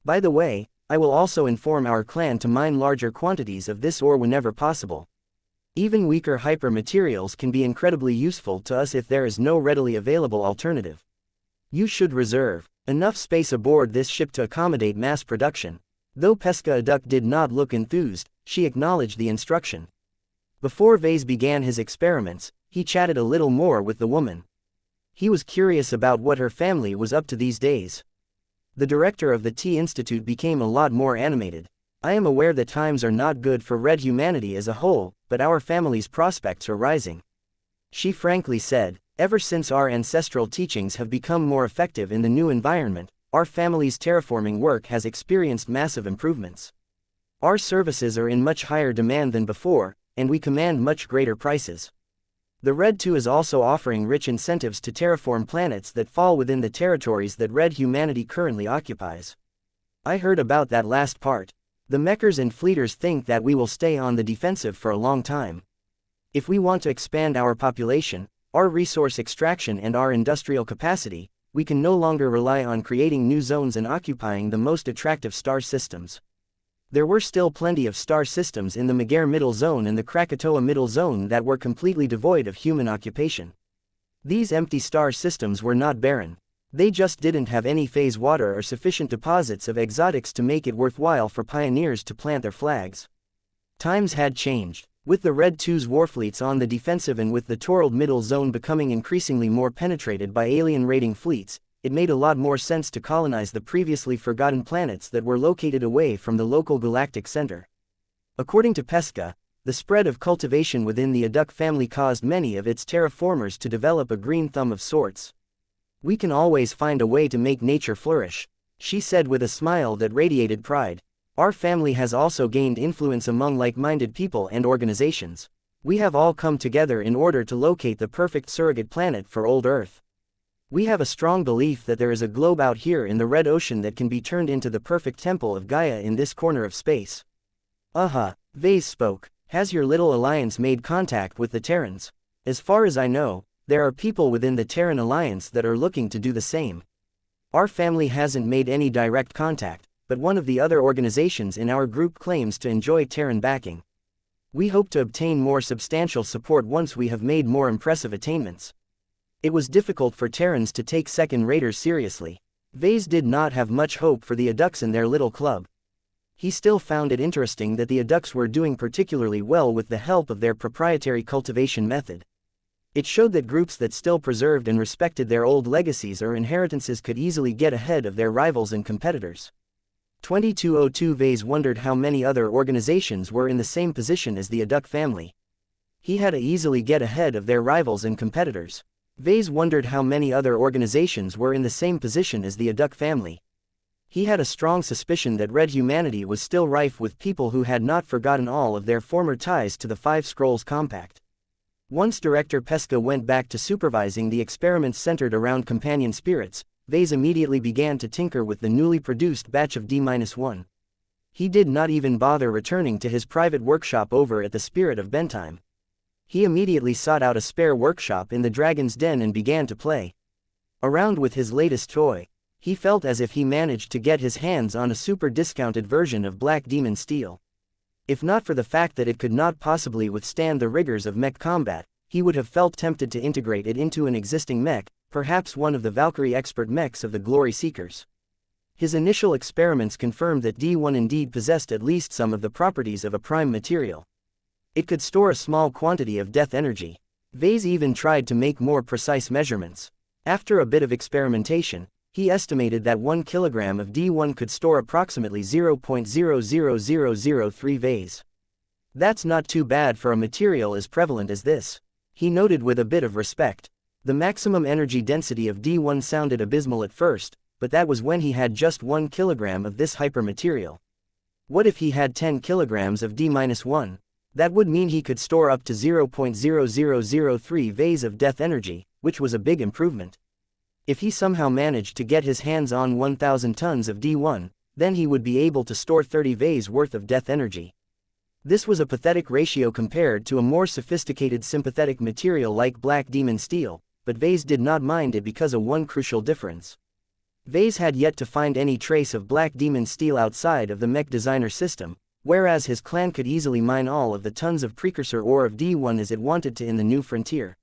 By the way, I will also inform our clan to mine larger quantities of this ore whenever possible. Even weaker hyper-materials can be incredibly useful to us if there is no readily available alternative. You should reserve enough space aboard this ship to accommodate mass production." Though Pesca Duck did not look enthused, she acknowledged the instruction. Before Vase began his experiments, he chatted a little more with the woman. He was curious about what her family was up to these days. The director of the Tea Institute became a lot more animated. "I am aware that times are not good for red humanity as a whole, but our family's prospects are rising," she frankly said. "Ever since our ancestral teachings have become more effective in the new environment, our family's terraforming work has experienced massive improvements. Our services are in much higher demand than before, and we command much greater prices. The Red 2 is also offering rich incentives to terraform planets that fall within the territories that red humanity currently occupies." "I heard about that last part. The Mechers and Fleeters think that we will stay on the defensive for a long time. If we want to expand our population, our resource extraction and our industrial capacity, we can no longer rely on creating new zones and occupying the most attractive star systems. There were still plenty of star systems in the Megair Middle Zone and the Krakatoa Middle Zone that were completely devoid of human occupation. These empty star systems were not barren. They just didn't have any phase water or sufficient deposits of exotics to make it worthwhile for pioneers to plant their flags. Times had changed. With the Red 2's warfleets on the defensive and with the Torald Middle Zone becoming increasingly more penetrated by alien raiding fleets, it made a lot more sense to colonize the previously forgotten planets that were located away from the local galactic center. According to Pesca, the spread of cultivation within the Aduk family caused many of its terraformers to develop a green thumb of sorts. "We can always find a way to make nature flourish," she said with a smile that radiated pride. "Our family has also gained influence among like-minded people and organizations. We have all come together in order to locate the perfect surrogate planet for old Earth. We have a strong belief that there is a globe out here in the Red Ocean that can be turned into the perfect temple of Gaia in this corner of space." Vase spoke. "Has your little alliance made contact with the Terrans?" "As far as I know, there are people within the Terran Alliance that are looking to do the same. Our family hasn't made any direct contact, but one of the other organizations in our group claims to enjoy Terran backing. We hope to obtain more substantial support once we have made more impressive attainments." It was difficult for Terrans to take second raiders seriously. Vase did not have much hope for the Aduks in their little club. He still found it interesting that the Aduks were doing particularly well with the help of their proprietary cultivation method. It showed that groups that still preserved and respected their old legacies or inheritances could easily get ahead of their rivals and competitors. 2202 Vase wondered how many other organizations were in the same position as the Aduk family. He had to easily get ahead of their rivals and competitors. Vase wondered how many other organizations were in the same position as the Aduk family. He had a strong suspicion that red humanity was still rife with people who had not forgotten all of their former ties to the Five Scrolls Compact. Once Director Pesca went back to supervising the experiments centered around companion spirits, Vase immediately began to tinker with the newly produced batch of D-1. He did not even bother returning to his private workshop over at the Spirit of Bentime. He immediately sought out a spare workshop in the Dragon's Den and began to play around with his latest toy. He felt as if he managed to get his hands on a super discounted version of Black Demon Steel. If not for the fact that it could not possibly withstand the rigors of mech combat, he would have felt tempted to integrate it into an existing mech, perhaps one of the Valkyrie expert mechs of the Glory Seekers. His initial experiments confirmed that D1 indeed possessed at least some of the properties of a prime material. It could store a small quantity of death energy. Vase even tried to make more precise measurements. After a bit of experimentation, he estimated that 1 kilogram of D1 could store approximately 0.00003 Vase. That's not too bad for a material as prevalent as this, he noted with a bit of respect. The maximum energy density of D1 sounded abysmal at first, but that was when he had just 1 kilogram of this hypermaterial. What if he had 10 kilograms of D-1? That would mean he could store up to 0.0003 Vase of death energy, which was a big improvement. If he somehow managed to get his hands on 1,000 tons of D1, then he would be able to store 30 Vase worth of death energy. This was a pathetic ratio compared to a more sophisticated sympathetic material like black demon steel, but Vase did not mind it because of one crucial difference. Vase had yet to find any trace of black demon steel outside of the Mech designer system, whereas his clan could easily mine all of the tons of precursor ore of D1 as it wanted to in the new frontier.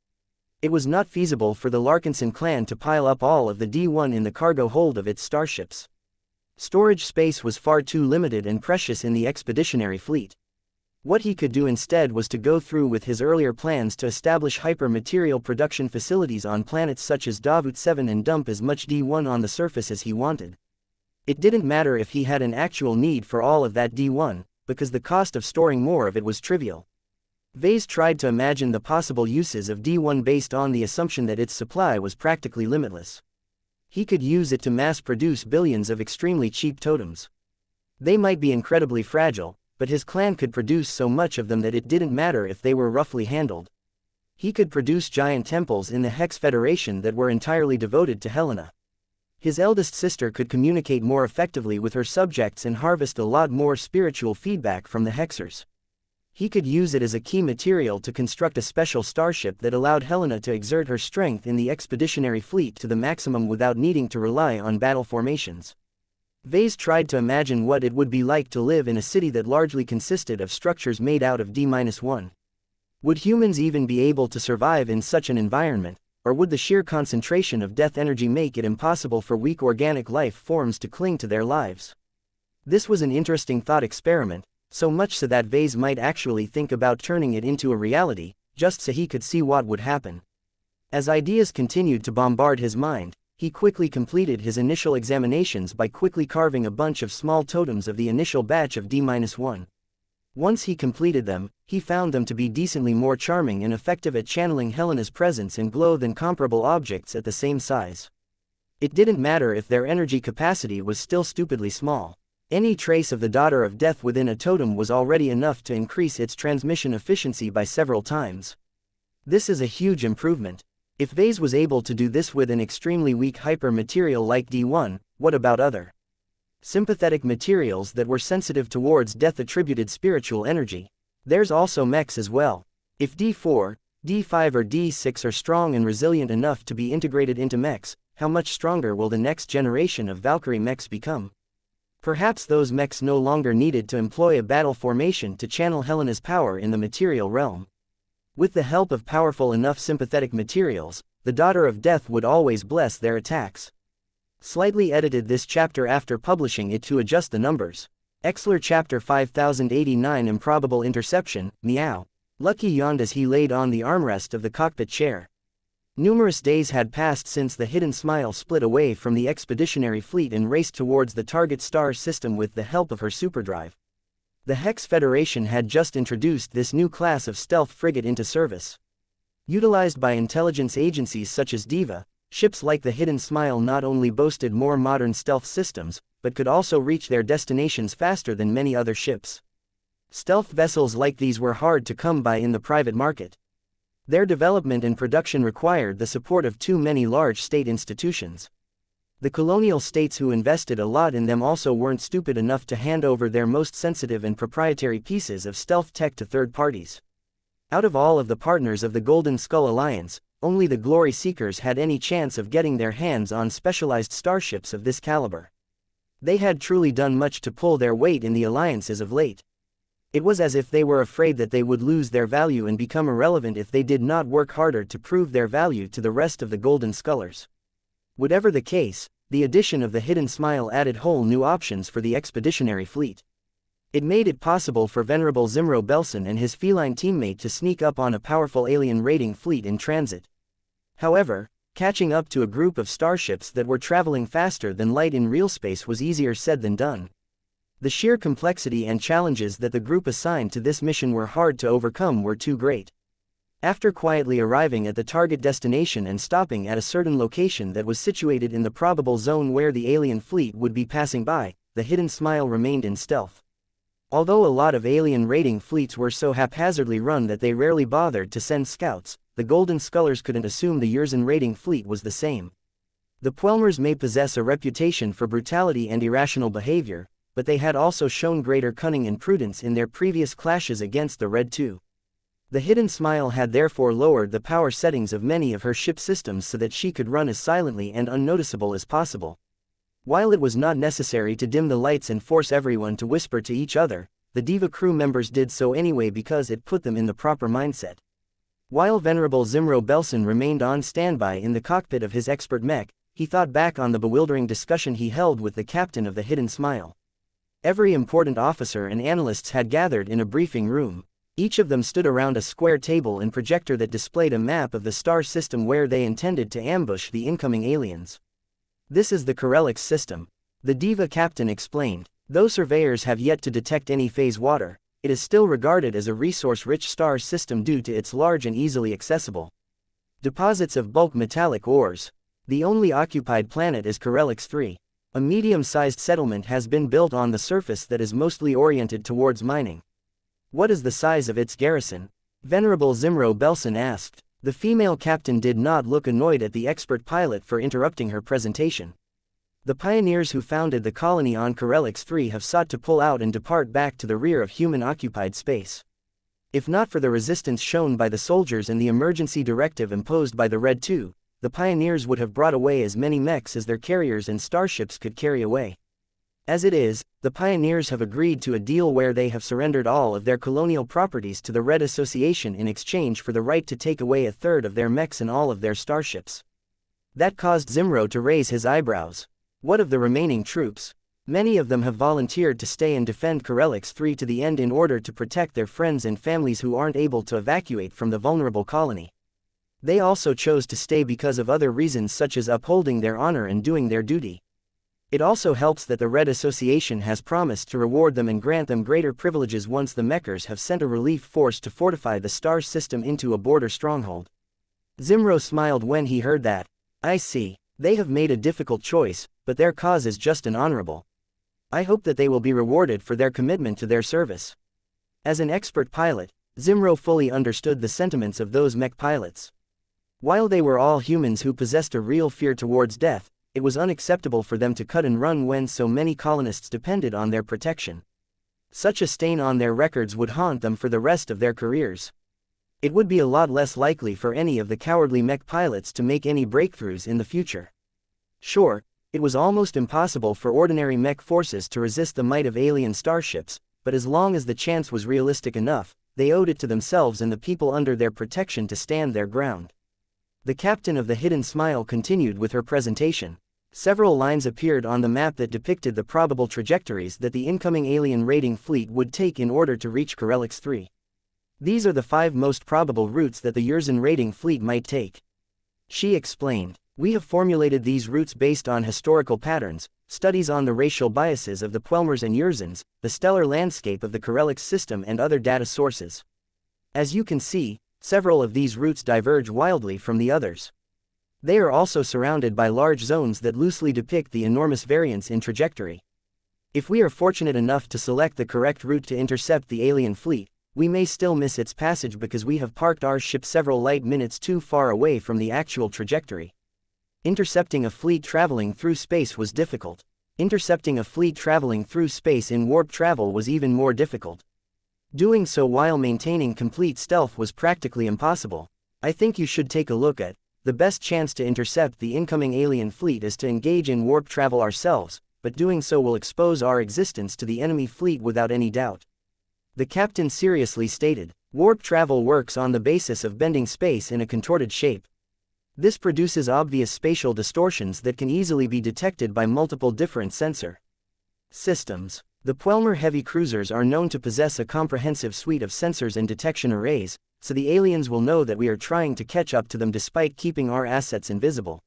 It was not feasible for the Larkinson clan to pile up all of the D1 in the cargo hold of its starships. Storage space was far too limited and precious in the expeditionary fleet. What he could do instead was to go through with his earlier plans to establish hyper-material production facilities on planets such as Davut 7 and dump as much D1 on the surface as he wanted. It didn't matter if he had an actual need for all of that D1, because the cost of storing more of it was trivial. Vase tried to imagine the possible uses of D1 based on the assumption that its supply was practically limitless. He could use it to mass-produce billions of extremely cheap totems. They might be incredibly fragile, but his clan could produce so much of them that it didn't matter if they were roughly handled. He could produce giant temples in the Hex Federation that were entirely devoted to Helena. His eldest sister could communicate more effectively with her subjects and harvest a lot more spiritual feedback from the Hexers. He could use it as a key material to construct a special starship that allowed Helena to exert her strength in the expeditionary fleet to the maximum without needing to rely on battle formations. Vase tried to imagine what it would be like to live in a city that largely consisted of structures made out of D-1. Would humans even be able to survive in such an environment, or would the sheer concentration of death energy make it impossible for weak organic life forms to cling to their lives? This was an interesting thought experiment, so much so that Vase might actually think about turning it into a reality, just so he could see what would happen. As ideas continued to bombard his mind, he quickly completed his initial examinations by quickly carving a bunch of small totems of the initial batch of D-1. Once he completed them, he found them to be decently more charming and effective at channeling Helena's presence and glow than comparable objects at the same size. It didn't matter if their energy capacity was still stupidly small. Any trace of the Daughter of Death within a totem was already enough to increase its transmission efficiency by several times. This is a huge improvement. If Vase was able to do this with an extremely weak hyper-material like D1, what about other sympathetic materials that were sensitive towards death-attributed spiritual energy? There's also mechs as well. If D4, D5 or D6 are strong and resilient enough to be integrated into mechs, how much stronger will the next generation of Valkyrie mechs become? Perhaps those mechs no longer needed to employ a battle formation to channel Helena's power in the material realm. With the help of powerful enough sympathetic materials, the Daughter of Death would always bless their attacks. Slightly edited this chapter after publishing it to adjust the numbers. Exler chapter 5089 Improbable Interception, Meow. Lucky yawned as he laid on the armrest of the cockpit chair. Numerous days had passed since the Hidden Smile split away from the expeditionary fleet and raced towards the target star system with the help of her superdrive. The Hex Federation had just introduced this new class of stealth frigate into service. Utilized by intelligence agencies such as DIVA, ships like the Hidden Smile not only boasted more modern stealth systems, but could also reach their destinations faster than many other ships. Stealth vessels like these were hard to come by in the private market. Their development and production required the support of too many large state institutions. The colonial states who invested a lot in them also weren't stupid enough to hand over their most sensitive and proprietary pieces of stealth tech to third parties. Out of all of the partners of the Golden Skull Alliance, only the Glory Seekers had any chance of getting their hands on specialized starships of this caliber. They had truly done much to pull their weight in the alliances of late. It was as if they were afraid that they would lose their value and become irrelevant if they did not work harder to prove their value to the rest of the Golden Skullers. Whatever the case, the addition of the Hidden Smile added whole new options for the expeditionary fleet. It made it possible for Venerable Zimro Belson and his feline teammate to sneak up on a powerful alien raiding fleet in transit. However, catching up to a group of starships that were traveling faster than light in real space was easier said than done. The sheer complexity and challenges that the group assigned to this mission were hard to overcome were too great. After quietly arriving at the target destination and stopping at a certain location that was situated in the probable zone where the alien fleet would be passing by, the Hidden Smile remained in stealth. Although a lot of alien raiding fleets were so haphazardly run that they rarely bothered to send scouts, the Golden Scullers couldn't assume the Yurzan raiding fleet was the same. The Puelmers may possess a reputation for brutality and irrational behavior, but they had also shown greater cunning and prudence in their previous clashes against the Red II. The Hidden Smile had therefore lowered the power settings of many of her ship systems so that she could run as silently and unnoticeable as possible. While it was not necessary to dim the lights and force everyone to whisper to each other, the Diva crew members did so anyway because it put them in the proper mindset. While Venerable Zimro Belson remained on standby in the cockpit of his expert mech, he thought back on the bewildering discussion he held with the captain of the Hidden Smile. Every important officer and analysts had gathered in a briefing room. Each of them stood around a square table and projector that displayed a map of the star system where they intended to ambush the incoming aliens. This is the Corellix system, the Diva captain explained. Though surveyors have yet to detect any phase water, it is still regarded as a resource-rich star system due to its large and easily accessible deposits of bulk metallic ores. The only occupied planet is Corellix 3. A medium-sized settlement has been built on the surface that is mostly oriented towards mining. What is the size of its garrison? Venerable Zimro Belson asked. The female captain did not look annoyed at the expert pilot for interrupting her presentation. The pioneers who founded the colony on Corellix 3 have sought to pull out and depart back to the rear of human-occupied space. If not for the resistance shown by the soldiers and the emergency directive imposed by the Red II, the pioneers would have brought away as many mechs as their carriers and starships could carry away. As it is, the pioneers have agreed to a deal where they have surrendered all of their colonial properties to the Red Association in exchange for the right to take away a third of their mechs and all of their starships. That caused Zimro to raise his eyebrows. What of the remaining troops? Many of them have volunteered to stay and defend Corellix 3 to the end in order to protect their friends and families who aren't able to evacuate from the vulnerable colony. They also chose to stay because of other reasons such as upholding their honor and doing their duty. It also helps that the Red Association has promised to reward them and grant them greater privileges once the Mechers have sent a relief force to fortify the star system into a border stronghold. Zimro smiled when he heard that. I see. They have made a difficult choice, but their cause is just and honorable. I hope that they will be rewarded for their commitment to their service. As an expert pilot, Zimro fully understood the sentiments of those mech pilots. While they were all humans who possessed a real fear towards death, it was unacceptable for them to cut and run when so many colonists depended on their protection. Such a stain on their records would haunt them for the rest of their careers. It would be a lot less likely for any of the cowardly mech pilots to make any breakthroughs in the future. Sure, it was almost impossible for ordinary mech forces to resist the might of alien starships, but as long as the chance was realistic enough, they owed it to themselves and the people under their protection to stand their ground. The captain of the Hidden Smile continued with her presentation. Several lines appeared on the map that depicted the probable trajectories that the incoming alien raiding fleet would take in order to reach Corellix 3. These are the 5 most probable routes that the Yurzan raiding fleet might take. She explained. We have formulated these routes based on historical patterns, studies on the racial biases of the Puelmers and Yurzans, the stellar landscape of the Corellix system and other data sources. As you can see, several of these routes diverge wildly from the others. They are also surrounded by large zones that loosely depict the enormous variance in trajectory. If we are fortunate enough to select the correct route to intercept the alien fleet, we may still miss its passage because we have parked our ship several light minutes too far away from the actual trajectory. Intercepting a fleet traveling through space was difficult. Intercepting a fleet traveling through space in warp travel was even more difficult. Doing so while maintaining complete stealth was practically impossible. I think you should take a look at. The best chance to intercept the incoming alien fleet is to engage in warp travel ourselves, but doing so will expose our existence to the enemy fleet without any doubt. The captain seriously stated. Warp travel works on the basis of bending space in a contorted shape. This produces obvious spatial distortions that can easily be detected by multiple different sensor systems. The Puelmer heavy cruisers are known to possess a comprehensive suite of sensors and detection arrays, so the aliens will know that we are trying to catch up to them despite keeping our assets invisible.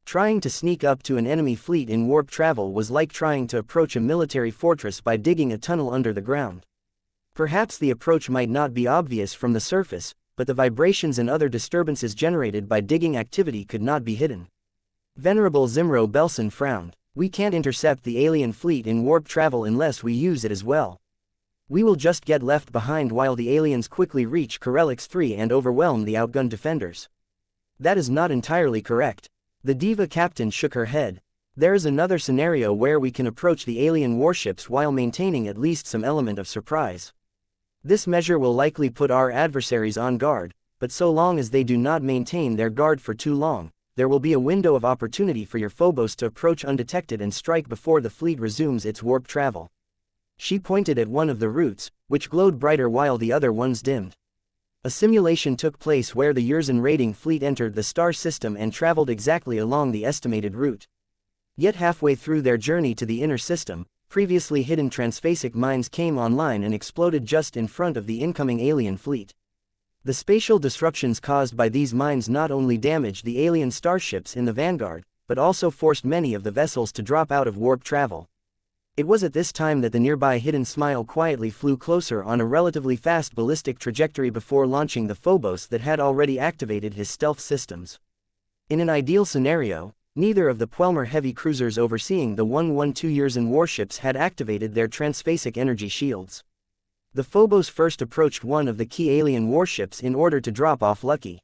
Trying to sneak up to an enemy fleet in warp travel was like trying to approach a military fortress by digging a tunnel under the ground. Perhaps the approach might not be obvious from the surface, but the vibrations and other disturbances generated by digging activity could not be hidden. Venerable Zimro Belson frowned. We can't intercept the alien fleet in warp travel unless we use it as well. We will just get left behind while the aliens quickly reach Corellix 3 and overwhelm the outgunned defenders. That is not entirely correct. The Diva captain shook her head. There is another scenario where we can approach the alien warships while maintaining at least some element of surprise. This measure will likely put our adversaries on guard, but so long as they do not maintain their guard for too long, there will be a window of opportunity for your Phobos to approach undetected and strike before the fleet resumes its warp travel. She pointed at one of the routes, which glowed brighter while the other ones dimmed. A simulation took place where the Yurzan raiding fleet entered the star system and traveled exactly along the estimated route. Yet halfway through their journey to the inner system, previously hidden transphasic mines came online and exploded just in front of the incoming alien fleet. The spatial disruptions caused by these mines not only damaged the alien starships in the vanguard, but also forced many of the vessels to drop out of warp travel. It was at this time that the nearby Hidden Smile quietly flew closer on a relatively fast ballistic trajectory before launching the Phobos that had already activated his stealth systems. In an ideal scenario, neither of the Puelmer heavy cruisers overseeing the 112 Yurzan warships had activated their transphasic energy shields. The Phobos first approached one of the key alien warships in order to drop off Lucky.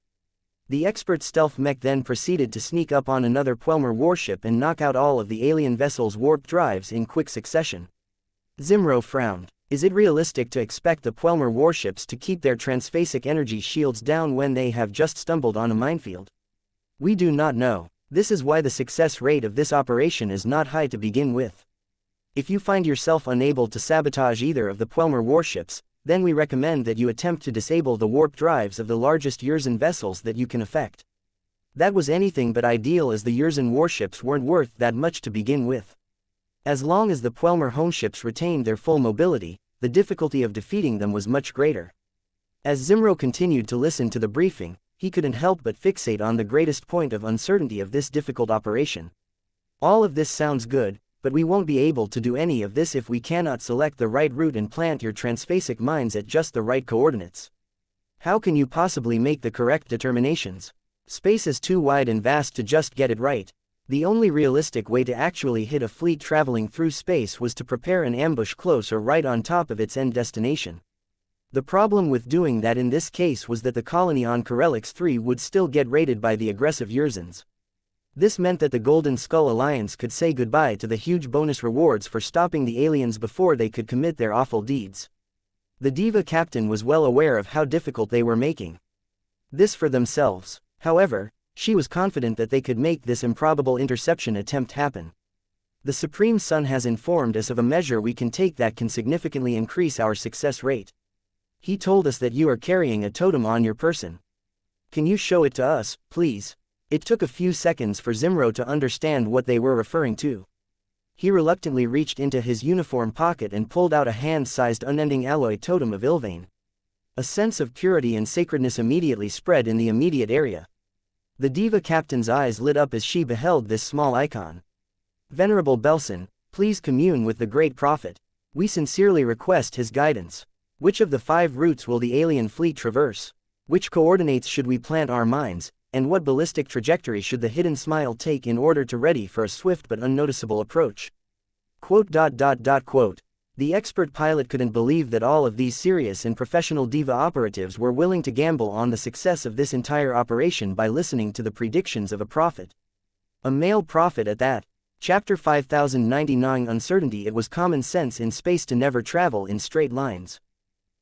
The expert stealth mech then proceeded to sneak up on another Puelmer warship and knock out all of the alien vessel's warp drives in quick succession. Zimro frowned. Is it realistic to expect the Puelmer warships to keep their transphasic energy shields down when they have just stumbled on a minefield? We do not know. This is why the success rate of this operation is not high to begin with. If you find yourself unable to sabotage either of the Puelmer warships, then we recommend that you attempt to disable the warp drives of the largest Yurzan vessels that you can affect. That was anything but ideal as the Yurzan warships weren't worth that much to begin with. As long as the Puelmer homeships retained their full mobility, the difficulty of defeating them was much greater. As Zimro continued to listen to the briefing, he couldn't help but fixate on the greatest point of uncertainty of this difficult operation. All of this sounds good, but we won't be able to do any of this if we cannot select the right route and plant your transphasic mines at just the right coordinates. How can you possibly make the correct determinations? Space is too wide and vast to just get it right. The only realistic way to actually hit a fleet traveling through space was to prepare an ambush close or right on top of its end destination. The problem with doing that in this case was that the colony on Corellix 3 would still get raided by the aggressive Yurzans. This meant that the Golden Skull Alliance could say goodbye to the huge bonus rewards for stopping the aliens before they could commit their awful deeds. The Diva captain was well aware of how difficult they were making this for themselves. However, she was confident that they could make this improbable interception attempt happen. The Supreme Sun has informed us of a measure we can take that can significantly increase our success rate. He told us that you are carrying a totem on your person. Can you show it to us, please? It took a few seconds for Zimro to understand what they were referring to. He reluctantly reached into his uniform pocket and pulled out a hand-sized unending alloy totem of Ilvain. A sense of purity and sacredness immediately spread in the immediate area. The Diva captain's eyes lit up as she beheld this small icon. Venerable Belson, please commune with the Great Prophet. We sincerely request his guidance. Which of the 5 routes will the alien fleet traverse? Which coordinates should we plant our mines? And what ballistic trajectory should the Hidden Smile take in order to ready for a swift but unnoticeable approach? The expert pilot couldn't believe that all of these serious and professional Diva operatives were willing to gamble on the success of this entire operation by listening to the predictions of a prophet. A male prophet at that. Chapter 5099 Uncertainty. It was common sense in space to never travel in straight lines.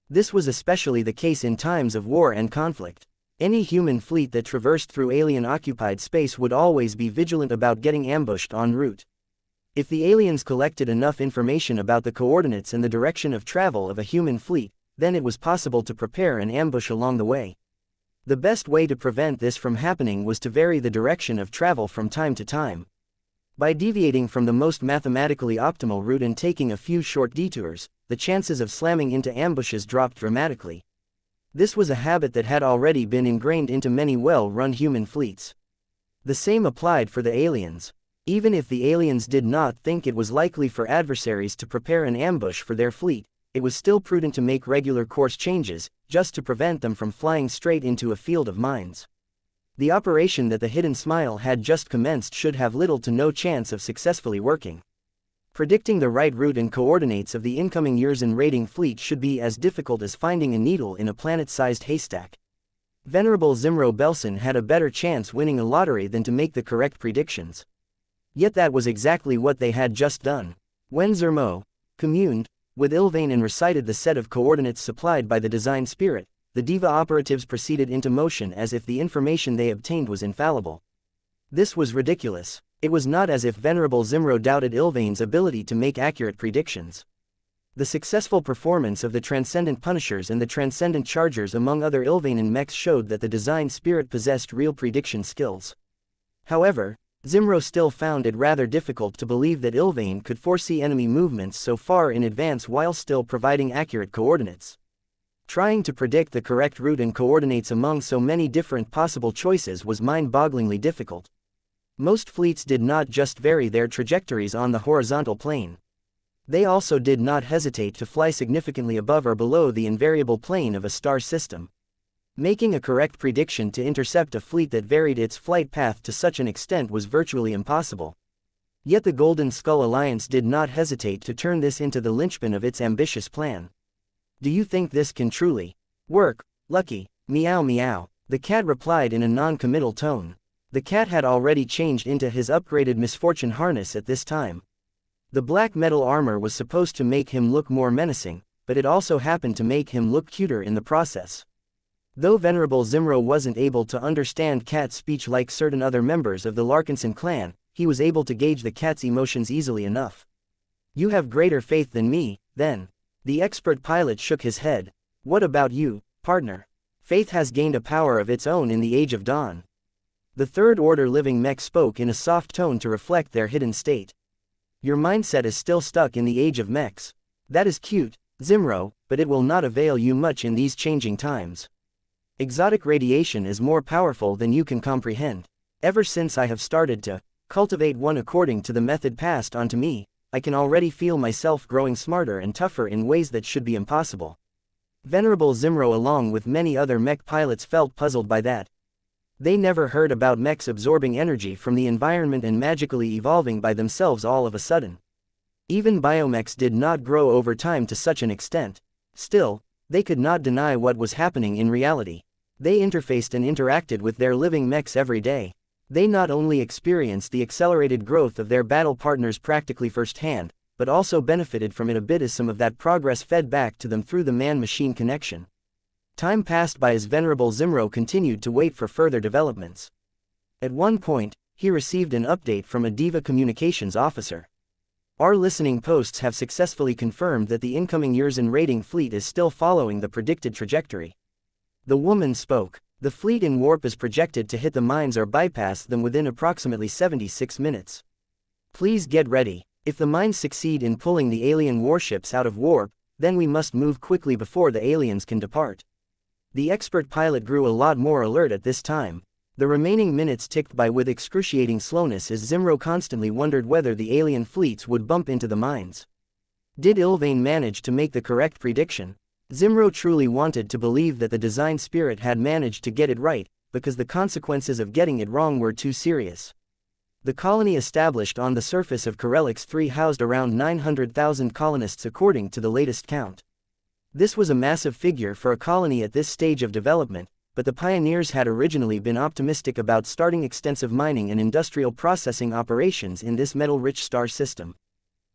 This was especially the case in times of war and conflict. Any human fleet that traversed through alien-occupied space would always be vigilant about getting ambushed en route. If the aliens collected enough information about the coordinates and the direction of travel of a human fleet, then it was possible to prepare an ambush along the way. The best way to prevent this from happening was to vary the direction of travel from time to time. By deviating from the most mathematically optimal route and taking a few short detours, the chances of slamming into ambushes dropped dramatically. This was a habit that had already been ingrained into many well-run human fleets. The same applied for the aliens. Even if the aliens did not think it was likely for adversaries to prepare an ambush for their fleet, it was still prudent to make regular course changes, just to prevent them from flying straight into a field of mines. The operation that the Hidden Smile had just commenced should have little to no chance of successfully working. Predicting the right route and coordinates of the incoming Xianxia raiding fleet should be as difficult as finding a needle in a planet-sized haystack. Venerable Zimro Belson had a better chance winning a lottery than to make the correct predictions. Yet that was exactly what they had just done. When Zermo communed with Ilvain and recited the set of coordinates supplied by the design spirit, the Diva operatives proceeded into motion as if the information they obtained was infallible. This was ridiculous. It was not as if Venerable Zimro doubted Ilvain's ability to make accurate predictions. The successful performance of the Transcendent Punishers and the Transcendent Chargers among other Ilvainan mechs showed that the design spirit possessed real prediction skills. However, Zimro still found it rather difficult to believe that Ilvain could foresee enemy movements so far in advance while still providing accurate coordinates. Trying to predict the correct route and coordinates among so many different possible choices was mind-bogglingly difficult. Most fleets did not just vary their trajectories on the horizontal plane. They also did not hesitate to fly significantly above or below the invariable plane of a star system. Making a correct prediction to intercept a fleet that varied its flight path to such an extent was virtually impossible. Yet the Golden Skull Alliance did not hesitate to turn this into the linchpin of its ambitious plan. "Do you think this can truly work, Lucky? Meow meow," the cat replied in a non-committal tone. The cat had already changed into his upgraded misfortune harness at this time. The black metal armor was supposed to make him look more menacing, but it also happened to make him look cuter in the process. Though Venerable Zimro wasn't able to understand cat speech like certain other members of the Larkinson clan, he was able to gauge the cat's emotions easily enough. "You have greater faith than me, then." The expert pilot shook his head. "What about you, partner? Faith has gained a power of its own in the Age of Dawn." The Third Order living mech spoke in a soft tone to reflect their hidden state. "Your mindset is still stuck in the Age of Mechs. That is cute, Zimro, but it will not avail you much in these changing times. Exotic radiation is more powerful than you can comprehend. Ever since I have started to cultivate one according to the method passed on to me, I can already feel myself growing smarter and tougher in ways that should be impossible." Venerable Zimro along with many other mech pilots felt puzzled by that. They never heard about mechs absorbing energy from the environment and magically evolving by themselves all of a sudden. Even biomechs did not grow over time to such an extent. Still, they could not deny what was happening in reality. They interfaced and interacted with their living mechs every day. They not only experienced the accelerated growth of their battle partners practically firsthand, but also benefited from it a bit as some of that progress fed back to them through the man-machine connection. Time passed by as Venerable Zimro continued to wait for further developments. At one point, he received an update from a Diva communications officer. "Our listening posts have successfully confirmed that the incoming Xianxia raiding fleet is still following the predicted trajectory." The woman spoke. "The fleet in warp is projected to hit the mines or bypass them within approximately 76 minutes. Please get ready. If the mines succeed in pulling the alien warships out of warp, then we must move quickly before the aliens can depart." The expert pilot grew a lot more alert at this time. The remaining minutes ticked by with excruciating slowness as Zimro constantly wondered whether the alien fleets would bump into the mines. Did Ilvain manage to make the correct prediction? Zimro truly wanted to believe that the design spirit had managed to get it right, because the consequences of getting it wrong were too serious. The colony established on the surface of Corelix 3 housed around 900,000 colonists according to the latest count. This was a massive figure for a colony at this stage of development, but the pioneers had originally been optimistic about starting extensive mining and industrial processing operations in this metal-rich star system.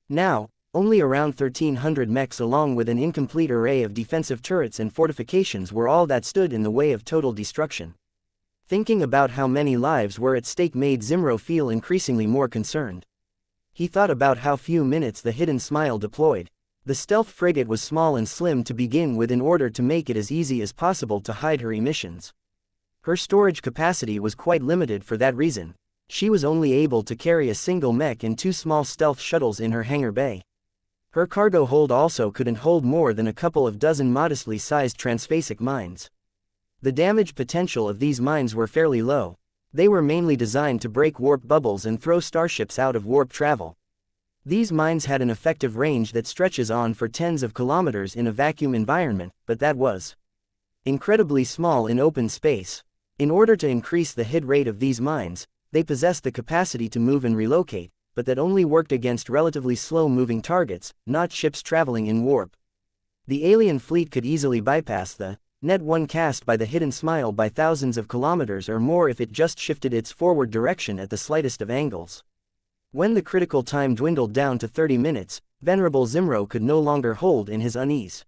Now, only around 1,300 mechs along with an incomplete array of defensive turrets and fortifications were all that stood in the way of total destruction. Thinking about how many lives were at stake made Zimro feel increasingly more concerned. He thought about how few minutes the Hidden Smile deployed. The stealth frigate was small and slim to begin with in order to make it as easy as possible to hide her emissions. Her storage capacity was quite limited for that reason. She was only able to carry a single mech and 2 small stealth shuttles in her hangar bay. Her cargo hold also couldn't hold more than a couple of dozen modestly sized transphasic mines. The damage potential of these mines were fairly low. They were mainly designed to break warp bubbles and throw starships out of warp travel. These mines had an effective range that stretches on for tens of kilometers in a vacuum environment, but that was incredibly small in open space. In order to increase the hit rate of these mines, they possessed the capacity to move and relocate, but that only worked against relatively slow-moving targets, not ships traveling in warp. The alien fleet could easily bypass the net 1 cast by the Hidden Smile by thousands of kilometers or more if it just shifted its forward direction at the slightest of angles. When the critical time dwindled down to 30 minutes, Venerable Zimro could no longer hold in his unease.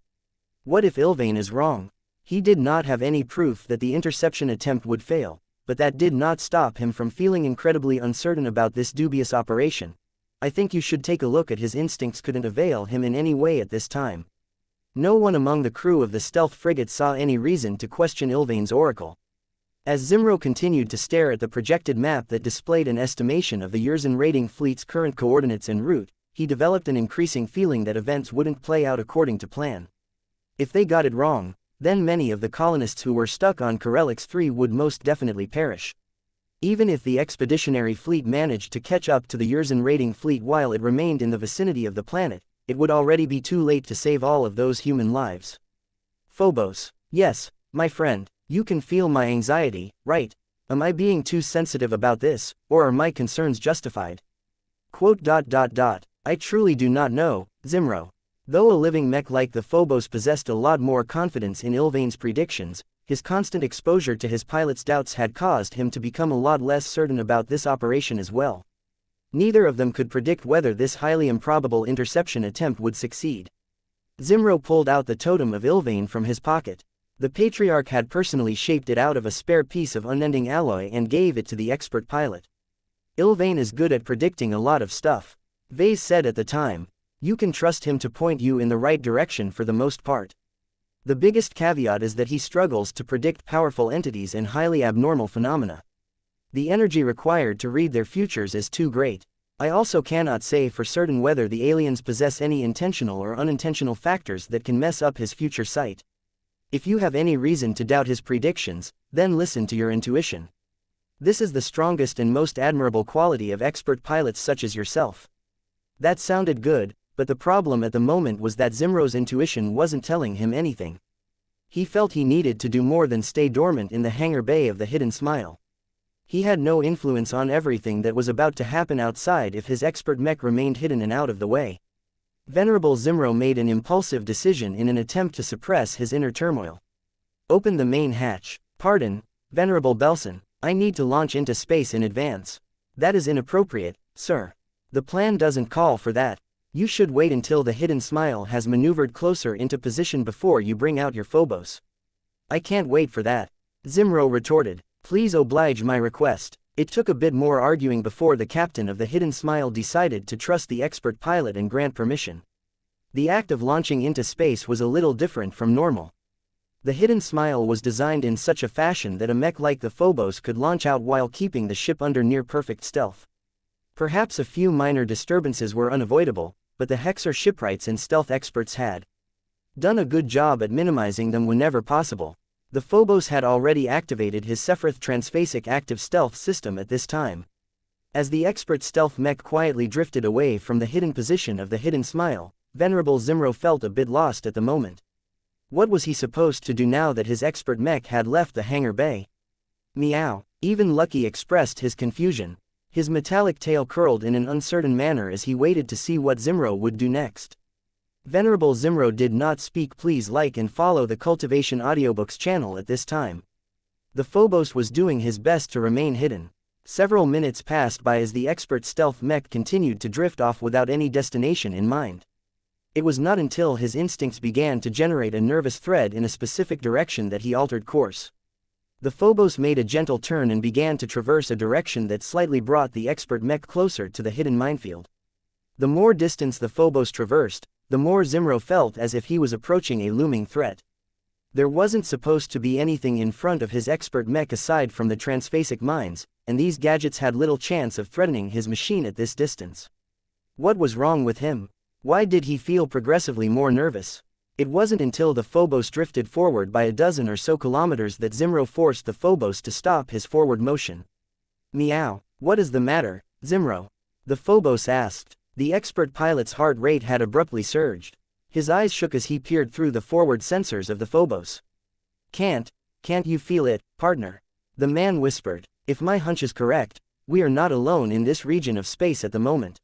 What if Ilvain is wrong? He did not have any proof that the interception attempt would fail, but that did not stop him from feeling incredibly uncertain about this dubious operation. I think you should take a look at his instincts couldn't avail him in any way at this time. No one among the crew of the stealth frigate saw any reason to question Ilvain's oracle. As Zimro continued to stare at the projected map that displayed an estimation of the Yurzan raiding fleet's current coordinates en route, he developed an increasing feeling that events wouldn't play out according to plan. If they got it wrong, then many of the colonists who were stuck on Corelix 3 would most definitely perish. Even if the expeditionary fleet managed to catch up to the Yurzan raiding fleet while it remained in the vicinity of the planet, it would already be too late to save all of those human lives. Phobos. Yes, my friend, you can feel my anxiety, right? Am I being too sensitive about this, or are my concerns justified? I truly do not know, Zimro. Though a living mech like the Phobos possessed a lot more confidence in Ilvain's predictions, his constant exposure to his pilot's doubts had caused him to become a lot less certain about this operation as well. Neither of them could predict whether this highly improbable interception attempt would succeed. Zimro pulled out the totem of Ilvain from his pocket. The Patriarch had personally shaped it out of a spare piece of unending alloy and gave it to the expert pilot. Ilvain is good at predicting a lot of stuff, Vase said at the time. You can trust him to point you in the right direction for the most part. The biggest caveat is that he struggles to predict powerful entities and highly abnormal phenomena. The energy required to read their futures is too great. I also cannot say for certain whether the aliens possess any intentional or unintentional factors that can mess up his future sight. If you have any reason to doubt his predictions, then listen to your intuition. This is the strongest and most admirable quality of expert pilots such as yourself. That sounded good, but the problem at the moment was that Zimro's intuition wasn't telling him anything. He felt he needed to do more than stay dormant in the hangar bay of the Hidden Smile. He had no influence on everything that was about to happen outside if his expert mech remained hidden and out of the way. Venerable Zimro made an impulsive decision in an attempt to suppress his inner turmoil. Open the main hatch. Pardon, Venerable Belson, I need to launch into space in advance. That is inappropriate, sir. The plan doesn't call for that. You should wait until the Hidden Smile has maneuvered closer into position before you bring out your Phobos. I can't wait for that, Zimro retorted. Please oblige my request. It took a bit more arguing before the captain of the Hidden Smile decided to trust the expert pilot and grant permission. The act of launching into space was a little different from normal. The Hidden Smile was designed in such a fashion that a mech like the Phobos could launch out while keeping the ship under near-perfect stealth. Perhaps a few minor disturbances were unavoidable, but the Hexer shipwrights and stealth experts had done a good job at minimizing them whenever possible. The Phobos had already activated his Sephiroth transphasic active stealth system at this time. As the expert stealth mech quietly drifted away from the hidden position of the Hidden Smile, Venerable Zimro felt a bit lost at the moment. What was he supposed to do now that his expert mech had left the hangar bay? Meow. Even Lucky expressed his confusion. His metallic tail curled in an uncertain manner as he waited to see what Zimro would do next. Venerable Zimro did not speak. Please like and follow the Cultivation Audiobooks channel at this time. The Phobos was doing his best to remain hidden. Several minutes passed by as the expert stealth mech continued to drift off without any destination in mind. It was not until his instincts began to generate a nervous thread in a specific direction that he altered course. The Phobos made a gentle turn and began to traverse a direction that slightly brought the expert mech closer to the hidden minefield. The more distance the Phobos traversed, the more Zimro felt as if he was approaching a looming threat. There wasn't supposed to be anything in front of his expert mech aside from the transphasic mines, and these gadgets had little chance of threatening his machine at this distance. What was wrong with him? Why did he feel progressively more nervous? It wasn't until the Phobos drifted forward by a dozen or so kilometers that Zimro forced the Phobos to stop his forward motion. Meow. What is the matter, Zimro? The Phobos asked. The expert pilot's heart rate had abruptly surged. His eyes shook as he peered through the forward sensors of the Phobos. Can't you feel it, partner? The man whispered. If my hunch is correct, we are not alone in this region of space at the moment.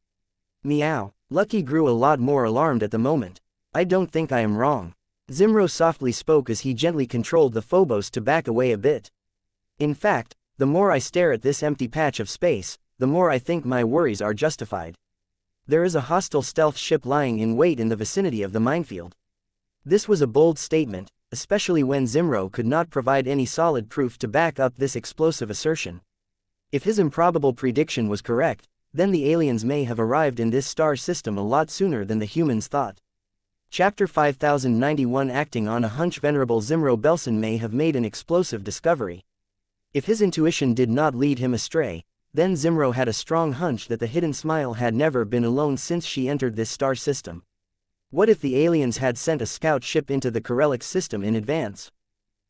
Meow. Lucky grew a lot more alarmed at the moment. I don't think I am wrong. Zimro softly spoke as he gently controlled the Phobos to back away a bit. In fact, the more I stare at this empty patch of space, the more I think my worries are justified. There is a hostile stealth ship lying in wait in the vicinity of the minefield. This was a bold statement, especially when Zimro could not provide any solid proof to back up this explosive assertion. If his improbable prediction was correct, then the aliens may have arrived in this star system a lot sooner than the humans thought. Chapter 5091. Acting on a hunch, Venerable Zimro Belson may have made an explosive discovery. If his intuition did not lead him astray, then Zimro had a strong hunch that the Hidden Smile had never been alone since she entered this star system. What if the aliens had sent a scout ship into the Corelix system in advance?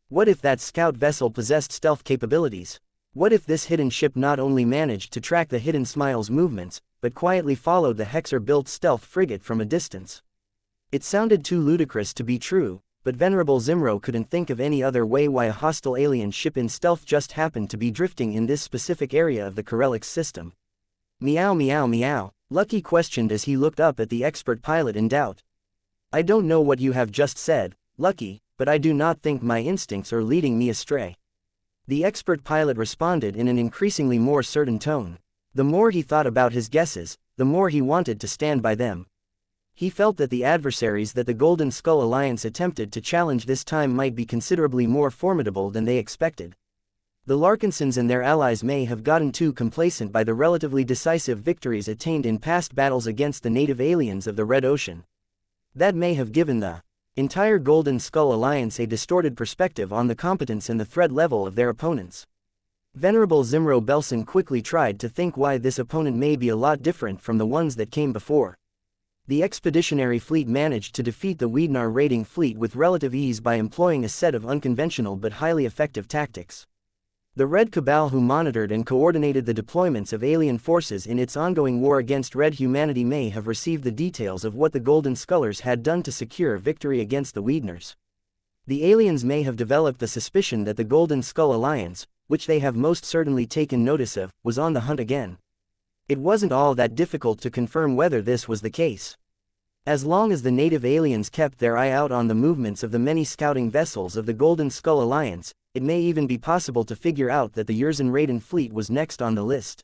What if that scout vessel possessed stealth capabilities? What if this hidden ship not only managed to track the Hidden Smile's movements, but quietly followed the Hexer-built stealth frigate from a distance? It sounded too ludicrous to be true, but Venerable Zimro couldn't think of any other way why a hostile alien ship in stealth just happened to be drifting in this specific area of the Corelix system. Meow meow meow, Lucky questioned as he looked up at the expert pilot in doubt. I don't know what you have just said, Lucky, but I do not think my instincts are leading me astray. The expert pilot responded in an increasingly more certain tone. The more he thought about his guesses, the more he wanted to stand by them. He felt that the adversaries that the Golden Skull Alliance attempted to challenge this time might be considerably more formidable than they expected. The Larkinsons and their allies may have gotten too complacent by the relatively decisive victories attained in past battles against the native aliens of the Red Ocean. That may have given the entire Golden Skull Alliance a distorted perspective on the competence and the threat level of their opponents. Venerable Zimro Belson quickly tried to think why this opponent may be a lot different from the ones that came before. The expeditionary fleet managed to defeat the Weednar raiding fleet with relative ease by employing a set of unconventional but highly effective tactics. The Red Cabal, who monitored and coordinated the deployments of alien forces in its ongoing war against Red humanity, may have received the details of what the Golden Skullers had done to secure victory against the Weednars. The aliens may have developed the suspicion that the Golden Skull Alliance, which they have most certainly taken notice of, was on the hunt again. It wasn't all that difficult to confirm whether this was the case. As long as the native aliens kept their eye out on the movements of the many scouting vessels of the Golden Skull Alliance, it may even be possible to figure out that the Yurzan Raiden fleet was next on the list.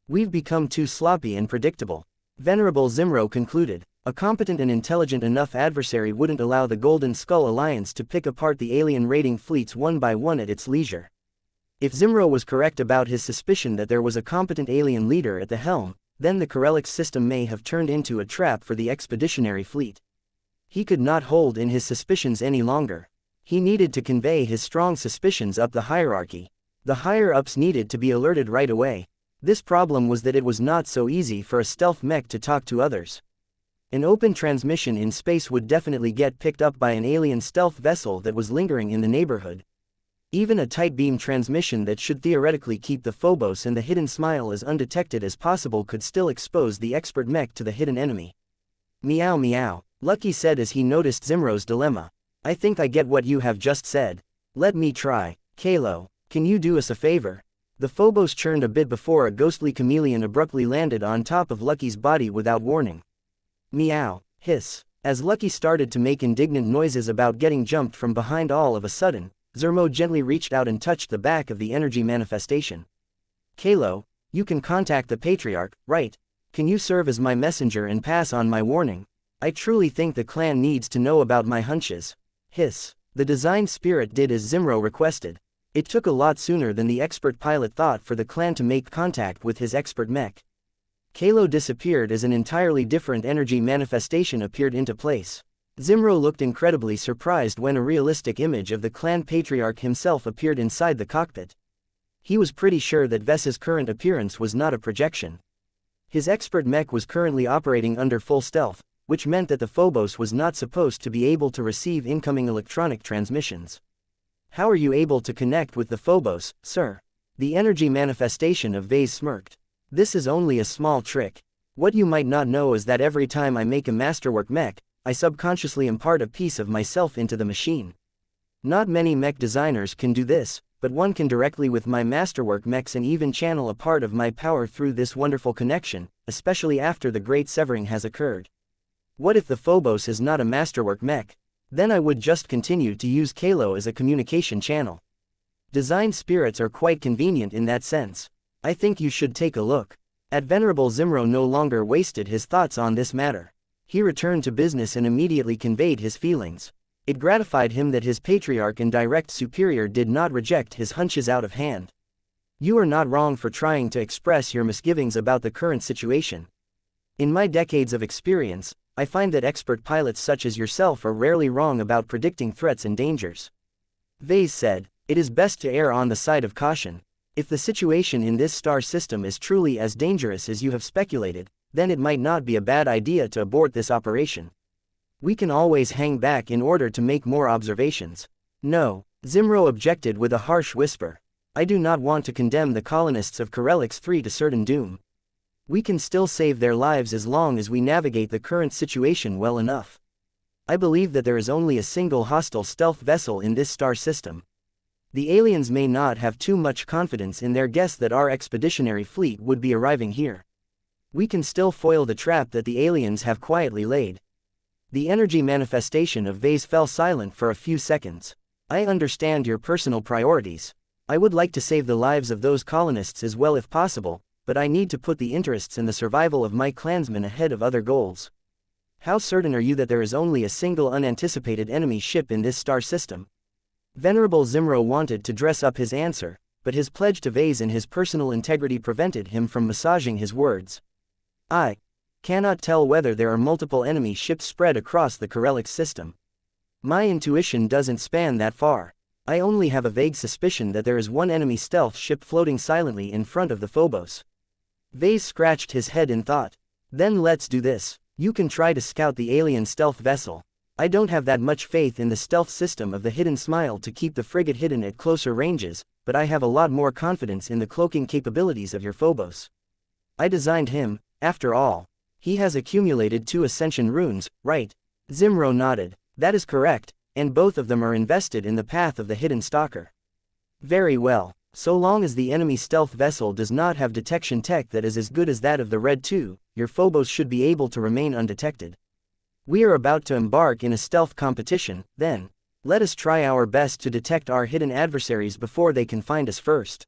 We've become too sloppy and predictable. Venerable Zimro concluded. A competent and intelligent enough adversary wouldn't allow the Golden Skull Alliance to pick apart the alien raiding fleets one by one at its leisure. If Zimro was correct about his suspicion that there was a competent alien leader at the helm, then the Corelix system may have turned into a trap for the expeditionary fleet. He could not hold in his suspicions any longer. He needed to convey his strong suspicions up the hierarchy. The higher-ups needed to be alerted right away. This problem was that it was not so easy for a stealth mech to talk to others. An open transmission in space would definitely get picked up by an alien stealth vessel that was lingering in the neighborhood. Even a tight beam transmission that should theoretically keep the Phobos and the Hidden Smile as undetected as possible could still expose the expert mech to the hidden enemy. Meow meow, Lucky said as he noticed Zimro's dilemma. I think I get what you have just said. Let me try. Kalo, can you do us a favor? The Phobos churned a bit before a ghostly chameleon abruptly landed on top of Lucky's body without warning. Meow, hiss. As Lucky started to make indignant noises about getting jumped from behind, all of a sudden, Zimro gently reached out and touched the back of the energy manifestation. Kalo, you can contact the Patriarch, right? Can you serve as my messenger and pass on my warning? I truly think the clan needs to know about my hunches. Hiss. The design spirit did as Zimro requested. It took a lot sooner than the expert pilot thought for the clan to make contact with his expert mech. Kalo disappeared as an entirely different energy manifestation appeared into place. Zimro looked incredibly surprised when a realistic image of the clan patriarch himself appeared inside the cockpit. He was pretty sure that Vess's current appearance was not a projection. His expert mech was currently operating under full stealth, which meant that the Phobos was not supposed to be able to receive incoming electronic transmissions. How are you able to connect with the Phobos, sir? The energy manifestation of Vase smirked. This is only a small trick. What you might not know is that every time I make a masterwork mech, I subconsciously impart a piece of myself into the machine. Not many mech designers can do this, but one can directly with my masterwork mechs and even channel a part of my power through this wonderful connection, especially after the great severing has occurred. What if the Phobos is not a masterwork mech? Then I would just continue to use Kalo as a communication channel. Design spirits are quite convenient in that sense. I think you should take a look. Venerable Zimro no longer wasted his thoughts on this matter. He returned to business and immediately conveyed his feelings. It gratified him that his patriarch and direct superior did not reject his hunches out of hand. You are not wrong for trying to express your misgivings about the current situation. In my decades of experience, I find that expert pilots such as yourself are rarely wrong about predicting threats and dangers. Vase said, it is best to err on the side of caution. If the situation in this star system is truly as dangerous as you have speculated, then it might not be a bad idea to abort this operation. We can always hang back in order to make more observations. No, Zimro objected with a harsh whisper. I do not want to condemn the colonists of Corelix 3 to certain doom. We can still save their lives as long as we navigate the current situation well enough. I believe that there is only a single hostile stealth vessel in this star system. The aliens may not have too much confidence in their guess that our expeditionary fleet would be arriving here. We can still foil the trap that the aliens have quietly laid. The energy manifestation of Vase fell silent for a few seconds. I understand your personal priorities. I would like to save the lives of those colonists as well if possible, but I need to put the interests in the survival of my clansmen ahead of other goals. How certain are you that there is only a single unanticipated enemy ship in this star system? Venerable Zimro wanted to dress up his answer, but his pledge to Vase and his personal integrity prevented him from massaging his words. I cannot tell whether there are multiple enemy ships spread across the Corelix system. My intuition doesn't span that far. I only have a vague suspicion that there is one enemy stealth ship floating silently in front of the Phobos. Vase scratched his head in thought. Then let's do this. You can try to scout the alien stealth vessel. I don't have that much faith in the stealth system of the Hidden Smile to keep the frigate hidden at closer ranges, but I have a lot more confidence in the cloaking capabilities of your Phobos. I designed him, after all. He has accumulated 2 ascension runes, right? Zimro nodded. That is correct, and both of them are invested in the path of the Hidden Stalker. Very well. So long as the enemy stealth vessel does not have detection tech that is as good as that of the Red 2, your Phobos should be able to remain undetected. We are about to embark in a stealth competition, then. Let us try our best to detect our hidden adversaries before they can find us first.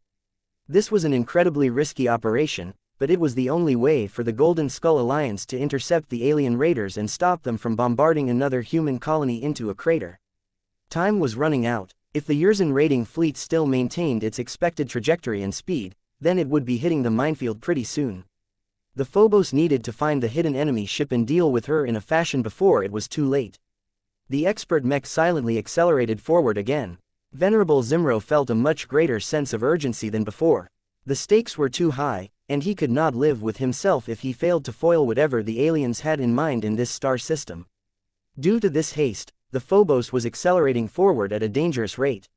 This was an incredibly risky operation, but it was the only way for the Golden Skull Alliance to intercept the alien raiders and stop them from bombarding another human colony into a crater. Time was running out. If the Yurzan raiding fleet still maintained its expected trajectory and speed, then it would be hitting the minefield pretty soon. The Phobos needed to find the hidden enemy ship and deal with her in a fashion before it was too late. The expert mech silently accelerated forward again. Venerable Zimro felt a much greater sense of urgency than before. The stakes were too high, and he could not live with himself if he failed to foil whatever the aliens had in mind in this star system. Due to this haste, the Phobos was accelerating forward at a dangerous rate.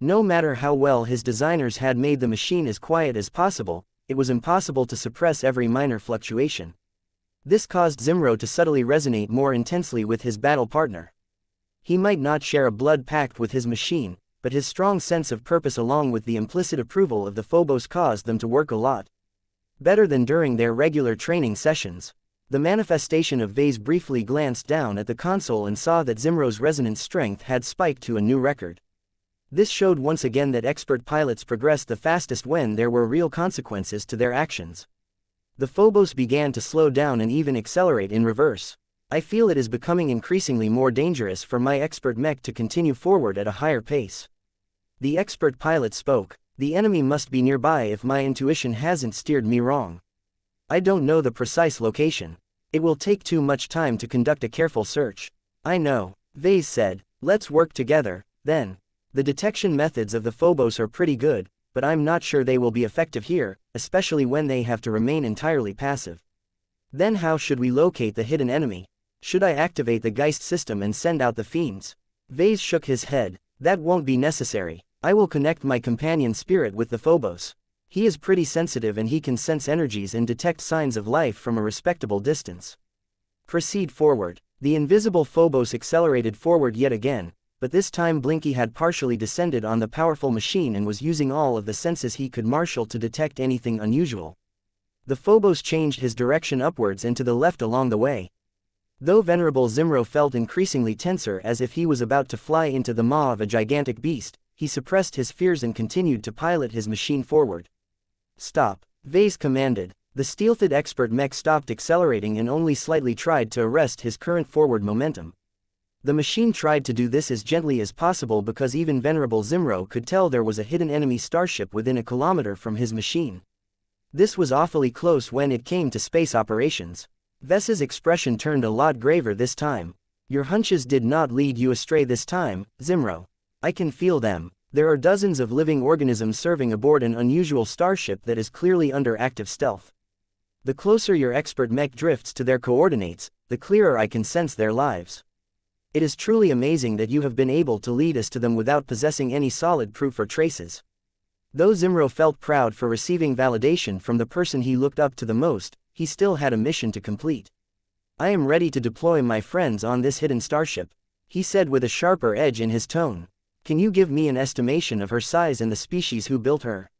No matter how well his designers had made the machine as quiet as possible, it was impossible to suppress every minor fluctuation. This caused Zimro to subtly resonate more intensely with his battle partner. He might not share a blood pact with his machine, but his strong sense of purpose along with the implicit approval of the Phobos caused them to work a lot better than during their regular training sessions. The manifestation of Vase briefly glanced down at the console and saw that Zimro's resonance strength had spiked to a new record. This showed once again that expert pilots progressed the fastest when there were real consequences to their actions. The Phobos began to slow down and even accelerate in reverse. I feel it is becoming increasingly more dangerous for my expert mech to continue forward at a higher pace. The expert pilot spoke. The enemy must be nearby if my intuition hasn't steered me wrong. I don't know the precise location. It will take too much time to conduct a careful search. I know, Vase said. Let's work together, then. The detection methods of the Phobos are pretty good, but I'm not sure they will be effective here, especially when they have to remain entirely passive. Then how should we locate the hidden enemy? Should I activate the Geist system and send out the fiends? Vase shook his head. That won't be necessary. I will connect my companion spirit with the Phobos. He is pretty sensitive and he can sense energies and detect signs of life from a respectable distance. Proceed forward. The invisible Phobos accelerated forward yet again, but this time Blinky had partially descended on the powerful machine and was using all of the senses he could marshal to detect anything unusual. The Phobos changed his direction upwards and to the left along the way. Though Venerable Zimro felt increasingly tenser as if he was about to fly into the maw of a gigantic beast, he suppressed his fears and continued to pilot his machine forward. Stop, Vase commanded. The stealthed expert mech stopped accelerating and only slightly tried to arrest his current forward momentum. The machine tried to do this as gently as possible because even Venerable Zimro could tell there was a hidden enemy starship within a kilometer from his machine. This was awfully close when it came to space operations. Ves's expression turned a lot graver this time. Your hunches did not lead you astray this time, Zimro. I can feel them. There are dozens of living organisms serving aboard an unusual starship that is clearly under active stealth. The closer your expert mech drifts to their coordinates, the clearer I can sense their lives. It is truly amazing that you have been able to lead us to them without possessing any solid proof or traces. Though Zimro felt proud for receiving validation from the person he looked up to the most, he still had a mission to complete. I am ready to deploy my friends on this hidden starship, he said with a sharper edge in his tone. Can you give me an estimation of her size and the species who built her?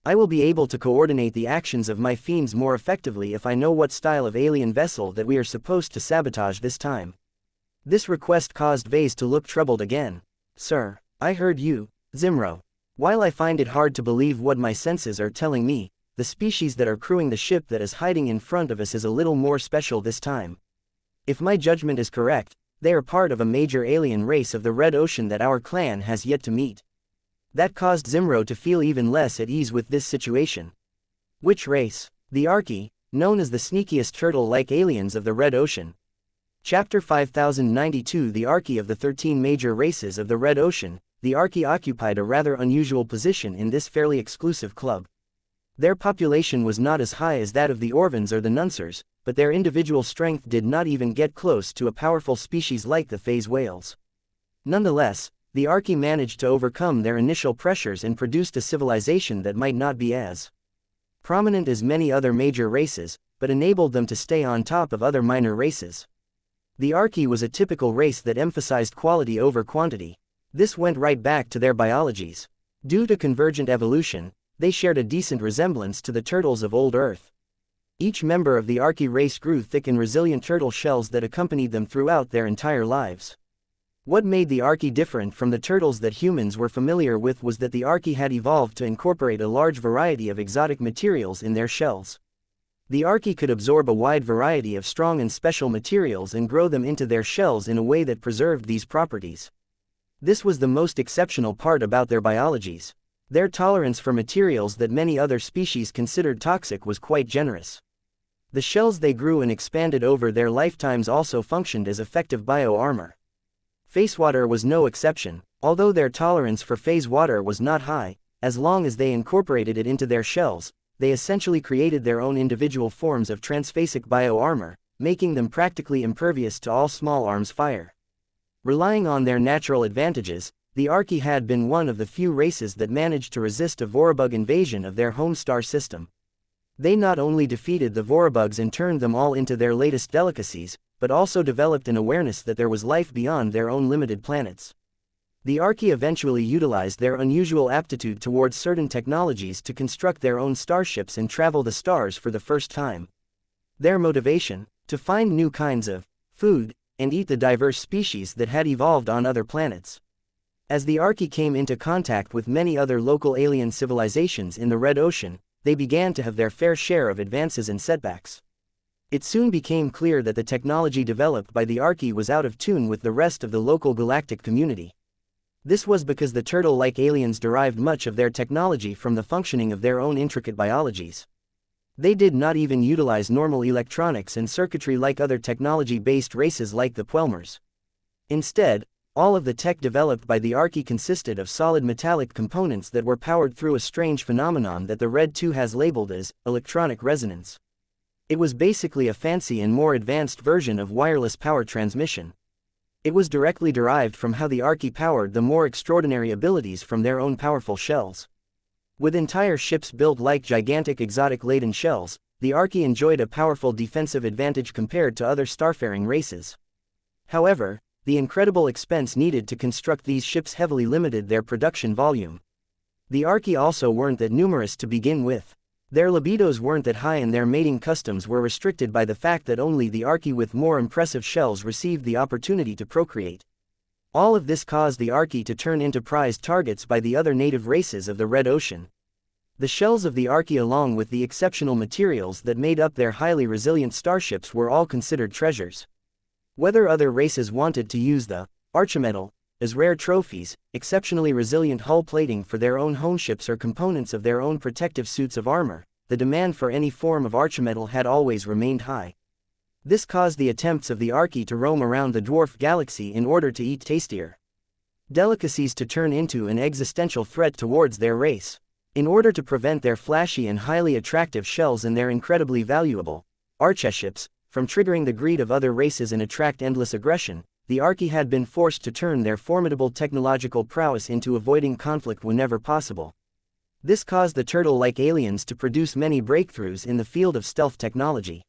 I will be able to coordinate the actions of my fiends more effectively if I know what style of alien vessel that we are supposed to sabotage this time. This request caused Vase to look troubled again. Sir, I heard you, Zimro. While I find it hard to believe what my senses are telling me, the species that are crewing the ship that is hiding in front of us is a little more special this time. If my judgment is correct, they are part of a major alien race of the Red Ocean that our clan has yet to meet. That caused Zimro to feel even less at ease with this situation. Which race? The Archi, known as the sneakiest turtle-like aliens of the Red Ocean. Chapter 5092. The Archi of the 13 major races of the Red Ocean, the Archi occupied a rather unusual position in this fairly exclusive club. Their population was not as high as that of the Orvans or the Nunsers, but their individual strength did not even get close to a powerful species like the phase whales. Nonetheless, the Archi managed to overcome their initial pressures and produced a civilization that might not be as prominent as many other major races, but enabled them to stay on top of other minor races. The Archi was a typical race that emphasized quality over quantity. This went right back to their biologies. Due to convergent evolution, they shared a decent resemblance to the turtles of old Earth. Each member of the Archi race grew thick and resilient turtle shells that accompanied them throughout their entire lives. What made the Archi different from the turtles that humans were familiar with was that the Archi had evolved to incorporate a large variety of exotic materials in their shells. The Archi could absorb a wide variety of strong and special materials and grow them into their shells in a way that preserved these properties. This was the most exceptional part about their biologies. Their tolerance for materials that many other species considered toxic was quite generous. The shells they grew and expanded over their lifetimes also functioned as effective bio-armor. Phase water was no exception, although their tolerance for phase water was not high. As long as they incorporated it into their shells, they essentially created their own individual forms of transphasic bio-armor, making them practically impervious to all small arms fire. Relying on their natural advantages, the Archi had been one of the few races that managed to resist a Vorabug invasion of their home star system. They not only defeated the Vorabugs and turned them all into their latest delicacies, but also developed an awareness that there was life beyond their own limited planets. The Archi eventually utilized their unusual aptitude towards certain technologies to construct their own starships and travel the stars for the first time. Their motivation? To find new kinds of food, and eat the diverse species that had evolved on other planets. As the Archi came into contact with many other local alien civilizations in the Red Ocean, they began to have their fair share of advances and setbacks. It soon became clear that the technology developed by the Archi was out of tune with the rest of the local galactic community. This was because the turtle-like aliens derived much of their technology from the functioning of their own intricate biologies. They did not even utilize normal electronics and circuitry like other technology-based races like the Puelmers. Instead, all of the tech developed by the Archie consisted of solid metallic components that were powered through a strange phenomenon that the Red 2 has labeled as electronic resonance. It was basically a fancy and more advanced version of wireless power transmission. It was directly derived from how the Archie powered the more extraordinary abilities from their own powerful shells. With entire ships built like gigantic exotic-laden shells, the Archie enjoyed a powerful defensive advantage compared to other starfaring races. However, the incredible expense needed to construct these ships heavily limited their production volume. The Archie also weren't that numerous to begin with. Their libidos weren't that high and their mating customs were restricted by the fact that only the Archie with more impressive shells received the opportunity to procreate. All of this caused the Archie to turn into prized targets by the other native races of the Red Ocean. The shells of the Archie along with the exceptional materials that made up their highly resilient starships were all considered treasures. Whether other races wanted to use the archimetal as rare trophies, exceptionally resilient hull plating for their own home ships or components of their own protective suits of armor, the demand for any form of archimetal had always remained high. This caused the attempts of the Archie to roam around the dwarf galaxy in order to eat tastier delicacies to turn into an existential threat towards their race. In order to prevent their flashy and highly attractive shells and their incredibly valuable archeships from triggering the greed of other races and attract endless aggression, the Archie had been forced to turn their formidable technological prowess into avoiding conflict whenever possible. This caused the turtle-like aliens to produce many breakthroughs in the field of stealth technology.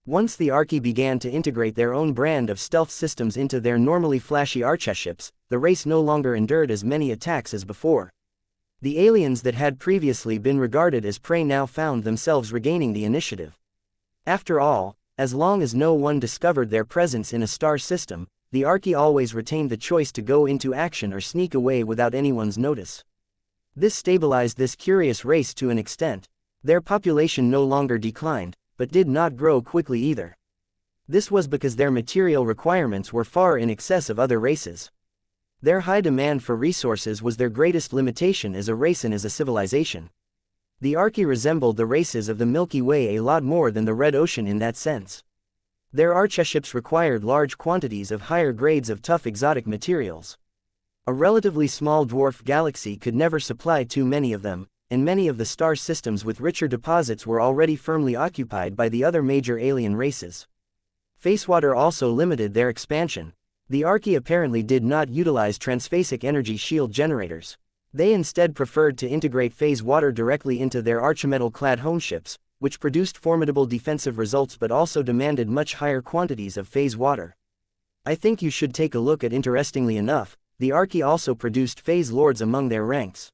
Once the Archie began to integrate their own brand of stealth systems into their normally flashy archeships, the race no longer endured as many attacks as before. The aliens that had previously been regarded as prey now found themselves regaining the initiative. After all, as long as no one discovered their presence in a star system, the Archie always retained the choice to go into action or sneak away without anyone's notice. This stabilized this curious race to an extent. Their population no longer declined, but did not grow quickly either. This was because their material requirements were far in excess of other races. Their high demand for resources was their greatest limitation as a race and as a civilization. The Archie resembled the races of the Milky Way a lot more than the Red Ocean in that sense. Their archeships required large quantities of higher grades of tough exotic materials. A relatively small dwarf galaxy could never supply too many of them, and many of the star systems with richer deposits were already firmly occupied by the other major alien races. Facewater also limited their expansion. The Archie apparently did not utilize transphasic energy shield generators. They instead preferred to integrate phase water directly into their archimetal-clad home ships, which produced formidable defensive results but also demanded much higher quantities of phase water. I think you should take a look at. Interestingly enough, the Archie also produced phase lords among their ranks.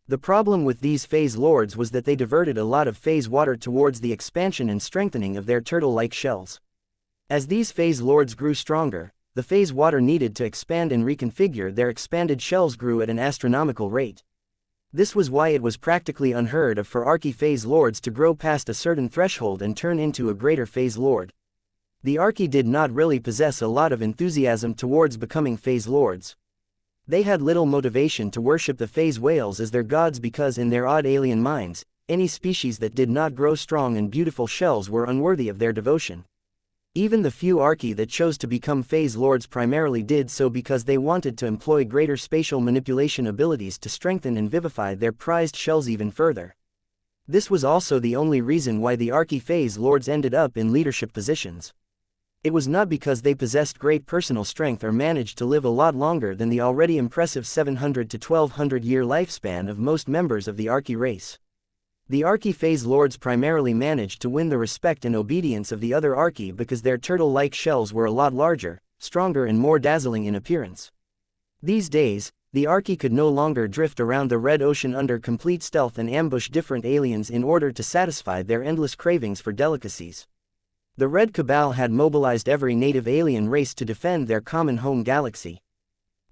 The problem with these phase lords was that they diverted a lot of phase water towards the expansion and strengthening of their turtle-like shells. As these phase lords grew stronger, the phase water needed to expand and reconfigure their expanded shells grew at an astronomical rate. This was why it was practically unheard of for Archie phase lords to grow past a certain threshold and turn into a greater phase lord. The Archie did not really possess a lot of enthusiasm towards becoming phase lords. They had little motivation to worship the phase whales as their gods because in their odd alien minds, any species that did not grow strong and beautiful shells were unworthy of their devotion. Even the few Archie that chose to become phase lords primarily did so because they wanted to employ greater spatial manipulation abilities to strengthen and vivify their prized shells even further. This was also the only reason why the Archie phase lords ended up in leadership positions. It was not because they possessed great personal strength or managed to live a lot longer than the already impressive 700 to 1200 year lifespan of most members of the Archie race. The Archie phase lords primarily managed to win the respect and obedience of the other Archie because their turtle-like shells were a lot larger, stronger and more dazzling in appearance. These days, the Archie could no longer drift around the Red Ocean under complete stealth and ambush different aliens in order to satisfy their endless cravings for delicacies. The Red Cabal had mobilized every native alien race to defend their common home galaxy.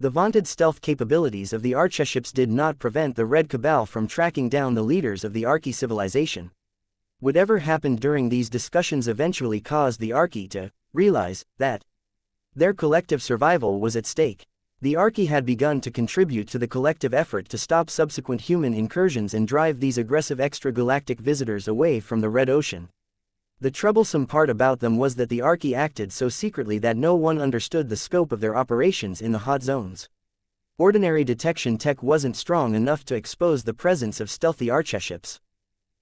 The vaunted stealth capabilities of the archeships did not prevent the Red Cabal from tracking down the leaders of the Archie civilization. Whatever happened during these discussions eventually caused the Archie to realize that their collective survival was at stake. The Archie had begun to contribute to the collective effort to stop subsequent human incursions and drive these aggressive extragalactic visitors away from the Red Ocean. The troublesome part about them was that the Archi acted so secretly that no one understood the scope of their operations in the hot zones. Ordinary detection tech wasn't strong enough to expose the presence of stealthy archships.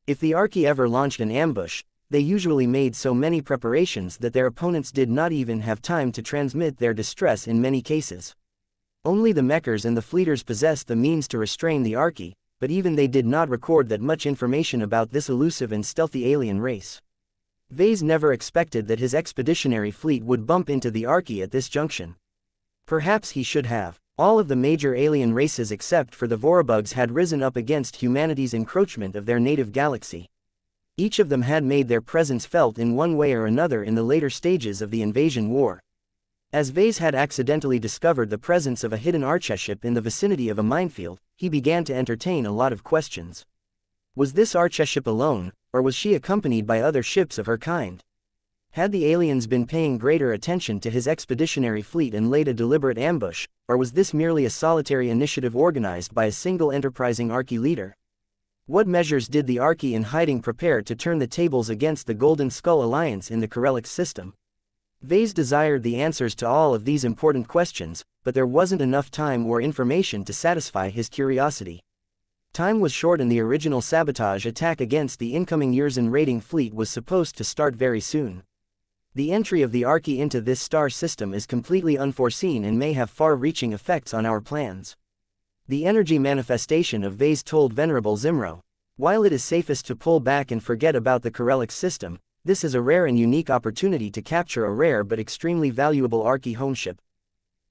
If the Archi ever launched an ambush, they usually made so many preparations that their opponents did not even have time to transmit their distress in many cases. Only the Mechers and the Fleeters possessed the means to restrain the Archi, but even they did not record that much information about this elusive and stealthy alien race. Vase never expected that his expeditionary fleet would bump into the Archi at this junction. Perhaps he should have. All of the major alien races except for the Vorabugs had risen up against humanity's encroachment of their native galaxy. Each of them had made their presence felt in one way or another in the later stages of the invasion war. As Vase had accidentally discovered the presence of a hidden archship in the vicinity of a minefield, he began to entertain a lot of questions. Was this archship alone, or was she accompanied by other ships of her kind? Had the aliens been paying greater attention to his expeditionary fleet and laid a deliberate ambush, or was this merely a solitary initiative organized by a single enterprising Archi leader? What measures did the Archi in hiding prepare to turn the tables against the Golden Skull Alliance in the Corelix system? Vase desired the answers to all of these important questions, but there wasn't enough time or information to satisfy his curiosity. Time was short and the original sabotage attack against the incoming Yerzan raiding fleet was supposed to start very soon. The entry of the Archi into this star system is completely unforeseen and may have far-reaching effects on our plans. The energy manifestation of Vase told Venerable Zimro. While it is safest to pull back and forget about the Corelix system, this is a rare and unique opportunity to capture a rare but extremely valuable Archi homeship.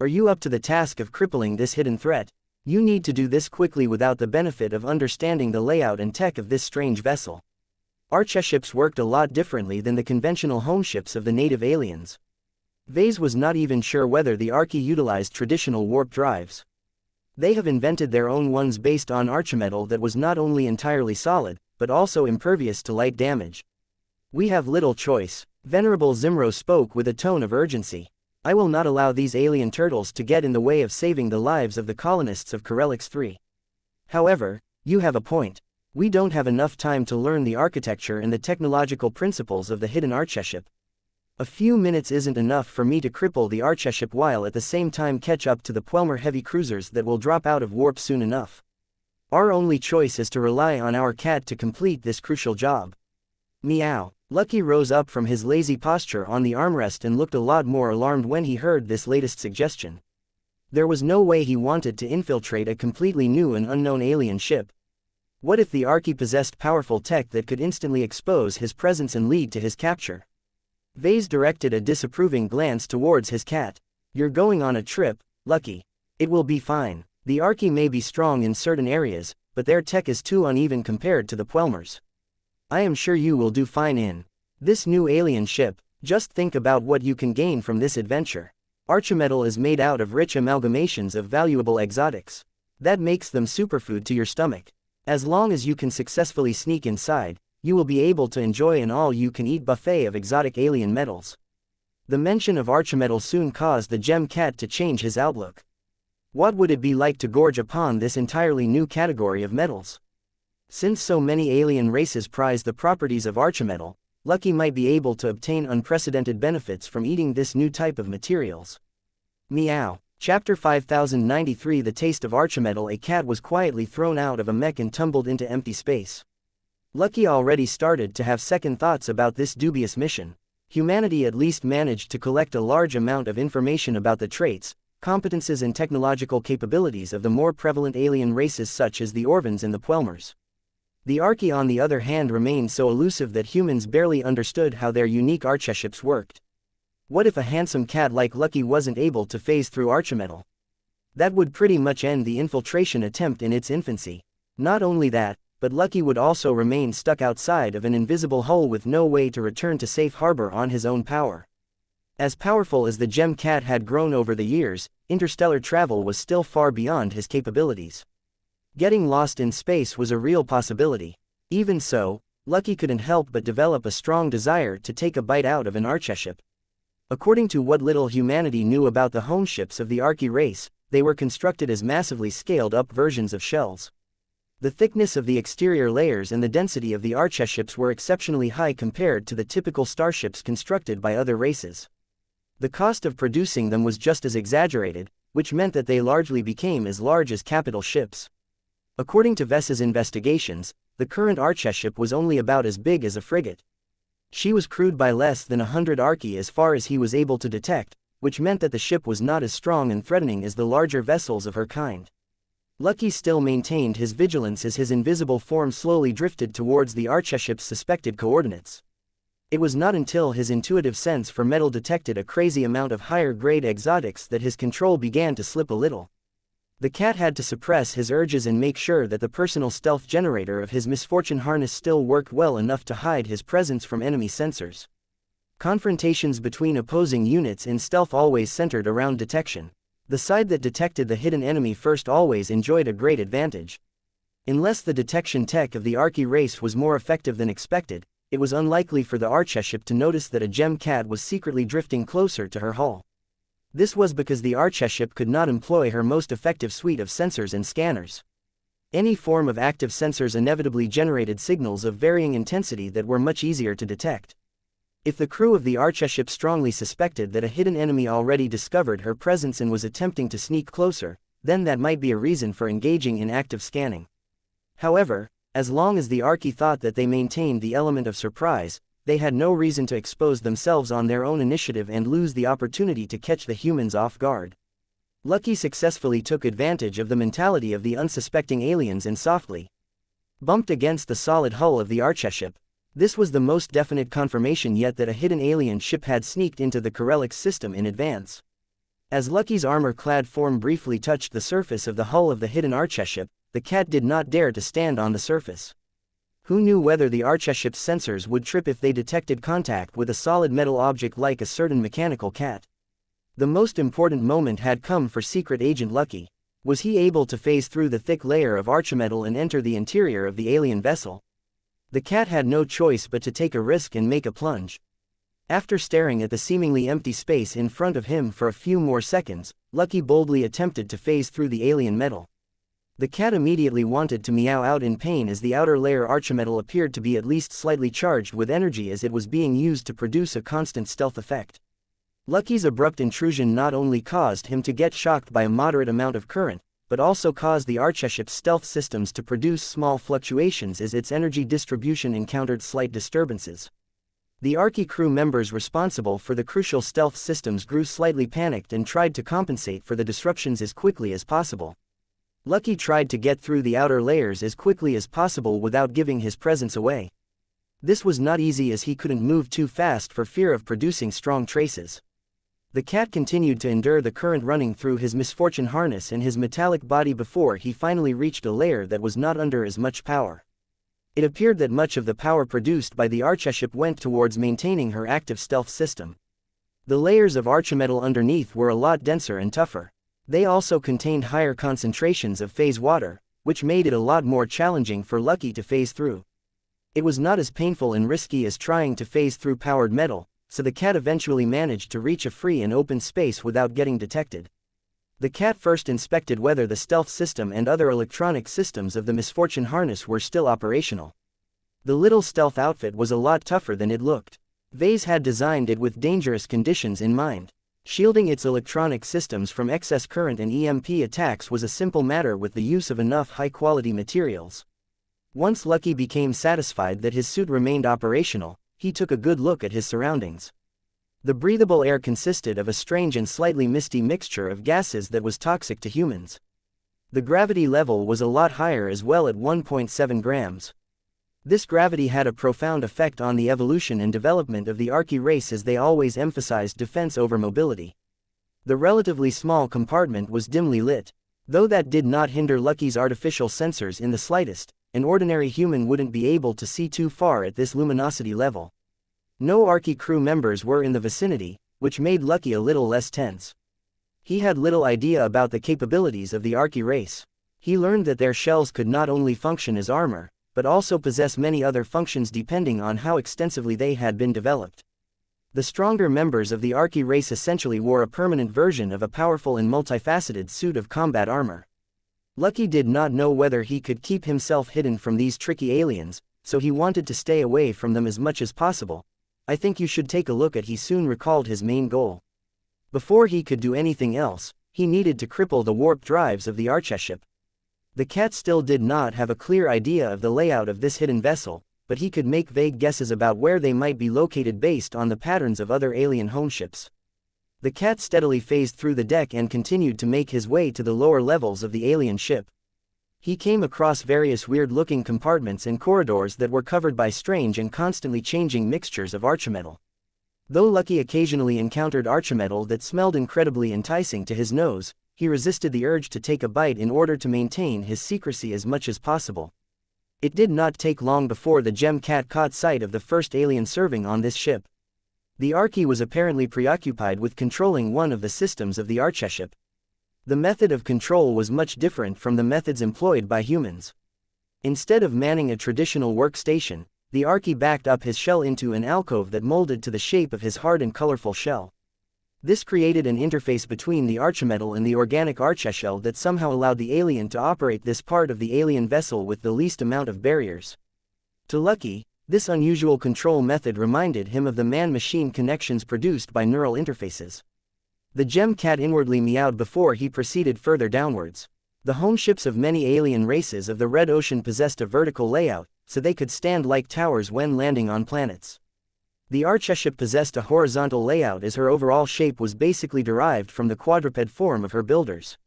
Are you up to the task of crippling this hidden threat? You need to do this quickly without the benefit of understanding the layout and tech of this strange vessel. Archships worked a lot differently than the conventional homeships of the native aliens. Vase was not even sure whether the Archi utilized traditional warp drives. They have invented their own ones based on archimetal that was not only entirely solid, but also impervious to light damage. We have little choice. Venerable Zimro spoke with a tone of urgency. I will not allow these alien turtles to get in the way of saving the lives of the colonists of Corelix 3. However, you have a point. We don't have enough time to learn the architecture and the technological principles of the hidden archship. A few minutes isn't enough for me to cripple the archship while at the same time catch up to the Pelmer heavy cruisers that will drop out of warp soon enough. Our only choice is to rely on our cat to complete this crucial job. Meow. Lucky rose up from his lazy posture on the armrest and looked a lot more alarmed when he heard this latest suggestion. There was no way he wanted to infiltrate a completely new and unknown alien ship. What if the Archi possessed powerful tech that could instantly expose his presence and lead to his capture? Vase directed a disapproving glance towards his cat. You're going on a trip, Lucky. It will be fine. The Archi may be strong in certain areas, but their tech is too uneven compared to the Pelmers. I am sure you will do fine in this new alien ship. Just think about what you can gain from this adventure. Archimetal is made out of rich amalgamations of valuable exotics. That makes them superfood to your stomach. As long as you can successfully sneak inside, you will be able to enjoy an all-you-can-eat buffet of exotic alien metals. The mention of archimetal soon caused the gem cat to change his outlook. What would it be like to gorge upon this entirely new category of metals? Since so many alien races prize the properties of archimetal, Lucky might be able to obtain unprecedented benefits from eating this new type of materials. Meow. Chapter 5093 The Taste of Archimetal. A cat was quietly thrown out of a mech and tumbled into empty space. Lucky already started to have second thoughts about this dubious mission. Humanity at least managed to collect a large amount of information about the traits, competences and technological capabilities of the more prevalent alien races such as the Orvans and the Pelmers. The Archi on the other hand remained so elusive that humans barely understood how their unique archships worked. What if a handsome cat like Lucky wasn't able to phase through archimetal? That would pretty much end the infiltration attempt in its infancy. Not only that, but Lucky would also remain stuck outside of an invisible hull with no way to return to safe harbor on his own power. As powerful as the gem cat had grown over the years, interstellar travel was still far beyond his capabilities. Getting lost in space was a real possibility. Even so, Lucky couldn't help but develop a strong desire to take a bite out of an archship. According to what little humanity knew about the homeships of the Archi race, they were constructed as massively scaled-up versions of shells. The thickness of the exterior layers and the density of the archships were exceptionally high compared to the typical starships constructed by other races. The cost of producing them was just as exaggerated, which meant that they largely became as large as capital ships. According to Vessa's investigations, the current archship was only about as big as a frigate. She was crewed by less than 100 archi as far as he was able to detect, which meant that the ship was not as strong and threatening as the larger vessels of her kind. Lucky still maintained his vigilance as his invisible form slowly drifted towards the archship's suspected coordinates. It was not until his intuitive sense for metal detected a crazy amount of higher-grade exotics that his control began to slip a little. The cat had to suppress his urges and make sure that the personal stealth generator of his misfortune harness still worked well enough to hide his presence from enemy sensors. Confrontations between opposing units in stealth always centered around detection. The side that detected the hidden enemy first always enjoyed a great advantage. Unless the detection tech of the Archi race was more effective than expected, it was unlikely for the archship to notice that a gem cat was secretly drifting closer to her hull. This was because the archship could not employ her most effective suite of sensors and scanners. Any form of active sensors inevitably generated signals of varying intensity that were much easier to detect. If the crew of the archship strongly suspected that a hidden enemy already discovered her presence and was attempting to sneak closer, then that might be a reason for engaging in active scanning. However, as long as the Archi thought that they maintained the element of surprise, they had no reason to expose themselves on their own initiative and lose the opportunity to catch the humans off guard. Lucky successfully took advantage of the mentality of the unsuspecting aliens and softly bumped against the solid hull of the archship. This was the most definite confirmation yet that a hidden alien ship had sneaked into the Corelix system in advance. As Lucky's armor-clad form briefly touched the surface of the hull of the hidden archship, the cat did not dare to stand on the surface. Who knew whether the archship's sensors would trip if they detected contact with a solid metal object like a certain mechanical cat? The most important moment had come for Secret Agent Lucky. Was he able to phase through the thick layer of archimetal and enter the interior of the alien vessel? The cat had no choice but to take a risk and make a plunge. After staring at the seemingly empty space in front of him for a few more seconds, Lucky boldly attempted to phase through the alien metal. The cat immediately wanted to meow out in pain as the outer layer archimetal appeared to be at least slightly charged with energy as it was being used to produce a constant stealth effect. Lucky's abrupt intrusion not only caused him to get shocked by a moderate amount of current, but also caused the archship's stealth systems to produce small fluctuations as its energy distribution encountered slight disturbances. The Archi crew members responsible for the crucial stealth systems grew slightly panicked and tried to compensate for the disruptions as quickly as possible. Lucky tried to get through the outer layers as quickly as possible without giving his presence away. This was not easy as he couldn't move too fast for fear of producing strong traces. The cat continued to endure the current running through his misfortune harness and his metallic body before he finally reached a layer that was not under as much power. It appeared that much of the power produced by the archship went towards maintaining her active stealth system. The layers of archimetal underneath were a lot denser and tougher. They also contained higher concentrations of phase water, which made it a lot more challenging for Lucky to phase through. It was not as painful and risky as trying to phase through powered metal, so the cat eventually managed to reach a free and open space without getting detected. The cat first inspected whether the stealth system and other electronic systems of the misfortune harness were still operational. The little stealth outfit was a lot tougher than it looked. Vase had designed it with dangerous conditions in mind. Shielding its electronic systems from excess current and EMP attacks was a simple matter with the use of enough high-quality materials. Once Lucky became satisfied that his suit remained operational, he took a good look at his surroundings. The breathable air consisted of a strange and slightly misty mixture of gases that was toxic to humans. The gravity level was a lot higher as well at 1.7 grams. This gravity had a profound effect on the evolution and development of the Archi race as they always emphasized defense over mobility. The relatively small compartment was dimly lit. Though that did not hinder Lucky's artificial sensors in the slightest, an ordinary human wouldn't be able to see too far at this luminosity level. No Archi crew members were in the vicinity, which made Lucky a little less tense. He had little idea about the capabilities of the Archi race. He learned that their shells could not only function as armor, but also possess many other functions depending on how extensively they had been developed. The stronger members of the Archi race essentially wore a permanent version of a powerful and multifaceted suit of combat armor. Lucky did not know whether he could keep himself hidden from these tricky aliens, so he wanted to stay away from them as much as possible. I think you should take a look at. He soon recalled his main goal. Before he could do anything else, he needed to cripple the warp drives of the xianxia ship. The cat still did not have a clear idea of the layout of this hidden vessel, but he could make vague guesses about where they might be located based on the patterns of other alien home ships. The cat steadily phased through the deck and continued to make his way to the lower levels of the alien ship. He came across various weird-looking compartments and corridors that were covered by strange and constantly changing mixtures of archimetal. Though Lucky occasionally encountered archimetal that smelled incredibly enticing to his nose, he resisted the urge to take a bite in order to maintain his secrecy as much as possible. It did not take long before the gem cat caught sight of the first alien serving on this ship. The Archie was apparently preoccupied with controlling one of the systems of the xianxia ship. The method of control was much different from the methods employed by humans. Instead of manning a traditional workstation, the Archie backed up his shell into an alcove that molded to the shape of his hard and colorful shell. This created an interface between the archimetal and the organic xianxia shell that somehow allowed the alien to operate this part of the alien vessel with the least amount of barriers. To Lucky, this unusual control method reminded him of the man-machine connections produced by neural interfaces. The gem cat inwardly meowed before he proceeded further downwards. The home ships of many alien races of the Red Ocean possessed a vertical layout, so they could stand like towers when landing on planets. The xianxia ship possessed a horizontal layout as her overall shape was basically derived from the quadruped form of her builders.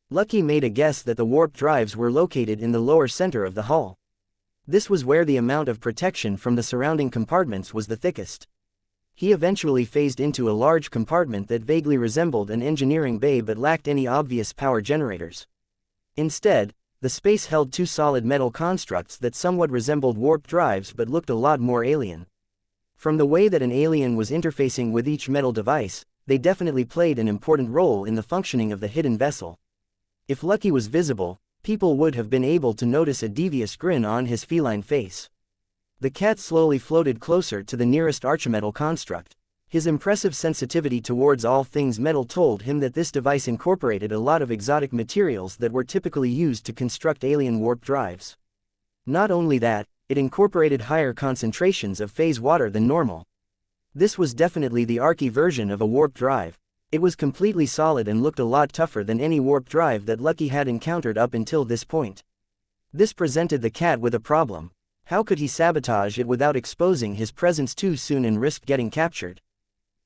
Lucky made a guess that the warp drives were located in the lower center of the hull. This was where the amount of protection from the surrounding compartments was the thickest. He eventually phased into a large compartment that vaguely resembled an engineering bay but lacked any obvious power generators. Instead, the space held two solid metal constructs that somewhat resembled warp drives but looked a lot more alien. From the way that an alien was interfacing with each metal device, they definitely played an important role in the functioning of the hidden vessel. If Lucky was visible, people would have been able to notice a devious grin on his feline face. The cat slowly floated closer to the nearest archimetal construct. His impressive sensitivity towards all things metal told him that this device incorporated a lot of exotic materials that were typically used to construct alien warp drives. Not only that, it incorporated higher concentrations of phase water than normal. This was definitely the Archie version of a warp drive. It was completely solid and looked a lot tougher than any warp drive that Lucky had encountered up until this point. This presented the cat with a problem. How could he sabotage it without exposing his presence too soon and risk getting captured?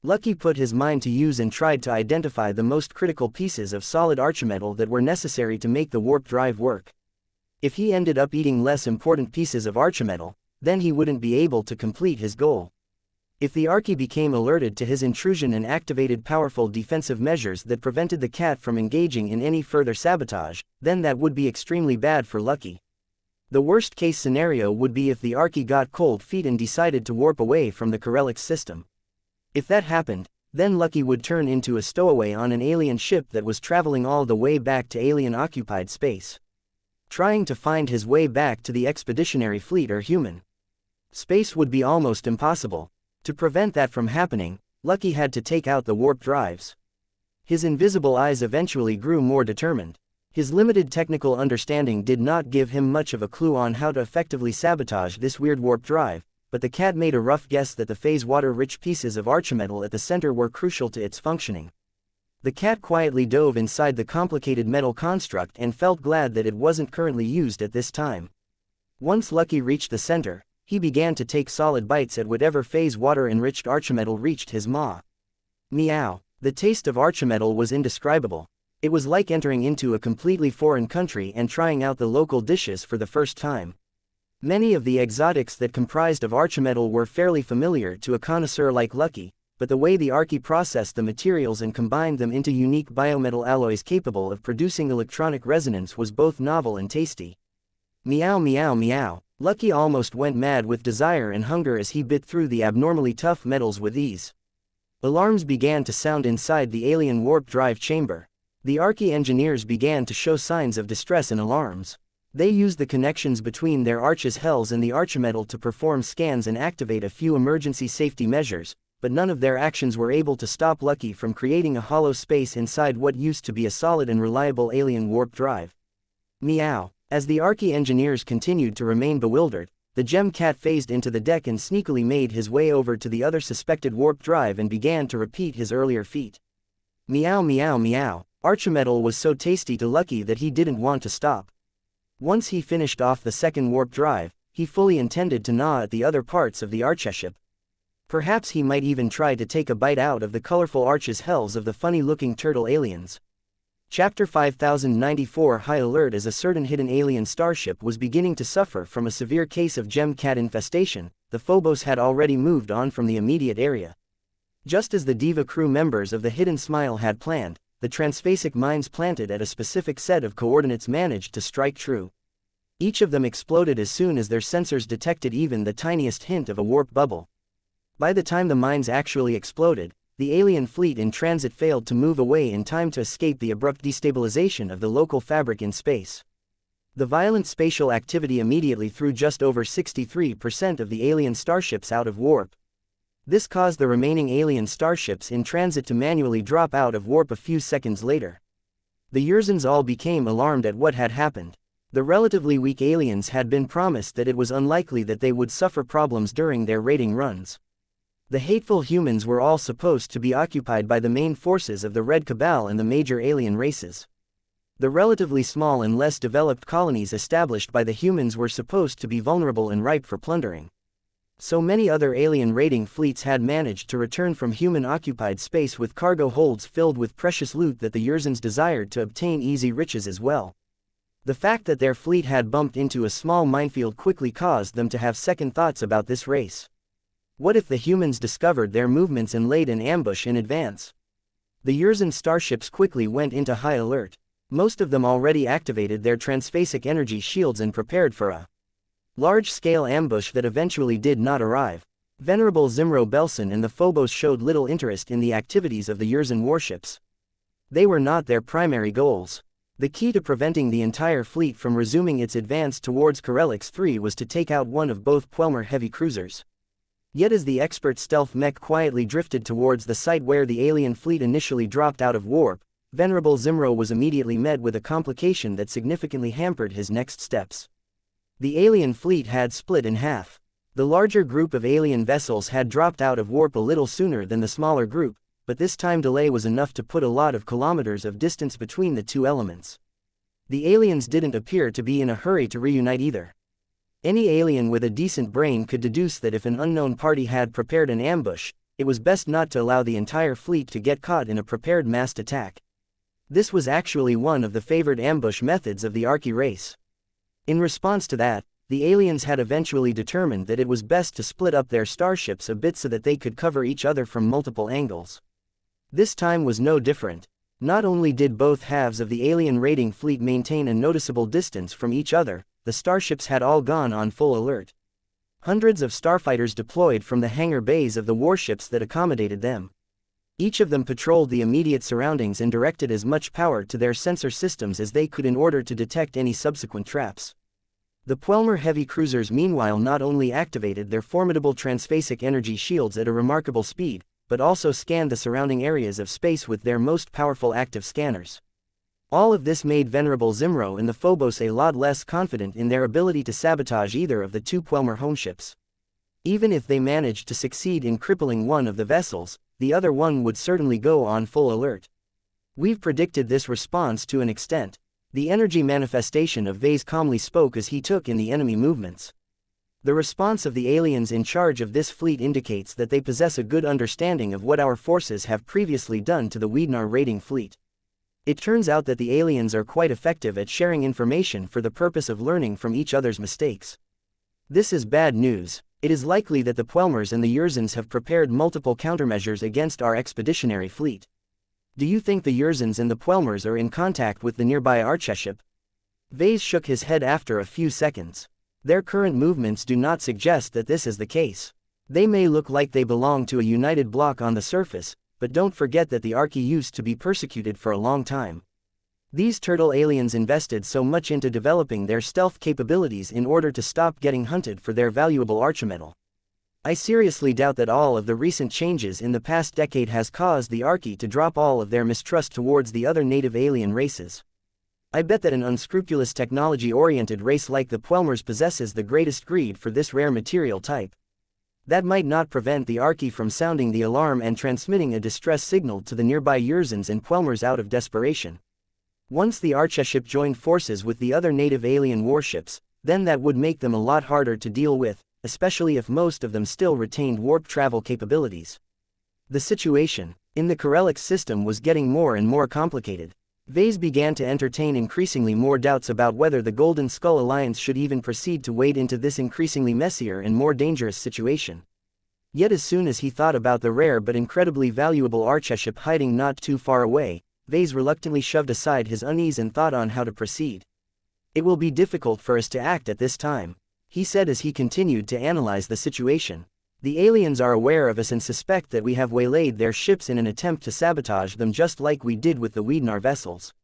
Lucky put his mind to use and tried to identify the most critical pieces of solid archimetal that were necessary to make the warp drive work. If he ended up eating less important pieces of archimetal, then he wouldn't be able to complete his goal. If the Archie became alerted to his intrusion and activated powerful defensive measures that prevented the cat from engaging in any further sabotage, then that would be extremely bad for Lucky. The worst-case scenario would be if the Archie got cold feet and decided to warp away from the Corelix system. If that happened, then Lucky would turn into a stowaway on an alien ship that was traveling all the way back to alien-occupied space. Trying to find his way back to the expeditionary fleet or human space would be almost impossible. To prevent that from happening, Lucky had to take out the warp drives. His invisible eyes eventually grew more determined. His limited technical understanding did not give him much of a clue on how to effectively sabotage this weird warp drive, but the cat made a rough guess that the phase water-rich pieces of archimetal at the center were crucial to its functioning. The cat quietly dove inside the complicated metal construct and felt glad that it wasn't currently used at this time. Once Lucky reached the center, he began to take solid bites at whatever phase water-enriched archimetal reached his maw. Meow. The taste of archimetal was indescribable. It was like entering into a completely foreign country and trying out the local dishes for the first time. Many of the exotics that comprised of archimetal were fairly familiar to a connoisseur like Lucky, but the way the Archie processed the materials and combined them into unique biometal alloys capable of producing electronic resonance was both novel and tasty. Meow meow meow. Lucky almost went mad with desire and hunger as he bit through the abnormally tough metals with ease. Alarms began to sound inside the alien warp drive chamber. The Archie engineers began to show signs of distress and alarms. They used the connections between their arches hells and the archimetal to perform scans and activate a few emergency safety measures, but none of their actions were able to stop Lucky from creating a hollow space inside what used to be a solid and reliable alien warp drive. Meow. As the Archie engineers continued to remain bewildered, the gem cat phased into the deck and sneakily made his way over to the other suspected warp drive and began to repeat his earlier feat. Meow meow meow. Archimetal was so tasty to Lucky that he didn't want to stop. Once he finished off the second warp drive, he fully intended to gnaw at the other parts of the archeship. Perhaps he might even try to take a bite out of the colorful arches hells of the funny-looking turtle aliens. Chapter 5094 High Alert. As a certain hidden alien starship was beginning to suffer from a severe case of gem cat infestation, the Phobos had already moved on from the immediate area. Just as the Diva crew members of the Hidden Smile had planned, the transphasic mines planted at a specific set of coordinates managed to strike true. Each of them exploded as soon as their sensors detected even the tiniest hint of a warp bubble. By the time the mines actually exploded, the alien fleet in transit failed to move away in time to escape the abrupt destabilization of the local fabric in space. The violent spatial activity immediately threw just over 63% of the alien starships out of warp. This caused the remaining alien starships in transit to manually drop out of warp a few seconds later. The Yurzans all became alarmed at what had happened. The relatively weak aliens had been promised that it was unlikely that they would suffer problems during their raiding runs. The hateful humans were all supposed to be occupied by the main forces of the Red Cabal and the major alien races. The relatively small and less developed colonies established by the humans were supposed to be vulnerable and ripe for plundering. So many other alien raiding fleets had managed to return from human-occupied space with cargo holds filled with precious loot that the Yurzans desired to obtain easy riches as well. The fact that their fleet had bumped into a small minefield quickly caused them to have second thoughts about this race. What if the humans discovered their movements and laid an ambush in advance? The Yurzan starships quickly went into high alert. Most of them already activated their transphasic energy shields and prepared for a large-scale ambush that eventually did not arrive. Venerable Zimro Belson and the Phobos showed little interest in the activities of the Yurzan warships. They were not their primary goals. The key to preventing the entire fleet from resuming its advance towards Corellix 3 was to take out one of both Puelmer heavy cruisers. Yet as the expert stealth mech quietly drifted towards the site where the alien fleet initially dropped out of warp, Venerable Zimro was immediately met with a complication that significantly hampered his next steps. The alien fleet had split in half. The larger group of alien vessels had dropped out of warp a little sooner than the smaller group, but this time delay was enough to put a lot of kilometers of distance between the two elements. The aliens didn't appear to be in a hurry to reunite either. Any alien with a decent brain could deduce that if an unknown party had prepared an ambush, it was best not to allow the entire fleet to get caught in a prepared massed attack. This was actually one of the favored ambush methods of the Archie race. In response to that, the aliens had eventually determined that it was best to split up their starships a bit so that they could cover each other from multiple angles. This time was no different. Not only did both halves of the alien raiding fleet maintain a noticeable distance from each other, the starships had all gone on full alert. Hundreds of starfighters deployed from the hangar bays of the warships that accommodated them. Each of them patrolled the immediate surroundings and directed as much power to their sensor systems as they could in order to detect any subsequent traps. The Puelmer heavy cruisers meanwhile not only activated their formidable transphasic energy shields at a remarkable speed, but also scanned the surrounding areas of space with their most powerful active scanners. All of this made Venerable Zimro and the Phobos a lot less confident in their ability to sabotage either of the two Puelmer homeships. Even if they managed to succeed in crippling one of the vessels, the other one would certainly go on full alert. We've predicted this response to an extent. The energy manifestation of Vase calmly spoke as he took in the enemy movements. The response of the aliens in charge of this fleet indicates that they possess a good understanding of what our forces have previously done to the Weednar raiding fleet. It turns out that the aliens are quite effective at sharing information for the purpose of learning from each other's mistakes. This is bad news. It is likely that the Puelmers and the Yurzans have prepared multiple countermeasures against our expeditionary fleet. Do you think the Yurzans and the Puelmers are in contact with the nearby archeship? Vase shook his head after a few seconds. Their current movements do not suggest that this is the case. They may look like they belong to a united bloc on the surface, but don't forget that the Archie used to be persecuted for a long time. These turtle aliens invested so much into developing their stealth capabilities in order to stop getting hunted for their valuable archimetal. I seriously doubt that all of the recent changes in the past decade has caused the Archie to drop all of their mistrust towards the other native alien races. I bet that an unscrupulous technology-oriented race like the Puelmers possesses the greatest greed for this rare material type. That might not prevent the Archie from sounding the alarm and transmitting a distress signal to the nearby Yurzans and Puelmers out of desperation. Once the Archeship joined forces with the other native alien warships, then that would make them a lot harder to deal with, especially if most of them still retained warp travel capabilities. The situation in the Corellic system was getting more and more complicated. Vase began to entertain increasingly more doubts about whether the Golden Skull Alliance should even proceed to wade into this increasingly messier and more dangerous situation. Yet as soon as he thought about the rare but incredibly valuable Archeship hiding not too far away, Vase reluctantly shoved aside his unease and thought on how to proceed. "It will be difficult for us to act at this time," he said as he continued to analyze the situation. "The aliens are aware of us and suspect that we have waylaid their ships in an attempt to sabotage them, just like we did with the Wiednar vessels."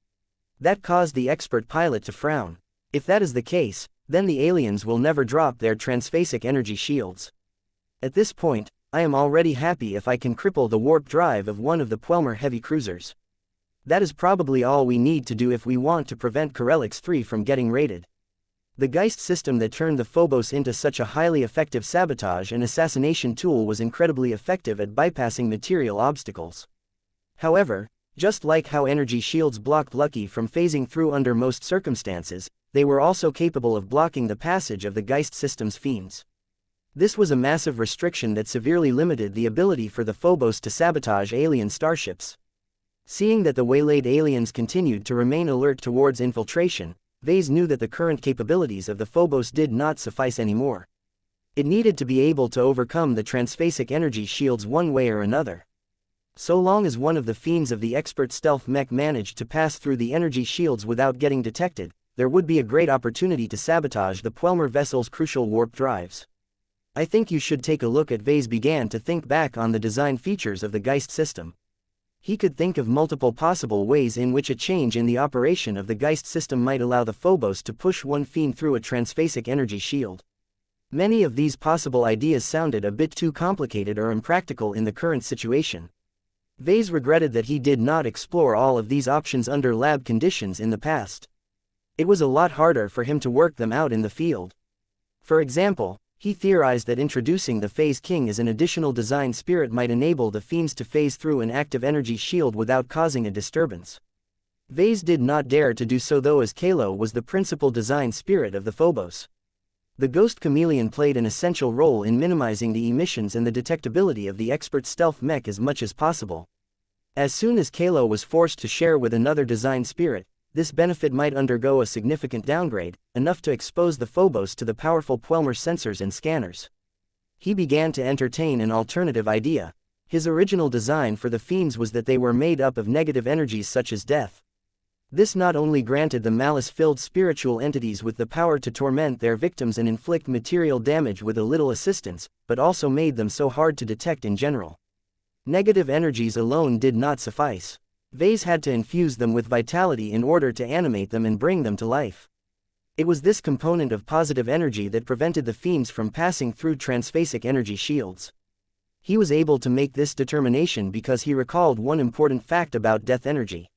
That caused the expert pilot to frown. If that is the case, then the aliens will never drop their transphasic energy shields. At this point, I am already happy if I can cripple the warp drive of one of the Puelmer heavy cruisers. That is probably all we need to do if we want to prevent Corellix 3 from getting raided. The Geist system that turned the Phobos into such a highly effective sabotage and assassination tool was incredibly effective at bypassing material obstacles. However, just like how energy shields blocked Lucky from phasing through under most circumstances, they were also capable of blocking the passage of the Geist system's fiends. This was a massive restriction that severely limited the ability for the Phobos to sabotage alien starships. Seeing that the waylaid aliens continued to remain alert towards infiltration, Vase knew that the current capabilities of the Phobos did not suffice anymore. It needed to be able to overcome the transphasic energy shields one way or another. So long as one of the fiends of the expert stealth mech managed to pass through the energy shields without getting detected, there would be a great opportunity to sabotage the Puelmer vessel's crucial warp drives. "I think you should take a look at." Vase began to think back on the design features of the Geist system. He could think of multiple possible ways in which a change in the operation of the Geist system might allow the Phobos to push one fiend through a transphasic energy shield. Many of these possible ideas sounded a bit too complicated or impractical in the current situation. Vase regretted that he did not explore all of these options under lab conditions in the past. It was a lot harder for him to work them out in the field. For example, he theorized that introducing the Phase King as an additional design spirit might enable the fiends to phase through an active energy shield without causing a disturbance. Vase did not dare to do so though, as Kalo was the principal design spirit of the Phobos. The Ghost Chameleon played an essential role in minimizing the emissions and the detectability of the expert stealth mech as much as possible. As soon as Kalo was forced to share with another design spirit, this benefit might undergo a significant downgrade, enough to expose the Phobos to the powerful Puelmer sensors and scanners. He began to entertain an alternative idea. His original design for the fiends was that they were made up of negative energies such as death. This not only granted the malice-filled spiritual entities with the power to torment their victims and inflict material damage with a little assistance, but also made them so hard to detect in general. Negative energies alone did not suffice. Vase had to infuse them with vitality in order to animate them and bring them to life. It was this component of positive energy that prevented the fiends from passing through transphasic energy shields. He was able to make this determination because he recalled one important fact about death energy.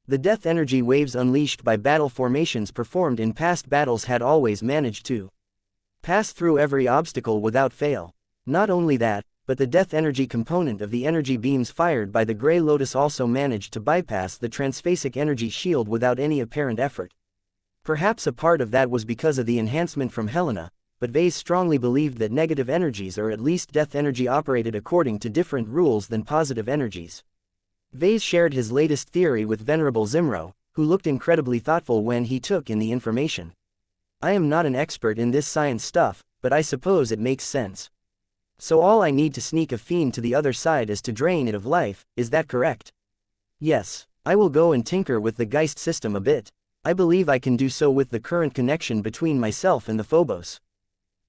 The death energy waves unleashed by battle formations performed in past battles had always managed to pass through every obstacle without fail. Not only that, but the death energy component of the energy beams fired by the Grey Lotus also managed to bypass the transphasic energy shield without any apparent effort. Perhaps a part of that was because of the enhancement from Helena, but Vase strongly believed that negative energies, or at least death energy, operated according to different rules than positive energies. Vase shared his latest theory with Venerable Zimro, who looked incredibly thoughtful when he took in the information. "I am not an expert in this science stuff, but I suppose it makes sense. So all I need to sneak a fiend to the other side is to drain it of life, is that correct?" "Yes, I will go and tinker with the Geist system a bit. I believe I can do so with the current connection between myself and the Phobos.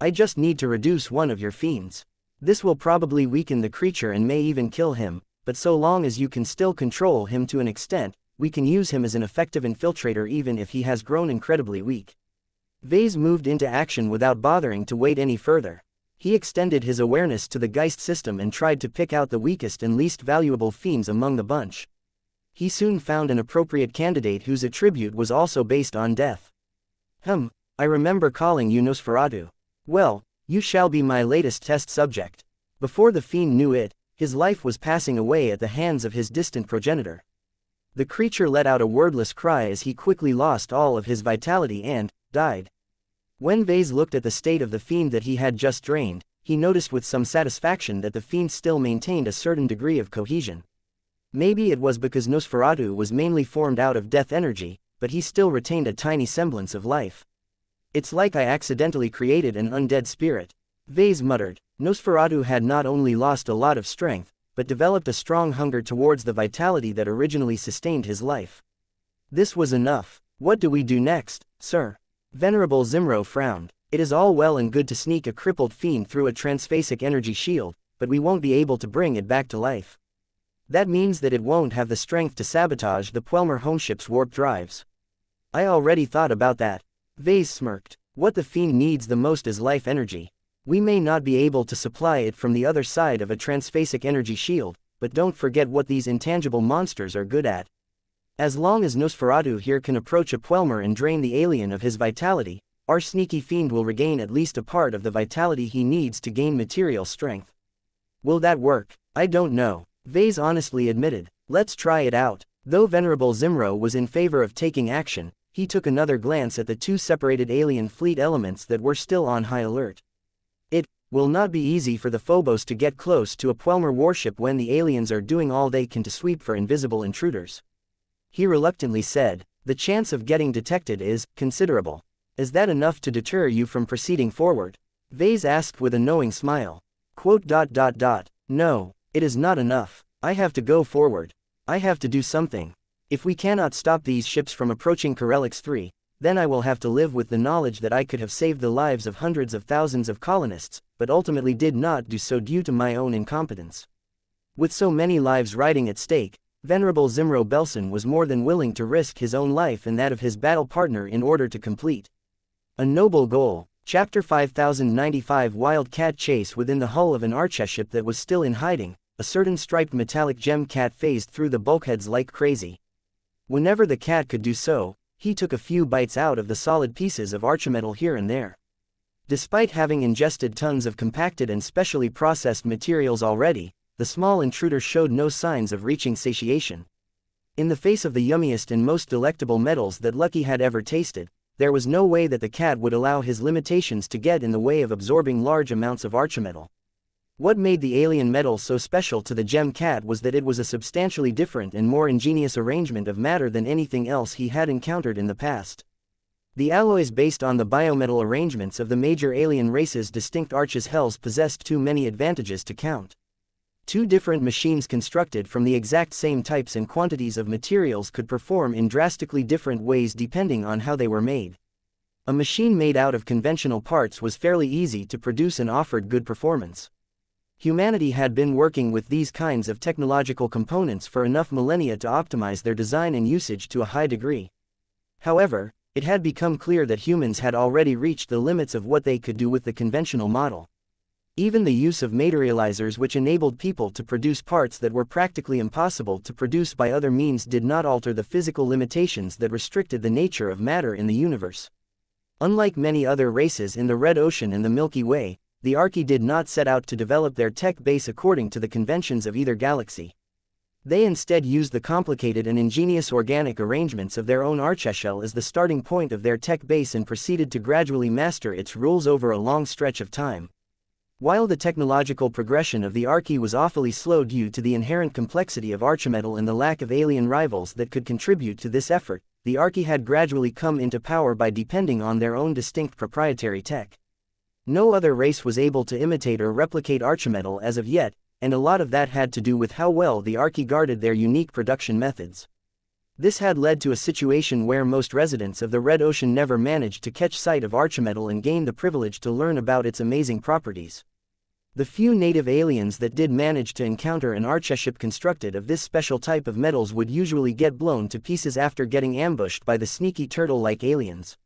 I just need to reduce one of your fiends. This will probably weaken the creature and may even kill him, but so long as you can still control him to an extent, we can use him as an effective infiltrator even if he has grown incredibly weak." Vase moved into action without bothering to wait any further. He extended his awareness to the Geist system and tried to pick out the weakest and least valuable fiends among the bunch. He soon found an appropriate candidate whose attribute was also based on death. I remember calling you Nosferatu. Well, you shall be my latest test subject. Before the fiend knew it, his life was passing away at the hands of his distant progenitor. The creature let out a wordless cry as he quickly lost all of his vitality and died. When Vase looked at the state of the fiend that he had just drained, he noticed with some satisfaction that the fiend still maintained a certain degree of cohesion. Maybe it was because Nosferatu was mainly formed out of death energy, but he still retained a tiny semblance of life. It's like I accidentally created an undead spirit, Vase muttered. Nosferatu had not only lost a lot of strength, but developed a strong hunger towards the vitality that originally sustained his life. This was enough. What do we do next, sir? Venerable Zimro frowned. It is all well and good to sneak a crippled fiend through a transphasic energy shield, but we won't be able to bring it back to life. That means that it won't have the strength to sabotage the Puelmer homeship's warp drives. I already thought about that. Vase smirked. What the fiend needs the most is life energy. We may not be able to supply it from the other side of a transphasic energy shield, but don't forget what these intangible monsters are good at. As long as Nosferatu here can approach a Puelmer and drain the alien of his vitality, our sneaky fiend will regain at least a part of the vitality he needs to gain material strength. Will that work? I don't know, Vase honestly admitted. Let's try it out. Though Venerable Zimro was in favor of taking action, he took another glance at the two separated alien fleet elements that were still on high alert. It will not be easy for the Phobos to get close to a Puelmer warship when the aliens are doing all they can to sweep for invisible intruders. He reluctantly said, the chance of getting detected is considerable. Is that enough to deter you from proceeding forward? Vase asked with a knowing smile. No, it is not enough. I have to go forward. I have to do something. If we cannot stop these ships from approaching Corellix 3, then I will have to live with the knowledge that I could have saved the lives of hundreds of thousands of colonists, but ultimately did not do so due to my own incompetence. With so many lives riding at stake, Venerable Zimro Belson was more than willing to risk his own life and that of his battle partner in order to complete a noble goal. Chapter 5095 Wild Cat Chase. Within the hull of an archeship that was still in hiding, a certain striped metallic gem cat phased through the bulkheads like crazy. Whenever the cat could do so, he took a few bites out of the solid pieces of archimetal here and there. Despite having ingested tons of compacted and specially processed materials already, the small intruder showed no signs of reaching satiation. In the face of the yummiest and most delectable metals that Lucky had ever tasted, there was no way that the cat would allow his limitations to get in the way of absorbing large amounts of archimetal. What made the alien metal so special to the gem cat was that it was a substantially different and more ingenious arrangement of matter than anything else he had encountered in the past. The alloys based on the biometal arrangements of the major alien races' distinct arches hells possessed too many advantages to count. Two different machines constructed from the exact same types and quantities of materials could perform in drastically different ways depending on how they were made. A machine made out of conventional parts was fairly easy to produce and offered good performance. Humanity had been working with these kinds of technological components for enough millennia to optimize their design and usage to a high degree. However, it had become clear that humans had already reached the limits of what they could do with the conventional model. Even the use of materializers, which enabled people to produce parts that were practically impossible to produce by other means, did not alter the physical limitations that restricted the nature of matter in the universe. Unlike many other races in the Red Ocean and the Milky Way, the Archi did not set out to develop their tech base according to the conventions of either galaxy. They instead used the complicated and ingenious organic arrangements of their own archeshell as the starting point of their tech base and proceeded to gradually master its rules over a long stretch of time. While the technological progression of the Archi was awfully slow due to the inherent complexity of archimetal and the lack of alien rivals that could contribute to this effort, the Archi had gradually come into power by depending on their own distinct proprietary tech. No other race was able to imitate or replicate archimetal as of yet, and a lot of that had to do with how well the Archi guarded their unique production methods. This had led to a situation where most residents of the Red Ocean never managed to catch sight of archimetal and gain the privilege to learn about its amazing properties. The few native aliens that did manage to encounter an archeship constructed of this special type of metals would usually get blown to pieces after getting ambushed by the sneaky turtle-like aliens.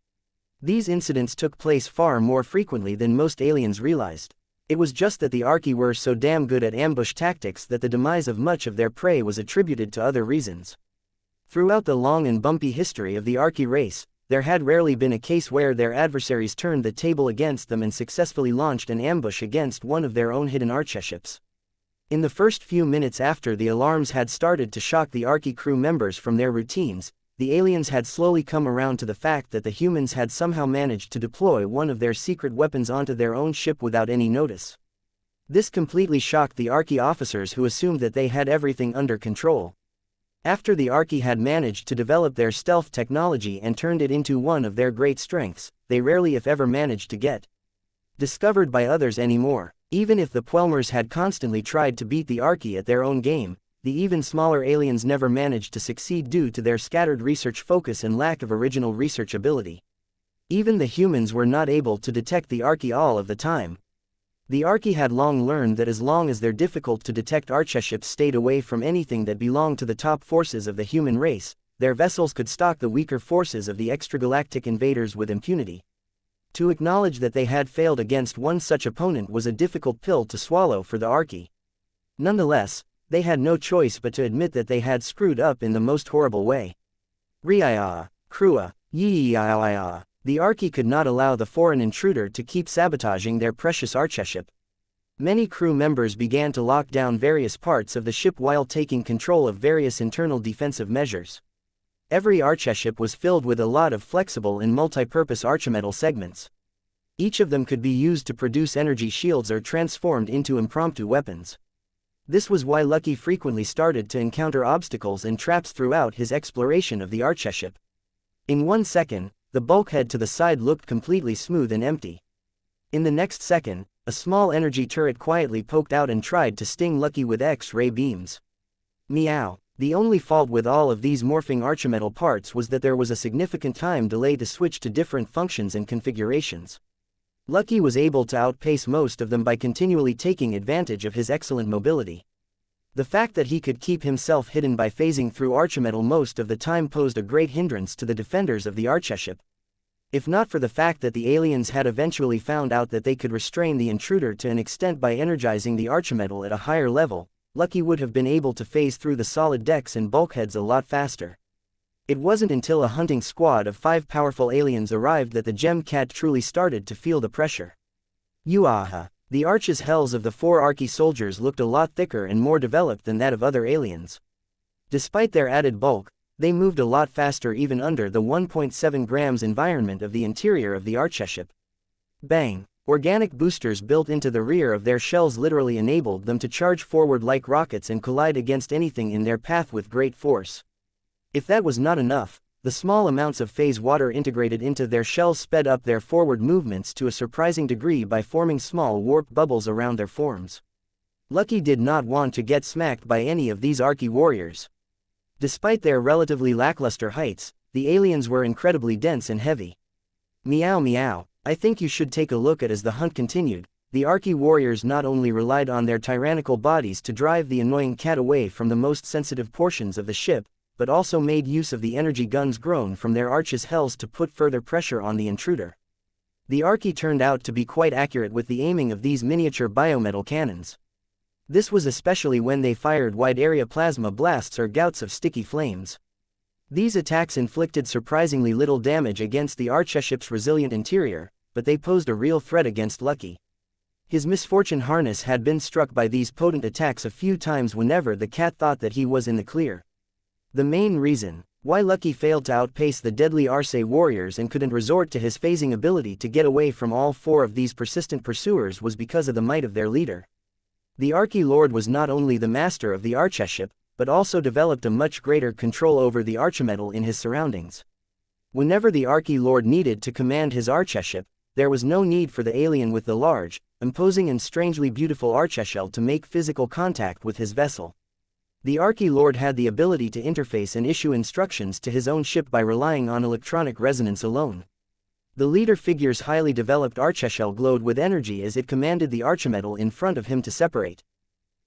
These incidents took place far more frequently than most aliens realized. It was just that the Archi were so damn good at ambush tactics that the demise of much of their prey was attributed to other reasons. Throughout the long and bumpy history of the Archi race, there had rarely been a case where their adversaries turned the table against them and successfully launched an ambush against one of their own hidden archships. In the first few minutes after the alarms had started to shock the Archi crew members from their routines, the aliens had slowly come around to the fact that the humans had somehow managed to deploy one of their secret weapons onto their own ship without any notice. This completely shocked the Archi officers, who assumed that they had everything under control. After the Archi had managed to develop their stealth technology and turned it into one of their great strengths, they rarely if ever managed to get discovered by others anymore. Even if the Puelmers had constantly tried to beat the Archi at their own game, the even smaller aliens never managed to succeed due to their scattered research focus and lack of original research ability. Even the humans were not able to detect the Archi all of the time. The Archi had long learned that as long as their difficult-to-detect archships stayed away from anything that belonged to the top forces of the human race, their vessels could stalk the weaker forces of the extragalactic invaders with impunity. To acknowledge that they had failed against one such opponent was a difficult pill to swallow for the Archi. Nonetheless, they had no choice but to admit that they had screwed up in the most horrible way. Ria, Krua, Yi. The Archi could not allow the foreign intruder to keep sabotaging their precious archship. Many crew members began to lock down various parts of the ship while taking control of various internal defensive measures. Every archship was filled with a lot of flexible and multi-purpose archimetal segments. Each of them could be used to produce energy shields or transformed into impromptu weapons. This was why Lucky frequently started to encounter obstacles and traps throughout his exploration of the archship. In 1 second, the bulkhead to the side looked completely smooth and empty. In the next second, a small energy turret quietly poked out and tried to sting Lucky with X-ray beams. Meow. The only fault with all of these morphing archimetal parts was that there was a significant time delay to switch to different functions and configurations. Lucky was able to outpace most of them by continually taking advantage of his excellent mobility. The fact that he could keep himself hidden by phasing through archimetal most of the time posed a great hindrance to the defenders of the archship. If not for the fact that the aliens had eventually found out that they could restrain the intruder to an extent by energizing the archimetal at a higher level, Lucky would have been able to phase through the solid decks and bulkheads a lot faster. It wasn't until a hunting squad of 5 powerful aliens arrived that the gem cat truly started to feel the pressure. Yuaha. The arch's hells of the 4 Archi soldiers looked a lot thicker and more developed than that of other aliens. Despite their added bulk, they moved a lot faster even under the 1.7 grams environment of the interior of the archship. Bang! Organic boosters built into the rear of their shells literally enabled them to charge forward like rockets and collide against anything in their path with great force. If that was not enough, the small amounts of phase water integrated into their shells sped up their forward movements to a surprising degree by forming small warp bubbles around their forms. Lucky did not want to get smacked by any of these Archi warriors. Despite their relatively lackluster heights, the aliens were incredibly dense and heavy. Meow meow, I think you should take a look at. As the hunt continued, the Archi warriors not only relied on their tyrannical bodies to drive the annoying cat away from the most sensitive portions of the ship, but also made use of the energy guns grown from their arch's hells to put further pressure on the intruder. The Archi turned out to be quite accurate with the aiming of these miniature biometal cannons. This was especially when they fired wide-area plasma blasts or gouts of sticky flames. These attacks inflicted surprisingly little damage against the archship's resilient interior, but they posed a real threat against Lucky. His misfortune harness had been struck by these potent attacks a few times whenever the cat thought that he was in the clear. The main reason why Lucky failed to outpace the deadly Arce warriors and couldn't resort to his phasing ability to get away from all 4 of these persistent pursuers was because of the might of their leader. The Archi Lord was not only the master of the archship, but also developed a much greater control over the archimetal in his surroundings. Whenever the Archi Lord needed to command his archship, there was no need for the alien with the large, imposing and strangely beautiful archshell to make physical contact with his vessel. The Archi Lord had the ability to interface and issue instructions to his own ship by relying on electronic resonance alone. The leader figure's highly developed archshell glowed with energy as it commanded the archimetal in front of him to separate.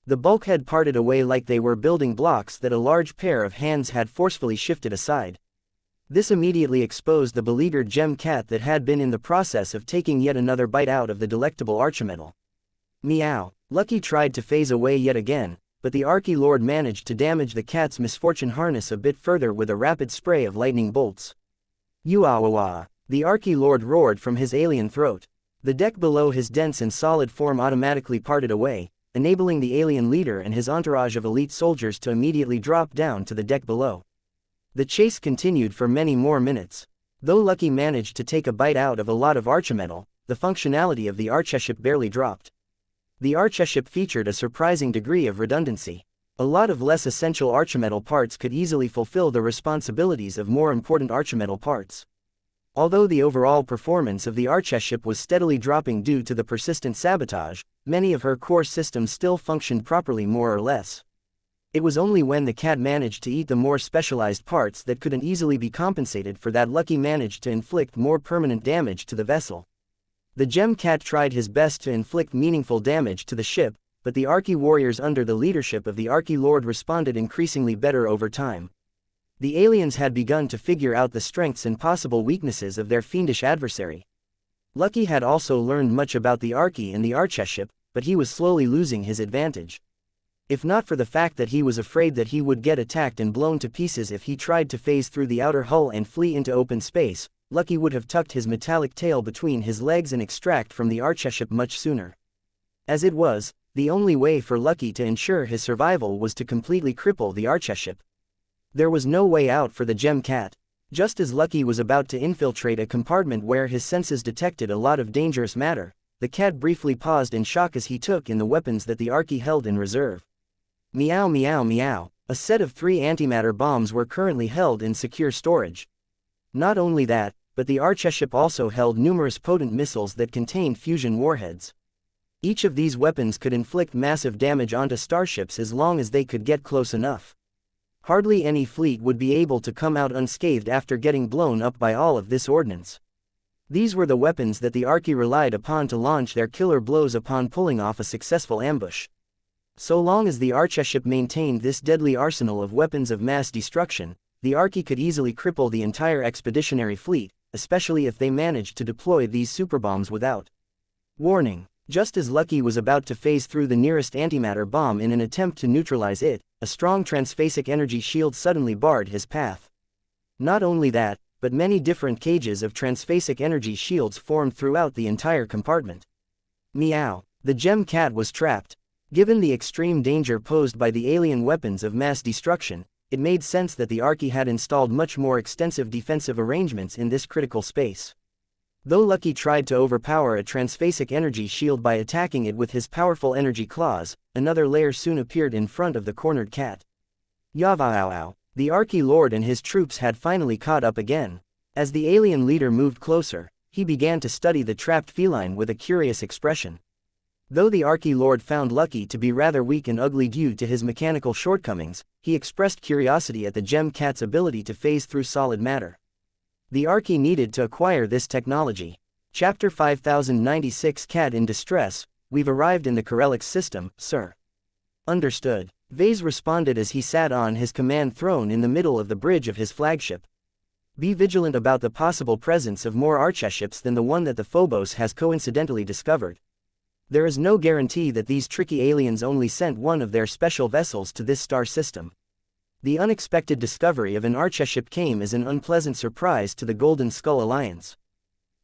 The bulkhead parted away like they were building blocks that a large pair of hands had forcefully shifted aside. This immediately exposed the beleaguered gem cat that had been in the process of taking yet another bite out of the delectable archimetal. Meow. Lucky tried to phase away yet again, but the Archi-Lord managed to damage the cat's misfortune harness a bit further with a rapid spray of lightning bolts. Yuawawa! The Archi-Lord roared from his alien throat. The deck below his dense and solid form automatically parted away, enabling the alien leader and his entourage of elite soldiers to immediately drop down to the deck below. The chase continued for many more minutes. Though Lucky managed to take a bite out of a lot of archimetal, the functionality of the archeship barely dropped. The archeship featured a surprising degree of redundancy. A lot of less essential archimetal parts could easily fulfill the responsibilities of more important archimetal parts. Although the overall performance of the archeship was steadily dropping due to the persistent sabotage, many of her core systems still functioned properly more or less. It was only when the cat managed to eat the more specialized parts that couldn't easily be compensated for that Lucky managed to inflict more permanent damage to the vessel. The gem cat tried his best to inflict meaningful damage to the ship, but the Archi-warriors under the leadership of the Archi-Lord responded increasingly better over time. The aliens had begun to figure out the strengths and possible weaknesses of their fiendish adversary. Lucky had also learned much about the Archi and the archeship, but he was slowly losing his advantage. If not for the fact that he was afraid that he would get attacked and blown to pieces if he tried to phase through the outer hull and flee into open space, Lucky would have tucked his metallic tail between his legs and extract from the archeship much sooner. As it was, the only way for Lucky to ensure his survival was to completely cripple the archeship. There was no way out for the gem cat. Just as Lucky was about to infiltrate a compartment where his senses detected a lot of dangerous matter, the cat briefly paused in shock as he took in the weapons that the Archi held in reserve. Meow meow meow. A set of 3 antimatter bombs were currently held in secure storage. Not only that, but the archeship also held numerous potent missiles that contained fusion warheads. Each of these weapons could inflict massive damage onto starships as long as they could get close enough. Hardly any fleet would be able to come out unscathed after getting blown up by all of this ordnance. These were the weapons that the Archi relied upon to launch their killer blows upon pulling off a successful ambush. So long as the archeship maintained this deadly arsenal of weapons of mass destruction, the Archi could easily cripple the entire expeditionary fleet, especially if they managed to deploy these superbombs without warning. Just as Lucky was about to phase through the nearest antimatter bomb in an attempt to neutralize it, a strong transphasic energy shield suddenly barred his path. Not only that, but many different cages of transphasic energy shields formed throughout the entire compartment. Meow. The gem cat was trapped. Given the extreme danger posed by the alien weapons of mass destruction, it made sense that the Archi had installed much more extensive defensive arrangements in this critical space. Though Lucky tried to overpower a transphasic energy shield by attacking it with his powerful energy claws, another layer soon appeared in front of the cornered cat. Yavaow! The Archi-Lord and his troops had finally caught up again. As the alien leader moved closer, he began to study the trapped feline with a curious expression. Though the Archi-Lord found Lucky to be rather weak and ugly due to his mechanical shortcomings, he expressed curiosity at the gem cat's ability to phase through solid matter. The Archi needed to acquire this technology. Chapter 5096 Cat in Distress, we've arrived in the Corelix system, sir. Understood. Vase responded as he sat on his command throne in the middle of the bridge of his flagship. Be vigilant about the possible presence of more archeships than the one that the Phobos has coincidentally discovered. There is no guarantee that these tricky aliens only sent one of their special vessels to this star system. The unexpected discovery of an archeship came as an unpleasant surprise to the Golden Skull Alliance.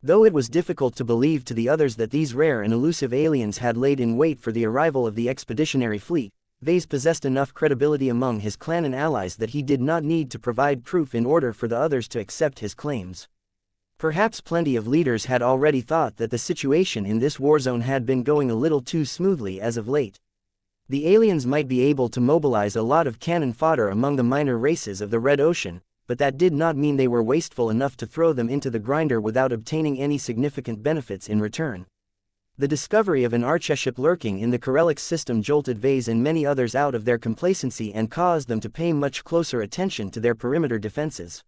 Though it was difficult to believe to the others that these rare and elusive aliens had laid in wait for the arrival of the expeditionary fleet, Vase possessed enough credibility among his clan and allies that he did not need to provide proof in order for the others to accept his claims. Perhaps plenty of leaders had already thought that the situation in this warzone had been going a little too smoothly as of late. The aliens might be able to mobilize a lot of cannon fodder among the minor races of the Red Ocean, but that did not mean they were wasteful enough to throw them into the grinder without obtaining any significant benefits in return. The discovery of an archeship lurking in the Corelix system jolted Vase and many others out of their complacency and caused them to pay much closer attention to their perimeter defenses.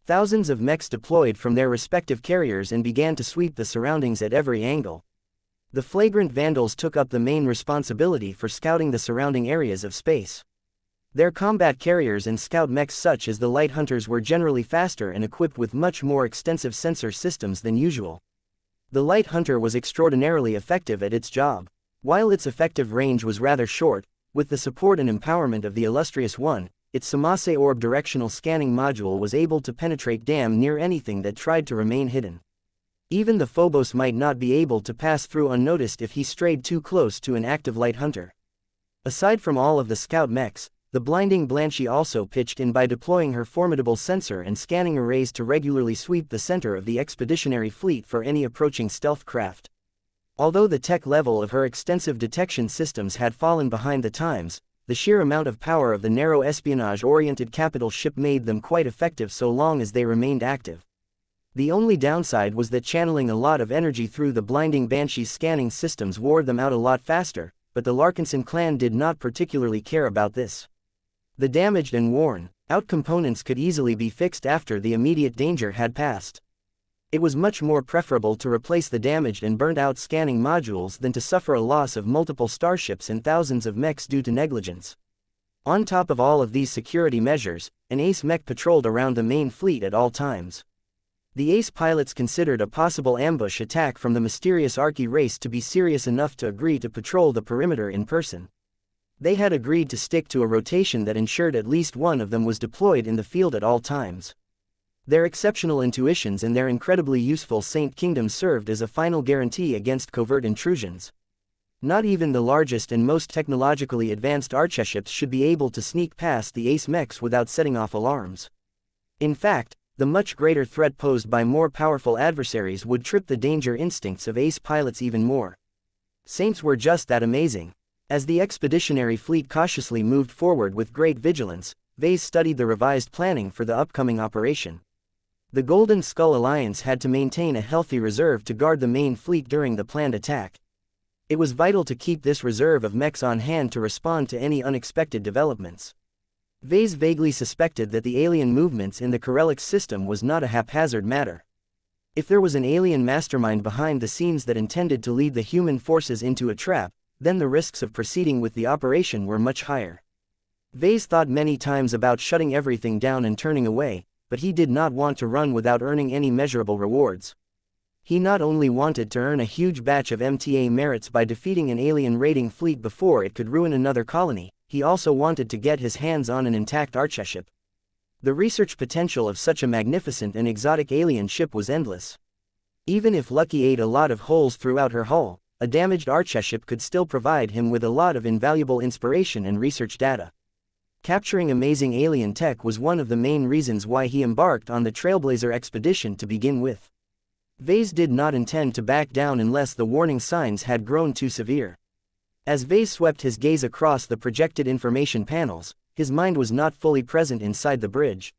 Thousands of mechs deployed from their respective carriers and began to sweep the surroundings at every angle. The flagrant vandals took up the main responsibility for scouting the surrounding areas of space. Their combat carriers and scout mechs such as the light hunters were generally faster and equipped with much more extensive sensor systems than usual. The light hunter was extraordinarily effective at its job. While its effective range was rather short, With the support and empowerment of the illustrious one, its Samase Orb directional scanning module was able to penetrate damn near anything that tried to remain hidden. Even the Phobos might not be able to pass through unnoticed if he strayed too close to an active light hunter. Aside from all of the scout mechs, the blinding Blanchie also pitched in by deploying her formidable sensor and scanning arrays to regularly sweep the center of the expeditionary fleet for any approaching stealth craft. Although the tech level of her extensive detection systems had fallen behind the times, the sheer amount of power of the narrow espionage-oriented capital ship made them quite effective so long as they remained active. The only downside was that channeling a lot of energy through the blinding Banshee's scanning systems wore them out a lot faster, but the Larkinson clan did not particularly care about this. The damaged and worn-out components could easily be fixed after the immediate danger had passed. It was much more preferable to replace the damaged and burnt-out scanning modules than to suffer a loss of multiple starships and thousands of mechs due to negligence. On top of all of these security measures, an ace mech patrolled around the main fleet at all times. The ace pilots considered a possible ambush attack from the mysterious Archie race to be serious enough to agree to patrol the perimeter in person. They had agreed to stick to a rotation that ensured at least one of them was deployed in the field at all times. Their exceptional intuitions and their incredibly useful Saint Kingdom served as a final guarantee against covert intrusions. Not even the largest and most technologically advanced archeships should be able to sneak past the ace mechs without setting off alarms. In fact, the much greater threat posed by more powerful adversaries would trip the danger instincts of ace pilots even more. Saints were just that amazing. As the expeditionary fleet cautiously moved forward with great vigilance, Vase studied the revised planning for the upcoming operation. The Golden Skull Alliance had to maintain a healthy reserve to guard the main fleet during the planned attack. It was vital to keep this reserve of mechs on hand to respond to any unexpected developments. Vase vaguely suspected that the alien movements in the Corelix system was not a haphazard matter. If there was an alien mastermind behind the scenes that intended to lead the human forces into a trap, then the risks of proceeding with the operation were much higher. Vase thought many times about shutting everything down and turning away, but he did not want to run without earning any measurable rewards. He not only wanted to earn a huge batch of MTA merits by defeating an alien raiding fleet before it could ruin another colony, he also wanted to get his hands on an intact archeship. The research potential of such a magnificent and exotic alien ship was endless. Even if Lucky ate a lot of holes throughout her hull, a damaged archeship could still provide him with a lot of invaluable inspiration and research data. Capturing amazing alien tech was one of the main reasons why he embarked on the Trailblazer expedition to begin with. Vase did not intend to back down unless the warning signs had grown too severe. As Vase swept his gaze across the projected information panels, his mind was not fully present inside the bridge.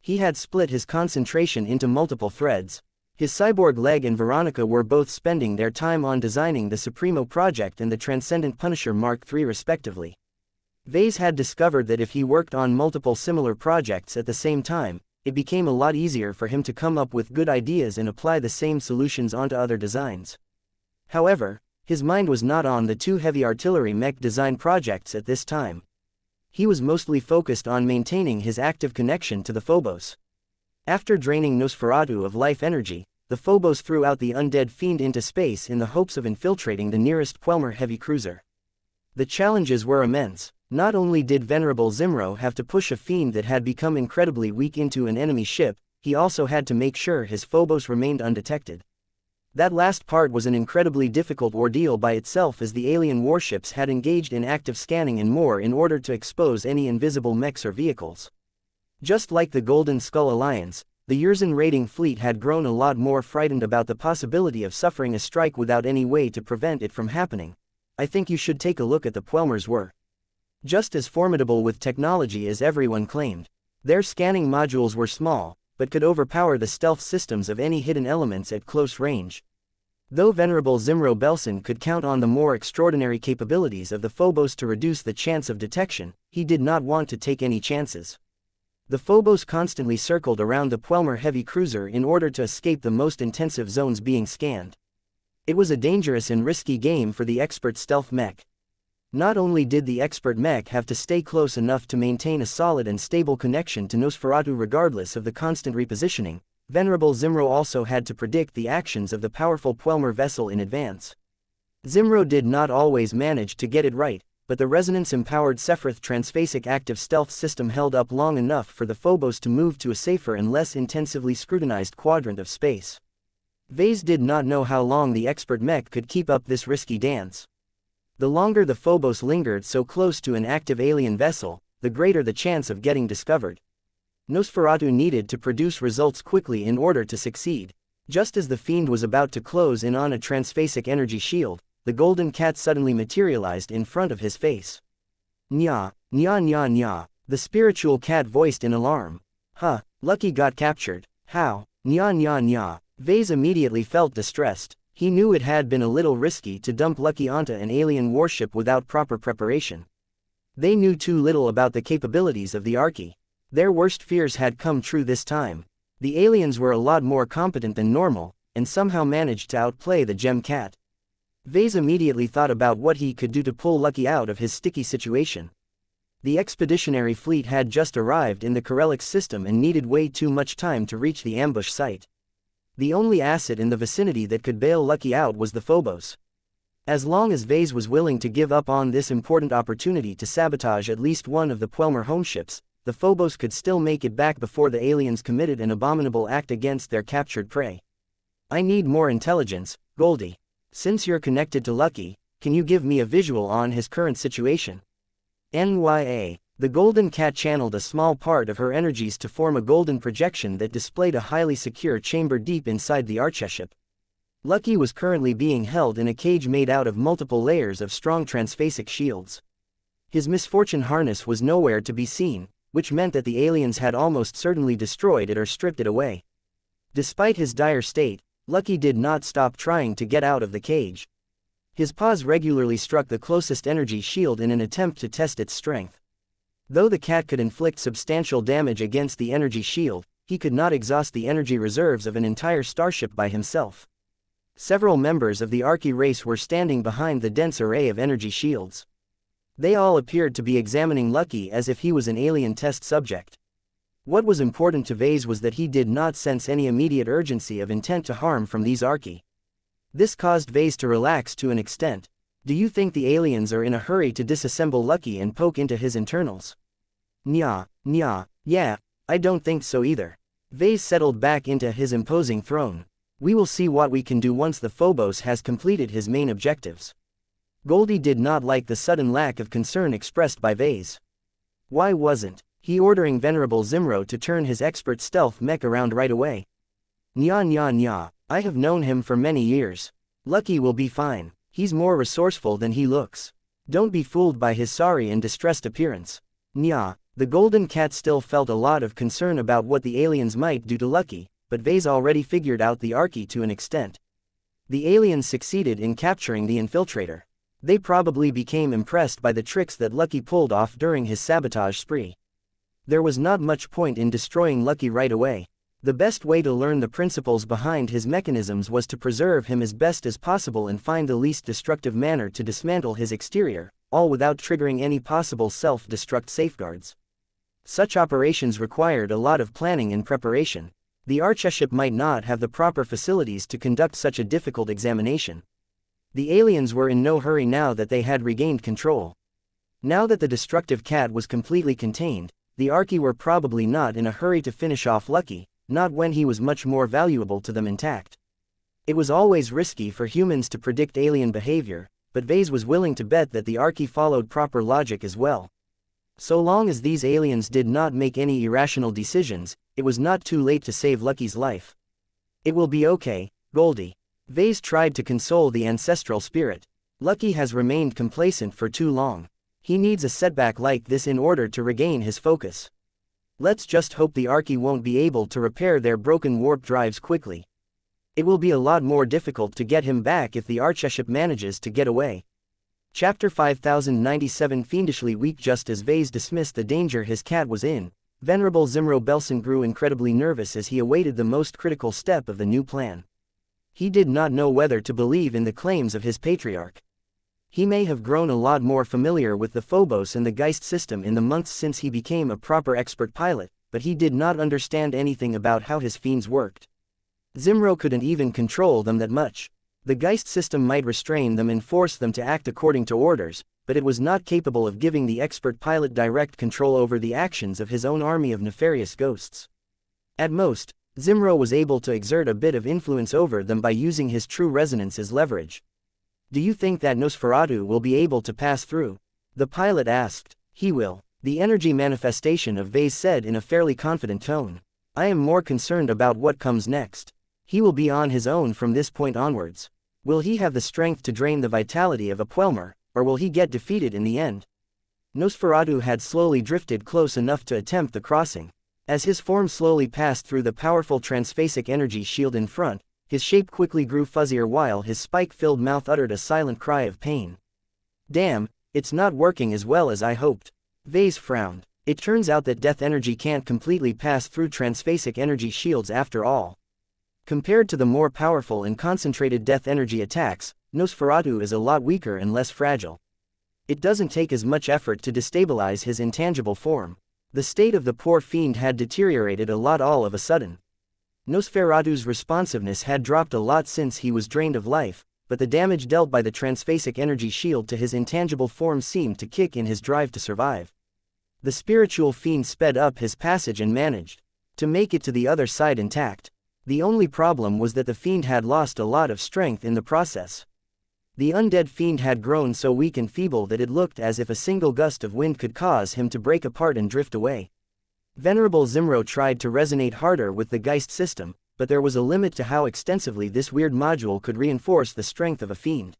He had split his concentration into multiple threads. His cyborg leg and Veronica were both spending their time on designing the Supremo project and the Transcendent Punisher Mark III respectively. Vase had discovered that if he worked on multiple similar projects at the same time, it became a lot easier for him to come up with good ideas and apply the same solutions onto other designs. However, his mind was not on the two heavy artillery mech design projects at this time. He was mostly focused on maintaining his active connection to the Phobos. After draining Nosferatu of life energy, the Phobos threw out the undead fiend into space in the hopes of infiltrating the nearest Quelmer heavy cruiser. The challenges were immense. Not only did Venerable Zimro have to push a fiend that had become incredibly weak into an enemy ship, he also had to make sure his Phobos remained undetected. That last part was an incredibly difficult ordeal by itself, as the alien warships had engaged in active scanning and more in order to expose any invisible mechs or vehicles. Just like the Golden Skull Alliance, the Yurzan raiding fleet had grown a lot more frightened about the possibility of suffering a strike without any way to prevent it from happening. I think you should take a look at the Puelmers were just as formidable with technology as everyone claimed. Their scanning modules were small, but could overpower the stealth systems of any hidden elements at close range. Though Venerable Zimro Belson could count on the more extraordinary capabilities of the Phobos to reduce the chance of detection, he did not want to take any chances. The Phobos constantly circled around the Puelmer heavy cruiser in order to escape the most intensive zones being scanned. It was a dangerous and risky game for the expert stealth mech. Not only did the expert mech have to stay close enough to maintain a solid and stable connection to Nosferatu regardless of the constant repositioning, Venerable Zimro also had to predict the actions of the powerful Puelmer vessel in advance. Zimro did not always manage to get it right, but the resonance-empowered Sephiroth transphasic active stealth system held up long enough for the Phobos to move to a safer and less intensively scrutinized quadrant of space. Vase did not know how long the expert mech could keep up this risky dance. The longer the Phobos lingered so close to an active alien vessel, the greater the chance of getting discovered. Nosferatu needed to produce results quickly in order to succeed. Just as the fiend was about to close in on a transphasic energy shield, the golden cat suddenly materialized in front of his face. Nya, nya nya nya, the spiritual cat voiced in alarm. Huh, Lucky got captured. How? Nya nya nya. Vase immediately felt distressed. He knew it had been a little risky to dump Lucky onto an alien warship without proper preparation. They knew too little about the capabilities of the Archie. Their worst fears had come true this time. The aliens were a lot more competent than normal, and somehow managed to outplay the gem cat. Vase immediately thought about what he could do to pull Lucky out of his sticky situation. The expeditionary fleet had just arrived in the Corelix system and needed way too much time to reach the ambush site. The only asset in the vicinity that could bail Lucky out was the Phobos. As long as Vase was willing to give up on this important opportunity to sabotage at least one of the Puelmer homeships, the Phobos could still make it back before the aliens committed an abominable act against their captured prey. I need more intelligence, Goldie. Since you're connected to Lucky, can you give me a visual on his current situation? NYA. The golden cat channeled a small part of her energies to form a golden projection that displayed a highly secure chamber deep inside the archeship. Lucky was currently being held in a cage made out of multiple layers of strong transphasic shields. His misfortune harness was nowhere to be seen, which meant that the aliens had almost certainly destroyed it or stripped it away. Despite his dire state, Lucky did not stop trying to get out of the cage. His paws regularly struck the closest energy shield in an attempt to test its strength. Though the cat could inflict substantial damage against the energy shield, he could not exhaust the energy reserves of an entire starship by himself. Several members of the Archie race were standing behind the dense array of energy shields. They all appeared to be examining Lucky as if he was an alien test subject. What was important to Vase was that he did not sense any immediate urgency of intent to harm from these Archie. This caused Vase to relax to an extent. Do you think the aliens are in a hurry to disassemble Lucky and poke into his internals? Nya, yeah, I don't think so either. Vase settled back into his imposing throne. We will see what we can do once the Phobos has completed his main objectives. Goldie did not like the sudden lack of concern expressed by Vase. Why wasn't he ordering Venerable Zimro to turn his expert stealth mech around right away? Nya, I have known him for many years. Lucky will be fine. He's more resourceful than he looks. Don't be fooled by his sorry and distressed appearance. Nya, the golden cat still felt a lot of concern about what the aliens might do to Lucky, but Vase already figured out the Archie to an extent. The aliens succeeded in capturing the infiltrator. They probably became impressed by the tricks that Lucky pulled off during his sabotage spree. There was not much point in destroying Lucky right away. The best way to learn the principles behind his mechanisms was to preserve him as best as possible and find the least destructive manner to dismantle his exterior, all without triggering any possible self-destruct safeguards. Such operations required a lot of planning and preparation. The archeship might not have the proper facilities to conduct such a difficult examination. The aliens were in no hurry now that they had regained control. Now that the destructive cat was completely contained, the Archie were probably not in a hurry to finish off Lucky, not when he was much more valuable to them intact. It was always risky for humans to predict alien behavior, but Vase was willing to bet that the Archie followed proper logic as well. So long as these aliens did not make any irrational decisions, it was not too late to save Lucky's life. It will be okay, Goldie. Vase tried to console the ancestral spirit. Lucky has remained complacent for too long. He needs a setback like this in order to regain his focus. Let's just hope the Archie won't be able to repair their broken warp drives quickly. It will be a lot more difficult to get him back if the archeship manages to get away. Chapter 5097 Fiendishly weak. Just as Vase dismissed the danger his cat was in, Venerable Zimro Belson grew incredibly nervous as he awaited the most critical step of the new plan. He did not know whether to believe in the claims of his patriarch. He may have grown a lot more familiar with the Phobos and the Geist system in the months since he became a proper expert pilot, but he did not understand anything about how his fiends worked. Zimro couldn't even control them that much. The Geist system might restrain them and force them to act according to orders, but it was not capable of giving the expert pilot direct control over the actions of his own army of nefarious ghosts. At most, Zimro was able to exert a bit of influence over them by using his true resonance as leverage. "Do you think that Nosferatu will be able to pass through?" the pilot asked. "He will," the energy manifestation of Vase said in a fairly confident tone. "I am more concerned about what comes next. He will be on his own from this point onwards. Will he have the strength to drain the vitality of a Puelmer, or will he get defeated in the end?" Nosferatu had slowly drifted close enough to attempt the crossing. As his form slowly passed through the powerful transphasic energy shield in front, his shape quickly grew fuzzier while his spike-filled mouth uttered a silent cry of pain. "Damn, it's not working as well as I hoped." Vase frowned. "It turns out that death energy can't completely pass through transphasic energy shields after all. Compared to the more powerful and concentrated death energy attacks, Nosferatu is a lot weaker and less fragile. It doesn't take as much effort to destabilize his intangible form." The state of the poor fiend had deteriorated a lot all of a sudden. Nosferatu's responsiveness had dropped a lot since he was drained of life, but the damage dealt by the transphasic energy shield to his intangible form seemed to kick in his drive to survive. The spiritual fiend sped up his passage and managed to make it to the other side intact. The only problem was that the fiend had lost a lot of strength in the process. The undead fiend had grown so weak and feeble that it looked as if a single gust of wind could cause him to break apart and drift away. Venerable Zimro tried to resonate harder with the Geist system, but there was a limit to how extensively this weird module could reinforce the strength of a fiend.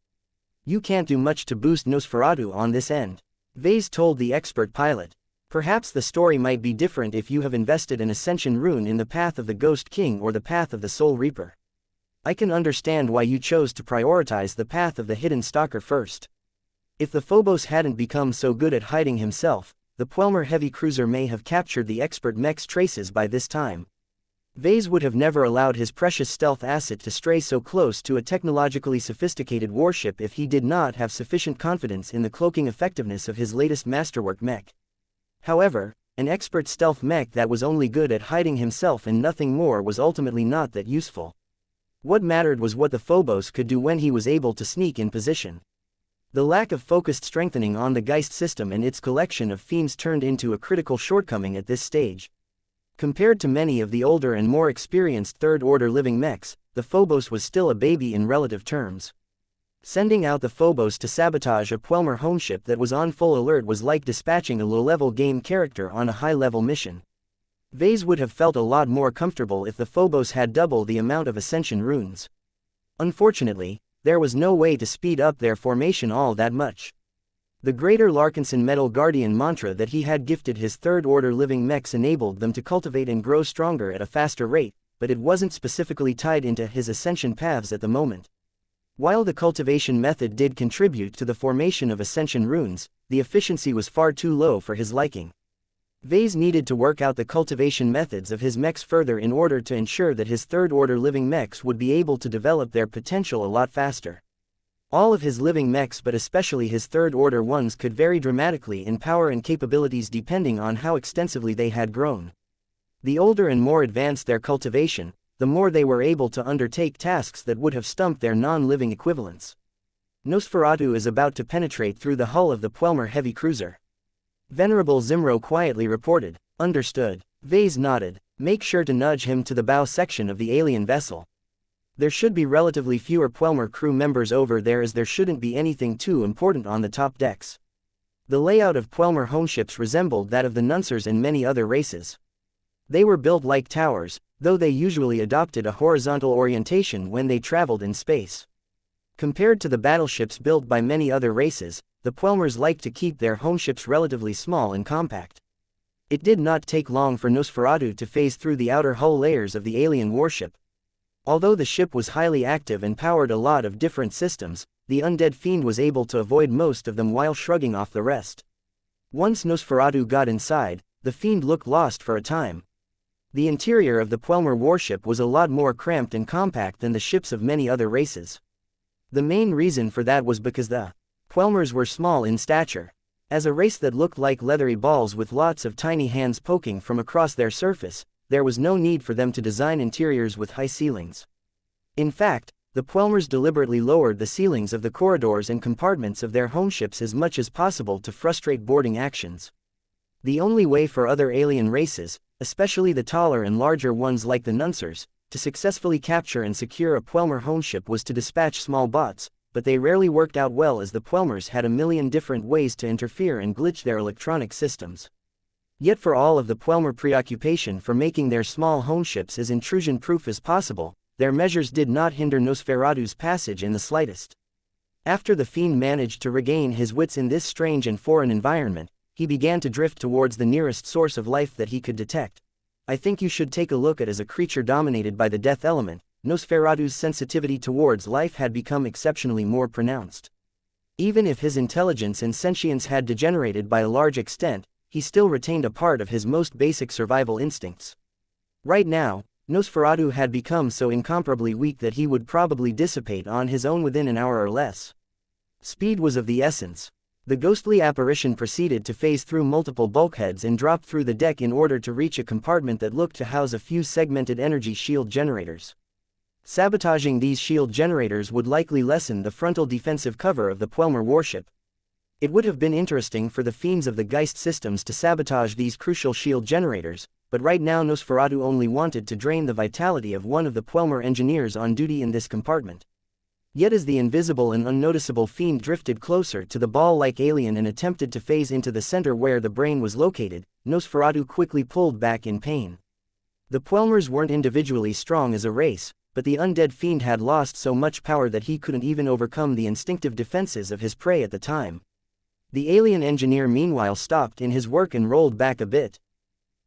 "You can't do much to boost Nosferatu on this end," Vase told the expert pilot. "Perhaps the story might be different if you have invested an Ascension rune in the path of the Ghost King or the path of the Soul Reaper. I can understand why you chose to prioritize the path of the Hidden Stalker first. If the Phobos hadn't become so good at hiding himself, the Puelmer heavy cruiser may have captured the expert Mech's traces by this time." Vase would have never allowed his precious stealth asset to stray so close to a technologically sophisticated warship if he did not have sufficient confidence in the cloaking effectiveness of his latest masterwork Mech. However, an expert stealth Mech that was only good at hiding himself and nothing more was ultimately not that useful. What mattered was what the Phobos could do when he was able to sneak in position. The lack of focused strengthening on the Geist system and its collection of fiends turned into a critical shortcoming at this stage. Compared to many of the older and more experienced third-order living mechs, the Phobos was still a baby in relative terms. Sending out the Phobos to sabotage a Puelmer homeship that was on full alert was like dispatching a low-level game character on a high-level mission. Vase would have felt a lot more comfortable if the Phobos had double the amount of Ascension runes. Unfortunately, there was no way to speed up their formation all that much. The Greater Larkinson Metal Guardian mantra that he had gifted his third-order living mechs enabled them to cultivate and grow stronger at a faster rate, but it wasn't specifically tied into his Ascension paths at the moment. While the cultivation method did contribute to the formation of Ascension runes, the efficiency was far too low for his liking. Vase needed to work out the cultivation methods of his mechs further in order to ensure that his third-order living mechs would be able to develop their potential a lot faster. All of his living mechs, but especially his third-order ones, could vary dramatically in power and capabilities depending on how extensively they had grown. The older and more advanced their cultivation, the more they were able to undertake tasks that would have stumped their non-living equivalents. Nosferatu is about to penetrate through the hull of the Puelmer heavy cruiser. Venerable Zimro quietly reported. "Understood." Vase nodded. "Make sure to nudge him to the bow section of the alien vessel. There should be relatively fewer Puelmer crew members over there, as there shouldn't be anything too important on the top decks." The layout of Puelmer homeships resembled that of the Nuncers and many other races. They were built like towers, though they usually adopted a horizontal orientation when they traveled in space. Compared to the battleships built by many other races, the Puelmers liked to keep their homeships relatively small and compact. It did not take long for Nosferatu to phase through the outer hull layers of the alien warship. Although the ship was highly active and powered a lot of different systems, the undead fiend was able to avoid most of them while shrugging off the rest. Once Nosferatu got inside, the fiend looked lost for a time. The interior of the Puelmer warship was a lot more cramped and compact than the ships of many other races. The main reason for that was because the Puelmers were small in stature. As a race that looked like leathery balls with lots of tiny hands poking from across their surface, there was no need for them to design interiors with high ceilings. In fact, the Puelmers deliberately lowered the ceilings of the corridors and compartments of their homeships as much as possible to frustrate boarding actions. The only way for other alien races, especially the taller and larger ones like the Nuncers, to successfully capture and secure a Puelmer homeship was to dispatch small bots, but they rarely worked out well as the Puelmers had a million different ways to interfere and glitch their electronic systems. Yet for all of the Puelmer preoccupation for making their small homeships as intrusion-proof as possible, their measures did not hinder Nosferatu's passage in the slightest. After the fiend managed to regain his wits in this strange and foreign environment, he began to drift towards the nearest source of life that he could detect. I think you should take a look at as a creature dominated by the death element, Nosferatu's sensitivity towards life had become exceptionally more pronounced. Even if his intelligence and sentience had degenerated by a large extent, he still retained a part of his most basic survival instincts. Right now, Nosferatu had become so incomparably weak that he would probably dissipate on his own within an hour or less. Speed was of the essence. The ghostly apparition proceeded to phase through multiple bulkheads and drop through the deck in order to reach a compartment that looked to house a few segmented energy shield generators. Sabotaging these shield generators would likely lessen the frontal defensive cover of the Puelmer warship. It would have been interesting for the fiends of the Geist systems to sabotage these crucial shield generators, but right now Nosferatu only wanted to drain the vitality of one of the Puelmer engineers on duty in this compartment. Yet as the invisible and unnoticeable fiend drifted closer to the ball-like alien and attempted to phase into the center where the brain was located, Nosferatu quickly pulled back in pain. The Puelmers weren't individually strong as a race, but the undead fiend had lost so much power that he couldn't even overcome the instinctive defenses of his prey at the time. The alien engineer meanwhile stopped in his work and rolled back a bit.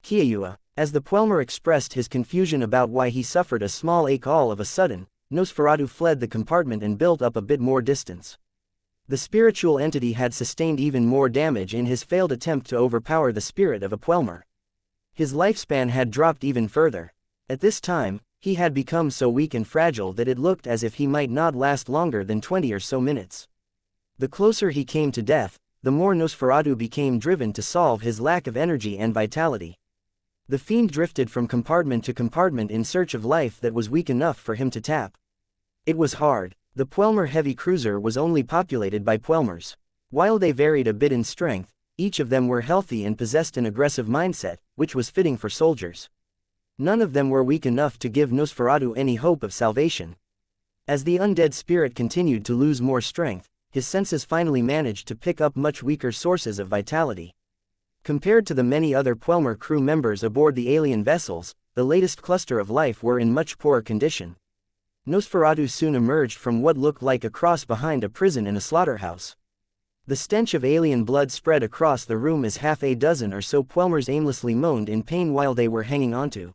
Xianxia. As the Puelmer expressed his confusion about why he suffered a small ache all of a sudden, Nosferatu fled the compartment and built up a bit more distance. The spiritual entity had sustained even more damage in his failed attempt to overpower the spirit of a Puelmer. His lifespan had dropped even further. At this time, he had become so weak and fragile that it looked as if he might not last longer than 20 or so minutes. The closer he came to death, the more Nosferatu became driven to solve his lack of energy and vitality. The fiend drifted from compartment to compartment in search of life that was weak enough for him to tap. It was hard. The Puelmer heavy cruiser was only populated by Puelmers. While they varied a bit in strength, each of them were healthy and possessed an aggressive mindset, which was fitting for soldiers. None of them were weak enough to give Nosferatu any hope of salvation. As the undead spirit continued to lose more strength, his senses finally managed to pick up much weaker sources of vitality. Compared to the many other Puelmer crew members aboard the alien vessels, the latest cluster of life were in much poorer condition. Nosferatu soon emerged from what looked like a cross behind a prison and a slaughterhouse. The stench of alien blood spread across the room as half a dozen or so Puelmers aimlessly moaned in pain while they were hanging onto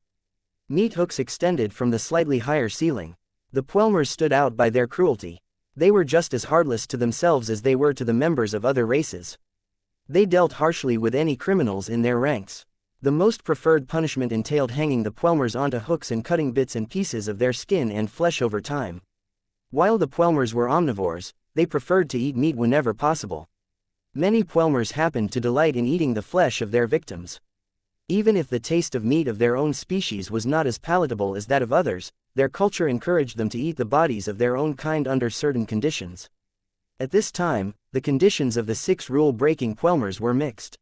meat hooks extended from the slightly higher ceiling. The Puelmers stood out by their cruelty. They were just as heartless to themselves as they were to the members of other races. They dealt harshly with any criminals in their ranks. The most preferred punishment entailed hanging the Puelmers onto hooks and cutting bits and pieces of their skin and flesh over time. While the Puelmers were omnivores, they preferred to eat meat whenever possible. Many Puelmers happened to delight in eating the flesh of their victims. Even if the taste of meat of their own species was not as palatable as that of others, their culture encouraged them to eat the bodies of their own kind under certain conditions. At this time, the conditions of the 6 rule-breaking Puelmers were mixed.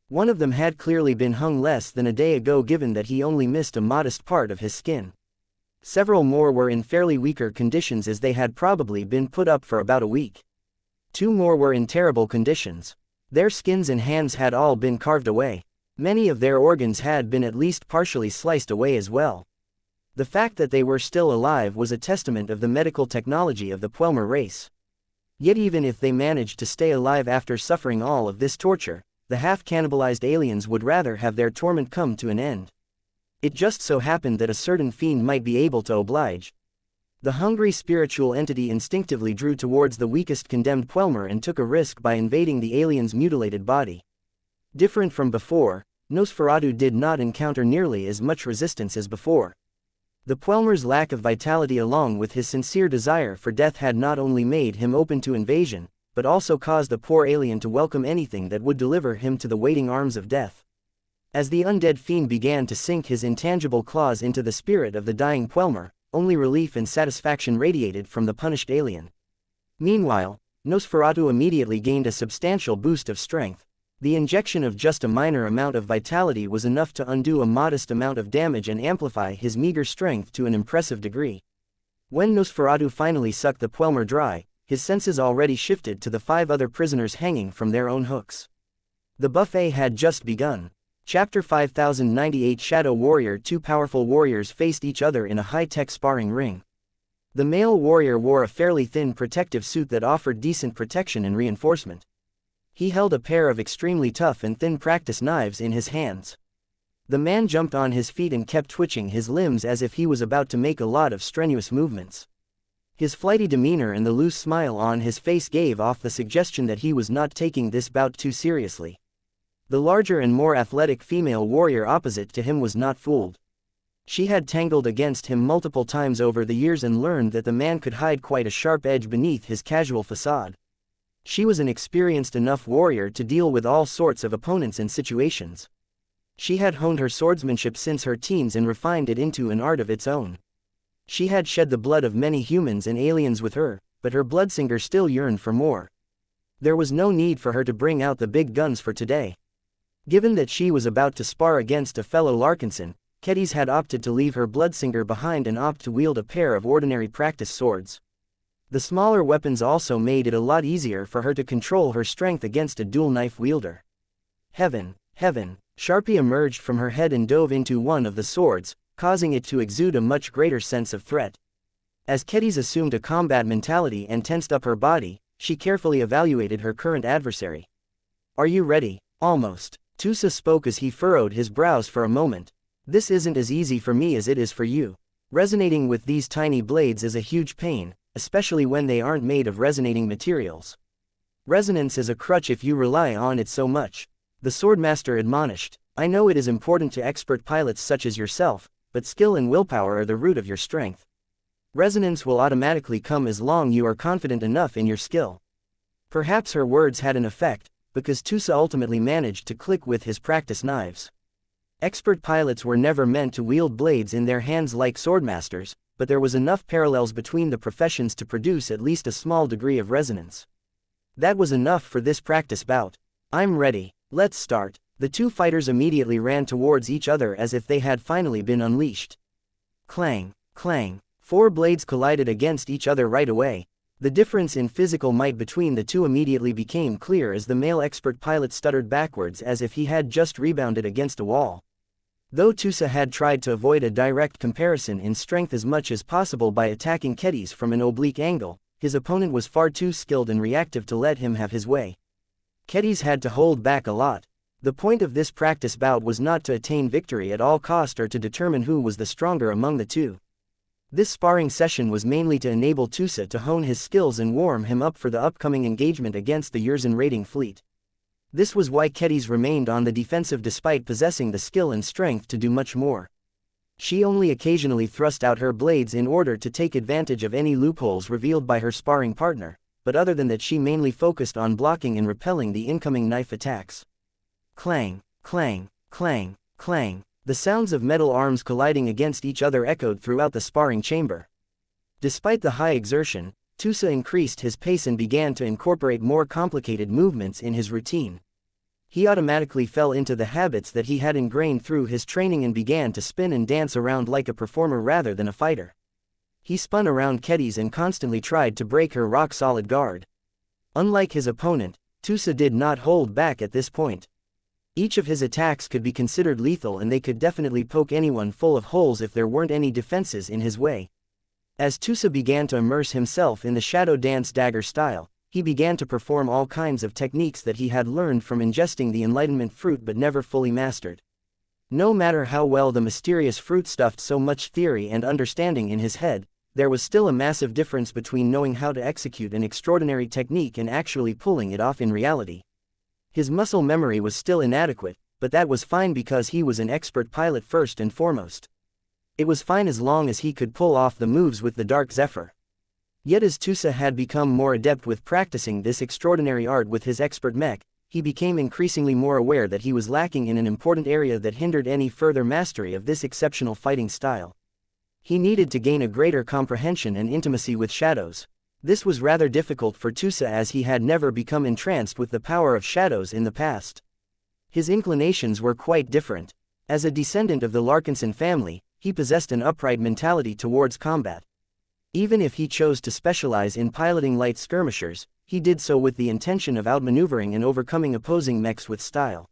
One of them had clearly been hung less than a day ago given that he only missed a modest part of his skin. Several more were in fairly weaker conditions as they had probably been put up for about a week. 2 more were in terrible conditions. Their skins and hands had all been carved away. Many of their organs had been at least partially sliced away as well. The fact that they were still alive was a testament of the medical technology of the Puelmer race. Yet even if they managed to stay alive after suffering all of this torture, the half-cannibalized aliens would rather have their torment come to an end. It just so happened that a certain fiend might be able to oblige. The hungry spiritual entity instinctively drew towards the weakest condemned Puelmer and took a risk by invading the alien's mutilated body. Different from before, Nosferatu did not encounter nearly as much resistance as before. The Puelmer's lack of vitality along with his sincere desire for death had not only made him open to invasion, but also caused the poor alien to welcome anything that would deliver him to the waiting arms of death. As the undead fiend began to sink his intangible claws into the spirit of the dying Puelmer, only relief and satisfaction radiated from the punished alien. Meanwhile, Nosferatu immediately gained a substantial boost of strength. The injection of just a minor amount of vitality was enough to undo a modest amount of damage and amplify his meager strength to an impressive degree. When Nosferatu finally sucked the Puelmer dry, his senses already shifted to the 5 other prisoners hanging from their own hooks. The buffet had just begun. Chapter 5098 Shadow Warrior. 2 powerful warriors faced each other in a high-tech sparring ring. The male warrior wore a fairly thin protective suit that offered decent protection and reinforcement. He held a pair of extremely tough and thin practice knives in his hands. The man jumped on his feet and kept twitching his limbs as if he was about to make a lot of strenuous movements. His flighty demeanor and the loose smile on his face gave off the suggestion that he was not taking this bout too seriously. The larger and more athletic female warrior opposite to him was not fooled. She had tangled against him multiple times over the years and learned that the man could hide quite a sharp edge beneath his casual facade. She was an experienced enough warrior to deal with all sorts of opponents and situations. She had honed her swordsmanship since her teens and refined it into an art of its own. She had shed the blood of many humans and aliens with her, but her bloodsinger still yearned for more. There was no need for her to bring out the big guns for today. Given that she was about to spar against a fellow Larkinson, Kedis had opted to leave her bloodsinger behind and opt to wield a pair of ordinary practice swords. The smaller weapons also made it a lot easier for her to control her strength against a dual knife wielder. Heaven, heaven! Sharpie emerged from her head and dove into one of the swords, causing it to exude a much greater sense of threat. As Kedis assumed a combat mentality and tensed up her body, she carefully evaluated her current adversary. "Are you ready?" "Almost." Tusa spoke as he furrowed his brows for a moment. "This isn't as easy for me as it is for you. Resonating with these tiny blades is a huge pain, especially when they aren't made of resonating materials. Resonance is a crutch if you rely on it so much," the swordmaster admonished. "I know it is important to expert pilots such as yourself, but skill and willpower are the root of your strength. Resonance will automatically come as long as you are confident enough in your skill." Perhaps her words had an effect, because Tusa ultimately managed to click with his practice knives. Expert pilots were never meant to wield blades in their hands like swordmasters, but there was enough parallels between the professions to produce at least a small degree of resonance. That was enough for this practice bout. "I'm ready. Let's start." The 2 fighters immediately ran towards each other as if they had finally been unleashed. Clang, clang. 4 blades collided against each other right away. The difference in physical might between the 2 immediately became clear as the male expert pilot stuttered backwards as if he had just rebounded against a wall. Though Tusa had tried to avoid a direct comparison in strength as much as possible by attacking Kedis from an oblique angle, his opponent was far too skilled and reactive to let him have his way. Kedis had to hold back a lot. The point of this practice bout was not to attain victory at all cost or to determine who was the stronger among the 2. This sparring session was mainly to enable Tusa to hone his skills and warm him up for the upcoming engagement against the Yurzan raiding fleet. This was why Kedis remained on the defensive despite possessing the skill and strength to do much more. She only occasionally thrust out her blades in order to take advantage of any loopholes revealed by her sparring partner, but other than that she mainly focused on blocking and repelling the incoming knife attacks. Clang, clang, clang, clang. The sounds of metal arms colliding against each other echoed throughout the sparring chamber. Despite the high exertion, Tusa increased his pace and began to incorporate more complicated movements in his routine. He automatically fell into the habits that he had ingrained through his training and began to spin and dance around like a performer rather than a fighter. He spun around Kedis and constantly tried to break her rock-solid guard. Unlike his opponent, Tusa did not hold back at this point. Each of his attacks could be considered lethal and they could definitely poke anyone full of holes if there weren't any defenses in his way. As Tusa began to immerse himself in the shadow dance dagger style, he began to perform all kinds of techniques that he had learned from ingesting the enlightenment fruit but never fully mastered. No matter how well the mysterious fruit stuffed so much theory and understanding in his head, there was still a massive difference between knowing how to execute an extraordinary technique and actually pulling it off in reality. His muscle memory was still inadequate, but that was fine because he was an expert pilot first and foremost. It was fine as long as he could pull off the moves with the Dark Zephyr. Yet as Tusa had become more adept with practicing this extraordinary art with his expert mech, he became increasingly more aware that he was lacking in an important area that hindered any further mastery of this exceptional fighting style. He needed to gain a greater comprehension and intimacy with shadows. This was rather difficult for Tusa as he had never become entranced with the power of shadows in the past. His inclinations were quite different. As a descendant of the Larkinson family, he possessed an upright mentality towards combat. Even if he chose to specialize in piloting light skirmishers, he did so with the intention of outmaneuvering and overcoming opposing mechs with style.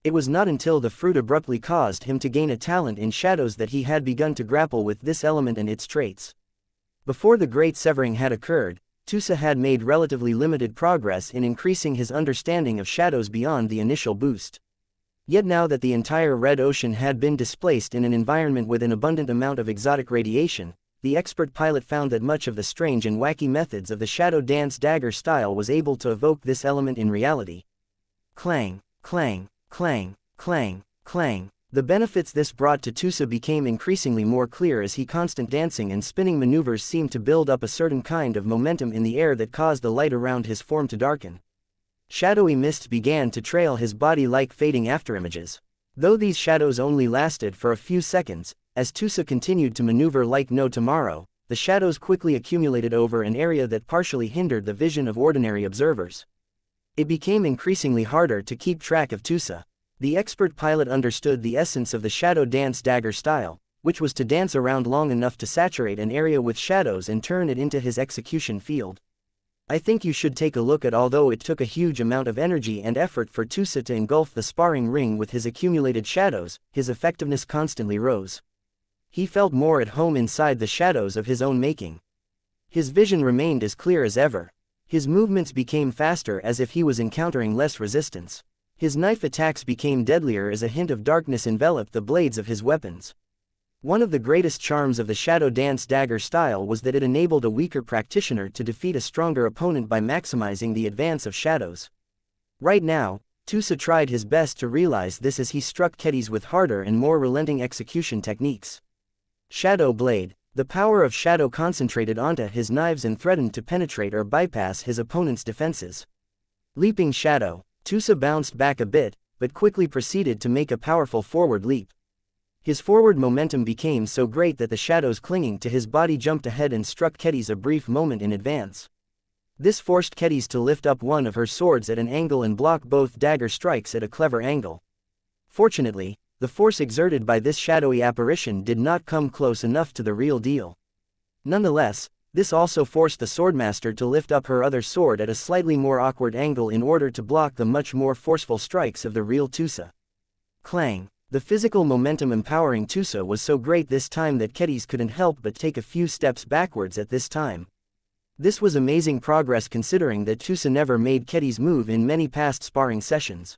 It was not until the fruit abruptly caused him to gain a talent in shadows that he had begun to grapple with this element and its traits. Before the great severing had occurred, Tusa had made relatively limited progress in increasing his understanding of shadows beyond the initial boost. Yet now that the entire Red Ocean had been displaced in an environment with an abundant amount of exotic radiation, the expert pilot found that much of the strange and wacky methods of the shadow dance dagger style was able to evoke this element in reality. Clang, clang, clang, clang, clang. The benefits this brought to Tusa became increasingly more clear as he constant dancing and spinning maneuvers seemed to build up a certain kind of momentum in the air that caused the light around his form to darken. Shadowy mists began to trail his body like fading afterimages. Though these shadows only lasted for a few seconds, as Tusa continued to maneuver like no tomorrow, the shadows quickly accumulated over an area that partially hindered the vision of ordinary observers. It became increasingly harder to keep track of Tusa. The expert pilot understood the essence of the shadow dance dagger style, which was to dance around long enough to saturate an area with shadows and turn it into his execution field. I think you should take a look at. Although it took a huge amount of energy and effort for Tusa to engulf the sparring ring with his accumulated shadows, his effectiveness constantly rose. He felt more at home inside the shadows of his own making. His vision remained as clear as ever. His movements became faster as if he was encountering less resistance. His knife attacks became deadlier as a hint of darkness enveloped the blades of his weapons. One of the greatest charms of the shadow dance dagger style was that it enabled a weaker practitioner to defeat a stronger opponent by maximizing the advance of shadows. Right now, Tusa tried his best to realize this as he struck Kedis with harder and more relenting execution techniques. Shadow Blade. The power of shadow concentrated onto his knives and threatened to penetrate or bypass his opponent's defenses. Leaping Shadow. Tusa bounced back a bit, but quickly proceeded to make a powerful forward leap. His forward momentum became so great that the shadows clinging to his body jumped ahead and struck Kedis a brief moment in advance. This forced Kedis to lift up one of her swords at an angle and block both dagger strikes at a clever angle. Fortunately, the force exerted by this shadowy apparition did not come close enough to the real deal. Nonetheless, this also forced the swordmaster to lift up her other sword at a slightly more awkward angle in order to block the much more forceful strikes of the real Tusa. Clang. The physical momentum empowering Tusa was so great this time that Kedis couldn't help but take a few steps backwards at this time. This was amazing progress considering that Tusa never made Kedis move in many past sparring sessions.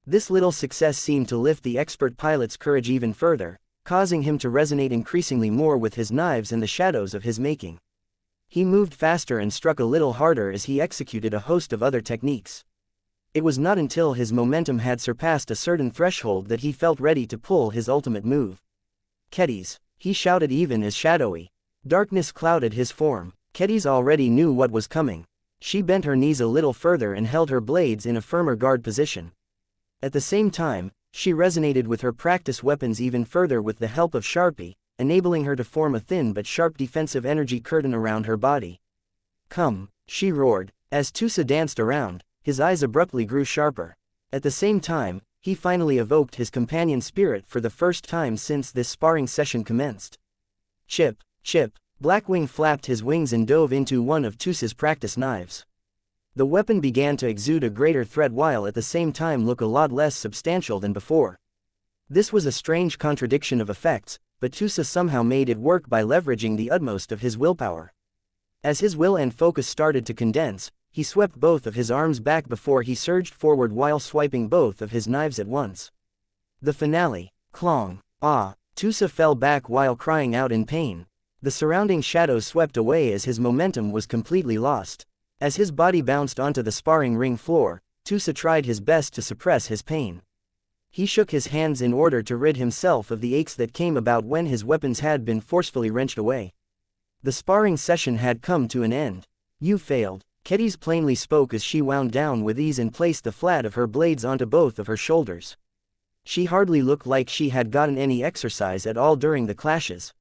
This little success seemed to lift the expert pilot's courage even further, causing him to resonate increasingly more with his knives and the shadows of his making. He moved faster and struck a little harder as he executed a host of other techniques. It was not until his momentum had surpassed a certain threshold that he felt ready to pull his ultimate move. Kedis, he shouted even as shadowy. Darkness clouded his form. Kedis already knew what was coming. She bent her knees a little further and held her blades in a firmer guard position. At the same time, she resonated with her practice weapons even further with the help of Sharpie, enabling her to form a thin but sharp defensive energy curtain around her body. Come, she roared. As Tusa danced around, his eyes abruptly grew sharper. At the same time, he finally evoked his companion spirit for the first time since this sparring session commenced. Chip, chip, Blackwing flapped his wings and dove into one of Tusa's practice knives. The weapon began to exude a greater threat while at the same time look a lot less substantial than before. This was a strange contradiction of effects, but Tusa somehow made it work by leveraging the utmost of his willpower. As his will and focus started to condense, he swept both of his arms back before he surged forward while swiping both of his knives at once. The finale. Clong. Ah! Tusa fell back while crying out in pain. The surrounding shadows swept away as his momentum was completely lost. As his body bounced onto the sparring ring floor, Tusa tried his best to suppress his pain. He shook his hands in order to rid himself of the aches that came about when his weapons had been forcefully wrenched away. The sparring session had come to an end. You failed. Kedis plainly spoke as she wound down with ease and placed the flat of her blades onto both of her shoulders. She hardly looked like she had gotten any exercise at all during the clashes.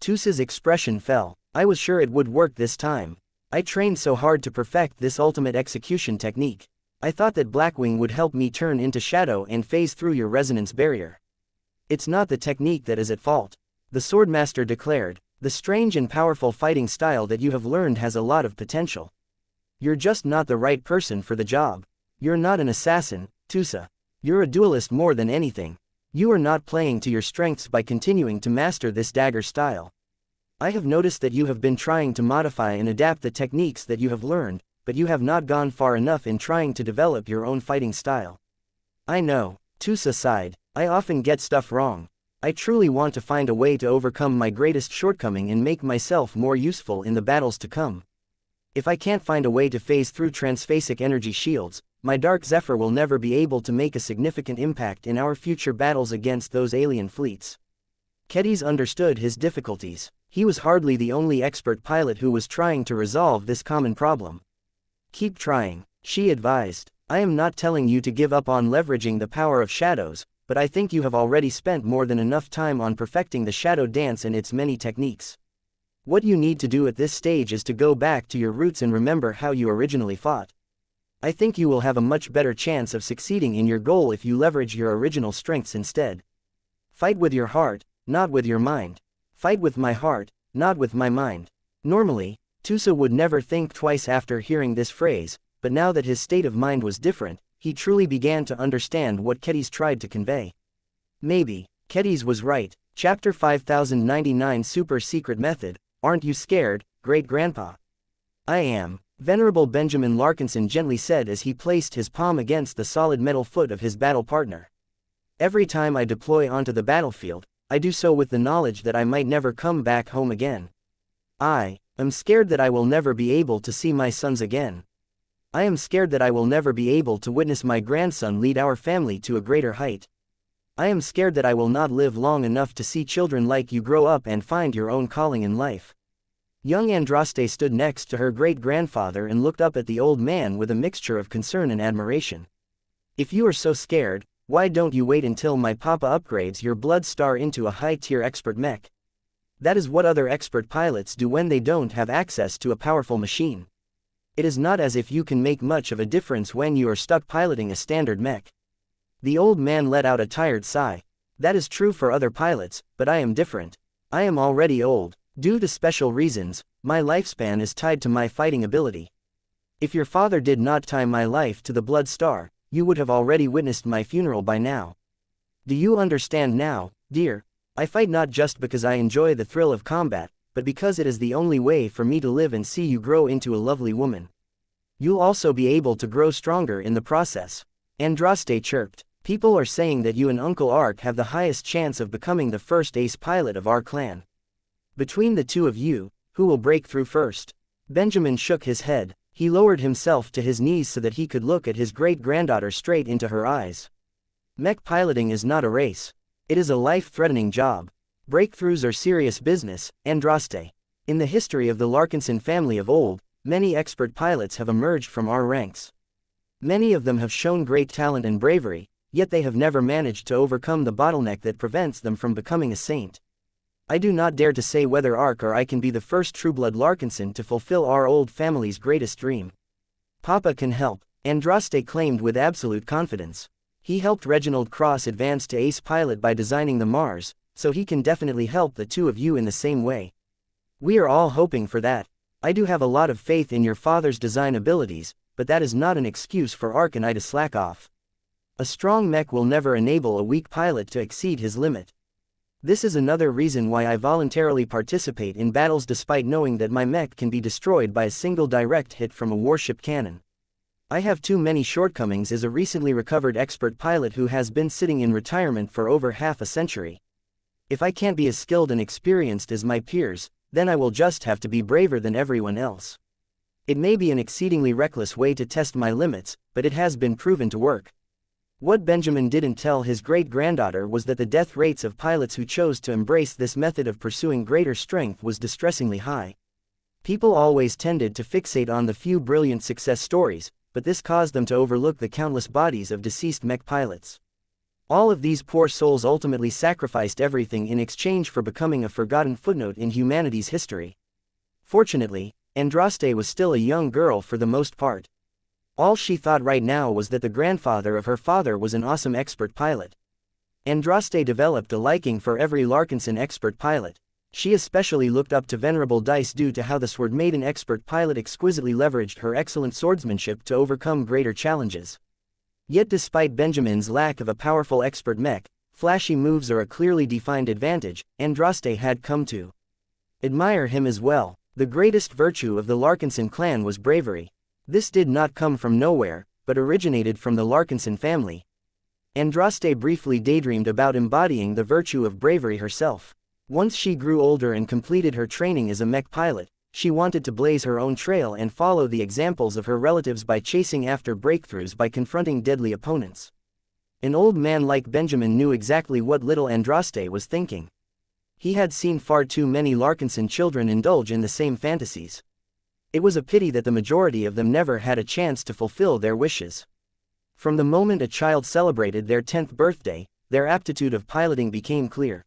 Tusa's expression fell. I was sure it would work this time. I trained so hard to perfect this ultimate execution technique. I thought that Blackwing would help me turn into shadow and phase through your resonance barrier. It's not the technique that is at fault, the Swordmaster declared. The strange and powerful fighting style that you have learned has a lot of potential. You're just not the right person for the job. You're not an assassin, Tusa. You're a duelist more than anything. You are not playing to your strengths by continuing to master this dagger style. I have noticed that you have been trying to modify and adapt the techniques that you have learned, but you have not gone far enough in trying to develop your own fighting style. I know, Tusa sighed. I often get stuff wrong. I truly want to find a way to overcome my greatest shortcoming and make myself more useful in the battles to come. If I can't find a way to phase through transphasic energy shields, my Dark Zephyr will never be able to make a significant impact in our future battles against those alien fleets. Kedis understood his difficulties. He was hardly the only expert pilot who was trying to resolve this common problem. Keep trying, she advised. I am not telling you to give up on leveraging the power of shadows, but I think you have already spent more than enough time on perfecting the shadow dance and its many techniques. What you need to do at this stage is to go back to your roots and remember how you originally fought. I think you will have a much better chance of succeeding in your goal if you leverage your original strengths instead. Fight with your heart, not with your mind. Fight with my heart, not with my mind. Normally, Tusa would never think twice after hearing this phrase, but now that his state of mind was different, he truly began to understand what Kedis tried to convey. Maybe, Kedis was right. Chapter 5099 Super Secret Method. Aren't you scared, Great-Grandpa? I am, Venerable Benjamin Larkinson gently said as he placed his palm against the solid metal foot of his battle partner. Every time I deploy onto the battlefield, I do so with the knowledge that I might never come back home again. I am scared that I will never be able to see my sons again. I am scared that I will never be able to witness my grandson lead our family to a greater height. I am scared that I will not live long enough to see children like you grow up and find your own calling in life. Young Andraste stood next to her great-grandfather and looked up at the old man with a mixture of concern and admiration. If you are so scared, why don't you wait until my papa upgrades your blood star into a high-tier expert mech? That is what other expert pilots do when they don't have access to a powerful machine. It is not as if you can make much of a difference when you are stuck piloting a standard mech. The old man let out a tired sigh. That is true for other pilots, but I am different. I am already old. Due to special reasons, my lifespan is tied to my fighting ability. If your father did not tie my life to the blood star, you would have already witnessed my funeral by now. Do you understand now, dear? I fight not just because I enjoy the thrill of combat, but because it is the only way for me to live and see you grow into a lovely woman. You'll also be able to grow stronger in the process. Andraste chirped. People are saying that you and Uncle Ark have the highest chance of becoming the first ace pilot of our clan. Between the two of you, who will break through first? Benjamin shook his head. He lowered himself to his knees so that he could look at his great-granddaughter straight into her eyes. Mech piloting is not a race. It is a life-threatening job. Breakthroughs are serious business, Andraste. In the history of the Larkinson family of old, many expert pilots have emerged from our ranks. Many of them have shown great talent and bravery, yet they have never managed to overcome the bottleneck that prevents them from becoming a saint. I do not dare to say whether Ark or I can be the first Trueblood Larkinson to fulfill our old family's greatest dream. Papa can help, Andraste claimed with absolute confidence. He helped Reginald Cross advance to ace pilot by designing the Mars, so he can definitely help the two of you in the same way. We are all hoping for that. I do have a lot of faith in your father's design abilities, but that is not an excuse for Ark and I to slack off. A strong mech will never enable a weak pilot to exceed his limit. This is another reason why I voluntarily participate in battles despite knowing that my mech can be destroyed by a single direct hit from a warship cannon. I have too many shortcomings as a recently recovered expert pilot who has been sitting in retirement for over half a century. If I can't be as skilled and experienced as my peers, then I will just have to be braver than everyone else. It may be an exceedingly reckless way to test my limits, but it has been proven to work. What Benjamin didn't tell his great-granddaughter was that the death rates of pilots who chose to embrace this method of pursuing greater strength was distressingly high. People always tended to fixate on the few brilliant success stories, but this caused them to overlook the countless bodies of deceased mech pilots. All of these poor souls ultimately sacrificed everything in exchange for becoming a forgotten footnote in humanity's history. Fortunately, Andraste was still a young girl for the most part. All she thought right now was that the grandfather of her father was an awesome expert pilot. Andraste developed a liking for every Larkinson expert pilot. She especially looked up to Venerable Dice due to how the Sword Maiden expert pilot exquisitely leveraged her excellent swordsmanship to overcome greater challenges. Yet despite Benjamin's lack of a powerful expert mech, flashy moves are a clearly defined advantage, Andraste had come to admire him as well. The greatest virtue of the Larkinson clan was bravery. This did not come from nowhere, but originated from the Larkinson family. Andraste briefly daydreamed about embodying the virtue of bravery herself. Once she grew older and completed her training as a mech pilot, she wanted to blaze her own trail and follow the examples of her relatives by chasing after breakthroughs by confronting deadly opponents. An old man like Benjamin knew exactly what little Andraste was thinking. He had seen far too many Larkinson children indulge in the same fantasies. It was a pity that the majority of them never had a chance to fulfill their wishes. From the moment a child celebrated their 10th birthday, their aptitude of piloting became clear.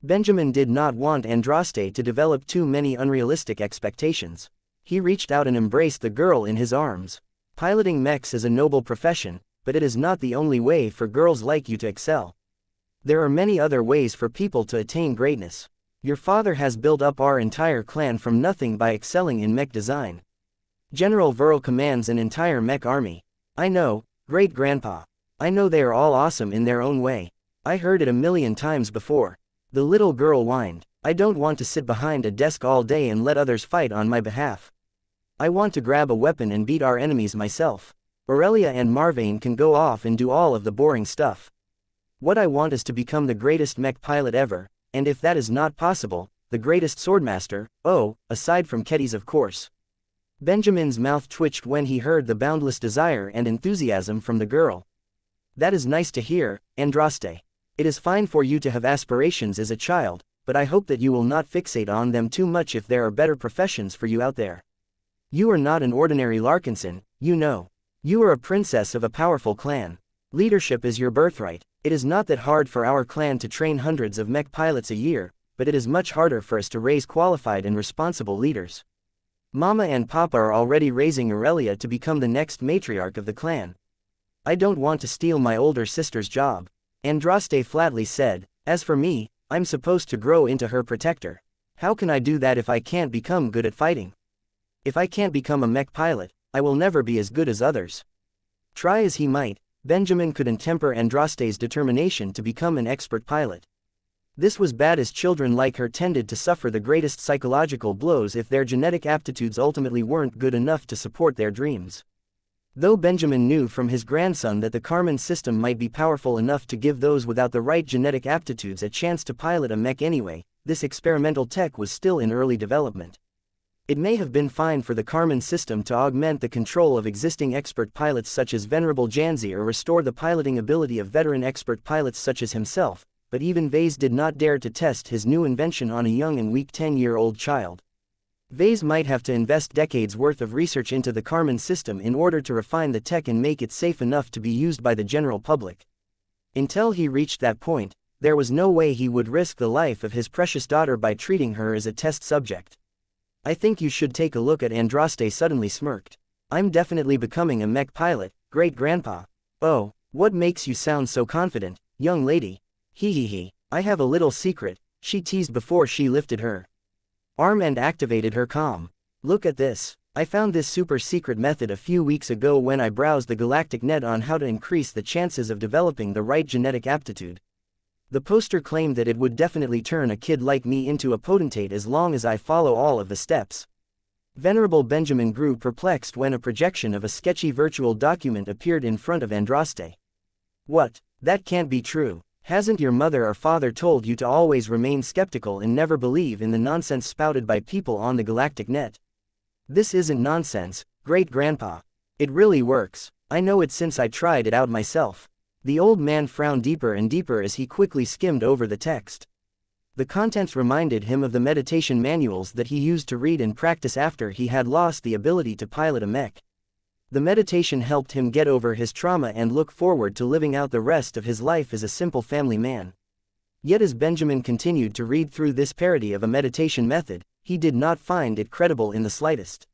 Benjamin did not want Andraste to develop too many unrealistic expectations. He reached out and embraced the girl in his arms. Piloting mechs is a noble profession, but it is not the only way for girls like you to excel. There are many other ways for people to attain greatness. Your father has built up our entire clan from nothing by excelling in mech design. General Verl commands an entire mech army. I know, great-grandpa. I know they are all awesome in their own way. I heard it a million times before. The little girl whined. I don't want to sit behind a desk all day and let others fight on my behalf. I want to grab a weapon and beat our enemies myself. Aurelia and Marvane can go off and do all of the boring stuff. What I want is to become the greatest mech pilot ever, and if that is not possible, the greatest swordmaster, aside from Keddies of course. Benjamin's mouth twitched when he heard the boundless desire and enthusiasm from the girl. That is nice to hear, Andraste. It is fine for you to have aspirations as a child, but I hope that you will not fixate on them too much if there are better professions for you out there. You are not an ordinary Larkinson, you know. You are a princess of a powerful clan. Leadership is your birthright. It is not that hard for our clan to train hundreds of mech pilots a year, but it is much harder for us to raise qualified and responsible leaders. Mama and Papa are already raising Aurelia to become the next matriarch of the clan. I don't want to steal my older sister's job. Andraste flatly said. As for me, I'm supposed to grow into her protector. How can I do that if I can't become good at fighting? If I can't become a mech pilot, I will never be as good as others. Try as he might, Benjamin couldn't temper Andraste's determination to become an expert pilot. This was bad as children like her tended to suffer the greatest psychological blows if their genetic aptitudes ultimately weren't good enough to support their dreams. Though Benjamin knew from his grandson that the Karman system might be powerful enough to give those without the right genetic aptitudes a chance to pilot a mech anyway, this experimental tech was still in early development. It may have been fine for the Karman system to augment the control of existing expert pilots such as Venerable Janzi or restore the piloting ability of veteran expert pilots such as himself, but even Vase did not dare to test his new invention on a young and weak 10-year-old child. Vase might have to invest decades worth of research into the Karman system in order to refine the tech and make it safe enough to be used by the general public. Until he reached that point, there was no way he would risk the life of his precious daughter by treating her as a test subject. I think you should take a look at Andraste suddenly smirked. I'm definitely becoming a mech pilot, great-grandpa. Oh, what makes you sound so confident, young lady? Hee. I have a little secret, she teased before she lifted her arm and activated her comm. Look at this. I found this super secret method a few weeks ago when I browsed the galactic net on how to increase the chances of developing the right genetic aptitude. The poster claimed that it would definitely turn a kid like me into a potentate as long as I follow all of the steps. Venerable Benjamin grew perplexed when a projection of a sketchy virtual document appeared in front of Andraste. What? That can't be true. Hasn't your mother or father told you to always remain skeptical and never believe in the nonsense spouted by people on the galactic net? This isn't nonsense, great-grandpa. It really works. I know it since I tried it out myself. The old man frowned deeper and deeper as he quickly skimmed over the text. The contents reminded him of the meditation manuals that he used to read and practice after he had lost the ability to pilot a mech. The meditation helped him get over his trauma and look forward to living out the rest of his life as a simple family man. Yet as Benjamin continued to read through this parody of a meditation method, he did not find it credible in the slightest.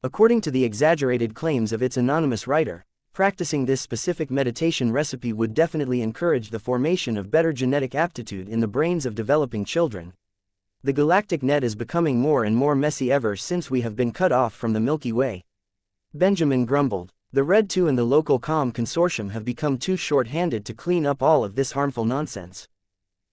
According to the exaggerated claims of its anonymous writer, practicing this specific meditation recipe would definitely encourage the formation of better genetic aptitude in the brains of developing children. The galactic net is becoming more and more messy ever since we have been cut off from the Milky Way. Benjamin grumbled. The Red 2 and the local comm consortium have become too short-handed to clean up all of this harmful nonsense.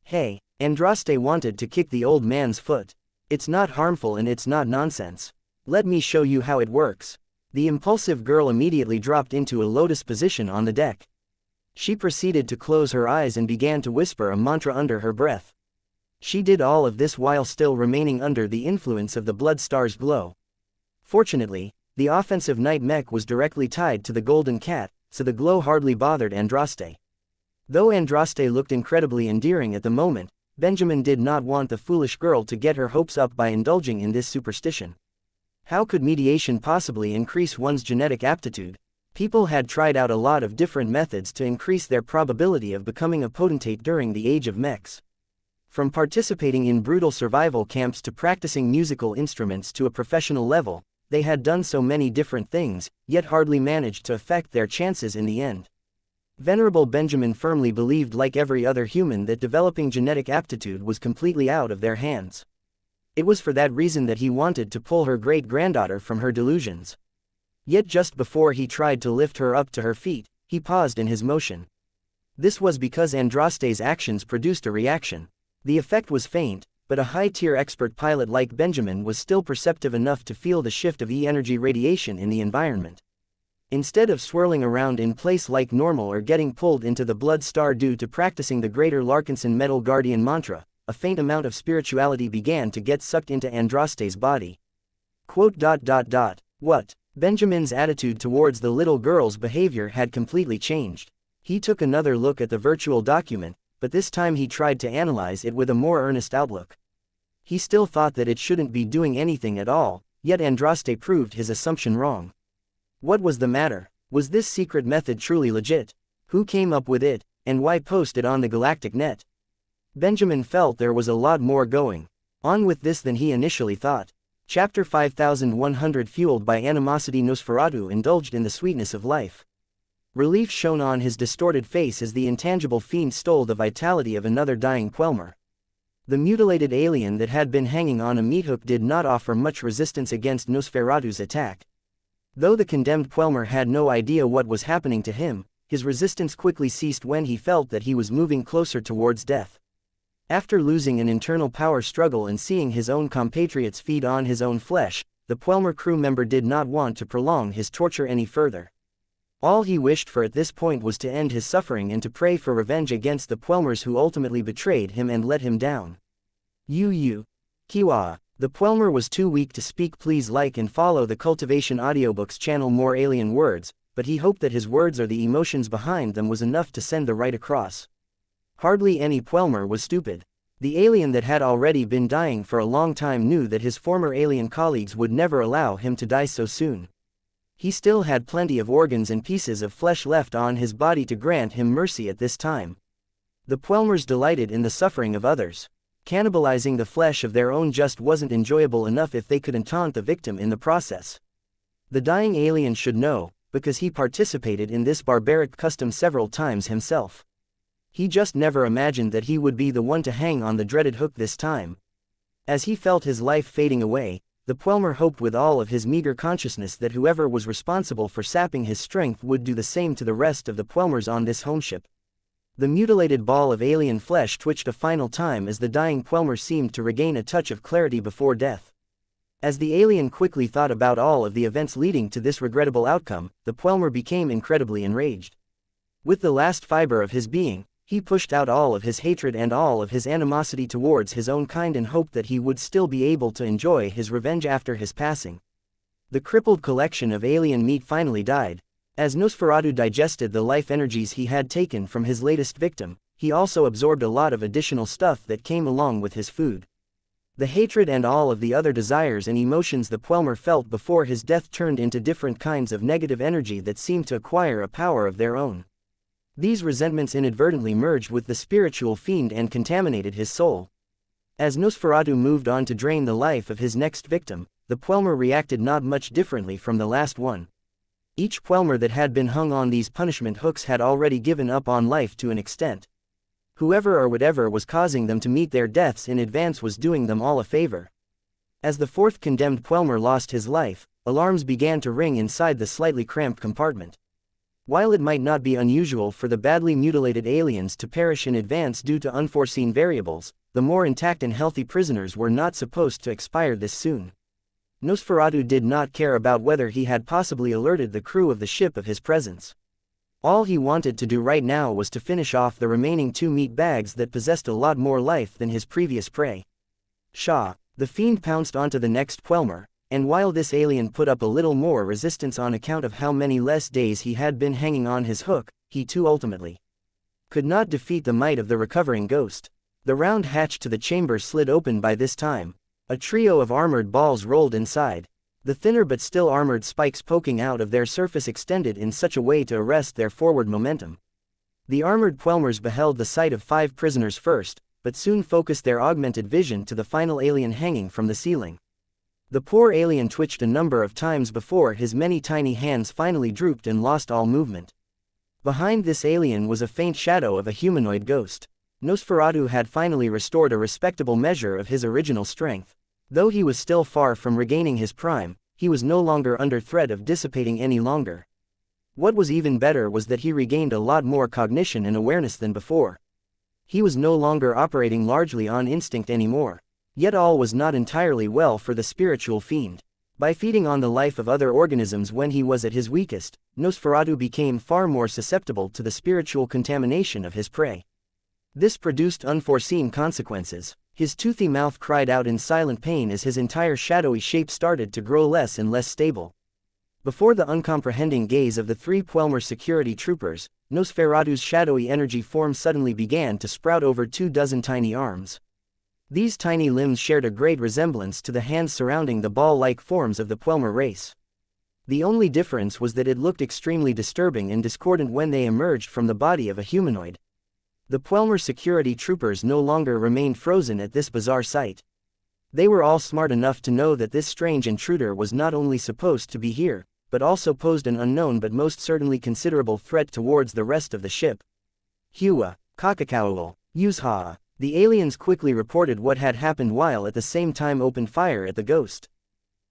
Hey, Andraste wanted to kick the old man's foot. It's not harmful and it's not nonsense. Let me show you how it works. The impulsive girl immediately dropped into a lotus position on the deck. She proceeded to close her eyes and began to whisper a mantra under her breath. She did all of this while still remaining under the influence of the blood star's glow. Fortunately, the offensive knight Mech was directly tied to the golden cat, so the glow hardly bothered Andraste. Though Andraste looked incredibly endearing at the moment, Benjamin did not want the foolish girl to get her hopes up by indulging in this superstition. How could mediation possibly increase one's genetic aptitude? People had tried out a lot of different methods to increase their probability of becoming a potentate during the age of mechs. From participating in brutal survival camps to practicing musical instruments to a professional level, they had done so many different things, yet hardly managed to affect their chances in the end. Venerable Benjamin firmly believed, like every other human, that developing genetic aptitude was completely out of their hands. It was for that reason that he wanted to pull her great-granddaughter from her delusions. Yet just before he tried to lift her up to her feet, he paused in his motion. This was because Andraste's actions produced a reaction. The effect was faint, but a high-tier expert pilot like Benjamin was still perceptive enough to feel the shift of E-energy radiation in the environment. Instead of swirling around in place like normal or getting pulled into the blood star due to practicing the Greater Larkinson Metal Guardian mantra, a faint amount of spirituality began to get sucked into Andraste's body. What? Benjamin's attitude towards the little girl's behavior had completely changed. He took another look at the virtual document, but this time he tried to analyze it with a more earnest outlook. He still thought that it shouldn't be doing anything at all, yet Andraste proved his assumption wrong. What was the matter? Was this secret method truly legit? Who came up with it, and why post it on the galactic net? Benjamin felt there was a lot more going on with this than he initially thought. Chapter 5100. Fueled by animosity, Nosferatu indulged in the sweetness of life. Relief shone on his distorted face as the intangible fiend stole the vitality of another dying Quelmer. The mutilated alien that had been hanging on a meat hook did not offer much resistance against Nosferatu's attack. Though the condemned Quelmer had no idea what was happening to him, his resistance quickly ceased when he felt that he was moving closer towards death. After losing an internal power struggle and seeing his own compatriots feed on his own flesh, the Quelmer crew member did not want to prolong his torture any further. All he wished for at this point was to end his suffering and to pray for revenge against the Quelmers who ultimately betrayed him and let him down. Kiwa. The Quelmer was too weak to speak. Please like and follow the Cultivation Audiobooks channel. More alien words, but he hoped that his words or the emotions behind them was enough to send the right across. Hardly any Quelmer was stupid. The alien that had already been dying for a long time knew that his former alien colleagues would never allow him to die so soon. He still had plenty of organs and pieces of flesh left on his body to grant him mercy at this time. The Quelmers delighted in the suffering of others. Cannibalizing the flesh of their own just wasn't enjoyable enough if they couldn't taunt the victim in the process. The dying alien should know, because he participated in this barbaric custom several times himself. He just never imagined that he would be the one to hang on the dreaded hook this time. As he felt his life fading away, the Quelmer hoped with all of his meager consciousness that whoever was responsible for sapping his strength would do the same to the rest of the Quelmers on this homeship. The mutilated ball of alien flesh twitched a final time as the dying Quelmer seemed to regain a touch of clarity before death. As the alien quickly thought about all of the events leading to this regrettable outcome, the Quelmer became incredibly enraged. With the last fiber of his being, he pushed out all of his hatred and all of his animosity towards his own kind and hoped that he would still be able to enjoy his revenge after his passing. The crippled collection of alien meat finally died. As Nosferatu digested the life energies he had taken from his latest victim, he also absorbed a lot of additional stuff that came along with his food. The hatred and all of the other desires and emotions the Puelmer felt before his death turned into different kinds of negative energy that seemed to acquire a power of their own. These resentments inadvertently merged with the spiritual fiend and contaminated his soul. As Nosferatu moved on to drain the life of his next victim, the Puelmer reacted not much differently from the last one. Each Puelmer that had been hung on these punishment hooks had already given up on life to an extent. Whoever or whatever was causing them to meet their deaths in advance was doing them all a favor. As the fourth condemned Puelmer lost his life, alarms began to ring inside the slightly cramped compartment. While it might not be unusual for the badly mutilated aliens to perish in advance due to unforeseen variables, the more intact and healthy prisoners were not supposed to expire this soon. Nosferatu did not care about whether he had possibly alerted the crew of the ship of his presence. All he wanted to do right now was to finish off the remaining 2 meat bags that possessed a lot more life than his previous prey. Shaw, the fiend pounced onto the next Puelmer, and while this alien put up a little more resistance on account of how many less days he had been hanging on his hook, he too ultimately could not defeat the might of the recovering ghost. The round hatch to the chamber slid open by this time. A trio of armored balls rolled inside. The thinner but still armored spikes poking out of their surface extended in such a way to arrest their forward momentum. The armored Puelmers beheld the sight of 5 prisoners first, but soon focused their augmented vision to the final alien hanging from the ceiling. The poor alien twitched a number of times before his many tiny hands finally drooped and lost all movement. Behind this alien was a faint shadow of a humanoid ghost. Nosferatu had finally restored a respectable measure of his original strength. Though he was still far from regaining his prime, he was no longer under threat of dissipating any longer. What was even better was that he regained a lot more cognition and awareness than before. He was no longer operating largely on instinct anymore. Yet all was not entirely well for the spiritual fiend. By feeding on the life of other organisms when he was at his weakest, Nosferatu became far more susceptible to the spiritual contamination of his prey. This produced unforeseen consequences. His toothy mouth cried out in silent pain as his entire shadowy shape started to grow less and less stable. Before the uncomprehending gaze of the 3 Puelmer security troopers, Nosferatu's shadowy energy form suddenly began to sprout over 24 tiny arms. These tiny limbs shared a great resemblance to the hands surrounding the ball-like forms of the Puelmer race. The only difference was that it looked extremely disturbing and discordant when they emerged from the body of a humanoid. The Puelmer security troopers no longer remained frozen at this bizarre sight. They were all smart enough to know that this strange intruder was not only supposed to be here, but also posed an unknown but most certainly considerable threat towards the rest of the ship. Hua, Kakakaul, Yuzha. The aliens quickly reported what had happened while at the same time opened fire at the ghost.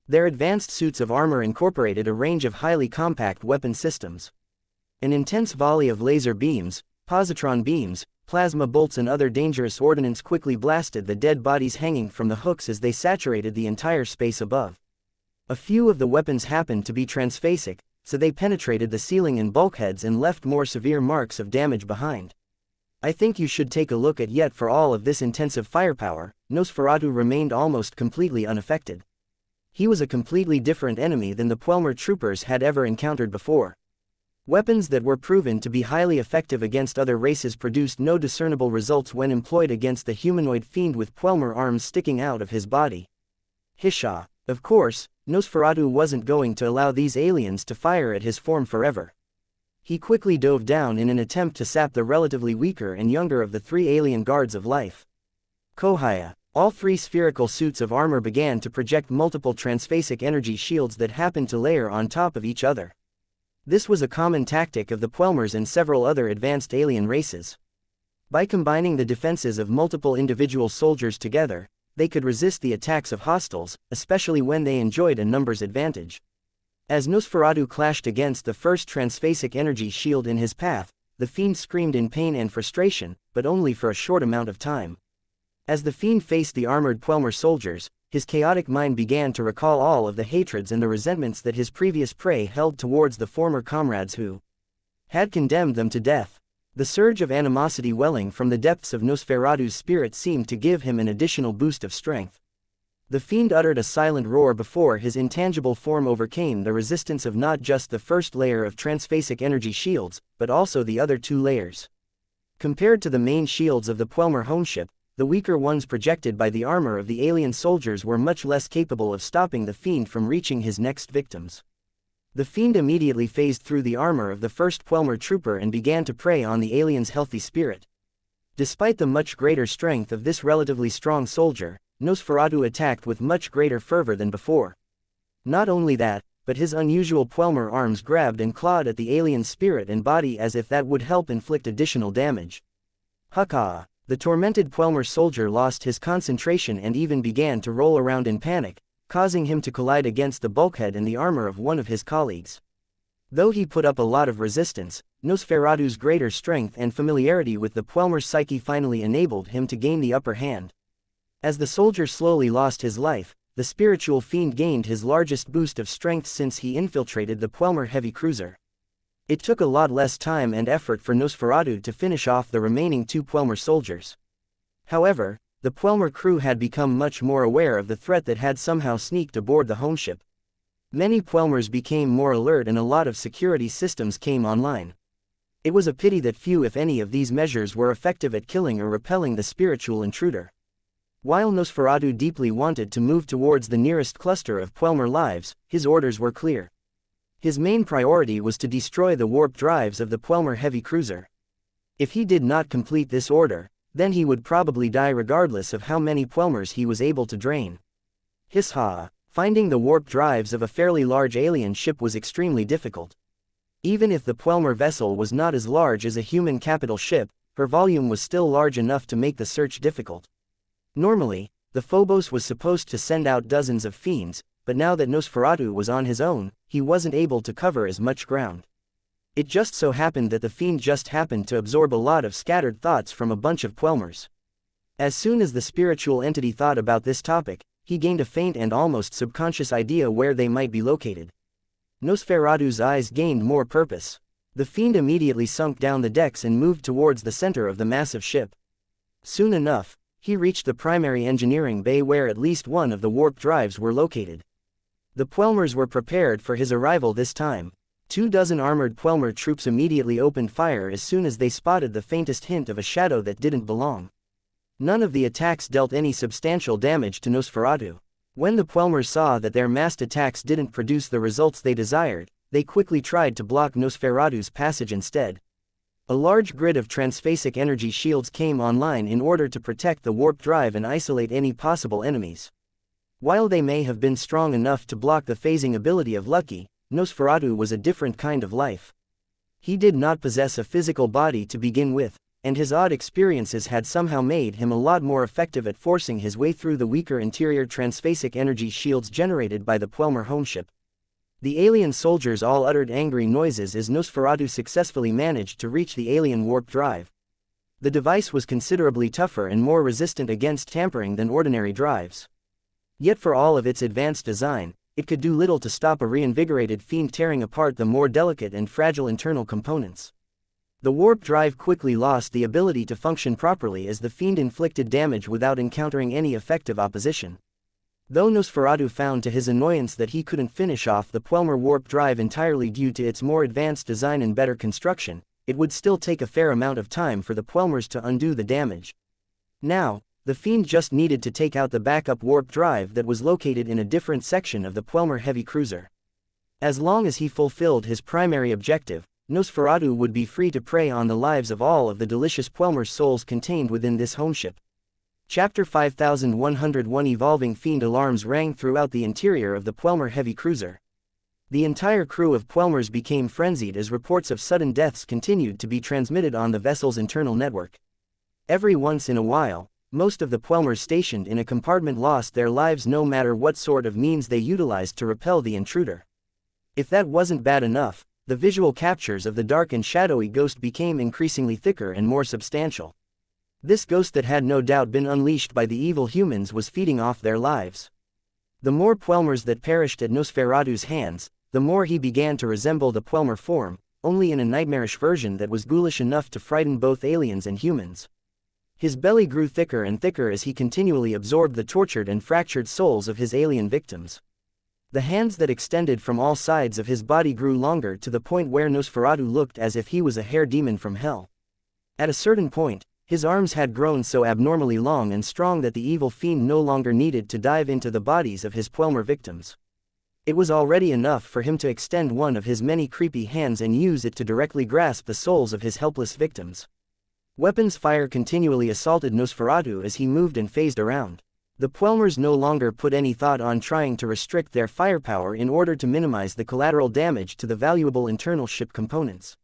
Their advanced suits of armor incorporated a range of highly compact weapon systems. An intense volley of laser beams, positron beams, plasma bolts and other dangerous ordnance quickly blasted the dead bodies hanging from the hooks as they saturated the entire space above. A few of the weapons happened to be transphasic, so they penetrated the ceiling and bulkheads and left more severe marks of damage behind. I think you should take a look at yet for all of this intensive firepower, Nosferatu remained almost completely unaffected. He was a completely different enemy than the Puelmer troopers had ever encountered before. Weapons that were proven to be highly effective against other races produced no discernible results when employed against the humanoid fiend with Puelmer arms sticking out of his body. Hisha. Of course, Nosferatu wasn't going to allow these aliens to fire at his form forever. He quickly dove down in an attempt to sap the relatively weaker and younger of the 3 alien guards of life. Kohaya. All 3 spherical suits of armor began to project multiple transphasic energy shields that happened to layer on top of each other. This was a common tactic of the Puelmers and several other advanced alien races. By combining the defenses of multiple individual soldiers together, they could resist the attacks of hostiles, especially when they enjoyed a numbers advantage. As Nosferatu clashed against the first transphasic energy shield in his path, the fiend screamed in pain and frustration, but only for a short amount of time. As the fiend faced the armored Puelmer soldiers, his chaotic mind began to recall all of the hatreds and the resentments that his previous prey held towards the former comrades who had condemned them to death. The surge of animosity welling from the depths of Nosferatu's spirit seemed to give him an additional boost of strength. The fiend uttered a silent roar before his intangible form overcame the resistance of not just the first layer of transphasic energy shields, but also the other 2 layers. Compared to the main shields of the Puelmer homeship, the weaker ones projected by the armor of the alien soldiers were much less capable of stopping the fiend from reaching his next victims. The fiend immediately phased through the armor of the first Quelmer trooper and began to prey on the alien's healthy spirit. Despite the much greater strength of this relatively strong soldier, Nosferatu attacked with much greater fervor than before. Not only that, but his unusual Quelmer arms grabbed and clawed at the alien's spirit and body as if that would help inflict additional damage. Haka! The tormented Quelmer soldier lost his concentration and even began to roll around in panic, causing him to collide against the bulkhead and the armor of one of his colleagues. Though he put up a lot of resistance, Nosferatu's greater strength and familiarity with the Quelmer psyche finally enabled him to gain the upper hand. As the soldier slowly lost his life, the spiritual fiend gained his largest boost of strength since he infiltrated the Quelmer heavy cruiser. It took a lot less time and effort for Nosferatu to finish off the remaining 2 Quelmer soldiers. However, the Quelmer crew had become much more aware of the threat that had somehow sneaked aboard the homeship. Many Quelmers became more alert and a lot of security systems came online. It was a pity that few if any of these measures were effective at killing or repelling the spiritual intruder. While Nosferatu deeply wanted to move towards the nearest cluster of Quelmer lives, his orders were clear. His main priority was to destroy the warp drives of the Quelmer heavy cruiser. If he did not complete this order, then he would probably die regardless of how many Quelmers he was able to drain. Hisha! Finding the warp drives of a fairly large alien ship was extremely difficult. Even if the Quelmer vessel was not as large as a human capital ship, her volume was still large enough to make the search difficult. Normally, the Phobos was supposed to send out dozens of fiends, but now that Nosferatu was on his own, he wasn't able to cover as much ground. It just so happened that the fiend just happened to absorb a lot of scattered thoughts from a bunch of Quelmers. As soon as the spiritual entity thought about this topic, he gained a faint and almost subconscious idea where they might be located. Nosferatu's eyes gained more purpose. The fiend immediately sunk down the decks and moved towards the center of the massive ship. Soon enough, he reached the primary engineering bay where at least one of the warp drives were located. The Quelmers were prepared for his arrival this time. 24 armored Quelmer troops immediately opened fire as soon as they spotted the faintest hint of a shadow that didn't belong. None of the attacks dealt any substantial damage to Nosferatu. When the Quelmers saw that their massed attacks didn't produce the results they desired, they quickly tried to block Nosferatu's passage instead. A large grid of transphasic energy shields came online in order to protect the warp drive and isolate any possible enemies. While they may have been strong enough to block the phasing ability of Lucky, Nosferatu was a different kind of life. He did not possess a physical body to begin with, and his odd experiences had somehow made him a lot more effective at forcing his way through the weaker interior transphasic energy shields generated by the Quelmer homeship. The alien soldiers all uttered angry noises as Nosferatu successfully managed to reach the alien warp drive. The device was considerably tougher and more resistant against tampering than ordinary drives. Yet for all of its advanced design, it could do little to stop a reinvigorated fiend tearing apart the more delicate and fragile internal components. The warp drive quickly lost the ability to function properly as the fiend inflicted damage without encountering any effective opposition. Though Nosferatu found to his annoyance that he couldn't finish off the Quelmer warp drive entirely due to its more advanced design and better construction, it would still take a fair amount of time for the Quelmers to undo the damage. Now, the fiend just needed to take out the backup warp drive that was located in a different section of the Quelmer heavy cruiser. As long as he fulfilled his primary objective, Nosferatu would be free to prey on the lives of all of the delicious Quelmer souls contained within this homeship. Chapter 5101 Evolving Fiend alarms rang throughout the interior of the Quelmer heavy cruiser. The entire crew of Quelmers became frenzied as reports of sudden deaths continued to be transmitted on the vessel's internal network. Every once in a while, most of the Quelmers stationed in a compartment lost their lives no matter what sort of means they utilized to repel the intruder. If that wasn't bad enough, the visual captures of the dark and shadowy ghost became increasingly thicker and more substantial. This ghost that had no doubt been unleashed by the evil humans was feeding off their lives. The more Quelmers that perished at Nosferatu's hands, the more he began to resemble the Quelmer form, only in a nightmarish version that was ghoulish enough to frighten both aliens and humans. His belly grew thicker and thicker as he continually absorbed the tortured and fractured souls of his alien victims. The hands that extended from all sides of his body grew longer to the point where Nosferatu looked as if he was a hair demon from hell. At a certain point, His arms had grown so abnormally long and strong that the evil fiend no longer needed to dive into the bodies of his Puelmer victims. It was already enough for him to extend one of his many creepy hands and use it to directly grasp the souls of his helpless victims. Weapons fire continually assaulted Nosferatu as he moved and phased around. The Puelmers no longer put any thought on trying to restrict their firepower in order to minimize the collateral damage to the valuable internal ship components.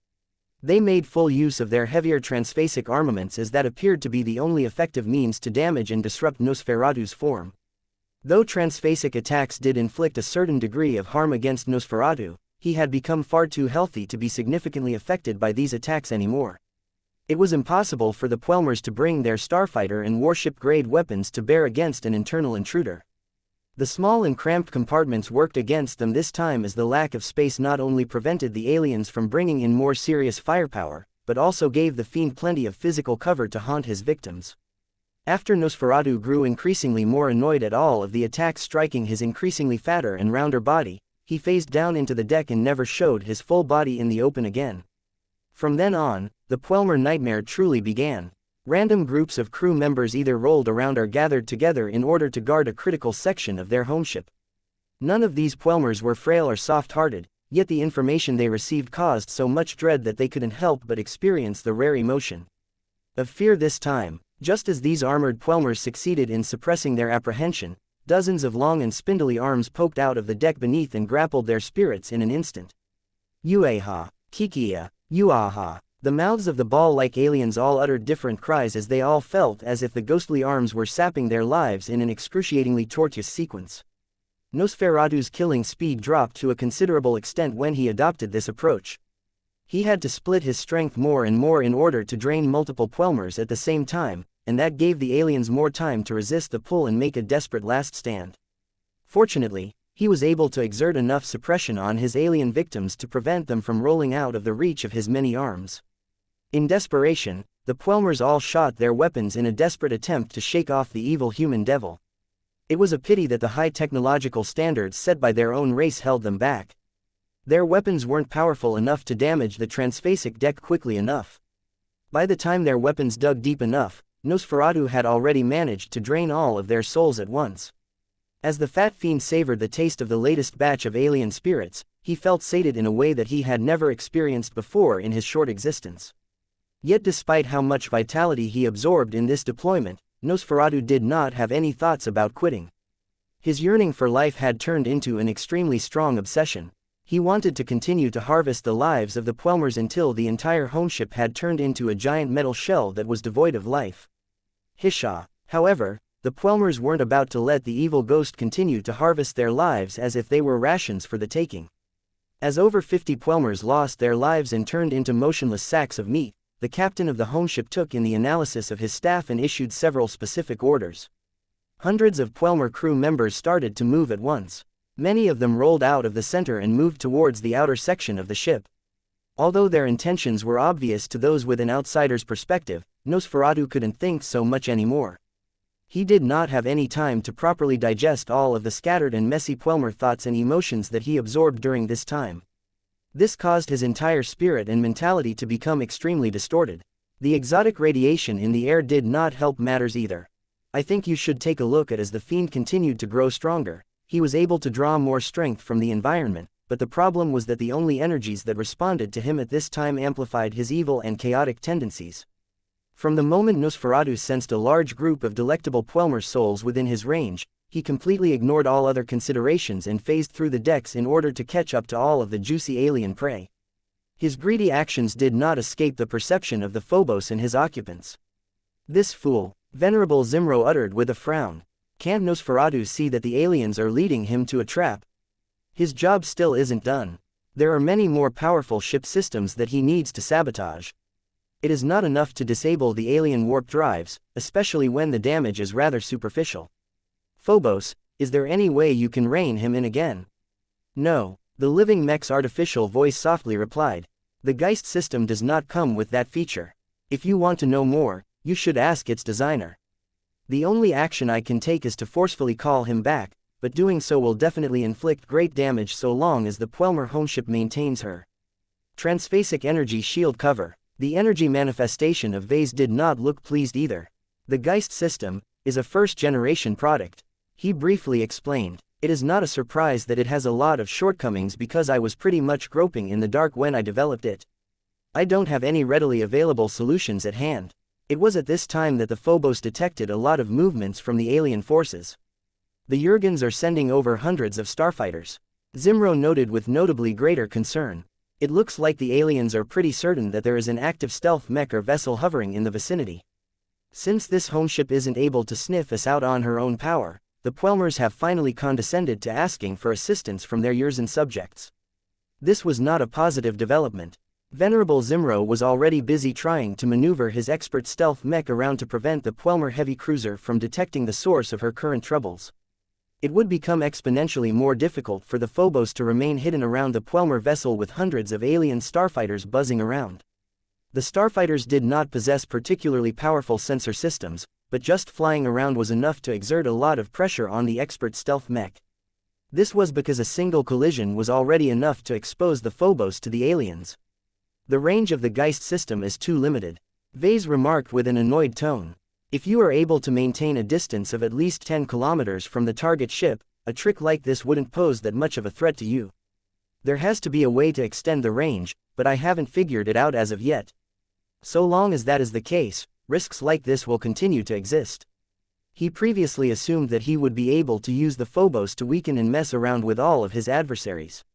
They made full use of their heavier transphasic armaments, as that appeared to be the only effective means to damage and disrupt Nosferatu's form. Though transphasic attacks did inflict a certain degree of harm against Nosferatu, he had become far too healthy to be significantly affected by these attacks anymore. It was impossible for the Puelmers to bring their starfighter and warship-grade weapons to bear against an internal intruder. The small and cramped compartments worked against them this time, as the lack of space not only prevented the aliens from bringing in more serious firepower, but also gave the fiend plenty of physical cover to haunt his victims. After Nosferatu grew increasingly more annoyed at all of the attacks striking his increasingly fatter and rounder body, he phased down into the deck and never showed his full body in the open again. From then on, the Puelmer nightmare truly began. Random groups of crew members either rolled around or gathered together in order to guard a critical section of their homeship. None of these Puelmers were frail or soft-hearted, yet the information they received caused so much dread that they couldn't help but experience the rare emotion of fear this time. Just as these armored Puelmers succeeded in suppressing their apprehension, dozens of long and spindly arms poked out of the deck beneath and grappled their spirits in an instant. Ueha, Kikia, Uaha. The mouths of the ball-like aliens all uttered different cries as they all felt as if the ghostly arms were sapping their lives in an excruciatingly tortuous sequence. Nosferatu's killing speed dropped to a considerable extent when he adopted this approach. He had to split his strength more and more in order to drain multiple Puelmers at the same time, and that gave the aliens more time to resist the pull and make a desperate last stand. Fortunately, he was able to exert enough suppression on his alien victims to prevent them from rolling out of the reach of his many arms. In desperation, the Puelmers all shot their weapons in a desperate attempt to shake off the evil human devil. It was a pity that the high technological standards set by their own race held them back. Their weapons weren't powerful enough to damage the transphasic deck quickly enough. By the time their weapons dug deep enough, Nosferatu had already managed to drain all of their souls at once. As the fat fiend savored the taste of the latest batch of alien spirits, he felt sated in a way that he had never experienced before in his short existence. Yet despite how much vitality he absorbed in this deployment, Nosferatu did not have any thoughts about quitting. His yearning for life had turned into an extremely strong obsession. He wanted to continue to harvest the lives of the Puelmers until the entire homeship had turned into a giant metal shell that was devoid of life. Hisha. However, the Puelmers weren't about to let the evil ghost continue to harvest their lives as if they were rations for the taking. As over 50 Puelmers lost their lives and turned into motionless sacks of meat, the captain of the homeship took in the analysis of his staff and issued several specific orders. Hundreds of Puelmer crew members started to move at once. Many of them rolled out of the center and moved towards the outer section of the ship. Although their intentions were obvious to those with an outsider's perspective, Nosferatu couldn't think so much anymore. He did not have any time to properly digest all of the scattered and messy Puelmer thoughts and emotions that he absorbed during this time. This caused his entire spirit and mentality to become extremely distorted. The exotic radiation in the air did not help matters either. I think you should take a look at as the fiend continued to grow stronger. He was able to draw more strength from the environment, but the problem was that the only energies that responded to him at this time amplified his evil and chaotic tendencies. From the moment Nosferatu sensed a large group of delectable Puelmer souls within his range, he completely ignored all other considerations and phased through the decks in order to catch up to all of the juicy alien prey. His greedy actions did not escape the perception of the Phobos and his occupants. "This fool," Venerable Zimro uttered with a frown. "Can't Nosferatu see that the aliens are leading him to a trap? His job still isn't done. There are many more powerful ship systems that he needs to sabotage. It is not enough to disable the alien warp drives, especially when the damage is rather superficial. Phobos, is there any way you can rein him in again?" "No," the living mech's artificial voice softly replied. "The Geist system does not come with that feature. If you want to know more, you should ask its designer. The only action I can take is to forcefully call him back, but doing so will definitely inflict great damage so long as the Puelmer homeship maintains her transphasic energy shield cover." The energy manifestation of Vase did not look pleased either. The Geist system is a first-generation product. He briefly explained. It is not a surprise that it has a lot of shortcomings because I was pretty much groping in the dark when I developed it. I don't have any readily available solutions at hand. It was at this time that the Phobos detected a lot of movements from the alien forces. The Jurgens are sending over hundreds of starfighters. Zimro noted with notably greater concern. It looks like the aliens are pretty certain that there is an active stealth mech or vessel hovering in the vicinity. Since this homeship isn't able to sniff us out on her own power, the Puelmers have finally condescended to asking for assistance from their Jurzen subjects. This was not a positive development. Venerable Zimro was already busy trying to maneuver his expert stealth mech around to prevent the Puelmer heavy cruiser from detecting the source of her current troubles. It would become exponentially more difficult for the Phobos to remain hidden around the Puelmer vessel with hundreds of alien starfighters buzzing around. The starfighters did not possess particularly powerful sensor systems, but just flying around was enough to exert a lot of pressure on the expert stealth mech. This was because a single collision was already enough to expose the Phobos to the aliens. The range of the Geist system is too limited. Vase remarked with an annoyed tone. If you are able to maintain a distance of at least 10 kilometers from the target ship, a trick like this wouldn't pose that much of a threat to you. There has to be a way to extend the range, but I haven't figured it out as of yet. So long as that is the case, risks like this will continue to exist. He previously assumed that he would be able to use the Phobos to weaken and mess around with all of his adversaries.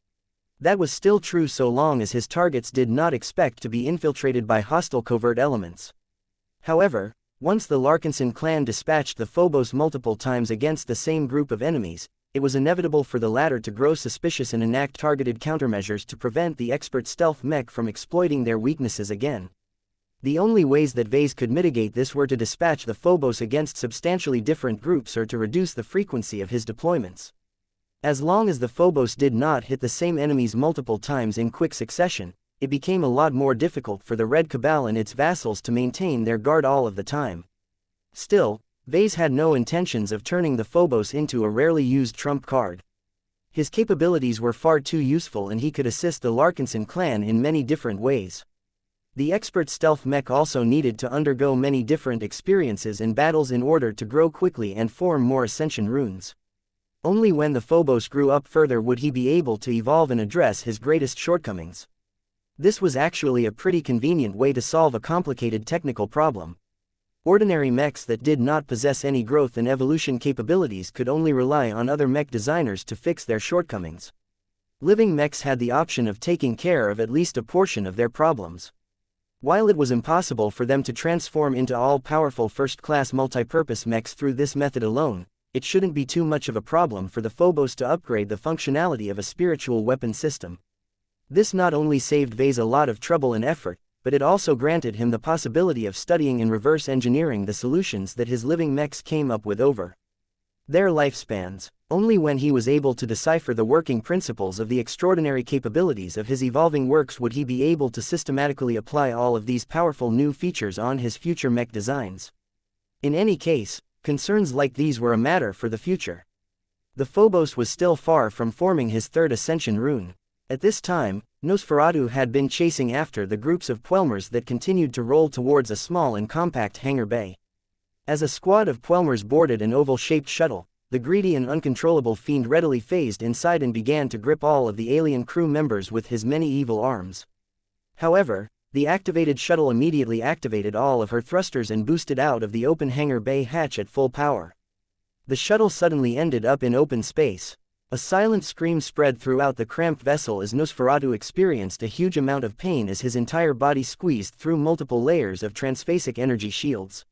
That was still true so long as his targets did not expect to be infiltrated by hostile covert elements. However, once the Larkinson clan dispatched the Phobos multiple times against the same group of enemies, it was inevitable for the latter to grow suspicious and enact targeted countermeasures to prevent the expert stealth mech from exploiting their weaknesses again. The only ways that Vase could mitigate this were to dispatch the Phobos against substantially different groups or to reduce the frequency of his deployments. As long as the Phobos did not hit the same enemies multiple times in quick succession, it became a lot more difficult for the Red Cabal and its vassals to maintain their guard all of the time. Still, Vase had no intentions of turning the Phobos into a rarely used trump card. His capabilities were far too useful and he could assist the Larkinson clan in many different ways. The expert stealth mech also needed to undergo many different experiences and battles in order to grow quickly and form more ascension runes. Only when the Phobos grew up further would he be able to evolve and address his greatest shortcomings. This was actually a pretty convenient way to solve a complicated technical problem. Ordinary mechs that did not possess any growth and evolution capabilities could only rely on other mech designers to fix their shortcomings. Living mechs had the option of taking care of at least a portion of their problems. While it was impossible for them to transform into all-powerful first-class multipurpose mechs through this method alone, it shouldn't be too much of a problem for the Phobos to upgrade the functionality of a spiritual weapon system. This not only saved Vase a lot of trouble and effort, but it also granted him the possibility of studying and reverse engineering the solutions that his living mechs came up with over their lifespans. Only when he was able to decipher the working principles of the extraordinary capabilities of his evolving works would he be able to systematically apply all of these powerful new features on his future mech designs. In any case, concerns like these were a matter for the future. The Phobos was still far from forming his third ascension rune. At this time, Nosferatu had been chasing after the groups of Puelmers that continued to roll towards a small and compact hangar bay. As a squad of Puelmers boarded an oval-shaped shuttle, the greedy and uncontrollable fiend readily phased inside and began to grip all of the alien crew members with his many evil arms. However, the activated shuttle immediately activated all of her thrusters and boosted out of the open hangar bay hatch at full power. The shuttle suddenly ended up in open space. A silent scream spread throughout the cramped vessel as Nosferatu experienced a huge amount of pain as his entire body squeezed through multiple layers of transphasic energy shields.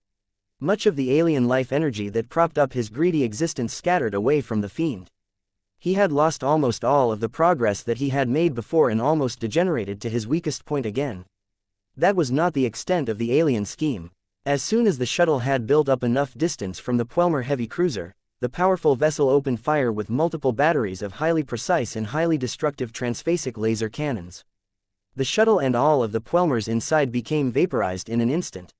Much of the alien life energy that propped up his greedy existence scattered away from the fiend. He had lost almost all of the progress that he had made before and almost degenerated to his weakest point again. That was not the extent of the alien scheme. As soon as the shuttle had built up enough distance from the Puelmer heavy cruiser, the powerful vessel opened fire with multiple batteries of highly precise and highly destructive transphasic laser cannons. The shuttle and all of the Puelmers inside became vaporized in an instant.